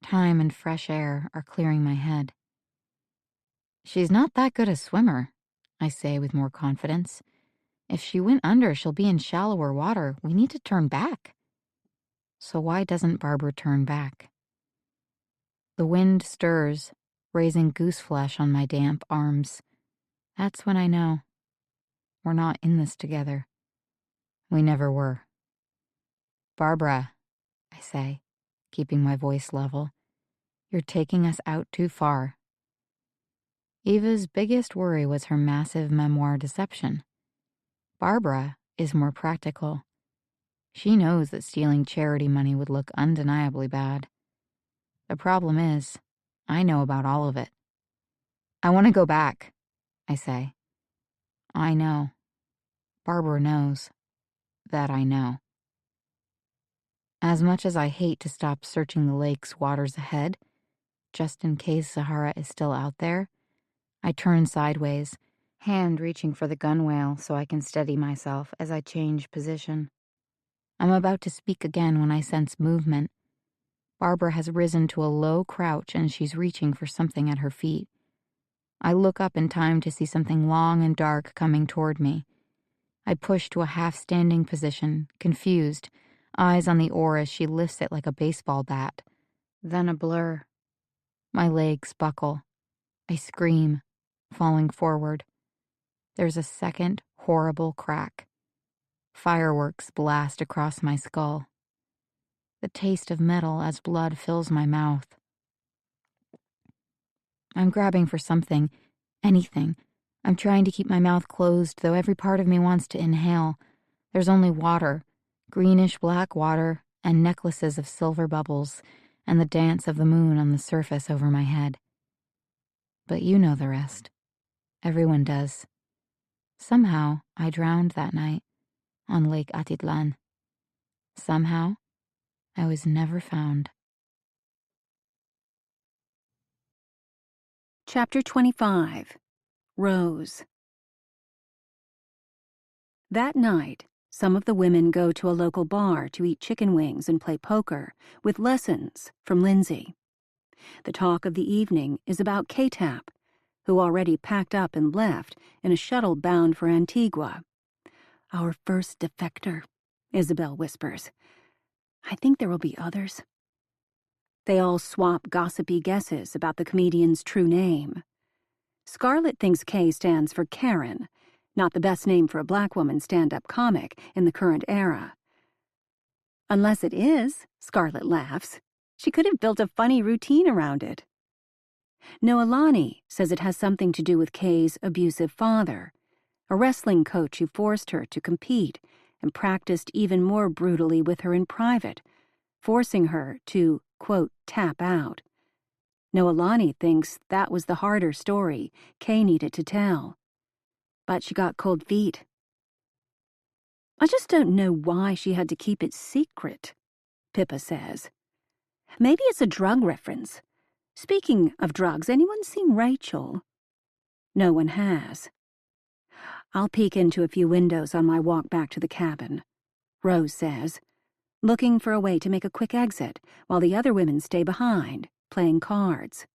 Time and fresh air are clearing my head. "She's not that good a swimmer," I say with more confidence. "If she went under, she'll be in shallower water. We need to turn back." So why doesn't Barbara turn back? The wind stirs, raising goose flesh on my damp arms. That's when I know. We're not in this together. We never were. "Barbara," I say, keeping my voice level, "you're taking us out too far." Eva's biggest worry was her massive memoir deception. Barbara is more practical. She knows that stealing charity money would look undeniably bad. The problem is, I know about all of it. "I want to go back," I say. I know. Barbara knows that I know. As much as I hate to stop searching the lake's waters ahead, just in case Zahara is still out there, I turn sideways, hand reaching for the gunwale so I can steady myself as I change position. I'm about to speak again when I sense movement. Barbara has risen to a low crouch and she's reaching for something at her feet. I look up in time to see something long and dark coming toward me. I push to a half-standing position, confused, eyes on the oar as she lifts it like a baseball bat. Then a blur. My legs buckle. I scream, falling forward. There's a second horrible crack. Fireworks blast across my skull. The taste of metal as blood fills my mouth. I'm grabbing for something, anything. I'm trying to keep my mouth closed, though every part of me wants to inhale. There's only water, greenish-black water, and necklaces of silver bubbles, and the dance of the moon on the surface over my head. But you know the rest. Everyone does. Somehow, I drowned that night on Lake Atitlan. Somehow, I was never found. Chapter 25. Rose. That night, some of the women go to a local bar to eat chicken wings and play poker, with lessons from Lindsay. The talk of the evening is about K-Tap, who already packed up and left in a shuttle bound for Antigua. "Our first defector," Isabel whispers. "I think there will be others." They all swap gossipy guesses about the comedian's true name. Scarlett thinks K stands for Karen, not the best name for a black woman stand-up comic in the current era. Unless it is, Scarlett laughs. She could have built a funny routine around it. Noelani says it has something to do with Kay's abusive father, a wrestling coach who forced her to compete and practiced even more brutally with her in private, forcing her to, quote, tap out. Noelani thinks that was the harder story Kay needed to tell. But she got cold feet. "I just don't know why she had to keep it secret," Pippa says. "Maybe it's a drug reference. Speaking of drugs, anyone seen Rachel?" No one has. "I'll peek into a few windows on my walk back to the cabin," Rose says, looking for a way to make a quick exit while the other women stay behind, playing cards.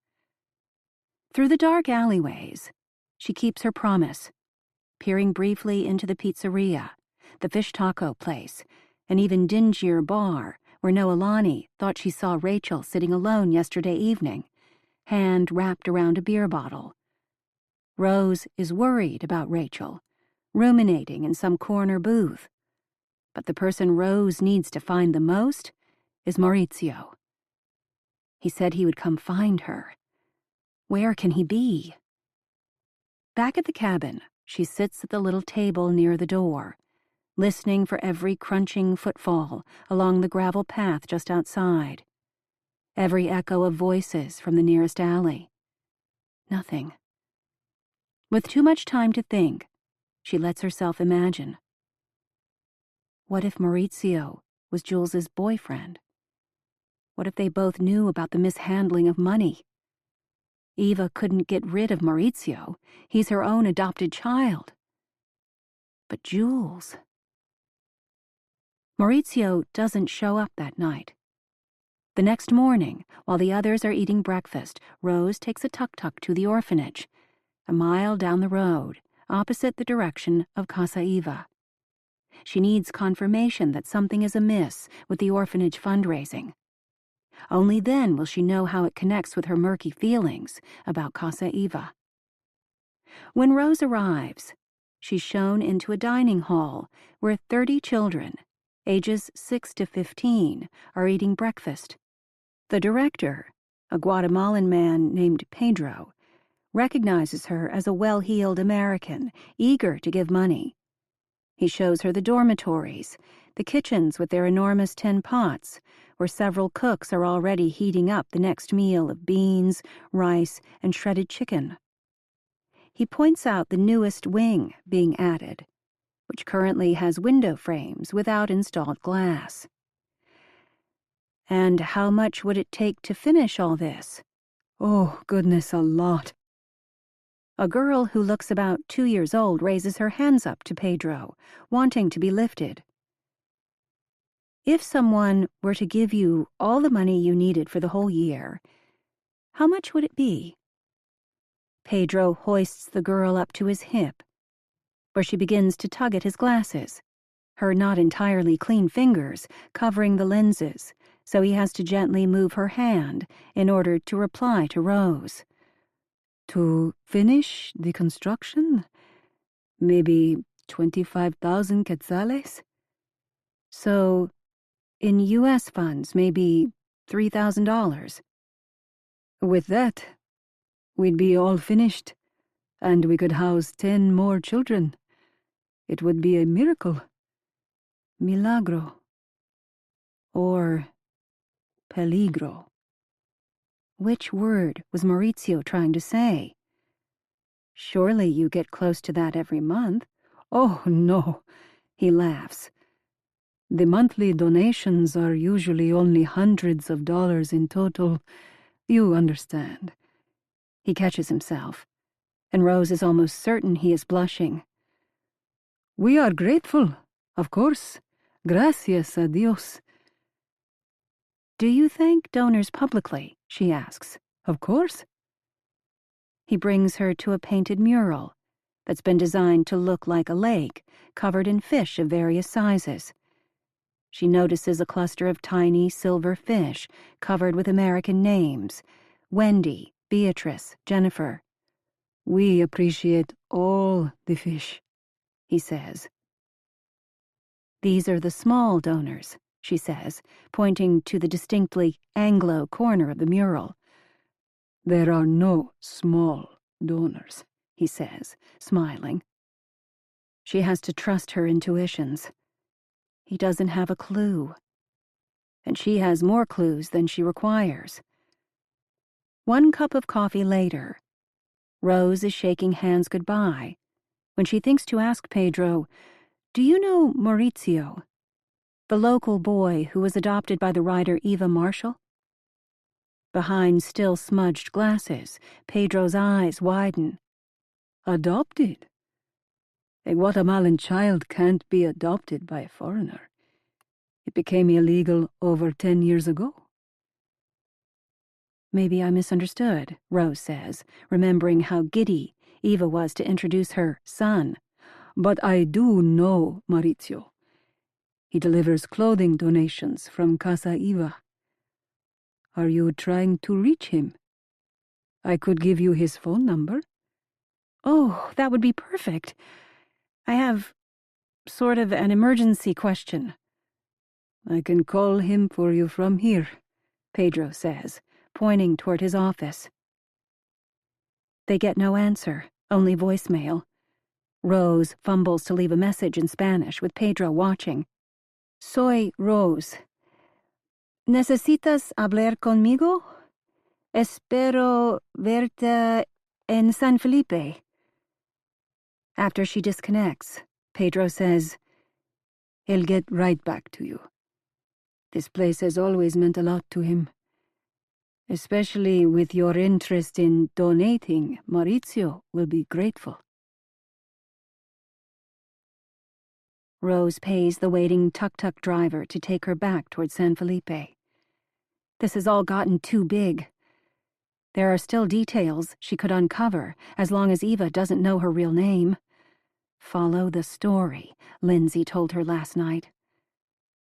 Through the dark alleyways, she keeps her promise, peering briefly into the pizzeria, the fish taco place, an even dingier bar where Noelani thought she saw Rachel sitting alone yesterday evening, hand wrapped around a beer bottle. Rose is worried about Rachel, ruminating in some corner booth. But the person Rose needs to find the most is Maurizio. He said he would come find her. Where can he be? Back at the cabin, she sits at the little table near the door, listening for every crunching footfall along the gravel path just outside. Every echo of voices from the nearest alley. Nothing. With too much time to think, she lets herself imagine. What if Maurizio was Jules's boyfriend? What if they both knew about the mishandling of money? Eva couldn't get rid of Maurizio. He's her own adopted child. But Jules... Maurizio doesn't show up that night. The next morning, while the others are eating breakfast, Rose takes a tuk-tuk to the orphanage, a mile down the road, opposite the direction of Casa Eva. She needs confirmation that something is amiss with the orphanage fundraising. Only then will she know how it connects with her murky feelings about Casa Eva. When Rose arrives, she's shown into a dining hall where 30 children, ages 6 to 15, are eating breakfast. The director, a Guatemalan man named Pedro, recognizes her as a well-heeled American, eager to give money. He shows her the dormitories, the kitchens with their enormous tin pots, where several cooks are already heating up the next meal of beans, rice, and shredded chicken. He points out the newest wing being added, which currently has window frames without installed glass. "And how much would it take to finish all this?" "Oh, goodness, a lot." A girl who looks about 2 years old raises her hands up to Pedro, wanting to be lifted. "If someone were to give you all the money you needed for the whole year, how much would it be?" Pedro hoists the girl up to his hip, where she begins to tug at his glasses, her not entirely clean fingers covering the lenses, so he has to gently move her hand in order to reply to Rose. "To finish the construction? Maybe 25,000 quetzales? So, in U.S. funds, maybe $3,000. With that, we'd be all finished, and we could house 10 more children. It would be a miracle. Milagro. Or peligro." Which word was Maurizio trying to say? "Surely you get close to that every month." "Oh, no," he laughs. The monthly donations are usually only hundreds of dollars in total. You understand. He catches himself, and Rose is almost certain he is blushing. We are grateful, of course. Gracias a Dios. Do you thank donors publicly? She asks. Of course. He brings her to a painted mural that's been designed to look like a lake, covered in fish of various sizes. She notices a cluster of tiny silver fish covered with American names: Wendy, Beatrice, Jennifer. We appreciate all the fish, he says. These are the small donors, she says, pointing to the distinctly Anglo corner of the mural. There are no small donors, he says, smiling. She has to trust her intuitions. He doesn't have a clue. And she has more clues than she requires. 1 cup of coffee later, Rose is shaking hands goodbye when she thinks to ask Pedro, "Do you know Maurizio, the local boy who was adopted by the writer Eva Marshall?" Behind still smudged glasses, Pedro's eyes widen. Adopted? A Guatemalan child can't be adopted by a foreigner. It became illegal over 10 years ago. Maybe I misunderstood, Rose says, remembering how giddy Eva was to introduce her son. But I do know Maurizio. He delivers clothing donations from Casa Eva. Are you trying to reach him? I could give you his phone number. Oh, that would be perfect. I have sort of an emergency question. I can call him for you from here, Pedro says, pointing toward his office. They get no answer, only voicemail. Rose fumbles to leave a message in Spanish with Pedro watching. Soy Rose. ¿Necesitas hablar conmigo? Espero verte en San Felipe. After she disconnects, Pedro says, He'll get right back to you. This place has always meant a lot to him. Especially with your interest in donating, Maurizio will be grateful. Rose pays the waiting tuk-tuk driver to take her back toward San Felipe. This has all gotten too big. There are still details she could uncover as long as Eva doesn't know her real name. Follow the story, Lindsay told her last night.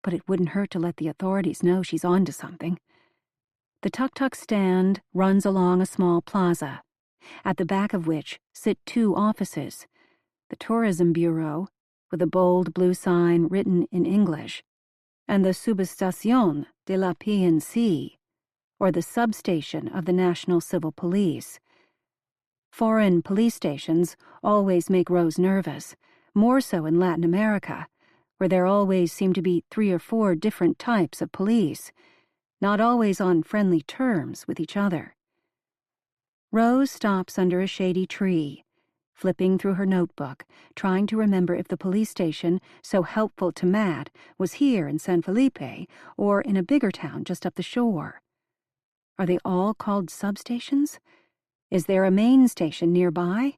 But it wouldn't hurt to let the authorities know she's onto something. The tuk-tuk stand runs along a small plaza, at the back of which sit 2 offices: the Tourism Bureau, with a bold blue sign written in English, and the Subestación de la PNC, or the substation of the National Civil Police. Foreign police stations always make Rose nervous, more so in Latin America, where there always seem to be 3 or 4 different types of police, not always on friendly terms with each other. Rose stops under a shady tree, flipping through her notebook, trying to remember if the police station so helpful to Matt was here in San Felipe or in a bigger town just up the shore. Are they all called substations? Is there a main station nearby?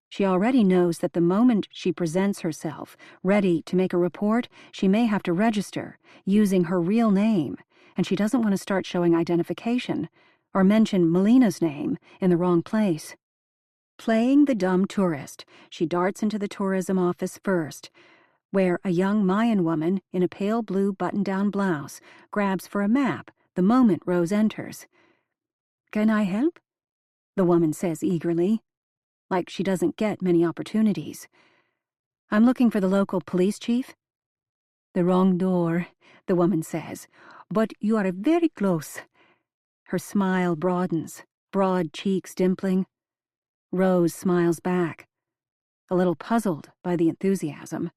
She already knows that the moment she presents herself, ready to make a report, she may have to register, using her real name, and she doesn't want to start showing identification, or mention Melina's name in the wrong place. Playing the dumb tourist, she darts into the tourism office first, where a young Mayan woman in a pale blue button-down blouse grabs for a map the moment Rose enters. "Can I help?" the woman says eagerly, like she doesn't get many opportunities. "I'm looking for the local police chief." "The wrong door," the woman says, "but you are very close." Her smile broadens, broad cheeks dimpling. Rose smiles back, a little puzzled by the enthusiasm.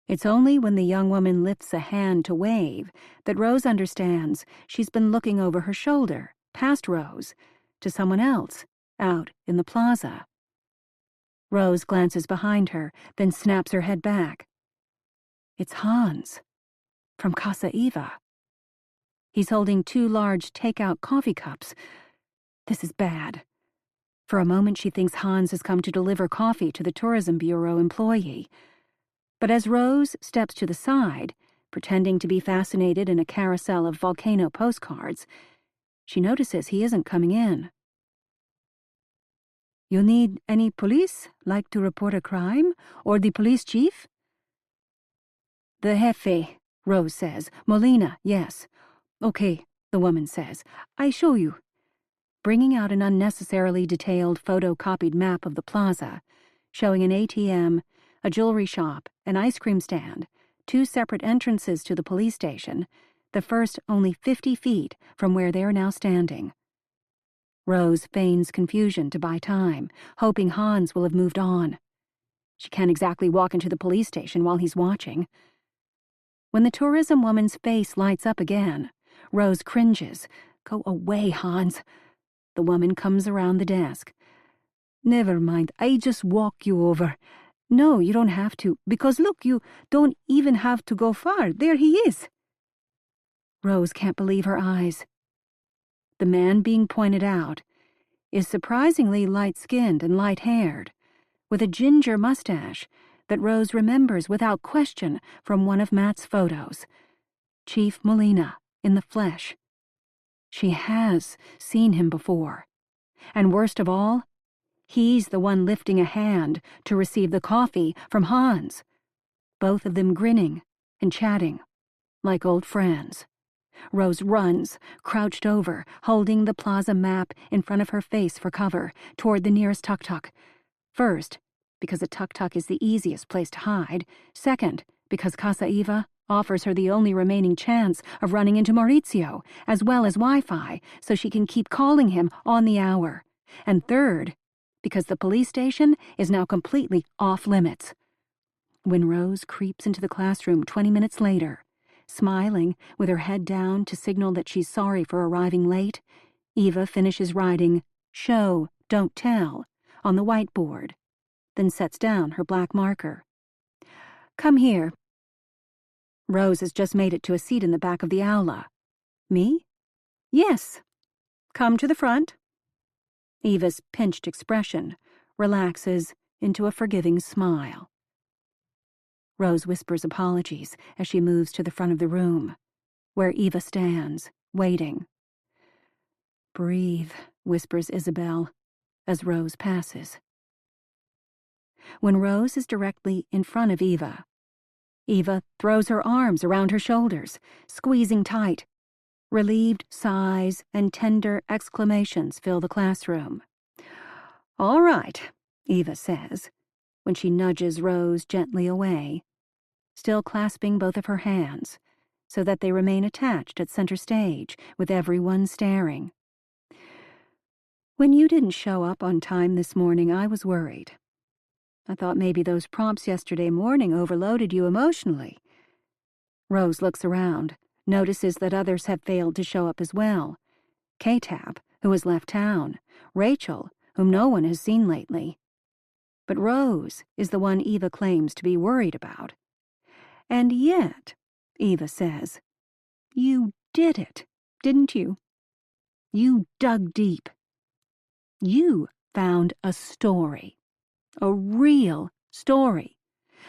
It's only when the young woman lifts a hand to wave that Rose understands she's been looking over her shoulder, past Rose, to someone else, out in the plaza. Rose glances behind her, then snaps her head back. It's Hans. From Casa Eva. He's holding 2 large take-out coffee cups. This is bad. For a moment she thinks Hans has come to deliver coffee to the Tourism Bureau employee. But as Rose steps to the side, pretending to be fascinated in a carousel of volcano postcards, she notices he isn't coming in. "You need any police, like to report a crime, or the police chief?" "The jefe," Rose says. "Molina, yes." "Okay," the woman says. "I show you." Bringing out an unnecessarily detailed photocopied map of the plaza, showing an ATM, a jewelry shop, an ice cream stand, 2 separate entrances to the police station, the first only 50 feet from where they are now standing. Rose feigns confusion to buy time, hoping Hans will have moved on. She can't exactly walk into the police station while he's watching. When the tourism woman's face lights up again, Rose cringes. "Go away, Hans." The woman comes around the desk. "Never mind, I just walk you over." "No, you don't have to, because look, you don't even have to go far. There he is." Rose can't believe her eyes. The man being pointed out is surprisingly light-skinned and light-haired, with a ginger mustache that Rose remembers without question from one of Matt's photos. Chief Molina, in the flesh. She has seen him before. And worst of all, he's the one lifting a hand to receive the coffee from Hans. Both of them grinning and chatting, like old friends. Rose runs, crouched over, holding the plaza map in front of her face for cover, toward the nearest tuk-tuk. First, because a tuk-tuk is the easiest place to hide. Second, because Casa Eva offers her the only remaining chance of running into Maurizio, as well as Wi-Fi, so she can keep calling him on the hour. And third, because the police station is now completely off-limits. When Rose creeps into the classroom 20 minutes later, smiling with her head down to signal that she's sorry for arriving late, Eva finishes writing "Show, don't tell" on the whiteboard, then sets down her black marker. "Come here." Rose has just made it to a seat in the back of the aula. "Me?" "Yes. Come to the front." Eva's pinched expression relaxes into a forgiving smile. Rose whispers apologies as she moves to the front of the room, where Eva stands, waiting. "Breathe," whispers Isabel, as Rose passes. When Rose is directly in front of Eva, Eva throws her arms around her shoulders, squeezing tight. Relieved sighs and tender exclamations fill the classroom. "All right," Eva says, when she nudges Rose gently away, still clasping both of her hands, so that they remain attached at center stage, with everyone staring. "When you didn't show up on time this morning, I was worried. I thought maybe those prompts yesterday morning overloaded you emotionally." Rose looks around, notices that others have failed to show up as well. K-Tab, who has left town, Rachel, whom no one has seen lately. But Rose is the one Eva claims to be worried about. "And yet," Eva says, "you did it, didn't you? You dug deep. You found a story, a real story,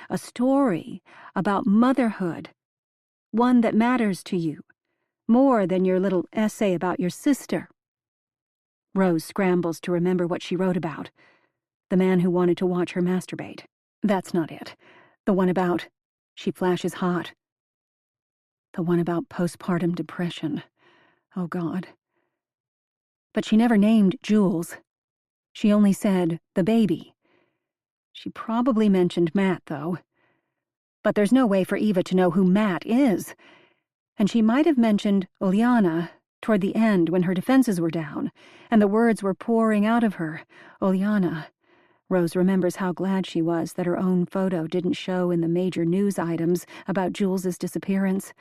a story about motherhood, one that matters to you, more than your little essay about your sister." Rose scrambles to remember what she wrote about. The man who wanted to watch her masturbate. That's not it. The one about... She flashes hot. The one about postpartum depression. Oh, God. But she never named Jules. She only said the baby. She probably mentioned Matt, though. But there's no way for Eva to know who Matt is. And she might have mentioned Uliana toward the end when her defenses were down, and the words were pouring out of her. Uliana. Rose remembers how glad she was that her own photo didn't show in the major news items about Jules's disappearance,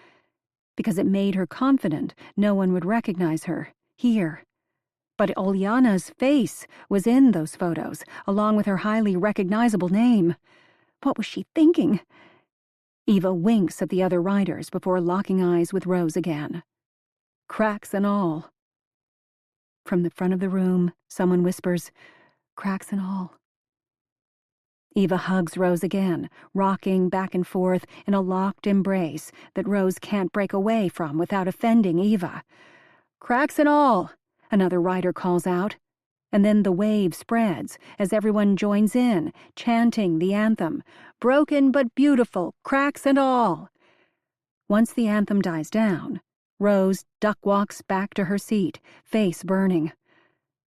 because it made her confident no one would recognize her here. But Uliana's face was in those photos, along with her highly recognizable name. What was she thinking? Eva winks at the other riders before locking eyes with Rose again. Cracks and all. From the front of the room, someone whispers, "Cracks and all." Eva hugs Rose again, rocking back and forth in a locked embrace that Rose can't break away from without offending Eva. "Cracks and all," another rider calls out, and then the wave spreads as everyone joins in, chanting the anthem, "Broken but beautiful, cracks and all." Once the anthem dies down, Rose duck walks back to her seat, face burning.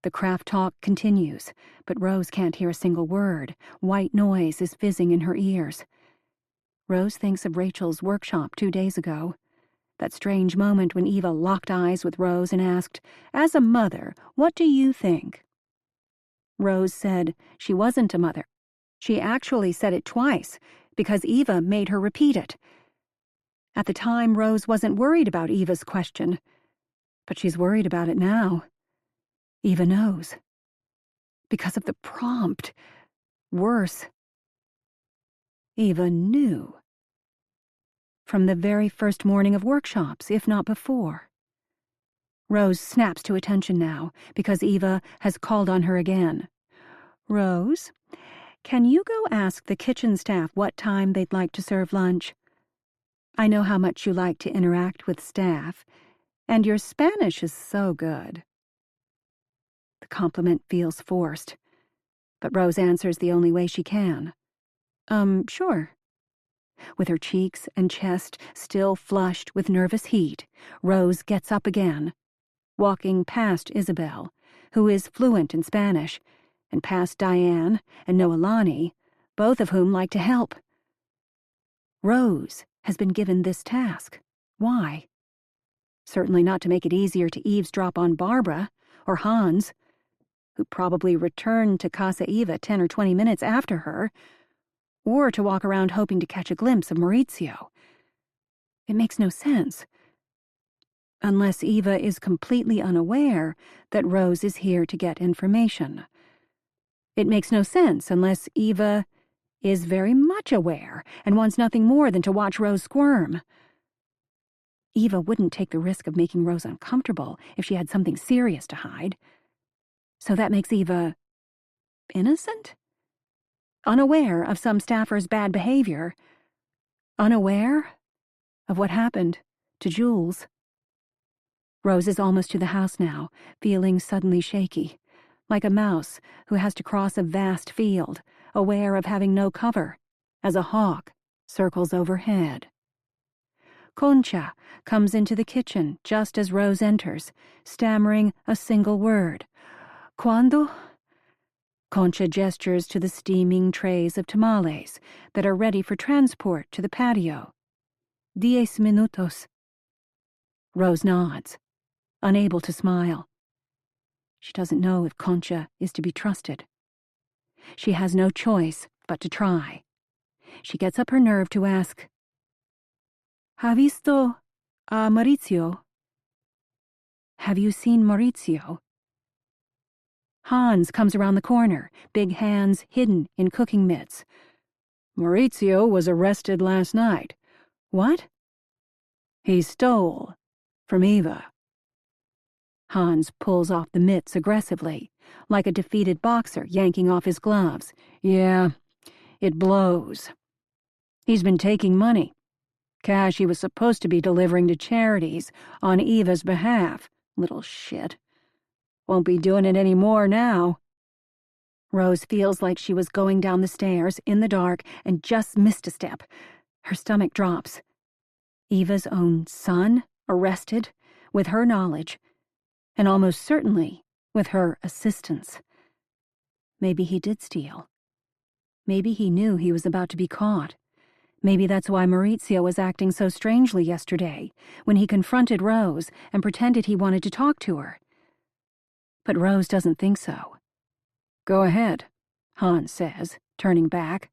The craft talk continues, but Rose can't hear a single word. White noise is fizzing in her ears. Rose thinks of Rachel's workshop 2 days ago. That strange moment when Eva locked eyes with Rose and asked, "As a mother, what do you think?" Rose said she wasn't a mother. She actually said it twice, because Eva made her repeat it. At the time, Rose wasn't worried about Eva's question, but she's worried about it now. Eva knows. Because of the prompt. Worse. Eva knew. From the very first morning of workshops, if not before. Rose snaps to attention now, because Eva has called on her again. "Rose, can you go ask the kitchen staff what time they'd like to serve lunch? I know how much you like to interact with staff, and your Spanish is so good." The compliment feels forced, but Rose answers the only way she can. Sure." With her cheeks and chest still flushed with nervous heat, Rose gets up again, walking past Isabel, who is fluent in Spanish, and past Diane and Noelani, both of whom like to help. Rose has been given this task. Why? Certainly not to make it easier to eavesdrop on Barbara or Hans, who probably returned to Casa Eva 10 or 20 minutes after her, or to walk around hoping to catch a glimpse of Maurizio. It makes no sense. Unless Eva is completely unaware that Rose is here to get information. It makes no sense unless Eva is very much aware and wants nothing more than to watch Rose squirm. Eva wouldn't take the risk of making Rose uncomfortable if she had something serious to hide. So that makes Eva innocent? Unaware of some staffer's bad behavior. Unaware of what happened to Jules. Rose is almost to the house now, feeling suddenly shaky, like a mouse who has to cross a vast field, aware of having no cover, as a hawk circles overhead. Concha comes into the kitchen just as Rose enters, stammering a single word. "Cuando?" Concha gestures to the steaming trays of tamales that are ready for transport to the patio. 10 minutos. Rose nods, unable to smile. She doesn't know if Concha is to be trusted. She has no choice but to try. She gets up her nerve to ask, "Ha visto a Maurizio?" "Have you seen Maurizio?" Hans comes around the corner, big hands hidden in cooking mitts. "Maurizio was arrested last night." "What?" "He stole from Eva." Hans pulls off the mitts aggressively, like a defeated boxer yanking off his gloves. "Yeah, it blows. He's been taking money. Cash he was supposed to be delivering to charities on Eva's behalf. Little shit. Won't be doing it any more now." Rose feels like she was going down the stairs in the dark and just missed a step. Her stomach drops. Eva's own son arrested, with her knowledge, and almost certainly with her assistance. Maybe he did steal. Maybe he knew he was about to be caught. Maybe that's why Maurizio was acting so strangely yesterday, when he confronted Rose and pretended he wanted to talk to her. But Rose doesn't think so. "Go ahead," Hans says, turning back.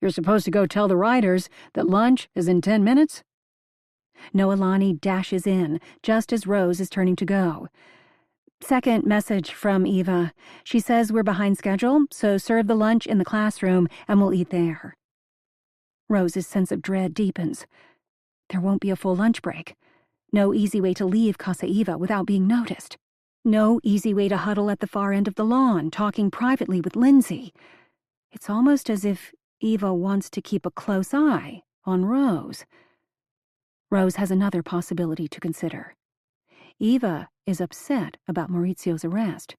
"You're supposed to go tell the riders that lunch is in 10 minutes? Noelani dashes in, just as Rose is turning to go. "Second message from Eva. She says we're behind schedule, so serve the lunch in the classroom and we'll eat there." Rose's sense of dread deepens. There won't be a full lunch break. No easy way to leave Casa Eva without being noticed. No easy way to huddle at the far end of the lawn, talking privately with Lindsay. It's almost as if Eva wants to keep a close eye on Rose. Rose has another possibility to consider. Eva is upset about Maurizio's arrest,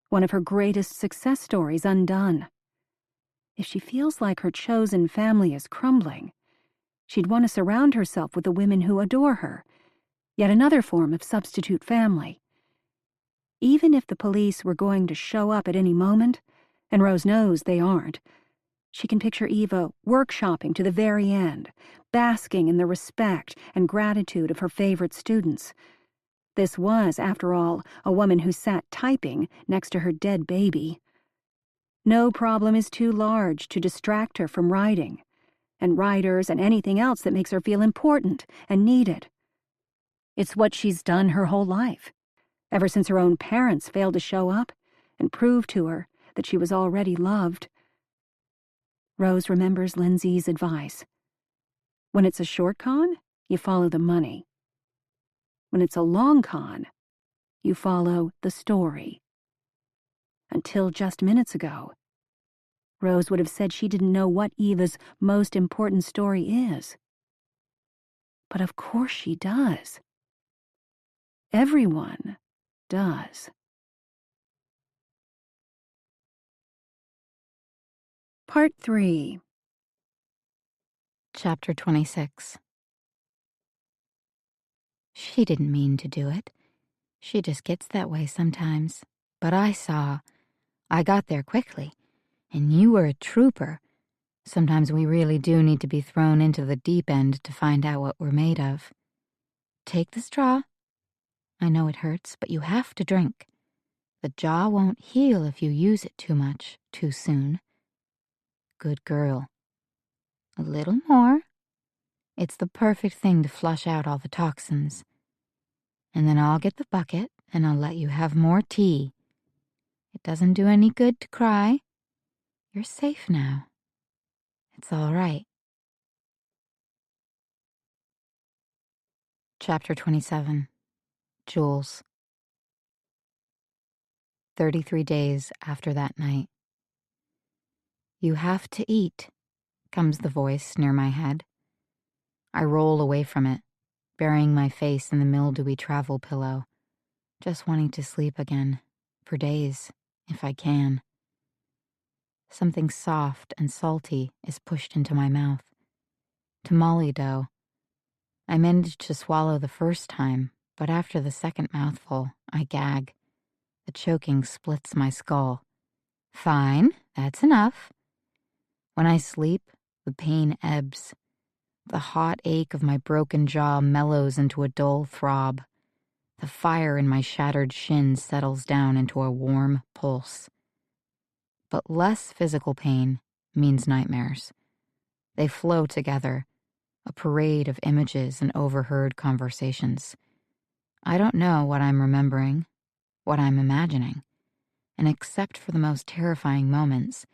one of her greatest success stories undone. If she feels like her chosen family is crumbling, she'd want to surround herself with the women who adore her, yet another form of substitute family. Even if the police were going to show up at any moment, and Rose knows they aren't, she can picture Eva workshopping to the very end, basking in the respect and gratitude of her favorite students. This was, after all, a woman who sat typing next to her dead baby. No problem is too large to distract her from writing, and writers and anything else that makes her feel important and needed. It's what she's done her whole life, ever since her own parents failed to show up and prove to her that she was already loved. Rose remembers Lindsay's advice. When it's a short con, you follow the money. When it's a long con, you follow the story. Until just minutes ago, Rose would have said she didn't know what Eva's most important story is. But of course she does. Everyone does. Part 3. Chapter 26. She didn't mean to do it. She just gets that way sometimes. But I saw. I got there quickly. And you were a trooper. Sometimes we really do need to be thrown into the deep end to find out what we're made of. Take the straw. I know it hurts, but you have to drink. The jaw won't heal if you use it too much, too soon. Good girl. A little more. It's the perfect thing to flush out all the toxins. And then I'll get the bucket and I'll let you have more tea. It doesn't do any good to cry. You're safe now. It's all right. Chapter 27. Jules. 33 days after that night. You have to eat, comes the voice near my head. I roll away from it, burying my face in the mildewy travel pillow, just wanting to sleep again, for days, if I can. Something soft and salty is pushed into my mouth. Tamale dough. I managed to swallow the first time, but after the second mouthful, I gag. The choking splits my skull. Fine, that's enough. When I sleep, the pain ebbs. The hot ache of my broken jaw mellows into a dull throb. The fire in my shattered shin settles down into a warm pulse. But less physical pain means nightmares. They flow together, a parade of images and overheard conversations. I don't know what I'm remembering, what I'm imagining, and except for the most terrifying moments,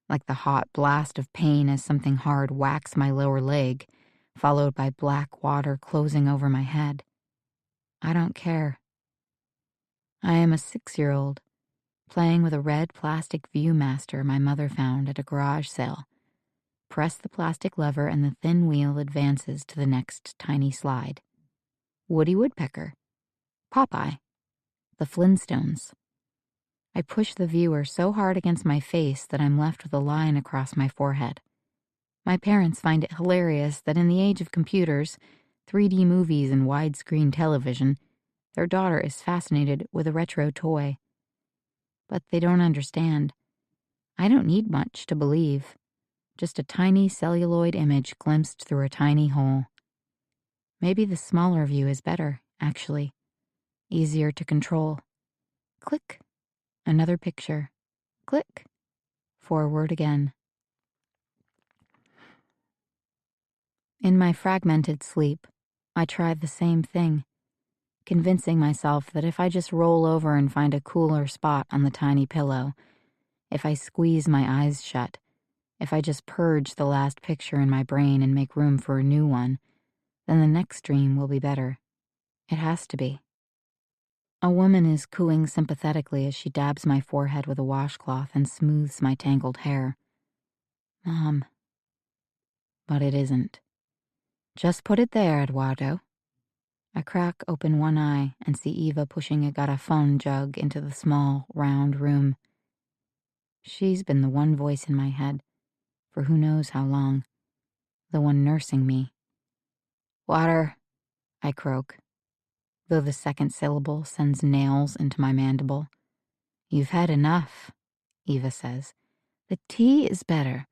like the hot blast of pain as something hard whacks my lower leg, followed by black water closing over my head, I don't care. I am a 6-year-old, playing with a red plastic Viewmaster my mother found at a garage sale. Press the plastic lever and the thin wheel advances to the next tiny slide. Woody Woodpecker. Popeye. The Flintstones. I push the viewer so hard against my face that I'm left with a line across my forehead. My parents find it hilarious that in the age of computers, 3D movies and widescreen television, their daughter is fascinated with a retro toy. But they don't understand. I don't need much to believe. Just a tiny celluloid image glimpsed through a tiny hole. Maybe the smaller view is better, actually. Easier to control. Click. Another picture. Click. Forward again. In my fragmented sleep, I tried the same thing, convincing myself that if I just roll over and find a cooler spot on the tiny pillow, if I squeeze my eyes shut, If I just purge the last picture in my brain and make room for a new one, then the next dream will be better. It has to be. A woman is cooing sympathetically as she dabs my forehead with a washcloth and smooths my tangled hair. Mom. But it isn't. Just put it there, Eduardo. I crack open one eye and see Eva pushing a garrafon jug into the small, round room. She's been the one voice in my head for who knows how long, the one nursing me. Water, I croak, though the second syllable sends nails into my mandible. You've had enough, Eva says. The tea is better.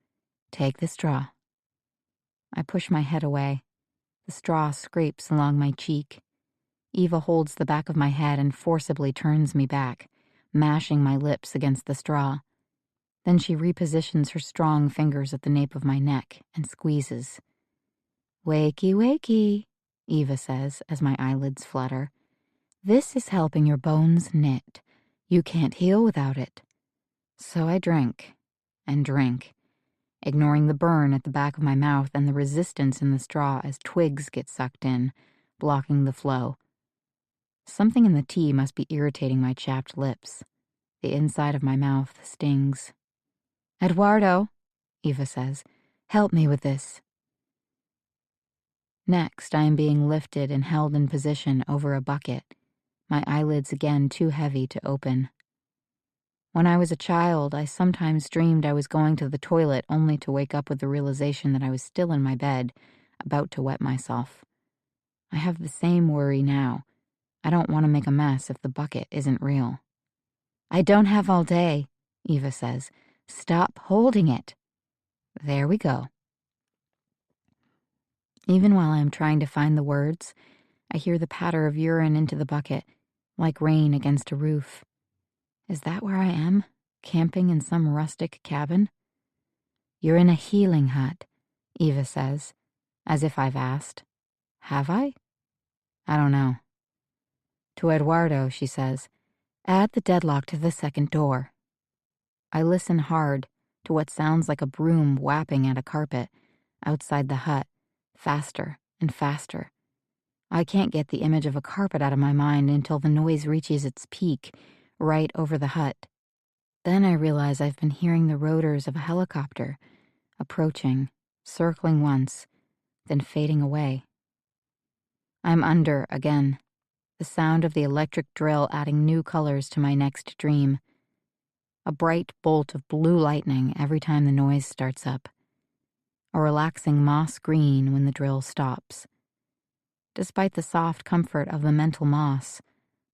Take the straw. I push my head away. The straw scrapes along my cheek. Eva holds the back of my head and forcibly turns me back, mashing my lips against the straw. Then she repositions her strong fingers at the nape of my neck and squeezes. Wakey, wakey, Eva says as my eyelids flutter. This is helping your bones knit. You can't heal without it. So I drink and drink, ignoring the burn at the back of my mouth and the resistance in the straw as twigs get sucked in, blocking the flow. Something in the tea must be irritating my chapped lips. The inside of my mouth stings. Eduardo, Eva says, help me with this. Next, I am being lifted and held in position over a bucket, my eyelids again too heavy to open. When I was a child, I sometimes dreamed I was going to the toilet only to wake up with the realization that I was still in my bed, about to wet myself. I have the same worry now. I don't want to make a mess if the bucket isn't real. I don't have all day, Eva says. Stop holding it. There we go. Even while I am trying to find the words, I hear the patter of urine into the bucket, like rain against a roof. Is that where I am? Camping in some rustic cabin? You're in a healing hut, Eva says, as if I've asked. Have I? I don't know. To Eduardo, she says, add the deadlock to the second door. I listen hard to what sounds like a broom whapping at a carpet outside the hut, faster and faster. I can't get the image of a carpet out of my mind until the noise reaches its peak, right over the hut. Then I realize I've been hearing the rotors of a helicopter, approaching, circling once, then fading away. I'm under again, the sound of the electric drill adding new colors to my next dream. A bright bolt of blue lightning every time the noise starts up. A relaxing moss green when the drill stops. Despite the soft comfort of the mental moss,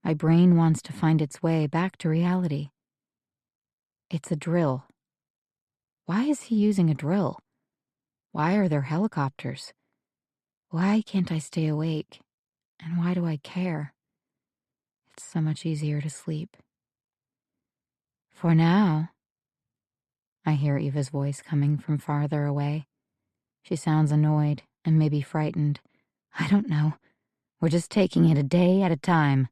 my brain wants to find its way back to reality. It's a drill. Why is he using a drill? Why are there helicopters? Why can't I stay awake? And why do I care? It's so much easier to sleep. For now, I hear Eva's voice coming from farther away. She sounds annoyed and maybe frightened. I don't know. We're just taking it a day at a time.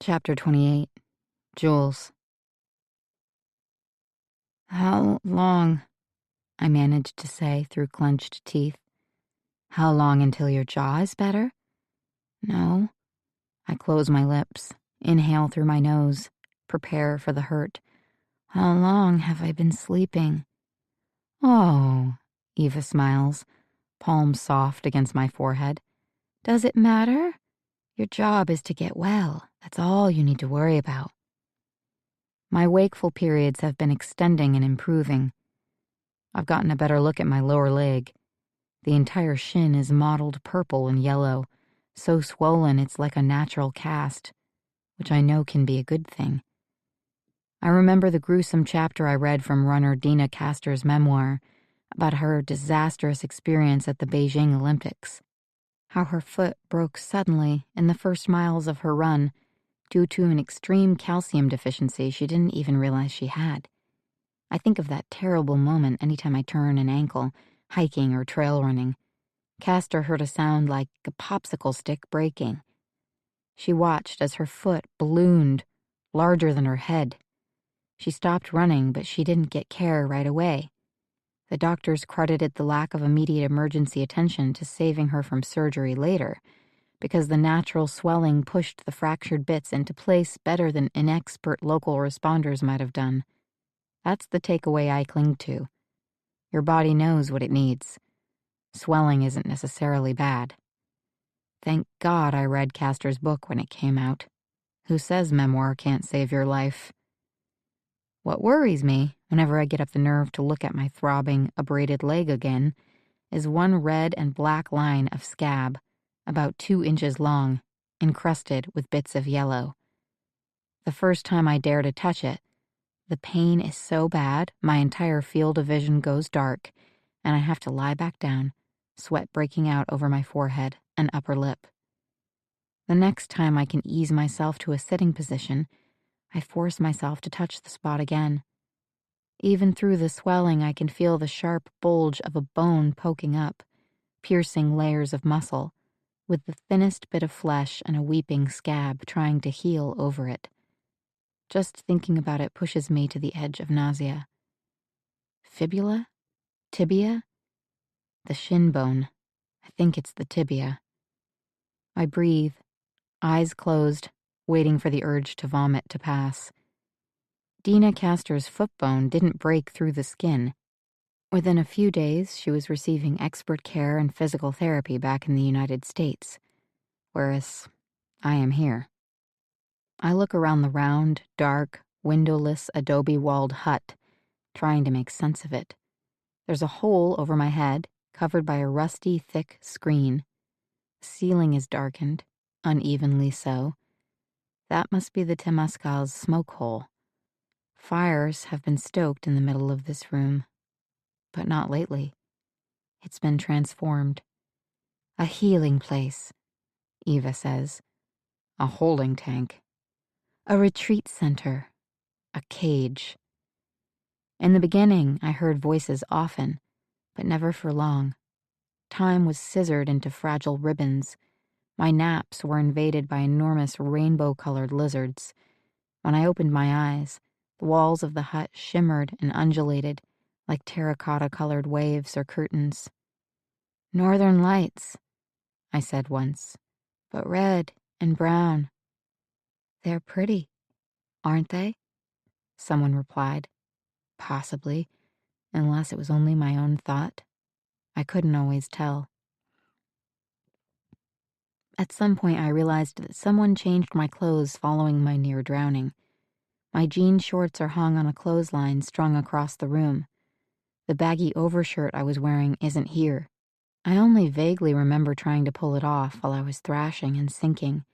Chapter 28. Jules. How long? I managed to say through clenched teeth. How long until your jaw is better? No. I close my lips, inhale through my nose, prepare for the hurt. How long have I been sleeping? Oh, Eva smiles, palm soft against my forehead. Does it matter? Your job is to get well. That's all you need to worry about. My wakeful periods have been extending and improving. I've gotten a better look at my lower leg. The entire shin is mottled purple and yellow, so swollen it's like a natural cast, which I know can be a good thing. I remember the gruesome chapter I read from runner Dina Castor's memoir about her disastrous experience at the Beijing Olympics, how her foot broke suddenly in the first miles of her run due to an extreme calcium deficiency she didn't even realize she had. I think of that terrible moment anytime I turn an ankle, hiking or trail running. Castor heard a sound like a popsicle stick breaking. She watched as her foot ballooned, larger than her head. She stopped running, but she didn't get care right away. The doctors credited the lack of immediate emergency attention to saving her from surgery later, because the natural swelling pushed the fractured bits into place better than inexpert local responders might have done. That's the takeaway I cling to. Your body knows what it needs. Swelling isn't necessarily bad. Thank God I read Castor's book when it came out. Who says memoir can't save your life? What worries me, whenever I get up the nerve to look at my throbbing, abraded leg again, is one red and black line of scab, about 2 inches long, encrusted with bits of yellow. The first time I dare to touch it, the pain is so bad my entire field of vision goes dark, and I have to lie back down, sweat breaking out over my forehead and upper lip. The next time I can ease myself to a sitting position, I force myself to touch the spot again. Even through the swelling, I can feel the sharp bulge of a bone poking up, piercing layers of muscle, with the thinnest bit of flesh and a weeping scab trying to heal over it. Just thinking about it pushes me to the edge of nausea. Fibula? Tibia? The shin bone. I think it's the tibia. I breathe, eyes closed, waiting for the urge to vomit to pass. Dina Castor's foot bone didn't break through the skin. Within a few days, she was receiving expert care and physical therapy back in the United States, whereas I am here. I look around the round, dark, windowless, adobe-walled hut, trying to make sense of it. There's a hole over my head, covered by a rusty, thick screen. The ceiling is darkened, unevenly so. That must be the Temescal's smoke hole. Fires have been stoked in the middle of this room, but not lately. It's been transformed. A healing place, Eva says. A holding tank. A retreat center. A cage. In the beginning, I heard voices often, but never for long. Time was scissored into fragile ribbons. My naps were invaded by enormous rainbow-colored lizards. When I opened my eyes, the walls of the hut shimmered and undulated like terracotta-colored waves or curtains. "Northern lights," I said once, "but red and brown." "They're pretty, aren't they?" someone replied. Possibly, unless it was only my own thought. I couldn't always tell. At some point, I realized that someone changed my clothes following my near drowning. My jean shorts are hung on a clothesline strung across the room. The baggy overshirt I was wearing isn't here. I only vaguely remember trying to pull it off while I was thrashing and sinking.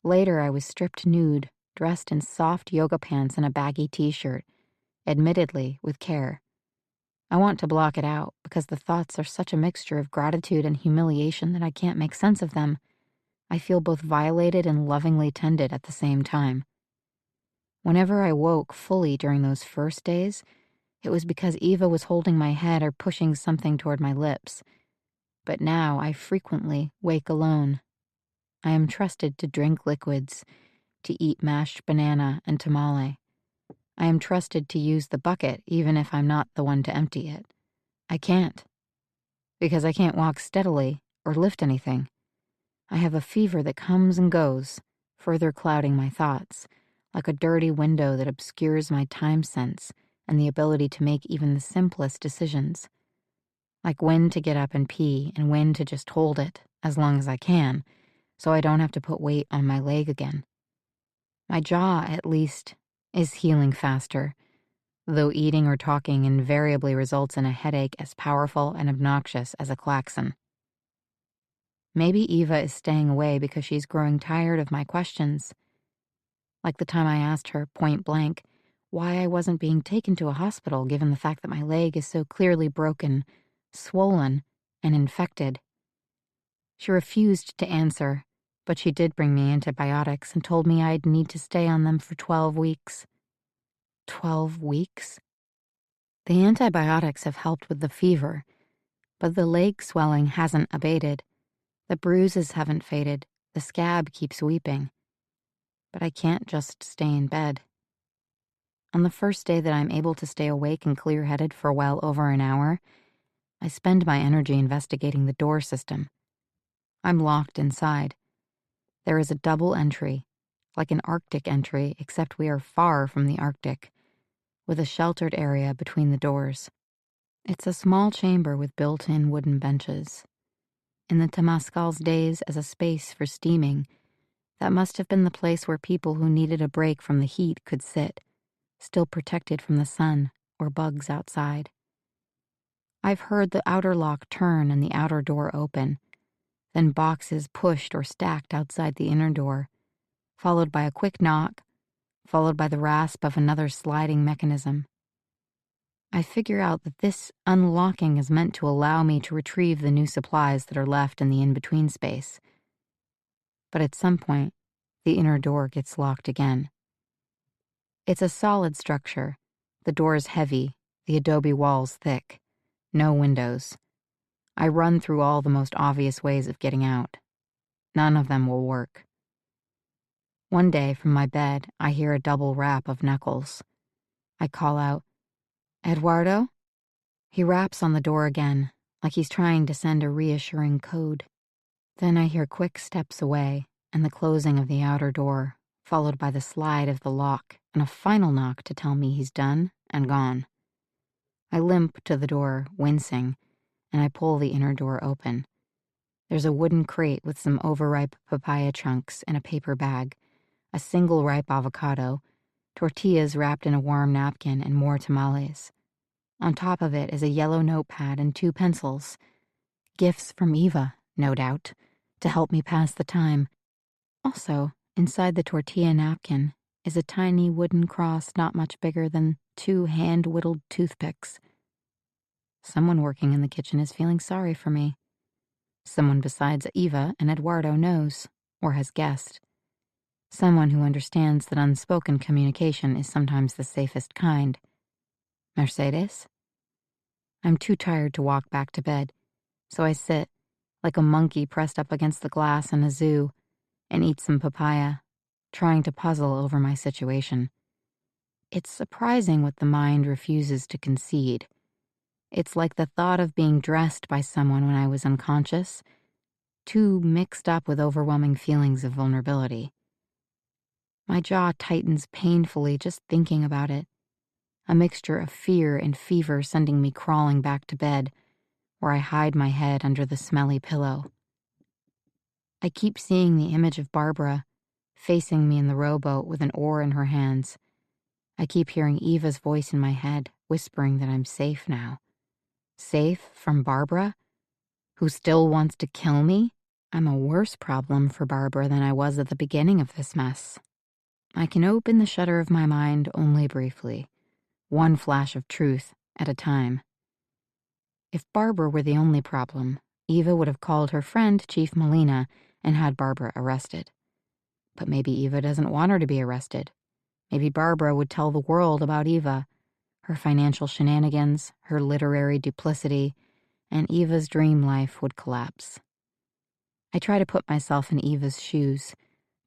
Later, I was stripped nude, dressed in soft yoga pants and a baggy t-shirt, admittedly with care. I want to block it out because the thoughts are such a mixture of gratitude and humiliation that I can't make sense of them. I feel both violated and lovingly tended at the same time. Whenever I woke fully during those first days, it was because Eva was holding my head or pushing something toward my lips. But now I frequently wake alone. I am trusted to drink liquids, to eat mashed banana and tamale. I am trusted to use the bucket even if I'm not the one to empty it. I can't. Because I can't walk steadily or lift anything. I have a fever that comes and goes, further clouding my thoughts, like a dirty window that obscures my time sense and the ability to make even the simplest decisions. Like when to get up and pee and when to just hold it, as long as I can, so I don't have to put weight on my leg again. My jaw, at least, is healing faster, though eating or talking invariably results in a headache as powerful and obnoxious as a klaxon. Maybe Eva is staying away because she's growing tired of my questions. Like the time I asked her, point blank, why I wasn't being taken to a hospital given the fact that my leg is so clearly broken, swollen, and infected. She refused to answer, but she did bring me antibiotics and told me I'd need to stay on them for 12 weeks. 12 weeks? The antibiotics have helped with the fever, but the leg swelling hasn't abated. The bruises haven't faded. The scab keeps weeping. But I can't just stay in bed. On the first day that I'm able to stay awake and clear-headed for well over an hour, I spend my energy investigating the door system. I'm locked inside. There is a double entry, like an Arctic entry, except we are far from the Arctic, with a sheltered area between the doors. It's a small chamber with built-in wooden benches. In the Temascal's days as a space for steaming, that must have been the place where people who needed a break from the heat could sit, still protected from the sun or bugs outside. I've heard the outer lock turn and the outer door open, then boxes pushed or stacked outside the inner door, followed by a quick knock, followed by the rasp of another sliding mechanism. I figure out that this unlocking is meant to allow me to retrieve the new supplies that are left in the in-between space. But at some point, the inner door gets locked again. It's a solid structure. The door is heavy, the adobe walls thick. No windows. I run through all the most obvious ways of getting out. None of them will work. One day, from my bed, I hear a double rap of knuckles. I call out, "Eduardo?" He raps on the door again, like he's trying to send a reassuring code. Then I hear quick steps away and the closing of the outer door, followed by the slide of the lock and a final knock to tell me he's done and gone. I limp to the door, wincing, and I pull the inner door open. There's a wooden crate with some overripe papaya chunks in a paper bag, a single ripe avocado, tortillas wrapped in a warm napkin, and more tamales. On top of it is a yellow notepad and 2 pencils. Gifts from Eva, no doubt, to help me pass the time. Also, inside the tortilla napkin is a tiny wooden cross not much bigger than 2 hand-whittled toothpicks. Someone working in the kitchen is feeling sorry for me. Someone besides Eva and Eduardo knows, or has guessed. Someone who understands that unspoken communication is sometimes the safest kind. Mercedes? I'm too tired to walk back to bed, so I sit, like a monkey pressed up against the glass in a zoo, and eat some papaya, trying to puzzle over my situation. It's surprising what the mind refuses to concede. It's like the thought of being dressed by someone when I was unconscious, too mixed up with overwhelming feelings of vulnerability. My jaw tightens painfully just thinking about it, a mixture of fear and fever sending me crawling back to bed, where I hide my head under the smelly pillow. I keep seeing the image of Barbara, facing me in the rowboat with an oar in her hands. I keep hearing Eva's voice in my head, whispering that I'm safe now. Safe from Barbara, who still wants to kill me? I'm a worse problem for Barbara than I was at the beginning of this mess. I can open the shutter of my mind only briefly, one flash of truth at a time. If Barbara were the only problem, Eva would have called her friend Chief Molina and had Barbara arrested. But maybe Eva doesn't want her to be arrested. Maybe Barbara would tell the world about Eva, her financial shenanigans, her literary duplicity, and Eva's dream life would collapse. I try to put myself in Eva's shoes,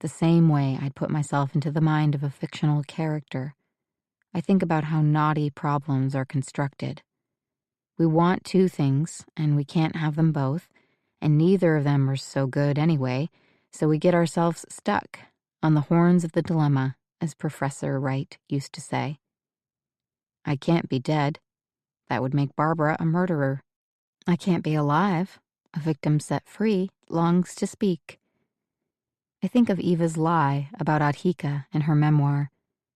the same way I'd put myself into the mind of a fictional character. I think about how naughty problems are constructed. We want 2 things, and we can't have them both, and neither of them are so good anyway, so we get ourselves stuck on the horns of the dilemma, as Professor Wright used to say. I can't be dead. That would make Barbara a murderer. I can't be alive. A victim set free longs to speak. I think of Eva's lie about Adhika in her memoir,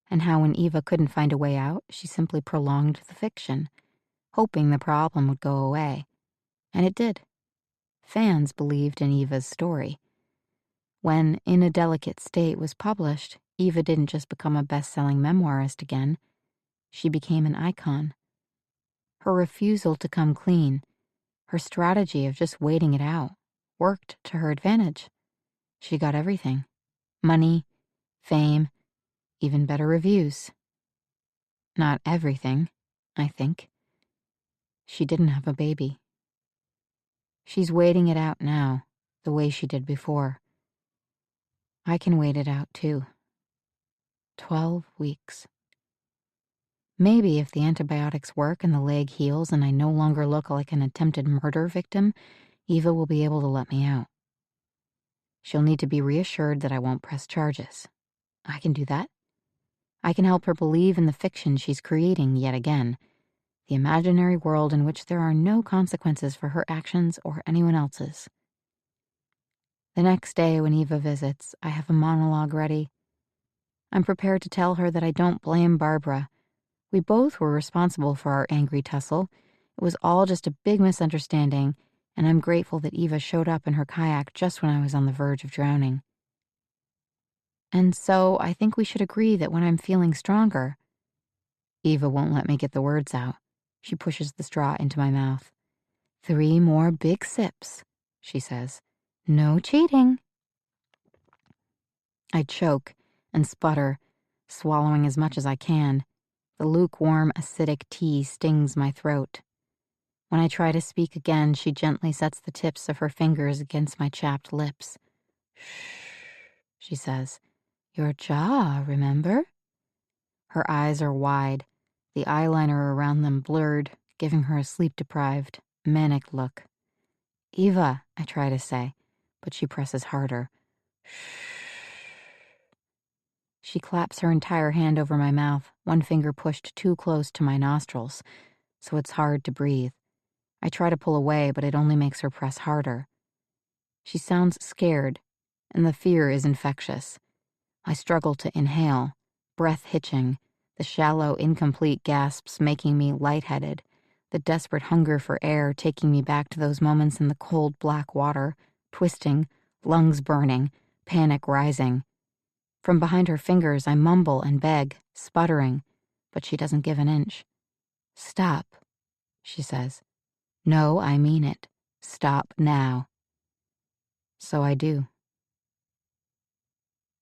and how when Eva couldn't find a way out, she simply prolonged the fiction, hoping the problem would go away. And it did. Fans believed in Eva's story. When In a Delicate State was published, Eva didn't just become a best-selling memoirist again. She became an icon. Her refusal to come clean, her strategy of just waiting it out, worked to her advantage. She got everything. Money, fame, even better reviews. Not everything, I think. She didn't have a baby. She's waiting it out now, the way she did before. I can wait it out too. 12 weeks. Maybe if the antibiotics work and the leg heals and I no longer look like an attempted murder victim, Eva will be able to let me out. She'll need to be reassured that I won't press charges. I can do that. I can help her believe in the fiction she's creating yet again, the imaginary world in which there are no consequences for her actions or anyone else's. The next day when Eva visits, I have a monologue ready. I'm prepared to tell her that I don't blame Barbara. We both were responsible for our angry tussle. It was all just a big misunderstanding, and I'm grateful that Eva showed up in her kayak just when I was on the verge of drowning. And so I think we should agree that when I'm feeling stronger... Eva won't let me get the words out. She pushes the straw into my mouth. 3 more big sips, she says. No cheating. I choke and sputter, swallowing as much as I can. The lukewarm, acidic tea stings my throat. When I try to speak again, she gently sets the tips of her fingers against my chapped lips. Shh, she says. Your jaw, remember? Her eyes are wide, the eyeliner around them blurred, giving her a sleep-deprived, manic look. Eva, I try to say, but she presses harder. She claps her entire hand over my mouth, one finger pushed too close to my nostrils, so it's hard to breathe. I try to pull away, but it only makes her press harder. She sounds scared, and the fear is infectious. I struggle to inhale, breath hitching, the shallow, incomplete gasps making me lightheaded, the desperate hunger for air taking me back to those moments in the cold black water, twisting, lungs burning, panic rising. From behind her fingers, I mumble and beg, sputtering, but she doesn't give an inch. Stop, she says. No, I mean it. Stop now. So I do.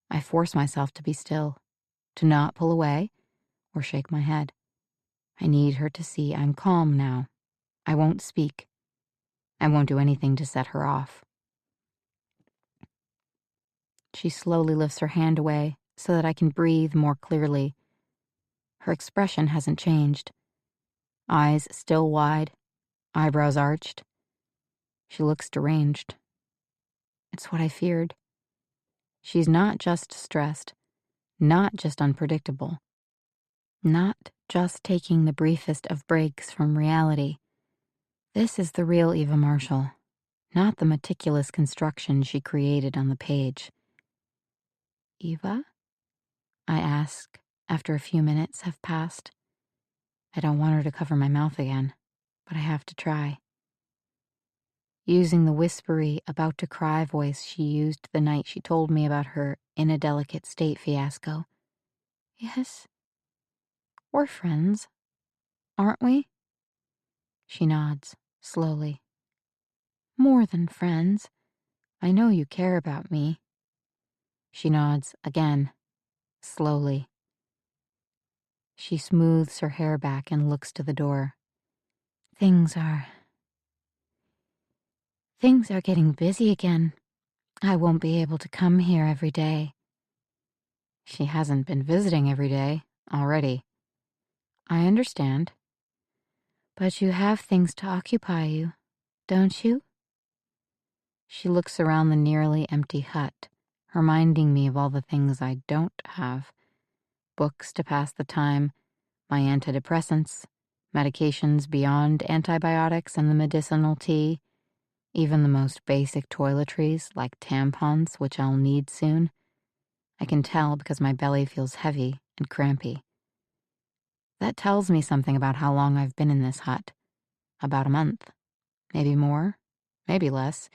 I force myself to be still, to not pull away or shake my head. I need her to see I'm calm now. I won't speak. I won't do anything to set her off. She slowly lifts her hand away so that I can breathe more clearly. Her expression hasn't changed. Eyes still wide, eyebrows arched. She looks deranged. It's what I feared. She's not just stressed, not just unpredictable, not just taking the briefest of breaks from reality. This is the real Eva Marshall, not the meticulous construction she created on the page. Eva? I ask after a few minutes have passed. I don't want her to cover my mouth again, but I have to try. Using the whispery, about-to-cry voice she used the night she told me about her in a delicate state fiasco. Yes, we're friends, aren't we? She nods, slowly. More than friends. I know you care about me. She nods again, slowly. She smooths her hair back and looks to the door. Things are getting busy again. I won't be able to come here every day. She hasn't been visiting every day already. I understand. But you have things to occupy you, don't you? She looks around the nearly empty hut, reminding me of all the things I don't have. Books to pass the time, my antidepressants, medications beyond antibiotics and the medicinal tea, even the most basic toiletries like tampons, which I'll need soon. I can tell because my belly feels heavy and crampy. That tells me something about how long I've been in this hut. About a month. Maybe more, maybe less,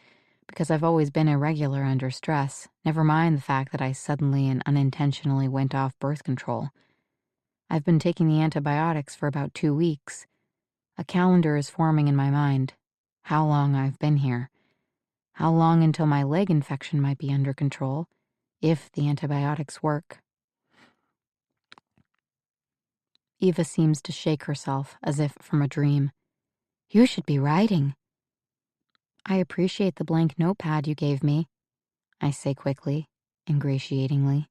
because I've always been irregular under stress, never mind the fact that I suddenly and unintentionally went off birth control. I've been taking the antibiotics for about 2 weeks. A calendar is forming in my mind. How long I've been here. How long until my leg infection might be under control, if the antibiotics work. Eva seems to shake herself as if from a dream. You should be writing. I appreciate the blank notepad you gave me, I say quickly, ingratiatingly.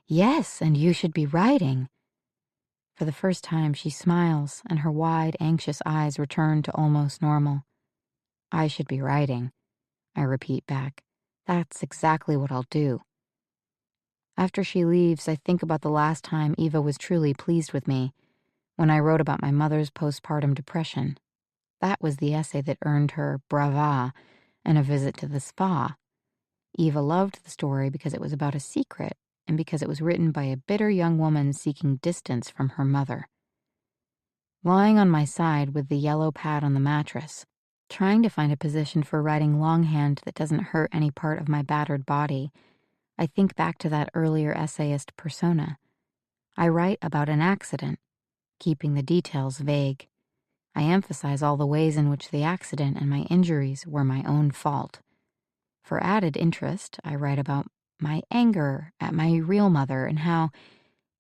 Yes, and you should be writing. For the first time, she smiles, and her wide, anxious eyes return to almost normal. I should be writing, I repeat back. That's exactly what I'll do. After she leaves, I think about the last time Eva was truly pleased with me, when I wrote about my mother's postpartum depression. That was the essay that earned her brava and a visit to the spa. Eva loved the story because it was about a secret and because it was written by a bitter young woman seeking distance from her mother. Lying on my side with the yellow pad on the mattress, trying to find a position for writing longhand that doesn't hurt any part of my battered body, I think back to that earlier essayist persona. I write about an accident, keeping the details vague. I emphasize all the ways in which the accident and my injuries were my own fault. For added interest, I write about my anger at my real mother and how,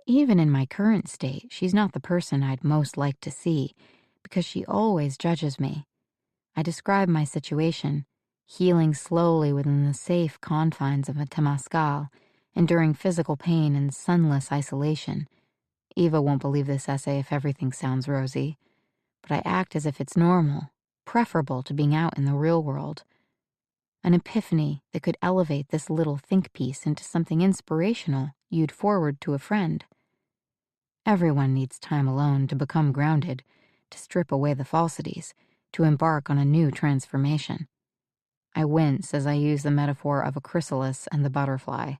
even in my current state, she's not the person I'd most like to see, because she always judges me. I describe my situation, healing slowly within the safe confines of a temazcal, enduring physical pain and sunless isolation. Eva won't believe this essay if everything sounds rosy, but I act as if it's normal, preferable to being out in the real world. An epiphany that could elevate this little think piece into something inspirational you'd forward to a friend. Everyone needs time alone to become grounded, to strip away the falsities, to embark on a new transformation. I wince as I use the metaphor of a chrysalis and the butterfly.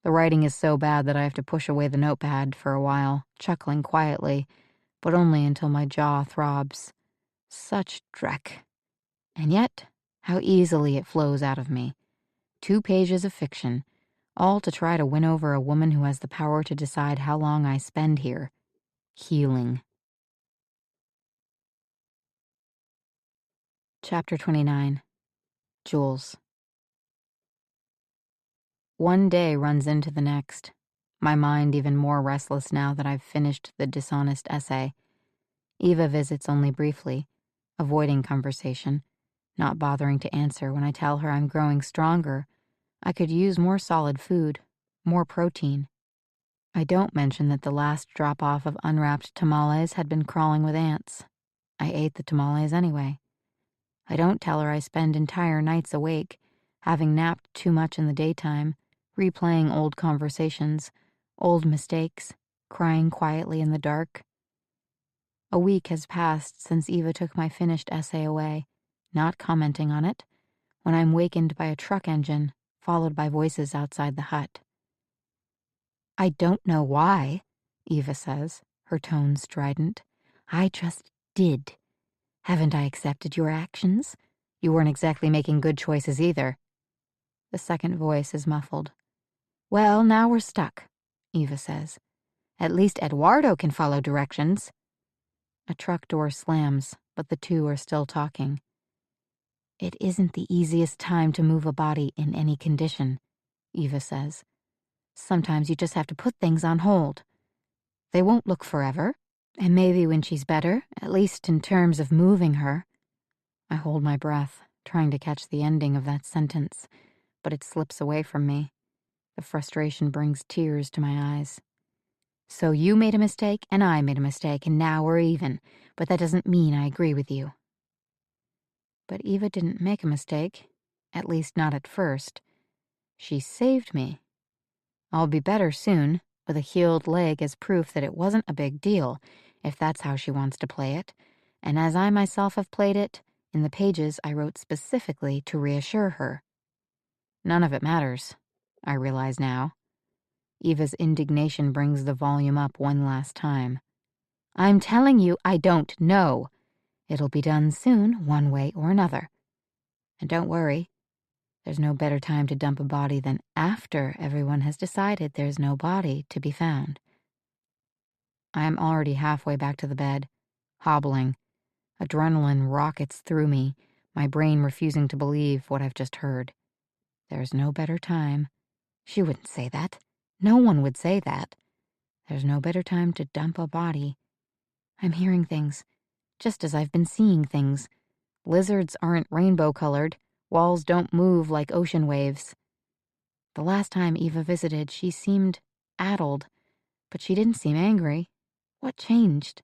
The writing is so bad that I have to push away the notepad for a while, chuckling quietly, but only until my jaw throbs. Such dreck. And yet, how easily it flows out of me. 2 pages of fiction, all to try to win over a woman who has the power to decide how long I spend here. Healing. Chapter 29. Jules. One day runs into the next, my mind even more restless now that I've finished the dishonest essay. Eva visits only briefly, avoiding conversation, not bothering to answer when I tell her I'm growing stronger. I could use more solid food, more protein. I don't mention that the last drop-off of unwrapped tamales had been crawling with ants. I ate the tamales anyway. I don't tell her I spend entire nights awake, having napped too much in the daytime, replaying old conversations, old mistakes, crying quietly in the dark. A week has passed since Eva took my finished essay away, not commenting on it, when I'm wakened by a truck engine, followed by voices outside the hut. I don't know why, Eva says, her tone strident. I just did. Haven't I accepted your actions? You weren't exactly making good choices either. The second voice is muffled. Well, now we're stuck, Eva says. At least Eduardo can follow directions. A truck door slams, but the two are still talking. It isn't the easiest time to move a body in any condition, Eva says. Sometimes you just have to put things on hold. They won't look forever, and maybe when she's better, at least in terms of moving her. I hold my breath, trying to catch the ending of that sentence, but it slips away from me. The frustration brings tears to my eyes. So you made a mistake, and I made a mistake, and now we're even, but that doesn't mean I agree with you. But Eva didn't make a mistake, at least not at first. She saved me. I'll be better soon, with a healed leg as proof that it wasn't a big deal, if that's how she wants to play it, and as I myself have played it, in the pages I wrote specifically to reassure her. None of it matters, I realize now. Eva's indignation brings the volume up one last time. I'm telling you, I don't know. It'll be done soon, one way or another. And don't worry, there's no better time to dump a body than after everyone has decided there's no body to be found. I am already halfway back to the bed, hobbling. Adrenaline rockets through me, my brain refusing to believe what I've just heard. There's no better time. She wouldn't say that. No one would say that. There's no better time to dump a body. I'm hearing things, just as I've been seeing things. Lizards aren't rainbow-colored. Walls don't move like ocean waves. The last time Eva visited, she seemed addled, but she didn't seem angry. What changed?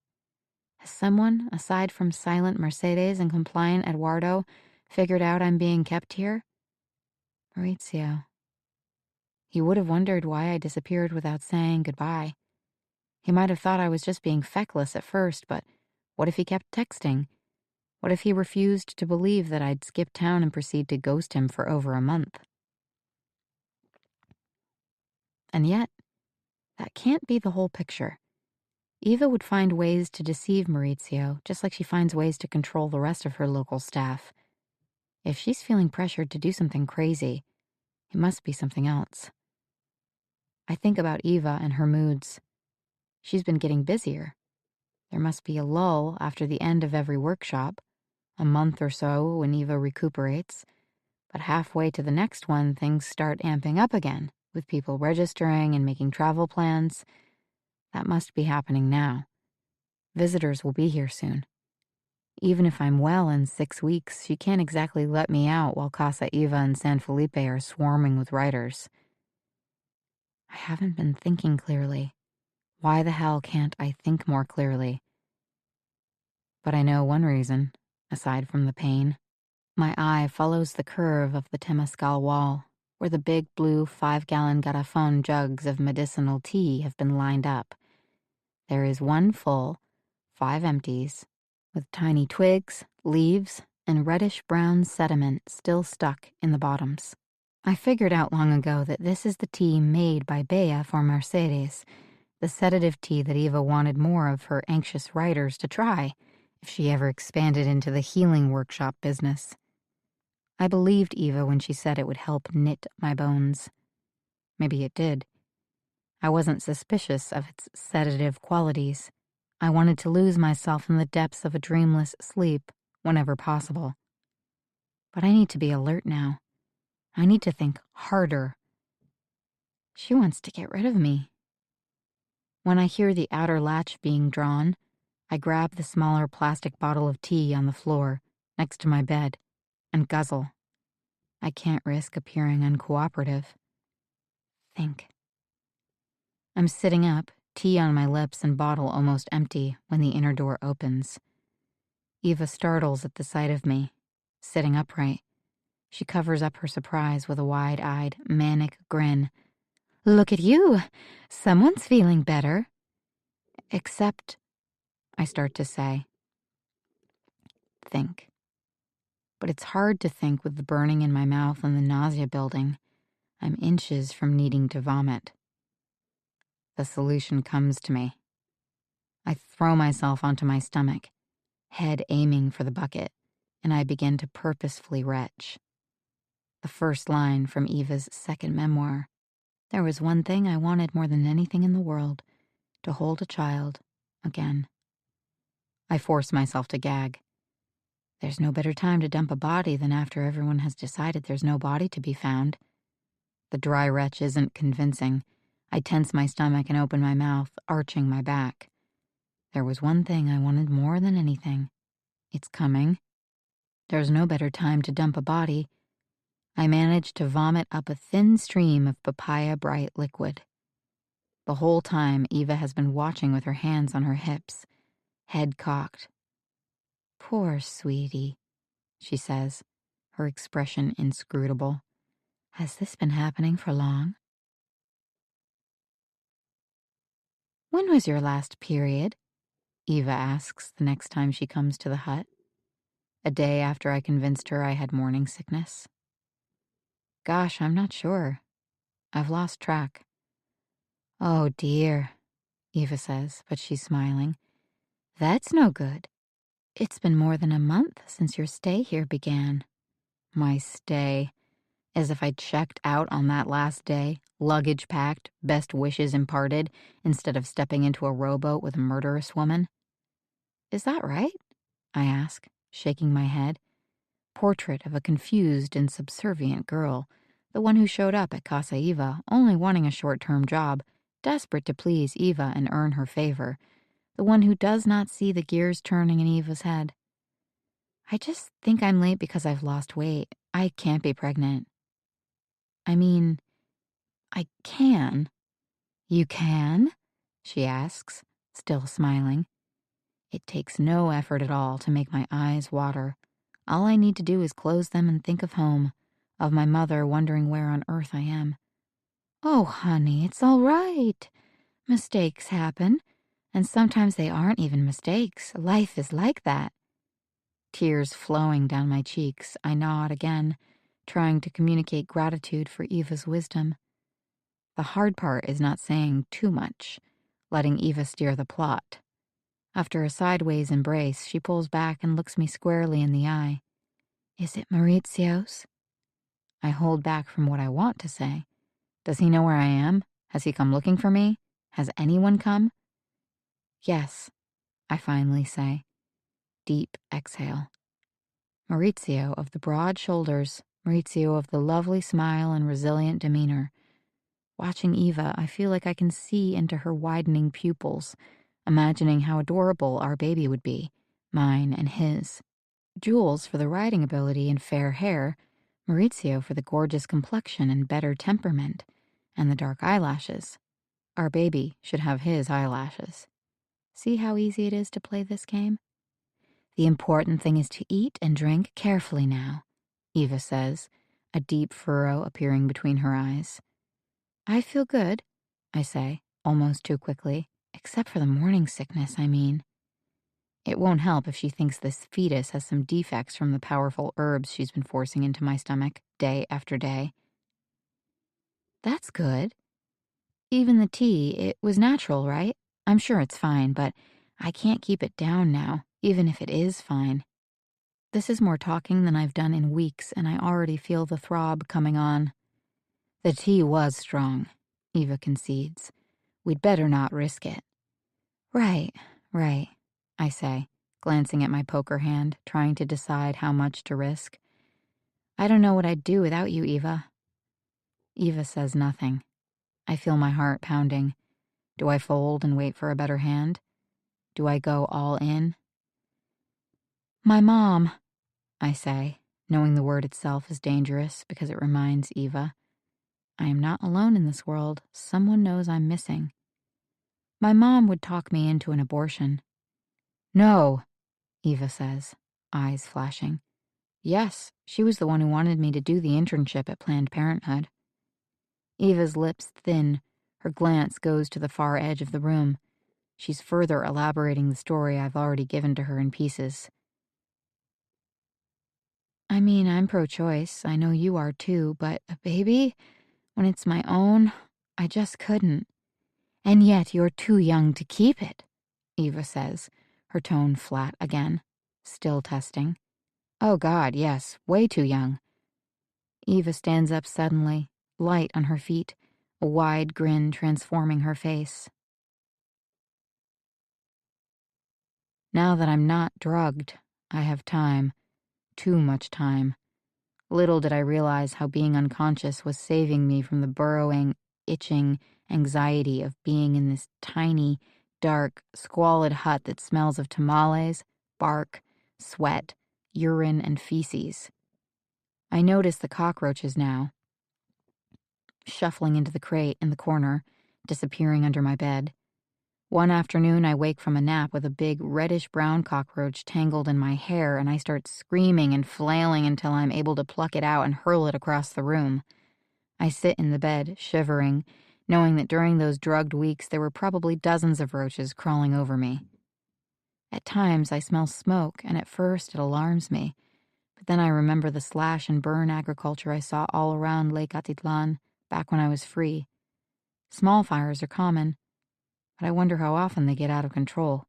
Has someone, aside from silent Mercedes and compliant Eduardo, figured out I'm being kept here? Maurizio. He would have wondered why I disappeared without saying goodbye. He might have thought I was just being feckless at first, but what if he kept texting? What if he refused to believe that I'd skip town and proceed to ghost him for over a month? And yet, that can't be the whole picture. Eva would find ways to deceive Maurizio, just like she finds ways to control the rest of her local staff. If she's feeling pressured to do something crazy, it must be something else. I think about Eva and her moods. She's been getting busier. There must be a lull after the end of every workshop, a month or so when Eva recuperates, but halfway to the next one, things start amping up again, with people registering and making travel plans. That must be happening now. Visitors will be here soon. Even if I'm well in 6 weeks, she can't exactly let me out while Casa Eva and San Felipe are swarming with writers. I haven't been thinking clearly. Why the hell can't I think more clearly? But I know one reason, aside from the pain. My eye follows the curve of the Temescal wall, where the big blue 5-gallon garrafon jugs of medicinal tea have been lined up. There is 1 full, 5 empties, with tiny twigs, leaves, and reddish-brown sediment still stuck in the bottoms. I figured out long ago that this is the tea made by Bea for Mercedes, the sedative tea that Eva wanted more of her anxious writers to try if she ever expanded into the healing workshop business. I believed Eva when she said it would help knit my bones. Maybe it did. I wasn't suspicious of its sedative qualities. I wanted to lose myself in the depths of a dreamless sleep whenever possible. But I need to be alert now. I need to think harder. She wants to get rid of me. When I hear the outer latch being drawn, I grab the smaller plastic bottle of tea on the floor next to my bed and guzzle. I can't risk appearing uncooperative. Think. I'm sitting up, tea on my lips and bottle almost empty, when the inner door opens. Eva startles at the sight of me, sitting upright. She covers up her surprise with a wide-eyed, manic grin. "Look at you! Someone's feeling better." Except, I start to say. Think. But it's hard to think with the burning in my mouth and the nausea building. I'm inches from needing to vomit. The solution comes to me. I throw myself onto my stomach, head aiming for the bucket, and I begin to purposefully retch. The first line from Eva's second memoir. There was one thing I wanted more than anything in the world, to hold a child again. I force myself to gag. There's no better time to dump a body than after everyone has decided there's no body to be found. The dry retch isn't convincing. I tense my stomach and open my mouth, arching my back. There was one thing I wanted more than anything. It's coming. There's no better time to dump a body. I managed to vomit up a thin stream of papaya bright liquid. The whole time, Eva has been watching with her hands on her hips, head cocked. "Poor sweetie," she says, her expression inscrutable. "Has this been happening for long?" "When was your last period?" Eva asks the next time she comes to the hut. A day after I convinced her I had morning sickness. "Gosh, I'm not sure. I've lost track." "Oh dear," Eva says, but she's smiling. "That's no good. It's been more than a month since your stay here began." My stay. As if I'd checked out on that last day, luggage packed, best wishes imparted, instead of stepping into a rowboat with a murderous woman. "Is that right?" I ask, shaking my head. Portrait of a confused and subservient girl, the one who showed up at Casa Eva only wanting a short-term job, desperate to please Eva and earn her favor, the one who does not see the gears turning in Eva's head. "I just think I'm late because I've lost weight. I can't be pregnant." "I mean, I can." "You can?" she asks, still smiling. It takes no effort at all to make my eyes water. All I need to do is close them and think of home, of my mother wondering where on earth I am. Oh, honey, it's all right. Mistakes happen, and sometimes they aren't even mistakes. Life is like that. Tears flowing down my cheeks, I nod again, trying to communicate gratitude for Eva's wisdom. The hard part is not saying too much, letting Eva steer the plot. After a sideways embrace, she pulls back and looks me squarely in the eye. Is it Maurizio's? I hold back from what I want to say. Does he know where I am? Has he come looking for me? Has anyone come? Yes, I finally say. Deep exhale. Maurizio of the broad shoulders, Maurizio of the lovely smile and resilient demeanor. Watching Eva, I feel like I can see into her widening pupils, imagining how adorable our baby would be, mine and his. Jules for the riding ability and fair hair, Maurizio for the gorgeous complexion and better temperament, and the dark eyelashes. Our baby should have his eyelashes. See how easy it is to play this game? The important thing is to eat and drink carefully now, Eva says, a deep furrow appearing between her eyes. I feel good, I say, almost too quickly, except for the morning sickness, I mean. It won't help if she thinks this fetus has some defects from the powerful herbs she's been forcing into my stomach day after day. That's good. Even the tea, it was natural, right? I'm sure it's fine, but I can't keep it down now, even if it is fine. This is more talking than I've done in weeks, and I already feel the throb coming on. The tea was strong, Eva concedes. We'd better not risk it. Right, I say, glancing at my poker hand, trying to decide how much to risk. I don't know what I'd do without you, Eva. Eva says nothing. I feel my heart pounding. Do I fold and wait for a better hand? Do I go all in? My mom, I say, knowing the word itself is dangerous because it reminds Eva. I am not alone in this world. Someone knows I'm missing. My mom would talk me into an abortion. No, Eva says, eyes flashing. Yes, she was the one who wanted me to do the internship at Planned Parenthood. Eva's lips thin. Her glance goes to the far edge of the room. She's further elaborating the story I've already given to her in pieces. I mean, I'm pro-choice. I know you are too, but a baby? When it's my own, I just couldn't. And yet you're too young to keep it, Eva says, her tone flat again, still testing. Oh God, yes, way too young. Eva stands up suddenly, light on her feet, a wide grin transforming her face. Now that I'm not drugged, I have time. Too much time. Little did I realize how being unconscious was saving me from the burrowing, itching anxiety of being in this tiny, dark, squalid hut that smells of tamales, bark, sweat, urine, and feces. I notice the cockroaches now, shuffling into the crate in the corner, disappearing under my bed. One afternoon, I wake from a nap with a big reddish-brown cockroach tangled in my hair, and I start screaming and flailing until I'm able to pluck it out and hurl it across the room. I sit in the bed, shivering, knowing that during those drugged weeks there were probably dozens of roaches crawling over me. At times, I smell smoke, and at first it alarms me, but then I remember the slash and burn agriculture I saw all around Lake Atitlan back when I was free. Small fires are common, but I wonder how often they get out of control.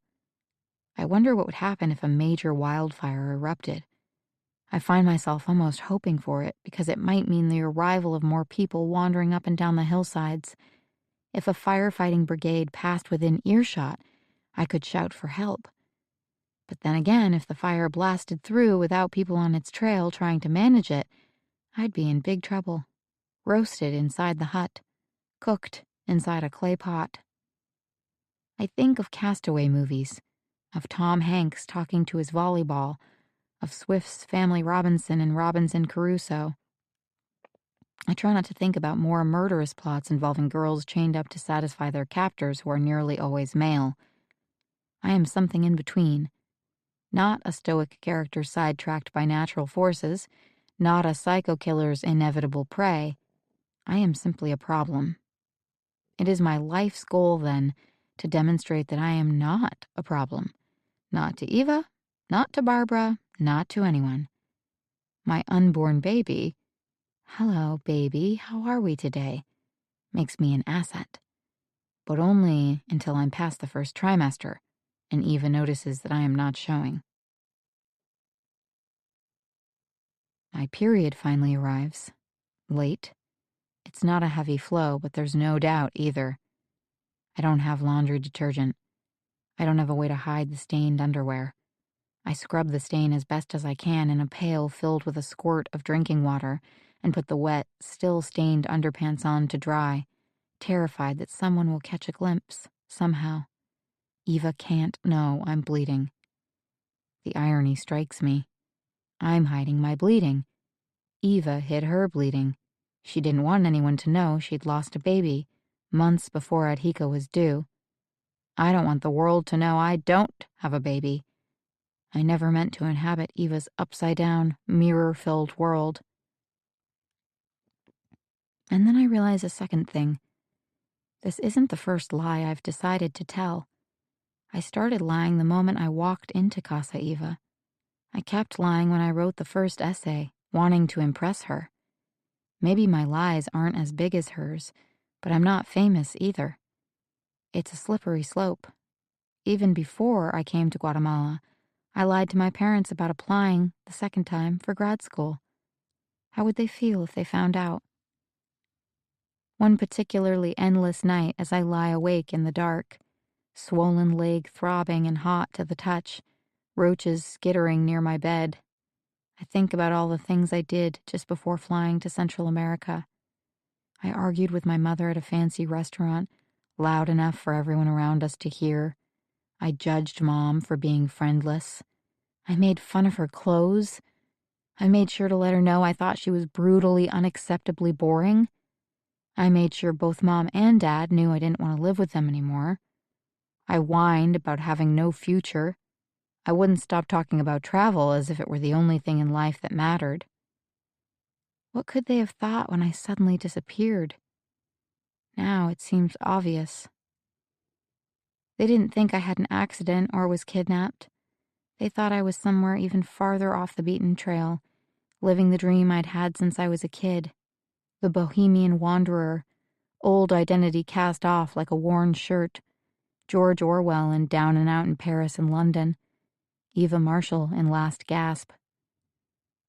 I wonder what would happen if a major wildfire erupted. I find myself almost hoping for it because it might mean the arrival of more people wandering up and down the hillsides. If a firefighting brigade passed within earshot, I could shout for help. But then again, if the fire blasted through without people on its trail trying to manage it, I'd be in big trouble. Roasted inside the hut, cooked inside a clay pot. I think of castaway movies, of Tom Hanks talking to his volleyball, of Swift's Family Robinson and Robinson Crusoe. I try not to think about more murderous plots involving girls chained up to satisfy their captors who are nearly always male. I am something in between. Not a stoic character sidetracked by natural forces, not a psycho killer's inevitable prey. I am simply a problem. It is my life's goal, then, to demonstrate that I am not a problem. Not to Eva, not to Barbara, not to anyone. My unborn baby, hello, baby, how are we today, makes me an asset. But only until I'm past the first trimester and Eva notices that I am not showing. My period finally arrives. Late. It's not a heavy flow, but there's no doubt either. I don't have laundry detergent. I don't have a way to hide the stained underwear. I scrub the stain as best as I can in a pail filled with a squirt of drinking water and put the wet, still stained underpants on to dry, terrified that someone will catch a glimpse, somehow. Eva can't know I'm bleeding. The irony strikes me. I'm hiding my bleeding. Eva hid her bleeding. She didn't want anyone to know she'd lost a baby, months before Adhika was due. I don't want the world to know I don't have a baby. I never meant to inhabit Eva's upside-down, mirror-filled world. And then I realize a second thing. This isn't the first lie I've decided to tell. I started lying the moment I walked into Casa Eva. I kept lying when I wrote the first essay, wanting to impress her. Maybe my lies aren't as big as hers, but I'm not famous either. It's a slippery slope. Even before I came to Guatemala, I lied to my parents about applying, the second time, for grad school. How would they feel if they found out? One particularly endless night as I lie awake in the dark, swollen leg throbbing and hot to the touch, roaches skittering near my bed. I think about all the things I did just before flying to Central America. I argued with my mother at a fancy restaurant, loud enough for everyone around us to hear. I judged Mom for being friendless. I made fun of her clothes. I made sure to let her know I thought she was brutally, unacceptably boring. I made sure both Mom and Dad knew I didn't want to live with them anymore. I whined about having no future. I wouldn't stop talking about travel as if it were the only thing in life that mattered. What could they have thought when I suddenly disappeared? Now it seems obvious. They didn't think I had an accident or was kidnapped. They thought I was somewhere even farther off the beaten trail, living the dream I'd had since I was a kid. The bohemian wanderer, old identity cast off like a worn shirt. George Orwell in Down and Out in Paris and London. Eva Marshall in Last Gasp.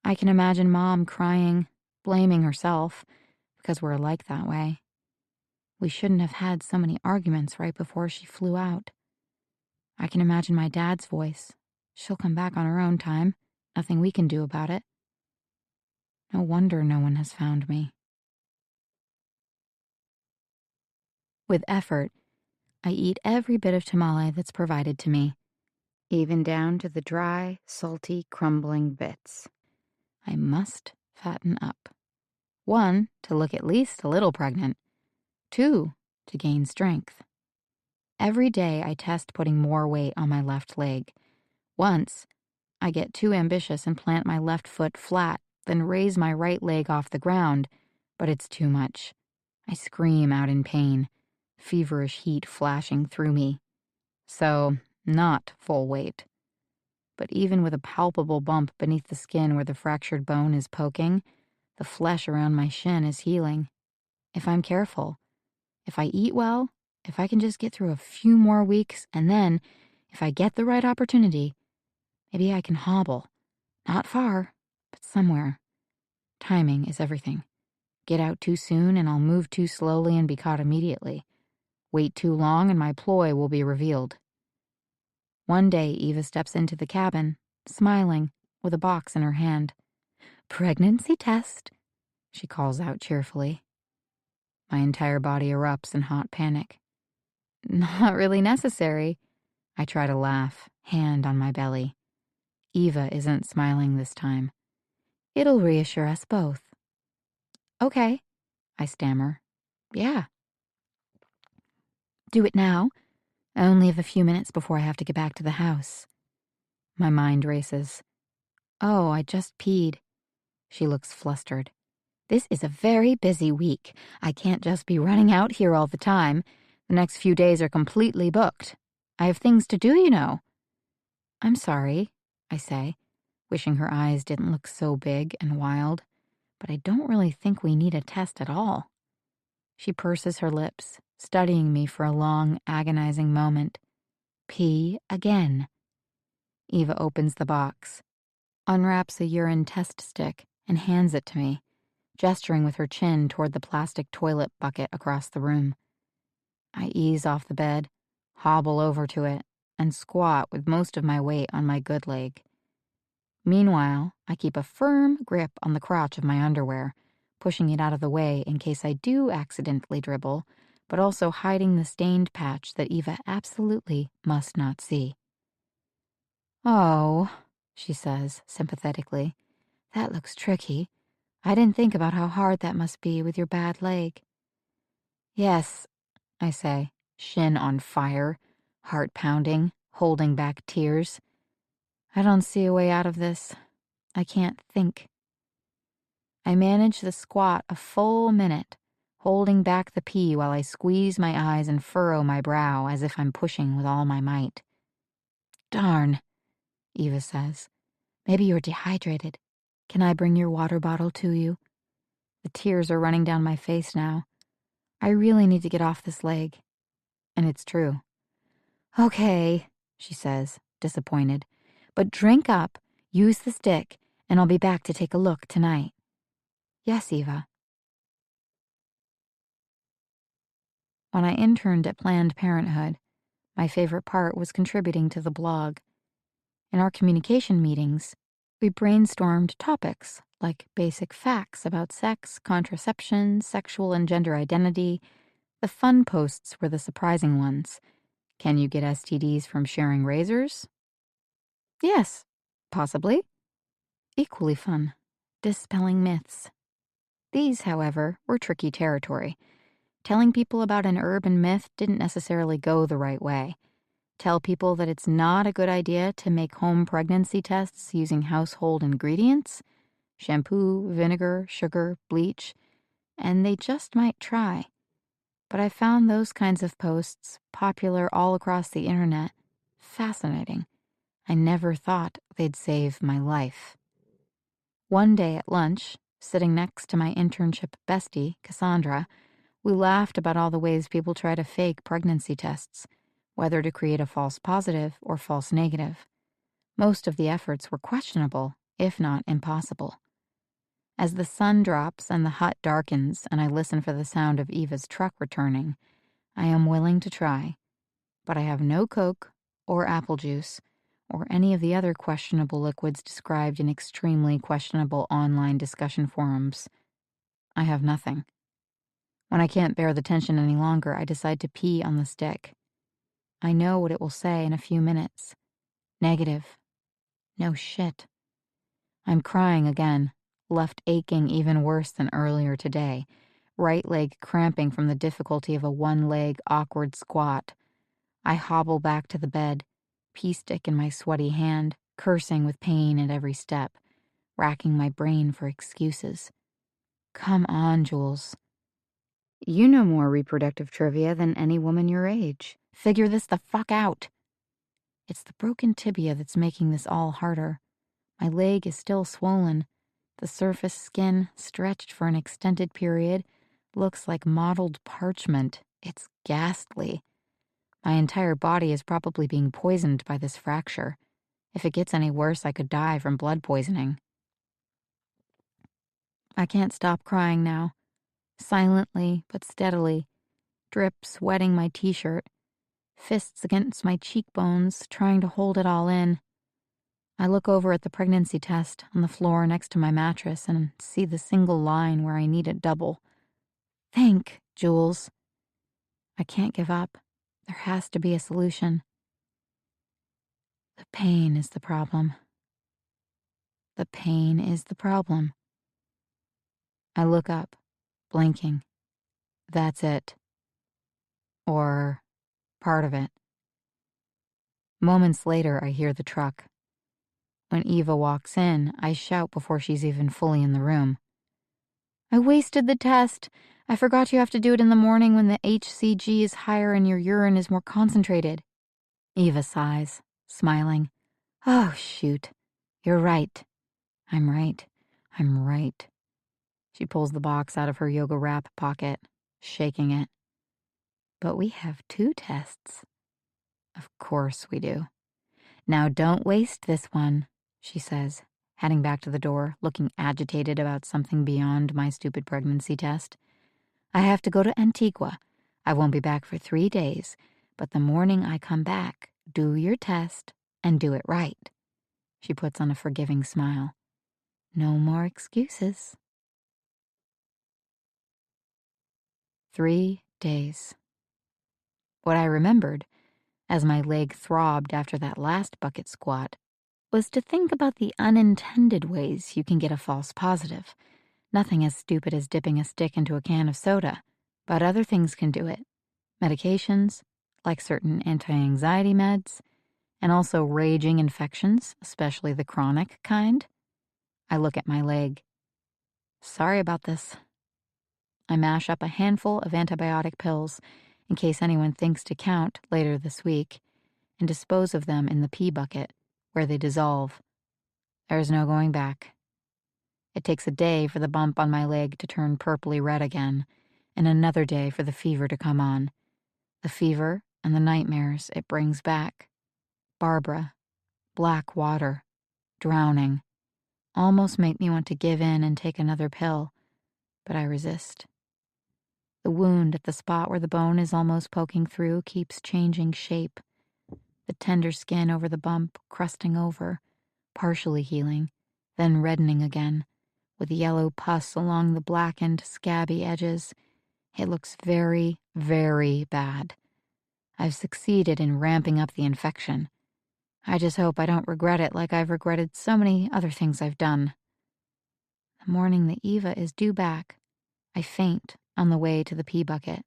I can imagine Mom crying, blaming herself, because we're alike that way. We shouldn't have had so many arguments right before she flew out. I can imagine my dad's voice. She'll come back on her own time. Nothing we can do about it. No wonder no one has found me. With effort, I eat every bit of tamale that's provided to me, even down to the dry, salty, crumbling bits. I must fatten up. 1, to look at least a little pregnant. 2, to gain strength. Every day I test putting more weight on my left leg. Once, I get too ambitious and plant my left foot flat, then raise my right leg off the ground, but it's too much. I scream out in pain, feverish heat flashing through me. So, not full weight. But even with a palpable bump beneath the skin where the fractured bone is poking, the flesh around my shin is healing. If I'm careful, if I eat well, if I can just get through a few more weeks, and then, if I get the right opportunity, maybe I can hobble. Not far, but somewhere. Timing is everything. Get out too soon and I'll move too slowly and be caught immediately. Wait too long and my ploy will be revealed. One day Eva steps into the cabin, smiling, with a box in her hand. "Pregnancy test," she calls out cheerfully. My entire body erupts in hot panic. "Not really necessary." I try to laugh, hand on my belly. Eva isn't smiling this time. "It'll reassure us both." "Okay," I stammer. "Yeah." "Do it now," I only have a few minutes before I have to get back to the house. My mind races. Oh, I just peed. She looks flustered. This is a very busy week. I can't just be running out here all the time. The next few days are completely booked. I have things to do, you know. I'm sorry, I say, wishing her eyes didn't look so big and wild, but I don't really think we need a test at all. She purses her lips, studying me for a long, agonizing moment. Pee again. Eva opens the box, unwraps a urine test stick, and hands it to me, gesturing with her chin toward the plastic toilet bucket across the room. I ease off the bed, hobble over to it, and squat with most of my weight on my good leg. Meanwhile, I keep a firm grip on the crotch of my underwear, pushing it out of the way in case I do accidentally dribble, but also hiding the stained patch that Eva absolutely must not see. Oh, she says sympathetically, that looks tricky. I didn't think about how hard that must be with your bad leg. Yes, I say, shin on fire, heart pounding, holding back tears. I don't see a way out of this. I can't think. I manage the squat a full minute, holding back the pee while I squeeze my eyes and furrow my brow as if I'm pushing with all my might. Darn, Eva says. Maybe you're dehydrated. Can I bring your water bottle to you? The tears are running down my face now. I really need to get off this leg. And it's true. Okay, she says, disappointed. But drink up, use the stick, and I'll be back to take a look tonight. Yes, Eva. When I interned at Planned Parenthood, my favorite part was contributing to the blog. In our communication meetings, we brainstormed topics like basic facts about sex, contraception, sexual and gender identity. The fun posts were the surprising ones. Can you get STDs from sharing razors? Yes, possibly. Equally fun. Dispelling myths. These, however, were tricky territory. Telling people about an urban myth didn't necessarily go the right way. Tell people that it's not a good idea to make home pregnancy tests using household ingredients, shampoo, vinegar, sugar, bleach, and they just might try. But I found those kinds of posts, popular all across the internet, fascinating. I never thought they'd save my life. One day at lunch, sitting next to my internship bestie, Cassandra, we laughed about all the ways people try to fake pregnancy tests, whether to create a false positive or false negative. Most of the efforts were questionable, if not impossible. As the sun drops and the hut darkens and I listen for the sound of Eva's truck returning, I am willing to try. But I have no Coke or apple juice or any of the other questionable liquids described in extremely questionable online discussion forums. I have nothing. When I can't bear the tension any longer, I decide to pee on the stick. I know what it will say in a few minutes. Negative. No shit. I'm crying again, left aching even worse than earlier today, right leg cramping from the difficulty of a one-leg awkward squat. I hobble back to the bed, pee stick in my sweaty hand, cursing with pain at every step, racking my brain for excuses. Come on, Jules. You know more reproductive trivia than any woman your age. Figure this the fuck out. It's the broken tibia that's making this all harder. My leg is still swollen. The surface skin, stretched for an extended period, looks like mottled parchment. It's ghastly. My entire body is probably being poisoned by this fracture. If it gets any worse, I could die from blood poisoning. I can't stop crying now. Silently but steadily, drips wetting my t-shirt, fists against my cheekbones, trying to hold it all in. I look over at the pregnancy test on the floor next to my mattress and see the single line where I need it double. Think, Jules. I can't give up. There has to be a solution. The pain is the problem. The pain is the problem. I look up, blinking. That's it. Or part of it. Moments later, I hear the truck. When Eva walks in, I shout before she's even fully in the room. I wasted the test. I forgot you have to do it in the morning when the HCG is higher and your urine is more concentrated. Eva sighs, smiling. Oh, shoot. You're right. I'm right. I'm right. She pulls the box out of her yoga wrap pocket, shaking it. But we have 2 tests. Of course we do. Now don't waste this one, she says, heading back to the door, looking agitated about something beyond my stupid pregnancy test. I have to go to Antigua. I won't be back for 3 days, but the morning I come back, do your test and do it right. She puts on a forgiving smile. No more excuses. 3 days. What I remembered, as my leg throbbed after that last bucket squat, was to think about the unintended ways you can get a false positive. Nothing as stupid as dipping a stick into a can of soda, but other things can do it. Medications, like certain anti-anxiety meds, and also raging infections, especially the chronic kind. I look at my leg. Sorry about this. I mash up a handful of antibiotic pills in case anyone thinks to count later this week and dispose of them in the pee bucket where they dissolve. There's no going back. It takes a day for the bump on my leg to turn purpley red again, and another day for the fever to come on. The fever and the nightmares it brings back. Barbara, black water, drowning, almost make me want to give in and take another pill, but I resist. The wound at the spot where the bone is almost poking through keeps changing shape. The tender skin over the bump crusting over, partially healing, then reddening again, with yellow pus along the blackened, scabby edges. It looks very, very bad. I've succeeded in ramping up the infection. I just hope I don't regret it like I've regretted so many other things I've done. The morning that Eva is due back, I faint on the way to the pee bucket.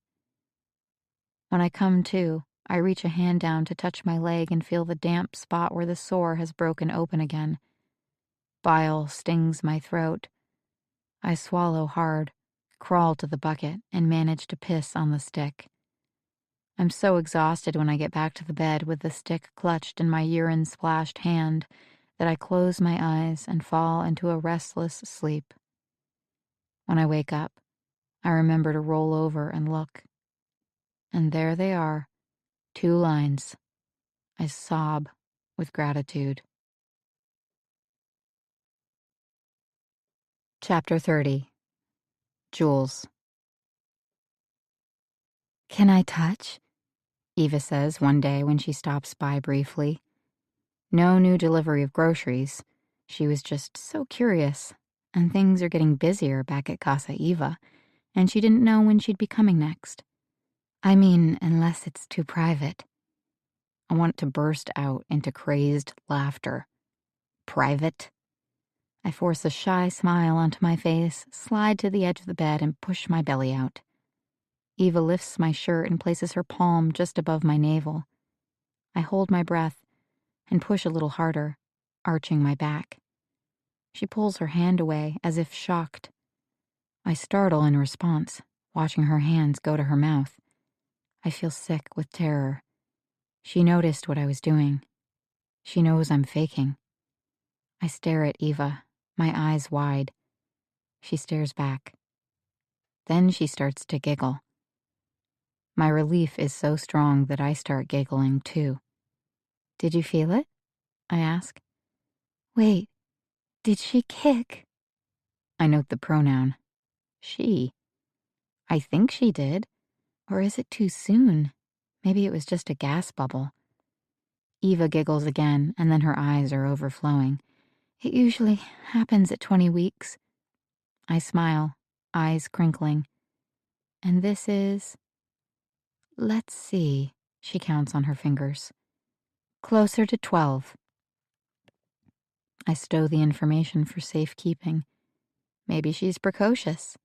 When I come to, I reach a hand down to touch my leg and feel the damp spot where the sore has broken open again. Bile stings my throat. I swallow hard, crawl to the bucket, and manage to piss on the stick. I'm so exhausted when I get back to the bed with the stick clutched in my urine-splashed hand that I close my eyes and fall into a restless sleep. When I wake up, I remember to roll over and look. And there they are, 2 lines. I sob with gratitude. Chapter 30. Jules. Can I touch? Eva says one day when she stops by briefly. No new delivery of groceries. She was just so curious, and things are getting busier back at Casa Eva, and she didn't know when she'd be coming next. I mean, unless it's too private. I want to burst out into crazed laughter. Private? I force a shy smile onto my face, slide to the edge of the bed, and push my belly out. Eva lifts my shirt and places her palm just above my navel. I hold my breath and push a little harder, arching my back. She pulls her hand away as if shocked. I startle in response, watching her hands go to her mouth. I feel sick with terror. She noticed what I was doing. She knows I'm faking. I stare at Eva, my eyes wide. She stares back. Then she starts to giggle. My relief is so strong that I start giggling too. Did you feel it? I ask. Wait, did she kick? I note the pronoun. She. I think she did. Or is it too soon? Maybe it was just a gas bubble. Eva giggles again, and then her eyes are overflowing. It usually happens at 20 weeks. I smile, eyes crinkling. And this is... Let's see, she counts on her fingers. Closer to 12. I stow the information for safekeeping. Maybe she's precocious.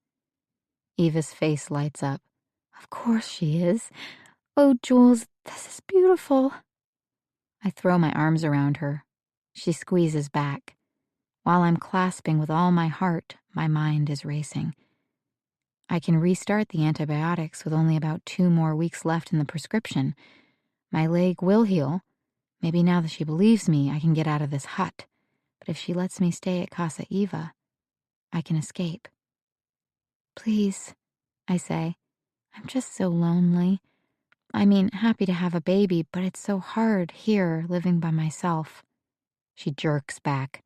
Eva's face lights up. Of course she is. Oh, Jules, this is beautiful. I throw my arms around her. She squeezes back. While I'm clasping with all my heart, my mind is racing. I can restart the antibiotics with only about 2 more weeks left in the prescription. My leg will heal. Maybe now that she believes me, I can get out of this hut. But if she lets me stay at Casa Eva, I can escape. Please, I say. I'm just so lonely. I mean, happy to have a baby, but it's so hard here, living by myself. She jerks back.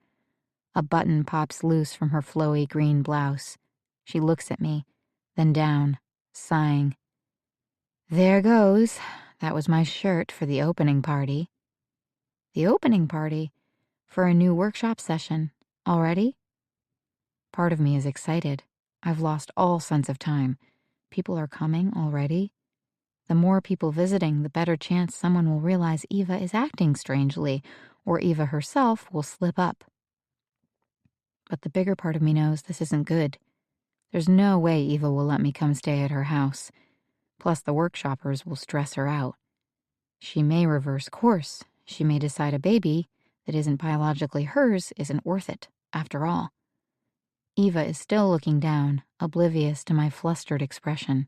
A button pops loose from her flowy green blouse. She looks at me, then down, sighing. There goes. That was my shirt for the opening party. The opening party? For a new workshop session. Already? Part of me is excited. I've lost all sense of time. People are coming already. The more people visiting, the better chance someone will realize Eva is acting strangely, or Eva herself will slip up. But the bigger part of me knows this isn't good. There's no way Eva will let me come stay at her house. Plus, the workshoppers will stress her out. She may reverse course. She may decide a baby that isn't biologically hers isn't worth it, after all. Eva is still looking down, oblivious to my flustered expression.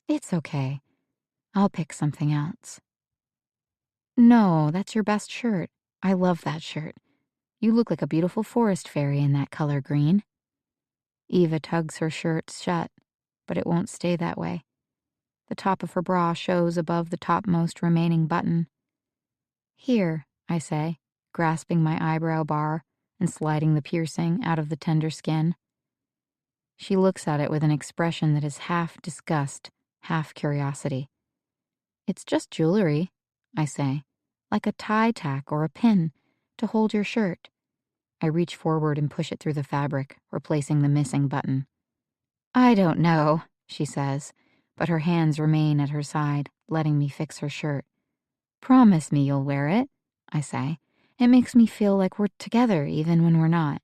It's okay. I'll pick something else. No, that's your best shirt. I love that shirt. You look like a beautiful forest fairy in that color green. Eva tugs her shirt shut, but it won't stay that way. The top of her bra shows above the topmost remaining button. Here, I say, grasping my eyebrow bar and sliding the piercing out of the tender skin. She looks at it with an expression that is half disgust, half curiosity. It's just jewelry, I say, like a tie tack or a pin to hold your shirt. I reach forward and push it through the fabric, replacing the missing button. I don't know, she says, but her hands remain at her side, letting me fix her shirt. Promise me you'll wear it, I say. It makes me feel like we're together even when we're not.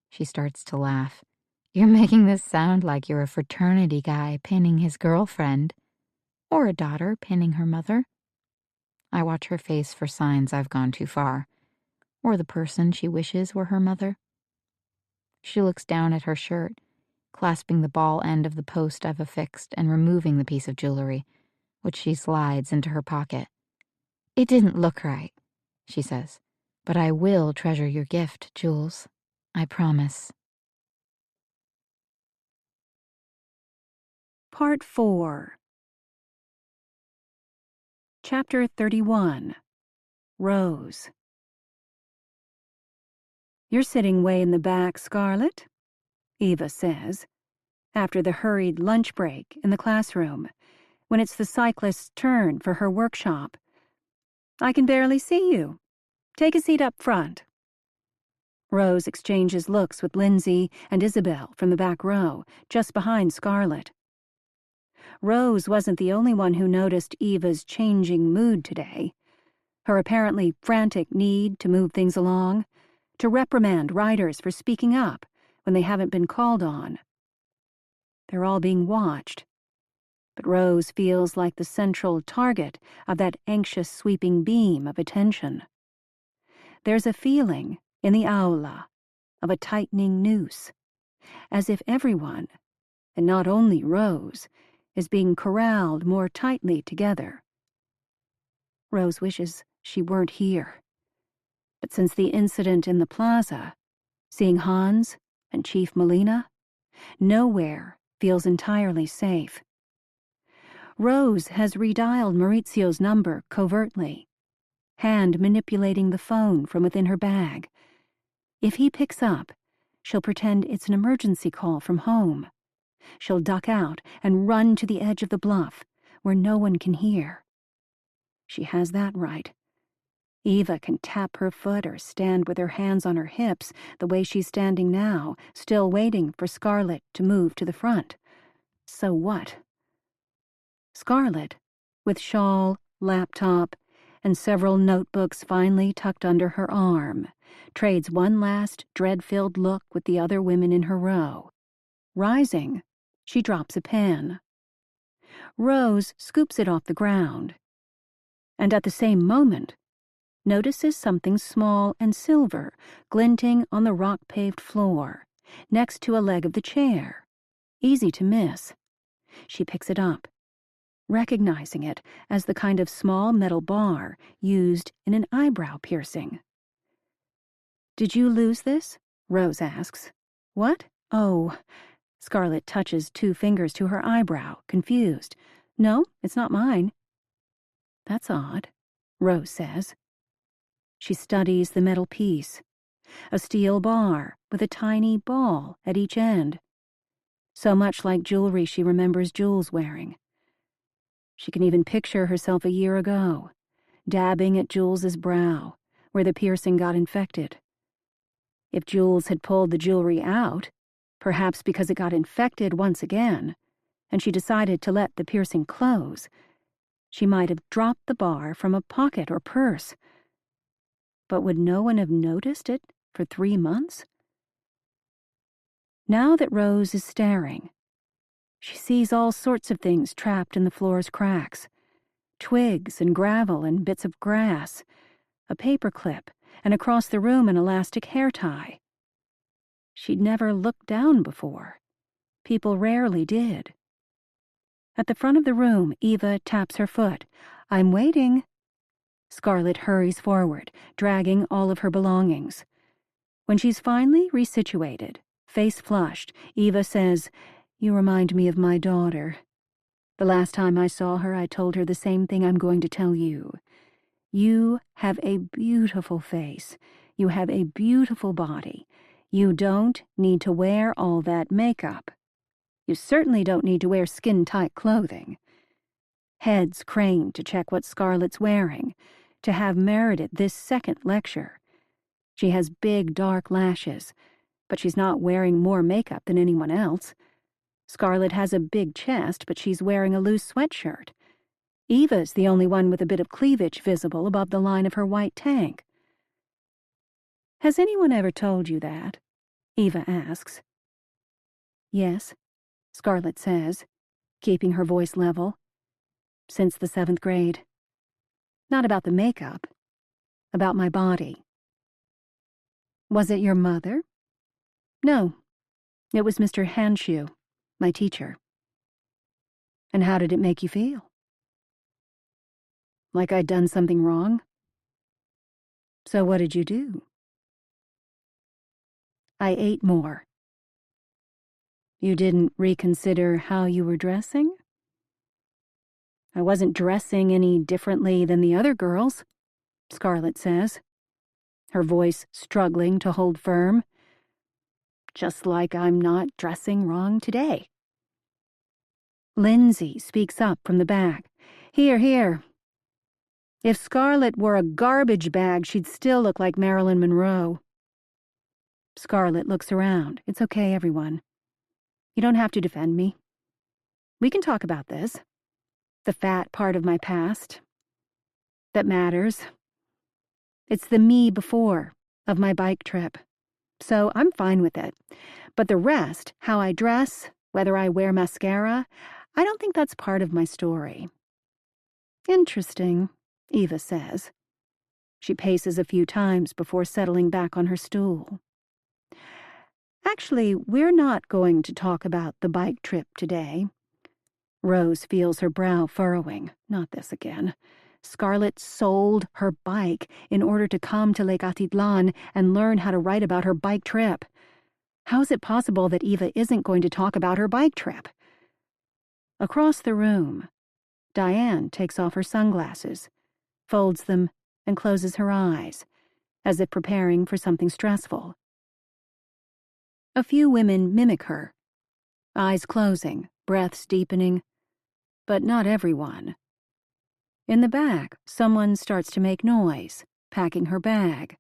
She starts to laugh. You're making this sound like you're a fraternity guy pinning his girlfriend. Or a daughter pinning her mother. I watch her face for signs I've gone too far. Or the person she wishes were her mother. She looks down at her shirt, clasping the ball end of the post I've affixed and removing the piece of jewelry, which she slides into her pocket. It didn't look right, she says, but I will treasure your gift, Jules. I promise. Part 4. Chapter 31. Rose. You're sitting way in the back, Scarlett, Eva says, after the hurried lunch break in the classroom, when it's the cyclist's turn for her workshop. I can barely see you. Take a seat up front. Rose exchanges looks with Lindsay and Isabel from the back row, just behind Scarlett. Rose wasn't the only one who noticed Eva's changing mood today. Her apparently frantic need to move things along, to reprimand riders for speaking up when they haven't been called on. They're all being watched, but Rose feels like the central target of that anxious sweeping beam of attention. There's a feeling in the aula of a tightening noose, as if everyone, and not only Rose, is being corralled more tightly together. Rose wishes she weren't here. But since the incident in the plaza, seeing Hans and Chief Molina, nowhere feels entirely safe. Rose has redialed Maurizio's number covertly, hand manipulating the phone from within her bag. If he picks up, she'll pretend it's an emergency call from home. She'll duck out and run to the edge of the bluff, where no one can hear. She has that right. Eva can tap her foot or stand with her hands on her hips the way she's standing now, still waiting for Scarlett to move to the front. So what? Scarlett, with shawl, laptop, and several notebooks finally tucked under her arm, trades one last dread-filled look with the other women in her row. Rising, she drops a pen. Rose scoops it off the ground. And at the same moment, notices something small and silver glinting on the rock-paved floor, next to a leg of the chair. Easy to miss. She picks it up, recognizing it as the kind of small metal bar used in an eyebrow piercing. "Did you lose this?" Rose asks. "What? Oh." Scarlet touches 2 fingers to her eyebrow, confused. "No, it's not mine." "That's odd," Rose says. She studies the metal piece, a steel bar with a tiny ball at each end, so much like jewelry she remembers Jules wearing. She can even picture herself a year ago, dabbing at Jules's brow, where the piercing got infected. If Jules had pulled the jewelry out, perhaps because it got infected once again, and she decided to let the piercing close, she might have dropped the bar from a pocket or purse. But would no one have noticed it for 3 months? Now that Rose is staring, she sees all sorts of things trapped in the floor's cracks. Twigs and gravel and bits of grass, a paper clip, and across the room an elastic hair tie. She'd never looked down before. People rarely did. At the front of the room, Eva taps her foot. "I'm waiting." Scarlet hurries forward, dragging all of her belongings. When she's finally resituated, face flushed, Eva says, "You remind me of my daughter. The last time I saw her, I told her the same thing I'm going to tell you. You have a beautiful face. You have a beautiful body. You don't need to wear all that makeup. You certainly don't need to wear skin-tight clothing." Heads craned to check what Scarlet's wearing, to have merited this second lecture. She has big dark lashes, but she's not wearing more makeup than anyone else. Scarlet has a big chest, but she's wearing a loose sweatshirt. Eva's the only one with a bit of cleavage visible above the line of her white tank. "Has anyone ever told you that?" Eva asks. "Yes," Scarlet says, keeping her voice level. "Since the 7th grade. Not about the makeup, about my body." "Was it your mother?" "No, it was Mr. Hanshoe, my teacher." "And how did it make you feel?" "Like I'd done something wrong." "So what did you do?" "I ate more." "You didn't reconsider how you were dressing?" "I wasn't dressing any differently than the other girls," Scarlet says, her voice struggling to hold firm. "Just like I'm not dressing wrong today." Lindsay speaks up from the back. "Here, here. If Scarlet wore a garbage bag, she'd still look like Marilyn Monroe." Scarlet looks around. "It's okay, everyone. You don't have to defend me. We can talk about this. The fat part of my past. That matters. It's the me before of my bike trip. So I'm fine with it. But the rest, how I dress, whether I wear mascara, I don't think that's part of my story." "Interesting," Eva says. She paces a few times before settling back on her stool. "Actually, we're not going to talk about the bike trip today." Rose feels her brow furrowing. Not this again. Scarlet sold her bike in order to come to Lake Atitlan and learn how to write about her bike trip. How is it possible that Eva isn't going to talk about her bike trip? Across the room, Diane takes off her sunglasses, folds them, and closes her eyes, as if preparing for something stressful. A few women mimic her, eyes closing, breaths deepening, but not everyone. In the back, someone starts to make noise, packing her bag.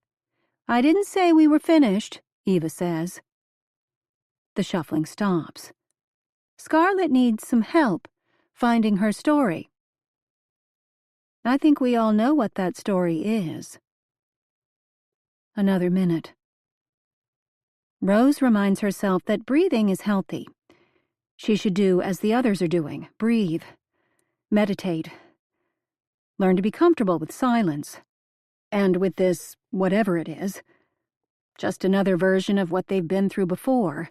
"I didn't say we were finished," Eva says. The shuffling stops. Scarlet needs some help finding her story. I think we all know what that story is. Another minute. Rose reminds herself that breathing is healthy. She should do as the others are doing, breathe, meditate, learn to be comfortable with silence. And with this, whatever it is, just another version of what they've been through before,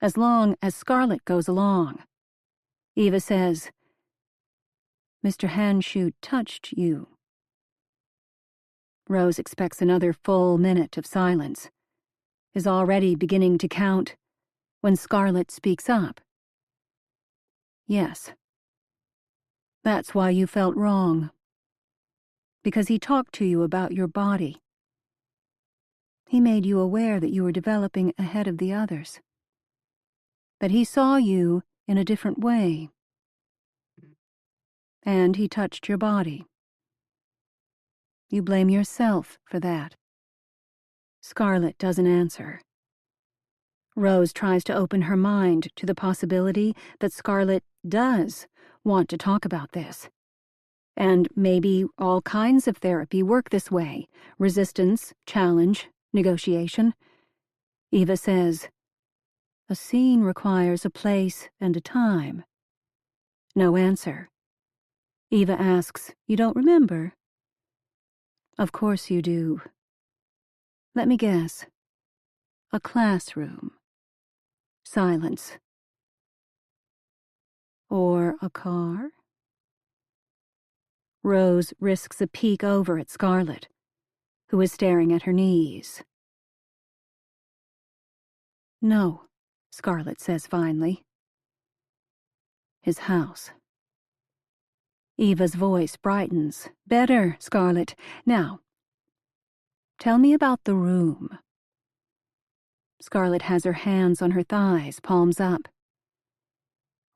as long as Scarlett goes along. Eva says, Mr. Hanshoot touched you. Rose expects another full minute of silence, is already beginning to count, when Scarlett speaks up. Yes. That's why you felt wrong. Because he talked to you about your body. He made you aware that you were developing ahead of the others. That he saw you in a different way. And he touched your body. You blame yourself for that. Scarlett doesn't answer. Rose tries to open her mind to the possibility that Scarlett does want to talk about this. And maybe all kinds of therapy work this way: resistance, challenge, negotiation. Eva says, a scene requires a place and a time. No answer. Eva asks, you don't remember? Of course you do. Let me guess. A classroom. Silence. Or a car? Rose risks a peek over at Scarlett, who is staring at her knees. No, Scarlett says finally. His house. Eva's voice brightens. Better, Scarlett. Now, tell me about the room. Scarlett has her hands on her thighs, palms up.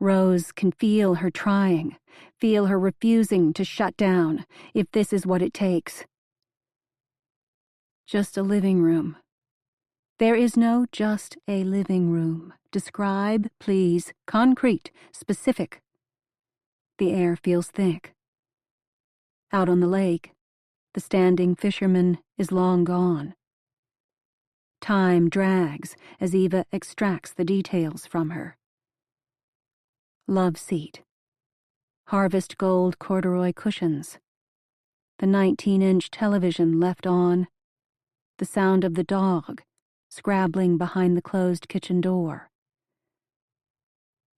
Rose can feel her trying, feel her refusing to shut down, if this is what it takes. Just a living room. There is no just a living room. Describe, please. Concrete, specific. The air feels thick. Out on the lake, the standing fisherman is long gone. Time drags as Eva extracts the details from her. Love seat. Harvest gold corduroy cushions. The 19-inch television left on. The sound of the dog scrabbling behind the closed kitchen door.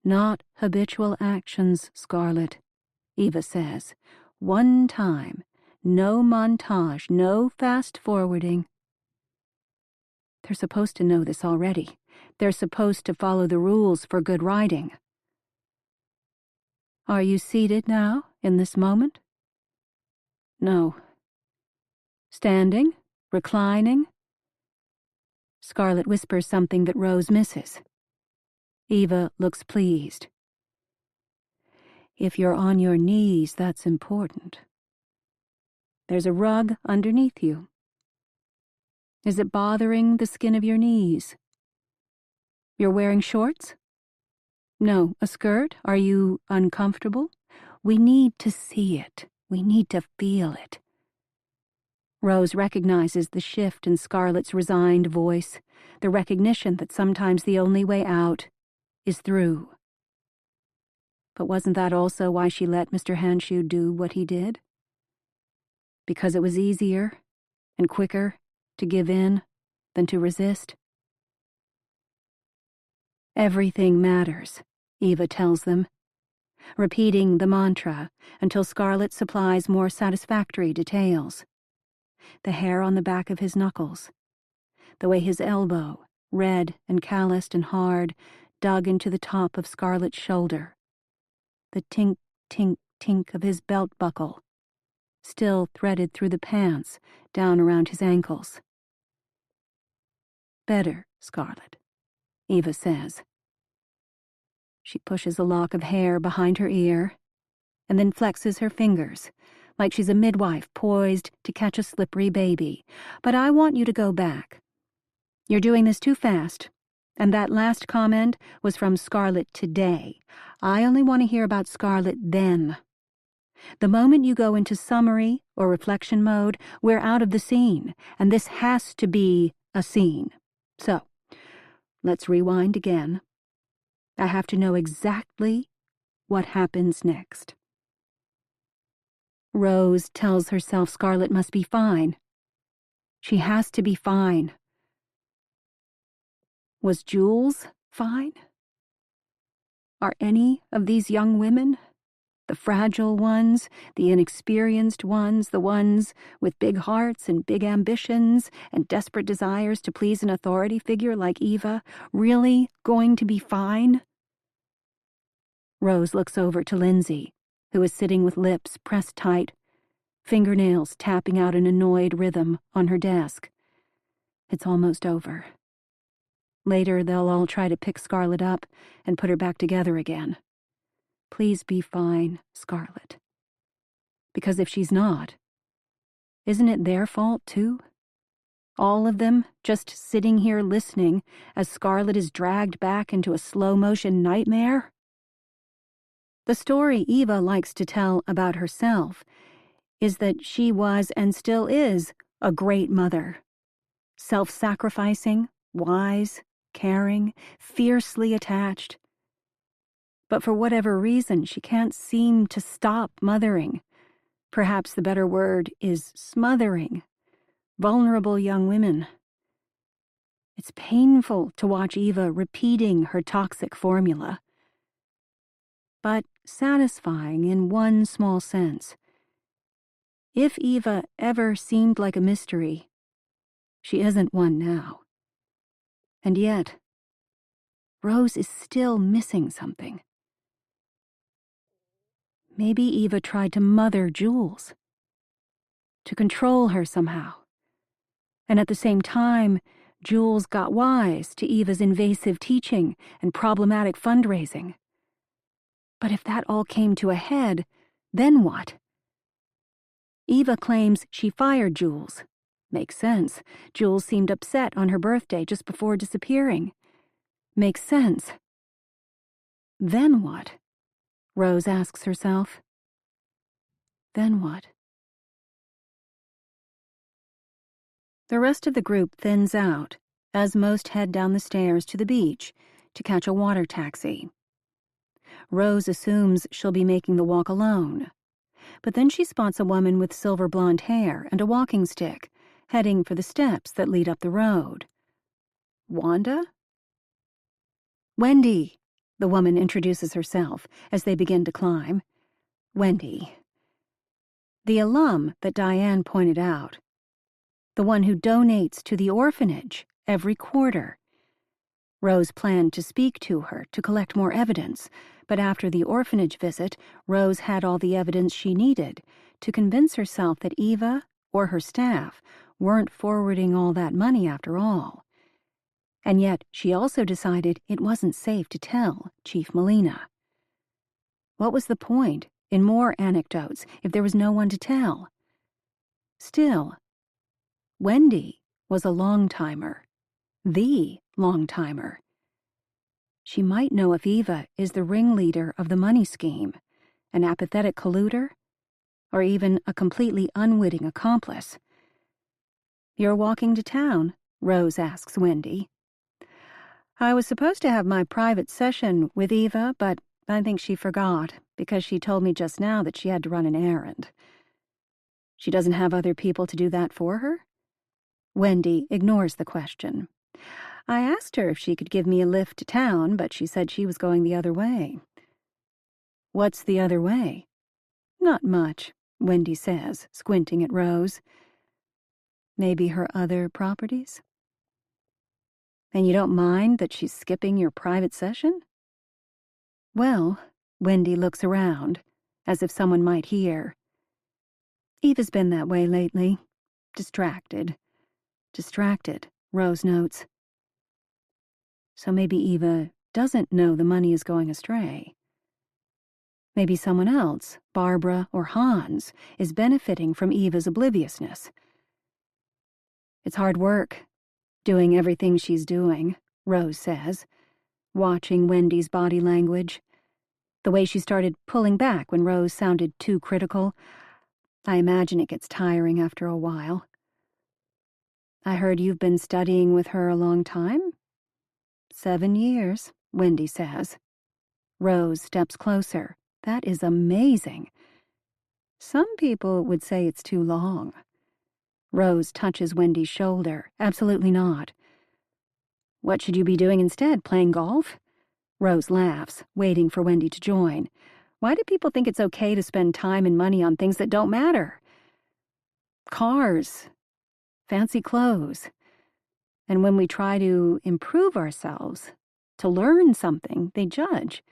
Not habitual actions, Scarlett, Eva says. One time. No montage, no fast-forwarding. They're supposed to know this already. They're supposed to follow the rules for good writing. Are you seated now, in this moment? No. Standing? Reclining? Scarlett whispers something that Rose misses. Eva looks pleased. If you're on your knees, that's important. There's a rug underneath you. Is it bothering the skin of your knees? You're wearing shorts? No, a skirt? Are you uncomfortable? We need to see it. We need to feel it. Rose recognizes the shift in Scarlett's resigned voice, the recognition that sometimes the only way out is through. But wasn't that also why she let Mr. Hanshoot do what he did? Because it was easier and quicker to give in than to resist? Everything matters, Eva tells them, repeating the mantra until Scarlett supplies more satisfactory details. The hair on the back of his knuckles, the way his elbow, red and calloused and hard, dug into the top of Scarlett's shoulder, the tink, tink, tink of his belt buckle, still threaded through the pants down around his ankles. Better, Scarlett, Eva says. She pushes a lock of hair behind her ear and then flexes her fingers, like she's a midwife poised to catch a slippery baby. But I want you to go back. You're doing this too fast, and that last comment was from Scarlett today. I only want to hear about Scarlett then. The moment you go into summary or reflection mode, we're out of the scene, and this has to be a scene. So, let's rewind again. I have to know exactly what happens next. Rose tells herself Scarlett must be fine, She has to be fine. Was Jules fine? Are any of these young women, the fragile ones, the inexperienced ones, the ones with big hearts and big ambitions and desperate desires to please an authority figure like Eva, really going to be fine? Rose looks over to Lindsay, who is sitting with lips pressed tight, fingernails tapping out an annoyed rhythm on her desk. It's almost over. Later, they'll all try to pick Scarlet up and put her back together again. Please be fine, Scarlet. Because if she's not, isn't it their fault, too? All of them just sitting here listening as Scarlet is dragged back into a slow-motion nightmare? The story Eva likes to tell about herself is that she was and still is a great mother. Self-sacrificing, wise, caring, fiercely attached. But for whatever reason, she can't seem to stop mothering. Perhaps the better word is smothering vulnerable young women. It's painful to watch Eva repeating her toxic formula, but satisfying in one small sense. If Eva ever seemed like a mystery, she isn't one now. And yet, Rose is still missing something. Maybe Eva tried to mother Jules, to control her somehow. And at the same time, Jules got wise to Eva's invasive teaching and problematic fundraising. But if that all came to a head, then what? Eva claims she fired Jules. Makes sense. Jules seemed upset on her birthday just before disappearing. Makes sense. Then what? Rose asks herself. Then what? The rest of the group thins out as most head down the stairs to the beach to catch a water taxi. Rose assumes she'll be making the walk alone, but then she spots a woman with silver blonde hair and a walking stick heading for the steps that lead up the road. Wanda? Wendy, the woman introduces herself as they begin to climb. Wendy. The alum that Diane pointed out. The one who donates to the orphanage every quarter. Rose planned to speak to her to collect more evidence, but after the orphanage visit, Rose had all the evidence she needed to convince herself that Eva or her staff weren't forwarding all that money after all. And yet she also decided it wasn't safe to tell Chief Molina. What was the point in more anecdotes if there was no one to tell? Still, Wendy was a long-timer. The long-timer. She might know if Eva is the ringleader of the money scheme, an apathetic colluder, or even a completely unwitting accomplice. "You're walking to town?" Rose asks Wendy. "I was supposed to have my private session with Eva, but I think she forgot because she told me just now that she had to run an errand." "She doesn't have other people to do that for her?" Wendy ignores the question. "I asked her if she could give me a lift to town, but she said she was going the other way." "What's the other way?" "Not much," Wendy says, squinting at Rose. "Maybe her other properties?" "And you don't mind that she's skipping your private session?" "Well," Wendy looks around, as if someone might hear. "Eva's been that way lately. Distracted. Distracted," Rose notes. So maybe Eva doesn't know the money is going astray. Maybe someone else, Barbara or Hans, is benefiting from Eva's obliviousness. "It's hard work, doing everything she's doing," Rose says, watching Wendy's body language. The way she started pulling back when Rose sounded too critical. I imagine it gets tiring after a while. "I heard you've been studying with her a long time?" 7 years, Wendy says. Rose steps closer. That is amazing. Some people would say it's too long. Rose touches Wendy's shoulder. Absolutely not. What should you be doing instead, playing golf? Rose laughs, waiting for Wendy to join. Why do people think it's okay to spend time and money on things that don't matter? Cars, fancy clothes. And when we try to improve ourselves, to learn something, they judge.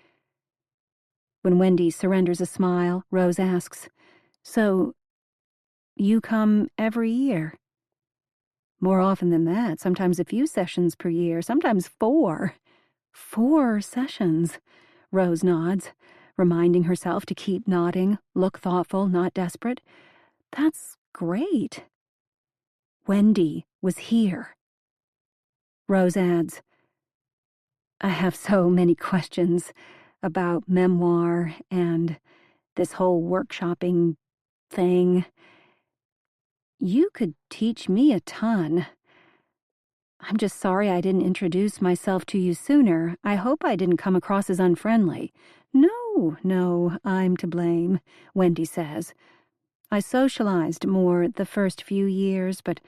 When Wendy surrenders a smile, Rose asks, "So, you come every year?" "More often than that, sometimes a few sessions per year, sometimes 4. 4 sessions," Rose nods, reminding herself to keep nodding, look thoughtful, not desperate. "That's great." Wendy was here. Rose adds, "I have so many questions about memoir and this whole workshopping thing. You could teach me a ton. I'm just sorry I didn't introduce myself to you sooner. I hope I didn't come across as unfriendly." No, I'm to blame," Wendy says. "I socialized more the first few years, but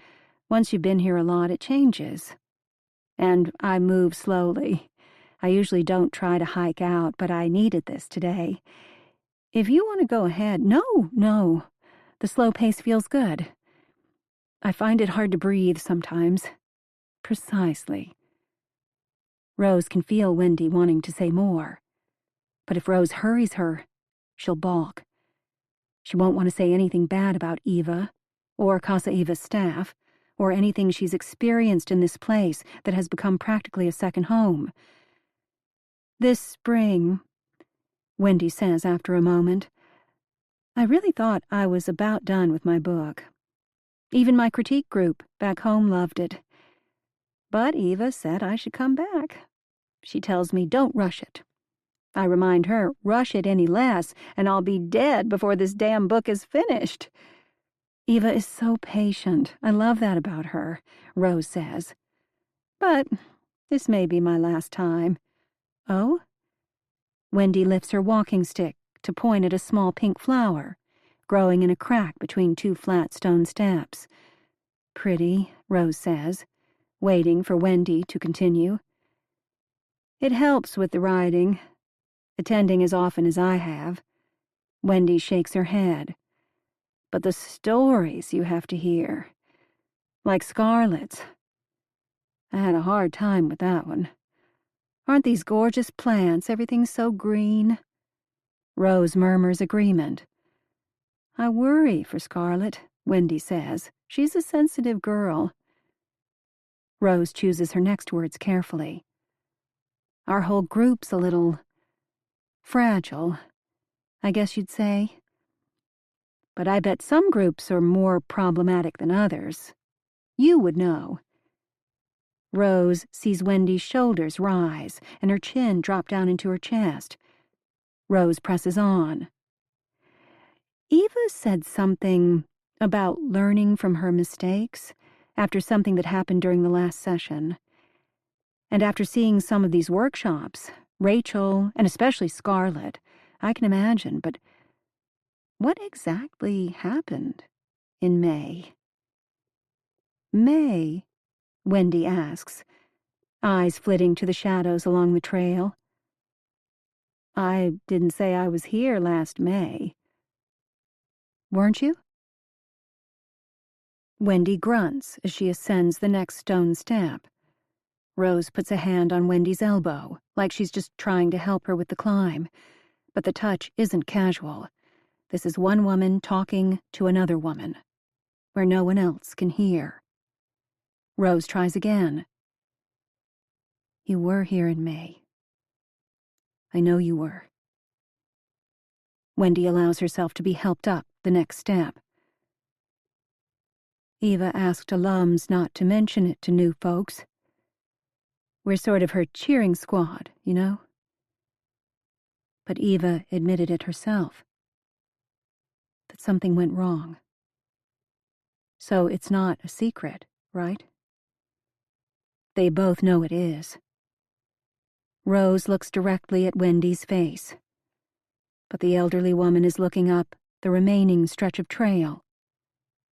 once you've been here a lot, it changes. And I move slowly. I usually don't try to hike out, but I needed this today. If you want to go ahead..." No. The slow pace feels good. I find it hard to breathe sometimes." "Precisely." Rose can feel Wendy wanting to say more. But if Rose hurries her, she'll balk. She won't want to say anything bad about Eva, or Casa Eva's staff, or anything she's experienced in this place that has become practically a second home. "This spring," Wendy says after a moment, "I really thought I was about done with my book. Even my critique group back home loved it. But Eva said I should come back. She tells me, don't rush it. I remind her, rush it any less, and I'll be dead before this damn book is finished." "Eva is so patient. I love that about her," Rose says. "But this may be my last time." "Oh?" Wendy lifts her walking stick to point at a small pink flower, growing in a crack between 2 flat stone steps. "Pretty," Rose says, waiting for Wendy to continue. "It helps with the writing. Attending as often as I have." Wendy shakes her head. "But the stories you have to hear. Like Scarlett's. I had a hard time with that one. Aren't these gorgeous plants? Everything's so green." Rose murmurs agreement. "I worry for Scarlett," Wendy says. "She's a sensitive girl." Rose chooses her next words carefully. "Our whole group's a little fragile, I guess you'd say. But I bet some groups are more problematic than others. You would know." Rose sees Wendy's shoulders rise and her chin drop down into her chest. Rose presses on. "Eva said something about learning from her mistakes after something that happened during the last session. And after seeing some of these workshops, Rachel, and especially Scarlett, I can imagine, but what exactly happened in May?" "May?" Wendy asks, eyes flitting to the shadows along the trail. "I didn't say I was here last May." "Weren't you?" Wendy grunts as she ascends the next stone step. Rose puts a hand on Wendy's elbow, like she's just trying to help her with the climb. But the touch isn't casual. This is one woman talking to another woman, where no one else can hear. Rose tries again. "You were here in May. I know you were." Wendy allows herself to be helped up the next step. "Eva asked alums not to mention it to new folks. We're sort of her cheering squad, you know? But Eva admitted it herself, that something went wrong. So it's not a secret, right?" They both know it is. Rose looks directly at Wendy's face, but the elderly woman is looking up the remaining stretch of trail.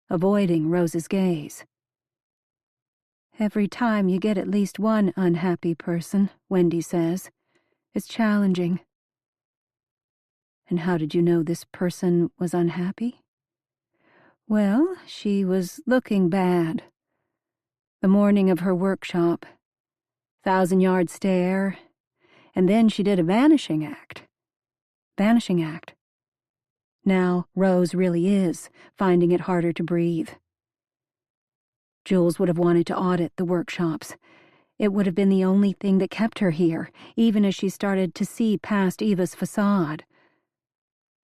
avoiding Rose's gaze. Every time you get at least one unhappy person, Wendy says. It's challenging. And how did you know this person was unhappy? Well, she was looking bad. The morning of her workshop. 1,000-yard stare. And then she did a vanishing act. Vanishing act. Now Rose really is finding it harder to breathe. Jules would have wanted to audit the workshops. It would have been the only thing that kept her here, even as she started to see past Eva's facade.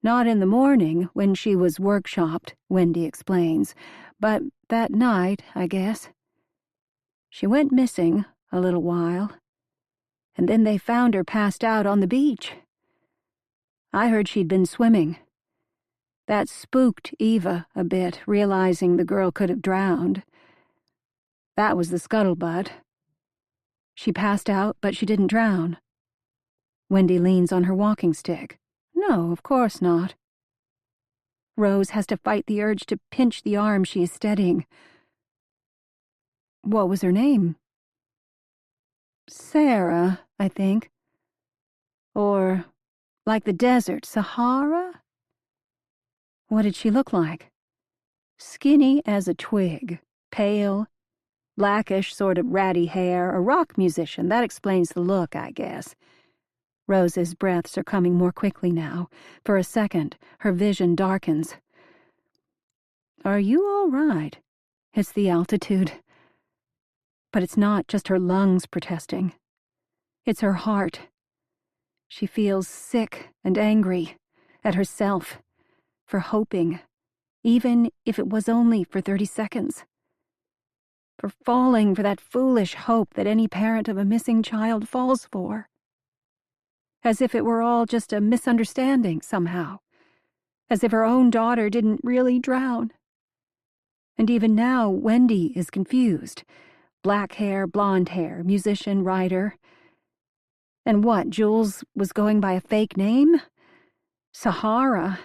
Not in the morning, when she was workshopped, Wendy explains, but that night, I guess. She went missing a little while, and then they found her passed out on the beach. I heard she'd been swimming. That spooked Eva a bit, realizing the girl could have drowned. That was the scuttlebutt. She passed out, but she didn't drown. Wendy leans on her walking stick. No, of course not. Rose has to fight the urge to pinch the arm she is steadying. What was her name? Sarah, I think. Or, like the desert, Sahara? What did she look like? Skinny as a twig, pale, blackish, sort of ratty hair, a rock musician. That explains the look, I guess. Rose's breaths are coming more quickly now. For a second, her vision darkens. Are you all right? It's the altitude. But it's not just her lungs protesting. It's her heart. She feels sick and angry at herself for hoping, even if it was only for 30 seconds. For falling for that foolish hope that any parent of a missing child falls for. As if it were all just a misunderstanding somehow. As if her own daughter didn't really drown. And even now, Wendy is confused. Black hair, blonde hair, musician, writer. And what, Jules was going by a fake name? Sahara.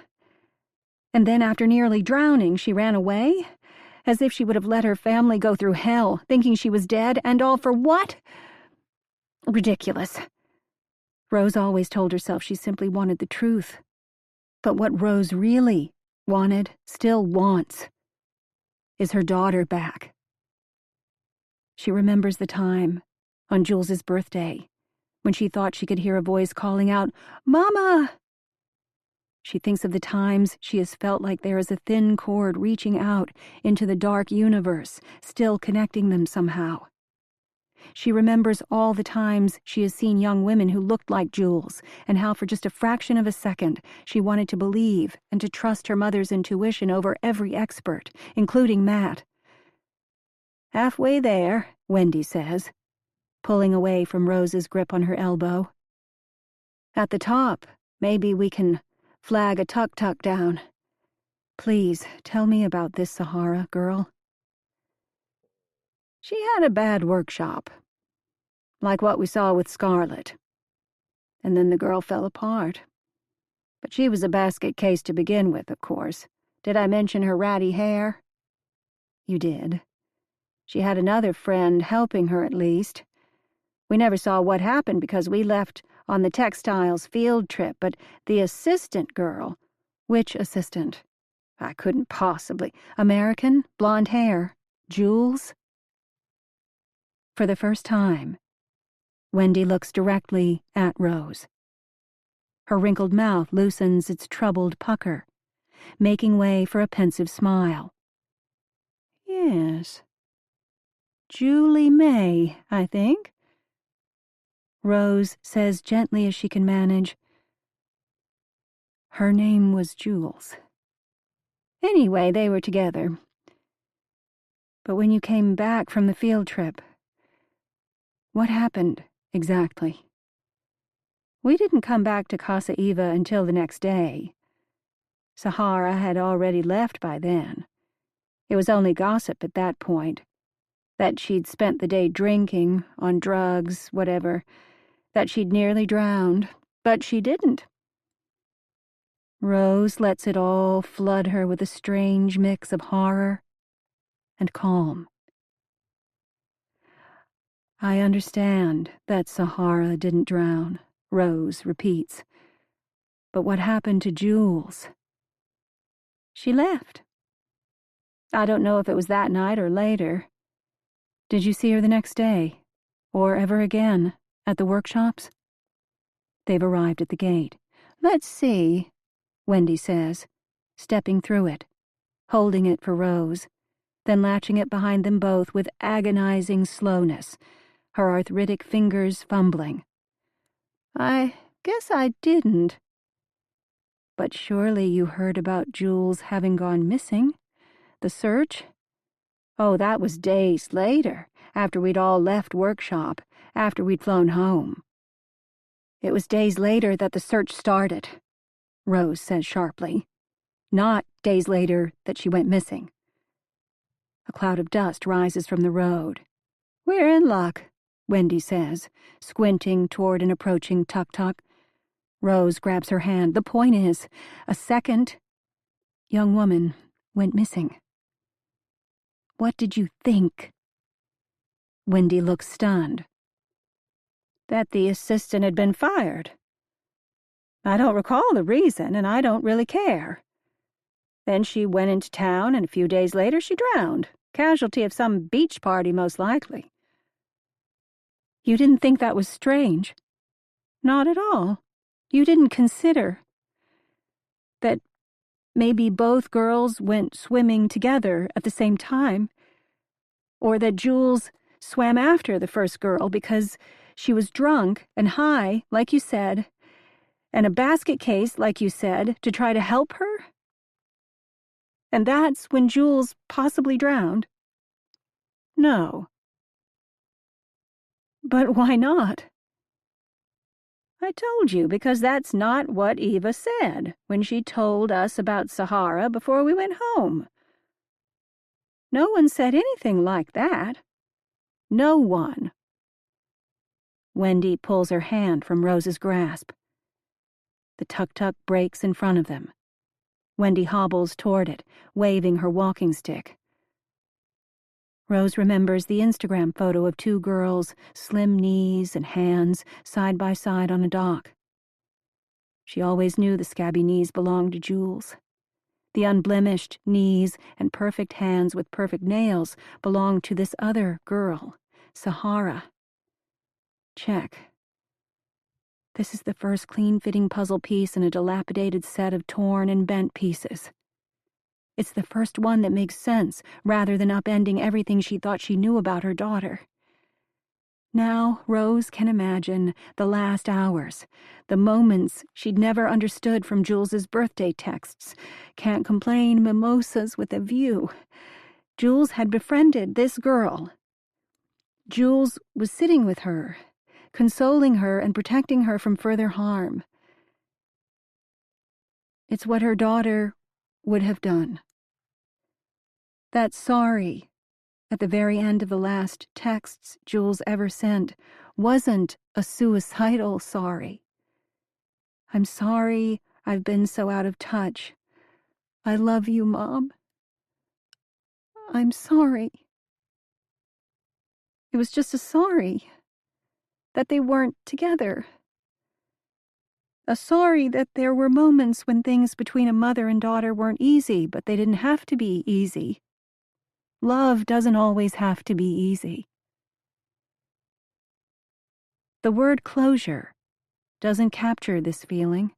And then after nearly drowning, she ran away? As if she would have let her family go through hell, thinking she was dead, and all for what? Ridiculous. Rose always told herself she simply wanted the truth. But what Rose really wanted, still wants, is her daughter back. She remembers the time, on Jules's birthday, when she thought she could hear a voice calling out, "Mama!" She thinks of the times she has felt like there is a thin cord reaching out into the dark universe, still connecting them somehow. She remembers all the times she has seen young women who looked like Jules, and how for just a fraction of a second she wanted to believe and to trust her mother's intuition over every expert, including Matt. Halfway there, Wendy says, pulling away from Rose's grip on her elbow. At the top, maybe we can flag a tuk-tuk down. Please, tell me about this Sahara girl. She had a bad workshop, like what we saw with Scarlett. And then the girl fell apart. But she was a basket case to begin with, of course. Did I mention her ratty hair? You did. She had another friend helping her at least. We never saw what happened because we left on the textiles field trip, but the assistant girl... Which assistant? I couldn't possibly... American? Blonde hair? Jules? For the first time, Wendy looks directly at Rose. Her wrinkled mouth loosens its troubled pucker, making way for a pensive smile. Yes. Julie May, I think. Rose says gently as she can manage. Her name was Jules. Anyway, they were together. But when you came back from the field trip, what happened exactly? We didn't come back to Casa Eva until the next day. Sahara had already left by then. It was only gossip at that point. That she'd spent the day drinking, on drugs, whatever. That she'd nearly drowned. But she didn't. Rose lets it all flood her with a strange mix of horror and calm. I understand that Sahara didn't drown, Rose repeats. But what happened to Jules? She left. I don't know if it was that night or later. Did you see her the next day? Or ever again, at the workshops? They've arrived at the gate. Let's see, Wendy says, stepping through it, holding it for Rose, then latching it behind them both with agonizing slowness, her arthritic fingers fumbling. I guess I didn't. But surely you heard about Jules having gone missing? The search? Oh, that was days later, after we'd all left workshop, after we'd flown home. It was days later that the search started, Rose says sharply. Not days later that she went missing. A cloud of dust rises from the road. We're in luck, Wendy says, squinting toward an approaching tuk-tuk. Rose grabs her hand. The point is, a second young woman went missing. What did you think? Wendy looks stunned. That the assistant had been fired. I don't recall the reason, and I don't really care. Then she went into town, and a few days later she drowned. Casualty of some beach party, most likely. You didn't think that was strange? Not at all. You didn't consider that maybe both girls went swimming together at the same time, or that Jules swam after the first girl because she was drunk and high, like you said, and a basket case, like you said, to try to help her? And that's when Jules possibly drowned? No. But why not? I told you, because that's not what Eva said when she told us about Sahara before we went home. No one said anything like that. No one. Wendy pulls her hand from Rose's grasp. The tuk-tuk brakes in front of them. Wendy hobbles toward it, waving her walking stick. Rose remembers the Instagram photo of two girls, slim knees and hands, side by side on a dock. She always knew the scabby knees belonged to Jules. The unblemished knees and perfect hands with perfect nails belonged to this other girl, Sahara. Check. This is the first clean-fitting puzzle piece in a dilapidated set of torn and bent pieces. It's the first one that makes sense, rather than upending everything she thought she knew about her daughter. Now Rose can imagine the last hours, the moments she'd never understood from Jules's birthday texts. Can't complain, mimosas with a view. Jules had befriended this girl. Jules was sitting with her, consoling her and protecting her from further harm. It's what her daughter would have done. That sorry at the very end of the last texts Jules ever sent wasn't a suicidal sorry. I'm sorry I've been so out of touch. I love you, Mom. I'm sorry. It was just a sorry that they weren't together. A sorry that there were moments when things between a mother and daughter weren't easy, but they didn't have to be easy. Love doesn't always have to be easy. The word closure doesn't capture this feeling,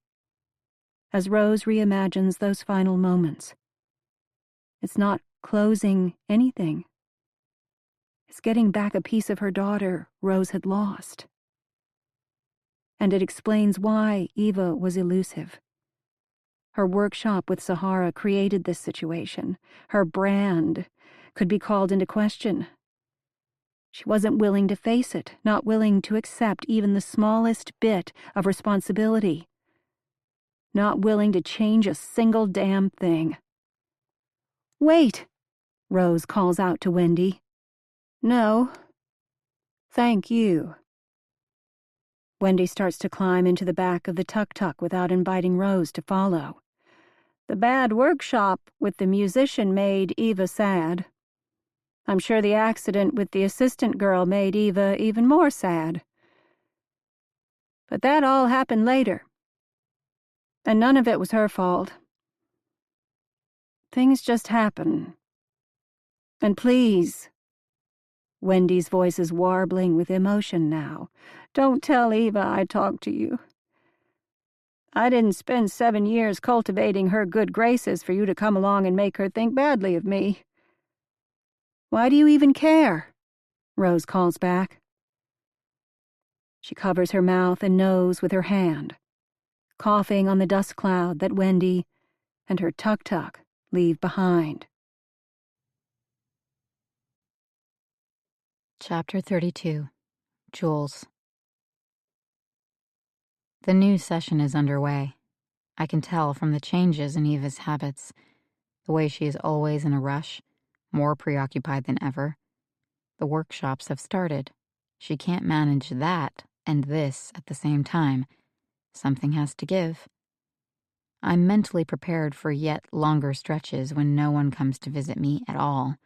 as Rose reimagines those final moments. It's not closing anything. It's getting back a piece of her daughter Rose had lost. And it explains why Eva was elusive. Her workshop with Sahara created this situation. Her brand could be called into question. She wasn't willing to face it, not willing to accept even the smallest bit of responsibility. Not willing to change a single damn thing. Wait, Rose calls out to Wendy. No. Thank you. Wendy starts to climb into the back of the tuk-tuk without inviting Rose to follow. The bad workshop with the musician made Eva sad. I'm sure the accident with the assistant girl made Eva even more sad. But that all happened later. And none of it was her fault. Things just happen. And please, Wendy's voice is warbling with emotion now, don't tell Eva I talked to you. I didn't spend 7 years cultivating her good graces for you to come along and make her think badly of me. Why do you even care? Rose calls back. She covers her mouth and nose with her hand, coughing on the dust cloud that Wendy and her tuk-tuk leave behind. Chapter 32. Jules. The new session is underway. I can tell from the changes in Eva's habits, the way she is always in a rush, more preoccupied than ever. The workshops have started. She can't manage that and this at the same time. Something has to give. I'm mentally prepared for yet longer stretches when no one comes to visit me at all.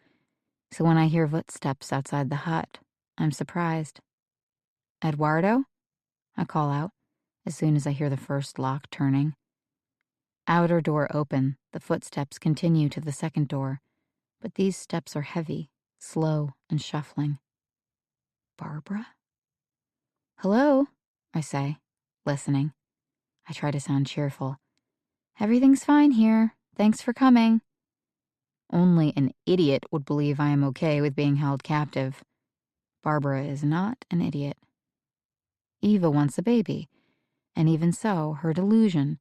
So when I hear footsteps outside the hut, I'm surprised. Eduardo? I call out as soon as I hear the first lock turning. Outer door open, the footsteps continue to the second door, but these steps are heavy, slow, and shuffling. Barbara? Hello, I say, listening. I try to sound cheerful. Everything's fine here. Thanks for coming. Only an idiot would believe I am okay with being held captive. Barbara is not an idiot. Eva wants a baby, and even so, her delusion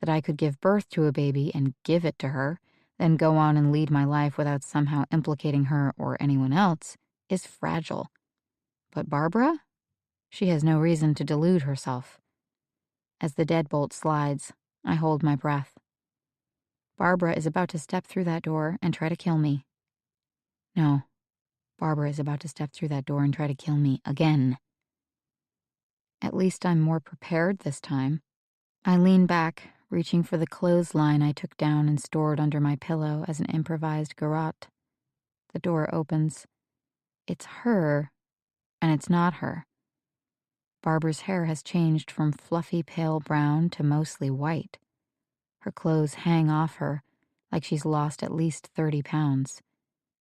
that I could give birth to a baby and give it to her, then go on and lead my life without somehow implicating her or anyone else, is fragile. But Barbara? She has no reason to delude herself. As the deadbolt slides, I hold my breath. Barbara is about to step through that door and try to kill me. No, Barbara is about to step through that door and try to kill me again. At least I'm more prepared this time. I lean back, reaching for the clothesline I took down and stored under my pillow as an improvised garrote. The door opens. It's her, and it's not her. Barbara's hair has changed from fluffy pale brown to mostly white. Her clothes hang off her like she's lost at least 30 pounds.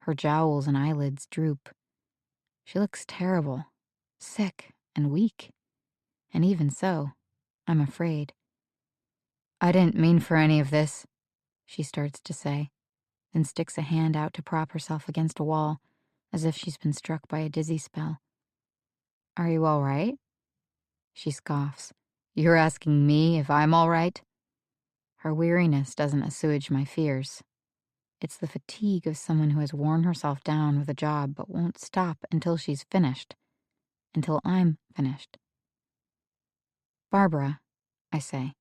Her jowls and eyelids droop. She looks terrible, sick, and weak. And even so, I'm afraid. I didn't mean for any of this, she starts to say, then sticks a hand out to prop herself against a wall, as if she's been struck by a dizzy spell. Are you all right? She scoffs. You're asking me if I'm all right? Her weariness doesn't assuage my fears. It's the fatigue of someone who has worn herself down with a job but won't stop until she's finished. Until I'm finished. Barbara, I say,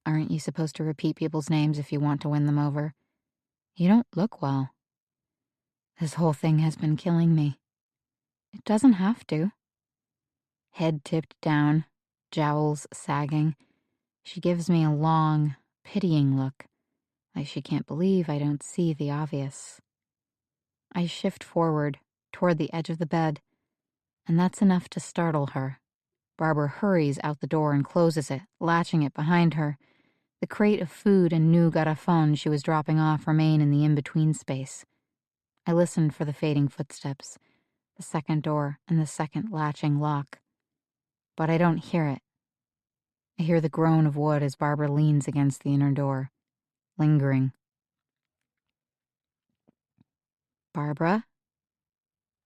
aren't you supposed to repeat people's names if you want to win them over? You don't look well. This whole thing has been killing me. It doesn't have to. Head tipped down, jowls sagging, she gives me a long, pitying look, like she can't believe I don't see the obvious. I shift forward, toward the edge of the bed, and that's enough to startle her. Barbara hurries out the door and closes it, latching it behind her. The crate of food and new garrafon she was dropping off remain in the in-between space. I listened for the fading footsteps, the second door and the second latching lock. But I don't hear it. I hear the groan of wood as Barbara leans against the inner door, lingering. Barbara?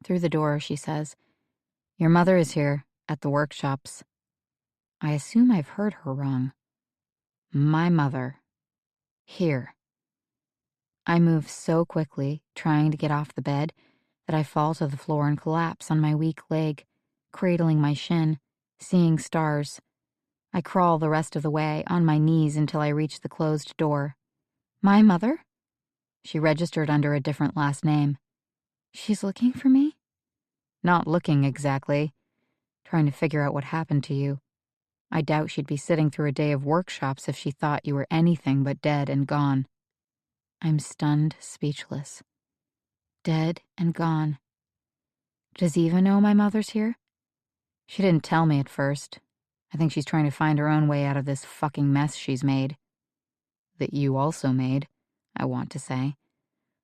Through the door, she says, Your mother is here, at the workshops. I assume I've heard her wrong. My mother. Here. I move so quickly, trying to get off the bed, that I fall to the floor and collapse on my weak leg, cradling my shin, seeing stars. I crawl the rest of the way, on my knees until I reach the closed door. My mother? She registered under a different last name. She's looking for me? Not looking exactly. Trying to figure out what happened to you. I doubt she'd be sitting through a day of workshops if she thought you were anything but dead and gone. I'm stunned, speechless. Dead and gone. Does Eva know my mother's here? She didn't tell me at first. I think she's trying to find her own way out of this fucking mess she's made. That you also made, I want to say.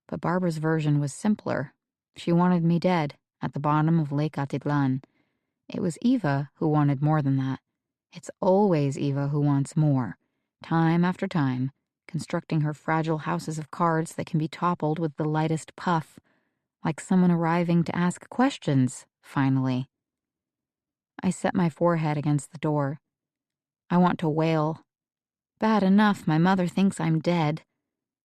But Barbara's version was simpler. She wanted me dead, at the bottom of Lake Atitlan. It was Eva who wanted more than that. It's always Eva who wants more, time after time, constructing her fragile houses of cards that can be toppled with the lightest puff, like someone arriving to ask questions, finally. I set my forehead against the door. I want to wail. Bad enough my mother thinks I'm dead.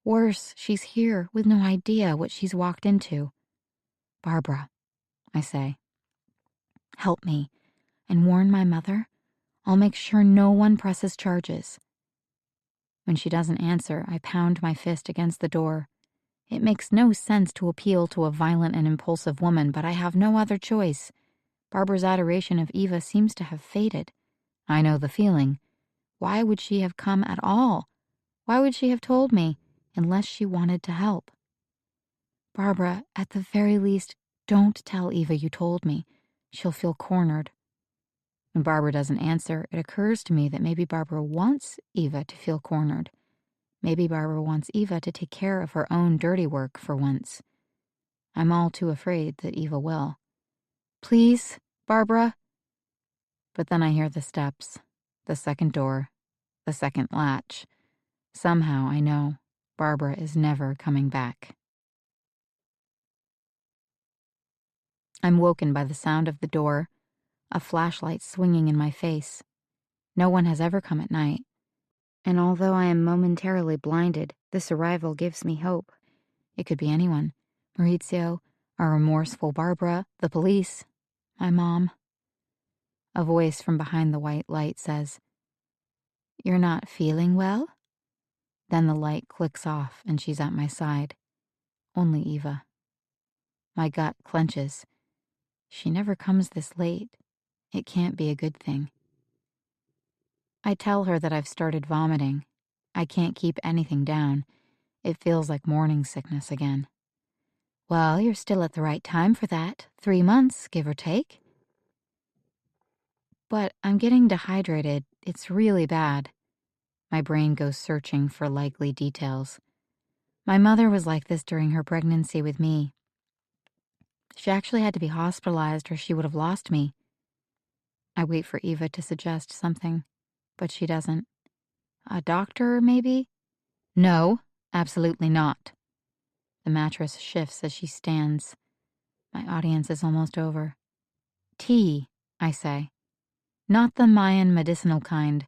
Worse, she's here with no idea what she's walked into. Barbara, I say, help me and warn my mother. I'll make sure no one presses charges. When she doesn't answer, I pound my fist against the door. It makes no sense to appeal to a violent and impulsive woman, but I have no other choice. Barbara's adoration of Eva seems to have faded. I know the feeling. Why would she have come at all? Why would she have told me, unless she wanted to help? Barbara, at the very least, don't tell Eva you told me. She'll feel cornered. When Barbara doesn't answer, it occurs to me that maybe Barbara wants Eva to feel cornered. Maybe Barbara wants Eva to take care of her own dirty work for once. I'm all too afraid that Eva will. Please, Barbara. But then I hear the steps, the second door, the second latch. Somehow I know Barbara is never coming back. I'm woken by the sound of the door, a flashlight swinging in my face. No one has ever come at night. And although I am momentarily blinded, this arrival gives me hope. It could be anyone. Maurizio, a remorseful Barbara, the police, my mom. A voice from behind the white light says, "You're not feeling well?" Then the light clicks off and she's at my side. Only Eva. My gut clenches. She never comes this late. It can't be a good thing. I tell her that I've started vomiting. I can't keep anything down. It feels like morning sickness again. Well, you're still at the right time for that. 3 months, give or take. But I'm getting dehydrated. It's really bad. My brain goes searching for likely details. My mother was like this during her pregnancy with me. She actually had to be hospitalized or she would have lost me. I wait for Eva to suggest something, but she doesn't. A doctor, maybe? No, absolutely not. The mattress shifts as she stands. My audience is almost over. Tea, I say. Not the Mayan medicinal kind.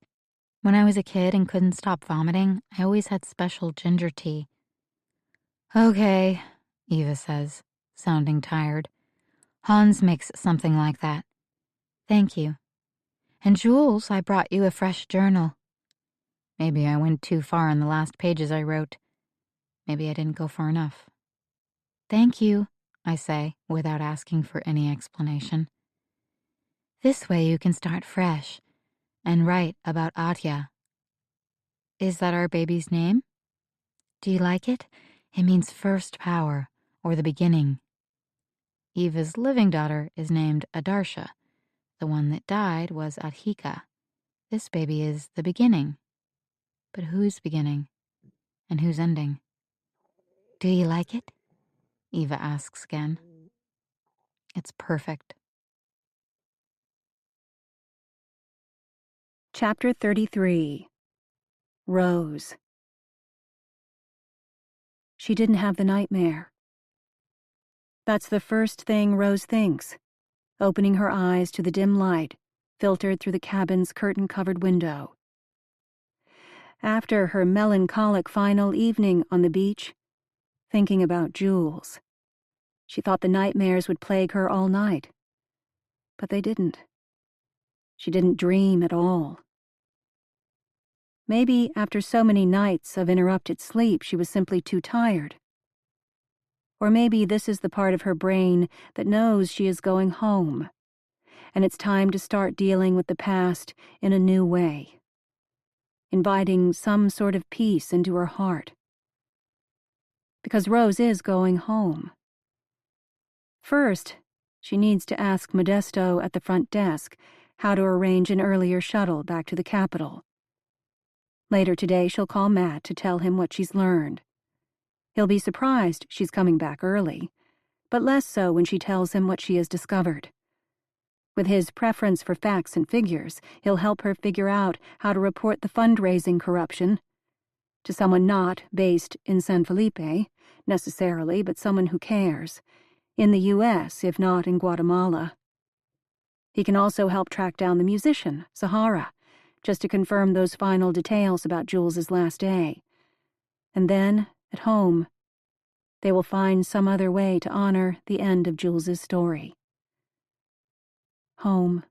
When I was a kid and couldn't stop vomiting, I always had special ginger tea. Okay, Eva says, sounding tired. Hans makes something like that. Thank you. And Jules, I brought you a fresh journal. Maybe I went too far in the last pages I wrote. Maybe I didn't go far enough. Thank you, I say, without asking for any explanation. This way you can start fresh and write about Adya. Is that our baby's name? Do you like it? It means first power, or the beginning. Eva's living daughter is named Adarsha. The one that died was Adhika. This baby is the beginning. But whose beginning? And whose ending? Do you like it? Eva asks again. It's perfect. Chapter 33. Rose. She didn't have the nightmare. That's the first thing Rose thinks, opening her eyes to the dim light filtered through the cabin's curtain-covered window. After her melancholic final evening on the beach, thinking about Jules, she thought the nightmares would plague her all night. But they didn't. She didn't dream at all. Maybe after so many nights of interrupted sleep, she was simply too tired. Or maybe this is the part of her brain that knows she is going home, and it's time to start dealing with the past in a new way, inviting some sort of peace into her heart. because Rose is going home. First, she needs to ask Modesto at the front desk how to arrange an earlier shuttle back to the capital. Later today, she'll call Matt to tell him what she's learned. He'll be surprised she's coming back early, but less so when she tells him what she has discovered. With his preference for facts and figures, he'll help her figure out how to report the fundraising corruption to someone not based in San Felipe, necessarily, but someone who cares, in the U.S., if not in Guatemala. He can also help track down the musician, Sahara, just to confirm those final details about Jules's last day. And then, at home, they will find some other way to honor the end of Jules's story. Home.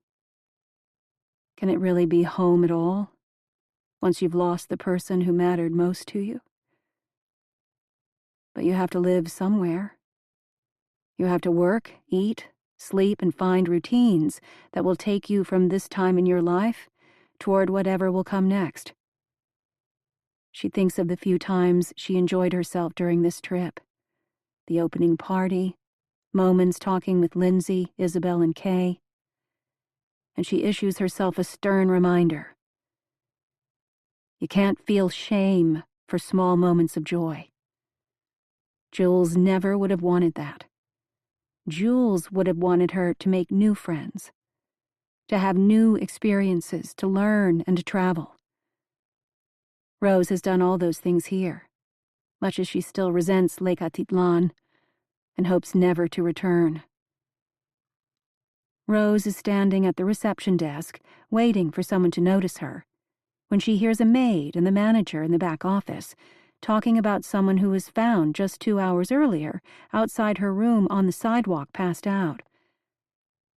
Can it really be home at all, once you've lost the person who mattered most to you? But you have to live somewhere. You have to work, eat, sleep, and find routines that will take you from this time in your life toward whatever will come next. She thinks of the few times she enjoyed herself during this trip. The opening party, moments talking with Lindsay, Isabel, and Kay. And she issues herself a stern reminder. You can't feel shame for small moments of joy. Jules never would have wanted that. Jules would have wanted her to make new friends, to have new experiences, to learn and to travel. Rose has done all those things here, much as she still resents Lake Atitlan and hopes never to return. Rose is standing at the reception desk, waiting for someone to notice her, when she hears a maid and the manager in the back office talking about someone who was found just 2 hours earlier outside her room on the sidewalk, passed out.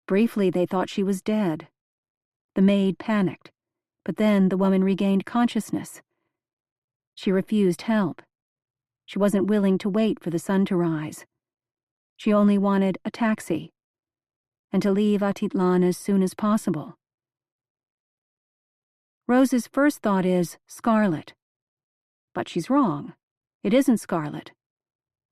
Briefly, they thought she was dead. The maid panicked, but then the woman regained consciousness. She refused help. She wasn't willing to wait for the sun to rise. She only wanted a taxi, and to leave Atitlan as soon as possible. Rose's first thought is Scarlett. But she's wrong. It isn't Scarlett.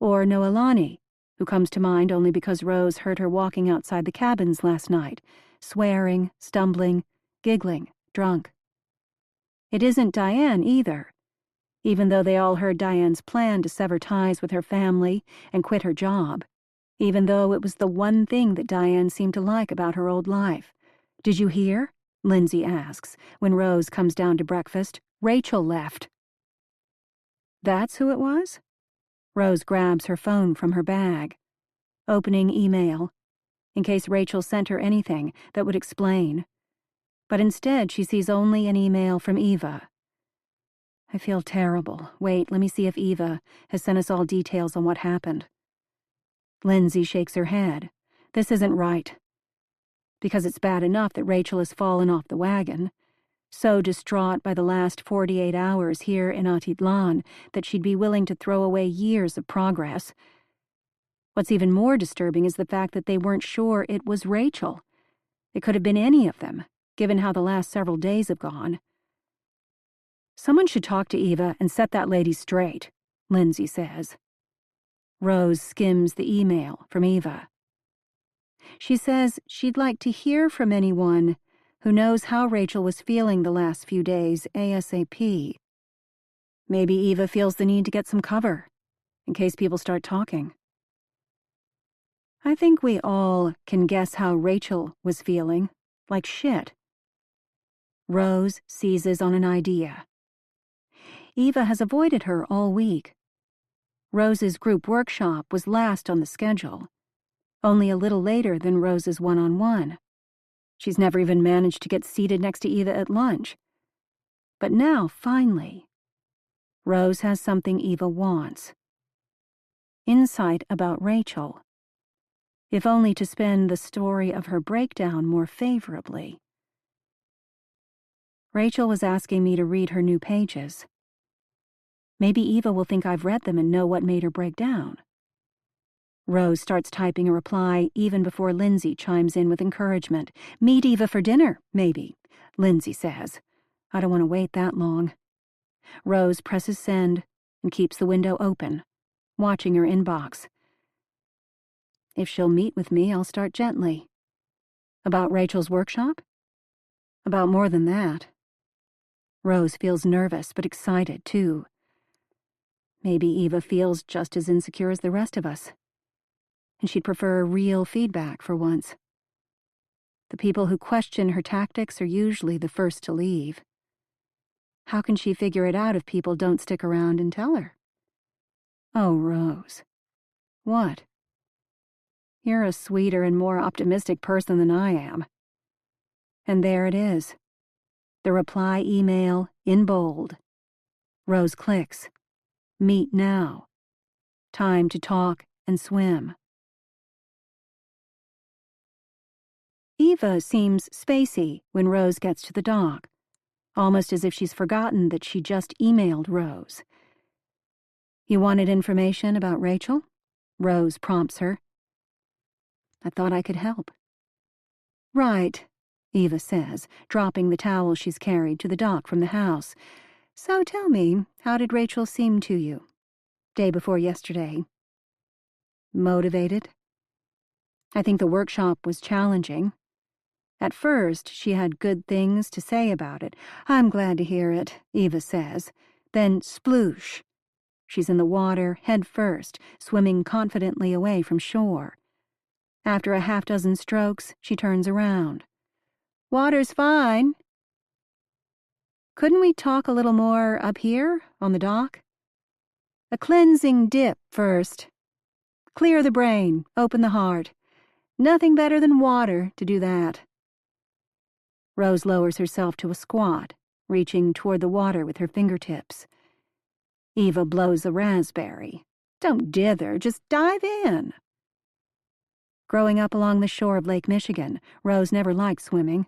Or Noelani, who comes to mind only because Rose heard her walking outside the cabins last night, swearing, stumbling, giggling, drunk. It isn't Diane either, even though they all heard Diane's plan to sever ties with her family and quit her job, even though it was the one thing that Diane seemed to like about her old life. "Did you hear?" Lindsay asks when Rose comes down to breakfast. "Rachel left." That's who it was? Rose grabs her phone from her bag, opening email, in case Rachel sent her anything that would explain. But instead, she sees only an email from Eva. I feel terrible. Wait, let me see if Eva has sent us all details on what happened. Lindsay shakes her head. This isn't right. Because it's bad enough that Rachel has fallen off the wagon, so distraught by the last 48 hours here in Atitlan that she'd be willing to throw away years of progress. What's even more disturbing is the fact that they weren't sure it was Rachel. It could have been any of them, given how the last several days have gone. Someone should talk to Eva and set that lady straight, Lindsay says. Rose skims the email from Eva. She says she'd like to hear from anyone who knows how Rachel was feeling the last few days ASAP. Maybe Eva feels the need to get some cover, in case people start talking. I think we all can guess how Rachel was feeling, like shit. Rose seizes on an idea. Eva has avoided her all week. Rose's group workshop was last on the schedule, only a little later than Rose's one-on-one. She's never even managed to get seated next to Eva at lunch. But now, finally, Rose has something Eva wants. Insight about Rachel, if only to spin the story of her breakdown more favorably. Rachel was asking me to read her new pages. Maybe Eva will think I've read them and know what made her break down. Rose starts typing a reply even before Lindsay chimes in with encouragement. Meet Eva for dinner, maybe, Lindsay says. I don't want to wait that long. Rose presses send and keeps the window open, watching her inbox. If she'll meet with me, I'll start gently. About Rachel's workshop? About more than that. Rose feels nervous, but excited, too. Maybe Eva feels just as insecure as the rest of us. And she'd prefer real feedback for once. The people who question her tactics are usually the first to leave. How can she figure it out if people don't stick around and tell her? Oh, Rose. What? You're a sweeter and more optimistic person than I am. And there it is. The reply email in bold. Rose clicks. Meet now. Time to talk and swim. Eva seems spacey when Rose gets to the dock, almost as if she's forgotten that she just emailed Rose. You wanted information about Rachel? Rose prompts her. I thought I could help. Right, Eva says, dropping the towel she's carried to the dock from the house. So tell me, how did Rachel seem to you? Day before yesterday. Motivated? I think the workshop was challenging. At first, she had good things to say about it. I'm glad to hear it, Eva says. Then sploosh. She's in the water, head first, swimming confidently away from shore. After a half-dozen strokes, she turns around. Water's fine. Couldn't we talk a little more up here, on the dock? A cleansing dip first. Clear the brain, open the heart. Nothing better than water to do that. Rose lowers herself to a squat, reaching toward the water with her fingertips. Eva blows a raspberry. Don't dither, just dive in. Growing up along the shore of Lake Michigan, Rose never liked swimming.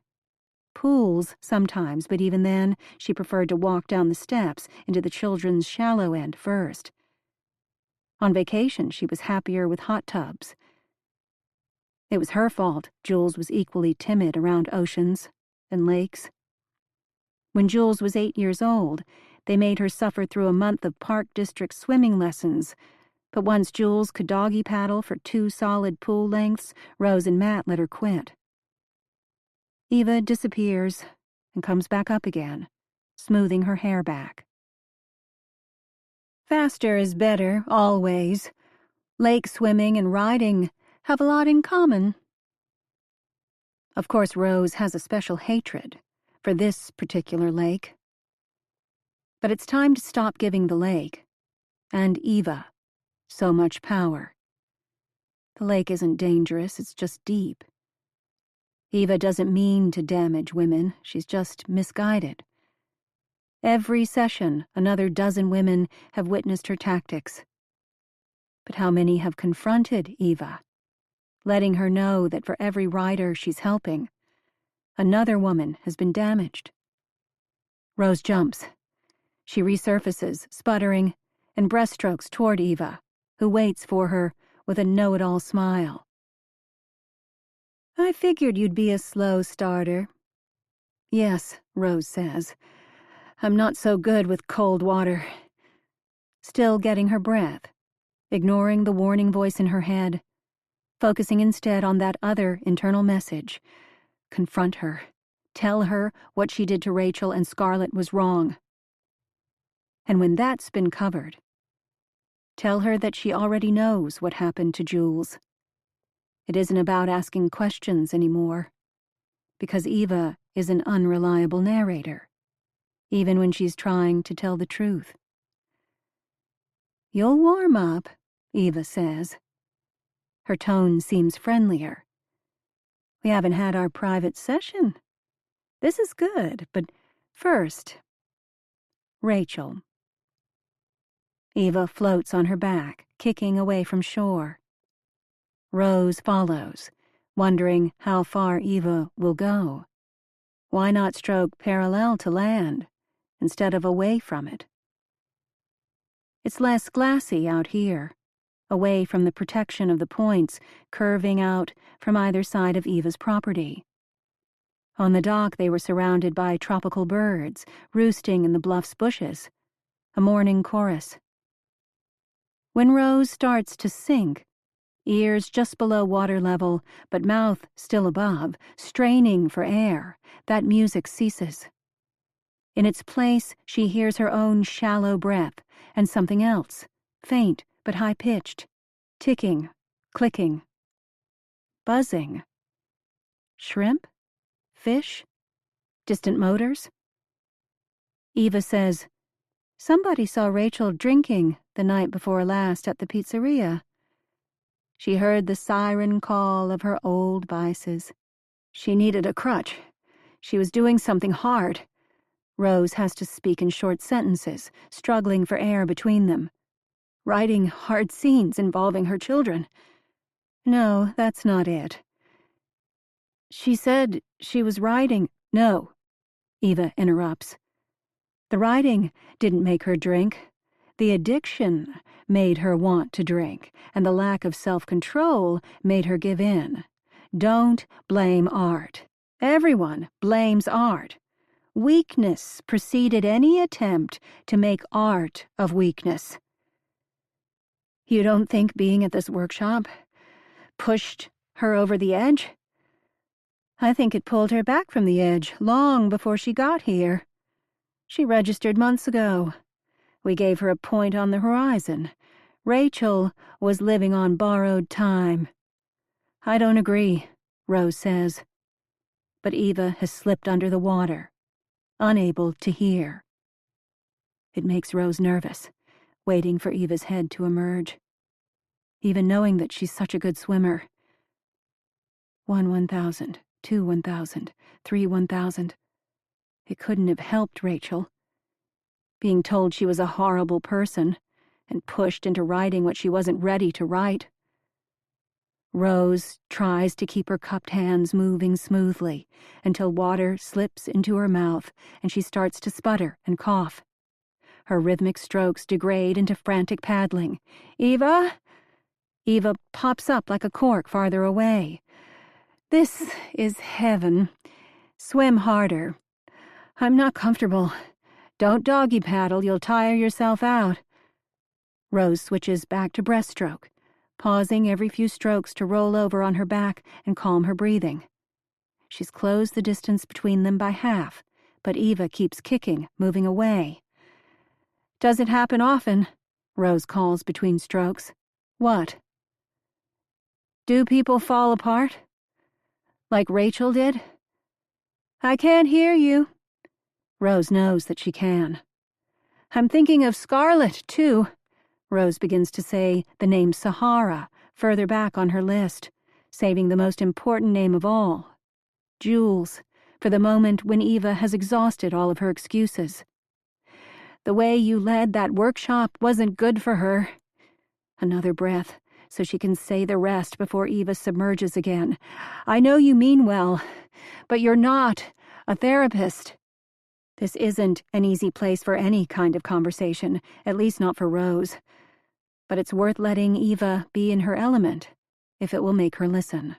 Pools sometimes, but even then, she preferred to walk down the steps into the children's shallow end first. On vacation, she was happier with hot tubs. It was her fault Jules was equally timid around oceans and lakes. When Jules was 8 years old, they made her suffer through a month of Park District swimming lessons, but once Jules could doggy paddle for 2 solid pool lengths, Rose and Matt let her quit. Eva disappears and comes back up again, smoothing her hair back. Faster is better, always. Lake swimming and riding have a lot in common. Of course, Rose has a special hatred for this particular lake. But it's time to stop giving the lake, and Eva, so much power. The lake isn't dangerous, it's just deep. Eva doesn't mean to damage women, she's just misguided. Every session, another dozen women have witnessed her tactics. But how many have confronted Eva, letting her know that for every rider she's helping, another woman has been damaged? Rose jumps. She resurfaces, sputtering, and breaststrokes toward Eva, who waits for her with a know-it-all smile. I figured you'd be a slow starter. Yes, Rose says. I'm not so good with cold water. Still getting her breath, ignoring the warning voice in her head, focusing instead on that other internal message. Confront her. Tell her what she did to Rachel and Scarlett was wrong. And when that's been covered, tell her that she already knows what happened to Jules. It isn't about asking questions anymore, because Eva is an unreliable narrator, even when she's trying to tell the truth. You'll warm up, Eva says. Her tone seems friendlier. We haven't had our private session. This is good, but first, Rachel. Eva floats on her back, kicking away from shore. Rose follows, wondering how far Eva will go. Why not stroke parallel to land, instead of away from it? It's less glassy out here, away from the protection of the points curving out from either side of Eva's property. On the dock they were surrounded by tropical birds, roosting in the bluff's bushes, a morning chorus. When Rose starts to sink, ears just below water level, but mouth still above, straining for air, that music ceases. In its place, she hears her own shallow breath and something else, faint but high-pitched, ticking, clicking, buzzing. Shrimp? Fish? Distant motors? Eva says, "Somebody saw Rachel drinking the night before last at the pizzeria. She heard the siren call of her old vices. She needed a crutch. She was doing something hard." Rose has to speak in short sentences, struggling for air between them. Writing hard scenes involving her children. No, that's not it. She said she was writing. No, Eva interrupts. The writing didn't make her drink. The addiction made her want to drink, and the lack of self-control made her give in. Don't blame art. Everyone blames art. Weakness preceded any attempt to make art of weakness. You don't think being at this workshop pushed her over the edge? I think it pulled her back from the edge long before she got here. She registered months ago. We gave her a point on the horizon. Rachel was living on borrowed time. I don't agree, Rose says. But Eva has slipped under the water, unable to hear. It makes Rose nervous, waiting for Eva's head to emerge. Even knowing that she's such a good swimmer. 1,000, 2 1,000, 3 1,000. It couldn't have helped Rachel. Being told she was a horrible person and pushed into writing what she wasn't ready to write. Rose tries to keep her cupped hands moving smoothly until water slips into her mouth and she starts to sputter and cough. Her rhythmic strokes degrade into frantic paddling. Eva? Eva pops up like a cork farther away. This is heaven. Swim harder. I'm not comfortable. Don't doggy paddle, you'll tire yourself out. Rose switches back to breaststroke, pausing every few strokes to roll over on her back and calm her breathing. She's closed the distance between them by half, but Eva keeps kicking, moving away. Does it happen often? Rose calls between strokes. What? Do people fall apart? Like Rachel did? I can't hear you. Rose knows that she can. I'm thinking of Scarlet, too. Rose begins to say the name Sahara further back on her list, saving the most important name of all, Jules, for the moment when Eva has exhausted all of her excuses. The way you led that workshop wasn't good for her. Another breath, so she can say the rest before Eva submerges again. I know you mean well, but you're not a therapist. This isn't an easy place for any kind of conversation, at least not for Rose. But it's worth letting Eva be in her element, if it will make her listen.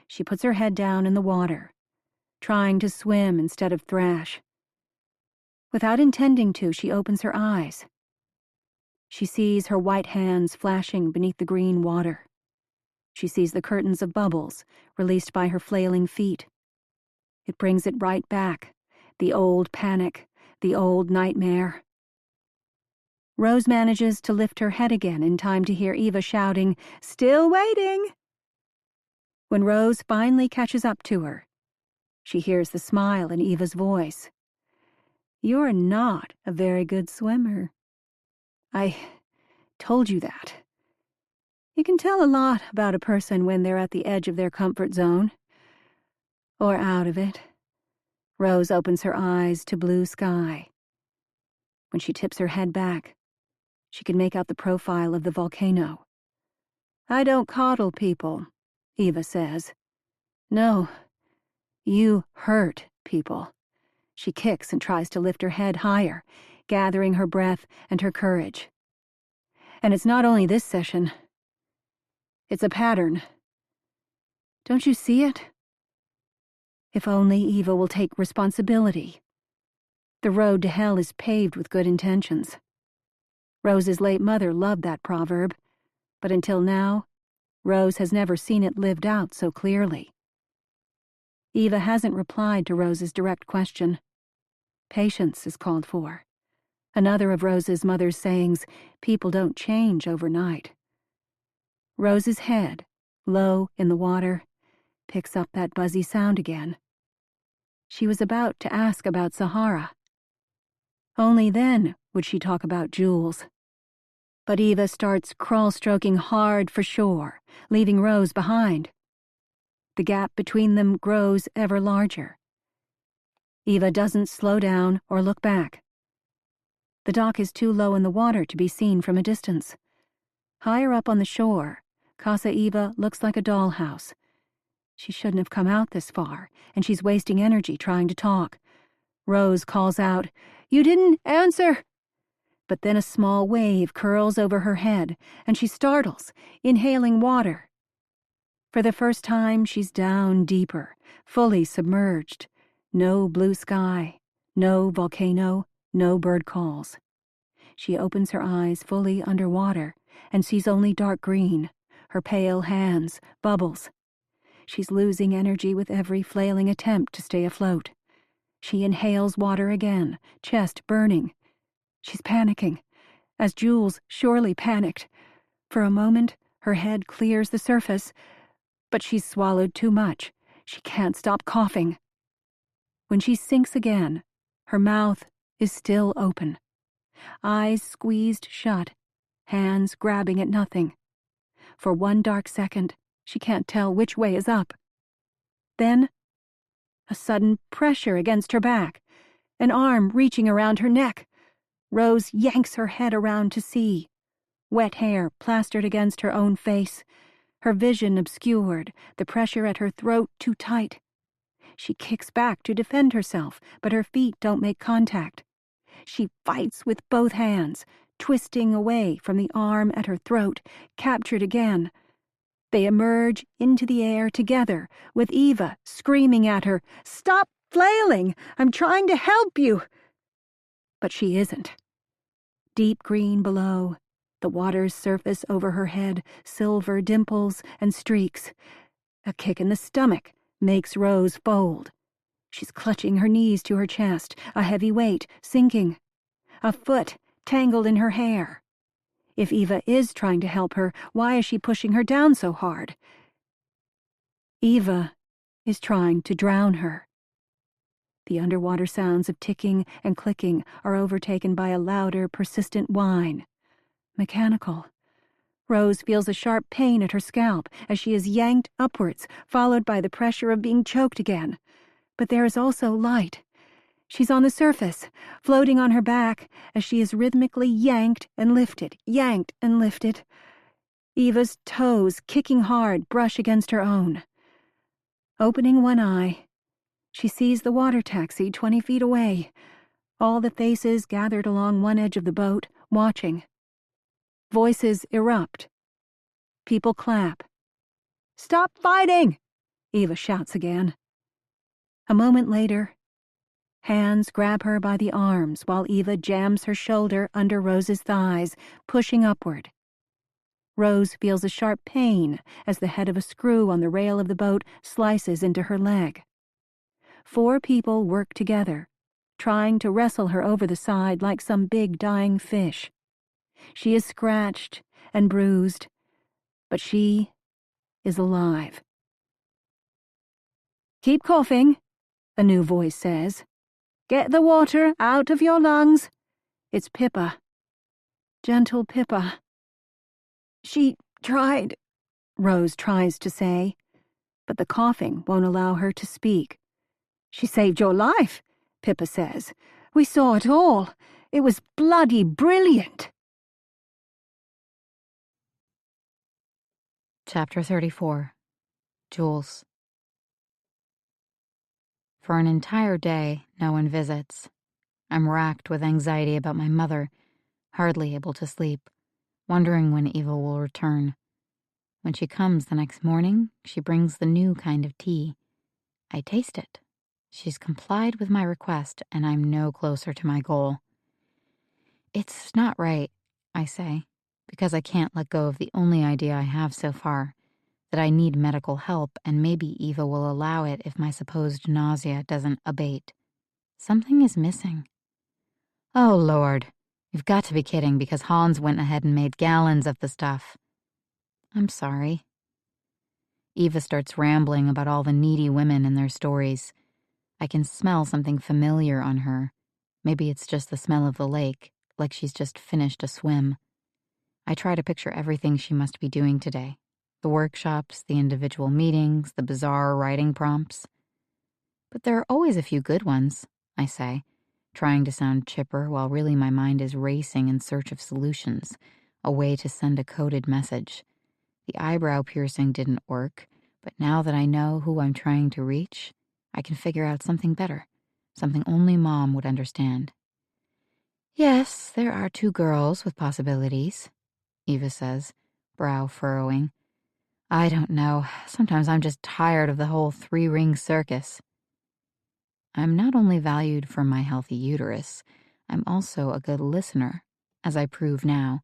She puts her head down in the water, trying to swim instead of thrash. Without intending to, she opens her eyes. She sees her white hands flashing beneath the green water. She sees the curtains of bubbles released by her flailing feet. It brings it right back, the old panic, the old nightmare. Rose manages to lift her head again in time to hear Eva shouting, "Still waiting!" When Rose finally catches up to her, she hears the smile in Eva's voice. You're not a very good swimmer. I told you that. You can tell a lot about a person when they're at the edge of their comfort zone. Or out of it. Rose opens her eyes to blue sky. When she tips her head back, she can make out the profile of the volcano. I don't coddle people, Eva says. No, you hurt people. She kicks and tries to lift her head higher, gathering her breath and her courage. And it's not only this session. It's a pattern. Don't you see it? If only Eva will take responsibility. The road to hell is paved with good intentions. Rose's late mother loved that proverb, but until now, Rose has never seen it lived out so clearly. Eva hasn't replied to Rose's direct question. Patience is called for. Another of Rose's mother's sayings, people don't change overnight. Rose's head, low in the water, picks up that buzzy sound again. She was about to ask about Sahara. Only then would she talk about Jules. But Eva starts crawl-stroking hard for shore, leaving Rose behind. The gap between them grows ever larger. Eva doesn't slow down or look back. The dock is too low in the water to be seen from a distance. Higher up on the shore, Casa Eva looks like a dollhouse. She shouldn't have come out this far, and she's wasting energy trying to talk. Rose calls out, "You didn't answer!" But then a small wave curls over her head, and she startles, inhaling water. For the first time, she's down deeper, fully submerged. No blue sky, no volcano, no bird calls. She opens her eyes fully underwater and sees only dark green, her pale hands, bubbles. She's losing energy with every flailing attempt to stay afloat. She inhales water again, chest burning. She's panicking, as Jules surely panicked. For a moment, her head clears the surface, but she's swallowed too much. She can't stop coughing. When she sinks again, her mouth is still open. Eyes squeezed shut, hands grabbing at nothing. For one dark second, she can't tell which way is up. Then, a sudden pressure against her back, an arm reaching around her neck. Rose yanks her head around to see. Wet hair plastered against her own face, her vision obscured, the pressure at her throat too tight. She kicks back to defend herself, but her feet don't make contact. She fights with both hands, twisting away from the arm at her throat, captured again. They emerge into the air together, with Eva screaming at her, "Stop flailing! I'm trying to help you!" But she isn't. Deep green below, the water's surface over her head, silver dimples and streaks. A kick in the stomach makes Rose fold. She's clutching her knees to her chest, a heavy weight sinking. A foot tangled in her hair. If Eva is trying to help her, why is she pushing her down so hard? Eva is trying to drown her. The underwater sounds of ticking and clicking are overtaken by a louder, persistent whine. Mechanical. Rose feels a sharp pain at her scalp as she is yanked upwards, followed by the pressure of being choked again. But there is also light. She's on the surface, floating on her back as she is rhythmically yanked and lifted, yanked and lifted. Eva's toes, kicking hard, brush against her own. Opening one eye, she sees the water taxi 20 feet away, all the faces gathered along one edge of the boat, watching. Voices erupt. People clap. "Stop fighting!" Eva shouts again. A moment later, hands grab her by the arms while Eva jams her shoulder under Rose's thighs, pushing upward. Rose feels a sharp pain as the head of a screw on the rail of the boat slices into her leg. 4 people work together, trying to wrestle her over the side like some big dying fish. She is scratched and bruised, but she is alive. "Keep coughing," a new voice says. "Get the water out of your lungs." It's Pippa. Gentle Pippa. "She tried," Rose tries to say, but the coughing won't allow her to speak. "She saved your life," Pippa says. "We saw it all. It was bloody brilliant." Chapter 34. Jules. For an entire day, no one visits. I'm racked with anxiety about my mother, hardly able to sleep, wondering when Eva will return. When she comes the next morning, she brings the new kind of tea. I taste it. She's complied with my request, and I'm no closer to my goal. It's not right. I say, because I can't let go of the only idea I have so far, that I need medical help and maybe Eva will allow it if my supposed nausea doesn't abate. Something is missing. Oh, Lord. You've got to be kidding because Hans went ahead and made gallons of the stuff. I'm sorry. Eva starts rambling about all the needy women and their stories. I can smell something familiar on her. Maybe it's just the smell of the lake, like she's just finished a swim. I try to picture everything she must be doing today. The workshops, the individual meetings, the bizarre writing prompts. But there are always a few good ones, I say, trying to sound chipper while really my mind is racing in search of solutions, a way to send a coded message. The eyebrow piercing didn't work, but now that I know who I'm trying to reach, I can figure out something better, something only Mom would understand. Yes, there are 2 girls with possibilities, Eva says, brow furrowing. I don't know. Sometimes I'm just tired of the whole 3-ring circus. I'm not only valued for my healthy uterus, I'm also a good listener, as I prove now,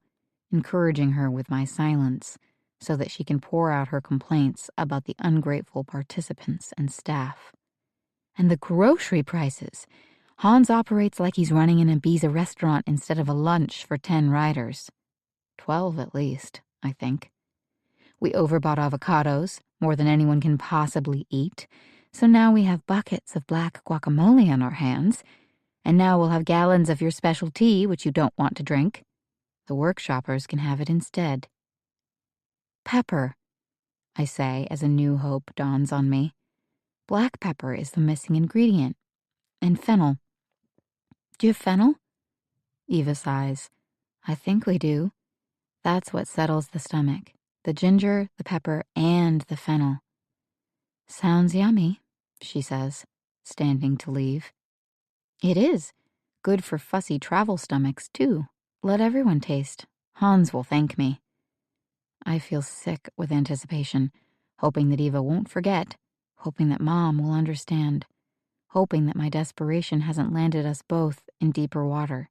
encouraging her with my silence so that she can pour out her complaints about the ungrateful participants and staff. And the grocery prices. Hans operates like he's running an Ibiza restaurant instead of a lunch for 10 riders. 12 at least, I think. We overbought avocados, more than anyone can possibly eat, so now we have buckets of black guacamole on our hands, and now we'll have gallons of your special tea, which you don't want to drink. The workshoppers can have it instead. Pepper, I say as a new hope dawns on me. Black pepper is the missing ingredient. And fennel. Do you have fennel? Eva sighs. I think we do. That's what settles the stomach. The ginger, the pepper, and the fennel. Sounds yummy, she says, standing to leave. It is. Good for fussy travel stomachs, too. Let everyone taste. Hans will thank me. I feel sick with anticipation, hoping that Eva won't forget, hoping that Mom will understand, hoping that my desperation hasn't landed us both in deeper water.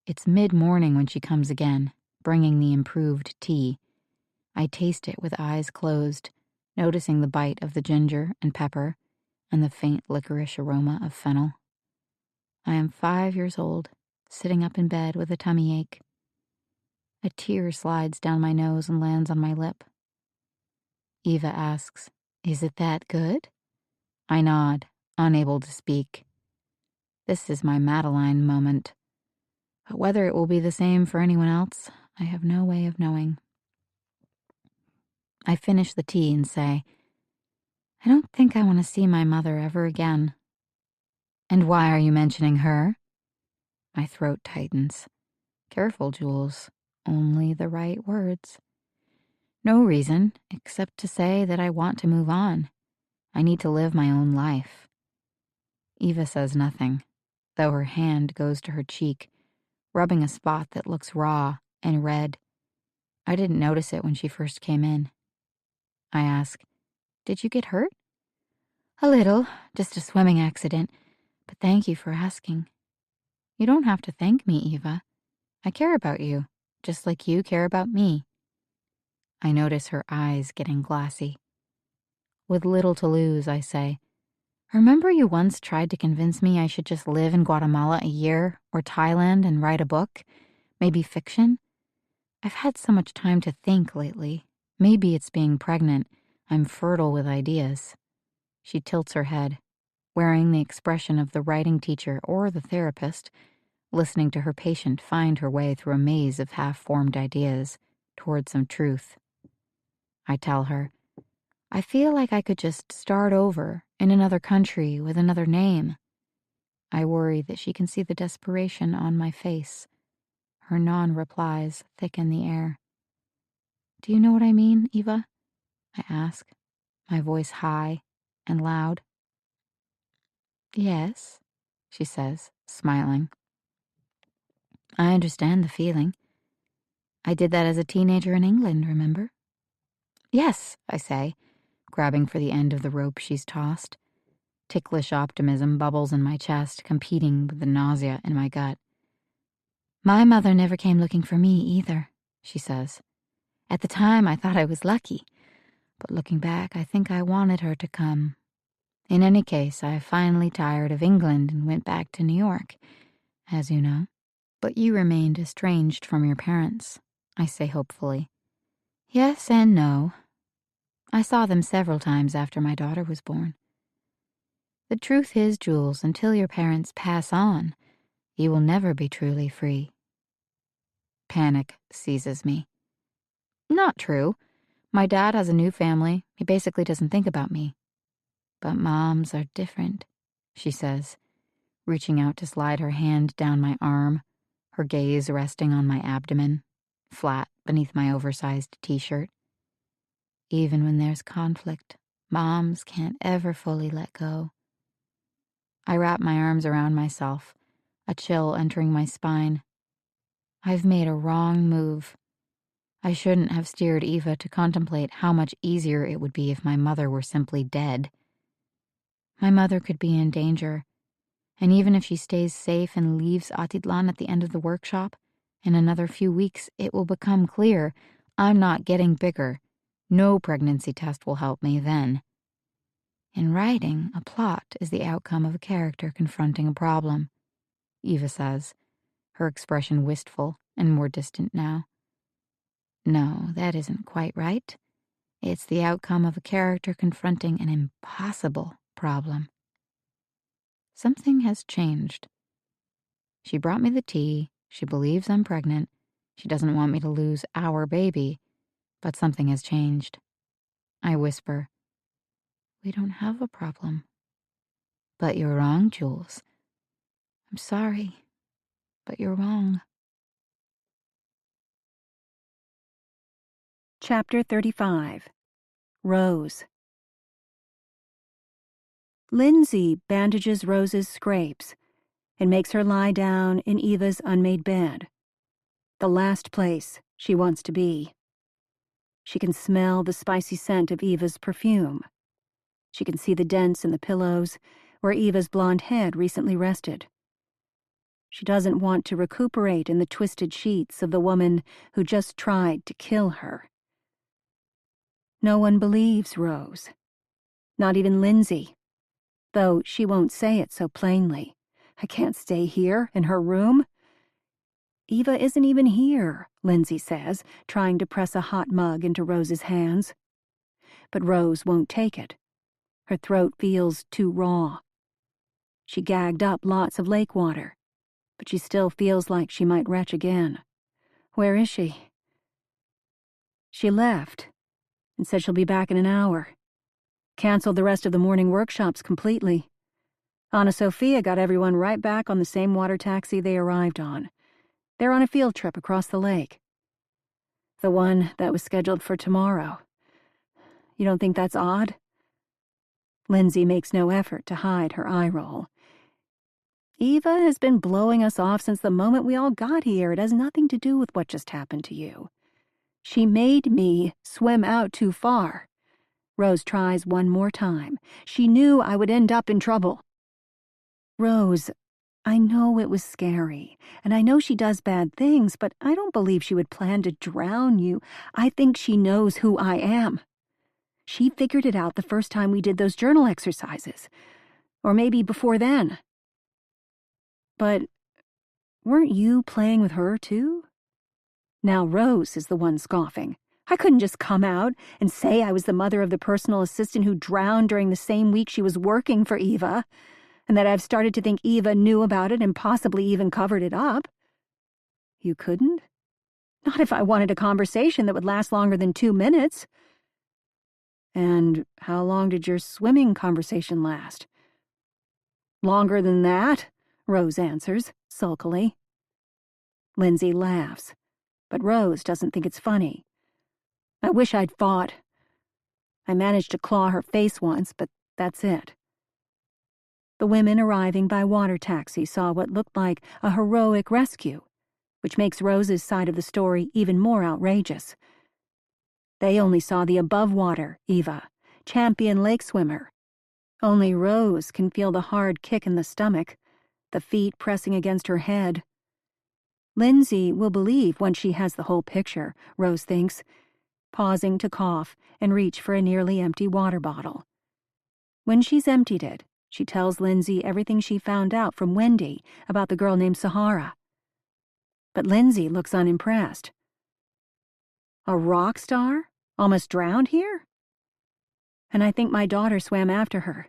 It's mid-morning when she comes again, bringing the improved tea. I taste it with eyes closed, noticing the bite of the ginger and pepper and the faint licorice aroma of fennel. I am 5 years old, sitting up in bed with a tummy ache. A tear slides down my nose and lands on my lip. Eva asks, "Is it that good?" I nod, unable to speak. This is my Madeline moment. But whether it will be the same for anyone else, I have no way of knowing. I finish the tea and say, I don't think I want to see my mother ever again. And why are you mentioning her? My throat tightens. Careful, Jules. Only the right words. No reason, except to say that I want to move on. I need to live my own life. Eva says nothing, though her hand goes to her cheek, rubbing a spot that looks raw and red. I didn't notice it when she first came in. I ask, "Did you get hurt?" "A little, just a swimming accident, but thank you for asking." "You don't have to thank me, Eva. I care about you, just like you care about me." I notice her eyes getting glassy. With little to lose, I say, "Remember you once tried to convince me I should just live in Guatemala a year, or Thailand and write a book, maybe fiction? I've had so much time to think lately. Maybe it's being pregnant. I'm fertile with ideas." She tilts her head, wearing the expression of the writing teacher or the therapist, listening to her patient find her way through a maze of half-formed ideas toward some truth. I tell her, I feel like I could just start over in another country with another name. I worry that she can see the desperation on my face. Her non-replies thicken the air. "Do you know what I mean, Eva?" I ask, my voice high and loud. "Yes," she says, smiling. "I understand the feeling. I did that as a teenager in England, remember?" "Yes," I say, grabbing for the end of the rope she's tossed. Ticklish optimism bubbles in my chest, competing with the nausea in my gut. My mother never came looking for me either, she says. At the time, I thought I was lucky, but looking back, I think I wanted her to come. In any case, I finally tired of England and went back to New York, as you know. But you remained estranged from your parents, I say hopefully. Yes and no. I saw them several times after my daughter was born. The truth is, Jules, until your parents pass on, you will never be truly free. Panic seizes me. Not true. My dad has a new family. He basically doesn't think about me. But moms are different, she says, reaching out to slide her hand down my arm, her gaze resting on my abdomen, flat beneath my oversized t-shirt. Even when there's conflict, moms can't ever fully let go. I wrap my arms around myself, a chill entering my spine. I've made a wrong move. I shouldn't have steered Eva to contemplate how much easier it would be if my mother were simply dead. My mother could be in danger, and even if she stays safe and leaves Atitlan at the end of the workshop, in another few weeks it will become clear I'm not getting bigger. No pregnancy test will help me then. In writing, a plot is the outcome of a character confronting a problem, Eva says, her expression wistful and more distant now. No, that isn't quite right. It's the outcome of a character confronting an impossible problem. Something has changed. She brought me the tea, she believes I'm pregnant, she doesn't want me to lose our baby, but something has changed. I whisper, we don't have a problem. But you're wrong, Jules. I'm sorry, but you're wrong. Chapter 35. Rose. Lindsay bandages Rose's scrapes and makes her lie down in Eva's unmade bed, the last place she wants to be. She can smell the spicy scent of Eva's perfume. She can see the dents in the pillows where Eva's blonde head recently rested. She doesn't want to recuperate in the twisted sheets of the woman who just tried to kill her. No one believes Rose. Not even Lindsay. Though she won't say it so plainly. I can't stay here, in her room. Eva isn't even here, Lindsay says, trying to press a hot mug into Rose's hands. But Rose won't take it. Her throat feels too raw. She gagged up lots of lake water, but she still feels like she might retch again. Where is she? She left and said she'll be back in an hour. Canceled the rest of the morning workshops completely. Anna Sophia got everyone right back on the same water taxi they arrived on. They're on a field trip across the lake. The one that was scheduled for tomorrow. You don't think that's odd? Lindsay makes no effort to hide her eye roll. Eva has been blowing us off since the moment we all got here. It has nothing to do with what just happened to you. She made me swim out too far. Rose tries one more time. She knew I would end up in trouble. Rose, I know it was scary, and I know she does bad things, but I don't believe she would plan to drown you. I think she knows who I am. She figured it out the first time we did those journal exercises. Or maybe before then. But weren't you playing with her, too? Now Rose is the one scoffing. I couldn't just come out and say I was the mother of the personal assistant who drowned during the same week she was working for Eva, and that I've started to think Eva knew about it and possibly even covered it up. You couldn't? Not if I wanted a conversation that would last longer than 2 minutes. And how long did your swimming conversation last? Longer than that, Rose answers, sulkily. Lindsay laughs, but Rose doesn't think it's funny. I wish I'd fought. I managed to claw her face once, but that's it. The women arriving by water taxi saw what looked like a heroic rescue, which makes Rose's side of the story even more outrageous. They only saw the above-water Eva, champion lake swimmer. Only Rose can feel the hard kick in the stomach, the feet pressing against her head. Lindsay will believe once she has the whole picture, Rose thinks, pausing to cough and reach for a nearly empty water bottle. When she's emptied it, she tells Lindsay everything she found out from Wendy about the girl named Sahara. But Lindsay looks unimpressed. A rock star? Almost drowned here? And I think my daughter swam after her.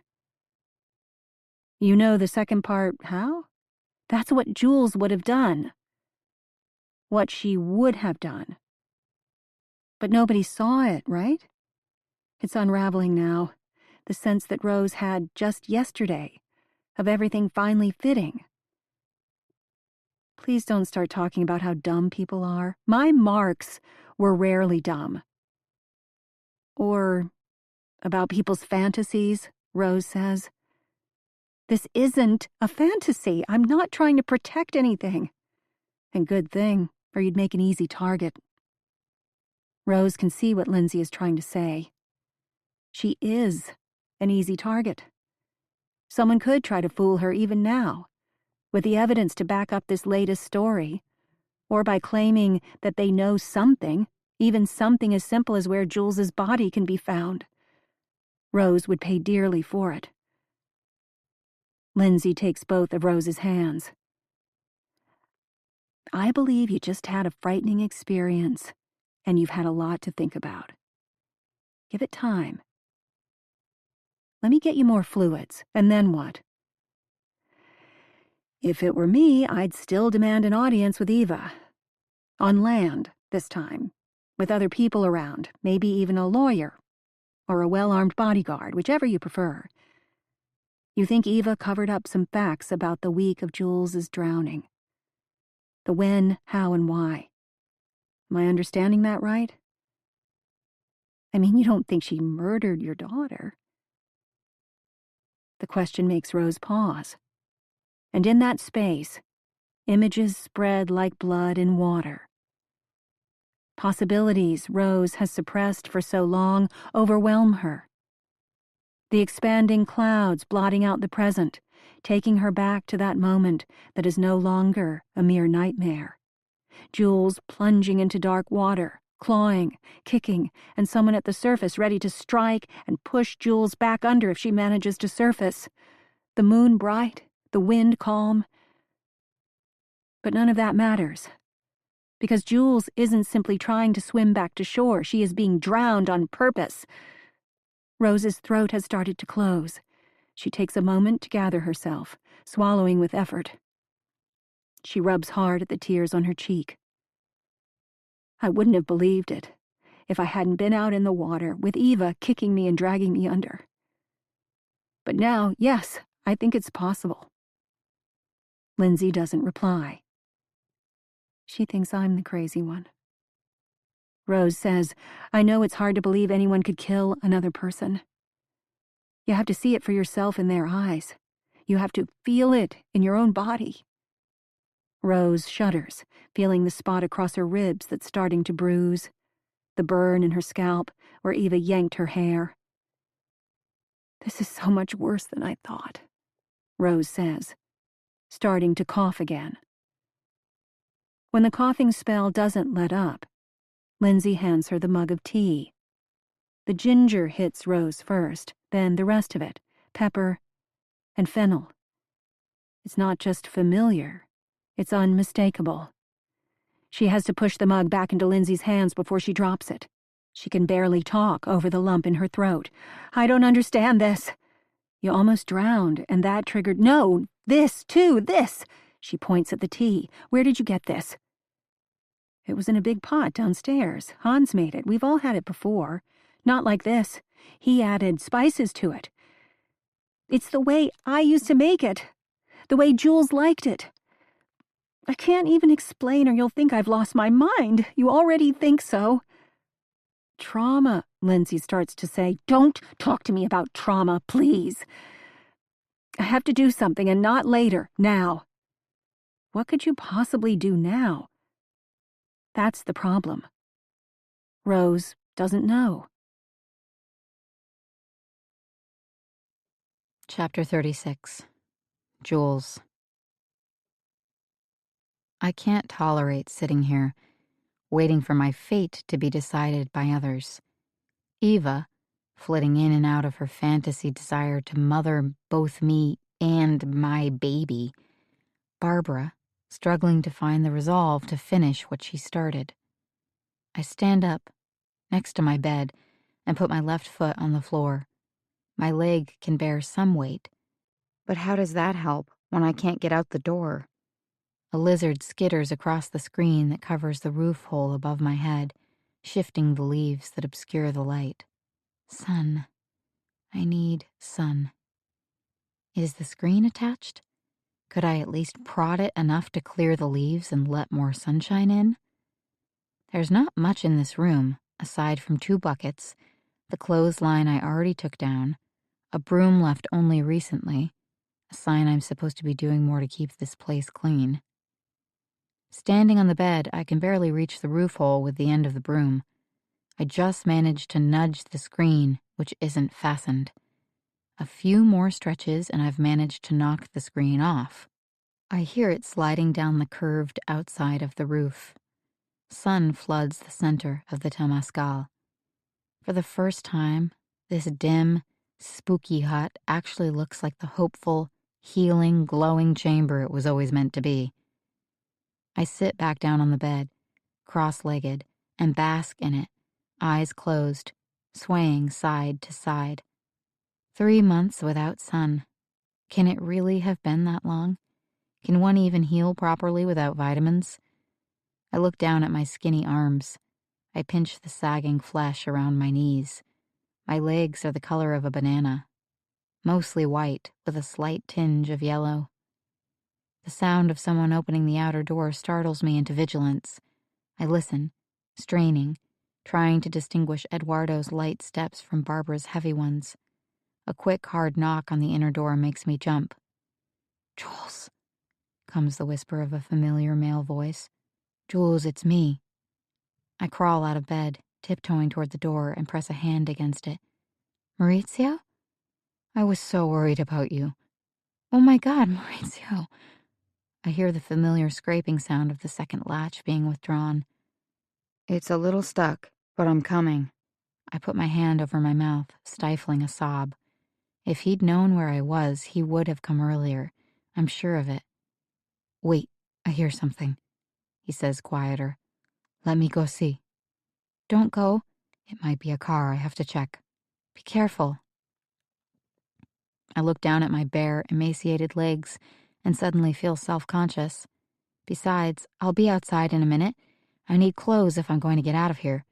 You know the second part, how? That's what Jules would have done. What she would have done. But nobody saw it, right? It's unraveling now, the sense that Rose had just yesterday, of everything finally fitting. Please don't start talking about how dumb people are. My marks were rarely dumb. Or about people's fantasies, Rose says. This isn't a fantasy. I'm not trying to protect anything. And good thing, or you'd make an easy target. Rose can see what Lindsay is trying to say. She is an easy target. Someone could try to fool her even now, with the evidence to back up this latest story, or by claiming that they know something, even something as simple as where Jules's body can be found. Rose would pay dearly for it. Lindsay takes both of Rose's hands. I believe you just had a frightening experience, and you've had a lot to think about. Give it time. Let me get you more fluids, and then what? If it were me, I'd still demand an audience with Eva. On land, this time, with other people around, maybe even a lawyer, or a well-armed bodyguard, whichever you prefer. You think Eva covered up some facts about the week of Jules's drowning. The when, how, and why. Am I understanding that right? I mean, you don't think she murdered your daughter. The question makes Rose pause. And in that space, images spread like blood in water. Possibilities Rose has suppressed for so long overwhelm her. The expanding clouds blotting out the present, taking her back to that moment that is no longer a mere nightmare. Jules plunging into dark water, clawing, kicking, and someone at the surface ready to strike and push Jules back under if she manages to surface. The moon bright, the wind calm. But none of that matters. Because Jules isn't simply trying to swim back to shore, she is being drowned on purpose. Rose's throat has started to close. She takes a moment to gather herself, swallowing with effort. She rubs hard at the tears on her cheek. I wouldn't have believed it if I hadn't been out in the water with Eva kicking me and dragging me under. But now, yes, I think it's possible. Lindsay doesn't reply. She thinks I'm the crazy one. Rose says, I know it's hard to believe anyone could kill another person. You have to see it for yourself in their eyes. You have to feel it in your own body. Rose shudders, feeling the spot across her ribs that's starting to bruise, the burn in her scalp where Eva yanked her hair. This is so much worse than I thought, Rose says, starting to cough again. When the coughing spell doesn't let up, Lindsay hands her the mug of tea. The ginger hits Rose first, then the rest of it, pepper and fennel. It's not just familiar, it's unmistakable. She has to push the mug back into Lindsay's hands before she drops it. She can barely talk over the lump in her throat. I don't understand this. You almost drowned, and that triggered— No, this, too, this! She points at the tea. Where did you get this? It was in a big pot downstairs. Hans made it. We've all had it before. Not like this. He added spices to it. It's the way I used to make it. The way Jules liked it. I can't even explain or you'll think I've lost my mind. You already think so. Trauma, Lindsay starts to say. Don't talk to me about trauma, please. I have to do something, and not later, now. What could you possibly do now? That's the problem. Rose doesn't know. Chapter 36. Jules. I can't tolerate sitting here, waiting for my fate to be decided by others. Eva, flitting in and out of her fantasy desire to mother both me and my baby. Barbara, struggling to find the resolve to finish what she started. I stand up, next to my bed, and put my left foot on the floor. My leg can bear some weight. But how does that help when I can't get out the door? A lizard skitters across the screen that covers the roof hole above my head, shifting the leaves that obscure the light. Sun. I need sun. Is the screen attached? Could I at least prod it enough to clear the leaves and let more sunshine in? There's not much in this room, aside from 2 buckets, the clothesline I already took down, a broom left only recently, a sign I'm supposed to be doing more to keep this place clean. Standing on the bed, I can barely reach the roof hole with the end of the broom. I just managed to nudge the screen, which isn't fastened. A few more stretches and I've managed to knock the screen off. I hear it sliding down the curved outside of the roof. Sun floods the center of the Temescal. For the first time, this dim, spooky hut actually looks like the hopeful, healing, glowing chamber it was always meant to be. I sit back down on the bed, cross-legged, and bask in it, eyes closed, swaying side to side. 3 months without sun. Can it really have been that long? Can one even heal properly without vitamins? I look down at my skinny arms. I pinch the sagging flesh around my knees. My legs are the color of a banana, mostly white with a slight tinge of yellow. The sound of someone opening the outer door startles me into vigilance. I listen, straining, trying to distinguish Eduardo's light steps from Barbara's heavy ones. A quick, hard knock on the inner door makes me jump. "Jules," comes the whisper of a familiar male voice. "Jules, it's me." I crawl out of bed, tiptoeing toward the door, and press a hand against it. "Maurizio? I was so worried about you." "Oh my God, Maurizio." I hear the familiar scraping sound of the second latch being withdrawn. "It's a little stuck, but I'm coming." I put my hand over my mouth, stifling a sob. If he'd known where I was, he would have come earlier. I'm sure of it. "Wait, I hear something," he says quieter. "Let me go see." "Don't go. It might be a car. I have to check. Be careful." I look down at my bare, emaciated legs and suddenly feel self-conscious. Besides, I'll be outside in a minute. I need clothes if I'm going to get out of here.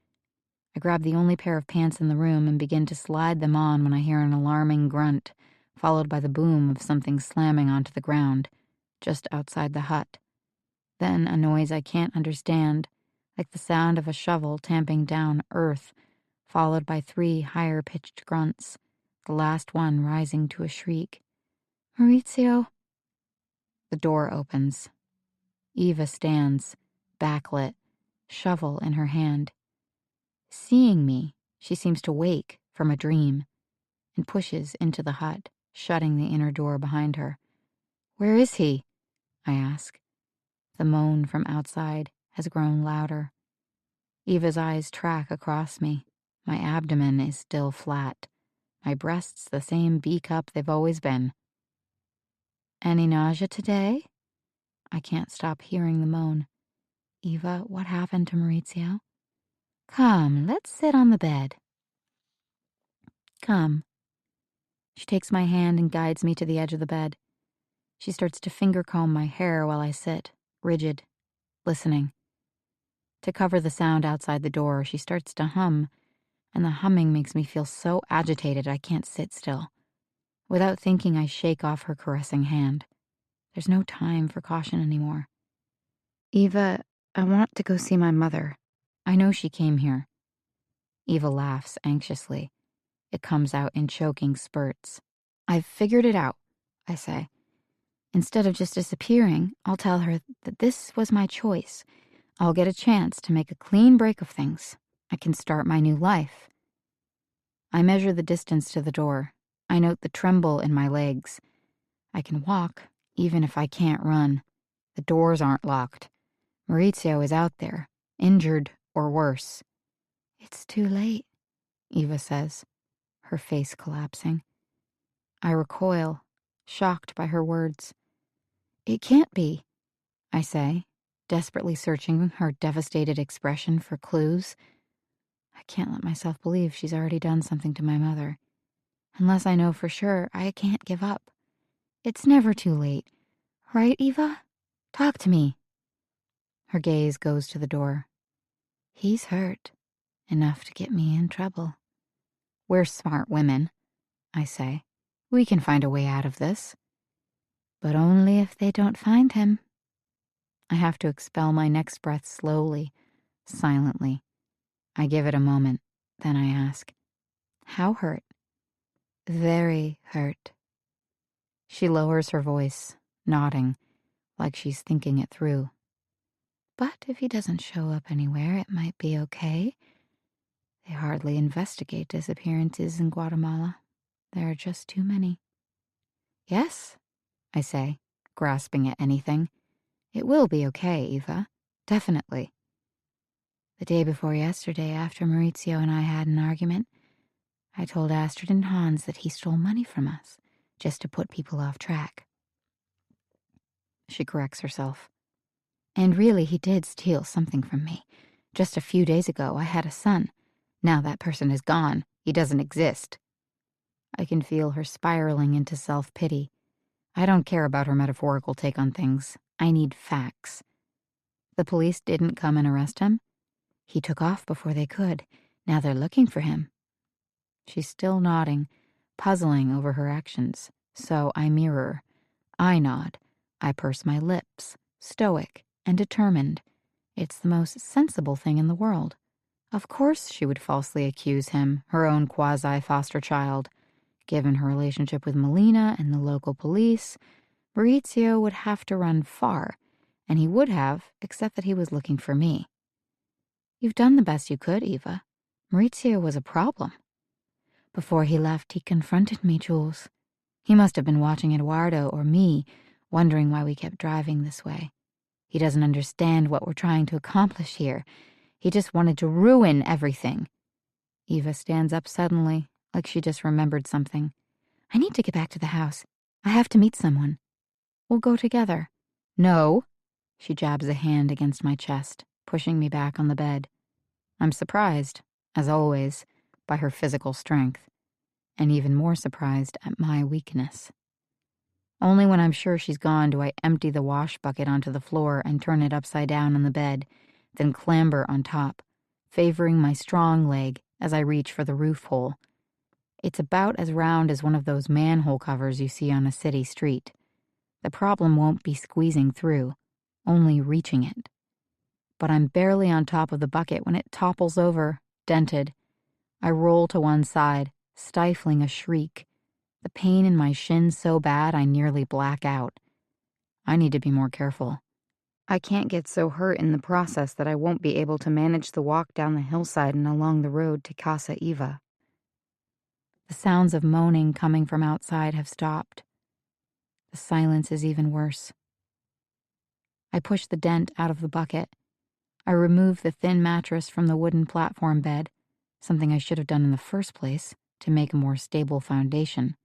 I grab the only pair of pants in the room and begin to slide them on when I hear an alarming grunt, followed by the boom of something slamming onto the ground, just outside the hut. Then a noise I can't understand, like the sound of a shovel tamping down earth, followed by 3 higher-pitched grunts, the last one rising to a shriek. "Maurizio." The door opens. Eva stands, backlit, shovel in her hand. Seeing me, she seems to wake from a dream and pushes into the hut, shutting the inner door behind her. "Where is he?" I ask. The moan from outside has grown louder. Eva's eyes track across me. My abdomen is still flat. My breasts the same B-cup they've always been. "Any nausea today?" I can't stop hearing the moan. "Eva, what happened to Maurizio?" "Come, let's sit on the bed." "Come." She takes my hand and guides me to the edge of the bed. She starts to finger comb my hair while I sit, rigid, listening. To cover the sound outside the door, she starts to hum, and the humming makes me feel so agitated I can't sit still. Without thinking, I shake off her caressing hand. There's no time for caution anymore. "Eva, I want to go see my mother. I know she came here." Eva laughs anxiously. It comes out in choking spurts. "I've figured it out," I say. "Instead of just disappearing, I'll tell her that this was my choice. I'll get a chance to make a clean break of things. I can start my new life." I measure the distance to the door. I note the tremble in my legs. I can walk, even if I can't run. The doors aren't locked. Maurizio is out there, injured or worse. It's too late, Eva says, her face collapsing. I recoil, shocked by her words. It can't be, I say, desperately searching her devastated expression for clues. I can't let myself believe she's already done something to my mother. Unless I know for sure, I can't give up. It's never too late. Right, Eva? Talk to me. Her gaze goes to the door. He's hurt. Enough to get me in trouble. We're smart women, I say. We can find a way out of this. But only if they don't find him. I have to expel my next breath slowly, silently. I give it a moment. Then I ask, how hurt? Very hurt. She lowers her voice, nodding, like she's thinking it through. But if he doesn't show up anywhere, it might be okay. They hardly investigate disappearances in Guatemala. There are just too many. Yes, I say, grasping at anything. It will be okay, Eva. Definitely. The day before yesterday, after Maurizio and I had an argument, I told Astrid and Hans that he stole money from us, just to put people off track. She corrects herself. And really, he did steal something from me. Just a few days ago, I had a son. Now that person is gone. He doesn't exist. I can feel her spiraling into self-pity. I don't care about her metaphorical take on things. I need facts. The police didn't come and arrest him. He took off before they could. Now they're looking for him. She's still nodding, puzzling over her actions. So I mirror. I nod. I purse my lips, stoic and determined. It's the most sensible thing in the world. Of course she would falsely accuse him, her own quasi-foster child. Given her relationship with Melina and the local police, Maurizio would have to run far, and he would have, except that he was looking for me. You've done the best you could, Eva. Maurizio was a problem. Before he left, he confronted me, Jules. He must have been watching Eduardo or me, wondering why we kept driving this way. He doesn't understand what we're trying to accomplish here. He just wanted to ruin everything. Eva stands up suddenly, like she just remembered something. I need to get back to the house. I have to meet someone. We'll go together. No. She jabs a hand against my chest, pushing me back on the bed. I'm surprised, as always, by her physical strength, and even more surprised at my weakness. Only when I'm sure she's gone do I empty the wash bucket onto the floor and turn it upside down on the bed, then clamber on top, favoring my strong leg as I reach for the roof hole. It's about as round as one of those manhole covers you see on a city street. The problem won't be squeezing through, only reaching it. But I'm barely on top of the bucket when it topples over, dented. I roll to one side, stifling a shriek. The pain in my shin so bad I nearly black out. I need to be more careful. I can't get so hurt in the process that I won't be able to manage the walk down the hillside and along the road to Casa Eva. The sounds of moaning coming from outside have stopped. The silence is even worse. I push the dent out of the bucket. I remove the thin mattress from the wooden platform bed, something I should have done in the first place to make a more stable foundation.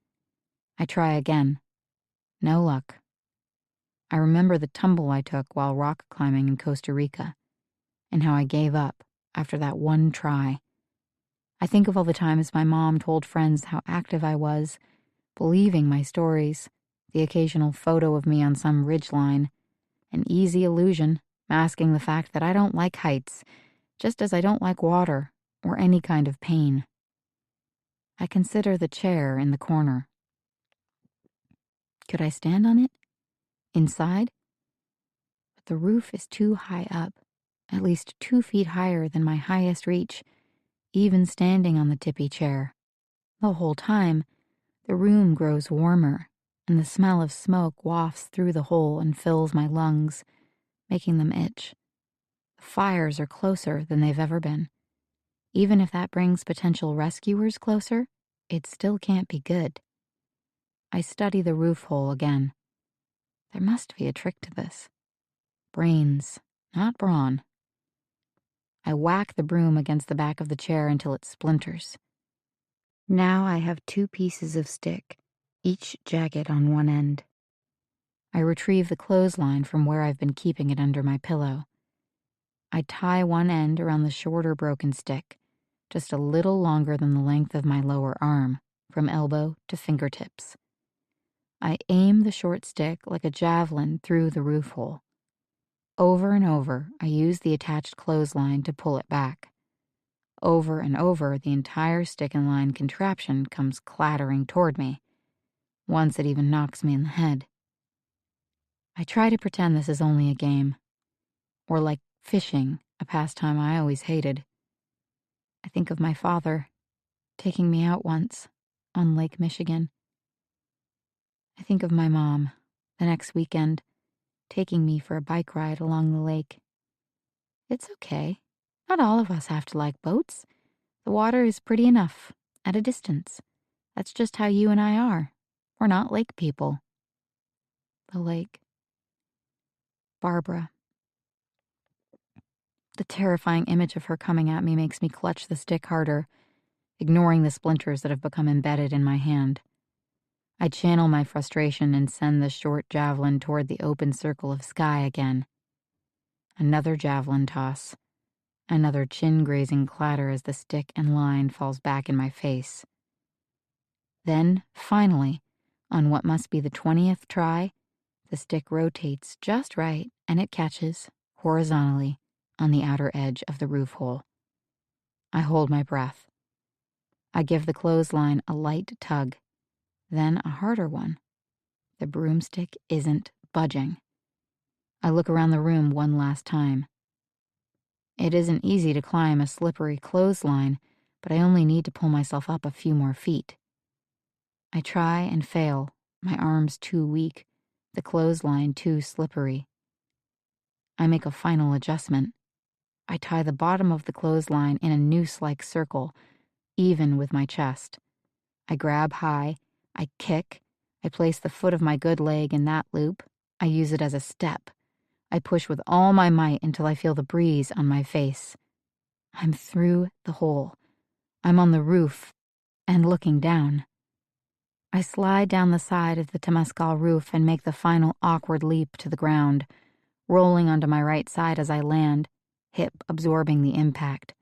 I try again. No luck. I remember the tumble I took while rock climbing in Costa Rica, and how I gave up after that one try. I think of all the times my mom told friends how active I was, believing my stories, the occasional photo of me on some ridgeline, an easy illusion masking the fact that I don't like heights, just as I don't like water or any kind of pain. I consider the chair in the corner. Could I stand on it? Inside? But the roof is too high up, at least 2 feet higher than my highest reach, even standing on the tippy chair. The whole time, the room grows warmer, and the smell of smoke wafts through the hole and fills my lungs, making them itch. The fires are closer than they've ever been. Even if that brings potential rescuers closer, it still can't be good. I study the roof hole again. There must be a trick to this. Brains, not brawn. I whack the broom against the back of the chair until it splinters. Now I have 2 pieces of stick, each jagged on one end. I retrieve the clothesline from where I've been keeping it under my pillow. I tie one end around the shorter broken stick, just a little longer than the length of my lower arm, from elbow to fingertips. I aim the short stick like a javelin through the roof hole. Over and over, I use the attached clothesline to pull it back. Over and over, the entire stick and line contraption comes clattering toward me. Once it even knocks me in the head. I try to pretend this is only a game. Or like fishing, a pastime I always hated. I think of my father taking me out once on Lake Michigan. I think of my mom the next weekend taking me for a bike ride along the lake. It's okay. Not all of us have to like boats. The water is pretty enough, at a distance. That's just how you and I are. We're not lake people. The lake. Barbara. The terrifying image of her coming at me makes me clutch the stick harder, ignoring the splinters that have become embedded in my hand. I channel my frustration and send the short javelin toward the open circle of sky again. Another javelin toss. Another chin-grazing clatter as the stick and line falls back in my face. Then, finally, on what must be the 20th try, the stick rotates just right and it catches, horizontally, on the outer edge of the roof hole. I hold my breath. I give the clothesline a light tug, then a harder one. The broomstick isn't budging. I look around the room one last time. It isn't easy to climb a slippery clothesline, but I only need to pull myself up a few more feet. I try and fail, my arms too weak, the clothesline too slippery. I make a final adjustment. I tie the bottom of the clothesline in a noose-like circle, even with my chest. I grab high, I kick, I place the foot of my good leg in that loop, I use it as a step. I push with all my might until I feel the breeze on my face. I'm through the hole. I'm on the roof and looking down. I slide down the side of the Temescal roof and make the final awkward leap to the ground, rolling onto my right side as I land, hip absorbing the impact.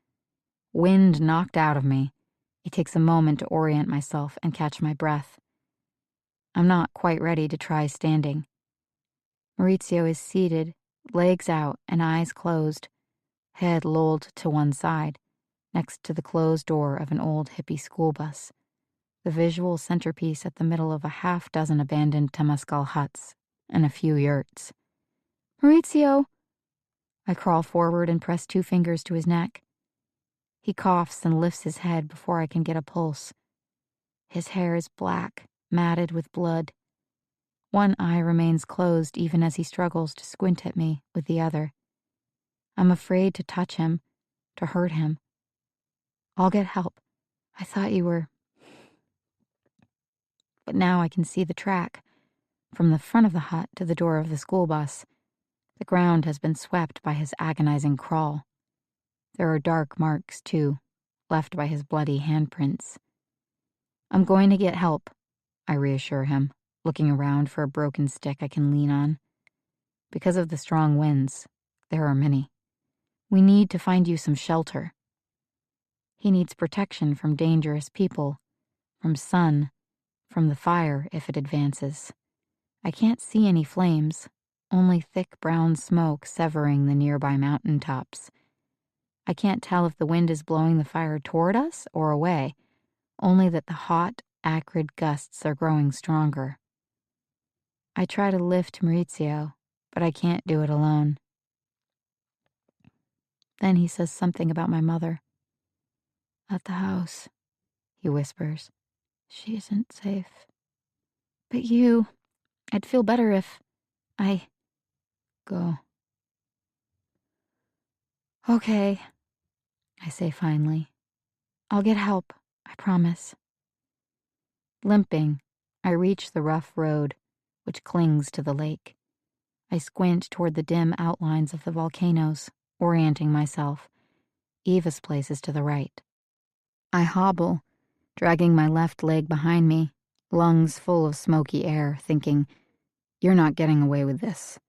Wind knocked out of me. It takes a moment to orient myself and catch my breath. I'm not quite ready to try standing. Maurizio is seated, legs out and eyes closed, head lolled to one side, next to the closed door of an old hippie school bus, the visual centerpiece at the middle of a half-dozen abandoned Temescal huts and a few yurts. Maurizio! I crawl forward and press 2 fingers to his neck. He coughs and lifts his head before I can get a pulse. His hair is black, matted with blood. One eye remains closed even as he struggles to squint at me with the other. I'm afraid to touch him, to hurt him. I'll get help. I thought you were... But now I can see the track, from the front of the hut to the door of the school bus. The ground has been swept by his agonizing crawl. There are dark marks, too, left by his bloody handprints. I'm going to get help, I reassure him, looking around for a broken stick I can lean on. Because of the strong winds, there are many. We need to find you some shelter. He needs protection from dangerous people, from sun, from the fire if it advances. I can't see any flames, only thick brown smoke severing the nearby mountain tops. I can't tell if the wind is blowing the fire toward us or away, only that the hot, acrid gusts are growing stronger. I try to lift Maurizio, but I can't do it alone. Then he says something about my mother. At the house, he whispers. She isn't safe. But you, I'd feel better if I go. Okay, I say finally. I'll get help, I promise. Limping, I reach the rough road, which clings to the lake. I squint toward the dim outlines of the volcanoes, orienting myself. Eva's place is to the right. I hobble, dragging my left leg behind me, lungs full of smoky air, thinking, "You're not getting away with this."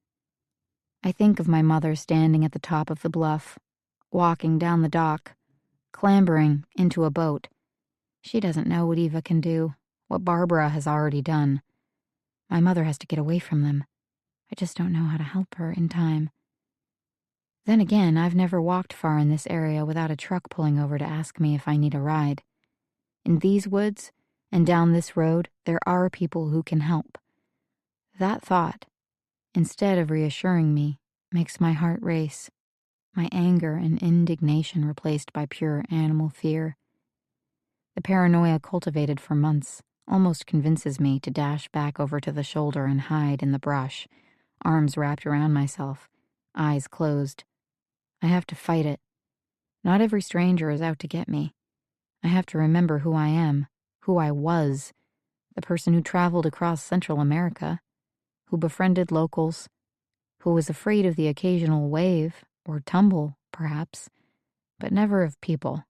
I think of my mother standing at the top of the bluff, walking down the dock, clambering into a boat. She doesn't know what Eva can do, what Barbara has already done. My mother has to get away from them. I just don't know how to help her in time. Then again, I've never walked far in this area without a truck pulling over to ask me if I need a ride. In these woods and down this road, there are people who can help. That thought, instead of reassuring me, makes my heart race, my anger and indignation replaced by pure animal fear. The paranoia cultivated for months almost convinces me to dash back over to the shoulder and hide in the brush, arms wrapped around myself, eyes closed. I have to fight it. Not every stranger is out to get me. I have to remember who I am, who I was, the person who traveled across Central America, who befriended locals, who was afraid of the occasional wave or tumble, perhaps, but never of people.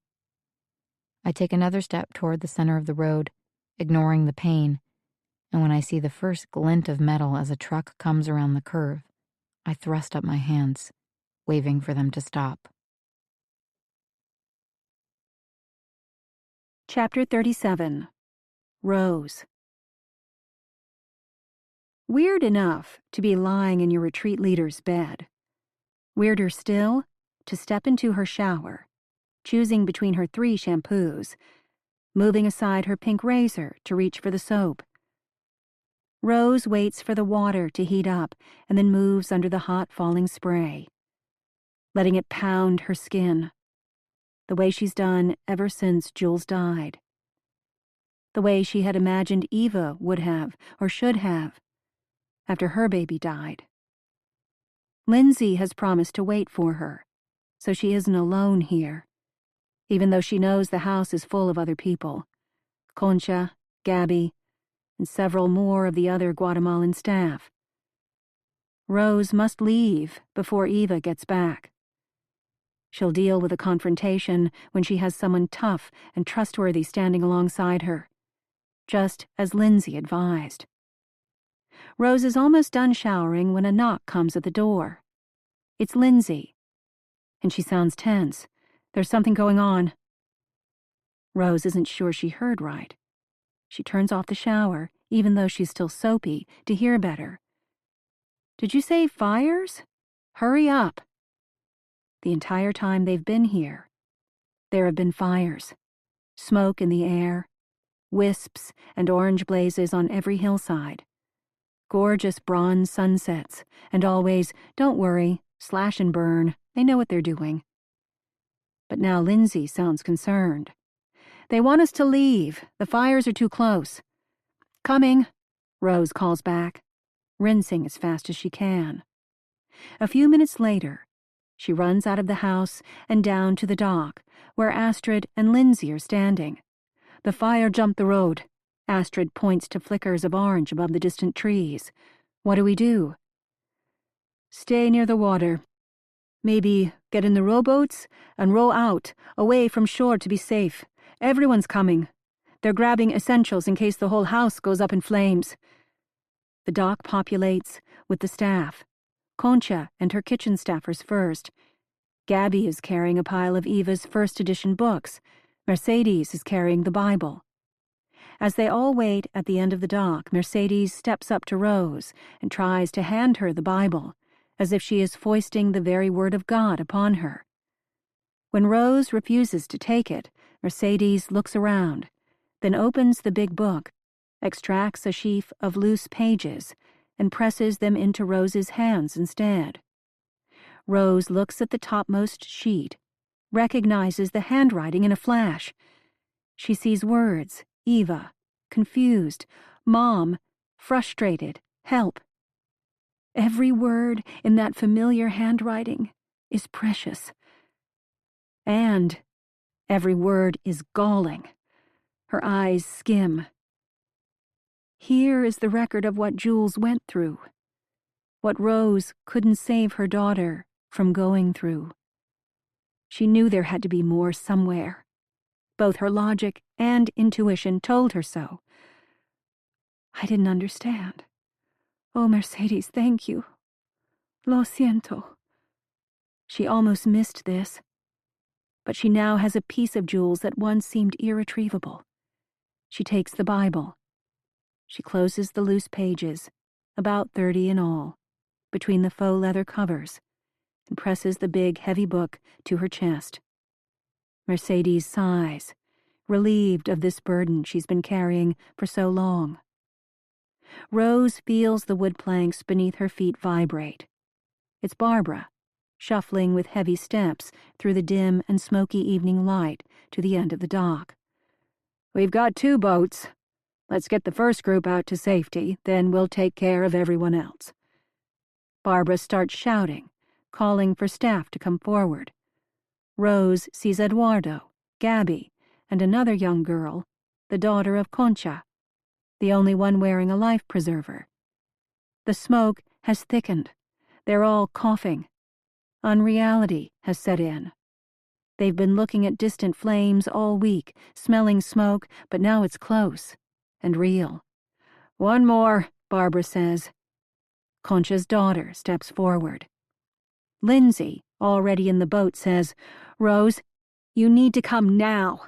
I take another step toward the center of the road, ignoring the pain, and when I see the first glint of metal as a truck comes around the curve, I thrust up my hands, waving for them to stop. Chapter 37. Rose. Weird enough to be lying in your retreat leader's bed. Weirder still, to step into her shower, choosing between her 3 shampoos, moving aside her pink razor to reach for the soap. Rose waits for the water to heat up and then moves under the hot falling spray, letting it pound her skin, the way she's done ever since Jules died. The way she had imagined Eva would have, or should have, after her baby died. Lindsay has promised to wait for her, so she isn't alone here, even though she knows the house is full of other people. Concha, Gabby, and several more of the other Guatemalan staff. Rose must leave before Eva gets back. She'll deal with a confrontation when she has someone tough and trustworthy standing alongside her, just as Lindsay advised. Rose is almost done showering when a knock comes at the door. It's Lindsay, and she sounds tense. There's something going on. Rose isn't sure she heard right. She turns off the shower, even though she's still soapy, to hear better. Did you say fires? Hurry up. The entire time they've been here, there have been fires. Smoke in the air, wisps and orange blazes on every hillside. Gorgeous bronze sunsets, and always, don't worry, slash and burn, they know what they're doing. But now Lindsay sounds concerned. They want us to leave. The fires are too close. Coming, Rose calls back, rinsing as fast as she can. A few minutes later, she runs out of the house and down to the dock, where Astrid and Lindsay are standing. The fire jumped the road. Astrid points to flickers of orange above the distant trees. What do we do? Stay near the water. Maybe get in the rowboats and row out, away from shore to be safe. Everyone's coming. They're grabbing essentials in case the whole house goes up in flames. The dock populates with the staff. Concha and her kitchen staffers first. Gabby is carrying a pile of Eva's first edition books. Mercedes is carrying the Bible. As they all wait at the end of the dock, Mercedes steps up to Rose and tries to hand her the Bible, as if she is foisting the very word of God upon her. When Rose refuses to take it, Mercedes looks around, then opens the big book, extracts a sheaf of loose pages, and presses them into Rose's hands instead. Rose looks at the topmost sheet, recognizes the handwriting in a flash. She sees words: Eva, confused, Mom, frustrated, help. Every word in that familiar handwriting is precious. And every word is galling. Her eyes skim. Here is the record of what Jules went through. what Rose couldn't save her daughter from going through. She knew there had to be more somewhere. Both her logic and intuition told her so. I didn't understand. Oh, Mercedes, thank you. Lo siento. She almost missed this, but she now has a piece of Jules that once seemed irretrievable. She takes the Bible. She closes the loose pages, about 30 in all, between the faux leather covers, and presses the big, heavy book to her chest. Mercedes sighs, relieved of this burden she's been carrying for so long. Rose feels the wood planks beneath her feet vibrate. It's Barbara, shuffling with heavy steps through the dim and smoky evening light to the end of the dock. We've got 2 boats. Let's get the first group out to safety, then we'll take care of everyone else. Barbara starts shouting, calling for staff to come forward. Rose sees Eduardo, Gabby, and another young girl, the daughter of Concha, the only one wearing a life preserver. The smoke has thickened. They're all coughing. Unreality has set in. They've been looking at distant flames all week, smelling smoke, but now it's close and real. One more, Barbara says. Concha's daughter steps forward. Lindsay, already in the boat, says, Rose, you need to come now.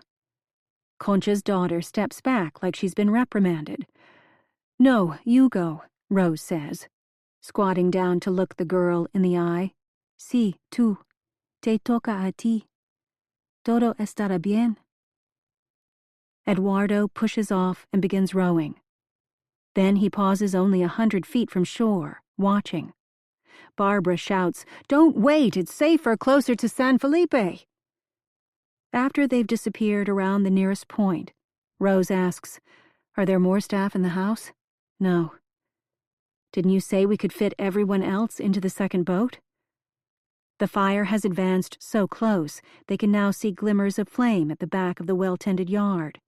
Concha's daughter steps back like she's been reprimanded. No, you go, Rose says, squatting down to look the girl in the eye. Sí, tú. Te toca a ti. Todo estará bien. Eduardo pushes off and begins rowing. Then he pauses only 100 feet from shore, watching. Barbara shouts, Don't wait, it's safer closer to San Felipe. After they've disappeared around the nearest point, Rose asks, Are there more staff in the house? No. Didn't you say we could fit everyone else into the second boat? The fire has advanced so close they can now see glimmers of flame at the back of the well-tended yard.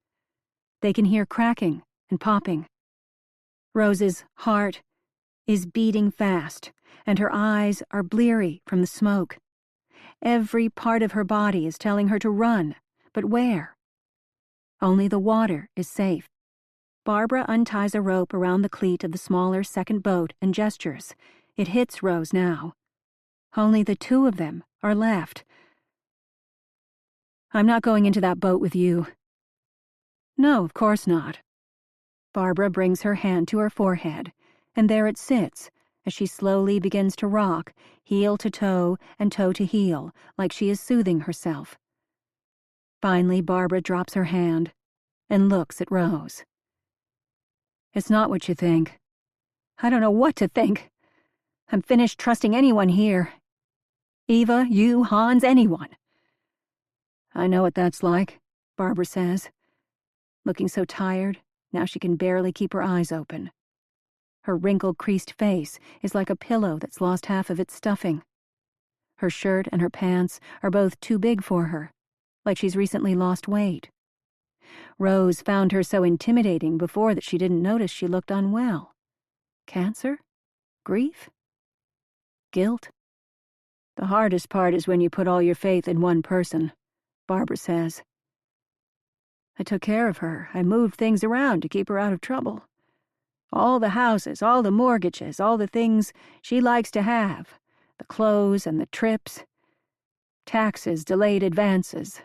They can hear cracking and popping. Rose's heart is beating fast, and her eyes are bleary from the smoke. Every part of her body is telling her to run, but where? Only the water is safe. Barbara unties a rope around the cleat of the smaller second boat and gestures. It hits Rose now. Only the 2 of them are left. I'm not going into that boat with you. No, of course not. Barbara brings her hand to her forehead, and there it sits as she slowly begins to rock, heel to toe and toe to heel, like she is soothing herself. Finally, Barbara drops her hand and looks at Rose. It's not what you think. I don't know what to think. I'm finished trusting anyone here. Eva, you, Hans, anyone. I know what that's like, Barbara says. Looking so tired, now she can barely keep her eyes open. Her wrinkled, creased face is like a pillow that's lost half of its stuffing. Her shirt and her pants are both too big for her, like she's recently lost weight. Rose found her so intimidating before that she didn't notice she looked unwell. Cancer? Grief? Guilt? The hardest part is when you put all your faith in one person, Barbara says. I took care of her. I moved things around to keep her out of trouble. All the houses, all the mortgages, all the things she likes to have. The clothes and the trips. Taxes, delayed advances.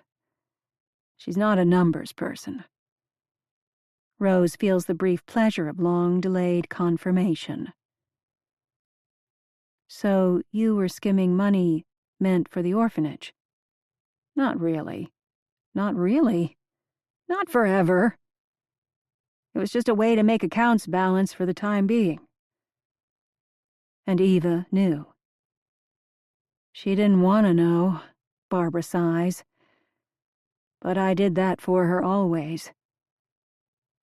She's not a numbers person. Rose feels the brief pleasure of long-delayed confirmation. So you were skimming money meant for the orphanage? Not really. Not really. Not forever. It was just a way to make accounts balance for the time being. And Eva knew. She didn't want to know, Barbara sighs. But I did that for her always.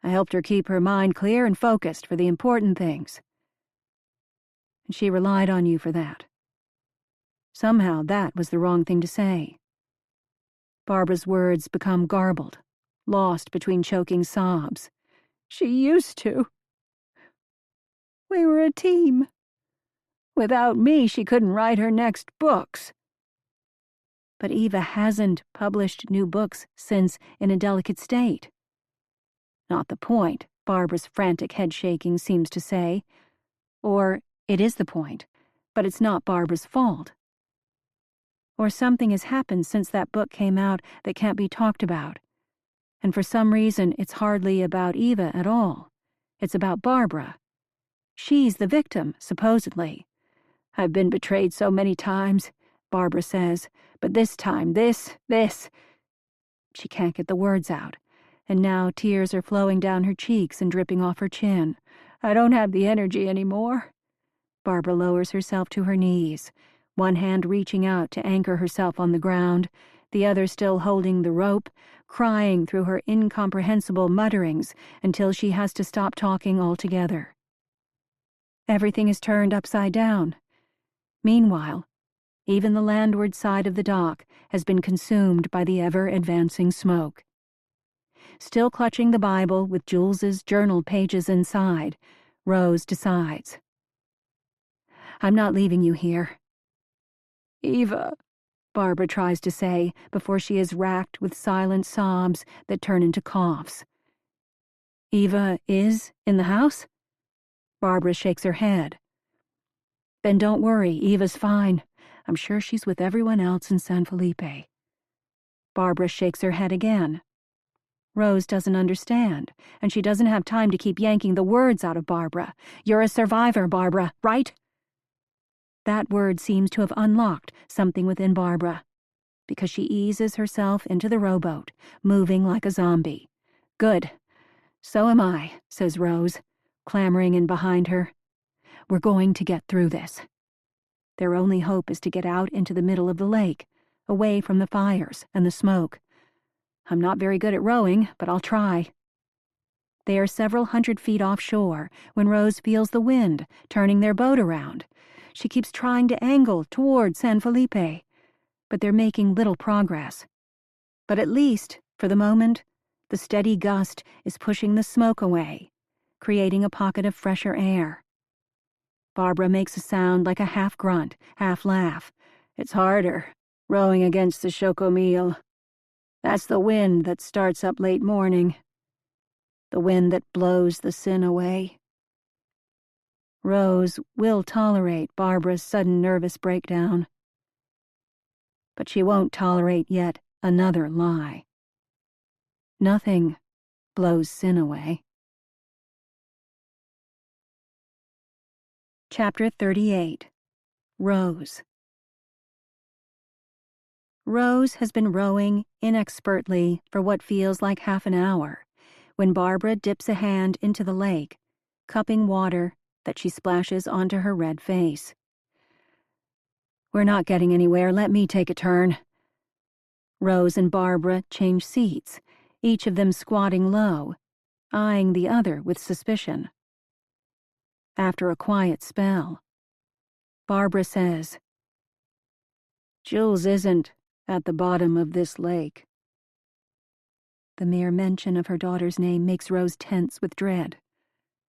I helped her keep her mind clear and focused for the important things. And she relied on you for that. Somehow that was the wrong thing to say. Barbara's words become garbled, lost between choking sobs. She used to. We were a team. Without me, she couldn't write her next books. But Eva hasn't published new books since In a Delicate State. Not the point, Barbara's frantic head-shaking seems to say. Or it is the point, but it's not Barbara's fault. Or something has happened since that book came out that can't be talked about. And for some reason, it's hardly about Eva at all. It's about Barbara. She's the victim, supposedly. I've been betrayed so many times, Barbara says, but this time, this. She can't get the words out, and now tears are flowing down her cheeks and dripping off her chin. I don't have the energy anymore. Barbara lowers herself to her knees, one hand reaching out to anchor herself on the ground, the other still holding the rope, crying through her incomprehensible mutterings until she has to stop talking altogether. Everything is turned upside down. Meanwhile, even the landward side of the dock has been consumed by the ever-advancing smoke. Still clutching the Bible with Jules's journal pages inside, Rose decides. I'm not leaving you here. Eva, Barbara tries to say before she is racked with silent sobs that turn into coughs. Eva is in the house? Barbara shakes her head. Then don't worry, Eva's fine. I'm sure she's with everyone else in San Felipe. Barbara shakes her head again. Rose doesn't understand, and she doesn't have time to keep yanking the words out of Barbara. You're a survivor, Barbara, right? That word seems to have unlocked something within Barbara, because she eases herself into the rowboat, moving like a zombie. Good. So am I, says Rose, clambering in behind her. We're going to get through this. Their only hope is to get out into the middle of the lake, away from the fires and the smoke. I'm not very good at rowing, but I'll try. They are several hundred feet offshore when Rose feels the wind turning their boat around. She keeps trying to angle toward San Felipe, but they're making little progress. But at least, for the moment, the steady gust is pushing the smoke away, creating a pocket of fresher air. Barbara makes a sound like a half-grunt, half-laugh. It's harder, rowing against the chocomil. That's the wind that starts up late morning. The wind that blows the sin away. Rose will tolerate Barbara's sudden nervous breakdown. But she won't tolerate yet another lie. Nothing blows sin away. Chapter 38. Rose. Rose has been rowing inexpertly for what feels like half an hour when Barbara dips a hand into the lake, cupping water that she splashes onto her red face. We're not getting anywhere. Let me take a turn. Rose and Barbara change seats, each of them squatting low, eyeing the other with suspicion. After a quiet spell, Barbara says, Jules isn't at the bottom of this lake. The mere mention of her daughter's name makes Rose tense with dread,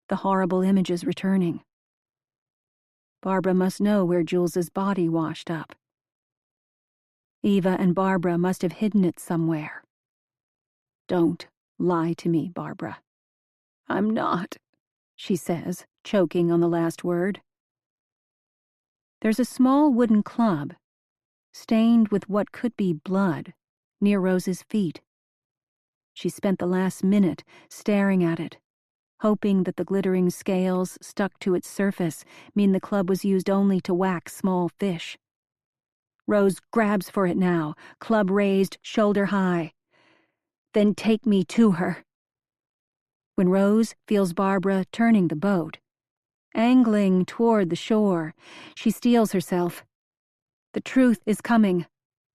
the horrible images returning. Barbara must know where Jules's body washed up. Eva and Barbara must have hidden it somewhere. Don't lie to me, Barbara. I'm not, she says, choking on the last word. There's a small wooden club, stained with what could be blood, near Rose's feet. She spent the last minute staring at it, hoping that the glittering scales stuck to its surface mean the club was used only to whack small fish. Rose grabs for it now, club raised, shoulder high. Then take me to her. When Rose feels Barbara turning the boat, angling toward the shore, she steels herself. The truth is coming,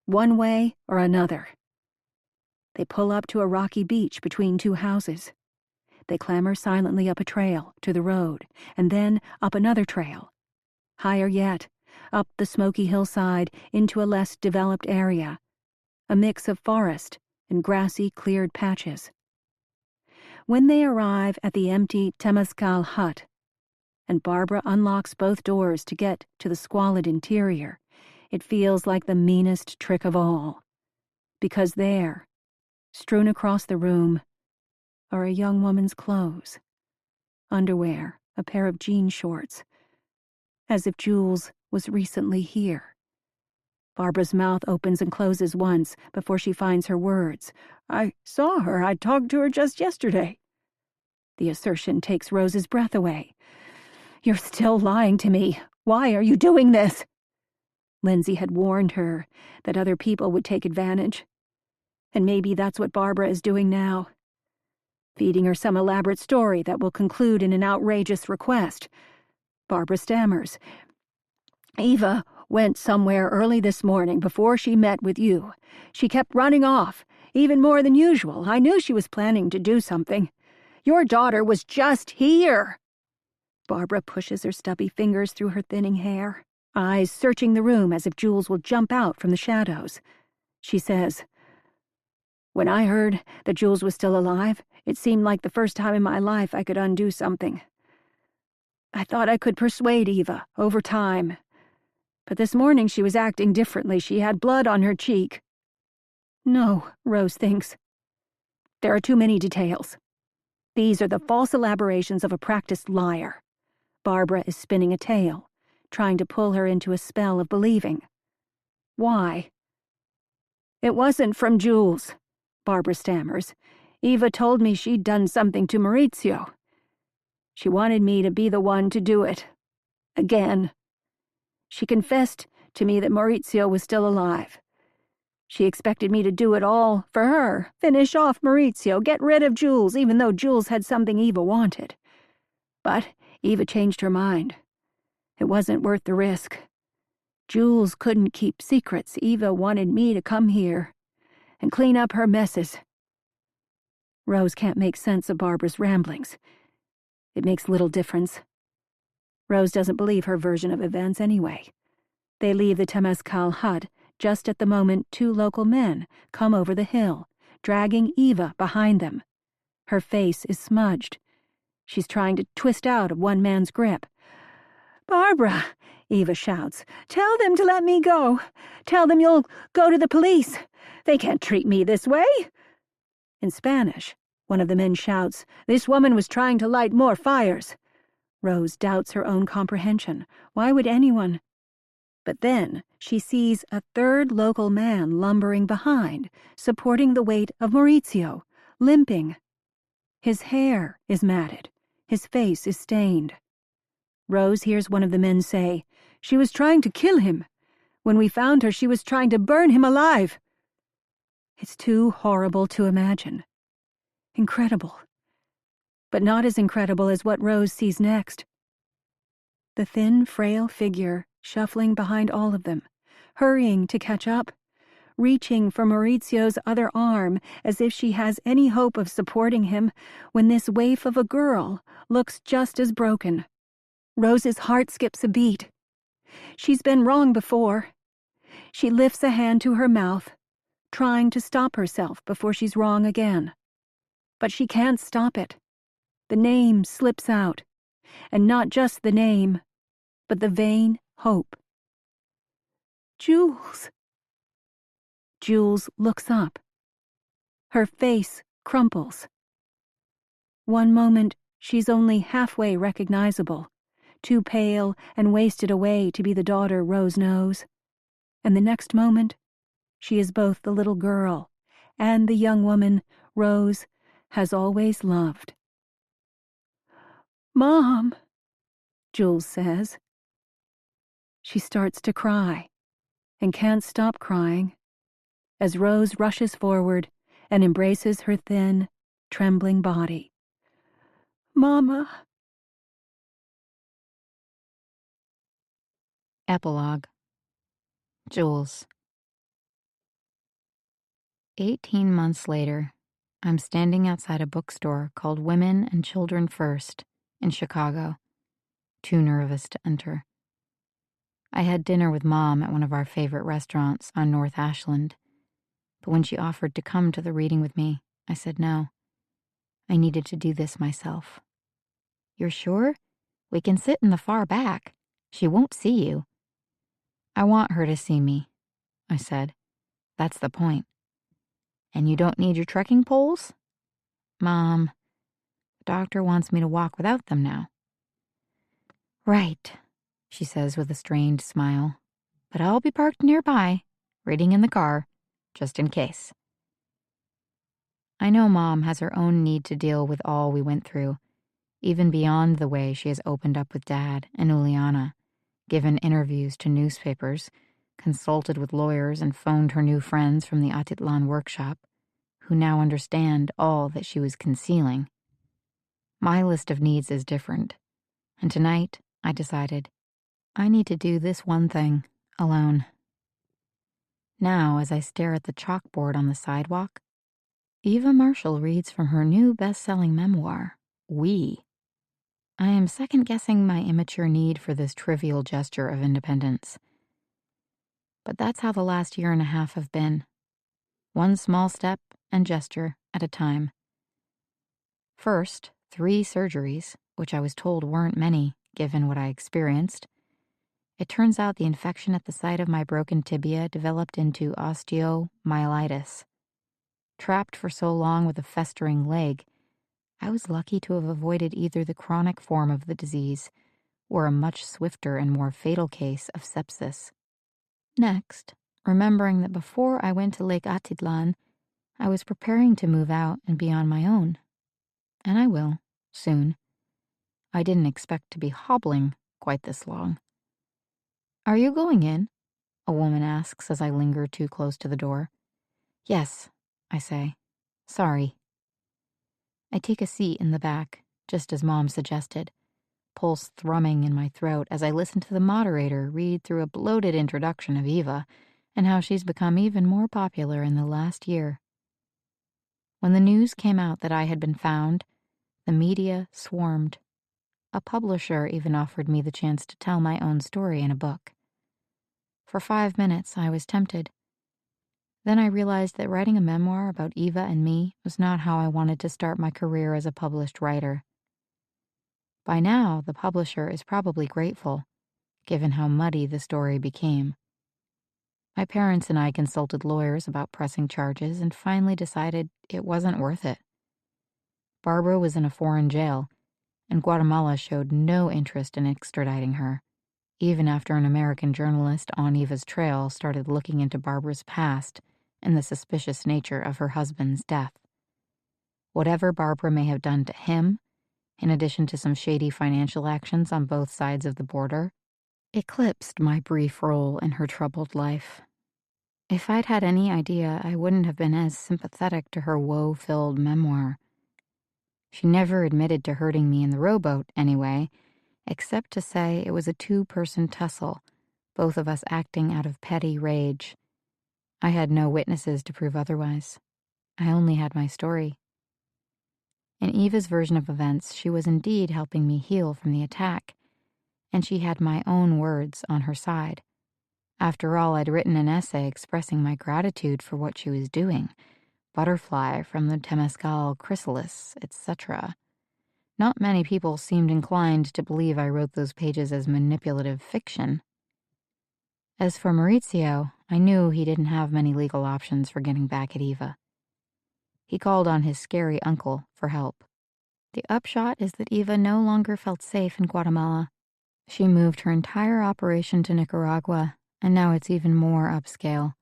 one way or another. They pull up to a rocky beach between two houses. They clamber silently up a trail to the road, and then up another trail. Higher yet, up the smoky hillside into a less developed area, a mix of forest and grassy cleared patches. When they arrive at the empty Temescal hut, and Barbara unlocks both doors to get to the squalid interior, it feels like the meanest trick of all. Because there, strewn across the room, are a young woman's clothes. Underwear, a pair of jean shorts. As if Jules was recently here. Barbara's mouth opens and closes once before she finds her words. "I saw her. I talked to her just yesterday." The assertion takes Rose's breath away. "You're still lying to me. Why are you doing this?" Lindsay had warned her that other people would take advantage. And maybe that's what Barbara is doing now. Feeding her some elaborate story that will conclude in an outrageous request. Barbara stammers. "Eva went somewhere early this morning before she met with you. She kept running off, even more than usual. I knew she was planning to do something. Your daughter was just here." Barbara pushes her stubby fingers through her thinning hair, eyes searching the room as if Jules will jump out from the shadows. She says, "When I heard that Jules was still alive, it seemed like the first time in my life I could undo something. I thought I could persuade Eva over time. But this morning she was acting differently. She had blood on her cheek." No, Rose thinks. There are too many details. These are the false elaborations of a practiced liar. Barbara is spinning a tale, trying to pull her into a spell of believing. Why? "It wasn't from Jules," Barbara stammers. "Eva told me she'd done something to Maurizio. She wanted me to be the one to do it. Again. She confessed to me that Maurizio was still alive. She expected me to do it all for her, finish off Maurizio, get rid of Jules, even though Jules had something Eva wanted. But Eva changed her mind. It wasn't worth the risk. Jules couldn't keep secrets. Eva wanted me to come here and clean up her messes." Rose can't make sense of Barbara's ramblings. It makes little difference. Rose doesn't believe her version of events anyway. They leave the Temescal hut just at the moment two local men come over the hill, dragging Eva behind them. Her face is smudged. She's trying to twist out of one man's grip. "Barbara," Eva shouts, "tell them to let me go. Tell them you'll go to the police. They can't treat me this way." In Spanish, one of the men shouts, "This woman was trying to light more fires." Rose doubts her own comprehension. Why would anyone? But then she sees a third local man lumbering behind, supporting the weight of Maurizio, limping. His hair is matted. His face is stained. Rose hears one of the men say, "She was trying to kill him. When we found her, she was trying to burn him alive." It's too horrible to imagine. Incredible. But not as incredible as what Rose sees next. The thin, frail figure shuffling behind all of them, hurrying to catch up, reaching for Maurizio's other arm as if she has any hope of supporting him, when this waif of a girl looks just as broken. Rose's heart skips a beat. She's been wrong before. She lifts a hand to her mouth, trying to stop herself before she's wrong again. But she can't stop it. The name slips out, and not just the name, but the vain hope. "Jules." Jules looks up. Her face crumples. One moment, she's only halfway recognizable, too pale and wasted away to be the daughter Rose knows. And the next moment, she is both the little girl and the young woman Rose has always loved. "Mom," Jules says. She starts to cry and can't stop crying as Rose rushes forward and embraces her thin, trembling body. "Mama." Epilogue. Jules. 18 months later, I'm standing outside a bookstore called Women and Children First in Chicago, too nervous to enter. I had dinner with Mom at one of our favorite restaurants on North Ashland, but when she offered to come to the reading with me, I said no. I needed to do this myself. "You're sure? We can sit in the far back. She won't see you." "I want her to see me," I said. "That's the point." "And you don't need your trekking poles?" "Mom, the doctor wants me to walk without them now." "Right," she says with a strained smile. "But I'll be parked nearby, reading in the car, just in case." I know Mom has her own need to deal with all we went through, even beyond the way she has opened up with Dad and Uliana, given interviews to newspapers, consulted with lawyers, and phoned her new friends from the Atitlan workshop, who now understand all that she was concealing. My list of needs is different, and tonight I decided I need to do this one thing alone. Now, as I stare at the chalkboard on the sidewalk, Eva Marshall reads from her new best-selling memoir, We. I am second-guessing my immature need for this trivial gesture of independence. But that's how the last year and a half have been. One small step and gesture at a time. First, 3 surgeries, which I was told weren't many, given what I experienced. It turns out the infection at the site of my broken tibia developed into osteomyelitis. Trapped for so long with a festering leg, I was lucky to have avoided either the chronic form of the disease or a much swifter and more fatal case of sepsis. Next, remembering that before I went to Lake Atitlan, I was preparing to move out and be on my own. And I will, soon. I didn't expect to be hobbling quite this long. "Are you going in?" a woman asks as I linger too close to the door. "Yes," I say. "Sorry." I take a seat in the back, just as Mom suggested, pulse thrumming in my throat as I listen to the moderator read through a bloated introduction of Eva and how she's become even more popular in the last year. When the news came out that I had been found, the media swarmed. A publisher even offered me the chance to tell my own story in a book. For 5 minutes, I was tempted. Then I realized that writing a memoir about Eva and me was not how I wanted to start my career as a published writer. By now, the publisher is probably grateful, given how muddy the story became. My parents and I consulted lawyers about pressing charges and finally decided it wasn't worth it. Barbara was in a foreign jail, and Guatemala showed no interest in extraditing her, even after an American journalist on Eva's trail started looking into Barbara's past and the suspicious nature of her husband's death. Whatever Barbara may have done to him, in addition to some shady financial actions on both sides of the border, eclipsed my brief role in her troubled life. If I'd had any idea, I wouldn't have been as sympathetic to her woe-filled memoir. She never admitted to hurting me in the rowboat, anyway, except to say it was a 2-person tussle, both of us acting out of petty rage. I had no witnesses to prove otherwise. I only had my story. In Eva's version of events, she was indeed helping me heal from the attack, and she had my own words on her side. After all, I'd written an essay expressing my gratitude for what she was doing, butterfly from the Temescal chrysalis, etc. Not many people seemed inclined to believe I wrote those pages as manipulative fiction. As for Maurizio, I knew he didn't have many legal options for getting back at Eva. He called on his scary uncle for help. The upshot is that Eva no longer felt safe in Guatemala. She moved her entire operation to Nicaragua, and now it's even more upscale.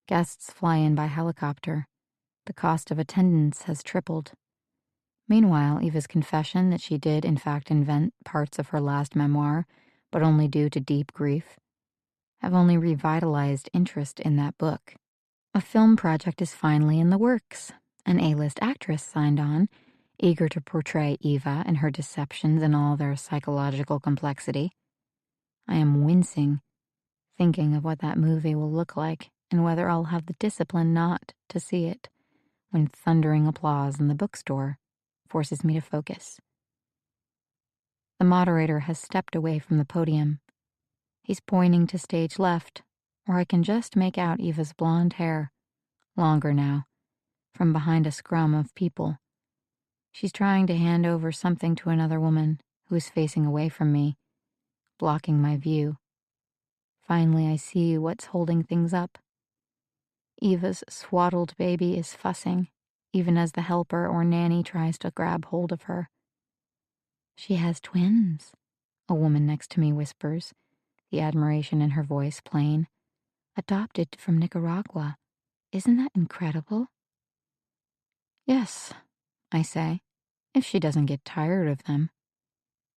Guests fly in by helicopter. The cost of attendance has tripled. Meanwhile, Eva's confession that she did in fact invent parts of her last memoir, but only due to deep grief, have only revitalized interest in that book. A film project is finally in the works. An A-list actress signed on, eager to portray Eva and her deceptions in all their psychological complexity. I am wincing, thinking of what that movie will look like and whether I'll have the discipline not to see it when thundering applause in the bookstore forces me to focus. The moderator has stepped away from the podium. He's pointing to stage left, where I can just make out Eva's blonde hair, longer now, from behind a scrum of people. She's trying to hand over something to another woman, who is facing away from me, blocking my view. Finally, I see what's holding things up. Eva's swaddled baby is fussing, even as the helper or nanny tries to grab hold of her. "She has twins," a woman next to me whispers, the admiration in her voice plain. "Adopted from Nicaragua. Isn't that incredible?" "Yes," I say, "if she doesn't get tired of them."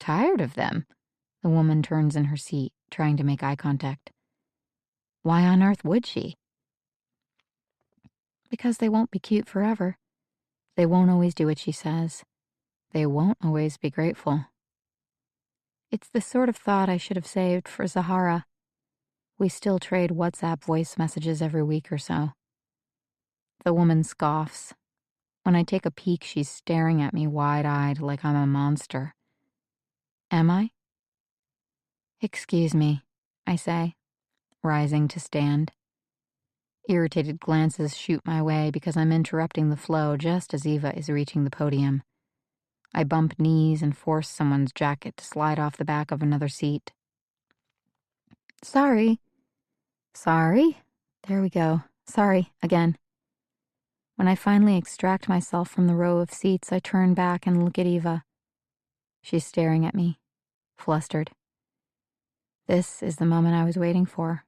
"Tired of them?" The woman turns in her seat, trying to make eye contact. "Why on earth would she?" "Because they won't be cute forever. They won't always do what she says. They won't always be grateful." It's the sort of thought I should have saved for Zahara. We still trade WhatsApp voice messages every week or so. The woman scoffs. When I take a peek, she's staring at me wide-eyed like I'm a monster. Am I? "Excuse me," I say, rising to stand. Irritated glances shoot my way because I'm interrupting the flow just as Eva is reaching the podium. I bump knees and force someone's jacket to slide off the back of another seat. "Sorry." "Sorry?" There we go. Sorry, again. When I finally extract myself from the row of seats, I turn back and look at Eva. She's staring at me, flustered. This is the moment I was waiting for.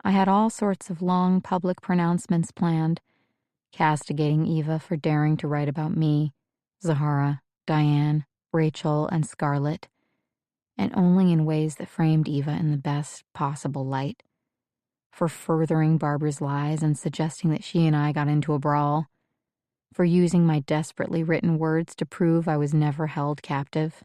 I had all sorts of long public pronouncements planned, castigating Eva for daring to write about me, Zahara, Diane, Rachel, and Scarlett, and only in ways that framed Eva in the best possible light. For furthering Barbara's lies and suggesting that she and I got into a brawl. For using my desperately written words to prove I was never held captive.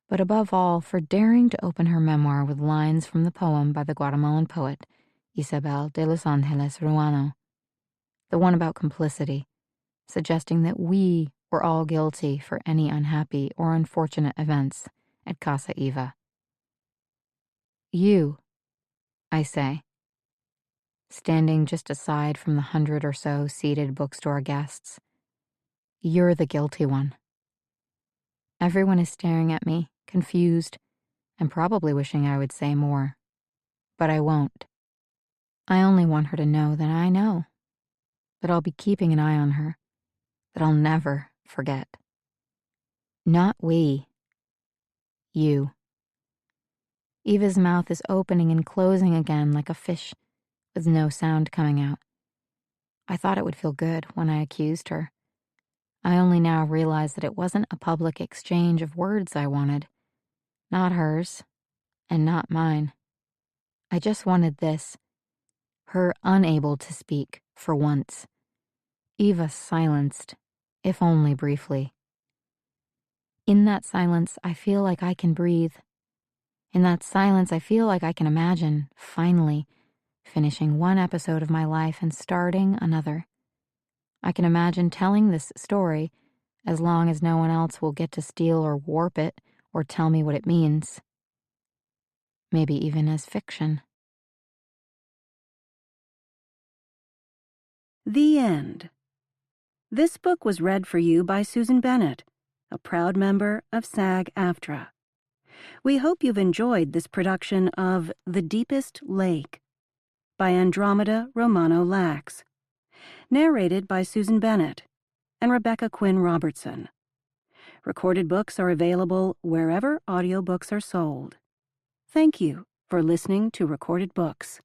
But above all, for daring to open her memoir with lines from the poem by the Guatemalan poet Isabel de los Angeles Ruano, the one about complicity, suggesting that we were all guilty for any unhappy or unfortunate events at Casa Eva. "You," I say, standing just aside from the 100 or so seated bookstore guests. "You're the guilty one." Everyone is staring at me, confused, and probably wishing I would say more. But I won't. I only want her to know that I know, that I'll be keeping an eye on her, that I'll never forget. Not we. You. Eva's mouth is opening and closing again like a fish, with no sound coming out. I thought it would feel good when I accused her. I only now realize that it wasn't a public exchange of words I wanted. Not hers, and not mine. I just wanted this. Her unable to speak, for once. Eva silenced, if only briefly. In that silence, I feel like I can breathe. In that silence, I feel like I can imagine, finally, finishing one episode of my life and starting another. I can imagine telling this story as long as no one else will get to steal or warp it or tell me what it means. Maybe even as fiction. The end. This book was read for you by Susan Bennett, a proud member of SAG-AFTRA. We hope you've enjoyed this production of The Deepest Lake by Andromeda Romano-Lax, narrated by Susan Bennett and Rebecca Quinn Robertson. Recorded books are available wherever audiobooks are sold. Thank you for listening to Recorded Books.